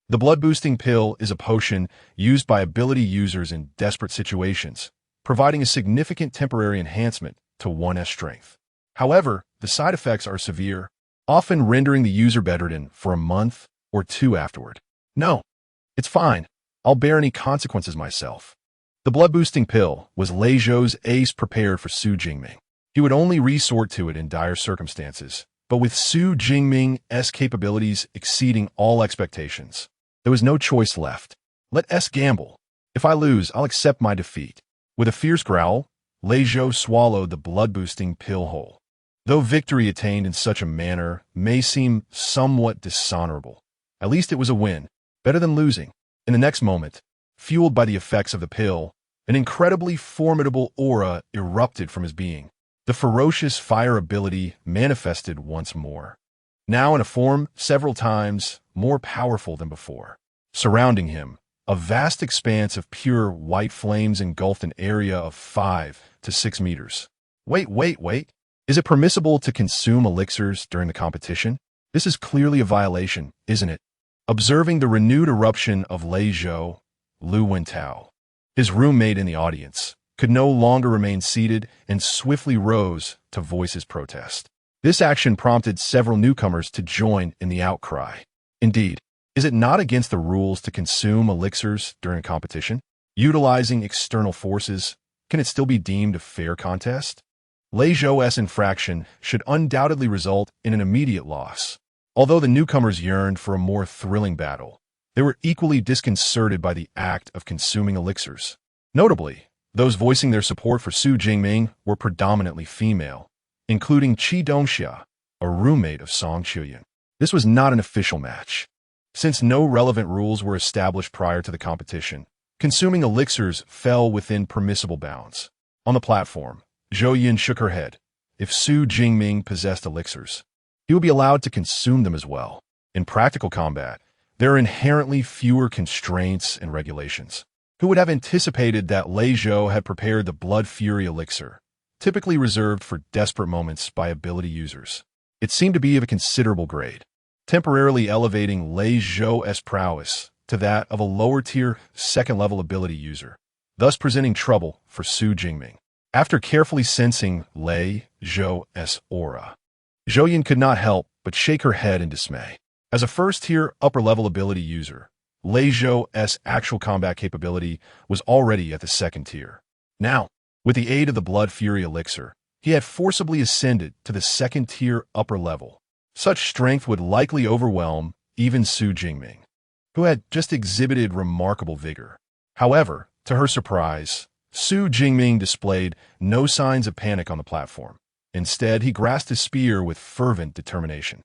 S1: The blood-boosting pill is a potion used by ability users in desperate situations, providing a significant temporary enhancement to one's strength. However, the side effects are severe, often rendering the user bedridden for a month or 2 afterward. No, it's fine. I'll bear any consequences myself." The blood-boosting pill was Lei Zhou's ace prepared for Su Jingming. He would only resort to it in dire circumstances, but with Su Jingming's capabilities exceeding all expectations, there was no choice left. Let S gamble. If I lose, I'll accept my defeat. With a fierce growl, Lei Zhou swallowed the blood-boosting pill whole. Though victory attained in such a manner may seem somewhat dishonorable, at least it was a win, better than losing. In the next moment, Fueled by the effects of the pill, an incredibly formidable aura erupted from his being. The ferocious fire ability manifested once more, now in a form several times more powerful than before. Surrounding him, a vast expanse of pure white flames engulfed an area of 5 to 6 meters. Wait. Is it permissible to consume elixirs during the competition? This is clearly a violation, isn't it? Observing the renewed eruption of Lei Zhou, Lu Wentao, his roommate in the audience, could no longer remain seated and swiftly rose to voice his protest. This action prompted several newcomers to join in the outcry. Indeed, is it not against the rules to consume elixirs during a competition? Utilizing external forces, can it still be deemed a fair contest? Lei Zhou's infraction should undoubtedly result in an immediate loss. Although the newcomers yearned for a more thrilling battle, they were equally disconcerted by the act of consuming elixirs. Notably, those voicing their support for Su Jingming were predominantly female, including Qi Dongxia, a roommate of Song Qiuyan. This was not an official match. Since no relevant rules were established prior to the competition, consuming elixirs fell within permissible bounds. On the platform, Zhou Yin shook her head. If Su Jingming possessed elixirs, he would be allowed to consume them as well. In practical combat, there are inherently fewer constraints and regulations. Who would have anticipated that Lei Zhou had prepared the Blood Fury elixir, typically reserved for desperate moments by ability users? It seemed to be of a considerable grade, temporarily elevating Lei Zhou's prowess to that of a lower-tier, second-level ability user, thus presenting trouble for Su Jingming. After carefully sensing Lei Zhou's aura, Zhou Yin could not help but shake her head in dismay. As a first-tier, upper-level ability user, Lei Zhou's actual combat capability was already at the second tier. Now, with the aid of the Blood Fury elixir, he had forcibly ascended to the second-tier upper level. Such strength would likely overwhelm even Su Jingming, who had just exhibited remarkable vigor. However, to her surprise, Su Jingming displayed no signs of panic on the platform. Instead, he grasped his spear with fervent determination.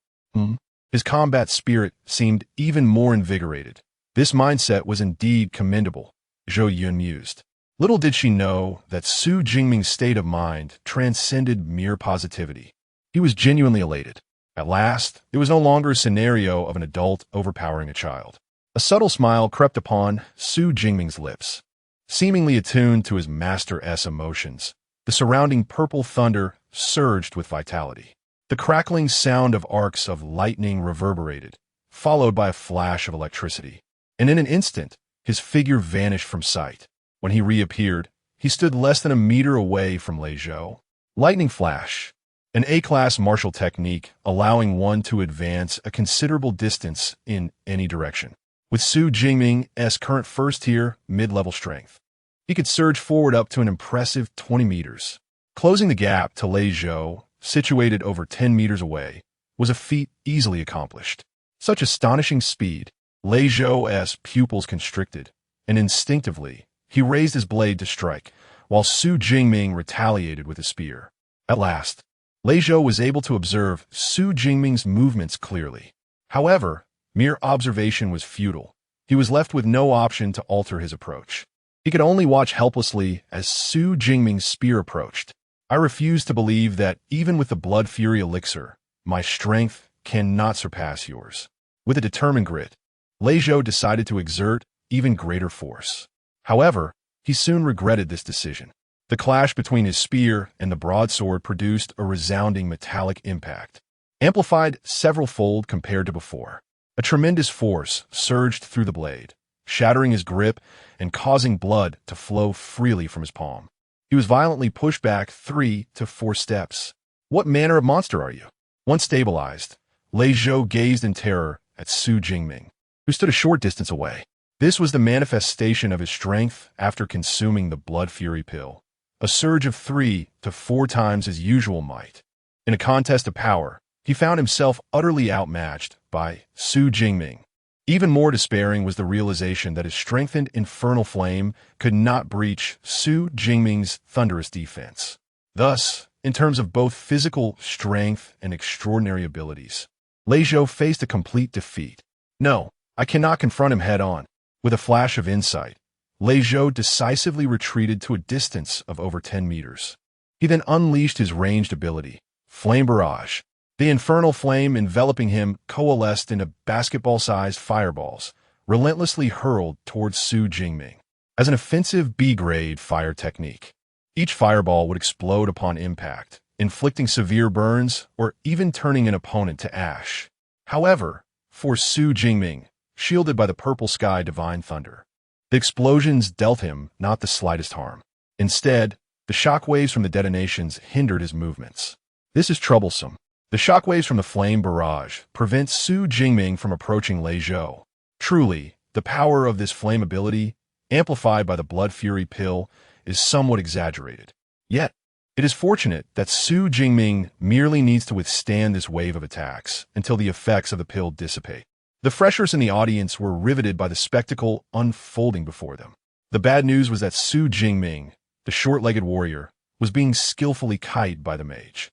S1: His combat spirit seemed even more invigorated. This mindset was indeed commendable, Zhou Yun mused. Little did she know that Su Jingming's state of mind transcended mere positivity. He was genuinely elated. At last, it was no longer a scenario of an adult overpowering a child. A subtle smile crept upon Su Jingming's lips. Seemingly attuned to his master's emotions, the surrounding purple thunder surged with vitality. The crackling sound of arcs of lightning reverberated, followed by a flash of electricity. And in an instant, his figure vanished from sight. When he reappeared, he stood less than a meter away from Lei Zhou. Lightning flash, an A-class martial technique allowing one to advance a considerable distance in any direction. With Su Jingming's current first-tier, mid-level strength, he could surge forward up to an impressive 20 meters. Closing the gap to Lei Zhou, situated over 10 meters away, was a feat easily accomplished. Such astonishing speed, Lei Zhou's pupils constricted, and instinctively, he raised his blade to strike, while Su Jingming retaliated with a spear. At last, Lei Zhou was able to observe Su Jingming's movements clearly. However, mere observation was futile. He was left with no option to alter his approach. He could only watch helplessly as Su Jingming's spear approached. I refuse to believe that, even with the Blood Fury elixir, my strength cannot surpass yours. With a determined grit, Lei Zhou decided to exert even greater force. However, he soon regretted this decision. The clash between his spear and the broadsword produced a resounding metallic impact, amplified several-fold compared to before. A tremendous force surged through the blade, shattering his grip and causing blood to flow freely from his palm. He was violently pushed back 3 to 4 steps. What manner of monster are you? Once stabilized, Lei Zhou gazed in terror at Su Jingming, who stood a short distance away. This was the manifestation of his strength after consuming the Blood Fury pill, a surge of 3 to 4 times his usual might. In a contest of power, he found himself utterly outmatched by Su Jingming. Even more despairing was the realization that his strengthened infernal flame could not breach Su Jingming's thunderous defense. Thus, in terms of both physical strength and extraordinary abilities, Lei Zhou faced a complete defeat. No, I cannot confront him head-on. With a flash of insight, Lei Zhou decisively retreated to a distance of over 10 meters. He then unleashed his ranged ability, Flame Barrage. The infernal flame enveloping him coalesced into basketball-sized fireballs, relentlessly hurled towards Su Jingming. As an offensive B-grade fire technique, each fireball would explode upon impact, inflicting severe burns or even turning an opponent to ash. However, for Su Jingming, shielded by the purple sky Divine Thunder, the explosions dealt him not the slightest harm. Instead, the shockwaves from the detonations hindered his movements. This is troublesome. The shockwaves from the flame barrage prevent Su Jingming from approaching Lei Zhou. Truly, the power of this flame ability, amplified by the Blood Fury pill, is somewhat exaggerated. Yet, it is fortunate that Su Jingming merely needs to withstand this wave of attacks until the effects of the pill dissipate. The freshers in the audience were riveted by the spectacle unfolding before them. The bad news was that Su Jingming, the short-legged warrior, was being skillfully kited by the mage.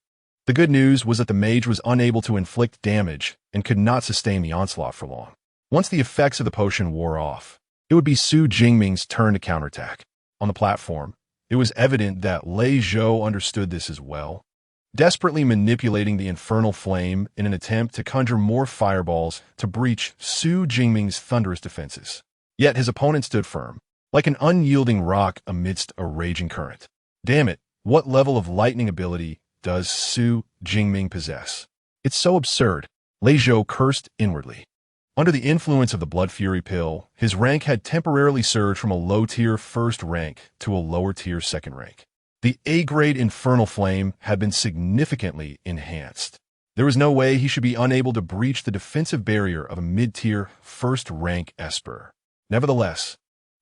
S1: The good news was that the mage was unable to inflict damage and could not sustain the onslaught for long. Once the effects of the potion wore off, it would be Su Jingming's turn to counterattack. On the platform, it was evident that Lei Zhou understood this as well, desperately manipulating the infernal flame in an attempt to conjure more fireballs to breach Su Jingming's thunderous defenses. Yet his opponent stood firm, like an unyielding rock amidst a raging current. Damn it, what level of lightning ability does Su Jingming possess? It's so absurd, Lei Zhou cursed inwardly. Under the influence of the Blood Fury pill, his rank had temporarily surged from a low-tier first rank to a lower-tier second rank. The A-grade infernal flame had been significantly enhanced. There was no way he should be unable to breach the defensive barrier of a mid-tier first-rank Esper. Nevertheless,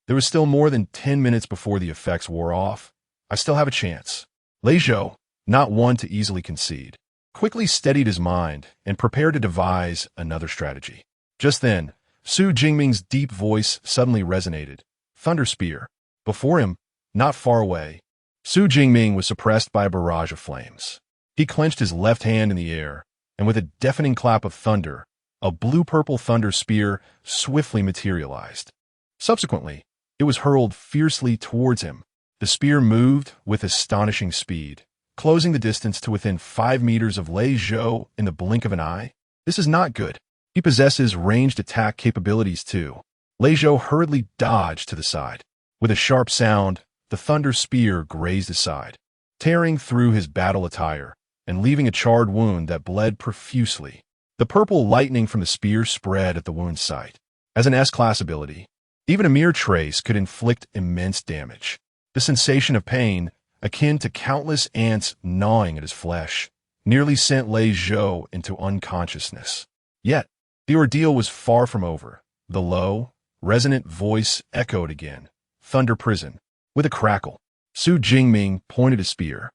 S1: there was still more than 10 minutes before the effects wore off. I still have a chance. Lei Zhou, not one to easily concede, quickly steadied his mind and prepared to devise another strategy. Just then, Su Jingming's deep voice suddenly resonated. Thunder Spear. Before him, not far away, Su Jingming was suppressed by a barrage of flames. He clenched his left hand in the air, and with a deafening clap of thunder, a blue-purple thunder spear swiftly materialized. Subsequently, it was hurled fiercely towards him. The spear moved with astonishing speed, closing the distance to within 5 meters of Lei Zhou in the blink of an eye. This is not good. He possesses ranged attack capabilities too. Lei Zhou hurriedly dodged to the side. With a sharp sound, the thunder spear grazed his side, tearing through his battle attire and leaving a charred wound that bled profusely. The purple lightning from the spear spread at the wound site. As an S-class ability, even a mere trace could inflict immense damage. The sensation of pain, akin to countless ants gnawing at his flesh, nearly sent Lei Zhou into unconsciousness. Yet, the ordeal was far from over. The low, resonant voice echoed again. Thunder Prison. With a crackle, Su Jingming pointed a spear,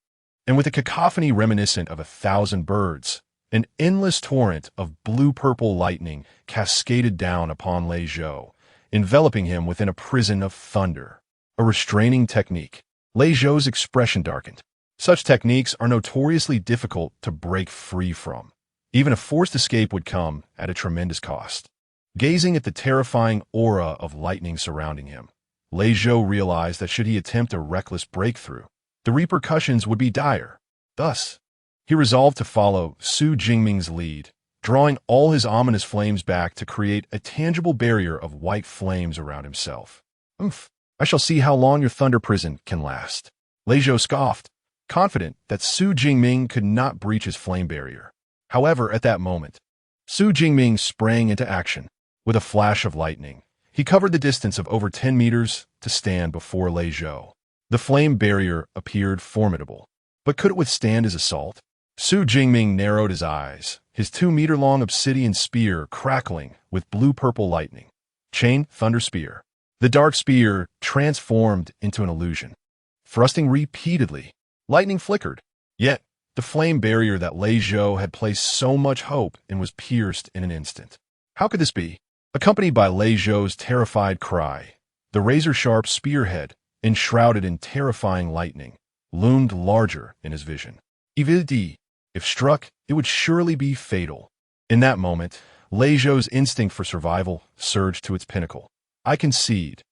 S1: and with a cacophony reminiscent of 1,000 birds, an endless torrent of blue-purple lightning cascaded down upon Lei Zhou, enveloping him within a prison of thunder. A restraining technique. Lei Zhou's expression darkened. Such techniques are notoriously difficult to break free from. Even a forced escape would come at a tremendous cost. Gazing at the terrifying aura of lightning surrounding him, Lei Zhou realized that should he attempt a reckless breakthrough, the repercussions would be dire. Thus, he resolved to follow Su Jingming's lead, drawing all his ominous flames back to create a tangible barrier of white flames around himself. I shall see how long your thunder prison can last. Lei Zhou scoffed, confident that Su Jingming could not breach his flame barrier. However, at that moment, Su Jingming sprang into action. With a flash of lightning, he covered the distance of over 10 meters to stand before Lei Zhou. The flame barrier appeared formidable, but could it withstand his assault? Su Jingming narrowed his eyes, his 2-meter-long obsidian spear crackling with blue-purple lightning. Chain Thunder Spear. The dark spear transformed into an illusion. Thrusting repeatedly, lightning flickered. Yet, the flame barrier that Lei Zhou had placed so much hope in was pierced in an instant. How could this be? Accompanied by Lei Zhou's terrified cry, the razor-sharp spearhead, enshrouded in terrifying lightning, loomed larger in his vision. If struck, it would surely be fatal. In that moment, Lei Zhou's instinct for survival surged to its pinnacle. I concede.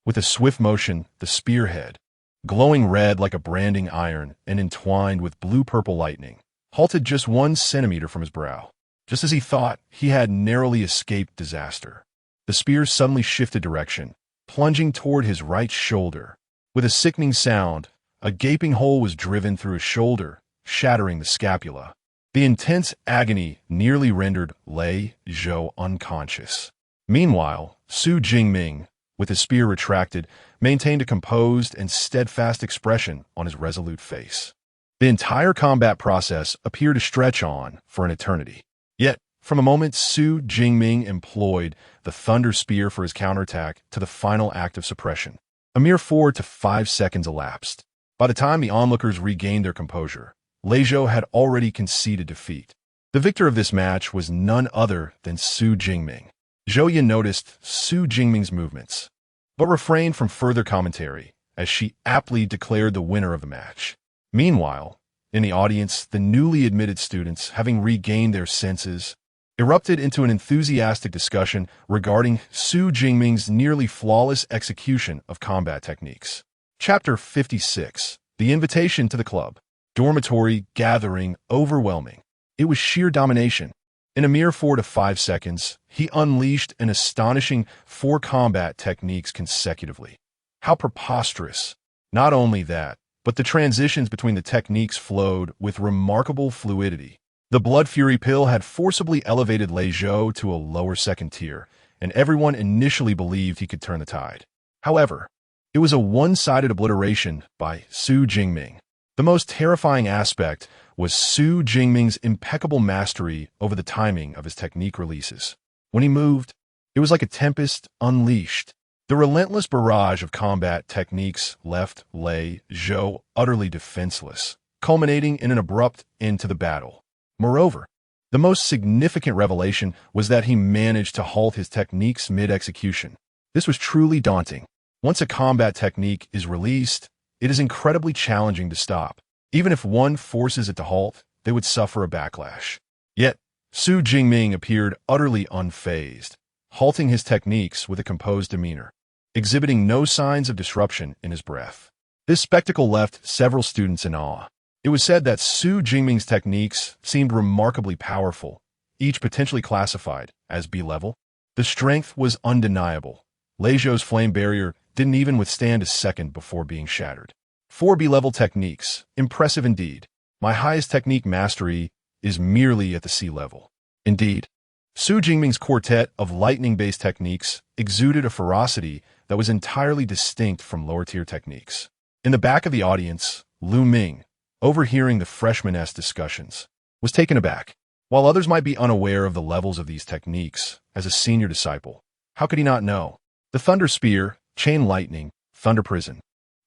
S1: With a swift motion, the spearhead, glowing red like a branding iron and entwined with blue-purple lightning, halted just 1 centimeter from his brow. Just as he thought he had narrowly escaped disaster, the spear suddenly shifted direction, plunging toward his right shoulder. With a sickening sound, a gaping hole was driven through his shoulder, shattering the scapula. The intense agony nearly rendered Lei Zhou unconscious. Meanwhile, Su Jingming, with his spear retracted, maintained a composed and steadfast expression on his resolute face. The entire combat process appeared to stretch on for an eternity. Yet, from the moment Su Jingming employed the Thunder Spear for his counterattack to the final act of suppression, a mere 4 to 5 seconds elapsed. By the time the onlookers regained their composure, Lei Zhou had already conceded defeat. The victor of this match was none other than Su Jingming. Zhou Yan noticed Su Jingming's movements, but refrained from further commentary as she aptly declared the winner of the match. Meanwhile, in the audience, the newly admitted students, having regained their senses, erupted into an enthusiastic discussion regarding Su Jingming's nearly flawless execution of combat techniques. Chapter 56. The Invitation to the Club. Dormitory gathering overwhelming. It was sheer domination. In a mere 4 to 5 seconds, he unleashed an astonishing 4 combat techniques consecutively. How preposterous! Not only that, but the transitions between the techniques flowed with remarkable fluidity. The Blood Fury pill had forcibly elevated Lei Zhou to a lower second tier, and everyone initially believed he could turn the tide. However, it was a one-sided obliteration by Su Jingming. The most terrifying aspect was Su Jingming's impeccable mastery over the timing of his technique releases. When he moved, it was like a tempest unleashed. The relentless barrage of combat techniques left Lei Zhou utterly defenseless, culminating in an abrupt end to the battle. Moreover, the most significant revelation was that he managed to halt his techniques mid-execution. This was truly daunting. Once a combat technique is released, it is incredibly challenging to stop. Even if one forces it to halt, they would suffer a backlash. Yet, Su Jingming appeared utterly unfazed, halting his techniques with a composed demeanor, exhibiting no signs of disruption in his breath. This spectacle left several students in awe. It was said that Su Jingming's techniques seemed remarkably powerful, each potentially classified as B-level. The strength was undeniable. Lei Zhou's flame barrier didn't even withstand a second before being shattered. 4 B-level techniques, impressive indeed. My highest technique mastery is merely at the C level. Indeed, Su Jingming's quartet of lightning-based techniques exuded a ferocity that was entirely distinct from lower-tier techniques. In the back of the audience, Lu Ming, overhearing the freshman-esque discussions, was taken aback. While others might be unaware of the levels of these techniques, as a senior disciple, how could he not know? The Thunder Spear, Chain Lightning, Thunder Prison,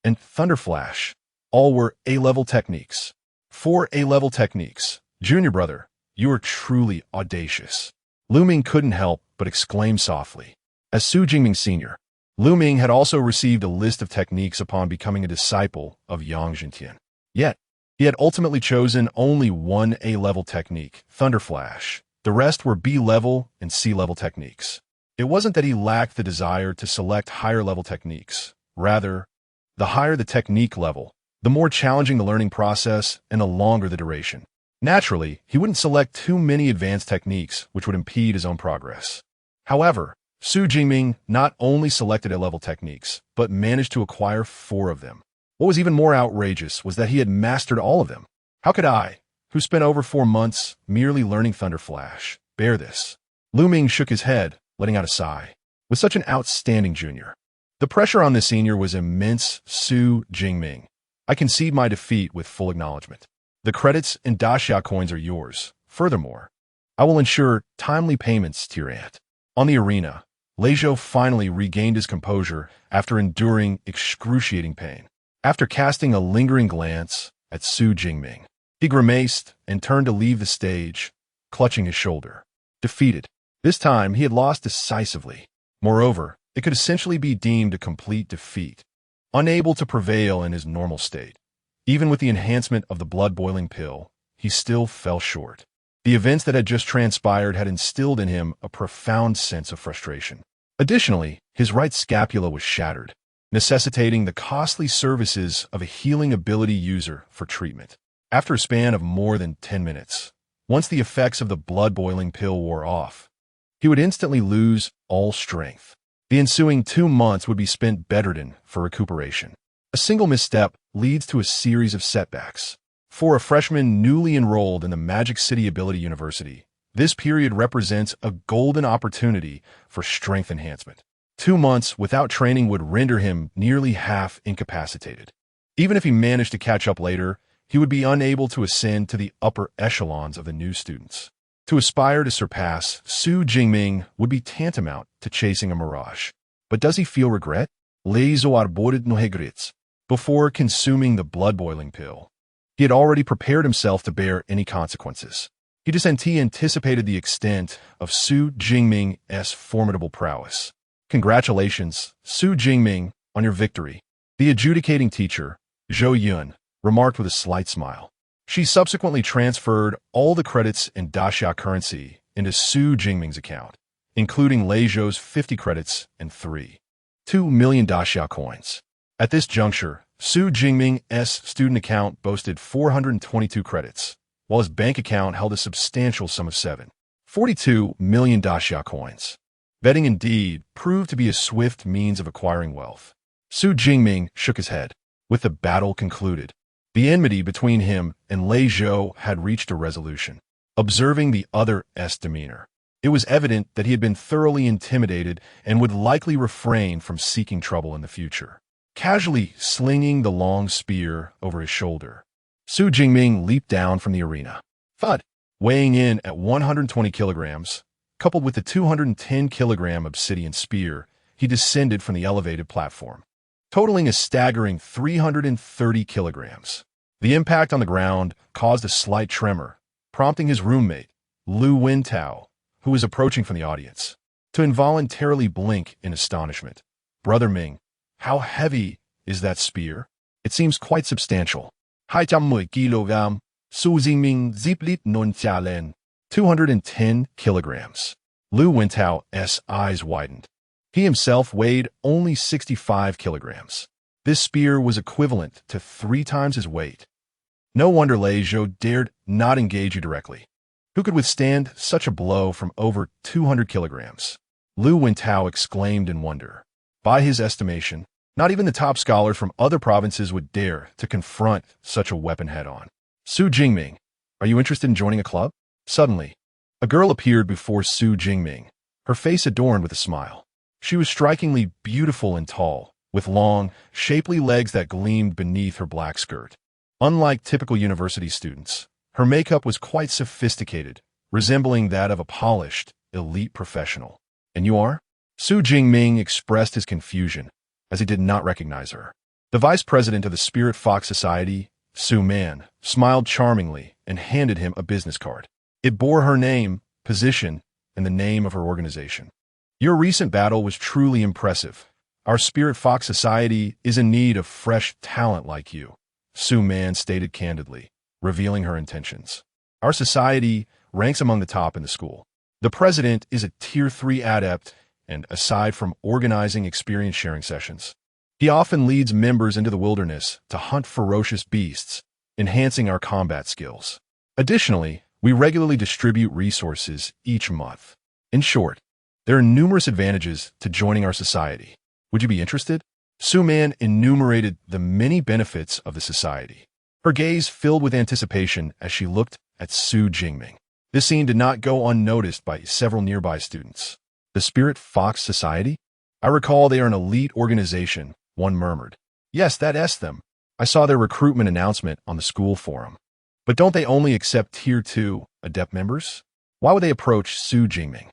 S1: and Thunder Flash, all were A-level techniques. 4 A-level techniques. Junior brother, you are truly audacious. Lu Ming couldn't help but exclaim softly. As Su Jingming Sr., Lu Ming had also received a list of techniques upon becoming a disciple of Yang Zhentian. Yet, he had ultimately chosen only 1 A-level technique, Thunder Flash. The rest were B-level and C-level techniques. It wasn't that he lacked the desire to select higher-level techniques. Rather, the higher the technique level, the more challenging the learning process and the longer the duration. Naturally, he wouldn't select too many advanced techniques which would impede his own progress. However, Su Jingming not only selected A-level techniques, but managed to acquire 4 of them. What was even more outrageous was that he had mastered all of them. How could I, who spent over 4 months merely learning Thunder Flash, bear this? Lu Ming shook his head, letting out a sigh. With such an outstanding junior, the pressure on the senior was immense. Su Jingming, I concede my defeat with full acknowledgement. The credits and Daxia coins are yours. Furthermore, I will ensure timely payments to your aunt. On the arena, Lei Zhou finally regained his composure after enduring excruciating pain. After casting a lingering glance at Su Jingming, he grimaced and turned to leave the stage, clutching his shoulder. Defeated. This time, he had lost decisively. Moreover, it could essentially be deemed a complete defeat. Unable to prevail in his normal state, even with the enhancement of the blood-boiling pill, he still fell short. The events that had just transpired had instilled in him a profound sense of frustration. Additionally, his right scapula was shattered. necessitating the costly services of a healing ability user for treatment. After a span of more than 10 minutes, once the effects of the blood-boiling pill wore off, he would instantly lose all strength. The ensuing 2 months would be spent bedridden for recuperation. A single misstep leads to a series of setbacks. For a freshman newly enrolled in the Magic City Ability University, this period represents a golden opportunity for strength enhancement. 2 months without training would render him nearly half incapacitated. Even if he managed to catch up later, he would be unable to ascend to the upper echelons of the new students. To aspire to surpass Su Jingming would be tantamount to chasing a mirage. But does he feel regret? Before consuming the blood-boiling pill, he had already prepared himself to bear any consequences. He anticipated the extent of Su Jingming's formidable prowess. Congratulations, Su Jingming, on your victory, the adjudicating teacher, Zhou Yun, remarked with a slight smile. She subsequently transferred all the credits in Daxia currency into Su Jingming's account, including Lei Zhou's 50 credits and 2 million Daxia coins. At this juncture, Su Jingming's student account boasted 422 credits, while his bank account held a substantial sum of 42 million Daxia coins. Betting indeed proved to be a swift means of acquiring wealth. Su Jingming shook his head. With the battle concluded, the enmity between him and Lei Zhou had reached a resolution. Observing the other's demeanor, it was evident that he had been thoroughly intimidated and would likely refrain from seeking trouble in the future. Casually slinging the long spear over his shoulder, Su Jingming leaped down from the arena. Thud! Weighing in at 120 kilograms, coupled with the 210-kilogram obsidian spear, he descended from the elevated platform, totaling a staggering 330 kilograms. The impact on the ground caused a slight tremor, prompting his roommate, Lu Wintao, who was approaching from the audience, to involuntarily blink in astonishment. Brother Ming, how heavy is that spear? It seems quite substantial. 210 kilograms. Lu Wintao's eyes widened. He himself weighed only 65 kilograms. This spear was equivalent to 3 times his weight. No wonder Lei Zhou dared not engage you directly. Who could withstand such a blow from over 200 kilograms? Lu Wintao exclaimed in wonder. By his estimation, not even the top scholars from other provinces would dare to confront such a weapon head-on. Su Jingming, are you interested in joining a club? Suddenly, a girl appeared before Su Jingming, her face adorned with a smile. She was strikingly beautiful and tall, with long, shapely legs that gleamed beneath her black skirt. Unlike typical university students, her makeup was quite sophisticated, resembling that of a polished, elite professional. And you are? Su Jingming expressed his confusion, as he did not recognize her. The vice president of the Spirit Fox Society, Su Man, smiled charmingly and handed him a business card. It bore her name, position, and the name of her organization. Your recent battle was truly impressive. Our Spirit Fox Society is in need of fresh talent like you, Su Man stated candidly, revealing her intentions. Our society ranks among the top in the school. The president is a Tier 3 adept, and aside from organizing experience-sharing sessions, he often leads members into the wilderness to hunt ferocious beasts, enhancing our combat skills. Additionally, we regularly distribute resources each month. In short, there are numerous advantages to joining our society. Would you be interested? Su Man enumerated the many benefits of the society. Her gaze filled with anticipation as she looked at Su Jingming. This scene did not go unnoticed by several nearby students. The Spirit Fox Society? I recall they are an elite organization, one murmured. Yes, that's them. I saw their recruitment announcement on the school forum. But don't they only accept Tier 2 adept members? Why would they approach Su Jingming?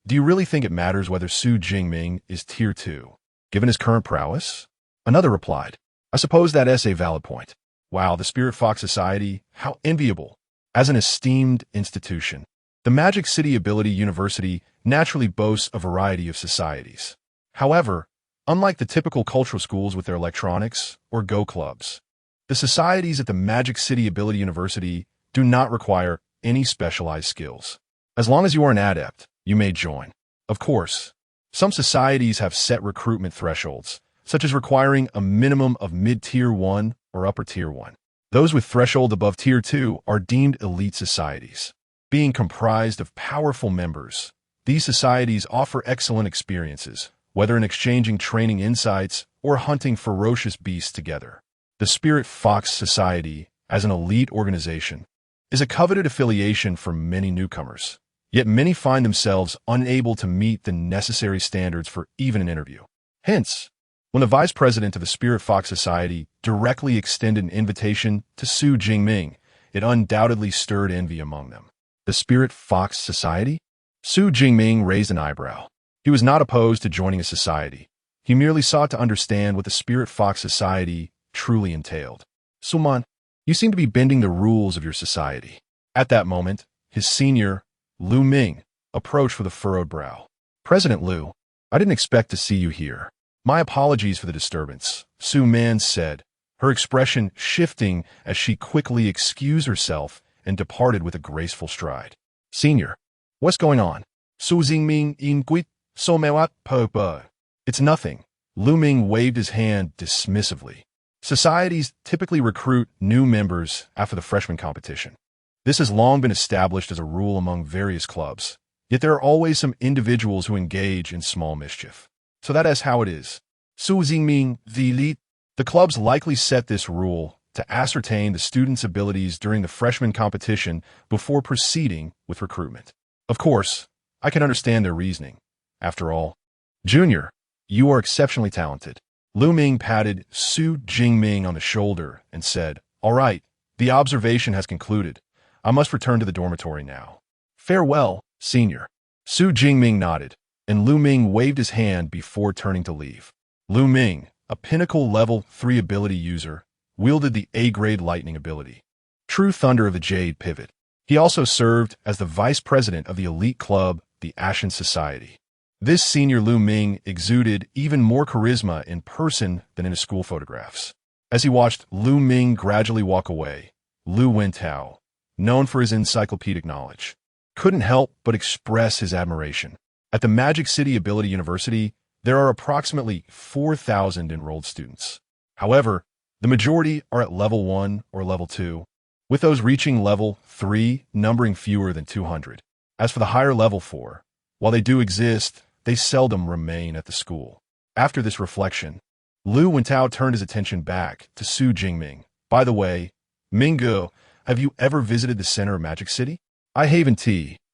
S1: Do you really think it matters whether Su Jingming is Tier 2, given his current prowess? Another replied, I suppose that's a valid point. Wow, the Spirit Fox Society, how enviable. As an esteemed institution, the Magic City Ability University naturally boasts a variety of societies. However, unlike the typical cultural schools with their electronics or Go clubs, the societies at the Magic City Ability University do not require any specialized skills. As long as you are an adept, you may join. Of course, some societies have set recruitment thresholds, such as requiring a minimum of mid-tier 1 or upper tier 1. Those with threshold above tier 2 are deemed elite societies. Being comprised of powerful members, these societies offer excellent experiences, whether in exchanging training insights or hunting ferocious beasts together. The Spirit Fox Society, as an elite organization, is a coveted affiliation for many newcomers, yet many find themselves unable to meet the necessary standards for even an interview. Hence, when the vice president of the Spirit Fox Society directly extended an invitation to sue Jingming, it undoubtedly stirred envy among them. The Spirit Fox Society? Su Jingming raised an eyebrow. He was not opposed to joining a society. He merely sought to understand what the Spirit Fox Society truly entailed. Suman, you seem to be bending the rules of your society. At that moment, his senior, Lu Ming, approached with a furrowed brow. President Lu, I didn't expect to see you here. My apologies for the disturbance, Su Man said, her expression shifting as she quickly excused herself and departed with a graceful stride. Senior, what's going on? Su Jingming in quit so mewat po. It's nothing. Lu Ming waved his hand dismissively. Societies typically recruit new members after the freshman competition. This has long been established as a rule among various clubs, yet there are always some individuals who engage in small mischief. So that is how it is. Su Jingming, the elite. The clubs likely set this rule to ascertain the students' abilities during the freshman competition before proceeding with recruitment. Of course, I can understand their reasoning. After all, Junior, you are exceptionally talented. Lu Ming patted Su Jingming on the shoulder and said, All right, the observation has concluded. I must return to the dormitory now. Farewell, Senior. Su Jingming nodded, and Lu Ming waved his hand before turning to leave. Lu Ming, a pinnacle level 3 ability user, wielded the A-grade lightning ability, True Thunder of the Jade Pivot. He also served as the vice president of the elite club, the Ashen Society. This senior Lu Ming exuded even more charisma in person than in his school photographs. As he watched Lu Ming gradually walk away, Lu Wentao, known for his encyclopedic knowledge, couldn't help but express his admiration. At the Magic City Ability University, there are approximately 4,000 enrolled students. However, the majority are at level 1 or level 2, with those reaching level 3 numbering fewer than 200. As for the higher level 4, while they do exist, they seldom remain at the school. After this reflection, Lu Wentao turned his attention back to Su Jingming. By the way, Minggu, have you ever visited the center of Magic City? I haven't,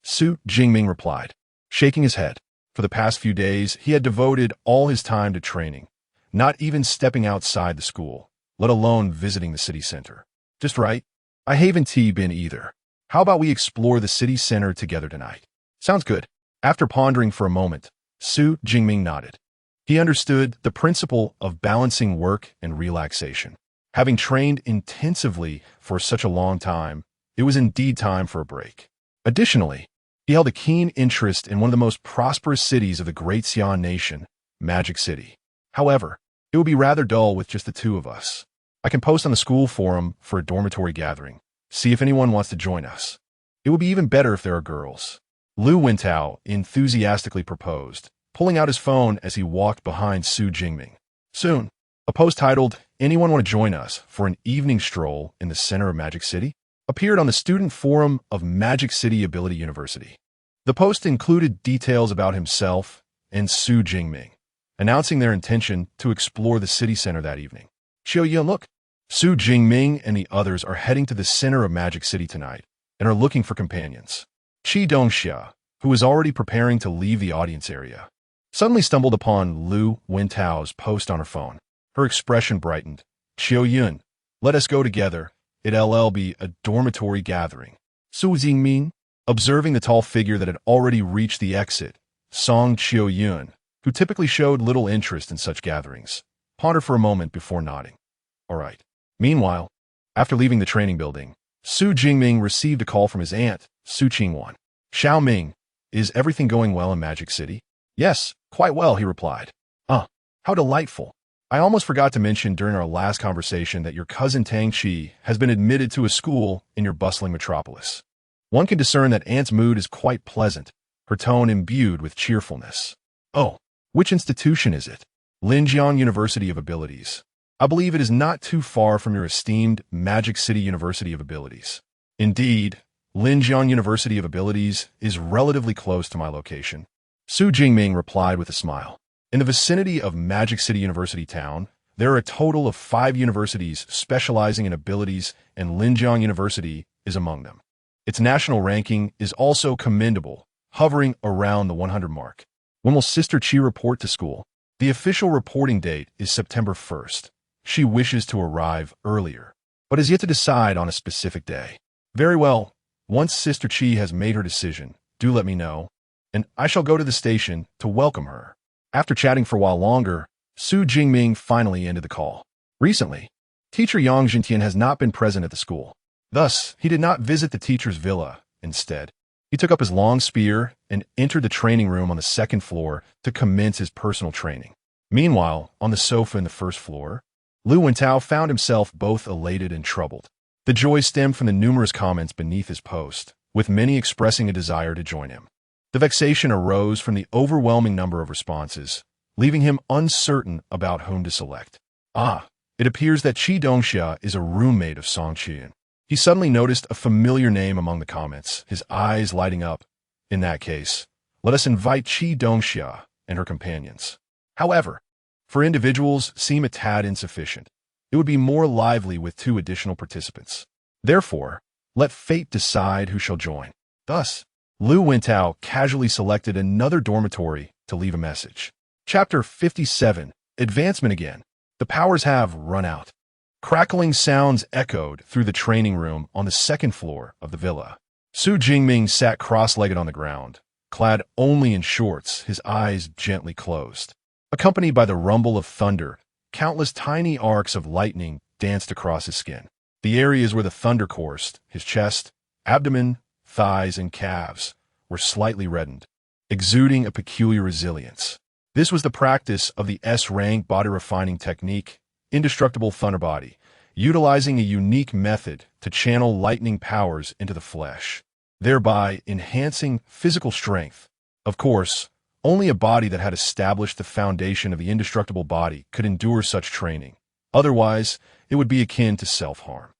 S1: Su Jingming replied, shaking his head. For the past few days, he had devoted all his time to training, not even stepping outside the school, let alone visiting the city center. Just right. I haven't been either. How about we explore the city center together tonight? Sounds good. After pondering for a moment, Su Jingming nodded. He understood the principle of balancing work and relaxation. Having trained intensively for such a long time, it was indeed time for a break. Additionally, he held a keen interest in one of the most prosperous cities of the Great Xi'an Nation, Magic City. However, it would be rather dull with just the two of us. I can post on the school forum for a dormitory gathering, see if anyone wants to join us. It would be even better if there are girls. Lu Wentao enthusiastically proposed, pulling out his phone as he walked behind Su Jingming. Soon, a post titled, Anyone Want to Join Us for an Evening Stroll in the Center of Magic City? Appeared on the student forum of Magic City Ability University. The post included details about himself and Su Jingming, announcing their intention to explore the city center that evening. Xiaoyun, look. Su Jingming and the others are heading to the center of Magic City tonight and are looking for companions. Qi Dongxia, who was already preparing to leave the audience area, suddenly stumbled upon Lu Wentao's post on her phone. Her expression brightened. Xiaoyun, let us go together. It'll be a dormitory gathering. Su Jingming, observing the tall figure that had already reached the exit, Song Xiaoyun, who typically showed little interest in such gatherings, pondered for a moment before nodding. All right. Meanwhile, after leaving the training building, Su Jingming received a call from his aunt, Su Qingwan. Xiaoming, is everything going well in Magic City? Yes, quite well, he replied. How delightful. I almost forgot to mention during our last conversation that your cousin Tang Qi has been admitted to a school in your bustling metropolis. One can discern that Aunt's mood is quite pleasant, her tone imbued with cheerfulness. Oh, which institution is it? Linjiang University of Abilities. I believe it is not too far from your esteemed Magic City University of Abilities. Indeed, Linjiang University of Abilities is relatively close to my location. Su Jingming replied with a smile. In the vicinity of Magic City University Town, there are a total of 5 universities specializing in abilities, and Linjiang University is among them. Its national ranking is also commendable, hovering around the 100 mark. When will Sister Chi report to school? The official reporting date is September 1st. She wishes to arrive earlier, but has yet to decide on a specific day. Very well. Once Sister Chi has made her decision, do let me know, and I shall go to the station to welcome her. After chatting for a while longer, Su Jingming finally ended the call. Recently, teacher Yang Jintian has not been present at the school. Thus, he did not visit the teacher's villa. Instead, he took up his long spear and entered the training room on the 2nd floor to commence his personal training. Meanwhile, on the sofa in the 1st floor, Lu Wentao found himself both elated and troubled. The joy stemmed from the numerous comments beneath his post, with many expressing a desire to join him. The vexation arose from the overwhelming number of responses, leaving him uncertain about whom to select. It appears that Qi Dongxia is a roommate of Song Qian. He suddenly noticed a familiar name among the comments, his eyes lighting up. In that case, let us invite Qi Dongxia and her companions. However, for individuals seem a tad insufficient. It would be more lively with 2 additional participants. Therefore, let fate decide who shall join. Thus, Lu Wentao casually selected another dormitory to leave a message. Chapter 57. Advancement again. The powers have run out. Crackling sounds echoed through the training room on the 2nd floor of the villa. Su Jingming sat cross-legged on the ground, clad only in shorts, his eyes gently closed. Accompanied by the rumble of thunder, countless tiny arcs of lightning danced across his skin. The areas where the thunder coursed, his chest, abdomen, thighs, and calves, were slightly reddened, exuding a peculiar resilience. This was the practice of the S-rank body refining technique, Indestructible Thunder Body, utilizing a unique method to channel lightning powers into the flesh, thereby enhancing physical strength. Of course, only a body that had established the foundation of the indestructible body could endure such training. Otherwise, it would be akin to self-harm.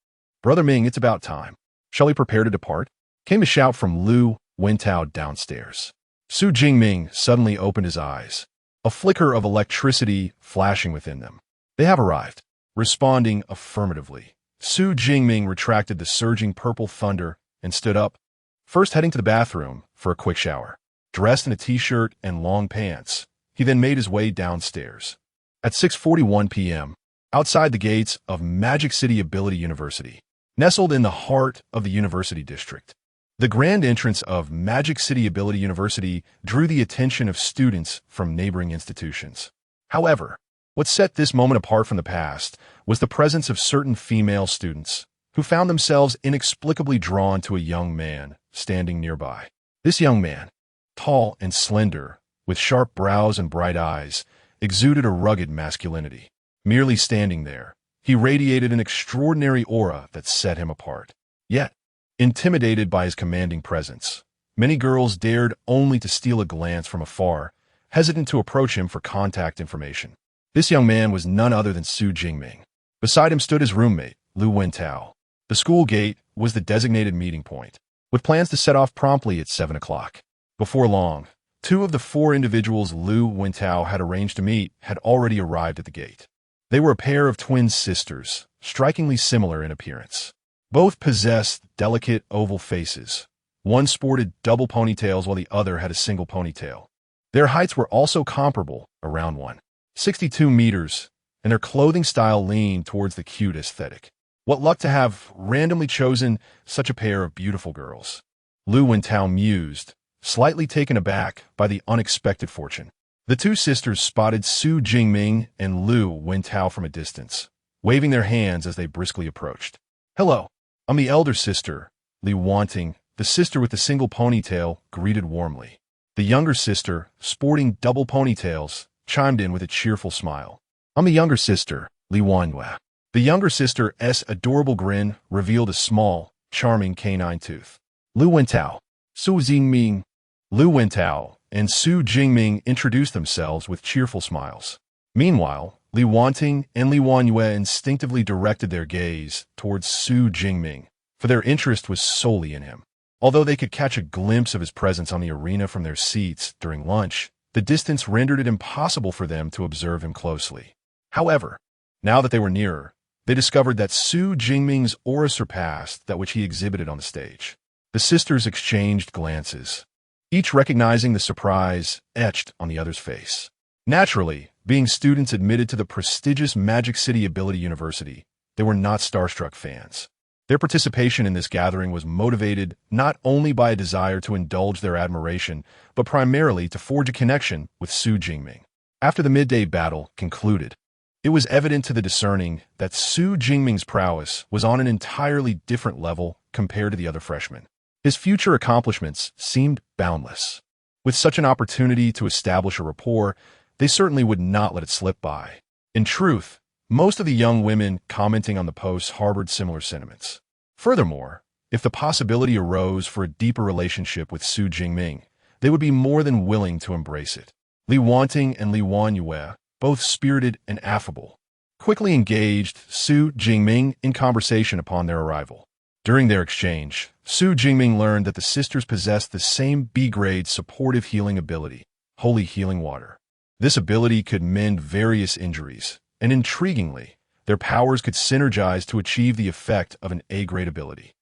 S1: Brother Ming, it's about time. Shall we prepare to depart? Came a shout from Lu Wentao downstairs. Su Jingming suddenly opened his eyes, a flicker of electricity flashing within them. They have arrived. Responding affirmatively, Su Jingming retracted the surging purple thunder and stood up, first heading to the bathroom for a quick shower. Dressed in a t-shirt and long pants, he then made his way downstairs. At 6:41 p.m., outside the gates of Magic City Ability University, nestled in the heart of the University District, the grand entrance of Magic City Ability University drew the attention of students from neighboring institutions. However, what set this moment apart from the past was the presence of certain female students who found themselves inexplicably drawn to a young man standing nearby. This young man, tall and slender, with sharp brows and bright eyes, exuded a rugged masculinity. Merely standing there, he radiated an extraordinary aura that set him apart. Yet, intimidated by his commanding presence, many girls dared only to steal a glance from afar, hesitant to approach him for contact information. This young man was none other than Su Jingming. Beside him stood his roommate, Lu Wentao. The school gate was the designated meeting point, with plans to set off promptly at 7 o'clock. Before long, 2 of the 4 individuals Lu Wentao had arranged to meet had already arrived at the gate. They were a pair of twin sisters, strikingly similar in appearance. Both possessed delicate oval faces. One sported double ponytails while the other had a single ponytail. Their heights were also comparable, around 1.62 meters, and their clothing style leaned towards the cute aesthetic. What luck to have randomly chosen such a pair of beautiful girls. Lu Wentao mused, slightly taken aback by the unexpected fortune. The 2 sisters spotted Su Jingming and Lu Wentao from a distance, waving their hands as they briskly approached. "Hello, I'm the elder sister," Li Wanting, the sister with the single ponytail, greeted warmly. The younger sister, sporting double ponytails, chimed in with a cheerful smile. "I'm the younger sister, Li Wanhua." The younger sister's adorable grin revealed a small, charming canine tooth. Lu Wentao, Su Jingming. Lu Wentao and Su Jingming introduced themselves with cheerful smiles. Meanwhile, Li Wanting and Li Wanyue instinctively directed their gaze towards Su Jingming, for their interest was solely in him. Although they could catch a glimpse of his presence on the arena from their seats during lunch, the distance rendered it impossible for them to observe him closely. However, now that they were nearer, they discovered that Su Jingming's aura surpassed that which he exhibited on the stage. The sisters exchanged glances, each recognizing the surprise etched on the other's face. Naturally, being students admitted to the prestigious Magic City Ability University, they were not starstruck fans. Their participation in this gathering was motivated not only by a desire to indulge their admiration, but primarily to forge a connection with Su Jingming. After the midday battle concluded, it was evident to the discerning that Su Jingming's prowess was on an entirely different level compared to the other freshmen. His future accomplishments seemed boundless. With such an opportunity to establish a rapport, they certainly would not let it slip by. In truth, most of the young women commenting on the posts harbored similar sentiments. Furthermore, if the possibility arose for a deeper relationship with Su Jingming, they would be more than willing to embrace it. Li Wanting and Li Wanyue, both spirited and affable, quickly engaged Su Jingming in conversation upon their arrival. During their exchange, Su Jingming learned that the sisters possessed the same B-grade supportive healing ability, Holy Healing Water. This ability could mend various injuries, and intriguingly, their powers could synergize to achieve the effect of an A-grade ability.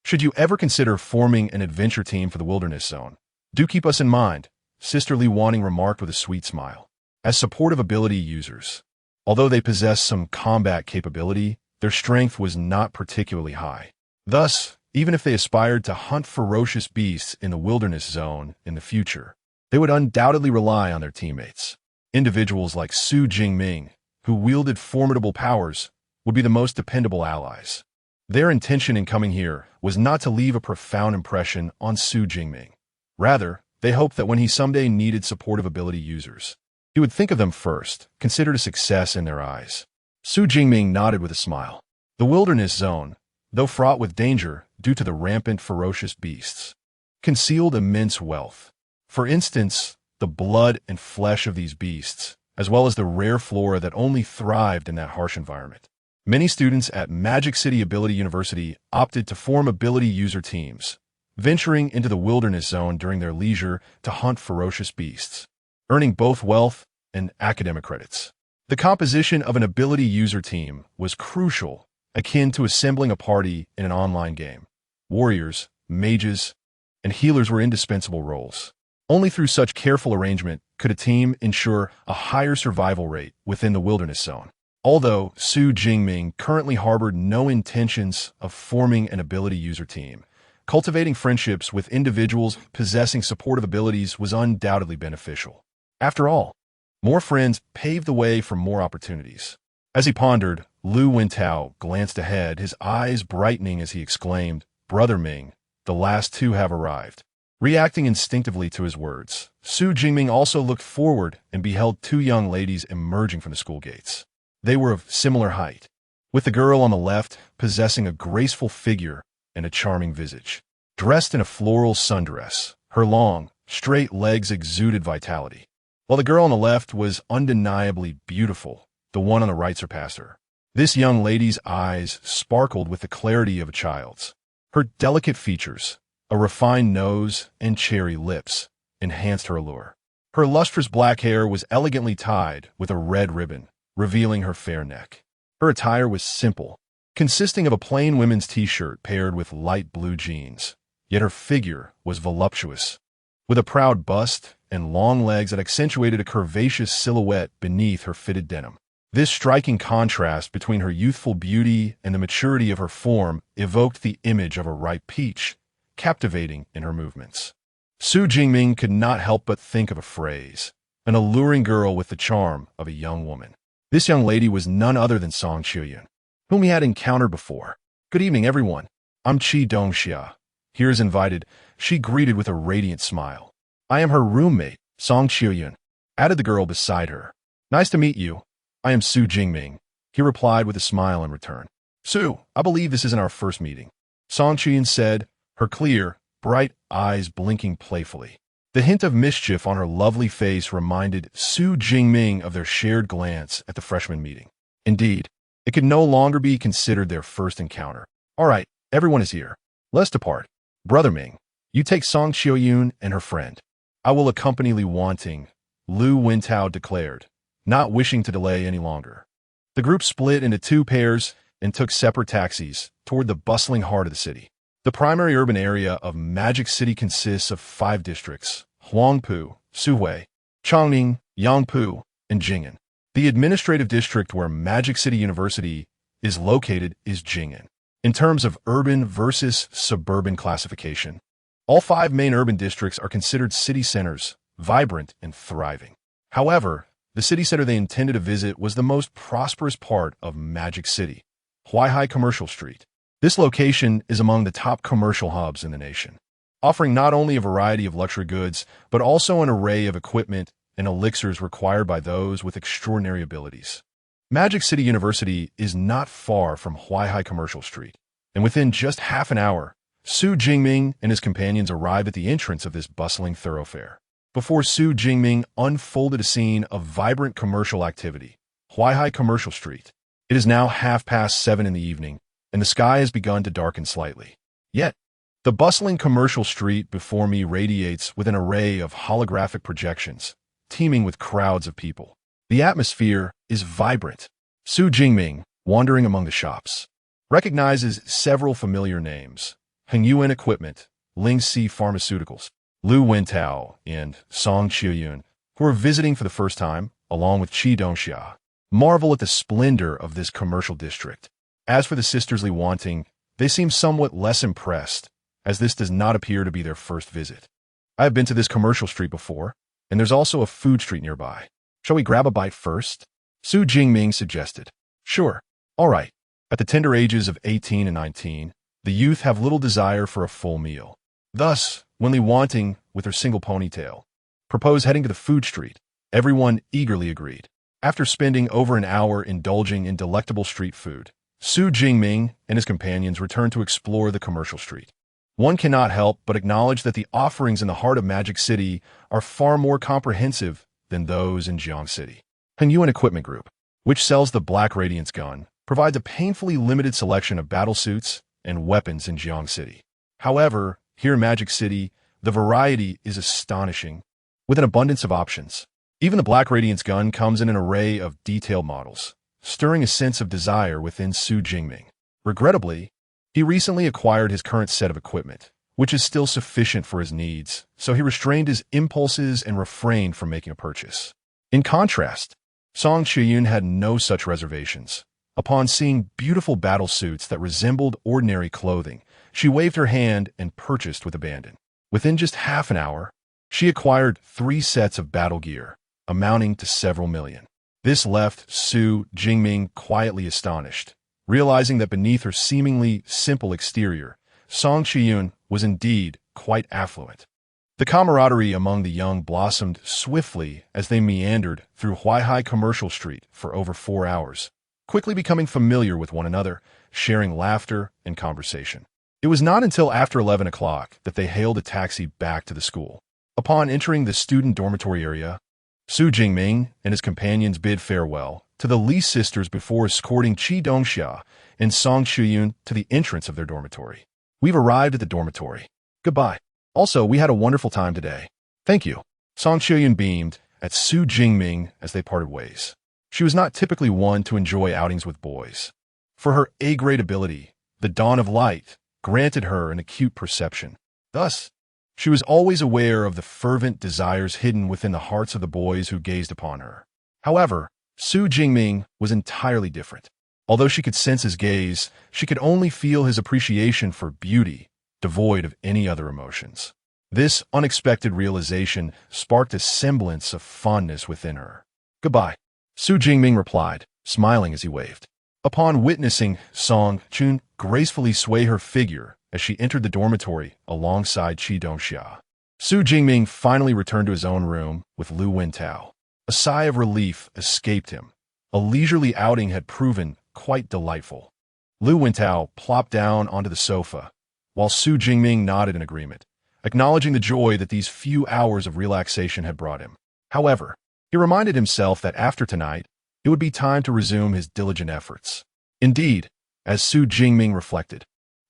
S1: Should you ever consider forming an adventure team for the Wilderness Zone, do keep us in mind, Sister Li Wanting remarked with a sweet smile. As supportive ability users, although they possessed some combat capability, their strength was not particularly high. Thus, even if they aspired to hunt ferocious beasts in the Wilderness Zone in the future, they would undoubtedly rely on their teammates. Individuals like Su Jingming, who wielded formidable powers, would be the most dependable allies. Their intention in coming here was not to leave a profound impression on Su Jingming. Rather, they hoped that when he someday needed supportive ability users, he would think of them first, considered a success in their eyes. Su Jingming nodded with a smile. The Wilderness Zone, though fraught with danger due to the rampant ferocious beasts, concealed immense wealth. For instance, the blood and flesh of these beasts, as well as the rare flora that only thrived in that harsh environment. Many students at Magic City Ability University opted to form ability user teams, venturing into the Wilderness Zone during their leisure to hunt ferocious beasts, earning both wealth and academic credits. The composition of an ability user team was crucial, akin to assembling a party in an online game. Warriors, mages, and healers were indispensable roles. Only through such careful arrangement could a team ensure a higher survival rate within the Wilderness Zone. Although Su Jingming currently harbored no intentions of forming an ability user team, cultivating friendships with individuals possessing supportive abilities was undoubtedly beneficial. After all, more friends paved the way for more opportunities. As he pondered, Lu Wentao glanced ahead, his eyes brightening as he exclaimed, "Brother Ming, the last two have arrived." Reacting instinctively to his words, Su Jingming also looked forward and beheld two young ladies emerging from the school gates. They were of similar height, with the girl on the left possessing a graceful figure and a charming visage. Dressed in a floral sundress, her long, straight legs exuded vitality. While the girl on the left was undeniably beautiful, the one on the right surpassed her. This young lady's eyes sparkled with the clarity of a child's. Her delicate features, a refined nose, and cherry lips enhanced her allure. Her lustrous black hair was elegantly tied with a red ribbon, revealing her fair neck. Her attire was simple, consisting of a plain women's t-shirt paired with light blue jeans, yet her figure was voluptuous, with a proud bust and long legs that accentuated a curvaceous silhouette beneath her fitted denim. This striking contrast between her youthful beauty and the maturity of her form evoked the image of a ripe peach, captivating in her movements. Su Jingming could not help but think of a phrase, an alluring girl with the charm of a young woman. This young lady was none other than Song Qiuyun, whom he had encountered before. "Good evening, everyone. I'm Qi Dongxia. Here's invited," she greeted with a radiant smile. "I am her roommate, Song Qiuyun," added the girl beside her. "Nice to meet you. I am Su Jingming," he replied with a smile in return. "Su, I believe this isn't our first meeting," Song Qiuyun said, her clear, bright eyes blinking playfully. The hint of mischief on her lovely face reminded Su Jingming of their shared glance at the freshman meeting. Indeed, it could no longer be considered their first encounter. All right, everyone is here. Let's depart. Brother Ming, you take Song Qiuyun and her friend. I will accompany Li Wanting, Lu Wintao declared, not wishing to delay any longer. The group split into two pairs and took separate taxis toward the bustling heart of the city. The primary urban area of Magic City consists of 5 districts: Huangpu, Suhui, Changning, Yangpu, and Jing'an. The administrative district where Magic City University is located is Jing'an. In terms of urban versus suburban classification, all 5 main urban districts are considered city centers, vibrant and thriving. However, the city center they intended to visit was the most prosperous part of Magic City, Huaihai Commercial Street. This location is among the top commercial hubs in the nation, offering not only a variety of luxury goods, but also an array of equipment and elixirs required by those with extraordinary abilities. Magic City University is not far from Huaihai Commercial Street, and within just half an hour, Su Jingming and his companions arrived at the entrance of this bustling thoroughfare. Before Su Jingming unfolded a scene of vibrant commercial activity, Huaihai Commercial Street. It is now 7:30 in the evening, and the sky has begun to darken slightly. Yet, the bustling commercial street before me radiates with an array of holographic projections, teeming with crowds of people. The atmosphere is vibrant. Su Jingming, wandering among the shops, recognizes several familiar names: Hengyuan Equipment, Lingxi Pharmaceuticals, Lu Wintao, and Song Qiuyun, who are visiting for the first time, along with Qi Dongxia. Marvel at the splendor of this commercial district. As for the sisters Li Wanting, they seem somewhat less impressed, as this does not appear to be their first visit. I have been to this commercial street before, and there's also a food street nearby. Shall we grab a bite first? Su Jingming suggested. Sure. All right. At the tender ages of 18 and 19, the youth have little desire for a full meal. Thus, when Li Wanting, with her single ponytail, proposed heading to the food street, everyone eagerly agreed. After spending over an hour indulging in delectable street food, Su Jingming and his companions returned to explore the commercial street. One cannot help but acknowledge that the offerings in the heart of Magic City are far more comprehensive than those in Jiang City. Hengyuan Equipment Group, which sells the Black Radiance gun, provides a painfully limited selection of battle suits and weapons in Jiang City. However, here in Magic City, the variety is astonishing, with an abundance of options. Even the Black Radiance gun comes in an array of detailed models, stirring a sense of desire within Su Jingming. Regrettably, he recently acquired his current set of equipment, which is still sufficient for his needs, so he restrained his impulses and refrained from making a purchase. In contrast, Song Qiuyun had no such reservations. Upon seeing beautiful battle suits that resembled ordinary clothing, she waved her hand and purchased with abandon. Within just half an hour, she acquired 3 sets of battle gear, amounting to several million. This left Su Jingming quietly astonished, realizing that beneath her seemingly simple exterior, Song Qiuyun was indeed quite affluent. The camaraderie among the young blossomed swiftly as they meandered through Huaihai Commercial Street for over 4 hours, quickly becoming familiar with one another, sharing laughter and conversation. It was not until after 11 o'clock that they hailed a taxi back to the school. Upon entering the student dormitory area, Su Jingming and his companions bid farewell to the Li sisters before escorting Qi Dongxia and Song Qiuyun to the entrance of their dormitory. We've arrived at the dormitory. Goodbye. Also, we had a wonderful time today. Thank you. Song Qiuyun beamed at Su Jingming as they parted ways. She was not typically one to enjoy outings with boys. For her A-grade ability, the dawn of light granted her an acute perception. Thus, she was always aware of the fervent desires hidden within the hearts of the boys who gazed upon her. However, Su Jingming was entirely different. Although she could sense his gaze, she could only feel his appreciation for beauty, devoid of any other emotions. This unexpected realization sparked a semblance of fondness within her. Goodbye, Su Jingming replied, smiling as he waved. Upon witnessing Song Qiuyun gracefully sway her figure as she entered the dormitory alongside Qi Dongxia, Su Jingming finally returned to his own room with Lu Wintao. A sigh of relief escaped him. A leisurely outing had proven quite delightful. Lu Wintao plopped down onto the sofa, while Su Jingming nodded in agreement, acknowledging the joy that these few hours of relaxation had brought him. However, he reminded himself that after tonight, it would be time to resume his diligent efforts. Indeed, as Su Jingming reflected,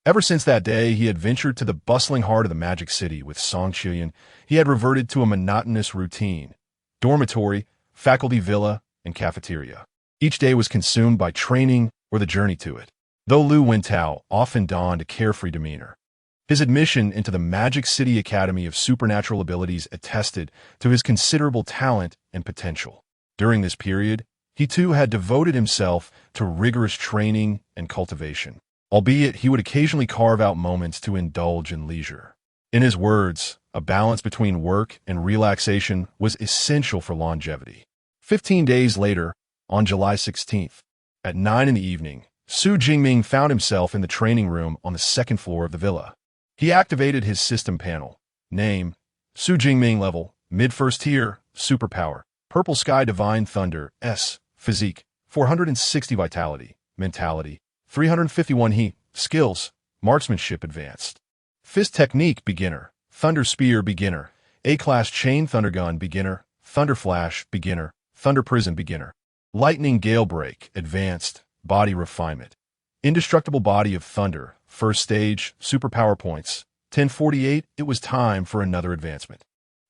S1: ever since that day he had ventured to the bustling heart of the Magic City with Song Qiuyan, he had reverted to a monotonous routine: dormitory, faculty villa, and cafeteria. Each day was consumed by training or the journey to it, though Lu Wentao often donned a carefree demeanor. His admission into the Magic City Academy of Supernatural Abilities attested to his considerable talent and potential. During this period, he too had devoted himself to rigorous training and cultivation, albeit he would occasionally carve out moments to indulge in leisure. In his words, a balance between work and relaxation was essential for longevity. 15 days later, on July 16th, at 9 in the evening, Su Jingming found himself in the training room on the second floor of the villa. He activated his system panel. Name: Su Jingming. Level: mid-first tier, superpower, Purple Sky Divine Thunder, S. Physique, 460 Vitality, Mentality, 351 He. Skills: Marksmanship Advanced. Fist Technique Beginner, Thunder Spear Beginner, A-Class Chain Thunder Gun Beginner, Thunder Flash Beginner, Thunder Prison Beginner. Lightning Gale Break Advanced, Body Refinement. Indestructible Body of Thunder, First Stage, Superpower Points, 1048. It was time for another advancement.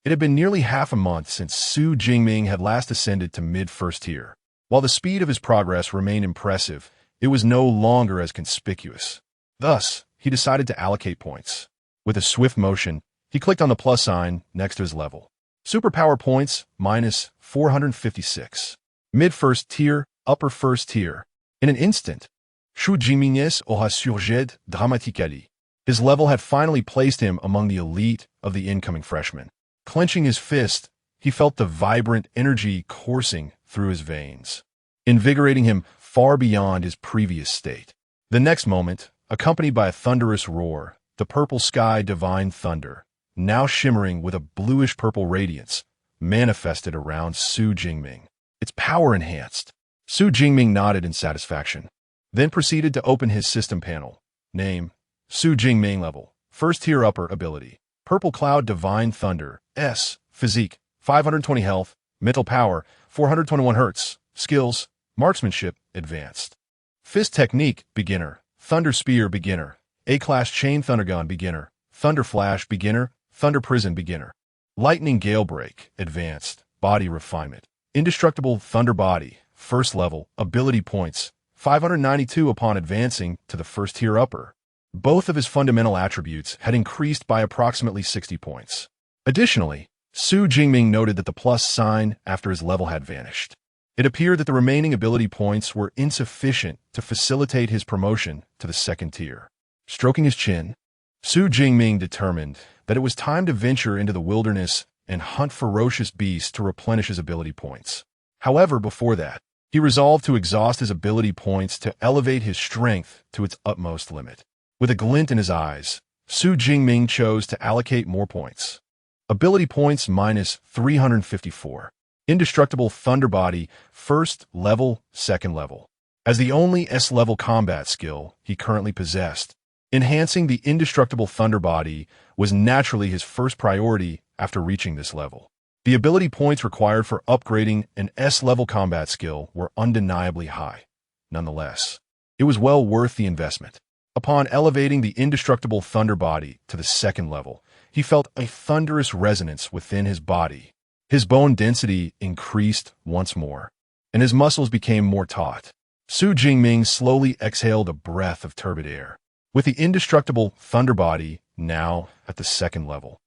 S1: It had been nearly half a month since Su Jingming had last ascended to mid-first tier. While the speed of his progress remained impressive, it was no longer as conspicuous. Thus, he decided to allocate points. With a swift motion, he clicked on the plus sign next to his level. Superpower points, minus 456. Mid-first tier, upper first tier. In an instant, Su Jingming aura surgé dramatiquement. His level had finally placed him among the elite of the incoming freshmen. Clenching his fist, he felt the vibrant energy coursing through his veins, invigorating him far beyond his previous state. The next moment, accompanied by a thunderous roar, the Purple Sky Divine Thunder, now shimmering with a bluish-purple radiance, manifested around Su Jingming. Its power enhanced. Su Jingming nodded in satisfaction, then proceeded to open his system panel. Name: Su Jingming. Level: first tier, upper ability, Purple Cloud Divine Thunder, S. Physique, 520 health, mental power, 421 Hz, skills, marksmanship, advanced. Fist Technique Beginner, Thunder Spear Beginner, A-Class Chain Thunder Gun Beginner, Thunder Flash Beginner, Thunder Prison Beginner. Lightning Gale Break Advanced, Body Refinement. Indestructible Thunder Body, first level, ability points, 592 upon advancing to the first tier, upper. Both of his fundamental attributes had increased by approximately 60 points. Additionally, Su Jingming noted that the plus sign after his level had vanished. It appeared that the remaining ability points were insufficient to facilitate his promotion to the second tier. Stroking his chin, Su Jingming determined that it was time to venture into the wilderness and hunt ferocious beasts to replenish his ability points. However, before that, he resolved to exhaust his ability points to elevate his strength to its utmost limit. With a glint in his eyes, Su Jingming chose to allocate more points. Ability points minus 354. Indestructible Thunder Body, first level, second level. As the only S-level combat skill he currently possessed, enhancing the Indestructible Thunder Body was naturally his first priority after reaching this level. The ability points required for upgrading an S-level combat skill were undeniably high. Nonetheless, it was well worth the investment. Upon elevating the Indestructible Thunder Body to the second level, he felt a thunderous resonance within his body. His bone density increased once more, and his muscles became more taut. Su Jingming slowly exhaled a breath of turbid air. With the Indestructible Thunder Body now at the second level,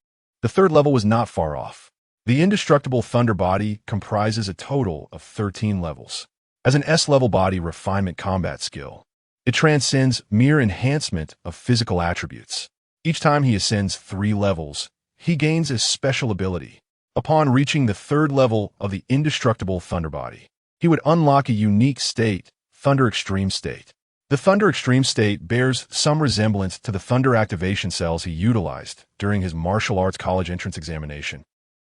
S1: the third level was not far off. The Indestructible Thunder Body comprises a total of 13 levels. As an S-level body refinement combat skill, it transcends mere enhancement of physical attributes. Each time he ascends 3 levels, he gains a special ability. Upon reaching the third level of the Indestructible Thunder Body, he would unlock a unique state, Thunder Extreme State. The Thunder Extreme State bears some resemblance to the Thunder activation cells he utilized during his martial arts college entrance examination,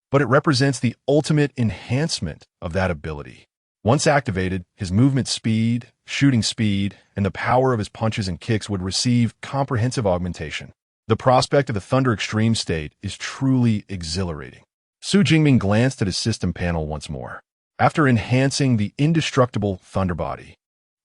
S1: but it represents the ultimate enhancement of that ability. Once activated, his movement speed, shooting speed, and the power of his punches and kicks would receive comprehensive augmentation. The prospect of the Thunder Extreme state is truly exhilarating. Su Jingming glanced at his system panel once more. After enhancing the indestructible Thunder Body,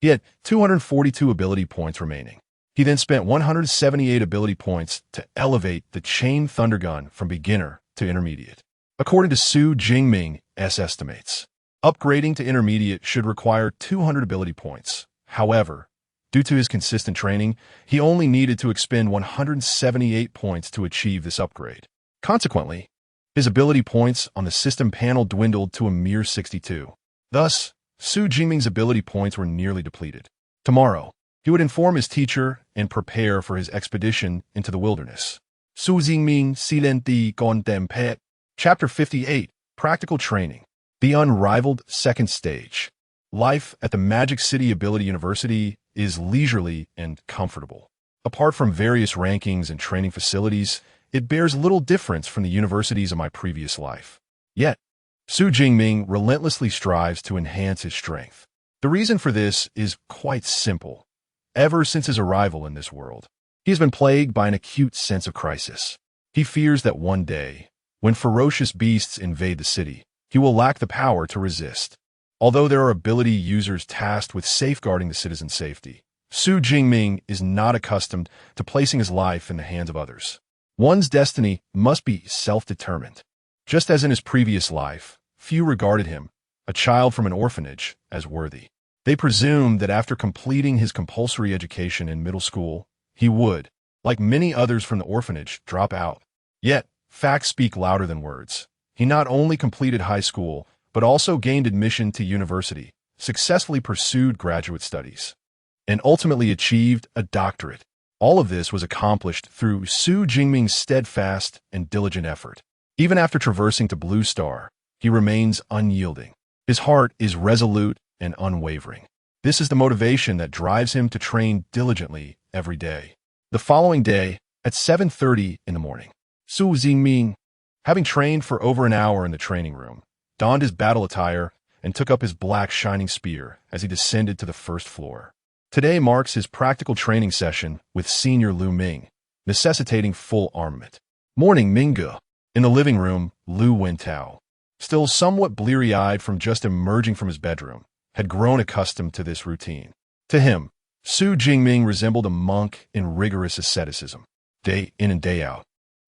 S1: he had 242 ability points remaining. He then spent 178 ability points to elevate the Chain Thunder Gun from beginner to intermediate. According to Su Jingming estimates, upgrading to intermediate should require 200 ability points. However, due to his consistent training, he only needed to expend 178 points to achieve this upgrade. Consequently, his ability points on the system panel dwindled to a mere 62. Thus, Su Jingming's ability points were nearly depleted. Tomorrow, he would inform his teacher and prepare for his expedition into the wilderness. Su Jingming silenti contempet. Chapter 58, Practical Training. The Unrivaled Second Stage. Life at the Magic City Ability University is leisurely and comfortable. Apart from various rankings and training facilities, it bears little difference from the universities of my previous life. Yet, Su Jingming relentlessly strives to enhance his strength. The reason for this is quite simple. Ever since his arrival in this world, he has been plagued by an acute sense of crisis. He fears that one day, when ferocious beasts invade the city, he will lack the power to resist. Although there are ability users tasked with safeguarding the citizens' safety, Su Jingming is not accustomed to placing his life in the hands of others. One's destiny must be self-determined. Just as in his previous life, few regarded him, a child from an orphanage, as worthy. They presumed that after completing his compulsory education in middle school, he would, like many others from the orphanage, drop out. Yet, facts speak louder than words. He not only completed high school, but also gained admission to university, successfully pursued graduate studies, and ultimately achieved a doctorate. All of this was accomplished through Su Jingming's steadfast and diligent effort. Even after traversing to Blue Star, he remains unyielding. His heart is resolute and unwavering. This is the motivation that drives him to train diligently every day. The following day, at 7:30 in the morning, Su Jingming, having trained for over an hour in the training room, donned his battle attire and took up his black shining spear as he descended to the first floor. Today marks his practical training session with Senior Lu Ming, necessitating full armament. Morning, Mingge. In the living room, Lu Wentao, still somewhat bleary-eyed from just emerging from his bedroom, had grown accustomed to this routine. To him, Su Jingming resembled a monk in rigorous asceticism, day in and day out.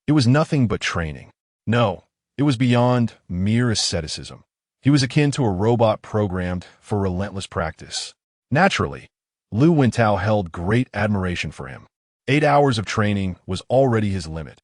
S1: It was nothing but training. No, it was beyond mere asceticism. He was akin to a robot programmed for relentless practice. Naturally, Lu Wentao held great admiration for him. 8 hours of training was already his limit.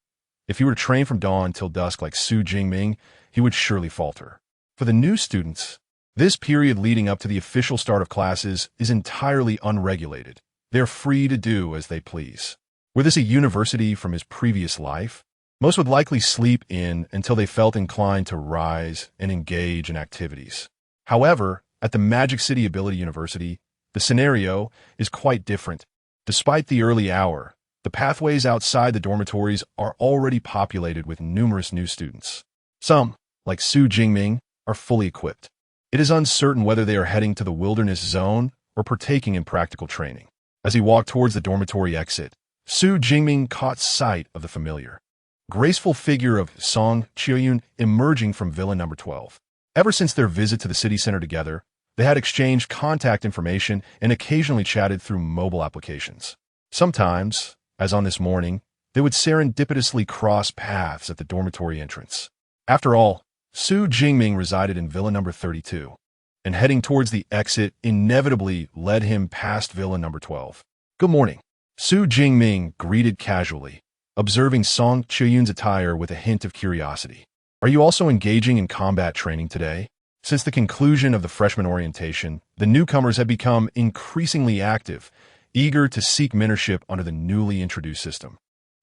S1: If he were to train from dawn till dusk like Su Jingming, he would surely falter. For the new students, this period leading up to the official start of classes is entirely unregulated. They're free to do as they please. Were this a university from his previous life, most would likely sleep in until they felt inclined to rise and engage in activities. However, at the Magic City Ability University, the scenario is quite different. Despite the early hour, the pathways outside the dormitories are already populated with numerous new students. Some, like Su Jingming, are fully equipped. It is uncertain whether they are heading to the wilderness zone or partaking in practical training. As he walked towards the dormitory exit, Su Jingming caught sight of the familiar, graceful figure of Song Qiuyun emerging from Villa Number 12. Ever since their visit to the city center together, they had exchanged contact information and occasionally chatted through mobile applications. Sometimes, as on this morning, they would serendipitously cross paths at the dormitory entrance. After all, Su Jingming resided in Villa Number 32, and heading towards the exit inevitably led him past Villa Number 12. Good morning. Su Jingming greeted casually, observing Song Qiuyun's attire with a hint of curiosity. Are you also engaging in combat training today? Since the conclusion of the freshman orientation, the newcomers had become increasingly active, eager to seek mentorship under the newly introduced system.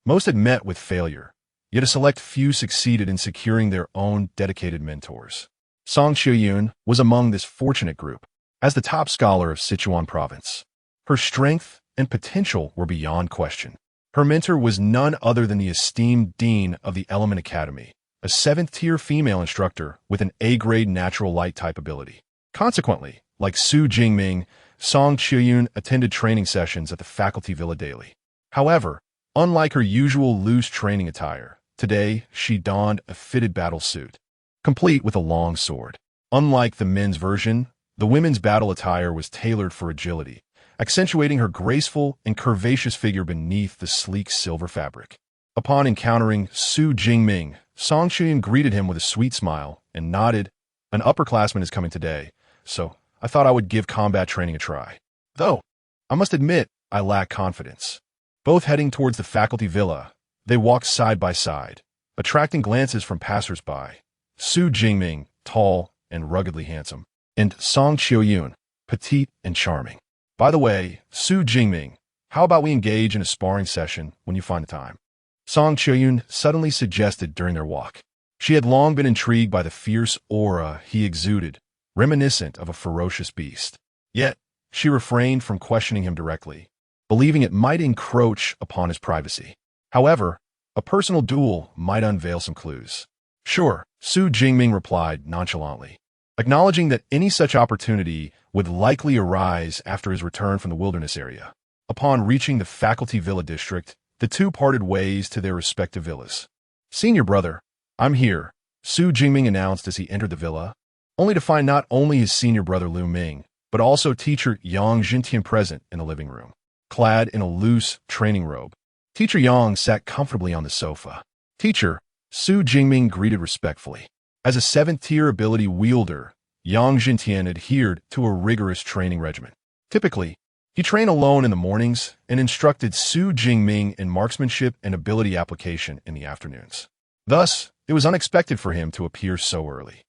S1: Most had met with failure, yet a select few succeeded in securing their own dedicated mentors. Song Qiuyun was among this fortunate group. As the top scholar of Sichuan province, her strength and potential were beyond question. Her mentor was none other than the esteemed dean of the Element Academy, a 7th-tier female instructor with an A-grade natural light type ability. Consequently, like Su Jingming, Song Qiuyun attended training sessions at the faculty villa daily. However, Unlike her usual loose training attire, today she donned a fitted battle suit, complete with a long sword. Unlike the men's version, the women's battle attire was tailored for agility, accentuating her graceful and curvaceous figure beneath the sleek silver fabric. Upon encountering Su Jingming, Song Qian greeted him with a sweet smile and nodded. An upperclassman is coming today, so I thought I would give combat training a try. Though, I must admit, I lack confidence. Both heading towards the faculty villa, they walked side by side, attracting glances from passers-by. Su Jingming, tall and ruggedly handsome, and Song Qiuyun, petite and charming. By the way, Su Jingming, how about we engage in a sparring session when you find the time? Song Qiuyun suddenly suggested during their walk. She had long been intrigued by the fierce aura he exuded, reminiscent of a ferocious beast. Yet, she refrained from questioning him directly, believing it might encroach upon his privacy. However, a personal duel might unveil some clues. Sure, Su Jingming replied nonchalantly, acknowledging that any such opportunity would likely arise after his return from the wilderness area. Upon reaching the faculty villa district, the two parted ways to their respective villas. Senior brother, I'm here, Su Jingming announced as he entered the villa, only to find not only his senior brother Lu Ming, but also teacher Yang Jintian present in the living room. Clad in a loose training robe, Teacher Yang sat comfortably on the sofa. Teacher, Su Jingming greeted respectfully. As a 7th-tier ability wielder, Yang Jintian adhered to a rigorous training regimen. Typically, he trained alone in the mornings and instructed Su Jingming in marksmanship and ability application in the afternoons. Thus, it was unexpected for him to appear so early.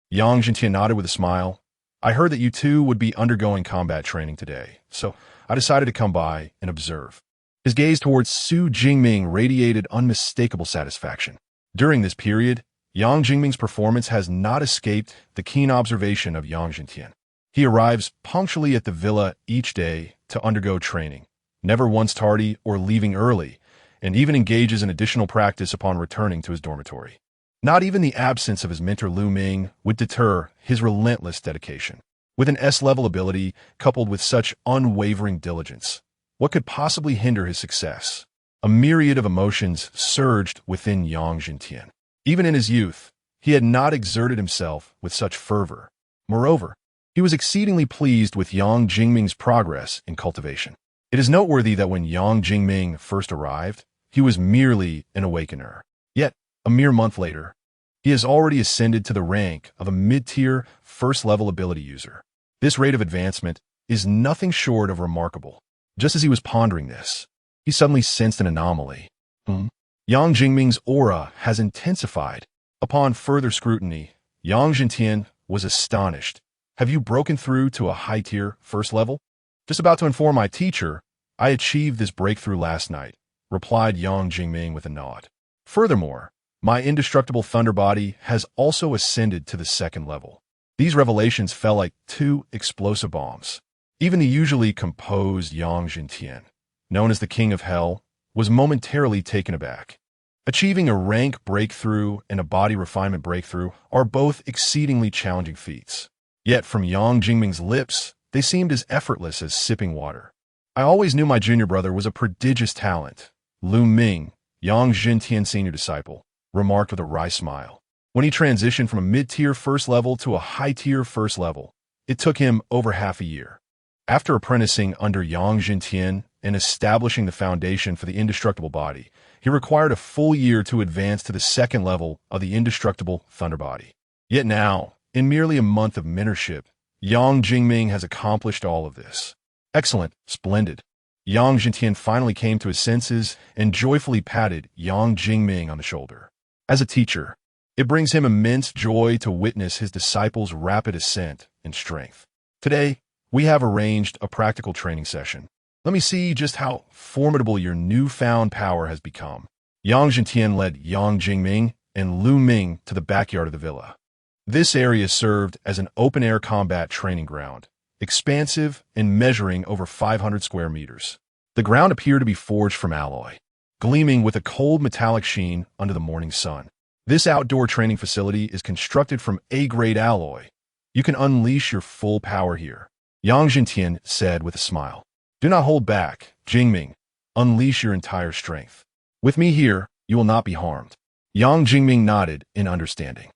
S1: Yang Jintian nodded with a smile. I heard that you two would be undergoing combat training today, so I decided to come by and observe. His gaze towards Su Jingming radiated unmistakable satisfaction. During this period, Yang Jingming's performance has not escaped the keen observation of Yang Jintian. He arrives punctually at the villa each day to undergo training, never once tardy or leaving early, and even engages in additional practice upon returning to his dormitory. Not even the absence of his mentor Lu Ming would deter his relentless dedication. With an S-level ability coupled with such unwavering diligence, what could possibly hinder his success? A myriad of emotions surged within Yang Jintian. Even in his youth, he had not exerted himself with such fervor. Moreover, he was exceedingly pleased with Yang Jingming's progress in cultivation. It is noteworthy that when Yang Jingming first arrived, he was merely an awakener. Yet, a mere month later, he has already ascended to the rank of a mid-tier, first-level ability user. This rate of advancement is nothing short of remarkable. Just as he was pondering this, he suddenly sensed an anomaly. Yang Jingming's aura has intensified. Upon further scrutiny, Yang Jintian was astonished. Have you broken through to a high-tier first level? Just about to inform my teacher, I achieved this breakthrough last night, replied Yang Jingming with a nod. Furthermore, my indestructible thunder body has also ascended to the 2nd level. These revelations fell like 2 explosive bombs. Even the usually composed Yang Jintian, known as the King of Hell, was momentarily taken aback. Achieving a rank breakthrough and a body refinement breakthrough are both exceedingly challenging feats. Yet from Yang Jingming's lips, they seemed as effortless as sipping water. I always knew my junior brother was a prodigious talent, Lu Ming, Yang Jintian's senior disciple, remarked with a wry smile. When he transitioned from a mid-tier first level to a high-tier first level, it took him over half a year. After apprenticing under Yang Jintian and establishing the foundation for the indestructible body, he required a full year to advance to the 2nd level of the indestructible thunder body. Yet now, in merely a month of mentorship, Yang Jingming has accomplished all of this. Excellent, splendid. Yang Jintian finally came to his senses and joyfully patted Yang Jingming on the shoulder. As a teacher, it brings him immense joy to witness his disciple's rapid ascent in strength. Today, we have arranged a practical training session. Let me see just how formidable your newfound power has become. Yang Jintian led Yang Jingming and Lu Ming to the backyard of the villa. This area served as an open-air combat training ground, expansive and measuring over 500 square meters. The ground appeared to be forged from alloy, gleaming with a cold metallic sheen under the morning sun. This outdoor training facility is constructed from A-grade alloy. You can unleash your full power here, Yang Jintian said with a smile. Do not hold back, Jingming. unleash your entire strength. With me here, you will not be harmed. Yang Jingming nodded in understanding.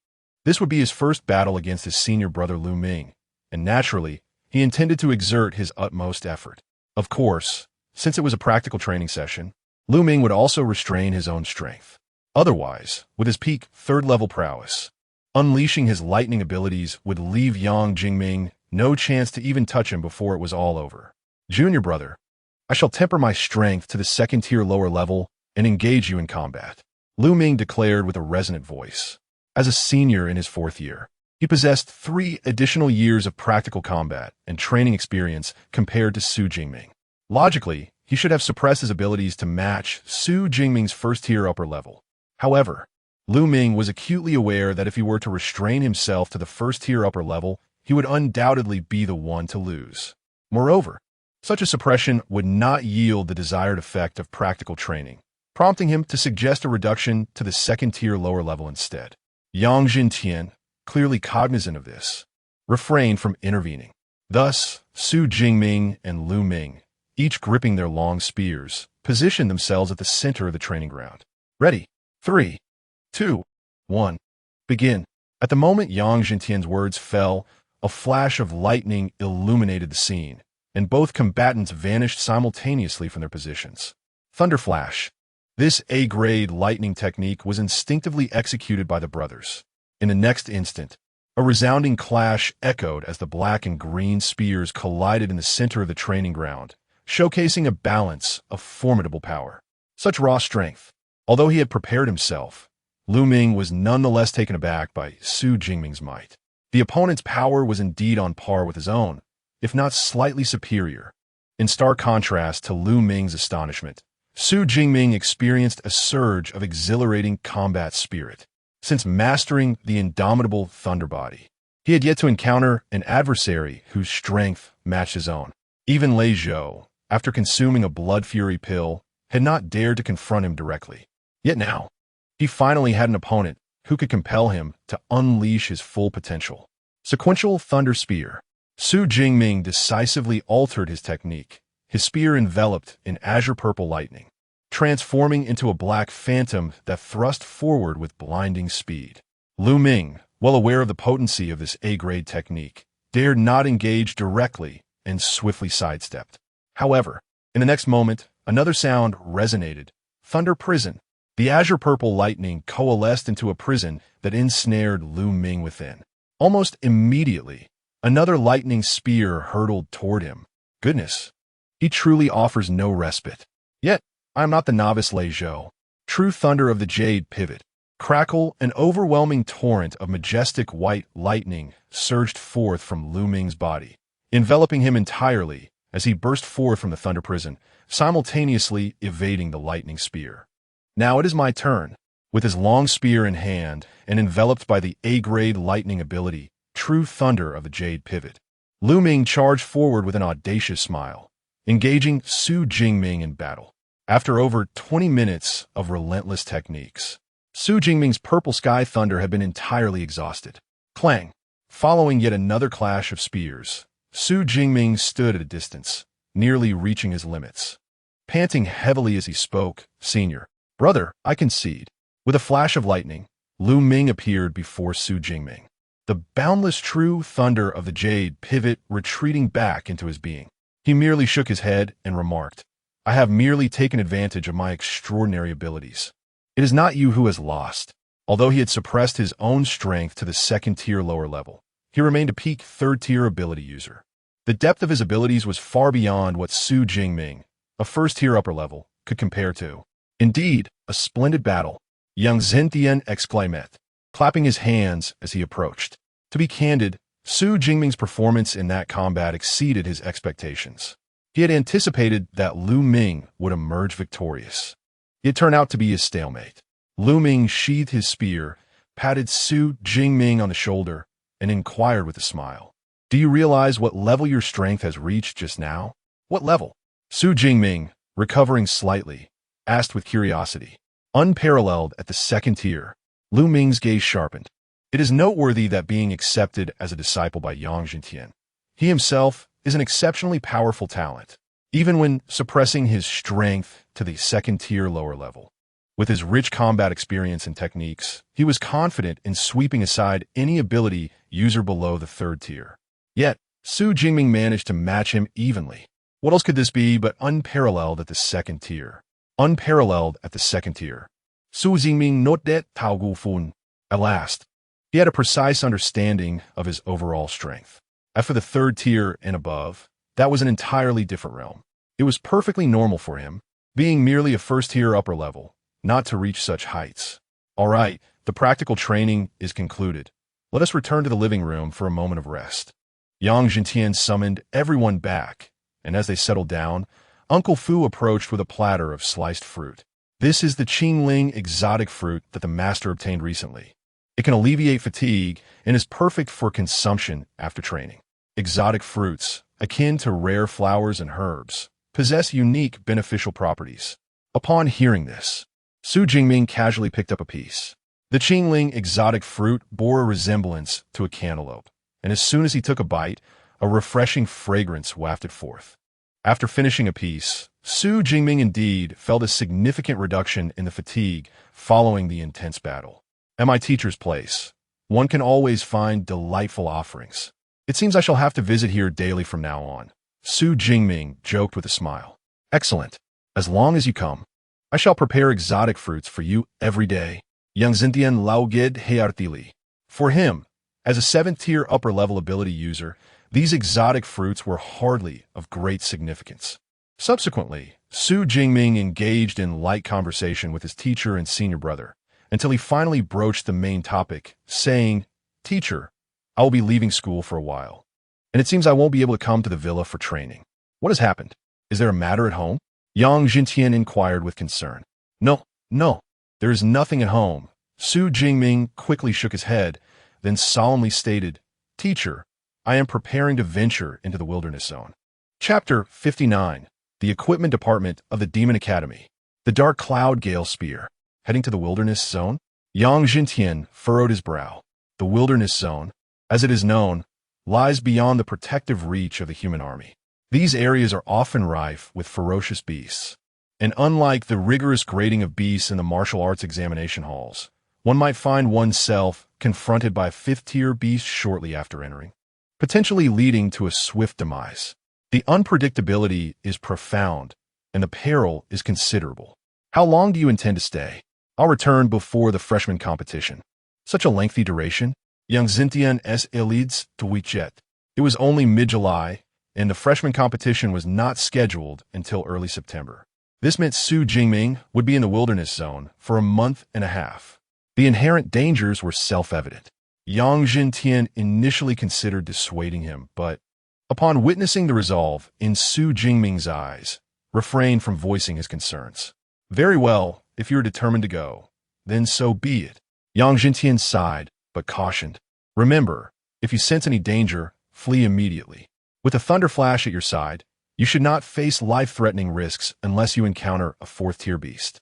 S1: This would be his first battle against his senior brother Lu Ming, and naturally, he intended to exert his utmost effort. Of course, since it was a practical training session, Lu Ming would also restrain his own strength. Otherwise, with his peak third-level prowess, unleashing his lightning abilities would leave Yang Jingming no chance to even touch him before it was all over. Junior brother, I shall temper my strength to the second-tier lower level and engage you in combat, Lu Ming declared with a resonant voice. As a senior in his 4th year, he possessed 3 additional years of practical combat and training experience compared to Su Jingming. Logically, he should have suppressed his abilities to match Su Jingming's first-tier upper level. However, Lu Ming was acutely aware that if he were to restrain himself to the first-tier upper level, he would undoubtedly be the one to lose. Moreover, such a suppression would not yield the desired effect of practical training, prompting him to suggest a reduction to the second-tier lower level instead. Yang Jintian, clearly cognizant of this, refrained from intervening. Thus, Su Jingming and Lu Ming, each gripping their long spears, positioned themselves at the center of the training ground. Ready? 3, 2, 1. Begin. At the moment Yang Jintian's words fell, a flash of lightning illuminated the scene, and both combatants vanished simultaneously from their positions. Thunder Flash. This A-grade lightning technique was instinctively executed by the brothers. In the next instant, a resounding clash echoed as the black and green spears collided in the center of the training ground, showcasing a balance of formidable power. Such raw strength. Although he had prepared himself, Lu Ming was nonetheless taken aback by Su Jingming's might. The opponent's power was indeed on par with his own, if not slightly superior. In stark contrast to Lu Ming's astonishment, Su Jingming experienced a surge of exhilarating combat spirit. Since mastering the indomitable Thunder Body, he had yet to encounter an adversary whose strength matched his own. Even Lei Zhou, after consuming a blood fury pill, had not dared to confront him directly. Yet now, he finally had an opponent who could compel him to unleash his full potential. Sequential Thunder Spear. Su Jingming decisively altered his technique, his spear enveloped in azure-purple lightning, transforming into a black phantom that thrust forward with blinding speed. Lu Ming, well aware of the potency of this A-grade technique, dared not engage directly and swiftly sidestepped. However, in the next moment, another sound resonated. Thunder Prison. The azure-purple lightning coalesced into a prison that ensnared Lu Ming within. Almost immediately, another lightning spear hurtled toward him. Goodness, he truly offers no respite. Yet, I am not the novice Lei Zhou. True thunder of the Jade Pivot. Crackle, an overwhelming torrent of majestic white lightning surged forth from Lu Ming's body, enveloping him entirely as he burst forth from the thunder prison, simultaneously evading the lightning spear. Now it is my turn. With his long spear in hand and enveloped by the A-grade lightning ability, True Thunder of the Jade Pivot, Lu Ming charged forward with an audacious smile, engaging Su Jingming in battle. After over 20 minutes of relentless techniques, Su Jingming's purple sky thunder had been entirely exhausted. Clang! Following yet another clash of spears, Su Jingming stood at a distance, nearly reaching his limits. Panting heavily as he spoke, "Senior, brother, I concede." With a flash of lightning, Lu Ming appeared before Su Jingming, the boundless true thunder of the Jade Pivot retreating back into his being. He merely shook his head and remarked, "I have merely taken advantage of my extraordinary abilities. It is not you who has lost." Although he had suppressed his own strength to the second-tier lower level, he remained a peak third-tier ability user. The depth of his abilities was far beyond what Su Jingming, a first-tier upper level, could compare to. Indeed, a splendid battle, Yang Zhentian exclaimed, clapping his hands as he approached. To be candid, Su Jingming's performance in that combat exceeded his expectations. He had anticipated that Lu Ming would emerge victorious. It turned out to be his stalemate. Lu Ming sheathed his spear, patted Su Jingming on the shoulder, and inquired with a smile, "Do you realize what level your strength has reached just now?" "What level?" Su Jingming, recovering slightly, asked with curiosity. Unparalleled at the second tier, Lu Ming's gaze sharpened. It is noteworthy that being accepted as a disciple by Yang Jintian, he himself is an exceptionally powerful talent. even when suppressing his strength to the second-tier lower level. With his rich combat experience and techniques, he was confident in sweeping aside any ability user below the third tier. Yet, Su Jingming managed to match him evenly. What else could this be but unparalleled at the second tier? Unparalleled at the second tier. Su Jingming not det tao gu fun. At last, he had a precise understanding of his overall strength. As for the third tier and above, that was an entirely different realm. It was perfectly normal for him, being merely a first-tier upper level, not to reach such heights. All right, the practical training is concluded. Let us return to the living room for a moment of rest. Yang Jintian summoned everyone back, and as they settled down, Uncle Fu approached with a platter of sliced fruit. This is the Jingming exotic fruit that the master obtained recently. It can alleviate fatigue and is perfect for consumption after training. Exotic fruits, akin to rare flowers and herbs, possess unique beneficial properties. Upon hearing this, Su Jingming casually picked up a piece. The Jingming exotic fruit bore a resemblance to a cantaloupe, and as soon as he took a bite, a refreshing fragrance wafted forth. After finishing a piece, Su Jingming indeed felt a significant reduction in the fatigue following the intense battle. At my teacher's place, one can always find delightful offerings. It seems I shall have to visit here daily from now on. Su Jingming joked with a smile. Excellent. As long as you come, I shall prepare exotic fruits for you every day. Yang Zintian Laogid Heartili. For him, as a 7th-tier upper-level ability user, these exotic fruits were hardly of great significance. Subsequently, Su Jingming engaged in light conversation with his teacher and senior brother, until he finally broached the main topic, saying, "Teacher, I will be leaving school for a while, and it seems I won't be able to come to the villa for training. What has happened? Is there a matter at home?" Yang Jintian inquired with concern. No, there is nothing at home." Su Jingming quickly shook his head, then solemnly stated, "Teacher, I am preparing to venture into the wilderness zone." Chapter 59. The Equipment Department of the Demon Academy. The Dark Cloud Gale Spear. Heading to the wilderness zone? Yang Jintian furrowed his brow. The wilderness zone, as it is known, lies beyond the protective reach of the human army. These areas are often rife with ferocious beasts, and unlike the rigorous grading of beasts in the martial arts examination halls, one might find oneself confronted by a 5th-tier beast shortly after entering, potentially leading to a swift demise. The unpredictability is profound, and the peril is considerable. How long do you intend to stay? I'll return before the freshman competition. Such a lengthy duration? Young Zintian S. Elides Twichet. It was only mid-July, and the freshman competition was not scheduled until early September. This meant Su Jingming would be in the wilderness zone for a month and a half. The inherent dangers were self-evident. Yang Jintian initially considered dissuading him, but, upon witnessing the resolve in Su Jingming's eyes, refrained from voicing his concerns. "Very well, if you're determined to go, then so be it." Yang Jintian sighed, but cautioned. "Remember, if you sense any danger, flee immediately. With a thunder flash at your side, you should not face life-threatening risks unless you encounter a 4th-tier beast.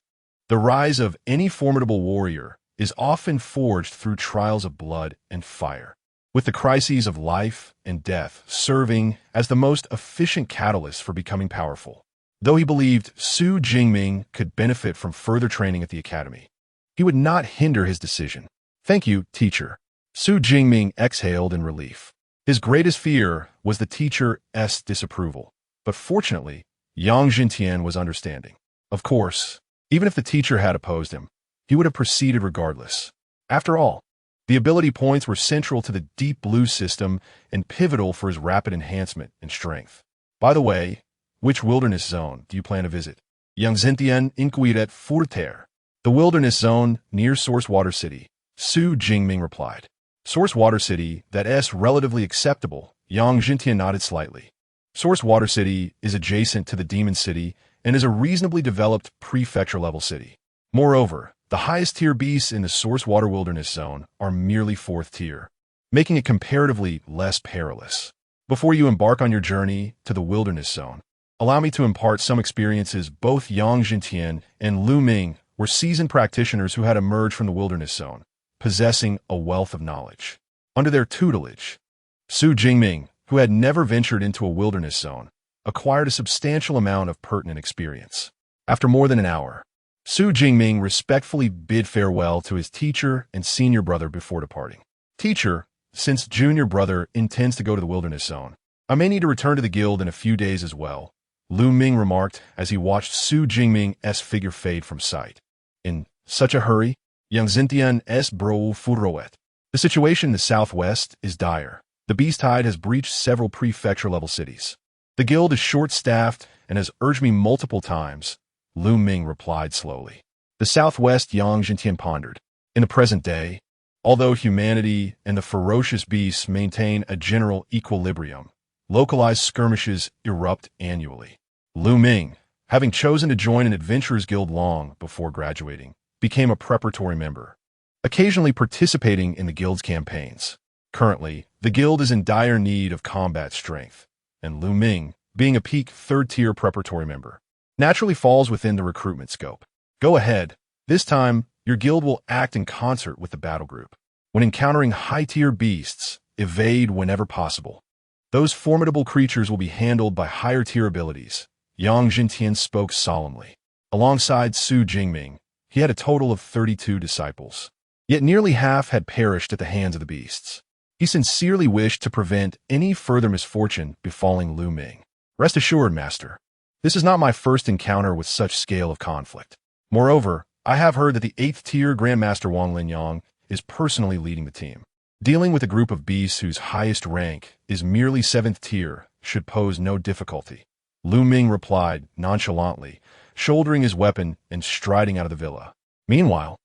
S1: The rise of any formidable warrior is often forged through trials of blood and fire, with the crises of life and death serving as the most efficient catalyst for becoming powerful." Though he believed Su Jingming could benefit from further training at the academy, he would not hinder his decision. "Thank you, teacher." Su Jingming exhaled in relief. His greatest fear was the teacher's disapproval, but fortunately, Yang Jintian was understanding. Of course, even if the teacher had opposed him, he would have proceeded regardless. After all, the ability points were central to the Deep Blue system and pivotal for his rapid enhancement and strength. By the way, which wilderness zone do you plan to visit? Yang Zintian inquired furter. The wilderness zone near Source Water City, Su Jingming replied. Source Water City, that's relatively acceptable. Yang Jintian nodded slightly. Source Water City is adjacent to the Demon City and is a reasonably developed prefecture-level city. Moreover, the highest-tier beasts in the Source Water Wilderness Zone are merely 4th tier, making it comparatively less perilous. Before you embark on your journey to the Wilderness Zone, allow me to impart some experiences. Both Yang Jintian and Lu Ming were seasoned practitioners who had emerged from the Wilderness Zone, possessing a wealth of knowledge. Under their tutelage, Su Jingming, who had never ventured into a wilderness zone, acquired a substantial amount of pertinent experience. After more than an hour, Jingming respectfully bid farewell to his teacher and senior brother before departing. Teacher, since junior brother intends to go to the wilderness zone, I may need to return to the guild in a few days as well, Lu Ming remarked as he watched Jingming's figure fade from sight. In such a hurry, Yang Xintian s bro furoet. The situation in the southwest is dire. The beast tide has breached several prefecture-level cities. The guild is short-staffed and has urged me multiple times, Lu Ming replied slowly. The southwest Yang Xintian pondered. In the present day, although humanity and the ferocious beasts maintain a general equilibrium, localized skirmishes erupt annually. Lu Ming, having chosen to join an adventurers guild long before graduating, became a preparatory member, occasionally participating in the guild's campaigns. Currently, the guild is in dire need of combat strength, and Lu Ming, being a peak third-tier preparatory member, naturally falls within the recruitment scope. Go ahead. This time, your guild will act in concert with the battle group. When encountering high-tier beasts, evade whenever possible. Those formidable creatures will be handled by higher-tier abilities, Yang Xintian spoke solemnly. Alongside Jingming, he had a total of 32 disciples. Yet nearly half had perished at the hands of the beasts. He sincerely wished to prevent any further misfortune befalling Lu Ming. Rest assured, Master, this is not my first encounter with such scale of conflict. Moreover, I have heard that the 8th-tier Grandmaster Wang Linyang is personally leading the team. Dealing with a group of beasts whose highest rank is merely 7th tier should pose no difficulty. Lu Ming replied nonchalantly, shouldering his weapon and striding out of the villa. Meanwhile,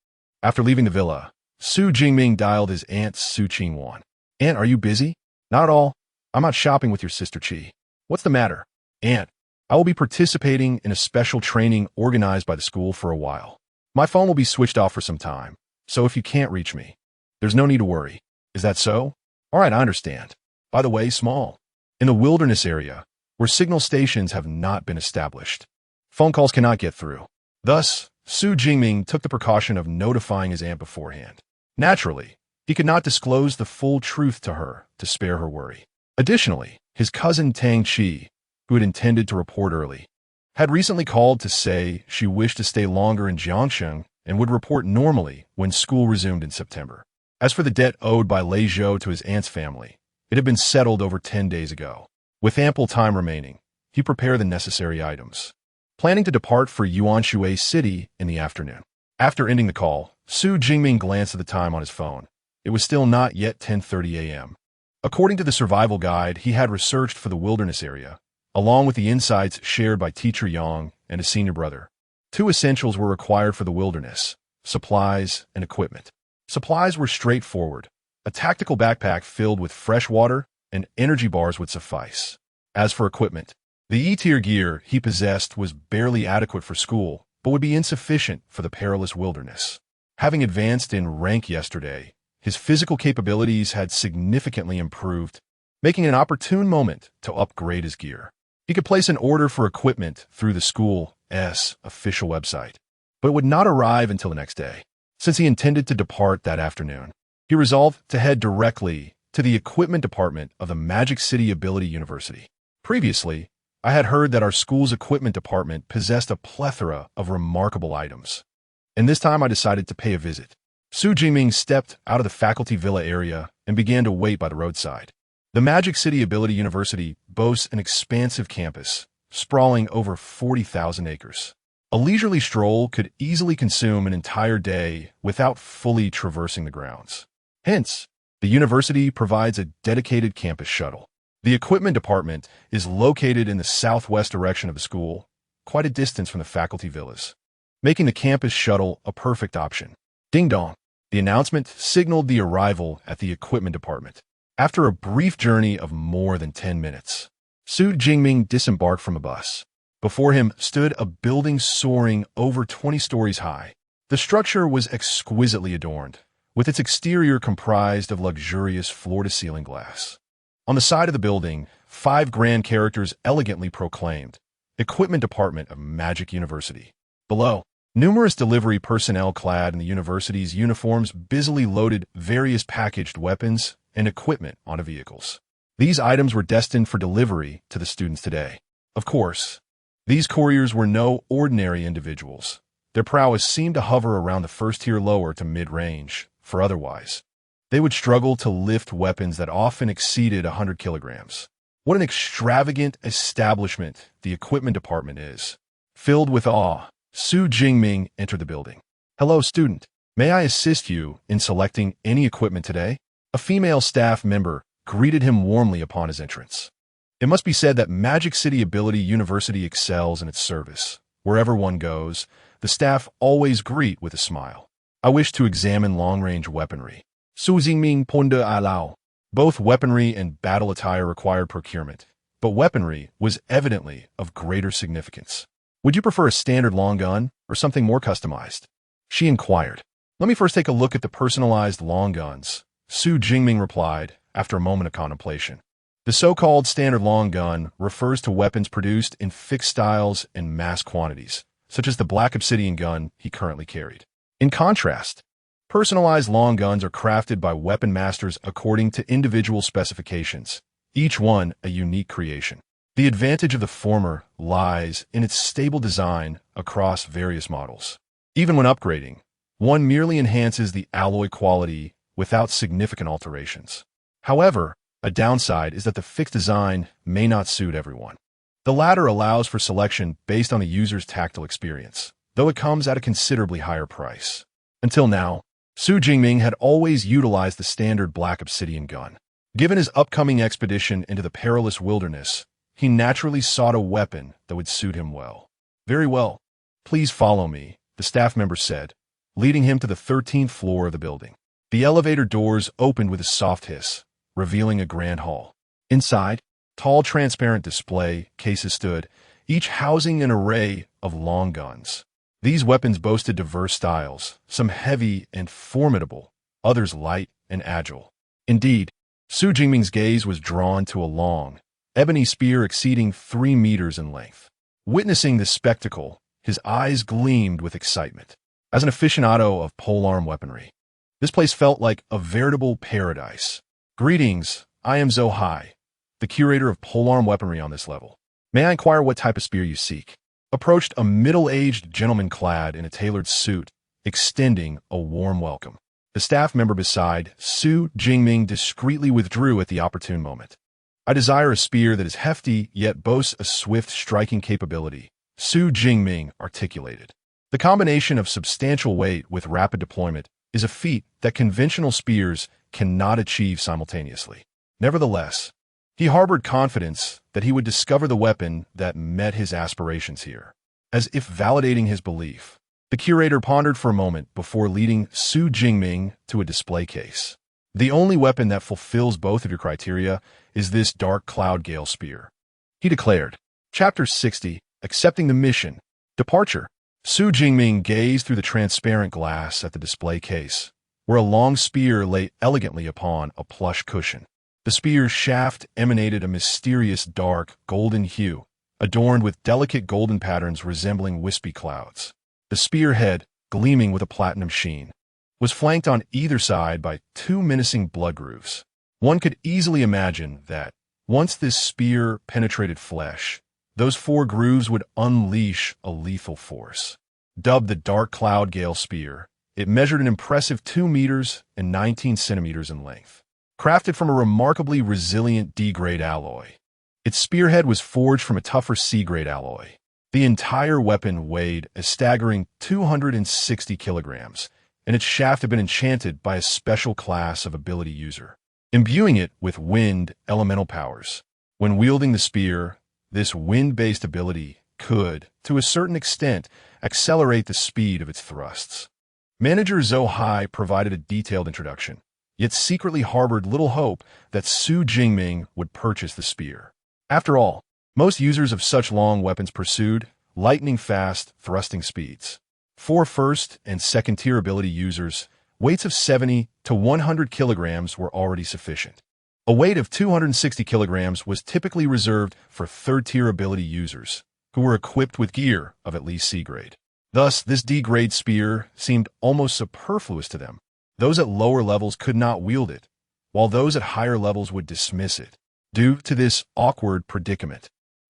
S1: after leaving the villa, Jingming dialed his aunt Su Qingwan. Aunt, are you busy? Not at all. I'm out shopping with your sister Qi. What's the matter? Aunt, I will be participating in a special training organized by the school for a while. My phone will be switched off for some time, so if you can't reach me, there's no need to worry. Is that so? All right, I understand. By the way, small. In the wilderness area, where signal stations have not been established, phone calls cannot get through. Thus, Jingming took the precaution of notifying his aunt beforehand. Naturally, he could not disclose the full truth to her to spare her worry. Additionally, his cousin Tang Qi, who had intended to report early, had recently called to say she wished to stay longer in Jiangsheng and would report normally when school resumed in September. As for the debt owed by Lei Zhou to his aunt's family, it had been settled over 10 days ago. With ample time remaining, he prepared the necessary items, planning to depart for Yuanshui City in the afternoon. After ending the call, Jingming glanced at the time on his phone. It was still not yet 10:30 a.m. According to the survival guide he had researched for the wilderness area, along with the insights shared by Teacher Yang and his senior brother, 2 essentials were required for the wilderness: supplies and equipment. Supplies were straightforward. A tactical backpack filled with fresh water and energy bars would suffice. As for equipment, the E-tier gear he possessed was barely adequate for school, but would be insufficient for the perilous wilderness. Having advanced in rank yesterday, his physical capabilities had significantly improved, making it an opportune moment to upgrade his gear. He could place an order for equipment through the school's official website, but it would not arrive until the next day. Since he intended to depart that afternoon, he resolved to head directly to the equipment department of the Magic City Ability University. Previously, I had heard that our school's equipment department possessed a plethora of remarkable items, and this time I decided to pay a visit. Jingming stepped out of the faculty villa area and began to wait by the roadside. The Magic City Ability University boasts an expansive campus, sprawling over 40,000 acres. A leisurely stroll could easily consume an entire day without fully traversing the grounds. Hence, the university provides a dedicated campus shuttle. The equipment department is located in the southwest direction of the school, quite a distance from the faculty villas, making the campus shuttle a perfect option. Ding dong. The announcement signaled the arrival at the equipment department. After a brief journey of more than 10 minutes, Jingming disembarked from a bus. Before him stood a building soaring over 20 stories high. The structure was exquisitely adorned, with its exterior comprised of luxurious floor-to-ceiling glass. On the side of the building, 5 grand characters elegantly proclaimed, Equipment Department of Magic University. Below, numerous delivery personnel clad in the university's uniforms busily loaded various packaged weapons and equipment onto vehicles. These items were destined for delivery to the students today. Of course, these couriers were no ordinary individuals. Their prowess seemed to hover around the first tier lower to mid-range, for otherwise, they would struggle to lift weapons that often exceeded 100 kilograms. What an extravagant establishment the equipment department is. Filled with awe, Su Jingming entered the building. "Hello, student. May I assist you in selecting any equipment today?" A female staff member greeted him warmly upon his entrance. It must be said that Magic City Ability University excels in its service. Wherever one goes, the staff always greet with a smile. "I wish to examine long-range weaponry." Su Jingming ponde alao. Both weaponry and battle attire required procurement, but weaponry was evidently of greater significance. "Would you prefer a standard long gun or something more customized?" she inquired. "Let me first take a look at the personalized long guns," Su Jingming replied after a moment of contemplation. The so-called standard long gun refers to weapons produced in fixed styles and mass quantities, such as the black obsidian gun he currently carried. In contrast, personalized long guns are crafted by weapon masters according to individual specifications, each one a unique creation. The advantage of the former lies in its stable design across various models. Even when upgrading, one merely enhances the alloy quality without significant alterations. However, a downside is that the fixed design may not suit everyone. The latter allows for selection based on the user's tactile experience, though it comes at a considerably higher price. Until now, Su Jingming had always utilized the standard black obsidian gun. Given his upcoming expedition into the perilous wilderness, he naturally sought a weapon that would suit him well. "Very well. Please follow me," the staff member said, leading him to the 13th floor of the building. The elevator doors opened with a soft hiss, revealing a grand hall. Inside, tall transparent display cases stood, each housing an array of long guns. These weapons boasted diverse styles, some heavy and formidable, others light and agile. Indeed, Su Jingming's gaze was drawn to a long, ebony spear exceeding 3 meters in length. Witnessing this spectacle, his eyes gleamed with excitement. As an aficionado of polearm weaponry, this place felt like a veritable paradise. "Greetings, I am Zohai, the curator of polearm weaponry on this level. May I inquire what type of spear you seek?" Approached a middle-aged gentleman clad in a tailored suit, extending a warm welcome. The staff member beside Su Jingming discreetly withdrew at the opportune moment. "I desire a spear that is hefty yet boasts a swift striking capability," Su Jingming articulated. The combination of substantial weight with rapid deployment is a feat that conventional spears cannot achieve simultaneously. Nevertheless, he harbored confidence that he would discover the weapon that met his aspirations here. As if validating his belief, the curator pondered for a moment before leading Su Jingming to a display case. "The only weapon that fulfills both of your criteria is this dark cloud gale spear," he declared. Chapter 60, Accepting the Mission. Departure. Su Jingming gazed through the transparent glass at the display case, where a long spear lay elegantly upon a plush cushion. The spear's shaft emanated a mysterious dark golden hue, adorned with delicate golden patterns resembling wispy clouds. The spearhead, gleaming with a platinum sheen, was flanked on either side by 2 menacing blood grooves. One could easily imagine that, once this spear penetrated flesh, those 4 grooves would unleash a lethal force. Dubbed the Dark Cloud Gale Spear, it measured an impressive 2 meters and 19 centimeters in length. Crafted from a remarkably resilient D-grade alloy, its spearhead was forged from a tougher C-grade alloy. The entire weapon weighed a staggering 260 kilograms, and its shaft had been enchanted by a special class of ability user, imbuing it with wind elemental powers. When wielding the spear, this wind-based ability could, to a certain extent, accelerate the speed of its thrusts. Manager Zohai provided a detailed introduction, yet secretly harbored little hope that Su Jingming would purchase the spear. After all, most users of such long weapons pursued lightning-fast thrusting speeds. For first and second-tier ability users, weights of 70 to 100 kilograms were already sufficient. A weight of 260 kilograms was typically reserved for third-tier ability users, who were equipped with gear of at least C-grade. Thus, this D-grade spear seemed almost superfluous to them. Those at lower levels could not wield it, while those at higher levels would dismiss it. Due to this awkward predicament,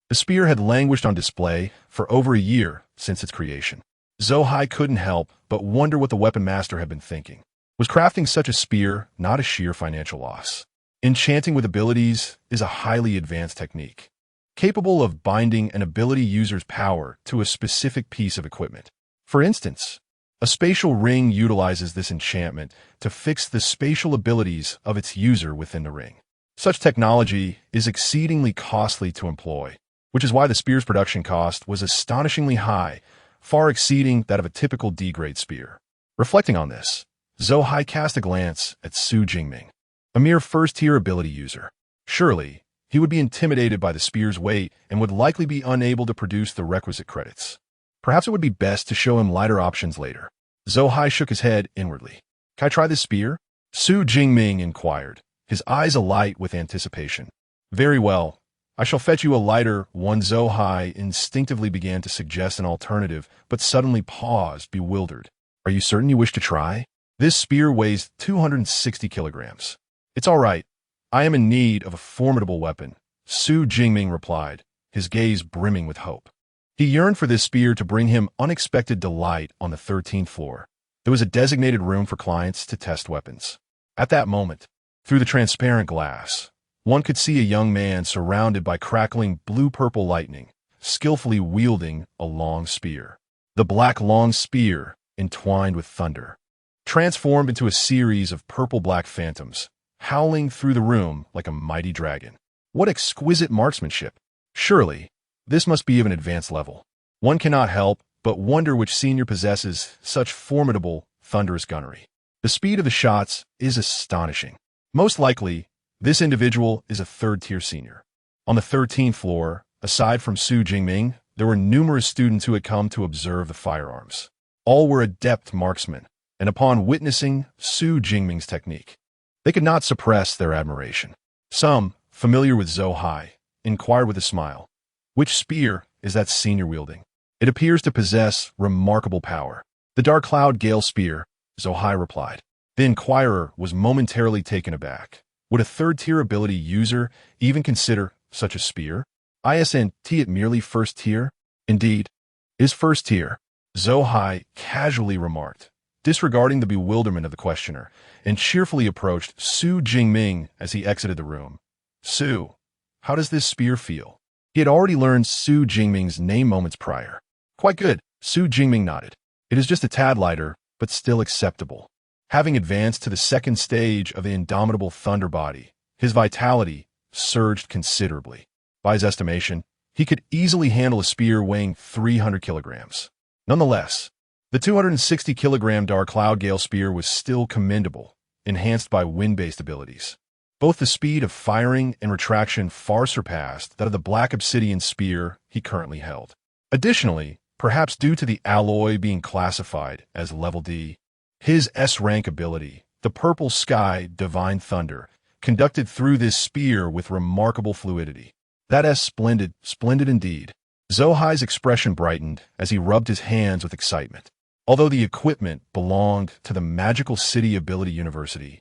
S1: The spear had languished on display for over a year since its creation. Zohai couldn't help but wonder what the weapon master had been thinking. Was crafting such a spear not a sheer financial loss? Enchanting with abilities is a highly advanced technique, capable of binding an ability user's power to a specific piece of equipment. For instance, a spatial ring utilizes this enchantment to fix the spatial abilities of its user within the ring. Such technology is exceedingly costly to employ, which is why the spear's production cost was astonishingly high, far exceeding that of a typical D-grade spear. Reflecting on this, Zohai cast a glance at Su Jingming, a mere first-tier ability user. Surely, he would be intimidated by the spear's weight and would likely be unable to produce the requisite credits. Perhaps it would be best to show him lighter options later. Zohai shook his head inwardly. Can I try this spear? Su Jingming inquired, his eyes alight with anticipation. Very well. I shall fetch you a lighter one. Zohai instinctively began to suggest an alternative, but suddenly paused, bewildered. Are you certain you wish to try? This spear weighs 260 kilograms. It's all right. I am in need of a formidable weapon, Su Jingming replied, his gaze brimming with hope. He yearned for this spear to bring him unexpected delight on the 13th floor. There was a designated room for clients to test weapons. At that moment, through the transparent glass, one could see a young man surrounded by crackling blue-purple lightning, skillfully wielding a long spear. The black long spear, entwined with thunder, transformed into a series of purple-black phantoms, howling through the room like a mighty dragon. What exquisite marksmanship! Surely, this must be of an advanced level. One cannot help but wonder which senior possesses such formidable, thunderous gunnery. The speed of the shots is astonishing. Most likely, this individual is a third-tier senior. On the 13th floor, aside from Su Jingming, there were numerous students who had come to observe the firearms. All were adept marksmen, and upon witnessing Su Jingming's technique, they could not suppress their admiration. Some, familiar with Zohai, inquired with a smile, "Which spear is that senior wielding? It appears to possess remarkable power." "The Dark Cloud Gale Spear," Zohai replied. The inquirer was momentarily taken aback. Would a third-tier ability user even consider such a spear? Isn't it merely first tier? Indeed, is first tier, Zohai casually remarked, disregarding the bewilderment of the questioner, and cheerfully approached Su Jingming as he exited the room. "Su, how does this spear feel?" He had already learned Su Jingming's name moments prior. "Quite good," Su Jingming nodded. "It is just a tad lighter, but still acceptable." Having advanced to the second stage of the indomitable thunder body, his vitality surged considerably. By his estimation, he could easily handle a spear weighing 300 kilograms. Nonetheless, the 260-kilogram Dark Cloud Gale Spear was still commendable, enhanced by wind-based abilities. Both the speed of firing and retraction far surpassed that of the Black Obsidian Spear he currently held. Additionally, perhaps due to the alloy being classified as Level D, his S-rank ability, the Purple Sky Divine Thunder, conducted through this spear with remarkable fluidity. That is splendid, splendid indeed. Zohai's expression brightened as he rubbed his hands with excitement. Although the equipment belonged to the Magical City Ability University,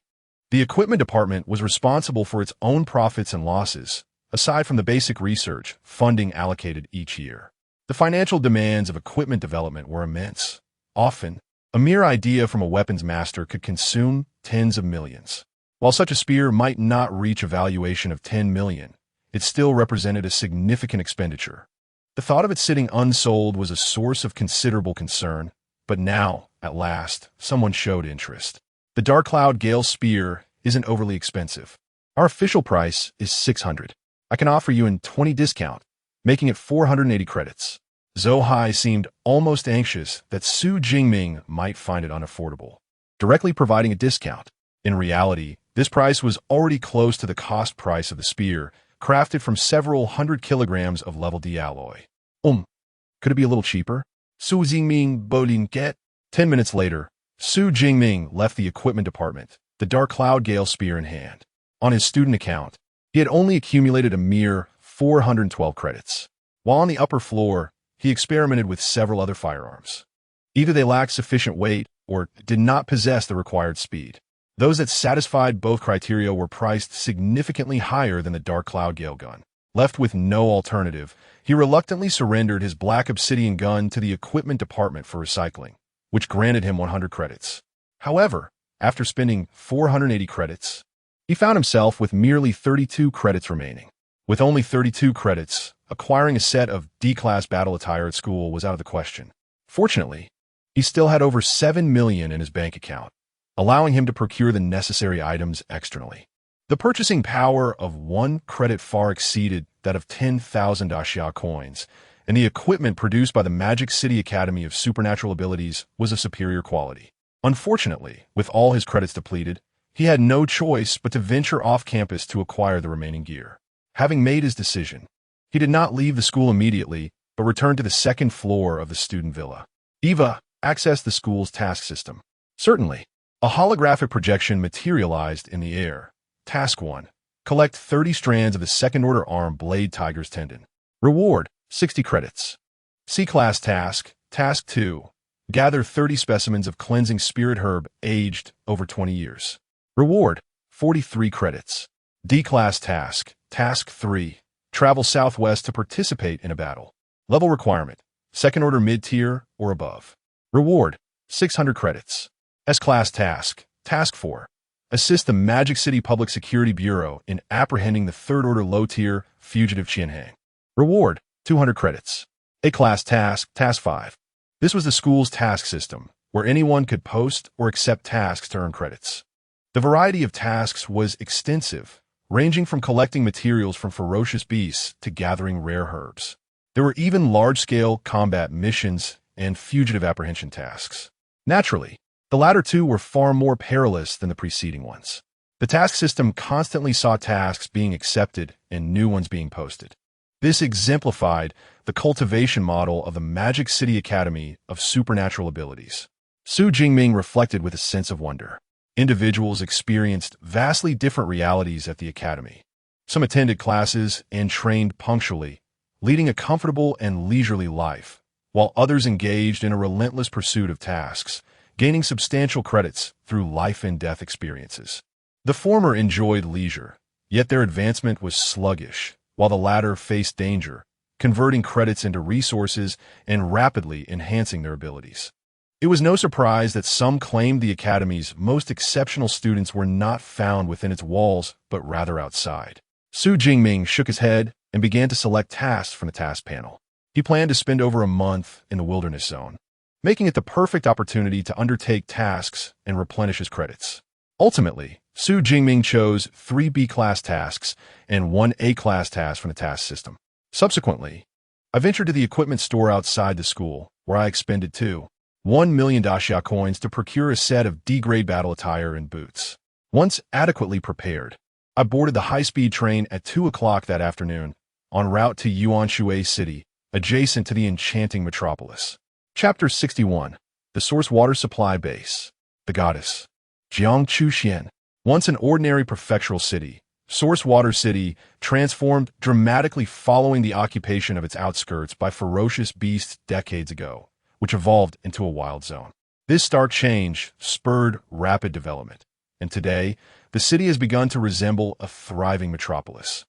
S1: the equipment department was responsible for its own profits and losses, aside from the basic research funding allocated each year. The financial demands of equipment development were immense. Often, a mere idea from a weapons master could consume tens of millions. While such a spear might not reach a valuation of 10 million, it still represented a significant expenditure. The thought of it sitting unsold was a source of considerable concern, but now, at last, someone showed interest. The Dark Cloud Gale Spear isn't overly expensive. Our official price is 600. I can offer you a 20% discount, making it 480 credits. Zohai seemed almost anxious that Su Jingming might find it unaffordable, directly providing a discount. In reality, this price was already close to the cost price of the spear, crafted from several hundred kilograms of Level D alloy. Could it be a little cheaper? Su Jingming bodin get. 10 minutes later, Su Jingming left the equipment department, the Dark Cloud Gale Spear in hand. On his student account, he had only accumulated a mere 412 credits. While on the upper floor, he experimented with several other firearms. Either they lacked sufficient weight or did not possess the required speed. Those that satisfied both criteria were priced significantly higher than the Dark Cloud Gale gun. Left with no alternative, he reluctantly surrendered his black obsidian gun to the equipment department for recycling, which granted him 100 credits. However, after spending 480 credits, he found himself with merely 32 credits remaining. With only 32 credits, acquiring a set of D-class battle attire at school was out of the question. Fortunately, he still had over 7 million in his bank account, allowing him to procure the necessary items externally. The purchasing power of 1 credit far exceeded that of 10,000 Daxia coins, and the equipment produced by the Magic City Academy of Supernatural Abilities was of superior quality. Unfortunately, with all his credits depleted, he had no choice but to venture off campus to acquire the remaining gear. Having made his decision, he did not leave the school immediately, but returned to the second floor of the student villa. Eva accessed the school's task system. Certainly, a holographic projection materialized in the air. Task 1. Collect 30 strands of the second-order arm blade tiger's tendon. Reward, 60 credits. C-class task, Task 2. Gather 30 specimens of cleansing spirit herb aged over 20 years. Reward, 43 credits. D-class task, Task 3. Travel southwest to participate in a battle. Level requirement, second-order mid-tier or above. Reward, 600 credits. S-class task, Task 4. Assist the Magic City Public Security Bureau in apprehending the third-order low-tier fugitive Qianhang. Reward, 200 credits. A-class task, Task 5. This was the school's task system, where anyone could post or accept tasks to earn credits. The variety of tasks was extensive, ranging from collecting materials from ferocious beasts to gathering rare herbs. There were even large-scale combat missions and fugitive apprehension tasks. Naturally, the latter two were far more perilous than the preceding ones. The task system constantly saw tasks being accepted and new ones being posted. This exemplified the cultivation model of the Magic City Academy of Supernatural Abilities. Su Jingming reflected with a sense of wonder. Individuals experienced vastly different realities at the academy. Some attended classes and trained punctually, leading a comfortable and leisurely life, while others engaged in a relentless pursuit of tasks, gaining substantial credits through life-and-death experiences. The former enjoyed leisure, yet their advancement was sluggish, while the latter faced danger, converting credits into resources and rapidly enhancing their abilities. It was no surprise that some claimed the Academy's most exceptional students were not found within its walls, but rather outside. Su Jingming shook his head and began to select tasks from the task panel. He planned to spend over a month in the wilderness zone, making it the perfect opportunity to undertake tasks and replenish his credits. Ultimately, Su Jingming chose 3 B-class tasks and 1 A-class task from the task system. Subsequently, I ventured to the equipment store outside the school, where I expended 1 million Daxia coins to procure a set of D-grade battle attire and boots. Once adequately prepared, I boarded the high-speed train at 2 o'clock that afternoon, en route to Yuanshui City, adjacent to the enchanting metropolis. Chapter 61. The Source Water Supply Base. The Goddess. Jiangchuxian. Once an ordinary prefectural city, Source Water City transformed dramatically following the occupation of its outskirts by ferocious beasts decades ago, which evolved into a wild zone. This stark change spurred rapid development, and today, the city has begun to resemble a thriving metropolis.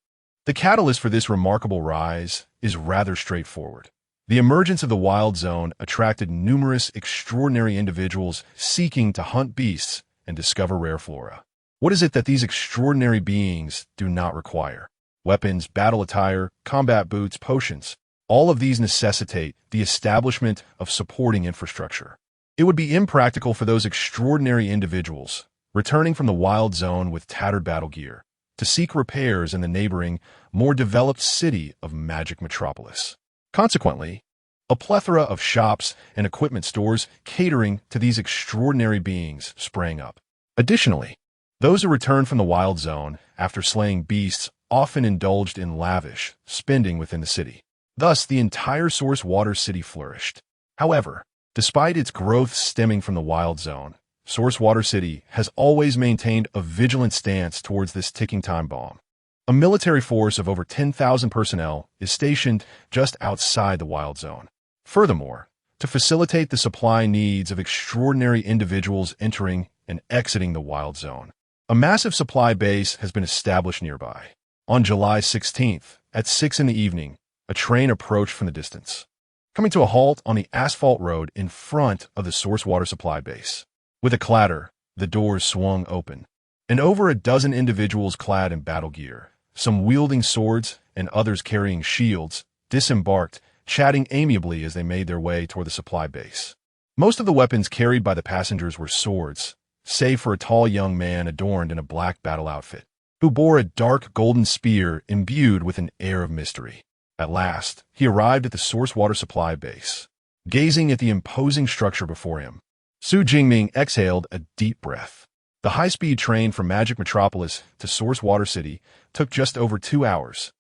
S1: The catalyst for this remarkable rise is rather straightforward. The emergence of the wild zone attracted numerous extraordinary individuals seeking to hunt beasts and discover rare flora. What is it that these extraordinary beings do not require? Weapons, battle attire, combat boots, potions. All of these necessitate the establishment of supporting infrastructure. It would be impractical for those extraordinary individuals, returning from the wild zone with tattered battle gear, to seek repairs in the neighboring, more developed city of Magic Metropolis. Consequently, a plethora of shops and equipment stores catering to these extraordinary beings sprang up. Additionally, those who returned from the wild zone after slaying beasts often indulged in lavish spending within the city. Thus, the entire Source Water City flourished. However, despite its growth stemming from the wild zone, Source Water City has always maintained a vigilant stance towards this ticking time bomb. A military force of over 10,000 personnel is stationed just outside the wild zone. Furthermore, to facilitate the supply needs of extraordinary individuals entering and exiting the wild zone, a massive supply base has been established nearby. On July 16th, at 6 in the evening, a train approached from the distance, coming to a halt on the asphalt road in front of the source water supply base. With a clatter, the doors swung open, and over a dozen individuals clad in battle gear, some wielding swords and others carrying shields, disembarked, chatting amiably as they made their way toward the supply base. Most of the weapons carried by the passengers were swords, save for a tall young man adorned in a black battle outfit, who bore a dark golden spear imbued with an air of mystery. At last, he arrived at the source water supply base. Gazing at the imposing structure before him, Su Jingming exhaled a deep breath. The high-speed train from Magic Metropolis to Source Water City took just over 2 hours.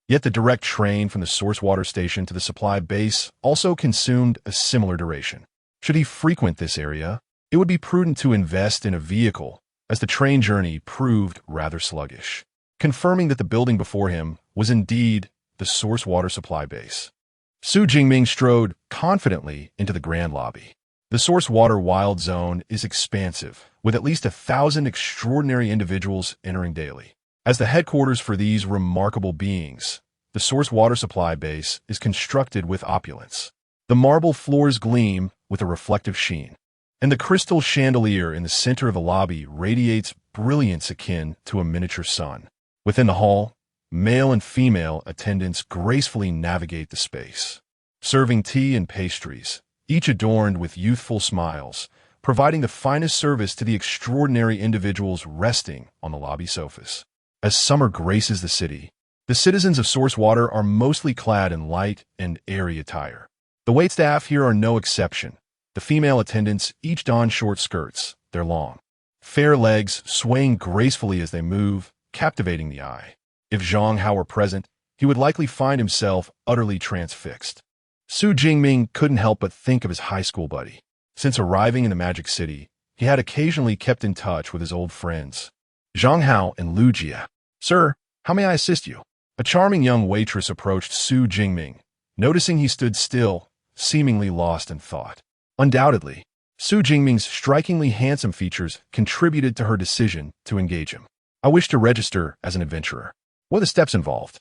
S1: Yet the direct train from the Source Water Station to the supply base also consumed a similar duration. Should he frequent this area, it would be prudent to invest in a vehicle, as the train journey proved rather sluggish, confirming that the building before him was indeed the Source Water Supply Base. Su Jingming strode confidently into the grand lobby. The Source Water Wild Zone is expansive, with at least 1,000 extraordinary individuals entering daily. As the headquarters for these remarkable beings, the Source Water Supply Base is constructed with opulence. The marble floors gleam with a reflective sheen, and the crystal chandelier in the center of the lobby radiates brilliance akin to a miniature sun. Within the hall, male and female attendants gracefully navigate the space, serving tea and pastries, each adorned with youthful smiles, providing the finest service to the extraordinary individuals resting on the lobby sofas. As summer graces the city, the citizens of Source Water are mostly clad in light and airy attire. The waitstaff here are no exception. The female attendants each don short skirts, their long, fair legs swaying gracefully as they move, captivating the eye. If Zhang Hao were present, he would likely find himself utterly transfixed. Su Jingming couldn't help but think of his high school buddy. Since arriving in the Magic City, he had occasionally kept in touch with his old friends, Zhang Hao and Lu Jia. "Sir, how may I assist you?" A charming young waitress approached Su Jingming, noticing he stood still, seemingly lost in thought. Undoubtedly, Su Jingming's strikingly handsome features contributed to her decision to engage him. "I wish to register as an adventurer." What are the steps involved?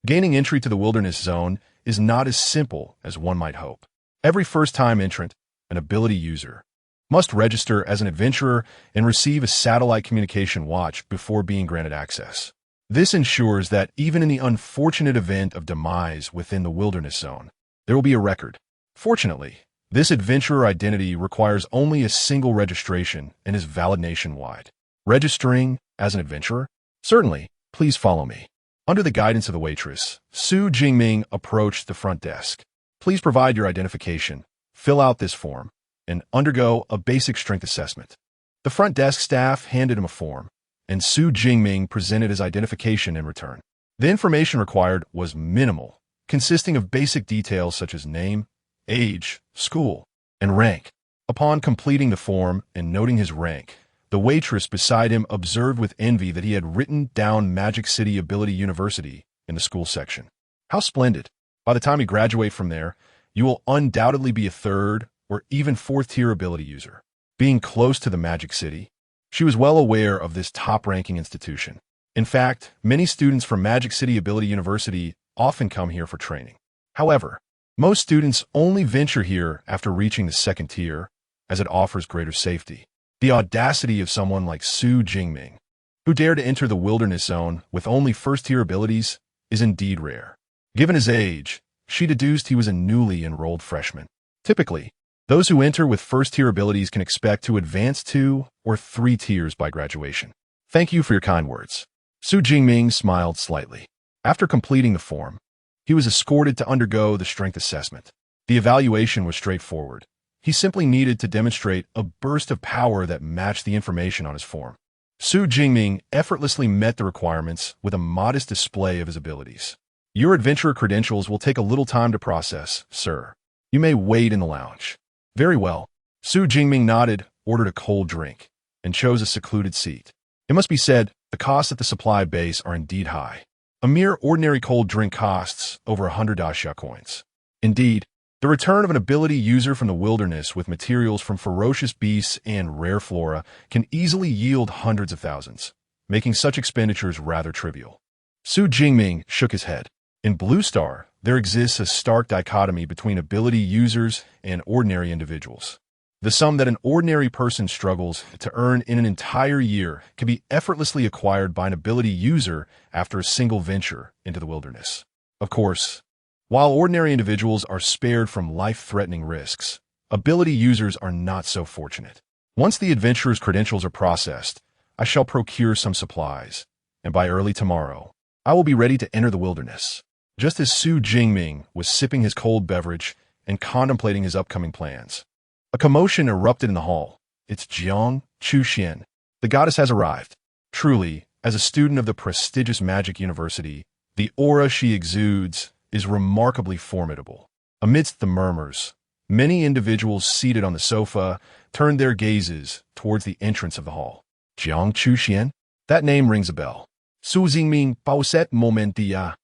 S1: Gaining entry to the Wilderness Zone is not as simple as one might hope. Every first-time entrant, an ability user, must register as an adventurer and receive a satellite communication watch before being granted access. This ensures that even in the unfortunate event of demise within the Wilderness Zone, there will be a record. Fortunately, this adventurer identity requires only a single registration and is valid nationwide. Registering as an adventurer? Certainly, please follow me. Under the guidance of the waitress, Su Jingming approached the front desk. "Please provide your identification, fill out this form, and undergo a basic strength assessment." The front desk staff handed him a form, and Su Jingming presented his identification in return. The information required was minimal, consisting of basic details such as name, age, school, and rank. Upon completing the form and noting his rank, the waitress beside him observed with envy that he had written down Magic City Ability University in the school section. How splendid! By the time you graduate from there, you will undoubtedly be a 3rd or even 4th-tier ability user. Being close to the Magic City, she was well aware of this top-ranking institution. In fact, many students from Magic City Ability University often come here for training. However, most students only venture here after reaching the 2nd tier, as it offers greater safety. The audacity of someone like Su Jingming, who dared to enter the Wilderness Zone with only 1st-tier abilities, is indeed rare. Given his age, she deduced he was a newly enrolled freshman. Typically, those who enter with 1st-tier abilities can expect to advance 2 or 3 tiers by graduation. "Thank you for your kind words." Su Jingming smiled slightly. After completing the form, he was escorted to undergo the strength assessment. The evaluation was straightforward. He simply needed to demonstrate a burst of power that matched the information on his form. Su Jingming effortlessly met the requirements with a modest display of his abilities. "Your adventurer credentials will take a little time to process, sir. You may wait in the lounge." "Very well." Su Jingming nodded, ordered a cold drink, and chose a secluded seat. It must be said, the costs at the supply base are indeed high. A mere ordinary cold drink costs over 100 Daxia coins. Indeed, the return of an ability user from the wilderness with materials from ferocious beasts and rare flora can easily yield hundreds of thousands, making such expenditures rather trivial. Su Jingming shook his head. In Blue Star, there exists a stark dichotomy between ability users and ordinary individuals. The sum that an ordinary person struggles to earn in an entire year can be effortlessly acquired by an ability user after a single venture into the wilderness. Of course, while ordinary individuals are spared from life-threatening risks, ability users are not so fortunate. Once the adventurer's credentials are processed, I shall procure some supplies, and by early tomorrow, I will be ready to enter the wilderness. Just as Su Jingming was sipping his cold beverage and contemplating his upcoming plans, a commotion erupted in the hall. It's Jiang Chuxian. The goddess has arrived. Truly, as a student of the prestigious magic university, the aura she exudes is remarkably formidable. Amidst the murmurs, many individuals seated on the sofa turned their gazes towards the entrance of the hall. Jiang Chuxian? That name rings a bell. Su Jingming pauset momentia.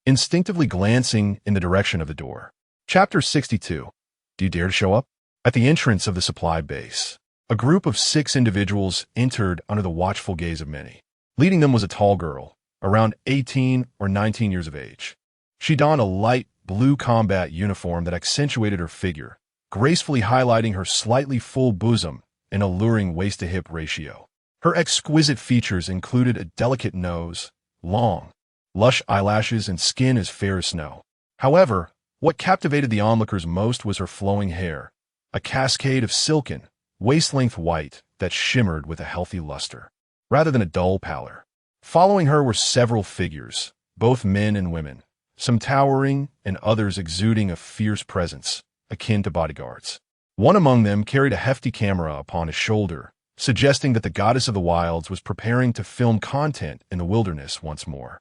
S1: Instinctively glancing in the direction of the door. Chapter 62. Do you dare to show up? At the entrance of the supply base, a group of 6 individuals entered under the watchful gaze of many. Leading them was a tall girl, around 18 or 19 years of age. She donned a light blue combat uniform that accentuated her figure, gracefully highlighting her slightly full bosom and alluring waist-to-hip ratio. Her exquisite features included a delicate nose, long, lush eyelashes, and skin as fair as snow. However, what captivated the onlookers most was her flowing hair, a cascade of silken, waist-length white that shimmered with a healthy luster, rather than a dull pallor. Following her were several figures, both men and women, some towering and others exuding a fierce presence, akin to bodyguards. One among them carried a hefty camera upon his shoulder, suggesting that the goddess of the wilds was preparing to film content in the wilderness once more.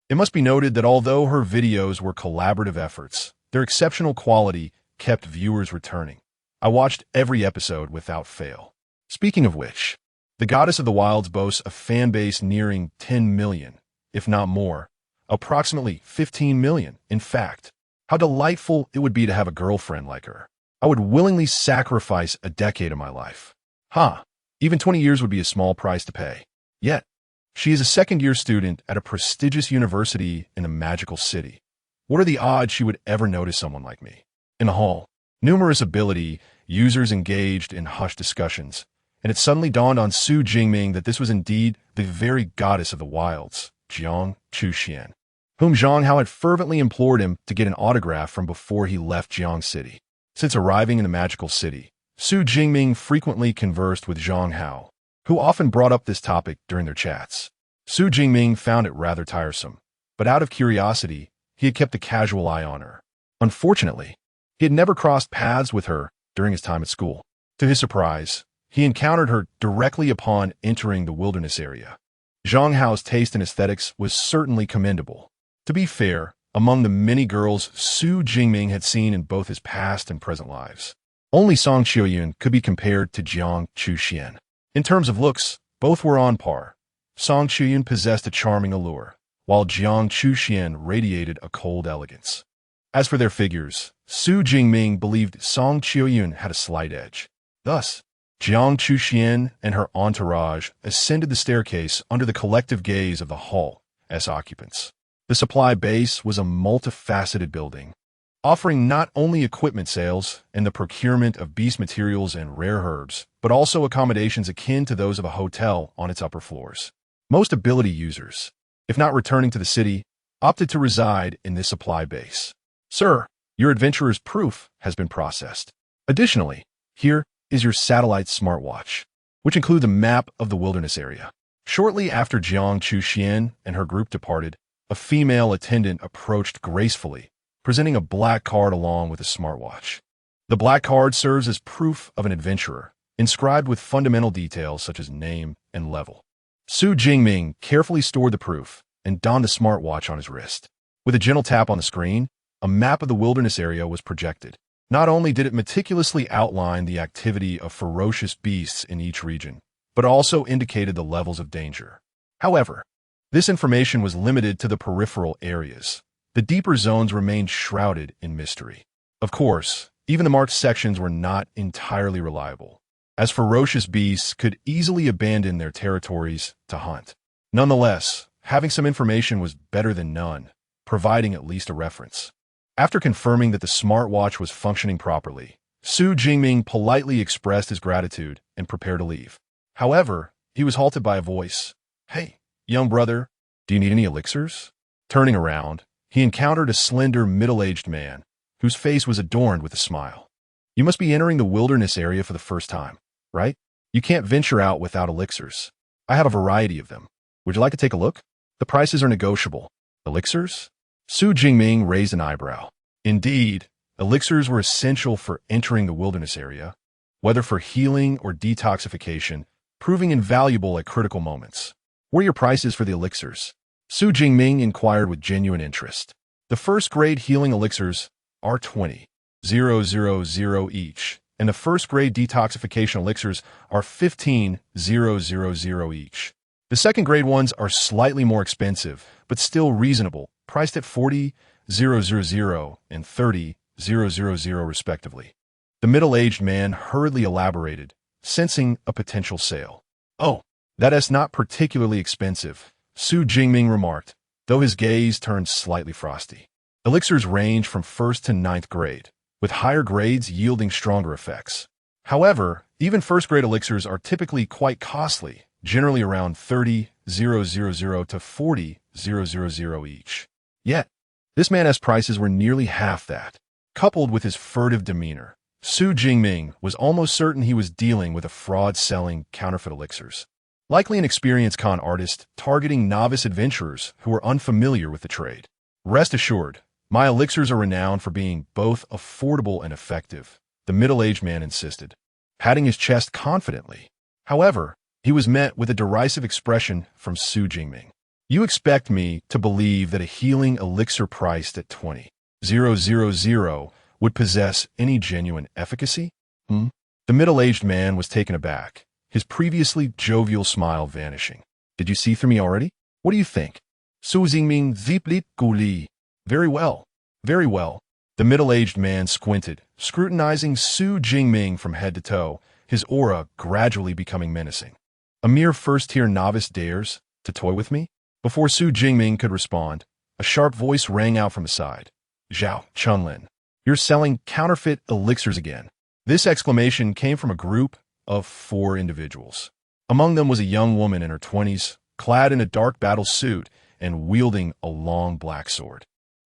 S1: It must be noted that although her videos were collaborative efforts, their exceptional quality kept viewers returning. I watched every episode without fail. Speaking of which, the goddess of the wilds boasts a fan base nearing 10 million, if not more, approximately 15 million, in fact. How delightful it would be to have a girlfriend like her. I would willingly sacrifice a decade of my life. Even 20 years would be a small price to pay. Yet, she is a second-year student at a prestigious university in a magical city. What are the odds she would ever notice someone like me? In the hall, numerous ability users engaged in hushed discussions, and it suddenly dawned on Su Jingming that this was indeed the very goddess of the wilds, Jiang Chuxian, whom Zhang Hao had fervently implored him to get an autograph from before he left Jiang City. Since arriving in the magical city, Su Jingming frequently conversed with Zhang Hao, who often brought up this topic during their chats. Su Jingming found it rather tiresome, but out of curiosity, he had kept a casual eye on her. Unfortunately, he had never crossed paths with her during his time at school. To his surprise, he encountered her directly upon entering the wilderness area. Zhang Hao's taste in aesthetics was certainly commendable. To be fair, among the many girls Su Jingming had seen in both his past and present lives, only Song Qiuyun could be compared to Jiang Chuxian. In terms of looks, both were on par. Song Qiuyun possessed a charming allure, while Jiang Chuxian radiated a cold elegance. As for their figures, Su Jingming believed Song Qiuyun had a slight edge. Thus, Jiang Chuxian and her entourage ascended the staircase under the collective gaze of the hall's occupants. The supply base was a multifaceted building, offering not only equipment sales and the procurement of beast materials and rare herbs, but also accommodations akin to those of a hotel on its upper floors. Most ability users, if not returning to the city, opted to reside in this supply base. Sir, your adventurer's proof has been processed. Additionally, here is your satellite smartwatch, which includes a map of the wilderness area. Shortly after Jiang Chuxian and her group departed, a female attendant approached gracefully, presenting a black card along with a smartwatch. The black card serves as proof of an adventurer, inscribed with fundamental details such as name and level. Su Jingming carefully stored the proof and donned the smartwatch on his wrist. With a gentle tap on the screen, a map of the wilderness area was projected. Not only did it meticulously outline the activity of ferocious beasts in each region, but also indicated the levels of danger. However, this information was limited to the peripheral areas. The deeper zones remained shrouded in mystery. Of course, even the marked sections were not entirely reliable, as ferocious beasts could easily abandon their territories to hunt. Nonetheless, having some information was better than none, providing at least a reference. After confirming that the smartwatch was functioning properly, Su Jingming politely expressed his gratitude and prepared to leave. However, he was halted by a voice. "Hey, young brother, do you need any elixirs?" Turning around, he encountered a slender, middle-aged man, whose face was adorned with a smile. "You must be entering the wilderness area for the first time, right? You can't venture out without elixirs. I have a variety of them. Would you like to take a look? The prices are negotiable." "Elixirs?" Su Jingming raised an eyebrow. Indeed, elixirs were essential for entering the wilderness area, whether for healing or detoxification, proving invaluable at critical moments. "What are your prices for the elixirs?" Su Jingming inquired with genuine interest. "The first-grade healing elixirs are 20,000 each, and the first-grade detoxification elixirs are 15,000 each. The second-grade ones are slightly more expensive, but still reasonable, priced at 40,000 and 30,000 respectively." The middle-aged man hurriedly elaborated, sensing a potential sale. "Oh, that is not particularly expensive," Su Jingming remarked, though his gaze turned slightly frosty. "Elixirs range from 1st to 9th grade, with higher grades yielding stronger effects. However, even first-grade elixirs are typically quite costly, generally around 30,000 to 40,000 each. Yet, this man's prices were nearly half that." Coupled with his furtive demeanor, Su Jingming was almost certain he was dealing with a fraud selling counterfeit elixirs. Likely an experienced con artist targeting novice adventurers who are unfamiliar with the trade. "Rest assured, my elixirs are renowned for being both affordable and effective," the middle-aged man insisted, patting his chest confidently. However, he was met with a derisive expression from Su Jingming. "You expect me to believe that a healing elixir priced at 20,000 would possess any genuine efficacy?" The middle-aged man was taken aback, his previously jovial smile vanishing. "Did you see through me already? What do you think?" Su Jingming ziplit guli. Very well. Very well." The middle-aged man squinted, scrutinizing Su Jingming from head to toe, his aura gradually becoming menacing. "A mere first-tier novice dares to toy with me?" Before Su Jingming could respond, a sharp voice rang out from his side. "Zhao Chunlin, you're selling counterfeit elixirs again." This exclamation came from a group of 4 individuals. Among them was a young woman in her 20s, clad in a dark battle suit and wielding a long black sword.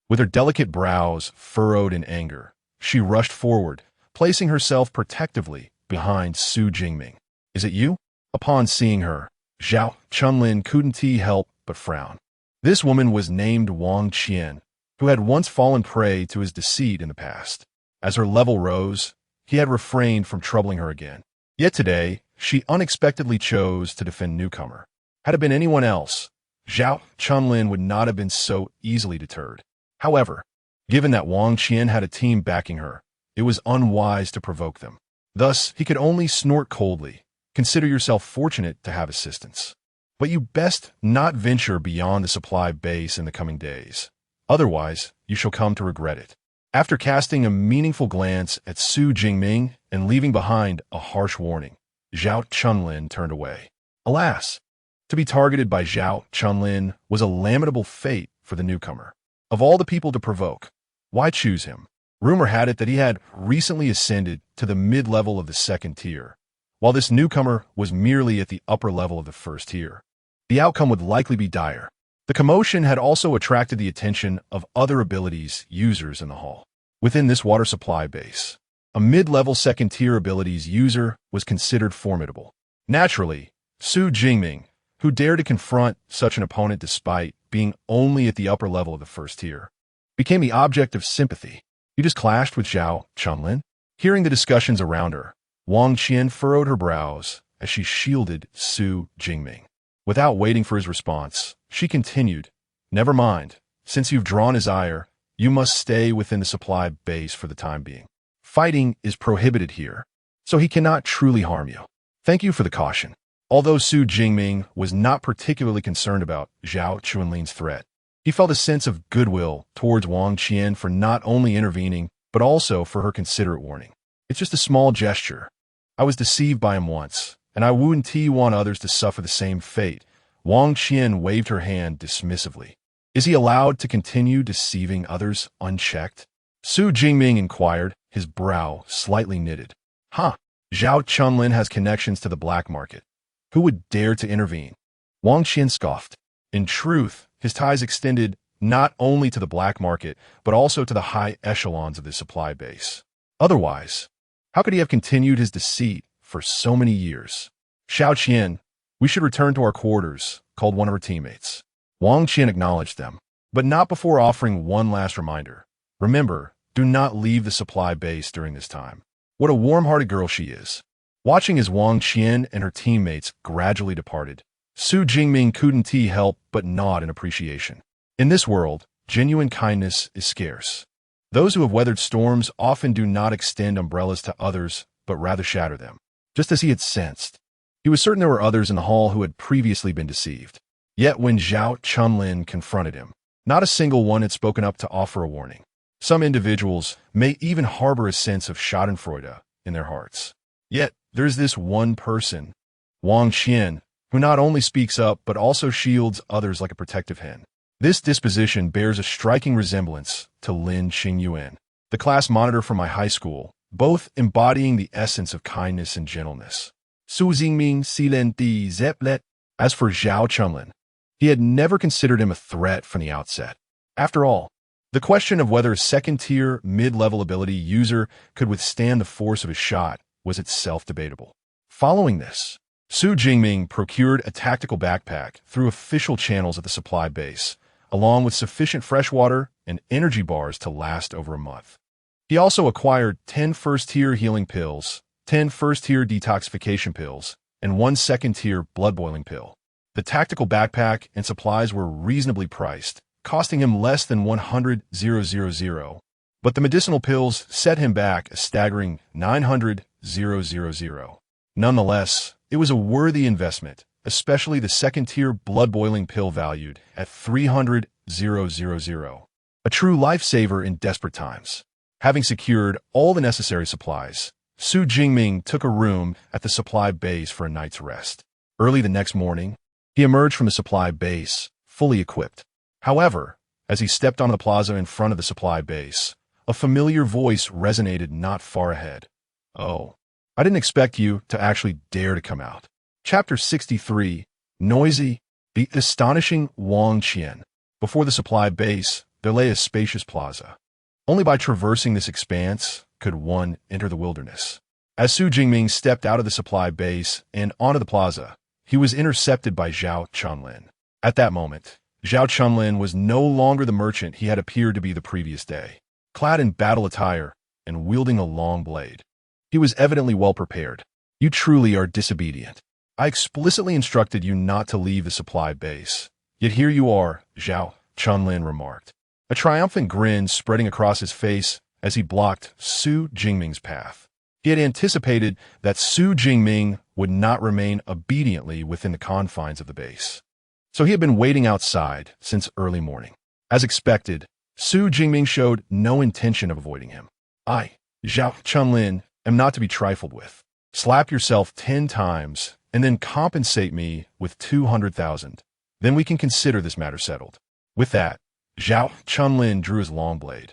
S1: With her delicate brows furrowed in anger, she rushed forward, placing herself protectively behind Su Jingming. "Is it you?" Upon seeing her, Zhao Chunlin couldn't help but frown. This woman was named Wang Qian, who had once fallen prey to his deceit in the past. As her level rose, he had refrained from troubling her again. Yet today, she unexpectedly chose to defend newcomer. Had it been anyone else, Zhao Chunlin would not have been so easily deterred. However, given that Wang Qian had a team backing her, it was unwise to provoke them. Thus, he could only snort coldly. "Consider yourself fortunate to have assistance. But you best not venture beyond the supply base in the coming days. Otherwise, you shall come to regret it." After casting a meaningful glance at Su Jingming and leaving behind a harsh warning, Zhao Chunlin turned away. Alas, to be targeted by Zhao Chunlin was a lamentable fate for the newcomer. Of all the people to provoke, why choose him? Rumor had it that he had recently ascended to the mid-level of the 2nd tier, while this newcomer was merely at the upper level of the 1st tier. The outcome would likely be dire. The commotion had also attracted the attention of other abilities users in the hall. Within this water supply base, a mid-level 2nd tier abilities user was considered formidable. Naturally, Su Jingming, who dared to confront such an opponent despite being only at the upper level of the 1st tier, became the object of sympathy. "You just clashed with Zhao Chunlin?" Hearing the discussions around her, Wang Qian furrowed her brows as she shielded Su Jingming. Without waiting for his response, she continued, "Never mind. Since you've drawn his ire, you must stay within the supply base for the time being. Fighting is prohibited here, so he cannot truly harm you. Thank you for the caution." Although Su Jingming was not particularly concerned about Zhao Chunlin's threat, he felt a sense of goodwill towards Wang Qian for not only intervening, but also for her considerate warning. "It's just a small gesture. I was deceived by him once, and I wouldn't want others to suffer the same fate." Wang Qian waved her hand dismissively. Is he allowed to continue deceiving others unchecked? Su Jingming inquired, his brow slightly knitted. Huh, Zhao Chunlin has connections to the black market. Who would dare to intervene? Wang Qian scoffed. In truth, his ties extended not only to the black market, but also to the high echelons of the supply base. Otherwise, how could he have continued his deceit for so many years? Xiao Qian, we should return to our quarters, called one of her teammates. Wang Qian acknowledged them, but not before offering one last reminder. Remember, do not leave the supply base during this time. What a warm-hearted girl she is. Watching as Wang Qian and her teammates gradually departed, Su Jingming couldn't help but nod in appreciation. In this world, genuine kindness is scarce. Those who have weathered storms often do not extend umbrellas to others, but rather shatter them. Just as he had sensed, he was certain there were others in the hall who had previously been deceived. Yet when Zhao Chunlin confronted him, not a single one had spoken up to offer a warning. Some individuals may even harbor a sense of schadenfreude in their hearts. Yet there's this one person, Wang Qian, who not only speaks up but also shields others like a protective hen. This disposition bears a striking resemblance to Lin Qingyuan, the class monitor from my high school, both embodying the essence of kindness and gentleness. Su Jingming Silen Di Zeplet. As for Zhao Chunlin, he had never considered him a threat from the outset. After all, the question of whether a second-tier, mid-level ability user could withstand the force of a shot was itself debatable. Following this, Su Jingming procured a tactical backpack through official channels at the supply base, along with sufficient fresh water and energy bars to last over a month. He also acquired 10 first-tier healing pills, 10 first-tier detoxification pills, and 1 second-tier blood-boiling pill. The tactical backpack and supplies were reasonably priced, costing him less than 100,000, but the medicinal pills set him back a staggering 900,000. Nonetheless, it was a worthy investment, especially the second-tier blood-boiling pill valued at 300,000. A true lifesaver in desperate times. Having secured all the necessary supplies, Su Jingming took a room at the supply base for a night's rest. Early the next morning, he emerged from the supply base, fully equipped. However, as he stepped onto the plaza in front of the supply base, a familiar voice resonated not far ahead. Oh, I didn't expect you to actually dare to come out. Chapter 63, Noisy, the astonishing Wang Qian. Before the supply base, there lay a spacious plaza. Only by traversing this expanse could one enter the wilderness. As Su Jingming stepped out of the supply base and onto the plaza, he was intercepted by Zhao Chunlin. At that moment, Zhao Chunlin was no longer the merchant he had appeared to be the previous day. Clad in battle attire and wielding a long blade, he was evidently well prepared. You truly are disobedient. I explicitly instructed you not to leave the supply base. Yet here you are, Zhao Chunlin remarked, a triumphant grin spreading across his face as he blocked Su Jingming's path. He had anticipated that Su Jingming would not remain obediently within the confines of the base. So he had been waiting outside since early morning. As expected, Su Jingming showed no intention of avoiding him. I, Zhao Chunlin, am not to be trifled with. Slap yourself 10 times and then compensate me with 200,000. Then we can consider this matter settled. With that, Zhao Chunlin drew his long blade,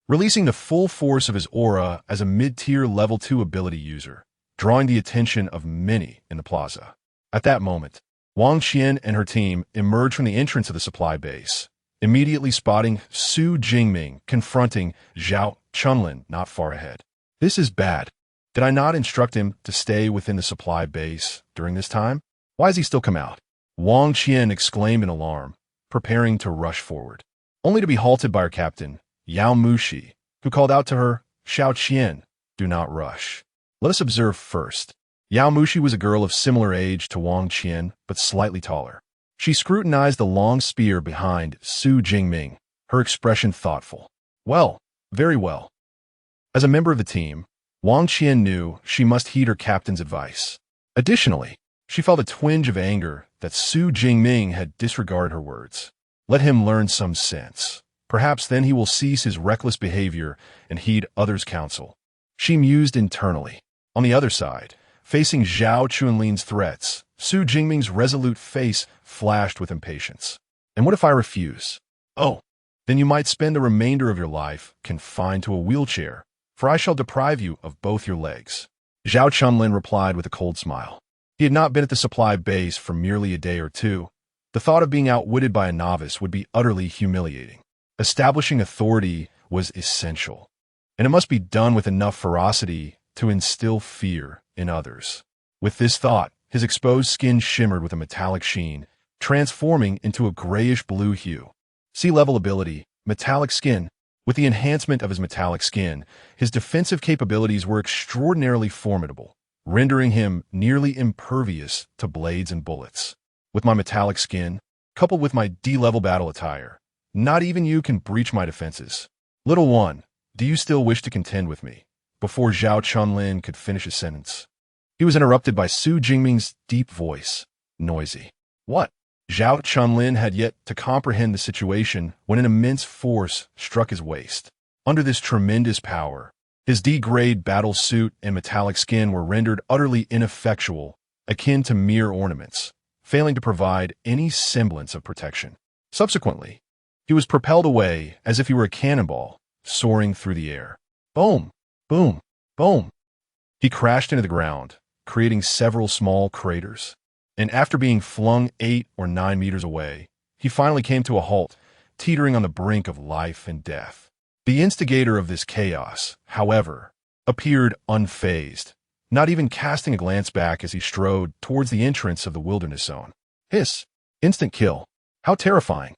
S1: releasing the full force of his aura as a mid-tier level 2 ability user, drawing the attention of many in the plaza. At that moment, Wang Qian and her team emerged from the entrance of the supply base, immediately spotting Su Jingming confronting Zhao Chunlin not far ahead. This is bad. Did I not instruct him to stay within the supply base during this time? Why has he still come out? Wang Qian exclaimed in alarm, preparing to rush forward, only to be halted by her captain, Yao Mushi, who called out to her, Xiao Qian, do not rush. Let us observe first. Yao Mushi was a girl of similar age to Wang Qian, but slightly taller. She scrutinized the long spear behind Su Jingming, her expression thoughtful. Well, very well. As a member of the team, Wang Qian knew she must heed her captain's advice. Additionally, she felt a twinge of anger that Su Jingming had disregarded her words. Let him learn some sense. Perhaps then he will cease his reckless behavior and heed others' counsel. She mused internally. On the other side, facing Zhao Chunlin's threats, Su Jingming's resolute face flashed with impatience. And what if I refuse? Oh, then you might spend the remainder of your life confined to a wheelchair, for I shall deprive you of both your legs. Zhao Chunlin replied with a cold smile. He had not been at the supply base for merely a day or two. The thought of being outwitted by a novice would be utterly humiliating. Establishing authority was essential, and it must be done with enough ferocity to instill fear in others. With this thought, his exposed skin shimmered with a metallic sheen, transforming into a grayish-blue hue. Sea-level ability, metallic skin. With the enhancement of his metallic skin, his defensive capabilities were extraordinarily formidable, rendering him nearly impervious to blades and bullets. With my metallic skin, coupled with my D-level battle attire, not even you can breach my defenses. Little one, do you still wish to contend with me? Before Zhao Chunlin could finish his sentence, he was interrupted by Su Jingming's deep voice, noisy. What? Zhao Chunlin had yet to comprehend the situation when an immense force struck his waist. Under this tremendous power, his D-grade battle suit and metallic skin were rendered utterly ineffectual, akin to mere ornaments, failing to provide any semblance of protection. Subsequently, he was propelled away as if he were a cannonball, soaring through the air. Boom! Boom! Boom! He crashed into the ground, creating several small craters. And after being flung 8 or 9 meters away, he finally came to a halt, teetering on the brink of life and death. The instigator of this chaos, however, appeared unfazed, not even casting a glance back as he strode towards the entrance of the wilderness zone. Hiss! Instant kill. How terrifying.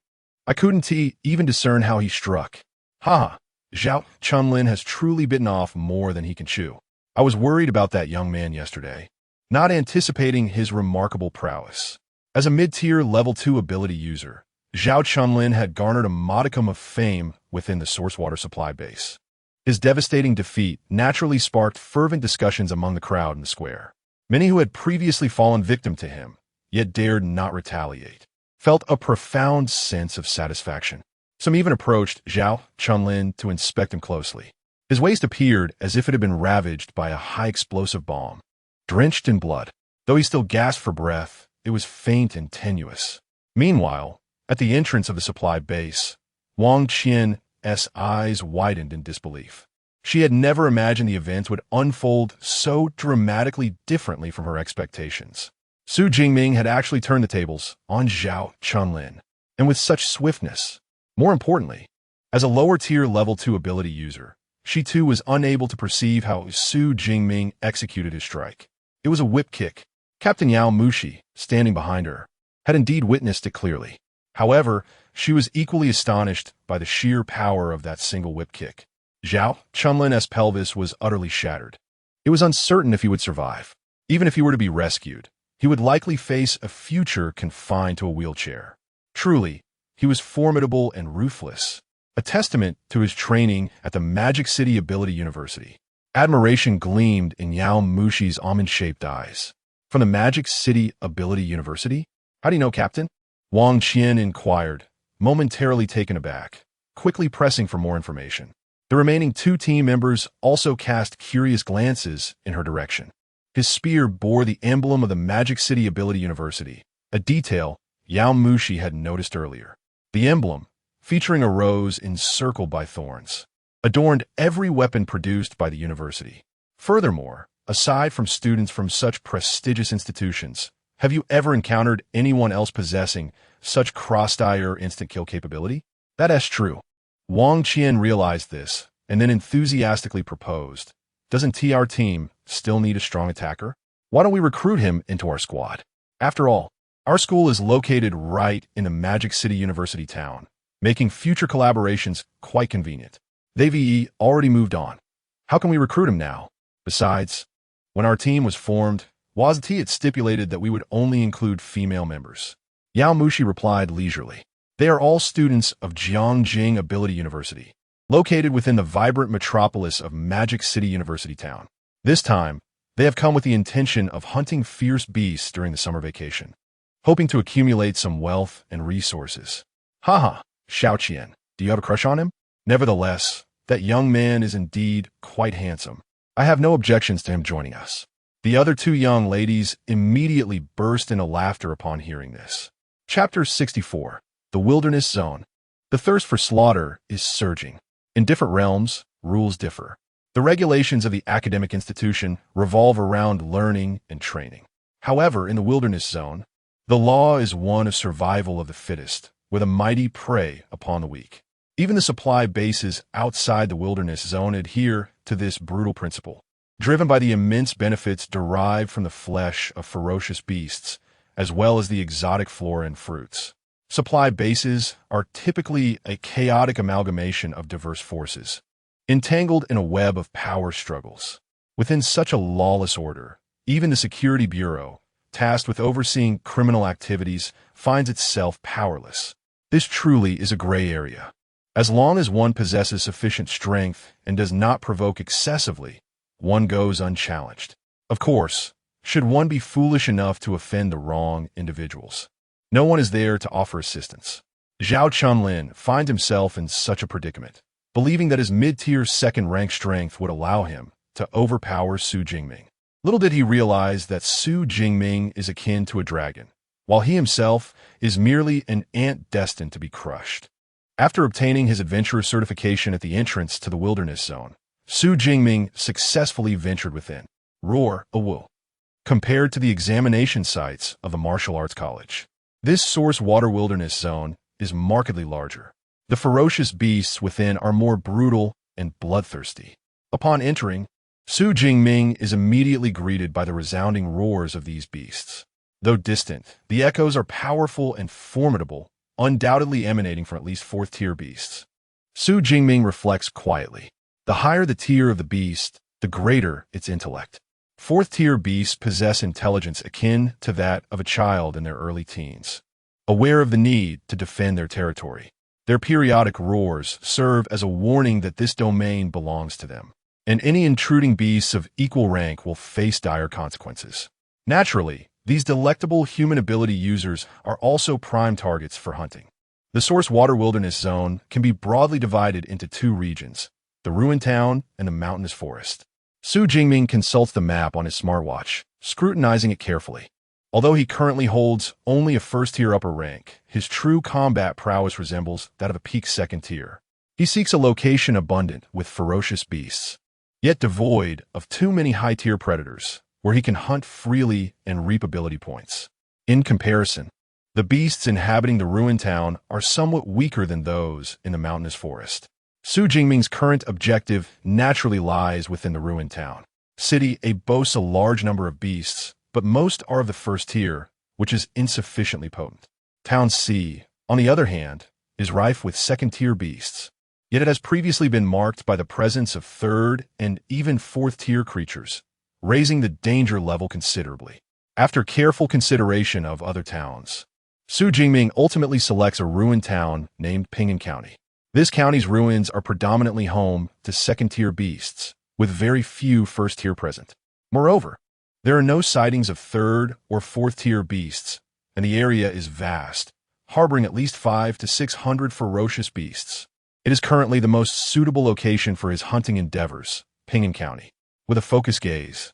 S1: I couldn't even discern how he struck. Ha! Zhao Chunlin has truly bitten off more than he can chew. I was worried about that young man yesterday, not anticipating his remarkable prowess. As a mid-tier level 2 ability user, Zhao Chunlin had garnered a modicum of fame within the source water supply base. His devastating defeat naturally sparked fervent discussions among the crowd in the square. Many who had previously fallen victim to him, yet dared not retaliate, felt a profound sense of satisfaction. Some even approached Zhao Chunlin to inspect him closely. His waist appeared as if it had been ravaged by a high-explosive bomb. Drenched in blood, though he still gasped for breath, it was faint and tenuous. Meanwhile, at the entrance of the supply base, Wang Qian's eyes widened in disbelief. She had never imagined the events would unfold so dramatically differently from her expectations. Su Jingming had actually turned the tables on Zhao Chunlin, and with such swiftness. More importantly, as a lower-tier level 2 ability user, she too was unable to perceive how Su Jingming executed his strike. It was a whip kick. Captain Yao Mushi, standing behind her, had indeed witnessed it clearly. However, she was equally astonished by the sheer power of that single whip kick. Zhao Chunlin's pelvis was utterly shattered. It was uncertain if he would survive. Even if he were to be rescued, he would likely face a future confined to a wheelchair. Truly, he was formidable and ruthless, a testament to his training at the Magic City Ability University. Admiration gleamed in Yao Mushi's almond-shaped eyes. From the Magic City Ability University? How do you know, Captain? Wang Qian inquired, momentarily taken aback, quickly pressing for more information. The remaining 2 team members also cast curious glances in her direction. His spear bore the emblem of the Magic City Ability University, a detail Yao Mushi had noticed earlier. The emblem, featuring a rose encircled by thorns, adorned every weapon produced by the university. Furthermore, aside from students from such prestigious institutions, have you ever encountered anyone else possessing such cross-dire instant kill capability? That's true. Wang Qian realized this, and then enthusiastically proposed, doesn't our team still need a strong attacker? Why don't we recruit him into our squad? After all, our school is located right in the Magic City University town, making future collaborations quite convenient. They've already moved on. How can we recruit him now? Besides, when our team was formed, Wazati had stipulated that we would only include female members. Yao Mushi replied leisurely. They are all students of Jiangjing Ability University, located within the vibrant metropolis of Magic City University town. This time, they have come with the intention of hunting fierce beasts during the summer vacation, hoping to accumulate some wealth and resources. Haha, Xiaoqian, do you have a crush on him? Nevertheless, that young man is indeed quite handsome. I have no objections to him joining us. The other 2 young ladies immediately burst into laughter upon hearing this. Chapter 64. The Wilderness Zone. The thirst for slaughter is surging. In different realms, rules differ. The regulations of the academic institution revolve around learning and training. However, in the wilderness zone, the law is one of survival of the fittest, with a mighty prey upon the weak. Even the supply bases outside the wilderness zone adhere to this brutal principle, driven by the immense benefits derived from the flesh of ferocious beasts, as well as the exotic flora and fruits. Supply bases are typically a chaotic amalgamation of diverse forces, entangled in a web of power struggles. Within such a lawless order, even the Security Bureau, tasked with overseeing criminal activities, finds itself powerless. This truly is a gray area. As long as one possesses sufficient strength and does not provoke excessively, one goes unchallenged. Of course, should one be foolish enough to offend the wrong individuals, no one is there to offer assistance. Zhao Chunlin finds himself in such a predicament, believing that his mid-tier second-rank strength would allow him to overpower Su Jingming. Little did he realize that Su Jingming is akin to a dragon, while he himself is merely an ant destined to be crushed. After obtaining his adventurer certification at the entrance to the wilderness zone, Su Jingming successfully ventured within. Roar a wool. Compared to the examination sites of the martial arts college, this source water wilderness zone is markedly larger. The ferocious beasts within are more brutal and bloodthirsty. Upon entering, Su Jingming is immediately greeted by the resounding roars of these beasts. Though distant, the echoes are powerful and formidable, undoubtedly emanating from at least fourth-tier beasts. Su Jingming reflects quietly. The higher the tier of the beast, the greater its intellect. Fourth-tier beasts possess intelligence akin to that of a child in their early teens, aware of the need to defend their territory. Their periodic roars serve as a warning that this domain belongs to them, and any intruding beasts of equal rank will face dire consequences. Naturally, these delectable human ability users are also prime targets for hunting. The source water wilderness zone can be broadly divided into two regions, the ruined town and the mountainous forest. Su Jingming consults the map on his smartwatch, scrutinizing it carefully. Although he currently holds only a first-tier upper rank, his true combat prowess resembles that of a peak second tier. He seeks a location abundant with ferocious beasts, yet devoid of too many high-tier predators, where he can hunt freely and reap ability points. In comparison, the beasts inhabiting the ruined town are somewhat weaker than those in the mountainous forest. Su Jingming's current objective naturally lies within the ruined town. City A boasts a large number of beasts, but most are of the first tier, which is insufficiently potent. Town C, on the other hand, is rife with second-tier beasts, yet it has previously been marked by the presence of third and even fourth-tier creatures, raising the danger level considerably. After careful consideration of other towns, Su Jingming ultimately selects a ruined town named Pingan County. This county's ruins are predominantly home to second-tier beasts, with very few first-tier present. Moreover, there are no sightings of third or fourth-tier beasts, and the area is vast, harboring at least 500 to 600 ferocious beasts. It is currently the most suitable location for his hunting endeavors, Pingan County. With a focused gaze,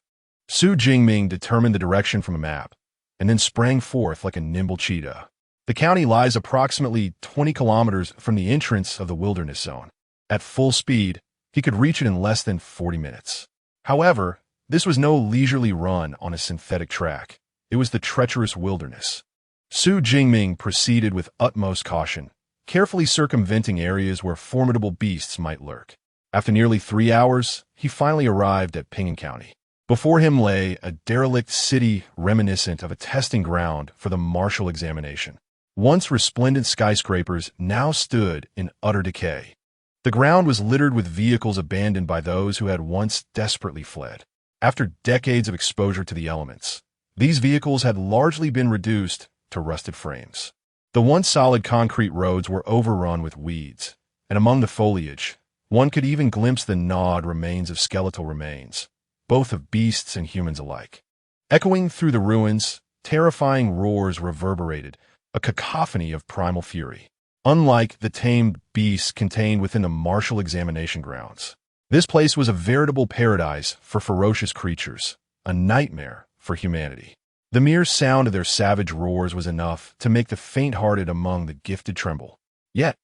S1: Su Jingming determined the direction from a map, and then sprang forth like a nimble cheetah. The county lies approximately 20 kilometers from the entrance of the wilderness zone. At full speed, he could reach it in less than 40 minutes. However, this was no leisurely run on a synthetic track. It was the treacherous wilderness. Su Jingming proceeded with utmost caution, carefully circumventing areas where formidable beasts might lurk. After nearly 3 hours, he finally arrived at Pingan County. Before him lay a derelict city reminiscent of a testing ground for the martial examination. Once resplendent skyscrapers now stood in utter decay. The ground was littered with vehicles abandoned by those who had once desperately fled. After decades of exposure to the elements, these vehicles had largely been reduced to rusted frames. The once solid concrete roads were overrun with weeds, and among the foliage, one could even glimpse the gnawed remains of skeletal remains, both of beasts and humans alike. Echoing through the ruins, terrifying roars reverberated, a cacophony of primal fury. Unlike the tamed beasts contained within the martial examination grounds, this place was a veritable paradise for ferocious creatures, a nightmare for humanity. The mere sound of their savage roars was enough to make the faint-hearted among the gifted tremble. Yet,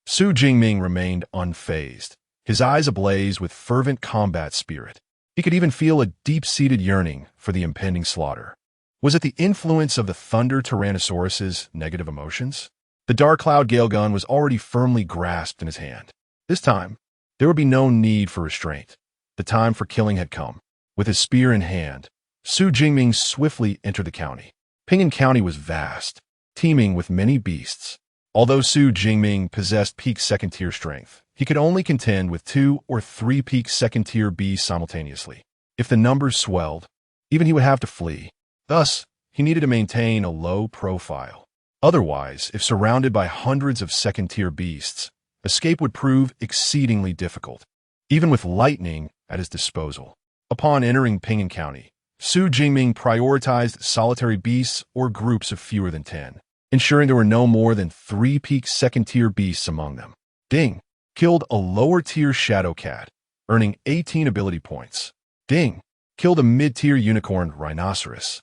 S1: Su Jingming remained unfazed, his eyes ablaze with fervent combat spirit. He could even feel a deep-seated yearning for the impending slaughter. Was it the influence of the Thunder Tyrannosaurus's negative emotions? The Dark Cloud Gale Gun was already firmly grasped in his hand. This time, there would be no need for restraint. The time for killing had come. With his spear in hand, Su Jingming swiftly entered the county. Ping'an County was vast, teeming with many beasts. Although Su Jingming possessed peak second-tier strength, he could only contend with 2 or 3 peak second-tier beasts simultaneously. If the numbers swelled, even he would have to flee. Thus, he needed to maintain a low profile. Otherwise, if surrounded by hundreds of second-tier beasts, escape would prove exceedingly difficult, even with lightning at his disposal. Upon entering Ping'an County, Su Jingming prioritized solitary beasts or groups of fewer than 10, ensuring there were no more than 3 peak second-tier beasts among them. Ding killed a lower-tier shadow cat, earning 18 ability points. Ding killed a mid-tier unicorn rhinoceros,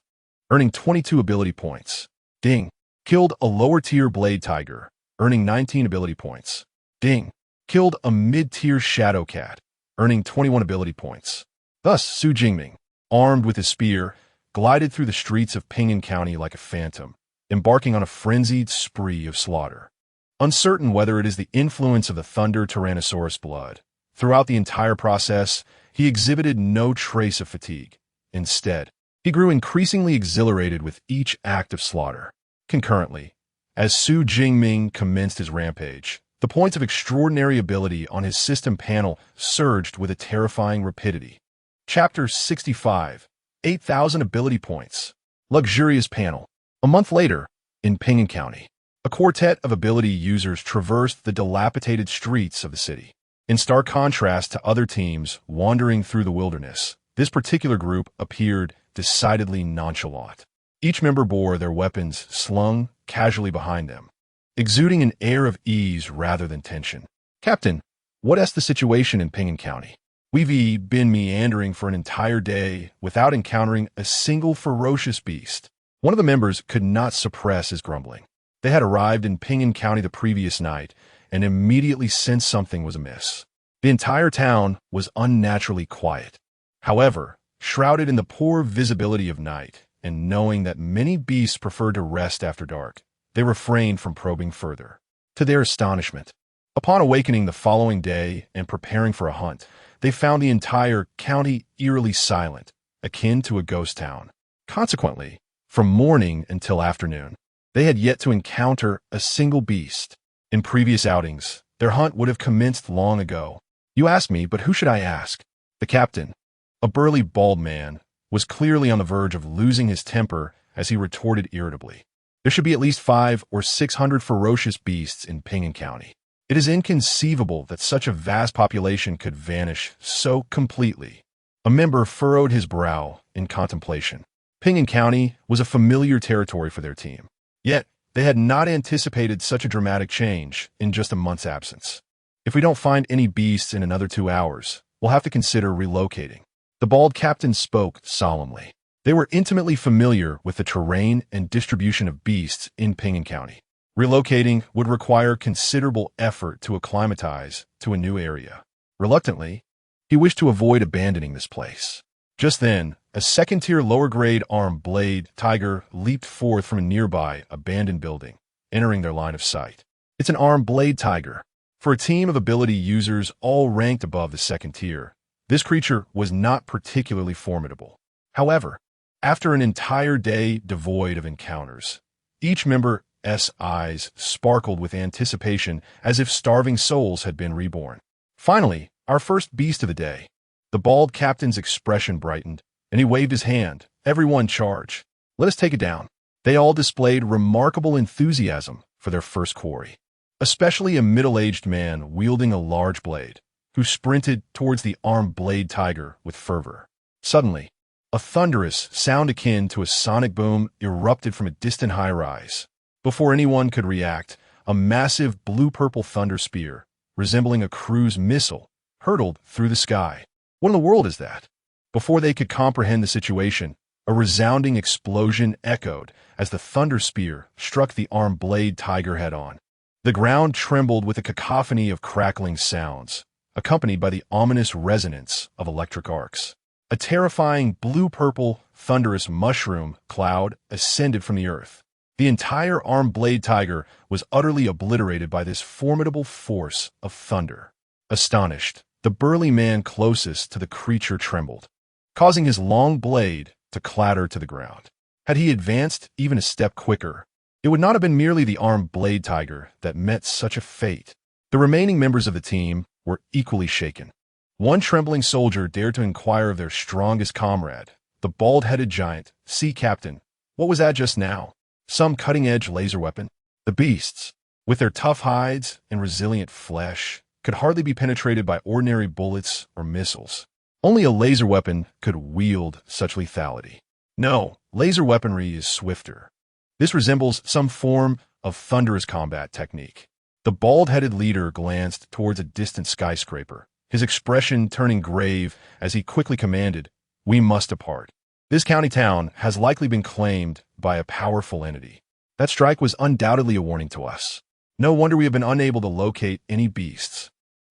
S1: earning 22 ability points. Ding killed a lower-tier blade tiger, earning 19 ability points. Ding killed a mid-tier shadow cat, earning 21 ability points. Thus, Su Jingming, armed with his spear, glided through the streets of Ping'an County like a phantom, embarking on a frenzied spree of slaughter. Uncertain whether it is the influence of the Thunder Tyrannosaurus blood, throughout the entire process, he exhibited no trace of fatigue. Instead, he grew increasingly exhilarated with each act of slaughter. Concurrently, as Su Jingming commenced his rampage, the points of extraordinary ability on his system panel surged with a terrifying rapidity. Chapter 65, 8,000 ability points. Luxurious panel. A month later, in Ping'an County, a quartet of ability users traversed the dilapidated streets of the city. In stark contrast to other teams wandering through the wilderness, this particular group appeared decidedly nonchalant. Each member bore their weapons slung casually behind them, exuding an air of ease rather than tension. "Captain, what's the situation in Ping'an County? We've been meandering for an entire day without encountering a single ferocious beast." One of the members could not suppress his grumbling. They had arrived in Ping'an County the previous night and immediately sensed something was amiss. The entire town was unnaturally quiet. However, shrouded in the poor visibility of night and knowing that many beasts preferred to rest after dark, they refrained from probing further. To their astonishment, upon awakening the following day and preparing for a hunt, they found the entire county eerily silent, akin to a ghost town. Consequently, from morning until afternoon, they had yet to encounter a single beast. In previous outings, their hunt would have commenced long ago. "You ask me, but who should I ask?" The captain, a burly bald man, was clearly on the verge of losing his temper as he retorted irritably. "There should be at least 500 or 600 ferocious beasts in Ping'an County. It is inconceivable that such a vast population could vanish so completely." A member furrowed his brow in contemplation. Ping'an County was a familiar territory for their team. Yet, they had not anticipated such a dramatic change in just a month's absence. "If we don't find any beasts in another 2 hours, we'll have to consider relocating." The bald captain spoke solemnly. They were intimately familiar with the terrain and distribution of beasts in Ping'an County. Relocating would require considerable effort to acclimatize to a new area. Reluctantly, he wished to avoid abandoning this place. Just then, a second-tier lower-grade armed blade tiger leaped forth from a nearby abandoned building, entering their line of sight. It's an armed blade tiger. For a team of ability users all ranked above the second tier, this creature was not particularly formidable. However, after an entire day devoid of encounters, each member's eyes sparkled with anticipation as if starving souls had been reborn. "Finally, our first beast of the day." The bald captain's expression brightened, and he waved his hand. "Everyone charge. Let us take it down." They all displayed remarkable enthusiasm for their first quarry, especially a middle-aged man wielding a large blade, who sprinted towards the armed blade tiger with fervor. Suddenly, a thunderous sound akin to a sonic boom erupted from a distant high-rise. Before anyone could react, a massive blue-purple thunder spear, resembling a cruise missile, hurtled through the sky. "What in the world is that?" Before they could comprehend the situation, a resounding explosion echoed as the thunder spear struck the armed blade tiger head-on. The ground trembled with a cacophony of crackling sounds, accompanied by the ominous resonance of electric arcs. A terrifying blue-purple, thunderous mushroom cloud ascended from the earth. The entire armed blade tiger was utterly obliterated by this formidable force of thunder. Astonished, the burly man closest to the creature trembled, causing his long blade to clatter to the ground. Had he advanced even a step quicker, it would not have been merely the armed blade tiger that met such a fate. The remaining members of the team were equally shaken. One trembling soldier dared to inquire of their strongest comrade, the bald-headed giant, Sea Captain. What was that just now? Some cutting-edge laser weapon? The beasts, with their tough hides and resilient flesh, could hardly be penetrated by ordinary bullets or missiles. Only a laser weapon could wield such lethality. No, laser weaponry is swifter. This resembles some form of thunderous combat technique. The bald-headed leader glanced towards a distant skyscraper, his expression turning grave as he quickly commanded, "We must depart. This county town has likely been claimed by a powerful entity." That strike was undoubtedly a warning to us. No wonder we have been unable to locate any beasts.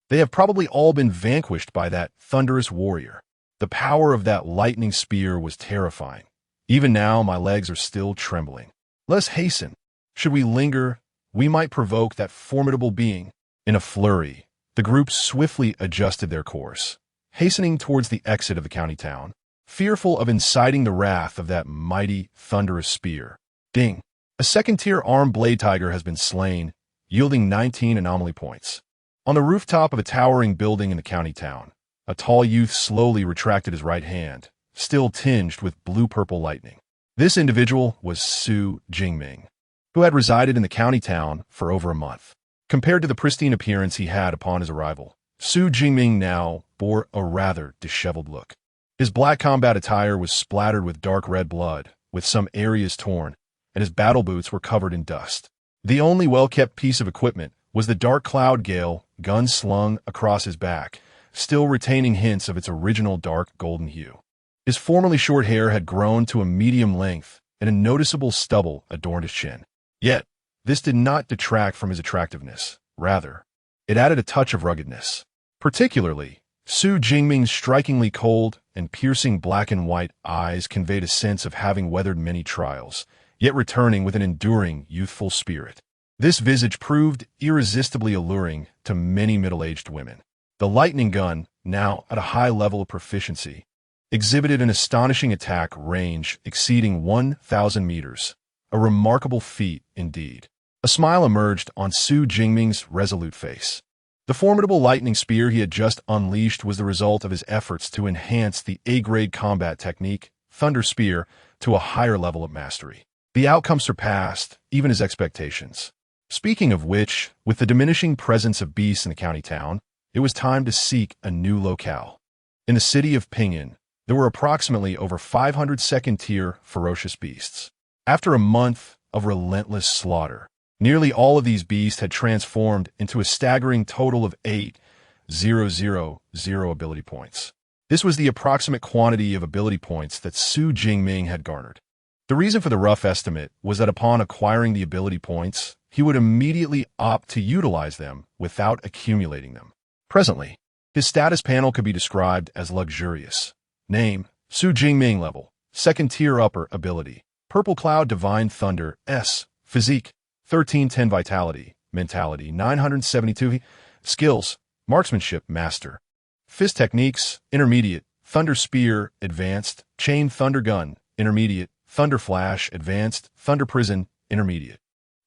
S1: They have probably all been vanquished by that thunderous warrior. The power of that lightning spear was terrifying. Even now, my legs are still trembling. Let us hasten. Should we linger, we might provoke that formidable being. In a flurry, the group swiftly adjusted their course, hastening towards the exit of the county town, fearful of inciting the wrath of that mighty, thunderous spear. Ding! A second-tier armed blade tiger has been slain, yielding 19 anomaly points. On the rooftop of a towering building in the county town, a tall youth slowly retracted his right hand, still tinged with blue-purple lightning. This individual was Jingming, who had resided in the county town for over a month. Compared to the pristine appearance he had upon his arrival, Jingming now bore a rather disheveled look. His black combat attire was splattered with dark red blood, with some areas torn, and his battle boots were covered in dust. The only well-kept piece of equipment was the dark cloud gale gun slung across his back, still retaining hints of its original dark golden hue. His formerly short hair had grown to a medium length, and a noticeable stubble adorned his chin. Yet, this did not detract from his attractiveness. Rather, it added a touch of ruggedness. Particularly, Jingming's strikingly cold and piercing black and white eyes conveyed a sense of having weathered many trials, yet returning with an enduring, youthful spirit. This visage proved irresistibly alluring to many middle-aged women. The lightning gun, now at a high level of proficiency, exhibited an astonishing attack range exceeding 1,000 meters, a remarkable feat indeed. A smile emerged on Jingming's resolute face. The formidable lightning spear he had just unleashed was the result of his efforts to enhance the A-grade combat technique, Thunder Spear, to a higher level of mastery. The outcome surpassed even his expectations. Speaking of which, with the diminishing presence of beasts in the county town, it was time to seek a new locale. In the city of Pinyin, there were approximately over 500 second-tier ferocious beasts. After a month of relentless slaughter, nearly all of these beasts had transformed into a staggering total of 8,000 ability points. This was the approximate quantity of ability points that Jingming had garnered. The reason for the rough estimate was that upon acquiring the ability points, he would immediately opt to utilize them without accumulating them. Presently, his status panel could be described as luxurious. Name, Jingming level, second-tier upper ability, Purple Cloud Divine Thunder, S, Physique, 1310 Vitality, Mentality, 972, Skills, Marksmanship, Master, Fist Techniques, Intermediate, Thunder Spear, Advanced, Chain Thunder Gun, Intermediate, Thunder Flash, Advanced, Thunder Prison, Intermediate,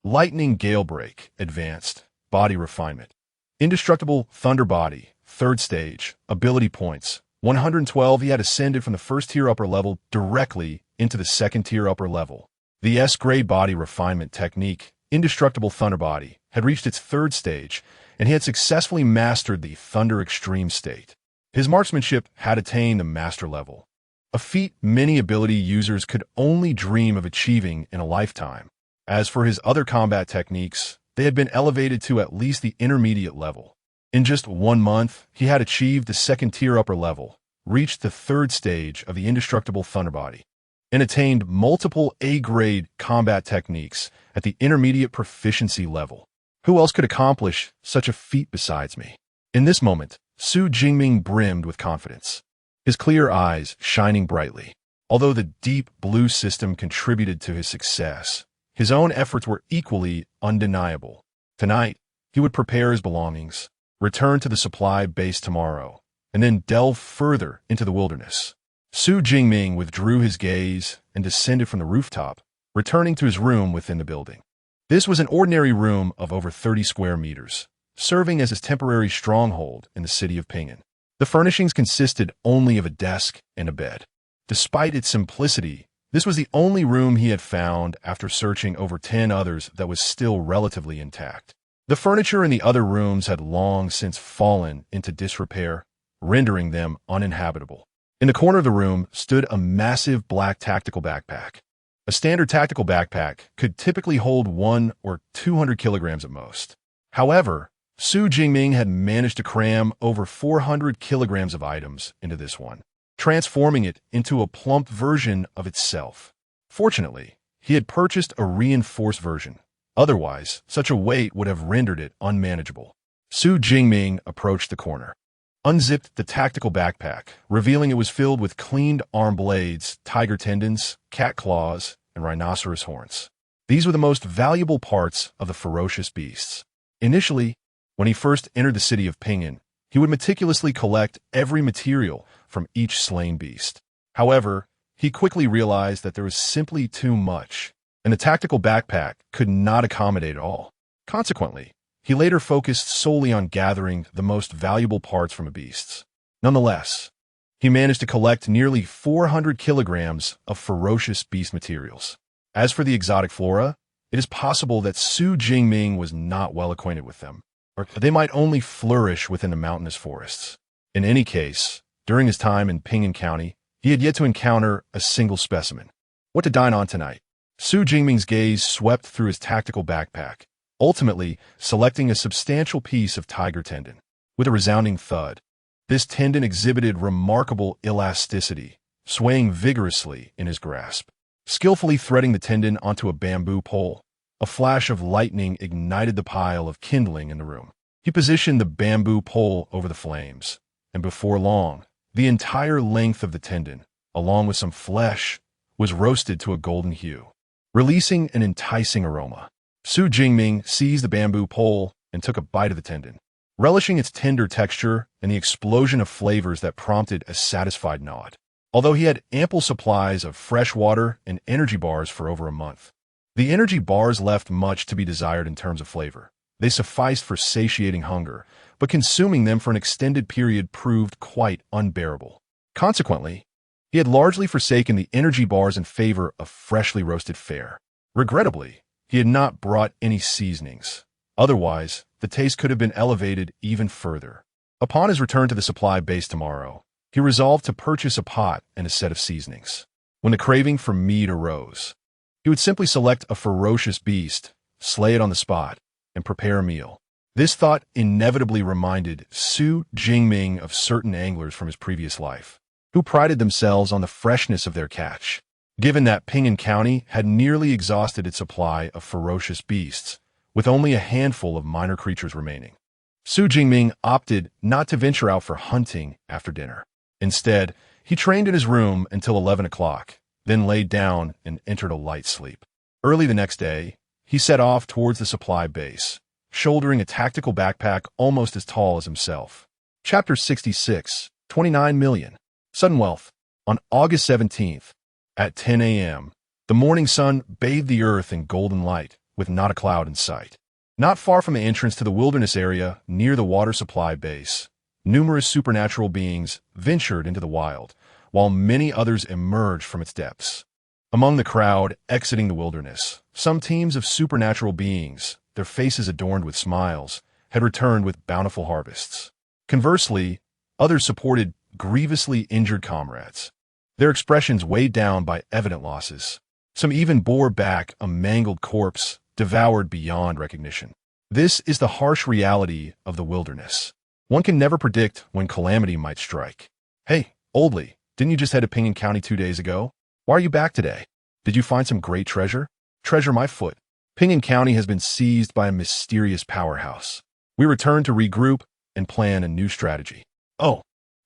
S1: Lightning Gale Break, Advanced, Body Refinement, Indestructible Thunder Body, 3rd Stage, Ability Points, 112. He had ascended from the first-tier upper level directly into the second-tier upper level. The S-grade body refinement technique, Indestructible Thunder Body, had reached its 3rd stage, and he had successfully mastered the Thunder Extreme state. His marksmanship had attained the master level, a feat many ability users could only dream of achieving in a lifetime. As for his other combat techniques, they had been elevated to at least the intermediate level. In just 1 month, he had achieved the second-tier upper level, reached the 3rd stage of the Indestructible Thunder Body, and attained multiple A-grade combat techniques at the intermediate proficiency level. Who else could accomplish such a feat besides me? In this moment, Jingming brimmed with confidence, his clear eyes shining brightly. Although the deep blue system contributed to his success, his own efforts were equally undeniable. Tonight, he would prepare his belongings, return to the supply base tomorrow, and then delve further into the wilderness. Jingming withdrew his gaze and descended from the rooftop, returning to his room within the building. This was an ordinary room of over 30 square meters, serving as his temporary stronghold in the city of Ping'an. The furnishings consisted only of a desk and a bed. Despite its simplicity, this was the only room he had found after searching over 10 others that was still relatively intact. The furniture in the other rooms had long since fallen into disrepair, rendering them uninhabitable. In the corner of the room stood a massive black tactical backpack. A standard tactical backpack could typically hold 1 or 200 kilograms at most. However, Jingming had managed to cram over 400 kilograms of items into this one, transforming it into a plump version of itself. Fortunately, he had purchased a reinforced version. Otherwise, such a weight would have rendered it unmanageable. Jingming approached the corner, unzipped the tactical backpack, revealing it was filled with cleaned arm blades, tiger tendons, cat claws, and rhinoceros horns. These were the most valuable parts of the ferocious beasts. Initially, when he first entered the city of Ping'an, he would meticulously collect every material from each slain beast. However, he quickly realized that there was simply too much, and the tactical backpack could not accommodate it all. Consequently, he later focused solely on gathering the most valuable parts from the beasts. Nonetheless, he managed to collect nearly 400 kilograms of ferocious beast materials. As for the exotic flora, it is possible that Jingming was not well acquainted with them, or they might only flourish within the mountainous forests. In any case, during his time in Ping'an County, he had yet to encounter a single specimen. What to dine on tonight? Jingming's gaze swept through his tactical backpack, ultimately selecting a substantial piece of tiger tendon. With a resounding thud, this tendon exhibited remarkable elasticity, swaying vigorously in his grasp. Skillfully threading the tendon onto a bamboo pole, a flash of lightning ignited the pile of kindling in the room. He positioned the bamboo pole over the flames, and before long, the entire length of the tendon, along with some flesh, was roasted to a golden hue, releasing an enticing aroma. Jingming seized the bamboo pole and took a bite of the tendon, relishing its tender texture and the explosion of flavors that prompted a satisfied nod. Although he had ample supplies of fresh water and energy bars for over a month, the energy bars left much to be desired in terms of flavor. They sufficed for satiating hunger, but consuming them for an extended period proved quite unbearable. Consequently, he had largely forsaken the energy bars in favor of freshly roasted fare. Regrettably, he had not brought any seasonings. Otherwise, the taste could have been elevated even further. Upon his return to the supply base tomorrow, he resolved to purchase a pot and a set of seasonings. When the craving for meat arose, he would simply select a ferocious beast, slay it on the spot, and prepare a meal. This thought inevitably reminded Jingming of certain anglers from his previous life, who prided themselves on the freshness of their catch. Given that Ping'an County had nearly exhausted its supply of ferocious beasts, with only a handful of minor creatures remaining, Jingming opted not to venture out for hunting after dinner. Instead, he trained in his room until 11 o'clock, then laid down and entered a light sleep. Early the next day, he set off towards the supply base, shouldering a tactical backpack almost as tall as himself. Chapter 66, 29 million. Sudden Wealth. On August 17th, at 10 a.m., the morning sun bathed the earth in golden light, with not a cloud in sight. Not far from the entrance to the wilderness area near the water supply base, numerous supernatural beings ventured into the wild, while many others emerged from its depths. Among the crowd exiting the wilderness, some teams of supernatural beings, their faces adorned with smiles, had returned with bountiful harvests. Conversely, others supported grievously injured comrades, their expressions weighed down by evident losses. Some even bore back a mangled corpse, devoured beyond recognition. This is the harsh reality of the wilderness. One can never predict when calamity might strike. Hey, Oldly, didn't you just head to Ping'an County 2 days ago? Why are you back today? Did you find some great treasure? Treasure my foot. Ping'an County has been seized by a mysterious powerhouse. We return to regroup and plan a new strategy. Oh,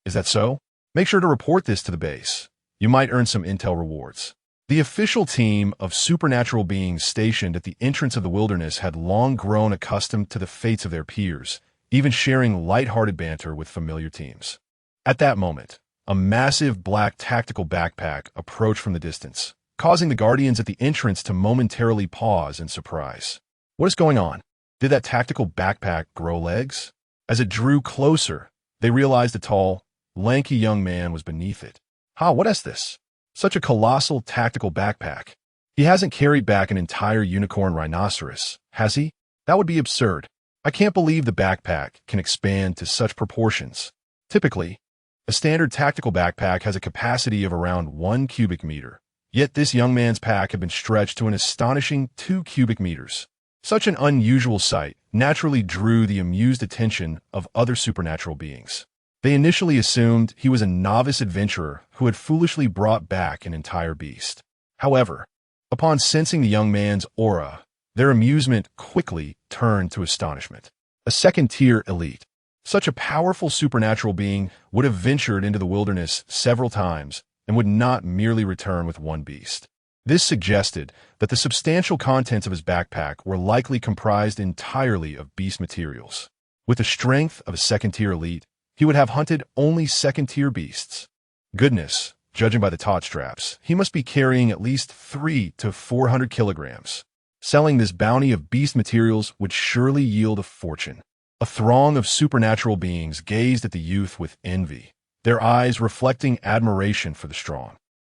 S1: is that so? Make sure to report this to the base. You might earn some intel rewards. The official team of supernatural beings stationed at the entrance of the wilderness had long grown accustomed to the fates of their peers, even sharing light-hearted banter with familiar teams. At that moment, a massive black tactical backpack approached from the distance, causing the guardians at the entrance to momentarily pause in surprise. What is going on? Did that tactical backpack grow legs? As it drew closer, they realized a tall, lanky young man was beneath it. What is this? Such a colossal tactical backpack. He hasn't carried back an entire unicorn rhinoceros, has he? That would be absurd. I can't believe the backpack can expand to such proportions. Typically, a standard tactical backpack has a capacity of around 1 cubic meter. Yet this young man's pack had been stretched to an astonishing 2 cubic meters. Such an unusual sight naturally drew the amused attention of other supernatural beings. They initially assumed he was a novice adventurer who had foolishly brought back an entire beast. However, upon sensing the young man's aura, their amusement quickly turned to astonishment. A second-tier elite. Such a powerful supernatural being would have ventured into the wilderness several times and would not merely return with one beast. This suggested that the substantial contents of his backpack were likely comprised entirely of beast materials. With the strength of a second-tier elite, he would have hunted only second-tier beasts. Goodness, judging by the taut straps, he must be carrying at least 300 to 400 kilograms. Selling this bounty of beast materials would surely yield a fortune. A throng of supernatural beings gazed at the youth with envy, their eyes reflecting admiration for the strong.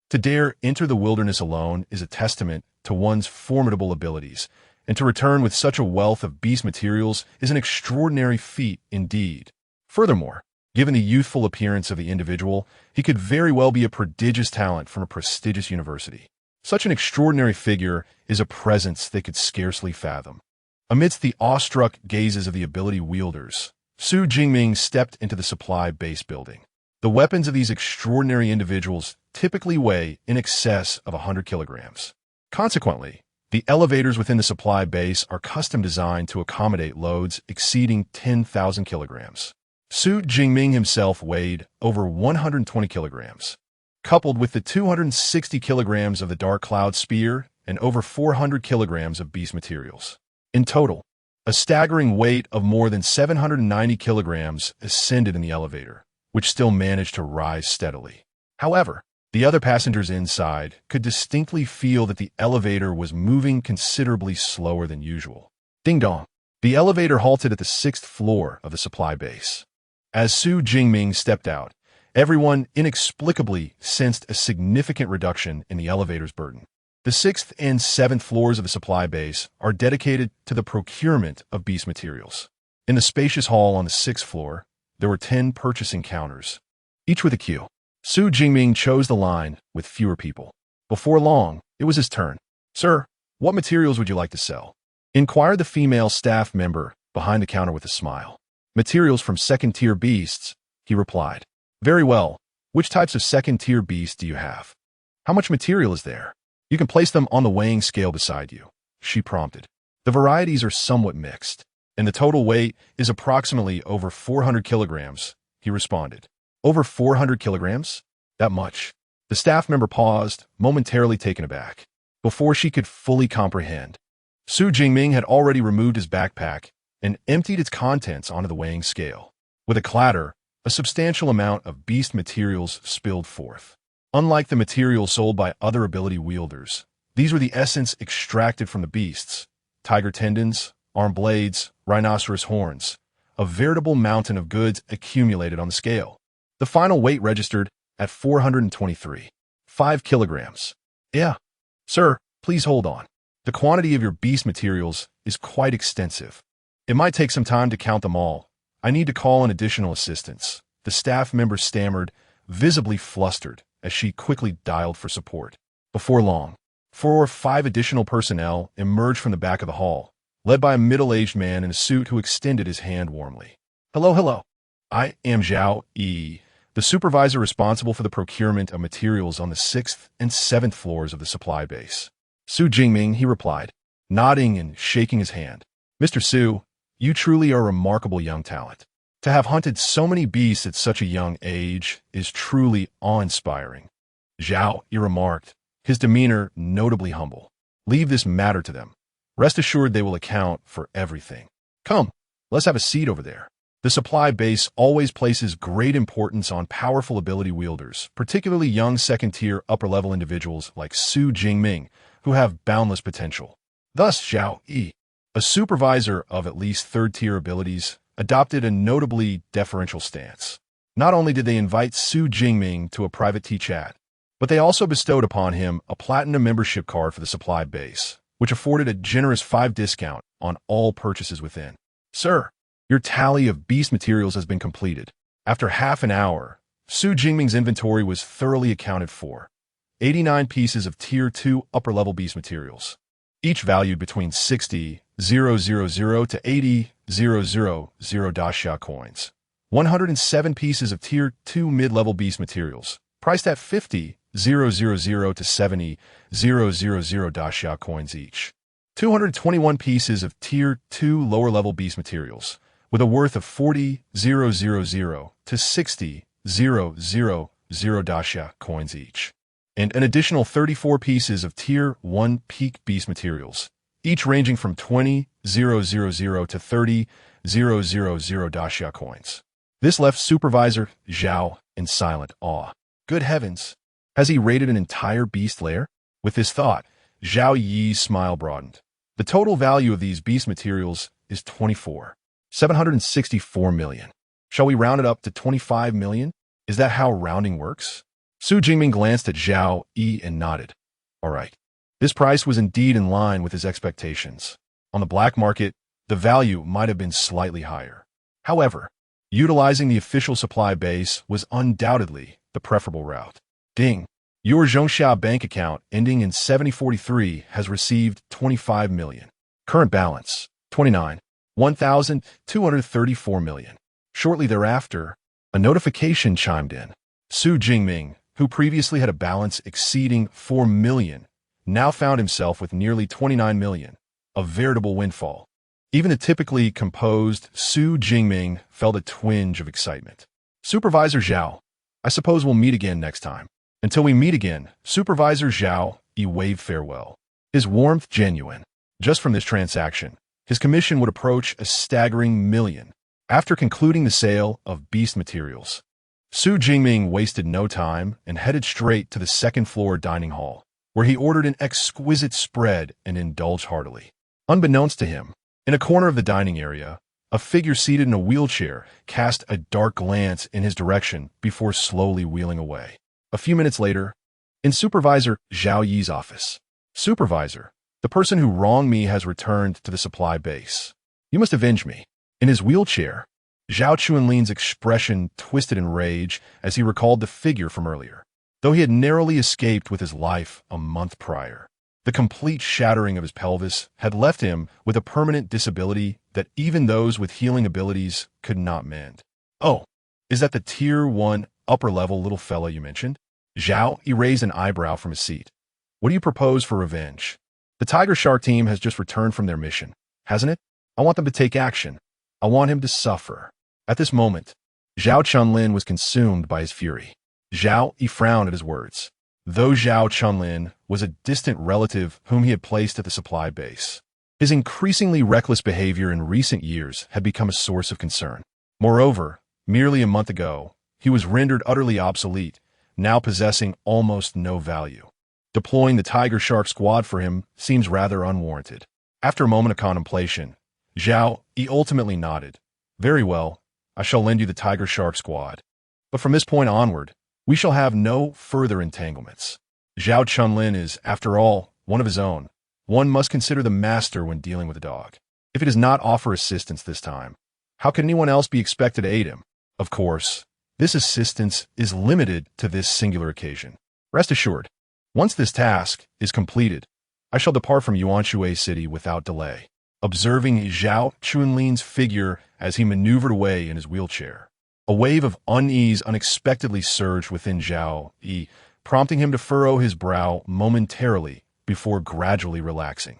S1: To dare enter the wilderness alone is a testament to one's formidable abilities, and to return with such a wealth of beast materials is an extraordinary feat indeed. Furthermore, given the youthful appearance of the individual, he could very well be a prodigious talent from a prestigious university. Such an extraordinary figure is a presence they could scarcely fathom. Amidst the awestruck gazes of the ability wielders, Jingming stepped into the supply base building. The weapons of these extraordinary individuals typically weigh in excess of 100 kilograms. Consequently, the elevators within the supply base are custom designed to accommodate loads exceeding 10,000 kilograms. Jingming himself weighed over 120 kilograms. Coupled with the 260 kilograms of the Dark Cloud Spear and over 400 kilograms of beast materials. In total, a staggering weight of more than 790 kilograms ascended in the elevator, which still managed to rise steadily. However, the other passengers inside could distinctly feel that the elevator was moving considerably slower than usual. Ding dong. The elevator halted at the 6th floor of the supply base. As Jingming stepped out, everyone inexplicably sensed a significant reduction in the elevator's burden. The 6th and 7th floors of the supply base are dedicated to the procurement of beast materials. In the spacious hall on the 6th floor, there were 10 purchasing counters, each with a queue. Jingming chose the line with fewer people. Before long, it was his turn. "Sir, what materials would you like to sell?" inquired the female staff member behind the counter with a smile. "Materials from second-tier beasts," he replied. "Very well. Which types of second-tier beasts do you have? How much material is there? You can place them on the weighing scale beside you," she prompted. "The varieties are somewhat mixed, and the total weight is approximately over 400 kilograms," he responded. "Over 400 kilograms? That much?" The staff member paused, momentarily taken aback. Before she could fully comprehend, Jingming had already removed his backpack and emptied its contents onto the weighing scale. With a clatter, a substantial amount of beast materials spilled forth. Unlike the materials sold by other ability wielders, these were the essence extracted from the beasts: tiger tendons, arm blades, rhinoceros horns. A veritable mountain of goods accumulated on the scale. The final weight registered at 423.5 kilograms. "Yeah. Sir, please hold on. The quantity of your beast materials is quite extensive. It might take some time to count them all. I need to call in additional assistance," the staff member stammered, visibly flustered, as she quickly dialed for support. Before long, 4 or 5 additional personnel emerged from the back of the hall, led by a middle-aged man in a suit who extended his hand warmly. Hello. I am Zhao Yi, the supervisor responsible for the procurement of materials on the 6th and 7th floors of the supply base." Jingming, he replied. nodding and shaking his hand. Mr. Su, you truly are a remarkable young talent. To have hunted so many beasts at such a young age is truly awe-inspiring. Zhao, he remarked, his demeanor notably humble. Leave this matter to them. Rest assured they will account for everything. Come, let's have a seat over there. The supply base always places great importance on powerful ability wielders, particularly young second-tier upper-level individuals like Su Jingming, who have boundless potential. Thus, Zhao Yi, a supervisor of at least third-tier abilities, adopted a notably deferential stance. Not only did they invite Su Jingming to a private tea-chat, but they also bestowed upon him a platinum membership card for the supply base, which afforded a generous 5% discount on all purchases within. Sir, your tally of beast materials has been completed. After half an hour, Su Jingming's inventory was thoroughly accounted for. 89 pieces of Tier 2 upper-level beast materials, each valued between 60,000 to 80,000 Daxia coins. 107 pieces of Tier 2 mid-level beast materials, priced at 50,000 to 70,000 Daxia coins each. 221 pieces of Tier 2 lower-level beast materials, with a worth of 40,000 to 60,000 Daxia coins each. And an additional 34 pieces of Tier 1 peak beast materials, each ranging from 20,000 to 30,000 Daxia coins. This left Supervisor Zhao in silent awe. Good heavens! Has he raided an entire beast lair? With this thought, Zhao Yi's smile broadened. The total value of these beast materials is 764 million. Shall we round it up to 25 million? Is that how rounding works? Su Jingming glanced at Zhao Yi and nodded. All right. This price was indeed in line with his expectations. On the black market, the value might have been slightly higher. However, utilizing the official supply base was undoubtedly the preferable route. Ding. Your Zhongxia bank account ending in 7043 has received 25 million. Current balance, 1,234 million. Shortly thereafter, a notification chimed in. Su Jingming, who previously had a balance exceeding 4 million, now found himself with nearly 29 million, a veritable windfall. Even the typically composed Su Jingming felt a twinge of excitement. Supervisor Zhao, I suppose we'll meet again next time. Until we meet again, Supervisor Zhao Yi waved farewell. His warmth genuine. Just from this transaction, his commission would approach a staggering million. After concluding the sale of beast materials, Su Jingming wasted no time and headed straight to the second-floor dining hall, where he ordered an exquisite spread and indulged heartily. Unbeknownst to him, in a corner of the dining area, a figure seated in a wheelchair cast a dark glance in his direction before slowly wheeling away. A few minutes later, in Supervisor Zhao Yi's office, Supervisor, the person who wronged me has returned to the supply base. You must avenge me. In his wheelchair, Zhao Chuanlin's expression twisted in rage as he recalled the figure from earlier. Though he had narrowly escaped with his life a month prior, the complete shattering of his pelvis had left him with a permanent disability that even those with healing abilities could not mend. Oh, is that the Tier 1 upper-level little fella you mentioned? Zhao raised an eyebrow from his seat. What do you propose for revenge? The Tiger Shark team has just returned from their mission, hasn't it? I want them to take action. I want him to suffer. At this moment, Zhao Chunlin was consumed by his fury. Zhao frowned at his words. Though Zhao Chunlin was a distant relative whom he had placed at the supply base, his increasingly reckless behavior in recent years had become a source of concern. Moreover, merely a month ago, he was rendered utterly obsolete, now possessing almost no value. Deploying the Tiger Shark squad for him seems rather unwarranted. After a moment of contemplation, Zhao ultimately nodded. Very well, I shall lend you the Tiger Shark squad. But from this point onward, we shall have no further entanglements. Zhao Chunlin is, after all, one of his own. One must consider the master when dealing with a dog. If he does not offer assistance this time, how can anyone else be expected to aid him? Of course, this assistance is limited to this singular occasion. Rest assured, once this task is completed, I shall depart from Yuanshui City without delay. Observing Zhao Chunlin's figure as he maneuvered away in his wheelchair, a wave of unease unexpectedly surged within Zhao Yi, prompting him to furrow his brow momentarily before gradually relaxing.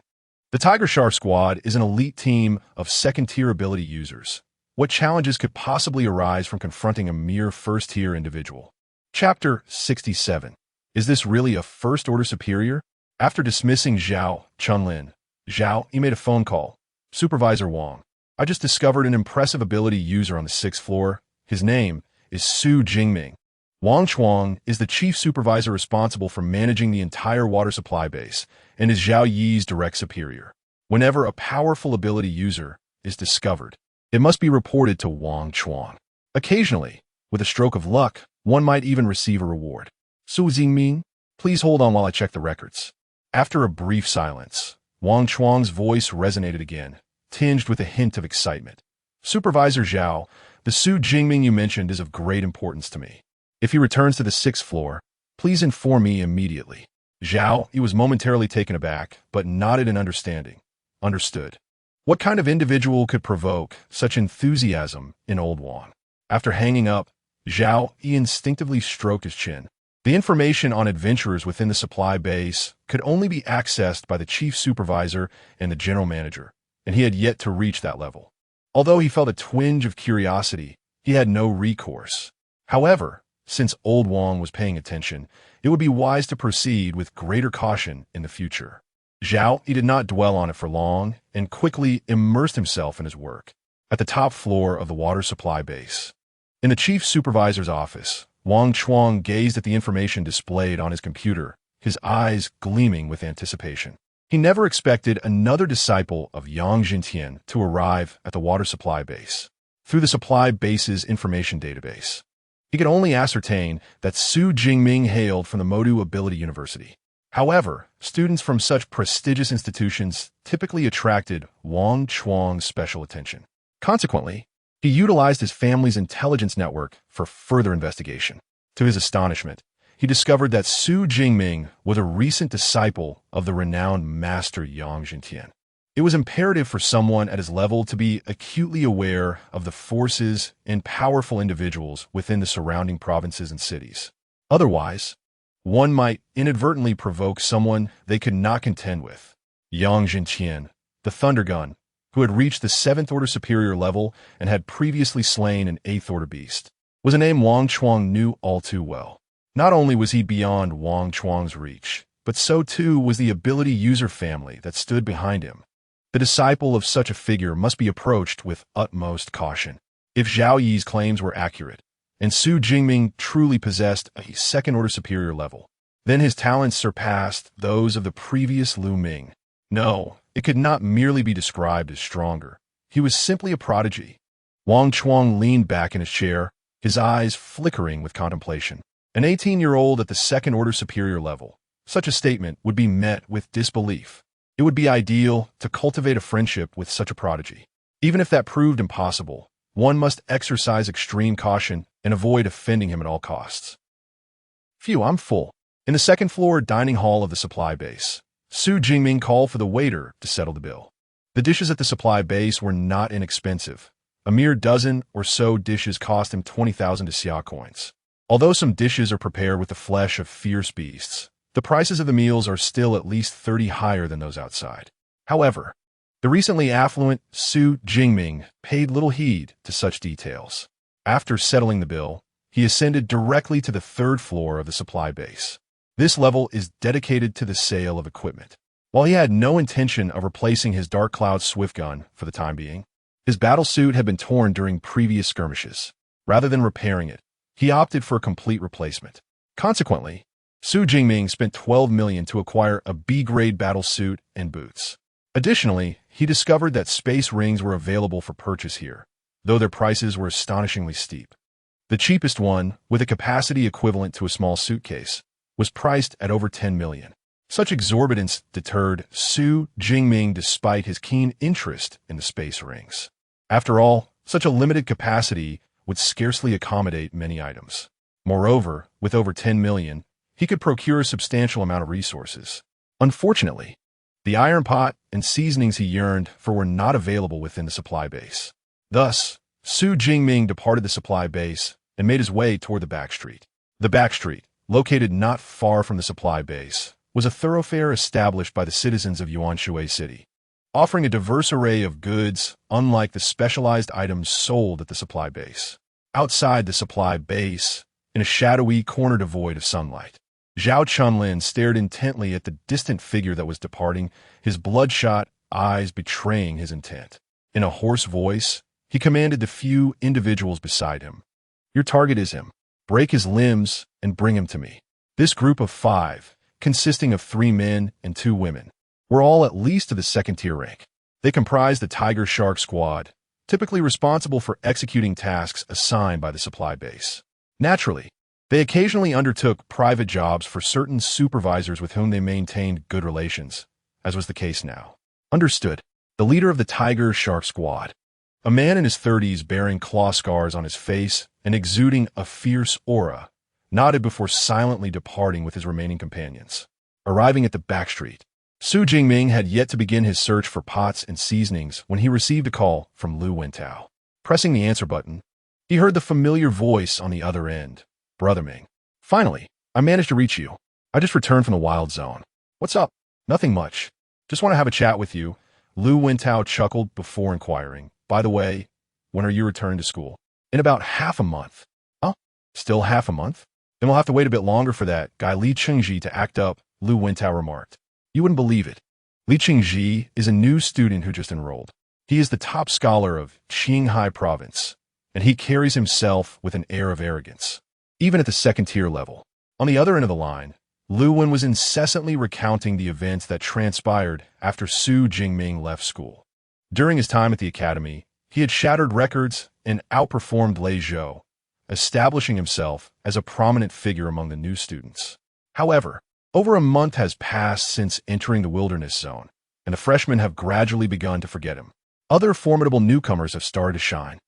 S1: The Tiger Shark Squad is an elite team of second-tier ability users. What challenges could possibly arise from confronting a mere first-tier individual? Chapter 67. Is this really a first-order superior? After dismissing Zhao Chunlin, he made a phone call. Supervisor Wang, I just discovered an impressive ability user on the 6th floor. His name is Su Jingming. Wang Chuang is the chief supervisor responsible for managing the entire water supply base and is Zhao Yi's direct superior. Whenever a powerful ability user is discovered, it must be reported to Wang Chuang. Occasionally, with a stroke of luck, one might even receive a reward. Su Jingming, please hold on while I check the records. After a brief silence, Wang Chuang's voice resonated again, tinged with a hint of excitement. Supervisor Zhao, the Su Jingming you mentioned is of great importance to me. If he returns to the 6th floor, please inform me immediately. Zhao, he was momentarily taken aback, but nodded in understanding. Understood. What kind of individual could provoke such enthusiasm in old Wang? After hanging up, Zhao, he instinctively stroked his chin. The information on adventurers within the supply base could only be accessed by the chief supervisor and the general manager, and he had yet to reach that level. Although he felt a twinge of curiosity, he had no recourse. However, since old Wang was paying attention, it would be wise to proceed with greater caution in the future. Zhao, he did not dwell on it for long and quickly immersed himself in his work. At the top floor of the water supply base, in the chief supervisor's office, Wang Chuang gazed at the information displayed on his computer, his eyes gleaming with anticipation. He never expected another disciple of Yang Jintian to arrive at the water supply base. Through the supply base's information database, he could only ascertain that Su Jingming hailed from the Modu Ability University. However, students from such prestigious institutions typically attracted Wang Chuang's special attention. Consequently, he utilized his family's intelligence network for further investigation. To his astonishment, he discovered that Su Jingming was a recent disciple of the renowned master Yang Jintian. It was imperative for someone at his level to be acutely aware of the forces and powerful individuals within the surrounding provinces and cities. Otherwise, one might inadvertently provoke someone they could not contend with. Yang Jintian, the Thunder God, who had reached the 7th Order Superior level and had previously slain an 8th Order beast, was a name Wang Chuang knew all too well. Not only was he beyond Wang Chuang's reach, but so too was the ability user family that stood behind him. The disciple of such a figure must be approached with utmost caution. If Zhao Yi's claims were accurate, and Su Jingming truly possessed a 2nd Order Superior level, then his talents surpassed those of the previous Lu Ming. No, it could not merely be described as stronger. He was simply a prodigy. Wang Chuang leaned back in his chair, his eyes flickering with contemplation. An 18-year-old at the 2nd Order Superior level. Such a statement would be met with disbelief. It would be ideal to cultivate a friendship with such a prodigy. Even if that proved impossible, one must exercise extreme caution and avoid offending him at all costs. Phew, I'm full. In the 2nd floor dining hall of the supply base, Su Jingming called for the waiter to settle the bill. The dishes at the supply base were not inexpensive. A mere dozen or so dishes cost him 20,000 Xia coins. Although some dishes are prepared with the flesh of fierce beasts, the prices of the meals are still at least 30 higher than those outside. However, the recently affluent Su Jingming paid little heed to such details. After settling the bill, he ascended directly to the 3rd floor of the supply base. This level is dedicated to the sale of equipment. While he had no intention of replacing his Dark Cloud Swift Gun for the time being, his battle suit had been torn during previous skirmishes. Rather than repairing it, he opted for a complete replacement. Consequently, Su Jingming spent 12 million to acquire a B-grade battle suit and boots. Additionally, he discovered that space rings were available for purchase here, though their prices were astonishingly steep. The cheapest one, with a capacity equivalent to a small suitcase, was priced at over 10 million. Such exorbitance deterred Su Jingming despite his keen interest in the space rings. After all, such a limited capacity would scarcely accommodate many items. Moreover, with over 10 million, he could procure a substantial amount of resources. Unfortunately, the iron pot and seasonings he yearned for were not available within the supply base. Thus, Su Jingming departed the supply base and made his way toward the back street. The back street, located not far from the supply base, was a thoroughfare established by the citizens of Yuanshui City. offering a diverse array of goods, unlike the specialized items sold at the supply base. Outside the supply base, in a shadowy corner devoid of sunlight, Zhao Chunlin stared intently at the distant figure that was departing, his bloodshot eyes betraying his intent. In a hoarse voice, he commanded the few individuals beside him. Your target is him. Break his limbs and bring him to me. This group of 5, consisting of 3 men and 2 women, were all at least of the second-tier rank. They comprised the Tiger Shark Squad, typically responsible for executing tasks assigned by the supply base. Naturally, they occasionally undertook private jobs for certain supervisors with whom they maintained good relations, as was the case now. Understood. The leader of the Tiger Shark Squad, a man in his 30s bearing claw scars on his face and exuding a fierce aura, nodded before silently departing with his remaining companions. Arriving at the back street, Su Jingming had yet to begin his search for pots and seasonings when he received a call from Lu Wentao. Pressing the answer button, he heard the familiar voice on the other end. Brother Ming. Finally, I managed to reach you. I just returned from the wild zone. What's up? Nothing much. Just want to have a chat with you. Lu Wentao chuckled before inquiring. By the way, when are you returning to school? In about half a month. Oh, still half a month? Then we'll have to wait a bit longer for that guy Li Qingji to act up, Lu Wentao remarked. You wouldn't believe it. Li Qingji is a new student who just enrolled. He is the top scholar of Qinghai province, and he carries himself with an air of arrogance, even at the second-tier level. On the other end of the line, Lu Wen was incessantly recounting the events that transpired after Su Jingming left school. During his time at the academy, he had shattered records and outperformed Lei Zhou, establishing himself as a prominent figure among the new students. However, over a month has passed since entering the wilderness zone, and the freshmen have gradually begun to forget him. Other formidable newcomers have started to shine.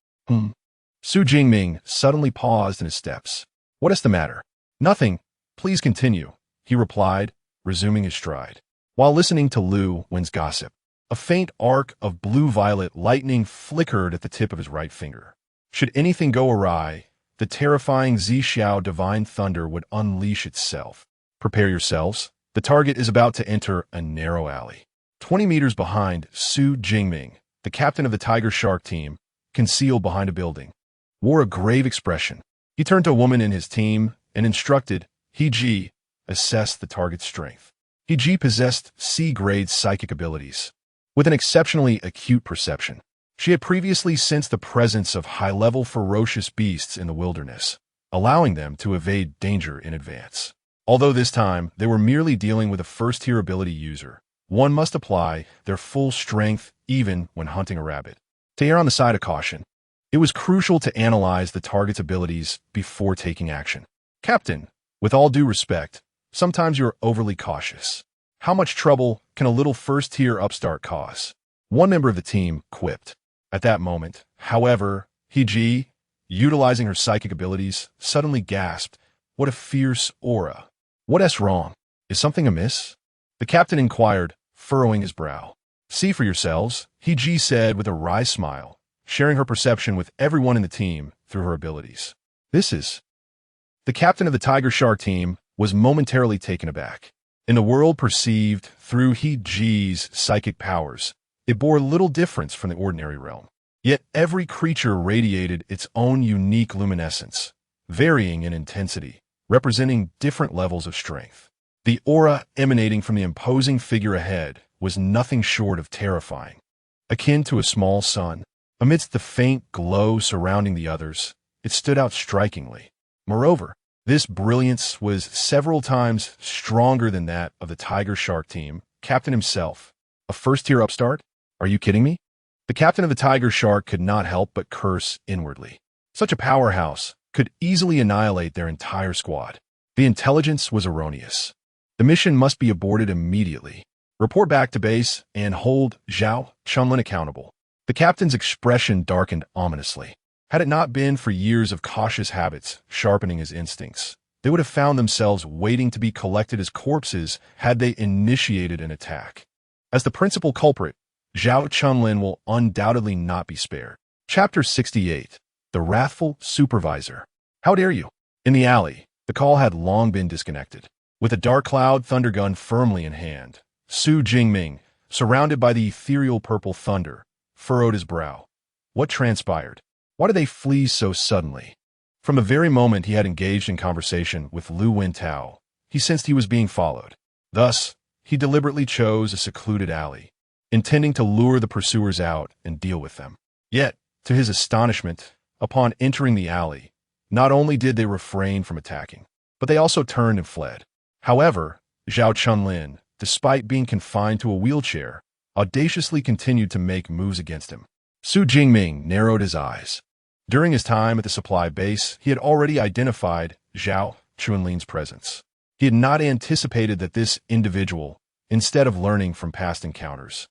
S1: Su Jingming suddenly paused in his steps. What is the matter? Nothing. Please continue, he replied, resuming his stride. While listening to Lu Wen's gossip, a faint arc of blue-violet lightning flickered at the tip of his right finger. Should anything go awry, the terrifying Zhixiao Divine Thunder would unleash itself. Prepare yourselves. The target is about to enter a narrow alley. 20 meters behind Su Jingming, the captain of the Tiger Shark team, concealed behind a building, wore a grave expression. He turned to a woman in his team and instructed, He-Ji, assess the target's strength. He-Ji possessed C-grade psychic abilities, with an exceptionally acute perception. She had previously sensed the presence of high-level ferocious beasts in the wilderness, allowing them to evade danger in advance. Although this time they were merely dealing with a first-tier ability user, one must apply their full strength even when hunting a rabbit. To err on the side of caution, it was crucial to analyze the target's abilities before taking action. Captain, with all due respect, sometimes you're overly cautious. How much trouble can a little first-tier upstart cause? One member of the team quipped. At that moment, however, He-Ji, utilizing her psychic abilities, suddenly gasped, "What a fierce aura! What's wrong? Is something amiss?" The captain inquired, furrowing his brow. See for yourselves, He-Ji said with a wry smile, sharing her perception with everyone in the team through her abilities. This is... The captain of the Tiger Shark team was momentarily taken aback. In the world perceived through He-Ji's psychic powers, it bore little difference from the ordinary realm. Yet every creature radiated its own unique luminescence, varying in intensity, representing different levels of strength. The aura emanating from the imposing figure ahead was nothing short of terrifying. Akin to a small sun, amidst the faint glow surrounding the others, it stood out strikingly. Moreover, this brilliance was several times stronger than that of the Tiger Shark team, captain himself. A first-tier upstart? Are you kidding me? The captain of the Tiger Shark could not help but curse inwardly. Such a powerhouse could easily annihilate their entire squad. The intelligence was erroneous. The mission must be aborted immediately. Report back to base and hold Zhao Chunlin accountable. The captain's expression darkened ominously. Had it not been for years of cautious habits sharpening his instincts, they would have found themselves waiting to be collected as corpses had they initiated an attack. As the principal culprit, Zhao Chunlin will undoubtedly not be spared. Chapter 68. The Wrathful Supervisor. How dare you? In the alley, the call had long been disconnected. With a dark cloud thunder gun firmly in hand, Su Jingming, surrounded by the ethereal purple thunder, furrowed his brow. What transpired? Why did they flee so suddenly? From the very moment he had engaged in conversation with Lu Wintao, he sensed he was being followed. Thus, he deliberately chose a secluded alley, intending to lure the pursuers out and deal with them. Yet, to his astonishment, upon entering the alley, not only did they refrain from attacking, but they also turned and fled. However, Zhao Chunlin, despite being confined to a wheelchair, audaciously continued to make moves against him. Su Jingming narrowed his eyes. During his time at the supply base, he had already identified Zhao Chunlin's presence. He had not anticipated that this individual, instead of learning from past encounters,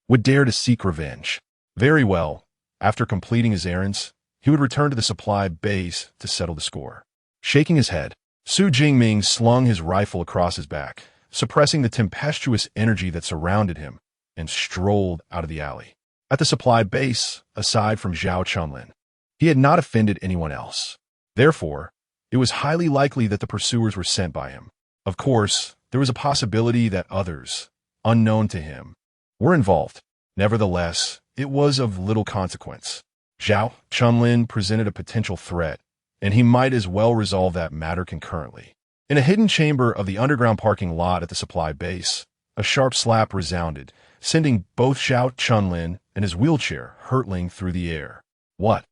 S1: would dare to seek revenge. Very well, after completing his errands, he would return to the supply base to settle the score. Shaking his head, Su Jingming slung his rifle across his back, suppressing the tempestuous energy that surrounded him, and strolled out of the alley. At the supply base, aside from Zhao Chunlin, he had not offended anyone else. Therefore, it was highly likely that the pursuers were sent by him. Of course, there was a possibility that others, unknown to him, were involved. Nevertheless, it was of little consequence. Zhao Chunlin presented a potential threat, and he might as well resolve that matter concurrently. In a hidden chamber of the underground parking lot at the supply base, a sharp slap resounded, sending both Zhao Chunlin and his wheelchair hurtling through the air. What?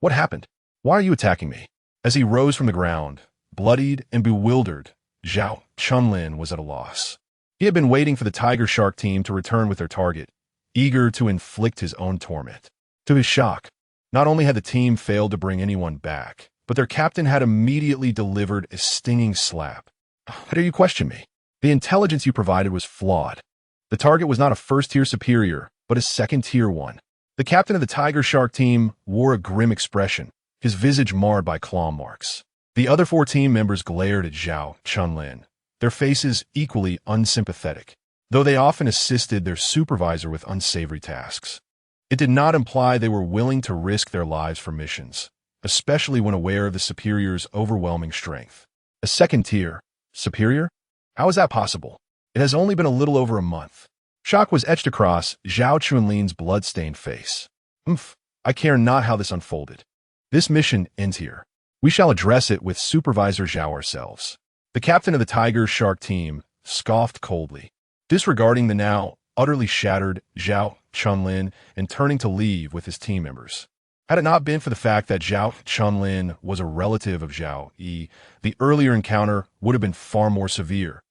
S1: What happened? Why are you attacking me? As he rose from the ground, bloodied and bewildered, Zhao Chunlin was at a loss. He had been waiting for the Tiger Shark team to return with their target, eager to inflict his own torment. To his shock, not only had the team failed to bring anyone back, but their captain had immediately delivered a stinging slap. How dare you question me? The intelligence you provided was flawed. The target was not a first-tier superior, but a second-tier one. The captain of the Tiger Shark team wore a grim expression, his visage marred by claw marks. The other 4 team members glared at Zhao Chunlin, their faces equally unsympathetic, though they often assisted their supervisor with unsavory tasks. It did not imply they were willing to risk their lives for missions, especially when aware of the superior's overwhelming strength. A second-tier superior? How is that possible? It has only been a little over a month. Shock was etched across Zhao Chunlin's blood-stained face. I care not how this unfolded. This mission ends here. We shall address it with Supervisor Zhao ourselves. The captain of the Tiger Shark team scoffed coldly, disregarding the now utterly shattered Zhao Chunlin and turning to leave with his team members. Had it not been for the fact that Zhao Chunlin was a relative of Zhao Yi, the earlier encounter would have been far more severe.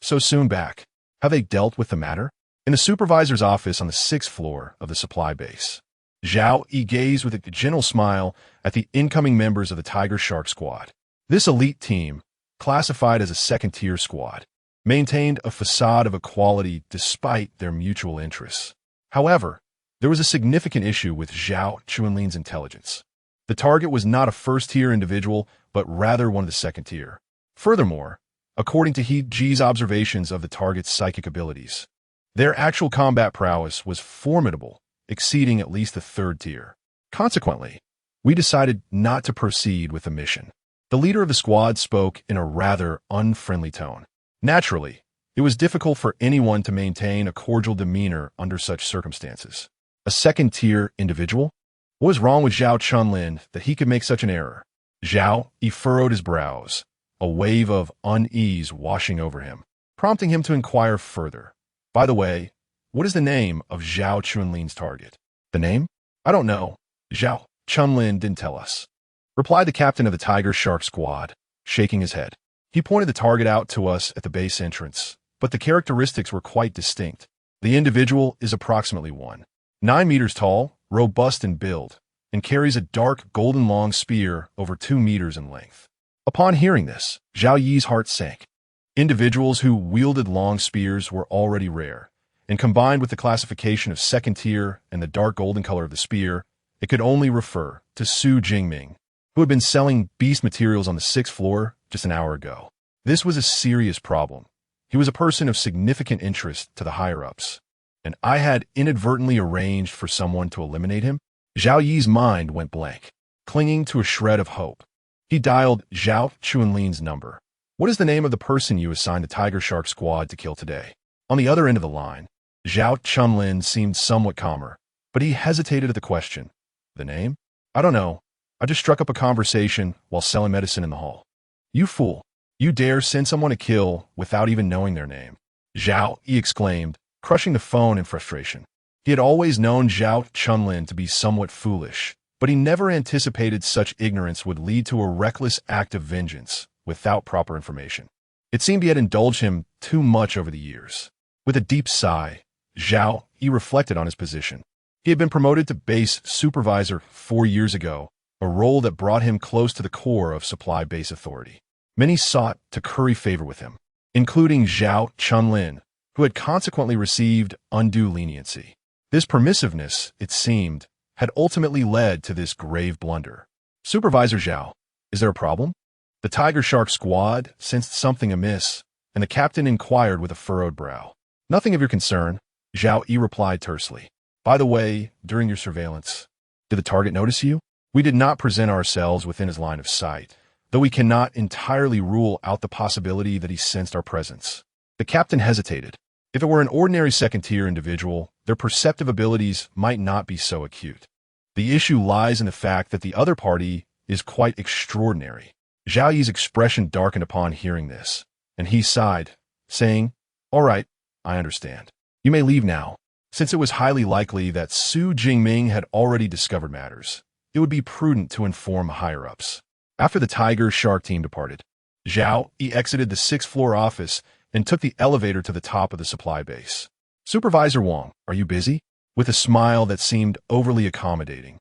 S1: So soon back, have they dealt with the matter? In the supervisor's office on the 6th floor of the supply base, Zhao Yi gazed with a gentle smile at the incoming members of the Tiger Shark squad. This elite team, classified as a second-tier squad, maintained a facade of equality despite their mutual interests. However, there was a significant issue with Zhao Chunlin's intelligence. The target was not a first-tier individual, but rather one of the second-tier. Furthermore, according to He Ji's observations of the target's psychic abilities, their actual combat prowess was formidable, exceeding at least the 3rd tier. Consequently, we decided not to proceed with the mission. The leader of the squad spoke in a rather unfriendly tone. Naturally, it was difficult for anyone to maintain a cordial demeanor under such circumstances. A second-tier individual? What was wrong with Zhao Chunlin that he could make such an error? Zhao Yi furrowed his brows, a wave of unease washing over him, prompting him to inquire further. By the way, what is the name of Zhao Chunlin's target? The name? I don't know. Zhao Chunlin didn't tell us, replied the captain of the Tiger Shark squad, shaking his head. He pointed the target out to us at the base entrance, but the characteristics were quite distinct. The individual is approximately 9 meters tall, robust in build, and carries a dark golden long spear over 2 meters in length. Upon hearing this, Zhao Yi's heart sank. Individuals who wielded long spears were already rare, and combined with the classification of second tier and the dark golden color of the spear, it could only refer to Su Jingming, who had been selling beast materials on the 6th floor just an hour ago. This was a serious problem. He was a person of significant interest to the higher-ups, and I had inadvertently arranged for someone to eliminate him. Zhao Yi's mind went blank, clinging to a shred of hope. He dialed Zhao Chunlin's number. What is the name of the person you assigned the Tiger Shark squad to kill today? On the other end of the line, Zhao Chunlin seemed somewhat calmer, but he hesitated at the question. The name? I don't know. I just struck up a conversation while selling medicine in the hall. You fool. You dare send someone to kill without even knowing their name. Zhao Yi exclaimed, crushing the phone in frustration. He had always known Zhao Chunlin to be somewhat foolish, but he never anticipated such ignorance would lead to a reckless act of vengeance without proper information. It seemed he had indulged him too much over the years. With a deep sigh, Zhao Yi reflected on his position. He had been promoted to base supervisor 4 years ago, a role that brought him close to the core of supply base authority. Many sought to curry favor with him, including Zhao Chunlin, who had consequently received undue leniency. This permissiveness, it seemed, had ultimately led to this grave blunder. Supervisor Zhao, is there a problem? The Tiger Shark squad sensed something amiss, and the captain inquired with a furrowed brow. Nothing of your concern, Zhao Yi replied tersely. By the way, during your surveillance, did the target notice you? We did not present ourselves within his line of sight, though we cannot entirely rule out the possibility that he sensed our presence. The captain hesitated. If it were an ordinary second-tier individual, their perceptive abilities might not be so acute. The issue lies in the fact that the other party is quite extraordinary. Zhao Yi's expression darkened upon hearing this, and he sighed, saying, All right, I understand. You may leave now. Since it was highly likely that Su Jingming had already discovered matters, it would be prudent to inform higher-ups. After the Tiger Shark team departed, Zhao Yi exited the 6th-floor office and took the elevator to the top of the supply base. Supervisor Wang, are you busy? With a smile that seemed overly accommodating,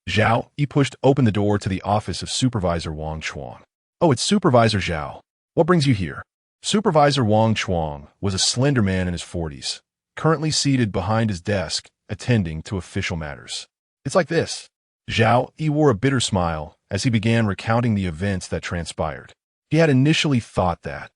S1: Zhao Yi pushed open the door to the office of Supervisor Wang Chuang. Oh, it's Supervisor Zhao. What brings you here? Supervisor Wang Chuang was a slender man in his 40s, currently seated behind his desk, attending to official matters. It's like this. Zhao Yi wore a bitter smile as he began recounting the events that transpired. He had initially thought that,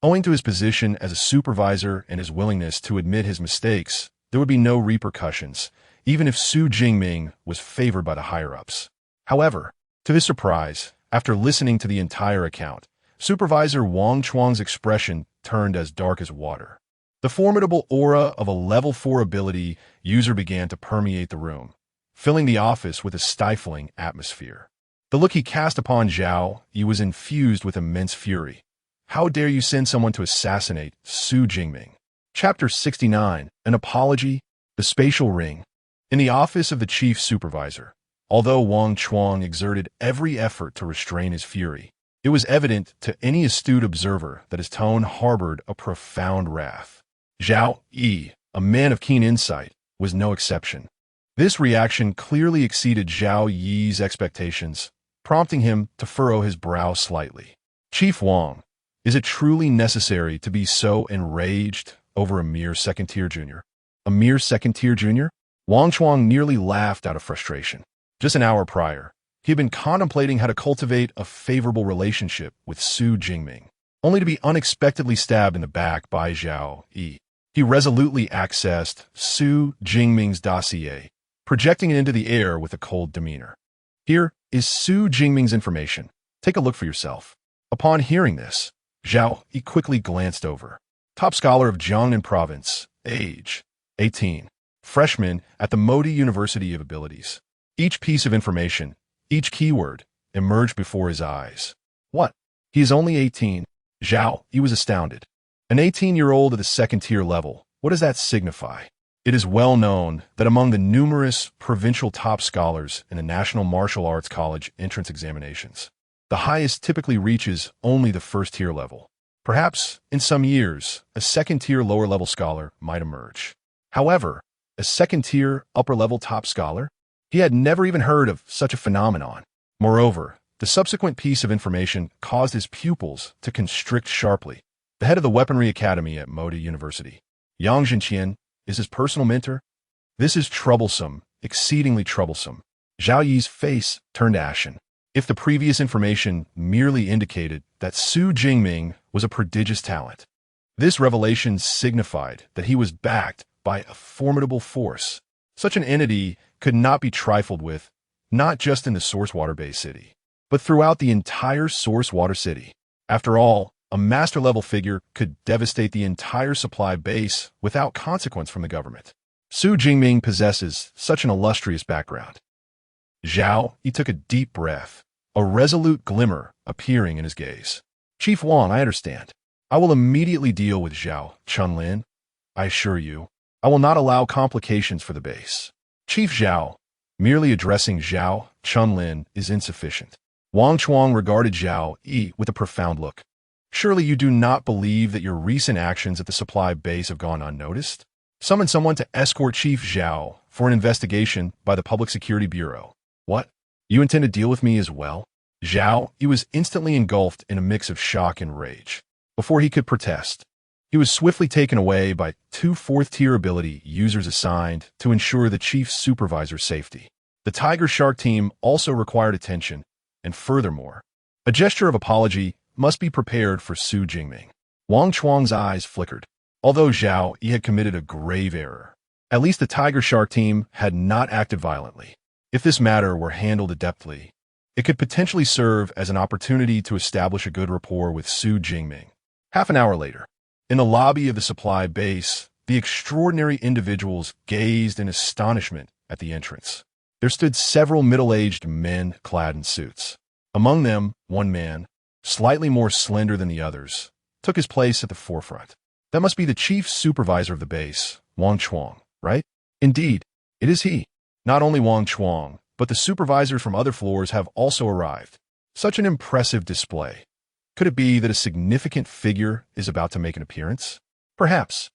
S1: owing to his position as a supervisor and his willingness to admit his mistakes, there would be no repercussions, even if Su Jingming was favored by the higher-ups. However, to his surprise, after listening to the entire account, Supervisor Wang Chuang's expression turned as dark as water. The formidable aura of a level 4 ability user began to permeate the room, filling the office with a stifling atmosphere. The look he cast upon Zhao Yi was infused with immense fury. How dare you send someone to assassinate Su Jingming? Chapter 69, An Apology, The Spatial Ring. In the office of the chief supervisor, although Wang Chuang exerted every effort to restrain his fury, it was evident to any astute observer that his tone harbored a profound wrath. Zhao Yi, a man of keen insight, was no exception. This reaction clearly exceeded Zhao Yi's expectations, prompting him to furrow his brow slightly. Chief Wang, is it truly necessary to be so enraged over a mere second-tier junior? A mere second-tier junior? Wang Chuang nearly laughed out of frustration. Just an hour prior, he had been contemplating how to cultivate a favorable relationship with Su Jingming, only to be unexpectedly stabbed in the back by Zhao Yi. He resolutely accessed Su Jingming's dossier, projecting it into the air with a cold demeanor. Here is Su Jingming's information. Take a look for yourself. Upon hearing this, Zhao Yi quickly glanced over. Top scholar of Jiangnan Province, age 18, freshman at the Modi University of Abilities. Each piece of information, each keyword, emerged before his eyes. What? He is only 18. Zhao Yi was astounded. An 18-year-old at the second-tier level, what does that signify? It is well known that among the numerous provincial top scholars in the National Martial Arts College entrance examinations, the highest typically reaches only the first-tier level. Perhaps, in some years, a second-tier lower-level scholar might emerge. However, a second-tier upper-level top scholar? He had never even heard of such a phenomenon. Moreover, the subsequent piece of information caused his pupils to constrict sharply. The head of the Weaponry Academy at Modi University, Yang Zhenqian, is his personal mentor. This is troublesome, exceedingly troublesome. Zhao Yi's face turned ashen. If the previous information merely indicated that Su Jingming was a prodigious talent, this revelation signified that he was backed by a formidable force. Such an entity could not be trifled with, not just in the Source Water Bay City, but throughout the entire Source Water City. After all, A master-level figure could devastate the entire supply base without consequence from the government. Su Jingming possesses such an illustrious background. Zhao, he took a deep breath, a resolute glimmer appearing in his gaze. Chief Wang, I understand. I will immediately deal with Zhao Chunlin. I assure you, I will not allow complications for the base. Chief Zhao, merely addressing Zhao Chunlin is insufficient. Wang Chuang regarded Zhao Yi with a profound look. Surely you do not believe that your recent actions at the supply base have gone unnoticed? Summon someone to escort Chief Zhao for an investigation by the Public Security Bureau. What? You intend to deal with me as well? Zhao, he was instantly engulfed in a mix of shock and rage. Before he could protest, he was swiftly taken away by two fourth-tier ability users assigned to ensure the chief's supervisor's safety. The Tiger Shark team also required attention, and furthermore, a gesture of apology must be prepared for Su Jingming. Wang Chuang's eyes flickered. Although Zhao Yi had committed a grave error, at least the Tiger Shark team had not acted violently. If this matter were handled adeptly, it could potentially serve as an opportunity to establish a good rapport with Su Jingming. Half an hour later, in the lobby of the supply base, the extraordinary individuals gazed in astonishment at the entrance. There stood several middle-aged men clad in suits. Among them, one man, slightly more slender than the others, took his place at the forefront. That must be the chief supervisor of the base, Wang Chuang, right? Indeed, it is he. Not only Wang Chuang, but the supervisors from other floors have also arrived. Such an impressive display. Could it be that a significant figure is about to make an appearance? Perhaps.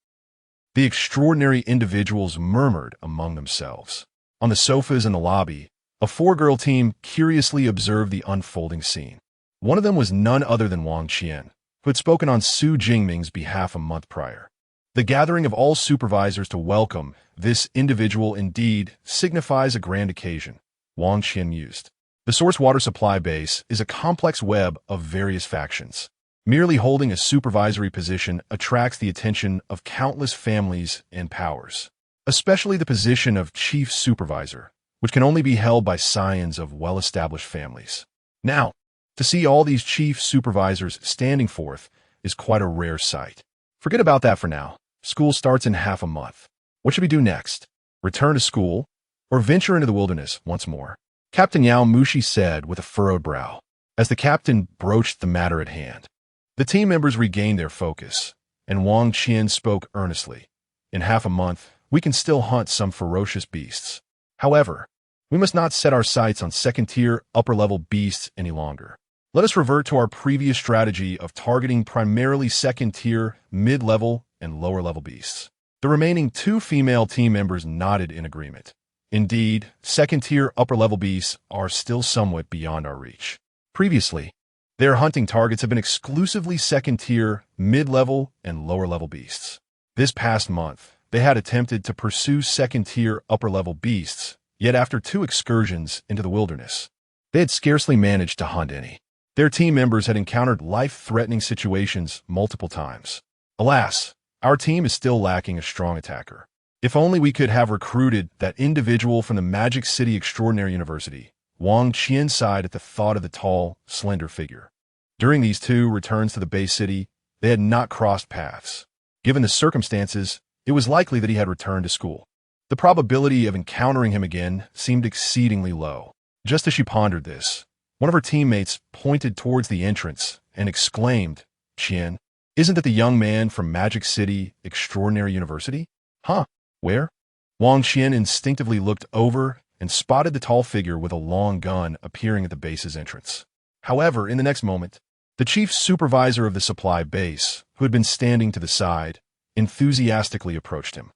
S1: The extraordinary individuals murmured among themselves. On the sofas in the lobby, a four-girl team curiously observed the unfolding scene. One of them was none other than Wang Qian, who had spoken on Su Jingming's behalf a month prior. The gathering of all supervisors to welcome this individual indeed signifies a grand occasion, Wang Qian mused. The source water supply base is a complex web of various factions. Merely holding a supervisory position attracts the attention of countless families and powers, especially the position of chief supervisor, which can only be held by scions of well-established families. Now, to see all these chief supervisors standing forth is quite a rare sight. Forget about that for now. School starts in half a month. What should we do next? Return to school or venture into the wilderness once more? Captain Yao Mushi said with a furrowed brow, as the captain broached the matter at hand. The team members regained their focus, and Wang Qian spoke earnestly. In half a month, we can still hunt some ferocious beasts. However, we must not set our sights on second-tier, upper-level beasts any longer. Let us revert to our previous strategy of targeting primarily second-tier, mid-level, and lower-level beasts. The remaining two female team members nodded in agreement. Indeed, second-tier, upper-level beasts are still somewhat beyond our reach. Previously, their hunting targets have been exclusively second-tier, mid-level, and lower-level beasts. This past month, they had attempted to pursue second-tier, upper-level beasts, yet after two excursions into the wilderness, they had scarcely managed to hunt any. Their team members had encountered life-threatening situations multiple times. Alas, our team is still lacking a strong attacker. If only we could have recruited that individual from the Magic City Extraordinary University. Wang Qian sighed at the thought of the tall, slender figure. During these two returns to the base city, they had not crossed paths. Given the circumstances, it was likely that he had returned to school. The probability of encountering him again seemed exceedingly low. Just as she pondered this, one of her teammates pointed towards the entrance and exclaimed, "Qian, isn't that the young man from Magic City Extraordinary University?" "Huh? Where?" Wang Qian instinctively looked over and spotted the tall figure with a long gun appearing at the base's entrance. However, in the next moment, the chief supervisor of the supply base, who had been standing to the side, enthusiastically approached him.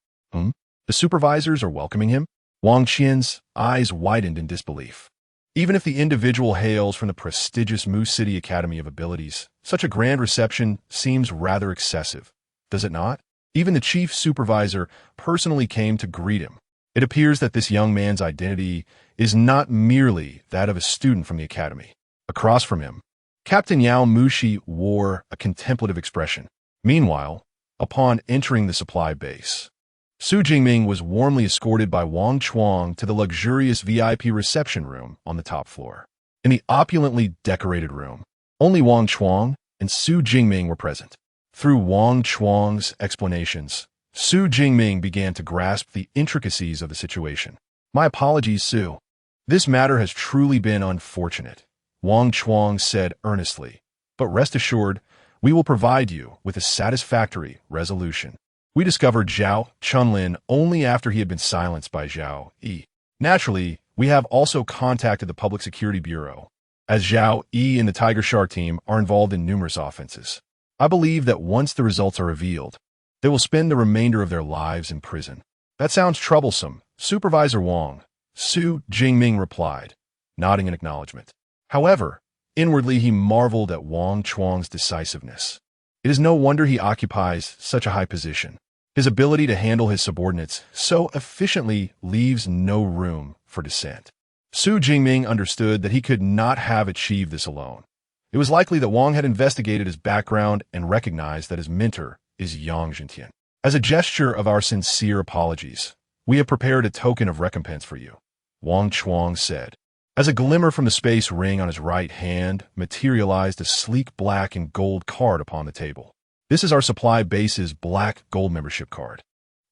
S1: The supervisors are welcoming him? Wang Qian's eyes widened in disbelief. Even if the individual hails from the prestigious Mu City Academy of Abilities, such a grand reception seems rather excessive, does it not? Even the chief supervisor personally came to greet him. It appears that this young man's identity is not merely that of a student from the academy. Across from him, Captain Yao Mushi wore a contemplative expression. Meanwhile, upon entering the supply base, Su Jingming was warmly escorted by Wang Chuang to the luxurious VIP reception room on the top floor. In the opulently decorated room, only Wang Chuang and Su Jingming were present. Through Wang Chuang's explanations, Su Jingming began to grasp the intricacies of the situation. My apologies, Su. This matter has truly been unfortunate, Wang Chuang said earnestly. But rest assured, we will provide you with a satisfactory resolution. We discovered Zhao Chunlin only after he had been silenced by Zhao Yi. Naturally, we have also contacted the Public Security Bureau, as Zhao Yi and the Tiger Shark team are involved in numerous offenses. I believe that once the results are revealed, they will spend the remainder of their lives in prison. That sounds troublesome, Supervisor Wang, Su Jingming replied, nodding in acknowledgement. However, inwardly he marveled at Wang Chuang's decisiveness. It is no wonder he occupies such a high position. His ability to handle his subordinates so efficiently leaves no room for dissent. Su Jingming understood that he could not have achieved this alone. It was likely that Wang had investigated his background and recognized that his mentor is Yang Zhentian. As a gesture of our sincere apologies, we have prepared a token of recompense for you, Wang Chuang said. As a glimmer from the space ring on his right hand materialized a sleek black and gold card upon the table. This is our supply base's black gold membership card,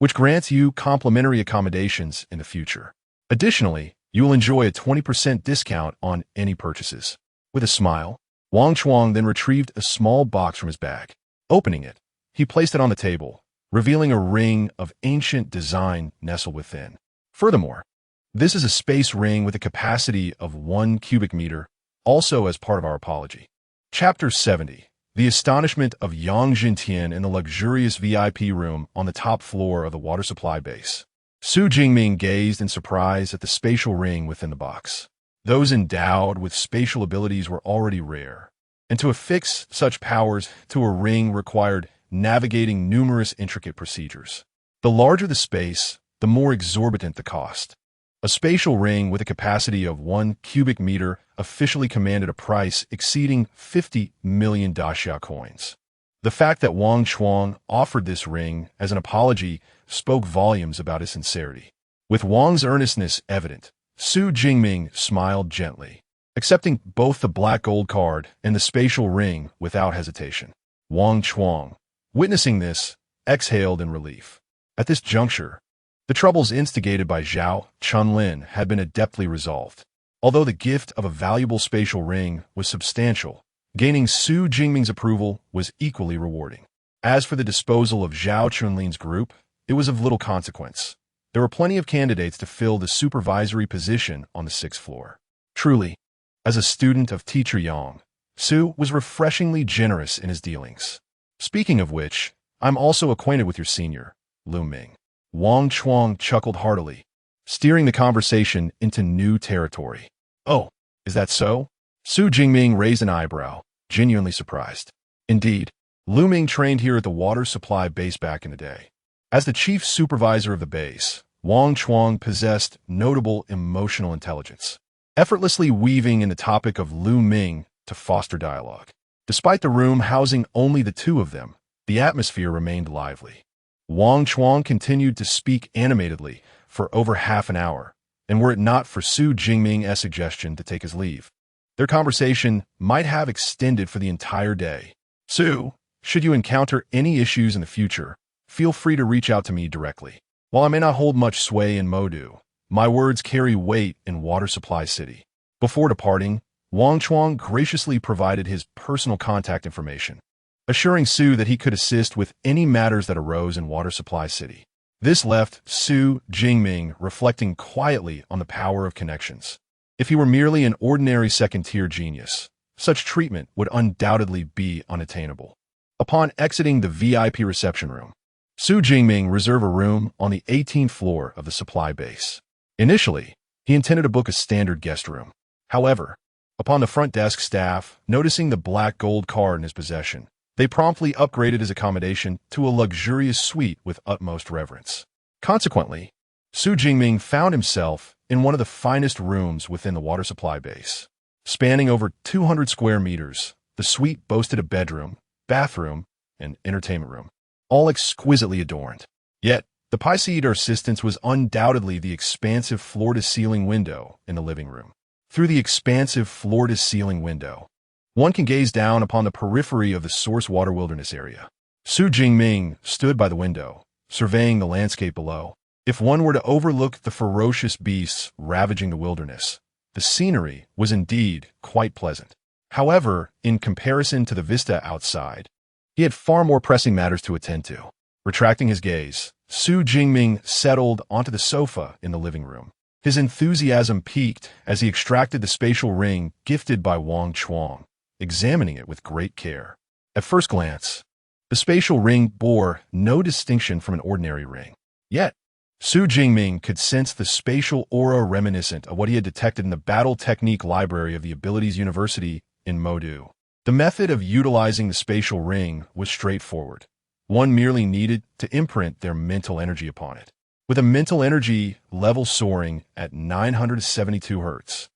S1: which grants you complimentary accommodations in the future. Additionally, you will enjoy a 20% discount on any purchases. With a smile, Wang Chuang then retrieved a small box from his bag. Opening it, he placed it on the table, revealing a ring of ancient design nestled within. Furthermore, this is a space ring with a capacity of 1 cubic meter, also as part of our apology. Chapter 70. The astonishment of Yang Zhentian in the luxurious VIP room on the top floor of the water supply base. Su Jingming gazed in surprise at the spatial ring within the box. Those endowed with spatial abilities were already rare, and to affix such powers to a ring required navigating numerous intricate procedures. The larger the space, the more exorbitant the cost. A spatial ring with a capacity of 1 cubic meter officially commanded a price exceeding 50 million Daxia coins. The fact that Wang Chuang offered this ring as an apology spoke volumes about his sincerity. With Wang's earnestness evident, Su Jingming smiled gently, accepting both the black gold card and the spatial ring without hesitation. Wang Chuang, witnessing this, exhaled in relief. At this juncture, the troubles instigated by Zhao Chunlin had been adeptly resolved. Although the gift of a valuable spatial ring was substantial, gaining Su Jingming's approval was equally rewarding. As for the disposal of Zhao Chunlin's group, it was of little consequence. There were plenty of candidates to fill the supervisory position on the 6th floor. Truly, as a student of Teacher Yang, Su was refreshingly generous in his dealings. Speaking of which, I'm also acquainted with your senior, Lu Ming. Wang Chuang chuckled heartily, steering the conversation into new territory. Oh, is that so? Su Jingming raised an eyebrow, genuinely surprised. Indeed, Lu Ming trained here at the water supply base back in the day. As the chief supervisor of the base, Wang Chuang possessed notable emotional intelligence, effortlessly weaving in the topic of Lu Ming to foster dialogue. Despite the room housing only the two of them, the atmosphere remained lively. Wang Chuang continued to speak animatedly for over half an hour, and were it not for Su Jingming's suggestion to take his leave, their conversation might have extended for the entire day. Su, should you encounter any issues in the future, feel free to reach out to me directly. While I may not hold much sway in Modu, my words carry weight in Water Supply City. Before departing, Wang Chuang graciously provided his personal contact information, assuring Su that he could assist with any matters that arose in Water Supply City. This left Su Jingming reflecting quietly on the power of connections. If he were merely an ordinary second-tier genius, such treatment would undoubtedly be unattainable. Upon exiting the VIP reception room, Su Jingming reserved a room on the 18th floor of the supply base. Initially, he intended to book a standard guest room. However, upon the front desk staff noticing the black gold card in his possession, they promptly upgraded his accommodation to a luxurious suite with utmost reverence. Consequently, Su Jingming found himself in one of the finest rooms within the water supply base. Spanning over 200 square meters, the suite boasted a bedroom, bathroom, and entertainment room, all exquisitely adorned. Yet, the piece de resistance was undoubtedly the expansive floor-to-ceiling window in the living room. Through the expansive floor-to-ceiling window, one can gaze down upon the periphery of the source water wilderness area. Su Jingming stood by the window, surveying the landscape below. If one were to overlook the ferocious beasts ravaging the wilderness, the scenery was indeed quite pleasant. However, in comparison to the vista outside, he had far more pressing matters to attend to. Retracting his gaze, Su Jingming settled onto the sofa in the living room. His enthusiasm peaked as he extracted the spatial ring gifted by Wang Chuang, examining it with great care. At first glance, the spatial ring bore no distinction from an ordinary ring. Yet, Su Jingming could sense the spatial aura reminiscent of what he had detected in the Battle Technique Library of the Abilities University in Modu. The method of utilizing the spatial ring was straightforward. One merely needed to imprint their mental energy upon it. With a mental energy level soaring at 972 Hz,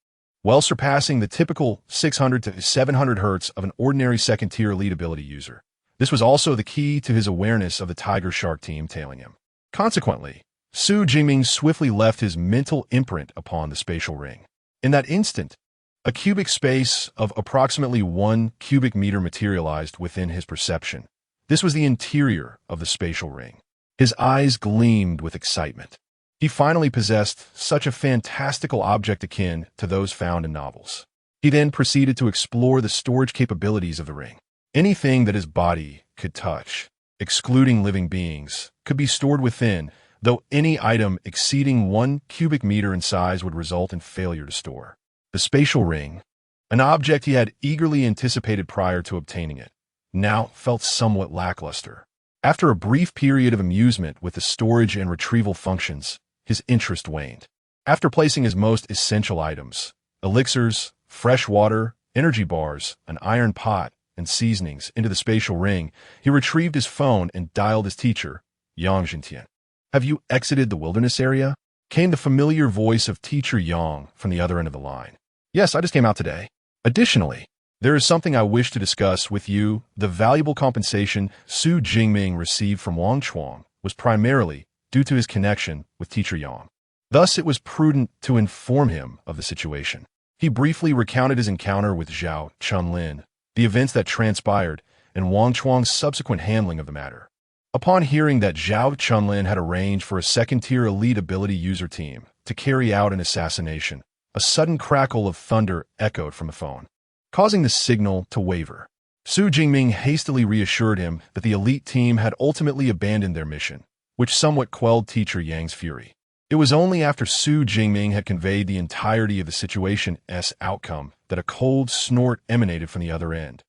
S1: well surpassing the typical 600 to 700 Hz of an ordinary second-tier elite ability user. This was also the key to his awareness of the tiger shark team tailing him. Consequently, Su Jingming swiftly left his mental imprint upon the spatial ring. In that instant, a cubic space of approximately 1 cubic meter materialized within his perception. This was the interior of the spatial ring. His eyes gleamed with excitement. He finally possessed such a fantastical object akin to those found in novels. He then proceeded to explore the storage capabilities of the ring. Anything that his body could touch, excluding living beings, could be stored within, though any item exceeding 1 cubic meter in size would result in failure to store. The spatial ring, an object he had eagerly anticipated prior to obtaining it, now felt somewhat lackluster. After a brief period of amusement with the storage and retrieval functions, his interest waned. After placing his most essential items, elixirs, fresh water, energy bars, an iron pot, and seasonings into the spatial ring, he retrieved his phone and dialed his teacher, Yang Jintian. "Have you exited the wilderness area?" came the familiar voice of teacher Yang from the other end of the line. "Yes, I just came out today. Additionally, there is something I wish to discuss with you. The valuable compensation Su Jingming received from Wang Chuang was primarily due to his connection with teacher Yang. Thus, it was prudent to inform him of the situation. He briefly recounted his encounter with Zhao Chunlin, the events that transpired, and Wang Chuang's subsequent handling of the matter. Upon hearing that Zhao Chunlin had arranged for a second-tier elite ability user team to carry out an assassination, a sudden crackle of thunder echoed from the phone, causing the signal to waver. Su Jingming hastily reassured him that the elite team had ultimately abandoned their mission, which somewhat quelled teacher Yang's fury. It was only after Su Jingming had conveyed the entirety of the situation's outcome that a cold snort emanated from the other end.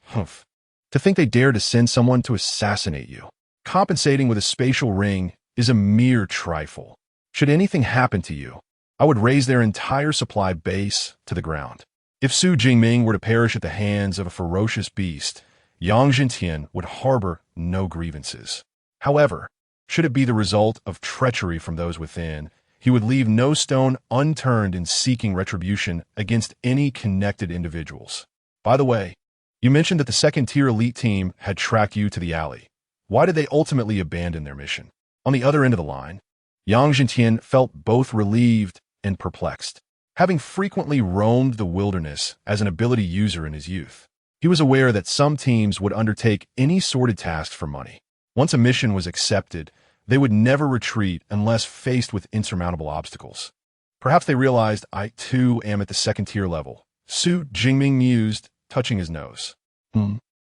S1: "Humph. To think they dared to send someone to assassinate you. Compensating with a spatial ring is a mere trifle. Should anything happen to you, I would raise their entire supply base to the ground." If Su Jingming were to perish at the hands of a ferocious beast, Yang Jintian would harbor no grievances. However, should it be the result of treachery from those within, he would leave no stone unturned in seeking retribution against any connected individuals. By the way, you mentioned that the second-tier elite team had tracked you to the alley. Why did they ultimately abandon their mission? On the other end of the line, Yang Jintian felt both relieved and perplexed. Having frequently roamed the wilderness as an ability user in his youth, he was aware that some teams would undertake any sordid task for money. Once a mission was accepted, they would never retreat unless faced with insurmountable obstacles. Perhaps they realized I, too, am at the second-tier level. Su Jingming mused, touching his nose.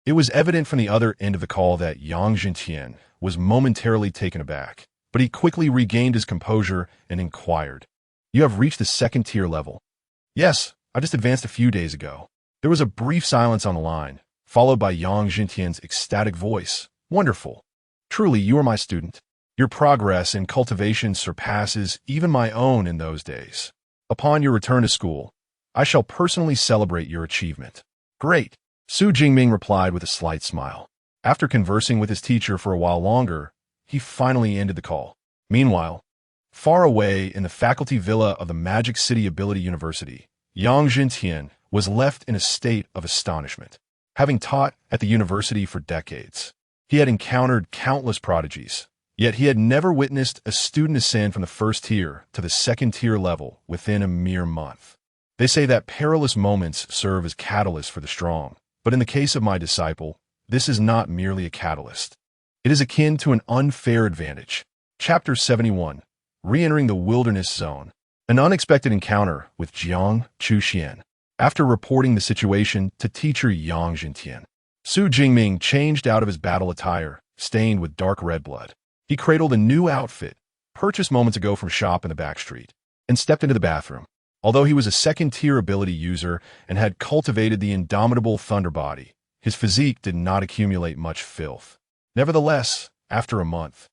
S1: It was evident from the other end of the call that Yang Jintian was momentarily taken aback, but he quickly regained his composure and inquired, "You have reached the second-tier level?" "Yes, I just advanced a few days ago." There was a brief silence on the line, followed by Yang Jintian's ecstatic voice. "Wonderful. Truly, you are my student. Your progress in cultivation surpasses even my own in those days. Upon your return to school, I shall personally celebrate your achievement." "Great," Su Jingming replied with a slight smile. After conversing with his teacher for a while longer, he finally ended the call. Meanwhile, far away in the faculty villa of the Magic City Ability University, Yang Jintian was left in a state of astonishment. Having taught at the university for decades, he had encountered countless prodigies, yet he had never witnessed a student ascend from the first tier to the second-tier level within a mere month. They say that perilous moments serve as catalysts for the strong, but in the case of my disciple, this is not merely a catalyst. It is akin to an unfair advantage. Chapter 71. Re-entering the wilderness zone. An unexpected encounter with Jiang Chuxian. After reporting the situation to teacher Yang Jintian, Su Jingming changed out of his battle attire, stained with dark red blood. He cradled a new outfit, purchased moments ago from shop in the back street, and stepped into the bathroom. Although he was a second-tier ability user and had cultivated the indomitable thunder body, his physique did not accumulate much filth. Nevertheless, after a month,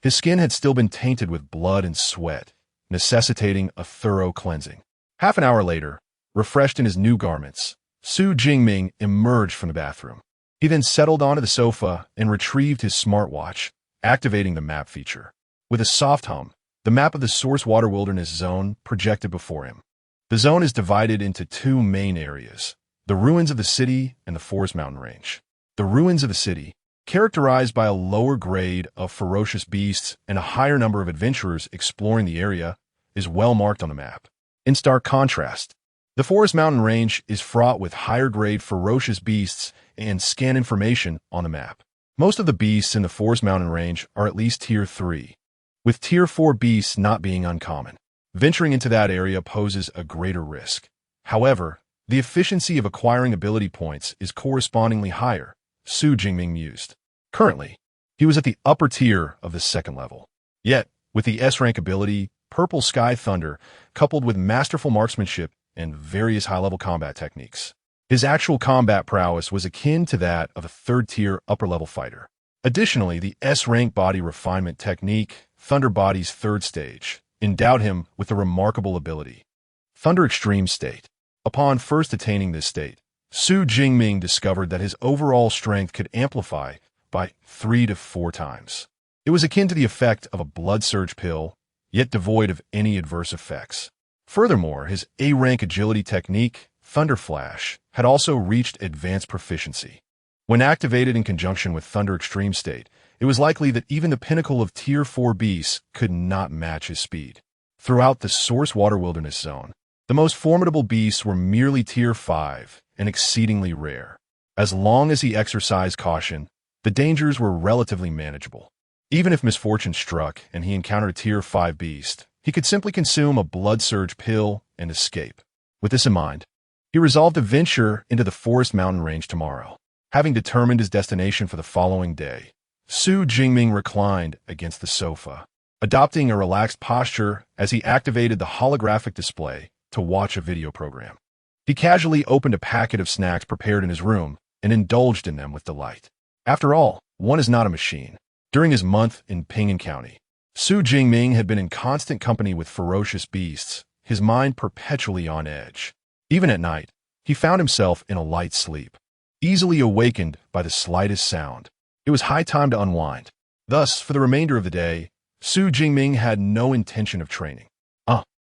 S1: his skin had still been tainted with blood and sweat, necessitating a thorough cleansing. Half an hour later, refreshed in his new garments, Su Jingming emerged from the bathroom. He then settled onto the sofa and retrieved his smartwatch, activating the map feature. With a soft hum, the map of the Source Water Wilderness Zone projected before him. The zone is divided into two main areas, the ruins of the city and the forest mountain range. The ruins of the city, characterized by a lower grade of ferocious beasts and a higher number of adventurers exploring the area, is well marked on the map. In stark contrast, the forest mountain range is fraught with higher grade ferocious beasts and scant information on the map. Most of the beasts in the forest mountain range are at least tier 3, with tier 4 beasts not being uncommon. Venturing into that area poses a greater risk. However, the efficiency of acquiring ability points is correspondingly higher, Su Jingming mused. Currently, he was at the upper tier of the second level. Yet, with the S-rank ability, Purple Sky Thunder, coupled with masterful marksmanship and various high-level combat techniques, his actual combat prowess was akin to that of a third-tier upper-level fighter. Additionally, the S-rank body refinement technique, Thunder Body's third stage, endowed him with a remarkable ability, Thunder Extreme State. Upon first attaining this state, Su Jingming discovered that his overall strength could amplify by 3 to 4 times. It was akin to the effect of a blood surge pill, yet devoid of any adverse effects. Furthermore, his A-rank agility technique, Thunder Flash, had also reached advanced proficiency. When activated in conjunction with Thunder Extreme State, it was likely that even the pinnacle of Tier 4 beasts could not match his speed. Throughout the Source Water Wilderness Zone, the most formidable beasts were merely Tier 5 and exceedingly rare. As long as he exercised caution, the dangers were relatively manageable. Even if misfortune struck and he encountered a Tier 5 beast, he could simply consume a blood surge pill and escape. With this in mind, he resolved to venture into the forest mountain range tomorrow. Having determined his destination for the following day, Su Jingming reclined against the sofa, adopting a relaxed posture as he activated the holographic display to watch a video program. He casually opened a packet of snacks prepared in his room and indulged in them with delight. After all, one is not a machine. During his month in Ping'an County, Su Jingming had been in constant company with ferocious beasts, his mind perpetually on edge. Even at night, he found himself in a light sleep, easily awakened by the slightest sound. It was high time to unwind. Thus, for the remainder of the day, Su Jingming had no intention of training.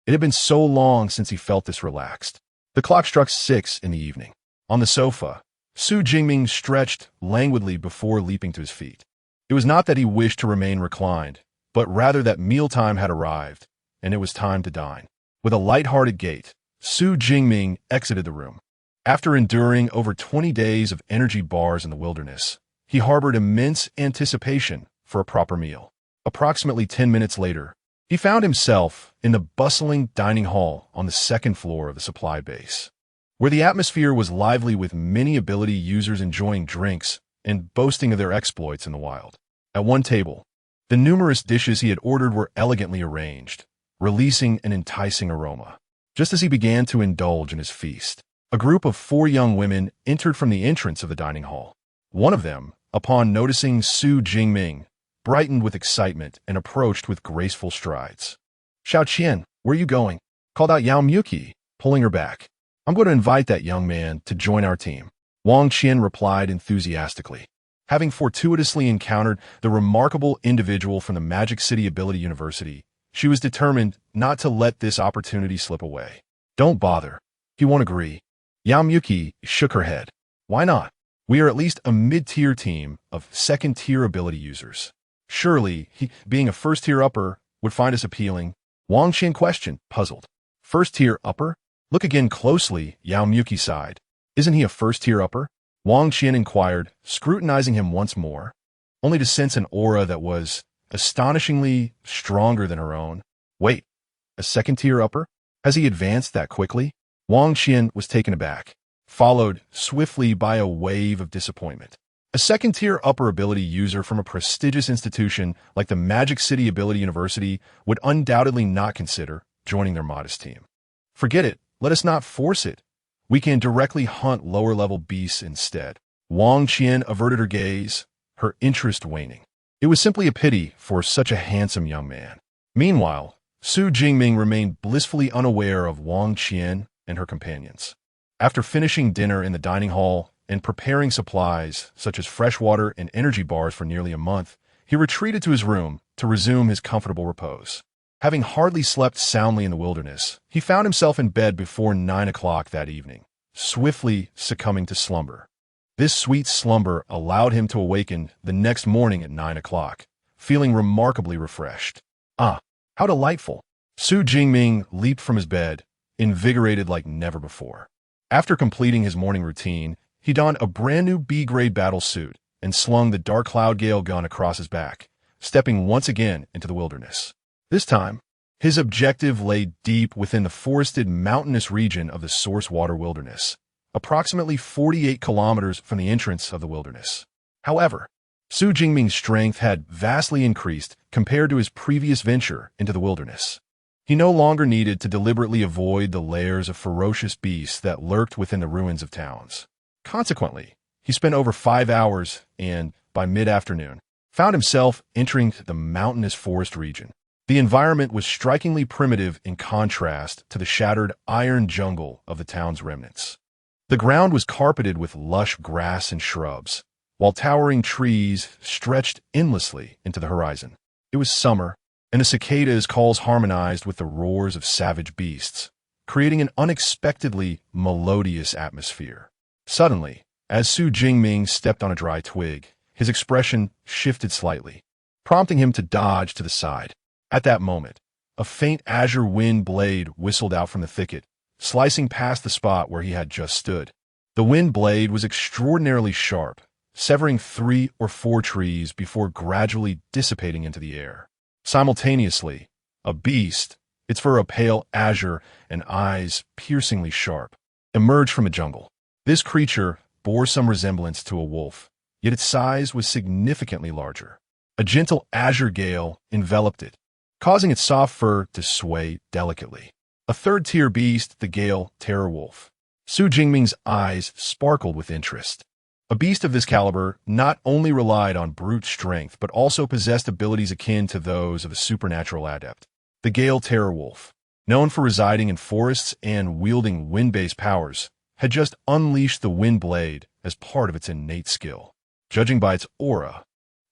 S1: It had been so long since he felt this relaxed. The clock struck 6 in the evening. On the sofa, Su Jingming stretched languidly before leaping to his feet. It was not that he wished to remain reclined, but rather that mealtime had arrived, and it was time to dine. With a light-hearted gait, Su Jingming exited the room. After enduring over 20 days of energy bars in the wilderness, he harbored immense anticipation for a proper meal. Approximately 10 minutes later, he found himself in the bustling dining hall on the second floor of the supply base, where the atmosphere was lively with many ability users enjoying drinks and boasting of their exploits in the wild. At one table, the numerous dishes he had ordered were elegantly arranged, releasing an enticing aroma. Just as he began to indulge in his feast, a group of 4 young women entered from the entrance of the dining hall. One of them, upon noticing Su Jingming, brightened with excitement and approached with graceful strides. "Xiao Qian, where are you going?" called out Yao Miyuki, pulling her back. "I'm going to invite that young man to join our team," Wang Qian replied enthusiastically. Having fortuitously encountered the remarkable individual from the Magic City Ability University, she was determined not to let this opportunity slip away. "Don't bother. He won't agree." Yao Miyuki shook her head. "Why not? We are at least a mid-tier team of second-tier ability users. Surely, he, being a first-tier upper, would find us appealing." Wang Qian questioned, puzzled. "First-tier upper? Look again closely, Yao Muki sighed. Isn't he a first-tier upper? Wang Qian inquired, scrutinizing him once more, only to sense an aura that was astonishingly stronger than her own. Wait, a second-tier upper? Has he advanced that quickly? Wang Qian was taken aback, followed swiftly by a wave of disappointment. A second-tier upper ability user from a prestigious institution like the Magic City Ability University would undoubtedly not consider joining their modest team. Forget it. Let us not force it. We can directly hunt lower-level beasts instead. Wang Qian averted her gaze, her interest waning. It was simply a pity for such a handsome young man. Meanwhile, Su Jingming remained blissfully unaware of Wang Qian and her companions. After finishing dinner in the dining hall and preparing supplies such as fresh water and energy bars for nearly a month, he retreated to his room to resume his comfortable repose. Having hardly slept soundly in the wilderness, he found himself in bed before 9 o'clock that evening, swiftly succumbing to slumber. This sweet slumber allowed him to awaken the next morning at 9 o'clock, feeling remarkably refreshed. Ah, how delightful! Su Jingming leaped from his bed, invigorated like never before. After completing his morning routine, he donned a brand-new B-grade battle suit and slung the Dark Cloud Gale gun across his back, stepping once again into the wilderness. This time, his objective lay deep within the forested mountainous region of the Source Water Wilderness, approximately 48 kilometers from the entrance of the wilderness. However, Su Jingming's strength had vastly increased compared to his previous venture into the wilderness. He no longer needed to deliberately avoid the lairs of ferocious beasts that lurked within the ruins of towns. Consequently, he spent over 5 hours and, by mid-afternoon, found himself entering the mountainous forest region. The environment was strikingly primitive in contrast to the shattered iron jungle of the town's remnants. The ground was carpeted with lush grass and shrubs, while towering trees stretched endlessly into the horizon. It was summer, and the cicadas' calls harmonized with the roars of savage beasts, creating an unexpectedly melodious atmosphere. Suddenly, as Su Jingming stepped on a dry twig, his expression shifted slightly, prompting him to dodge to the side. At that moment, a faint azure wind blade whistled out from the thicket, slicing past the spot where he had just stood. The wind blade was extraordinarily sharp, severing 3 or 4 trees before gradually dissipating into the air. Simultaneously, a beast, its fur a pale azure and eyes piercingly sharp, emerged from the jungle. This creature bore some resemblance to a wolf, yet its size was significantly larger. A gentle azure gale enveloped it, causing its soft fur to sway delicately. A third-tier beast, the Gale Terror Wolf. Su Jingming's eyes sparkled with interest. A beast of this caliber not only relied on brute strength, but also possessed abilities akin to those of a supernatural adept. The Gale Terror Wolf, known for residing in forests and wielding wind-based powers, had just unleashed the wind blade as part of its innate skill. Judging by its aura,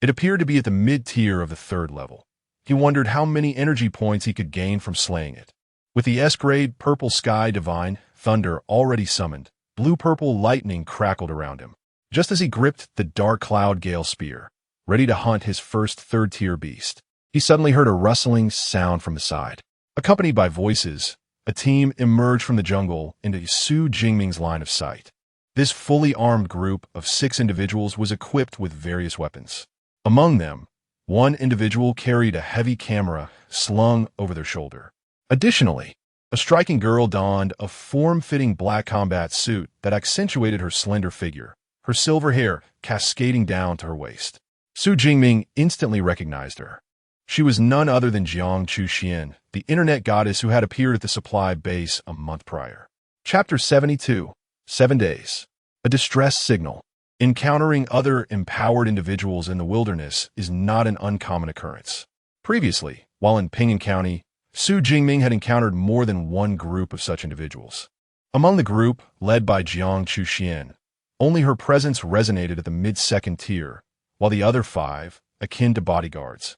S1: it appeared to be at the mid-tier of the 3rd level. He wondered how many energy points he could gain from slaying it. With the S-grade Purple Sky Divine Thunder already summoned, blue-purple lightning crackled around him. Just as he gripped the Dark Cloud Gale spear, ready to hunt his first 3rd-tier beast, he suddenly heard a rustling sound from the side. Accompanied by voices, a team emerged from the jungle into Su Jingming's line of sight. This fully armed group of 6 individuals was equipped with various weapons. Among them, one individual carried a heavy camera slung over their shoulder. Additionally, a striking girl donned a form-fitting black combat suit that accentuated her slender figure, her silver hair cascading down to her waist. Su Jingming instantly recognized her. She was none other than Jiang Chuxian, the internet goddess who had appeared at the supply base a month prior. Chapter 72, 7 Days. A Distress Signal. Encountering other empowered individuals in the wilderness is not an uncommon occurrence. Previously, while in Ping'an County, Su Jingming had encountered more than one group of such individuals. Among the group, led by Jiang Chuxian, only her presence resonated at the mid-2nd tier, while the other 5, akin to bodyguards,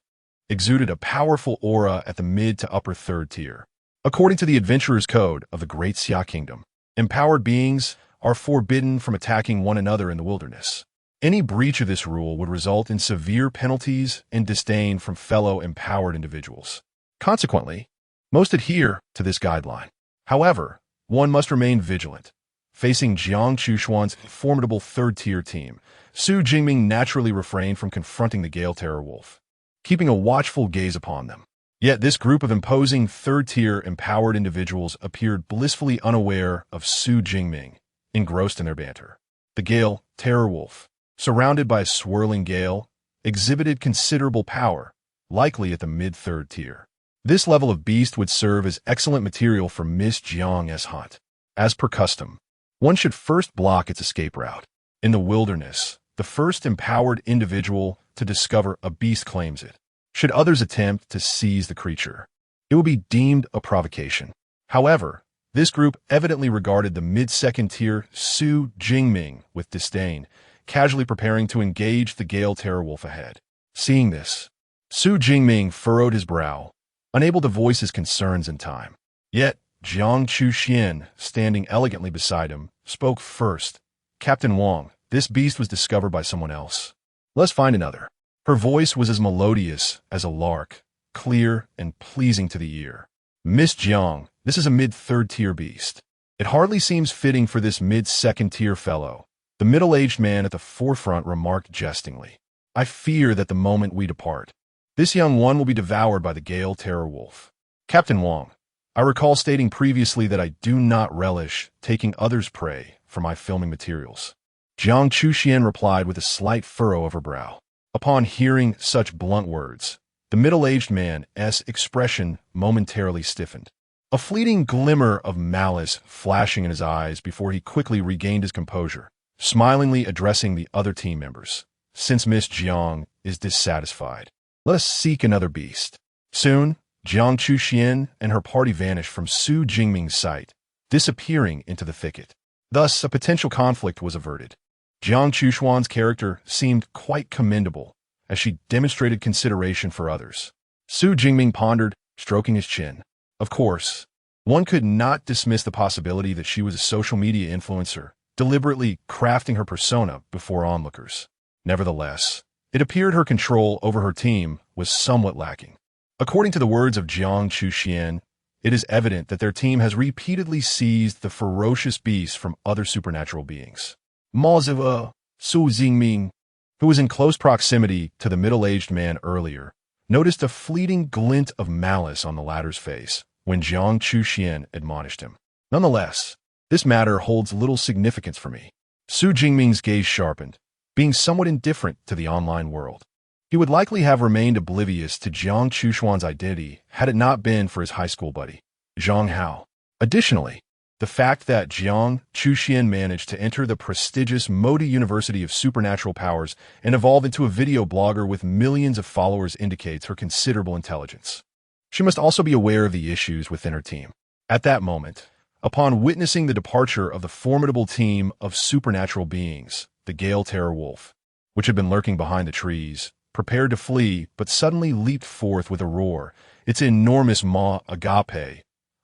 S1: exuded a powerful aura at the mid to upper 3rd tier. According to the Adventurer's Code of the Great Xia Kingdom, empowered beings are forbidden from attacking one another in the wilderness. Any breach of this rule would result in severe penalties and disdain from fellow empowered individuals. Consequently, most adhere to this guideline. However, one must remain vigilant. Facing Jiang Chushuan's formidable third-tier team, Su Jingming naturally refrained from confronting the Gale Terror Wolf, keeping a watchful gaze upon them. Yet this group of imposing third-tier empowered individuals appeared blissfully unaware of Su Jingming, engrossed in their banter. The Gale Terror Wolf, surrounded by a swirling gale, exhibited considerable power, likely at the mid-third tier. This level of beast would serve as excellent material for Miss Jiang's hunt. As per custom, one should first block its escape route. In the wilderness, the first empowered individual to discover a beast claims it. Should others attempt to seize the creature, it will be deemed a provocation. However, this group evidently regarded the mid-second tier Su Jingming with disdain, casually preparing to engage the Gale Terror Wolf ahead. Seeing this, Su Jingming furrowed his brow, unable to voice his concerns in time. Yet, Jiang Chuxian, standing elegantly beside him, spoke first. Captain Wang, this beast was discovered by someone else. Let's find another. Her voice was as melodious as a lark, clear and pleasing to the ear. Miss Jiang, this is a mid-third tier beast. It hardly seems fitting for this mid-second tier fellow. The middle-aged man at the forefront remarked jestingly. I fear that the moment we depart, this young one will be devoured by the Gale Terror Wolf. Captain Wang, I recall stating previously that I do not relish taking others' prey for my filming materials. Jiang Chuxian replied with a slight furrow of her brow. Upon hearing such blunt words, the middle-aged man's expression momentarily stiffened, a fleeting glimmer of malice flashing in his eyes before he quickly regained his composure, smilingly addressing the other team members. Since Miss Jiang is dissatisfied, let us seek another beast. Soon, Jiang Chuxian and her party vanished from Su Jingming's sight, disappearing into the thicket. Thus, a potential conflict was averted. Jiang Chushuan's character seemed quite commendable, as she demonstrated consideration for others. Su Jingming pondered, stroking his chin. Of course, one could not dismiss the possibility that she was a social media influencer, deliberately crafting her persona before onlookers. Nevertheless, it appeared her control over her team was somewhat lacking. According to the words of Jiang Chuxian, it is evident that their team has repeatedly seized the ferocious beasts from other supernatural beings. Maziva, Su Jingming, who was in close proximity to the middle-aged man earlier, noticed a fleeting glint of malice on the latter's face when Jiang Chuxian admonished him. Nonetheless, this matter holds little significance for me. Su Jingming's gaze sharpened, being somewhat indifferent to the online world. He would likely have remained oblivious to Jiang Chushuan's identity had it not been for his high school buddy, Zhang Hao. Additionally, the fact that Jiang Chuxian managed to enter the prestigious Modi University of Supernatural Powers and evolve into a video blogger with millions of followers indicates her considerable intelligence. She must also be aware of the issues within her team. At that moment, upon witnessing the departure of the formidable team of supernatural beings, the Gale Terror Wolf, which had been lurking behind the trees, prepared to flee, but suddenly leaped forth with a roar, its enormous maw agape,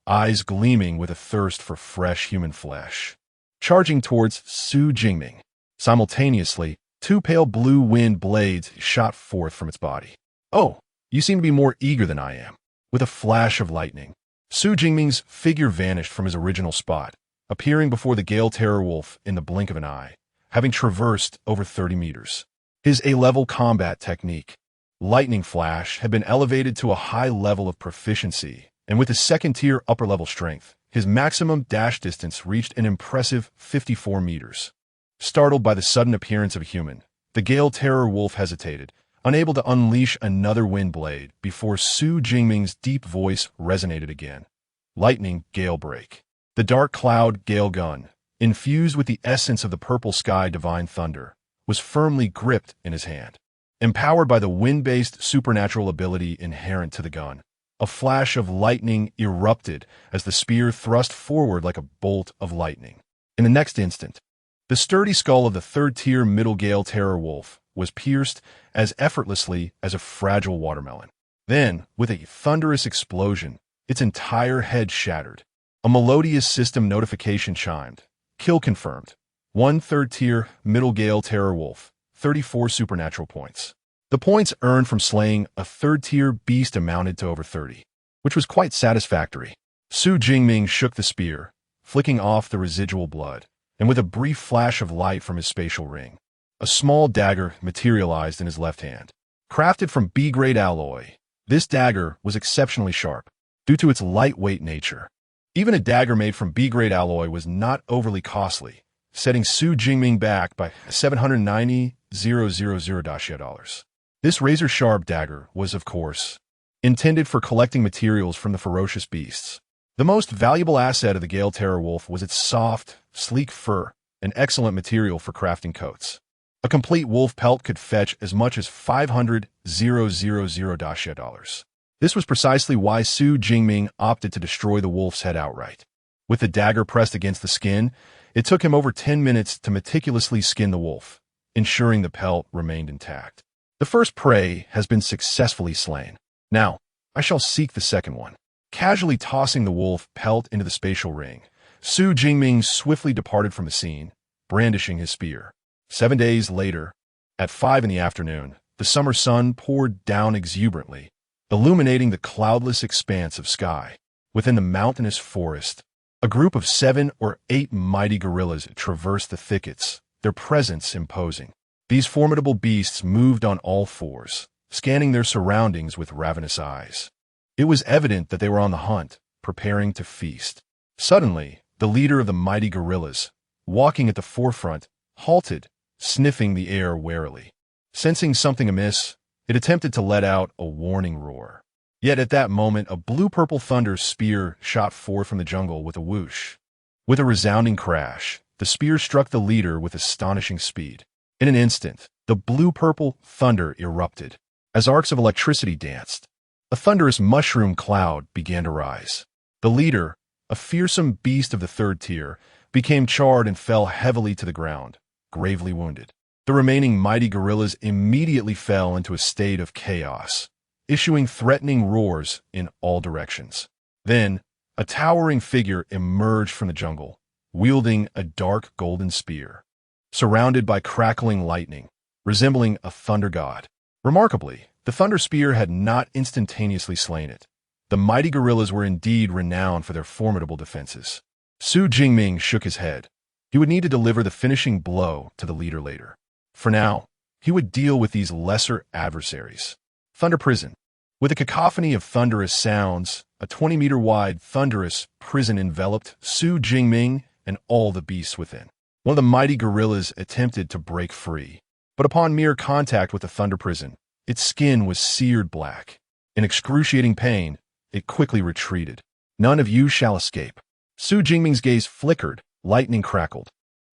S1: eyes gleaming with a thirst for fresh human flesh, charging towards Su Jingming. Simultaneously, two pale blue wind blades shot forth from its body. Oh, you seem to be more eager than I am. With a flash of lightning, Su Jingming's figure vanished from his original spot, appearing before the Gale Terror Wolf in the blink of an eye, having traversed over 30 meters. His A-level combat technique, Lightning Flash, had been elevated to a high level of proficiency, and with his second-tier upper-level strength, his maximum dash distance reached an impressive 54 meters. Startled by the sudden appearance of a human, the Gale Terror Wolf hesitated, unable to unleash another wind blade before Su Jingming's deep voice resonated again. Lightning Gale Break. The Dark Cloud Gale Gun, infused with the essence of the Purple Sky Divine Thunder, was firmly gripped in his hand. Empowered by the wind-based supernatural ability inherent to the gun, a flash of lightning erupted as the spear thrust forward like a bolt of lightning. In the next instant, the sturdy skull of the third-tier Middle Gale Terror Wolf was pierced as effortlessly as a fragile watermelon. Then, with a thunderous explosion, its entire head shattered. A melodious system notification chimed. Kill confirmed. 1 third-tier Middle Gale Terror Wolf, 34 supernatural points. The points earned from slaying a third-tier beast amounted to over 30, which was quite satisfactory. Su Jingming shook the spear, flicking off the residual blood, and with a brief flash of light from his spatial ring, a small dagger materialized in his left hand. Crafted from B-grade alloy, this dagger was exceptionally sharp, due to its lightweight nature. Even a dagger made from B-grade alloy was not overly costly, setting Su Jingming back by $790,000. This razor-sharp dagger was, of course, intended for collecting materials from the ferocious beasts. The most valuable asset of the Gale Terror Wolf was its soft, sleek fur, an excellent material for crafting coats. A complete wolf pelt could fetch as much as $500,000. This was precisely why Su Jingming opted to destroy the wolf's head outright. With the dagger pressed against the skin, it took him over 10 minutes to meticulously skin the wolf, ensuring the pelt remained intact. The first prey has been successfully slain. Now, I shall seek the second one. Casually tossing the wolf pelt into the spatial ring, Su Jingming swiftly departed from the scene, brandishing his spear. 7 days later, at 5 in the afternoon, the summer sun poured down exuberantly, illuminating the cloudless expanse of sky. Within the mountainous forest, a group of 7 or 8 mighty gorillas traversed the thickets, their presence imposing. These formidable beasts moved on all fours, scanning their surroundings with ravenous eyes. It was evident that they were on the hunt, preparing to feast. Suddenly, the leader of the mighty gorillas, walking at the forefront, halted, sniffing the air warily. Sensing something amiss, it attempted to let out a warning roar. Yet at that moment, a blue-purple thunder spear shot forth from the jungle with a whoosh. With a resounding crash, the spear struck the leader with astonishing speed. In an instant, the blue-purple thunder erupted. As arcs of electricity danced, a thunderous mushroom cloud began to rise. The leader, a fearsome beast of the third tier, became charred and fell heavily to the ground, gravely wounded. The remaining mighty gorillas immediately fell into a state of chaos, issuing threatening roars in all directions. Then, a towering figure emerged from the jungle, wielding a dark golden spear, surrounded by crackling lightning, resembling a thunder god. Remarkably, the thunder spear had not instantaneously slain it. The mighty gorillas were indeed renowned for their formidable defenses. Su Jingming shook his head. He would need to deliver the finishing blow to the leader later. For now, he would deal with these lesser adversaries. Thunder Prison. With a cacophony of thunderous sounds, a 20-meter-wide thunderous prison enveloped Su Jingming and all the beasts within. One of the mighty gorillas attempted to break free, but upon mere contact with the thunder prison, its skin was seared black. In excruciating pain, it quickly retreated. None of you shall escape. Su Jingming's gaze flickered, lightning crackled,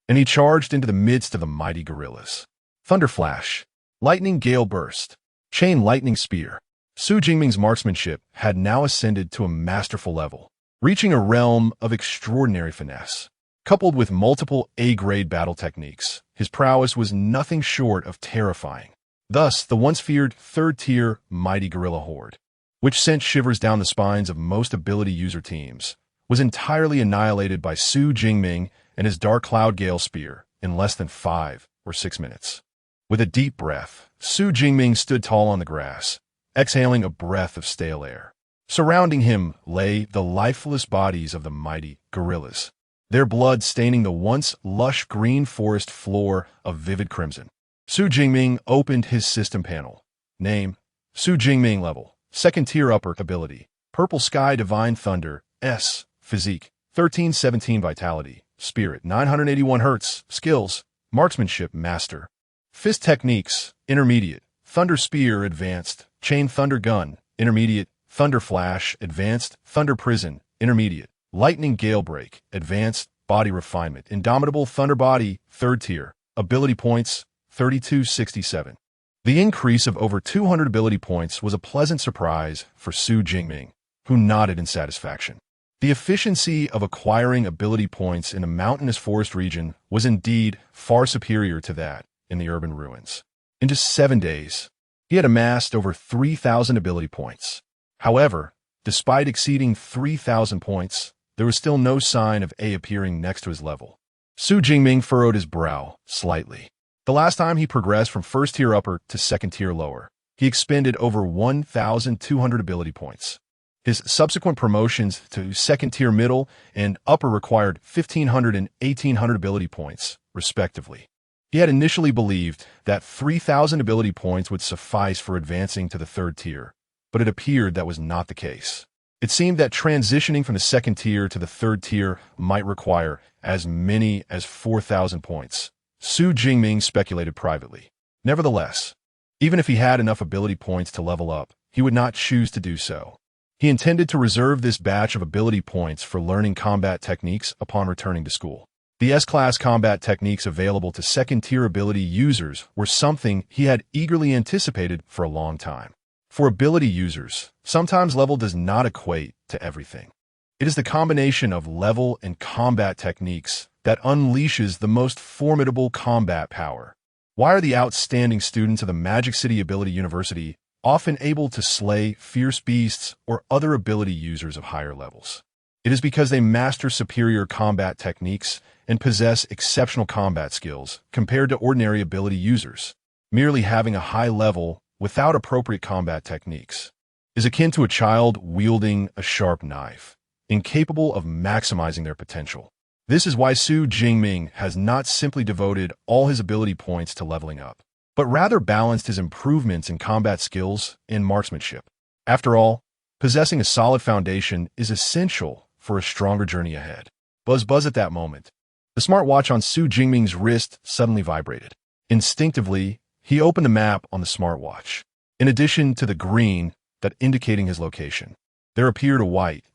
S1: and he charged into the midst of the mighty gorillas. Thunder flash, lightning gale burst, chain lightning spear. Su Jingming's marksmanship had now ascended to a masterful level, reaching a realm of extraordinary finesse. Coupled with multiple A-grade battle techniques, his prowess was nothing short of terrifying. Thus, the once-feared third-tier mighty gorilla horde, which sent shivers down the spines of most ability user teams, was entirely annihilated by Su Jingming and his Dark Cloud Gale Spear in less than 5 or 6 minutes. With a deep breath, Su Jingming stood tall on the grass, exhaling a breath of stale air. Surrounding him lay the lifeless bodies of the mighty gorillas, their blood staining the once lush green forest floor of vivid crimson. Su Jingming opened his system panel. Name, Su Jingming level, 2nd tier upper ability, Purple Sky Divine Thunder, S, Physique, 1317 Vitality, Spirit, 981 Hz, Skills, Marksmanship Master. Fist Techniques, Intermediate, Thunder Spear Advanced, Chain Thunder Gun, Intermediate, Thunder Flash Advanced, Thunder Prison, Intermediate, Lightning Gale Break, Advanced, Body Refinement, Indomitable Thunder Body, 3rd tier, Ability Points, 3267. The increase of over 200 ability points was a pleasant surprise for Su Jingming, who nodded in satisfaction. The efficiency of acquiring ability points in the mountainous forest region was indeed far superior to that in the urban ruins. In just 7 days, he had amassed over 3,000 ability points. However, despite exceeding 3,000 points, there was still no sign of A appearing next to his level. Su Jingming furrowed his brow slightly. The last time he progressed from 1st tier upper to 2nd tier lower, he expended over 1,200 ability points. His subsequent promotions to second-tier middle and upper required 1,500 and 1,800 ability points, respectively. He had initially believed that 3,000 ability points would suffice for advancing to the third tier, but it appeared that was not the case. It seemed that transitioning from the second tier to the third tier might require as many as 4,000 points. Su Jingming speculated privately. Nevertheless, even if he had enough ability points to level up, he would not choose to do so. He intended to reserve this batch of ability points for learning combat techniques upon returning to school. The S-class combat techniques available to second-tier ability users were something he had eagerly anticipated for a long time. For ability users, sometimes level does not equate to everything. It is the combination of level and combat techniques that unleashes the most formidable combat power. Why are the outstanding students of the Magic City Ability University often able to slay fierce beasts or other ability users of higher levels? It is because they master superior combat techniques and possess exceptional combat skills compared to ordinary ability users. Merely having a high level without appropriate combat techniques is akin to a child wielding a sharp knife, incapable of maximizing their potential. This is why Su Jingming has not simply devoted all his ability points to leveling up, but rather balanced his improvements in combat skills and marksmanship. After all, possessing a solid foundation is essential for a stronger journey ahead. Buzz at that moment. The smartwatch on Su Jingming's wrist suddenly vibrated. Instinctively, he opened a map on the smartwatch. In addition to the green that indicating his location, there appeared a white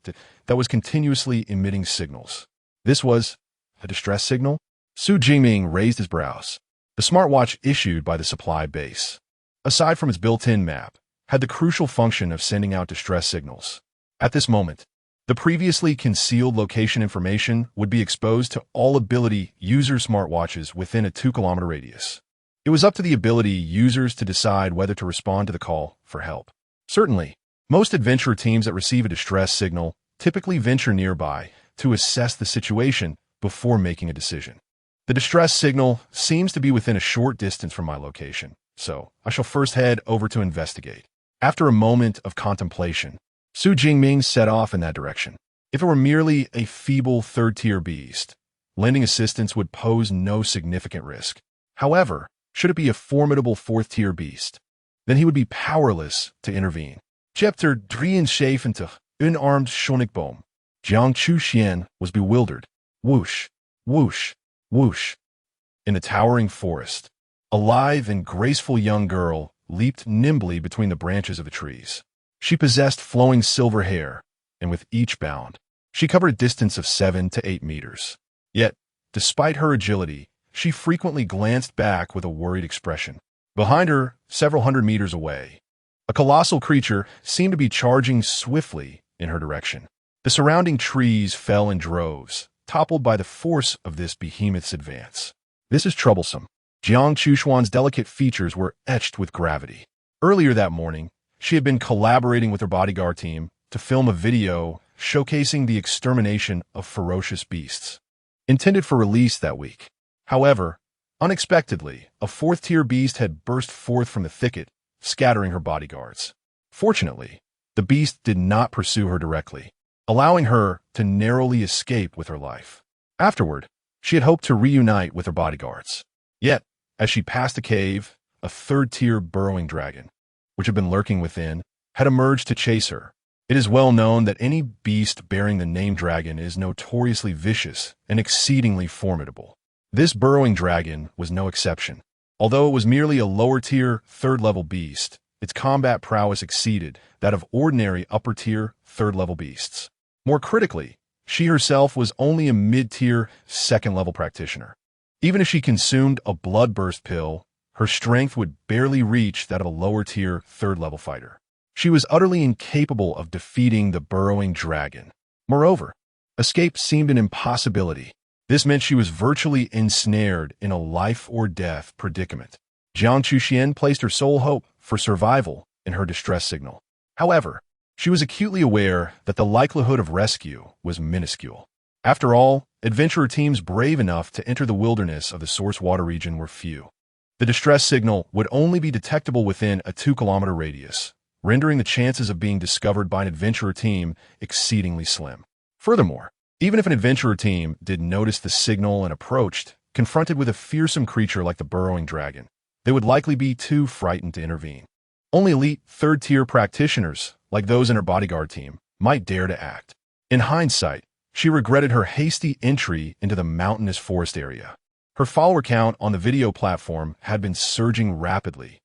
S1: that was continuously emitting signals. This was a distress signal? Su Jingming raised his brows. The smartwatch issued by the supply base, aside from its built-in map, had the crucial function of sending out distress signals. At this moment, the previously concealed location information would be exposed to all ability user smartwatches within a 2-kilometer radius. It was up to the ability users to decide whether to respond to the call for help. Certainly, most adventurer teams that receive a distress signal typically venture nearby to assess the situation before making a decision. The distress signal seems to be within a short distance from my location, so I shall first head over to investigate. After a moment of contemplation, Su Jingming set off in that direction. If it were merely a feeble third-tier beast, lending assistance would pose no significant risk. However, should it be a formidable fourth-tier beast, then he would be powerless to intervene. Chapter 73 Unarmed Schonigboom. Jiang Chuxian was bewildered. Whoosh, whoosh, whoosh. In the towering forest, a lithe and graceful young girl leaped nimbly between the branches of the trees. She possessed flowing silver hair, and with each bound, she covered a distance of 7 to 8 meters. Yet, despite her agility, she frequently glanced back with a worried expression. Behind her, several hundred meters away, a colossal creature seemed to be charging swiftly in her direction. The surrounding trees fell in droves, toppled by the force of this behemoth's advance. This is troublesome. Jiang Chuxuan's delicate features were etched with gravity. Earlier that morning, she had been collaborating with her bodyguard team to film a video showcasing the extermination of ferocious beasts, intended for release that week. However, unexpectedly, a fourth-tier beast had burst forth from the thicket, scattering her bodyguards. Fortunately, the beast did not pursue her directly, allowing her to narrowly escape with her life. Afterward, she had hoped to reunite with her bodyguards. Yet, as she passed a cave, a third-tier burrowing dragon, which had been lurking within, had emerged to chase her. It is well known that any beast bearing the name dragon is notoriously vicious and exceedingly formidable. This burrowing dragon was no exception. Although it was merely a lower-tier, third-level beast, its combat prowess exceeded that of ordinary upper-tier, third-level beasts. More critically, she herself was only a mid-tier, second-level practitioner. Even if she consumed a bloodburst pill, her strength would barely reach that of a lower-tier, third-level fighter. She was utterly incapable of defeating the burrowing dragon. Moreover, escape seemed an impossibility. This meant she was virtually ensnared in a life-or-death predicament. Jiang Chuxian placed her sole hope for survival in her distress signal. However, she was acutely aware that the likelihood of rescue was minuscule. After all, adventurer teams brave enough to enter the wilderness of the source water region were few. The distress signal would only be detectable within a 2-kilometer radius, rendering the chances of being discovered by an adventurer team exceedingly slim. Furthermore, even if an adventurer team did notice the signal and approached, confronted with a fearsome creature like the burrowing dragon, they would likely be too frightened to intervene. Only elite third-tier practitioners, like those in her bodyguard team, might dare to act. In hindsight, she regretted her hasty entry into the mountainous forest area. Her follower count on the video platform had been surging rapidly,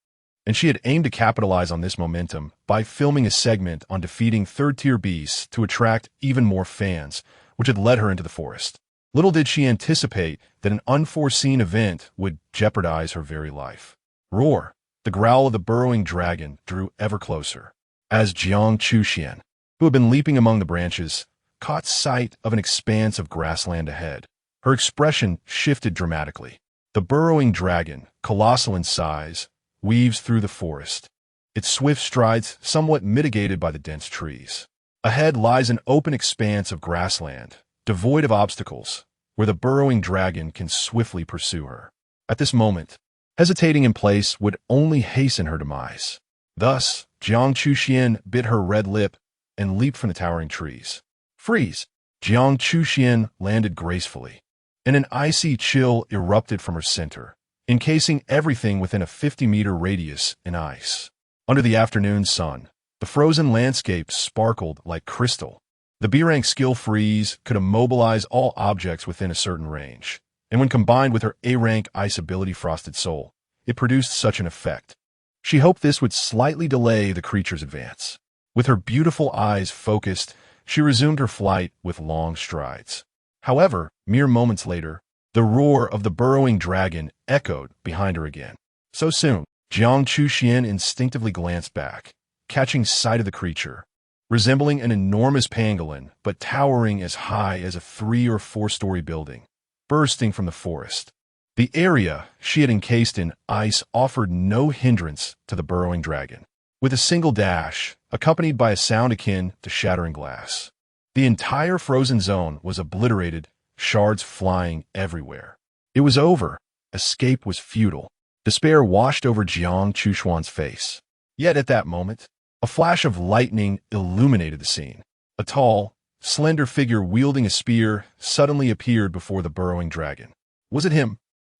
S1: and she had aimed to capitalize on this momentum by filming a segment on defeating third-tier beasts to attract even more fans, which had led her into the forest. Little did she anticipate that an unforeseen event would jeopardize her very life. Roar! The growl of the burrowing dragon drew ever closer, as Jiang Chuxian, who had been leaping among the branches, caught sight of an expanse of grassland ahead. Her expression shifted dramatically. The burrowing dragon, colossal in size, weaves through the forest, its swift strides somewhat mitigated by the dense trees. Ahead lies an open expanse of grassland, devoid of obstacles, where the burrowing dragon can swiftly pursue her. At this moment, hesitating in place would only hasten her demise. Thus, Jiang Chuxian bit her red lip and leaped from the towering trees. Freeze! Jiang Chuxian landed gracefully, and an icy chill erupted from her center, encasing everything within a 50-meter radius in ice. Under the afternoon sun, the frozen landscape sparkled like crystal. The B-rank skill freeze could immobilize all objects within a certain range, and when combined with her A-rank ice ability Frosted Soul, it produced such an effect. She hoped this would slightly delay the creature's advance. With her beautiful eyes focused, she resumed her flight with long strides. However, mere moments later, the roar of the burrowing dragon echoed behind her again. So soon, Jiang Chuxian instinctively glanced back, catching sight of the creature, resembling an enormous pangolin but towering as high as a 3- or 4-story building, bursting from the forest. The area she had encased in ice offered no hindrance to the burrowing dragon. With a single dash, accompanied by a sound akin to shattering glass, the entire frozen zone was obliterated, shards flying everywhere. It was over. Escape was futile. Despair washed over Jiang Chuxian's face. Yet at that moment, a flash of lightning illuminated the scene. A tall, slender figure wielding a spear suddenly appeared before the burrowing dragon. Was it him?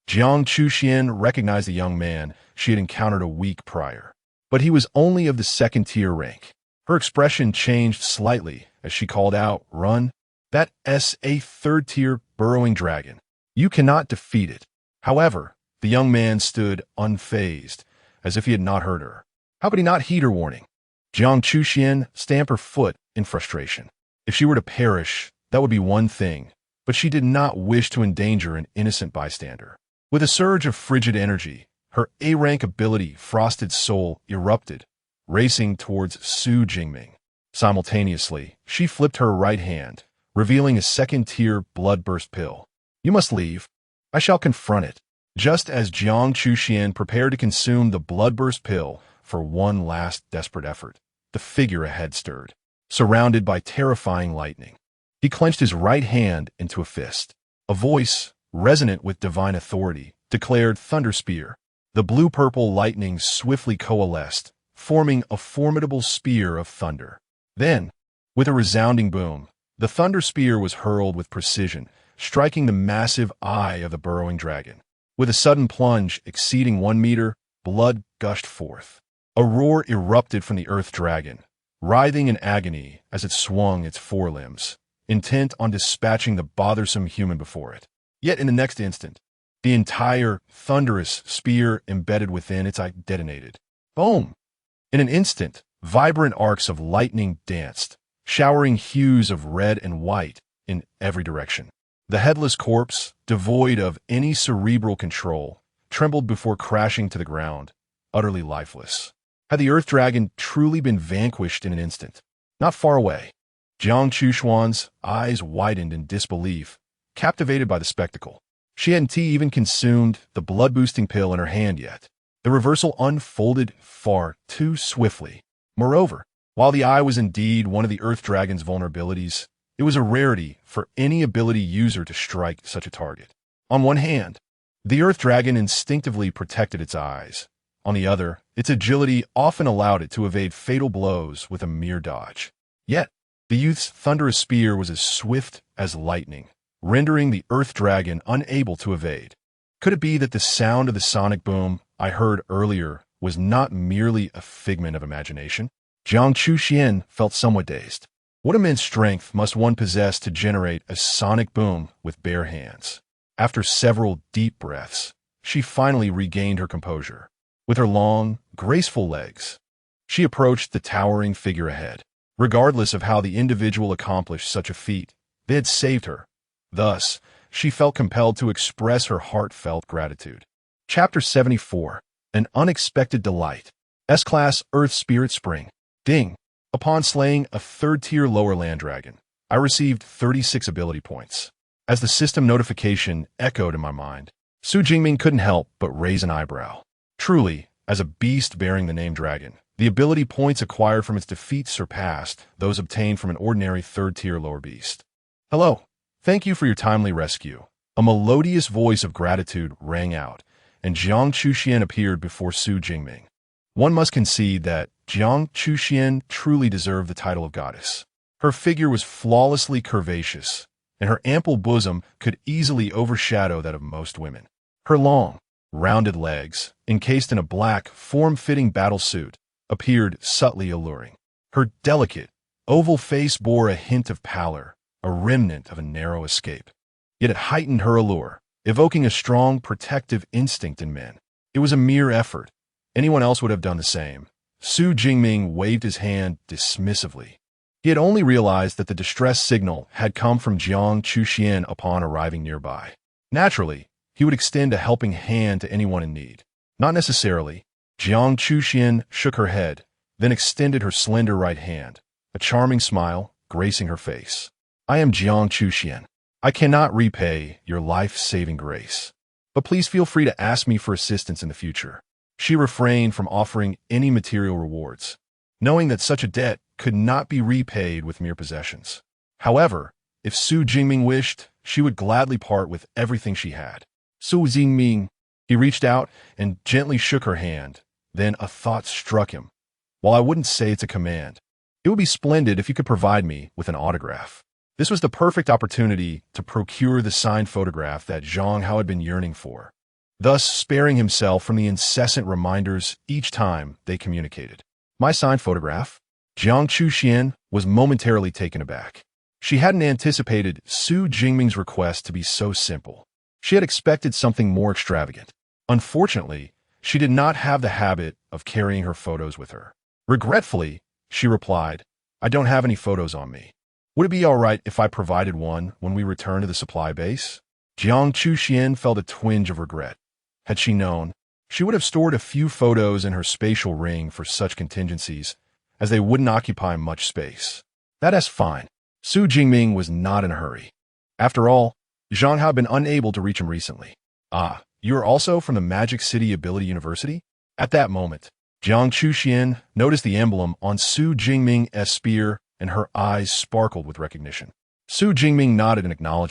S1: Jiang Chuxian recognized the young man she had encountered a week prior, but he was only of the second-tier rank. Her expression changed slightly as she called out, "Run! That is a third-tier burrowing dragon. You cannot defeat it." However, the young man stood unfazed, as if he had not heard her. How could he not heed her warning? Jiang Chuxian stamped her foot in frustration. If she were to perish, that would be one thing, but she did not wish to endanger an innocent bystander. With a surge of frigid energy, her A-rank ability Frosted Soul erupted, racing towards Su Jingming. Simultaneously, she flipped her right hand, revealing a second-tier bloodburst pill. "You must leave. I shall confront it." Just as Jiang Chuxian prepared to consume the bloodburst pill for one last desperate effort, the figure ahead stirred, surrounded by terrifying lightning. He clenched his right hand into a fist. A voice, resonant with divine authority, declared Thunder Spear. The blue-purple lightning swiftly coalesced, forming a formidable spear of thunder. Then, with a resounding boom, the Thunder Spear was hurled with precision, striking the massive eye of the burrowing dragon. With a sudden plunge exceeding 1 meter, blood gushed forth. A roar erupted from the earth dragon, writhing in agony as it swung its forelimbs, intent on dispatching the bothersome human before it. Yet in the next instant, the entire thunderous spear embedded within its eye detonated. Boom! In an instant, vibrant arcs of lightning danced, showering hues of red and white in every direction. The headless corpse, devoid of any cerebral control, trembled before crashing to the ground, utterly lifeless. Had the earth dragon truly been vanquished in an instant? Not far away, Jiang Chuxian's eyes widened in disbelief, captivated by the spectacle. She hadn't even consumed the blood-boosting pill in her hand yet. The reversal unfolded far too swiftly. Moreover, while the eye was indeed one of the Earth Dragon's vulnerabilities, it was a rarity for any ability user to strike such a target. On one hand, the Earth Dragon instinctively protected its eyes. On the other, Its agility often allowed it to evade fatal blows with a mere dodge. Yet, the youth's thunderous spear was as swift as lightning, rendering the Earth Dragon unable to evade. Could it be that the sound of the sonic boom I heard earlier was not merely a figment of imagination? Jiang Chuxian felt somewhat dazed. What immense strength must one possess to generate a sonic boom with bare hands? After several deep breaths, she finally regained her composure. With her long, graceful legs, she approached the towering figure ahead. Regardless of how the individual accomplished such a feat, they had saved her. Thus, she felt compelled to express her heartfelt gratitude. Chapter 74. An Unexpected Delight. S-Class Earth Spirit Spring. Ding. Upon slaying a third-tier lower land dragon, I received 36 ability points. As the system notification echoed in my mind, Su Jingming couldn't help but raise an eyebrow. Truly, as a beast bearing the name dragon, the ability points acquired from its defeat surpassed those obtained from an ordinary third-tier lower beast. Hello. Thank you for your timely rescue. A melodious voice of gratitude rang out, and Jiang Chuxian appeared before Su Jingming. One must concede that Jiang Chuxian truly deserved the title of goddess. Her figure was flawlessly curvaceous, and her ample bosom could easily overshadow that of most women. Her long, rounded legs, encased in a black, form-fitting battle suit, appeared subtly alluring. Her delicate, oval face bore a hint of pallor, a remnant of a narrow escape. Yet it heightened her allure, evoking a strong protective instinct in men. It was a mere effort. Anyone else would have done the same. Su Jingming waved his hand dismissively. He had only realized that the distress signal had come from Jiang Chuxian upon arriving nearby. Naturally, he would extend a helping hand to anyone in need. Not necessarily. Jiang Chuxian shook her head, then extended her slender right hand, a charming smile gracing her face. I am Jiang Chuxian. I cannot repay your life-saving grace, but please feel free to ask me for assistance in the future. She refrained from offering any material rewards, knowing that such a debt could not be repaid with mere possessions. However, if Su Jingming wished, she would gladly part with everything she had. Su Jingming. He reached out and gently shook her hand. Then a thought struck him. While I wouldn't say it's a command, it would be splendid if you could provide me with an autograph. This was the perfect opportunity to procure the signed photograph that Zhang Hao had been yearning for, thus sparing himself from the incessant reminders each time they communicated. My signed photograph? Jiang Chuxian was momentarily taken aback. She hadn't anticipated Su Jingming's request to be so simple. She had expected something more extravagant. Unfortunately, she did not have the habit of carrying her photos with her. Regretfully, she replied, I don't have any photos on me. Would it be all right if I provided one when we return to the supply base? Jiang Chuxian felt a twinge of regret. Had she known, she would have stored a few photos in her spatial ring for such contingencies, as they wouldn't occupy much space. That's fine. Su Jingming was not in a hurry. After all, Zhang Hao had been unable to reach him recently. Ah, you are also from the Magic City Ability University? At that moment, Jiang Chuxian noticed the emblem on Su Jingming's spear, and her eyes sparkled with recognition. Su Jingming nodded in acknowledgement.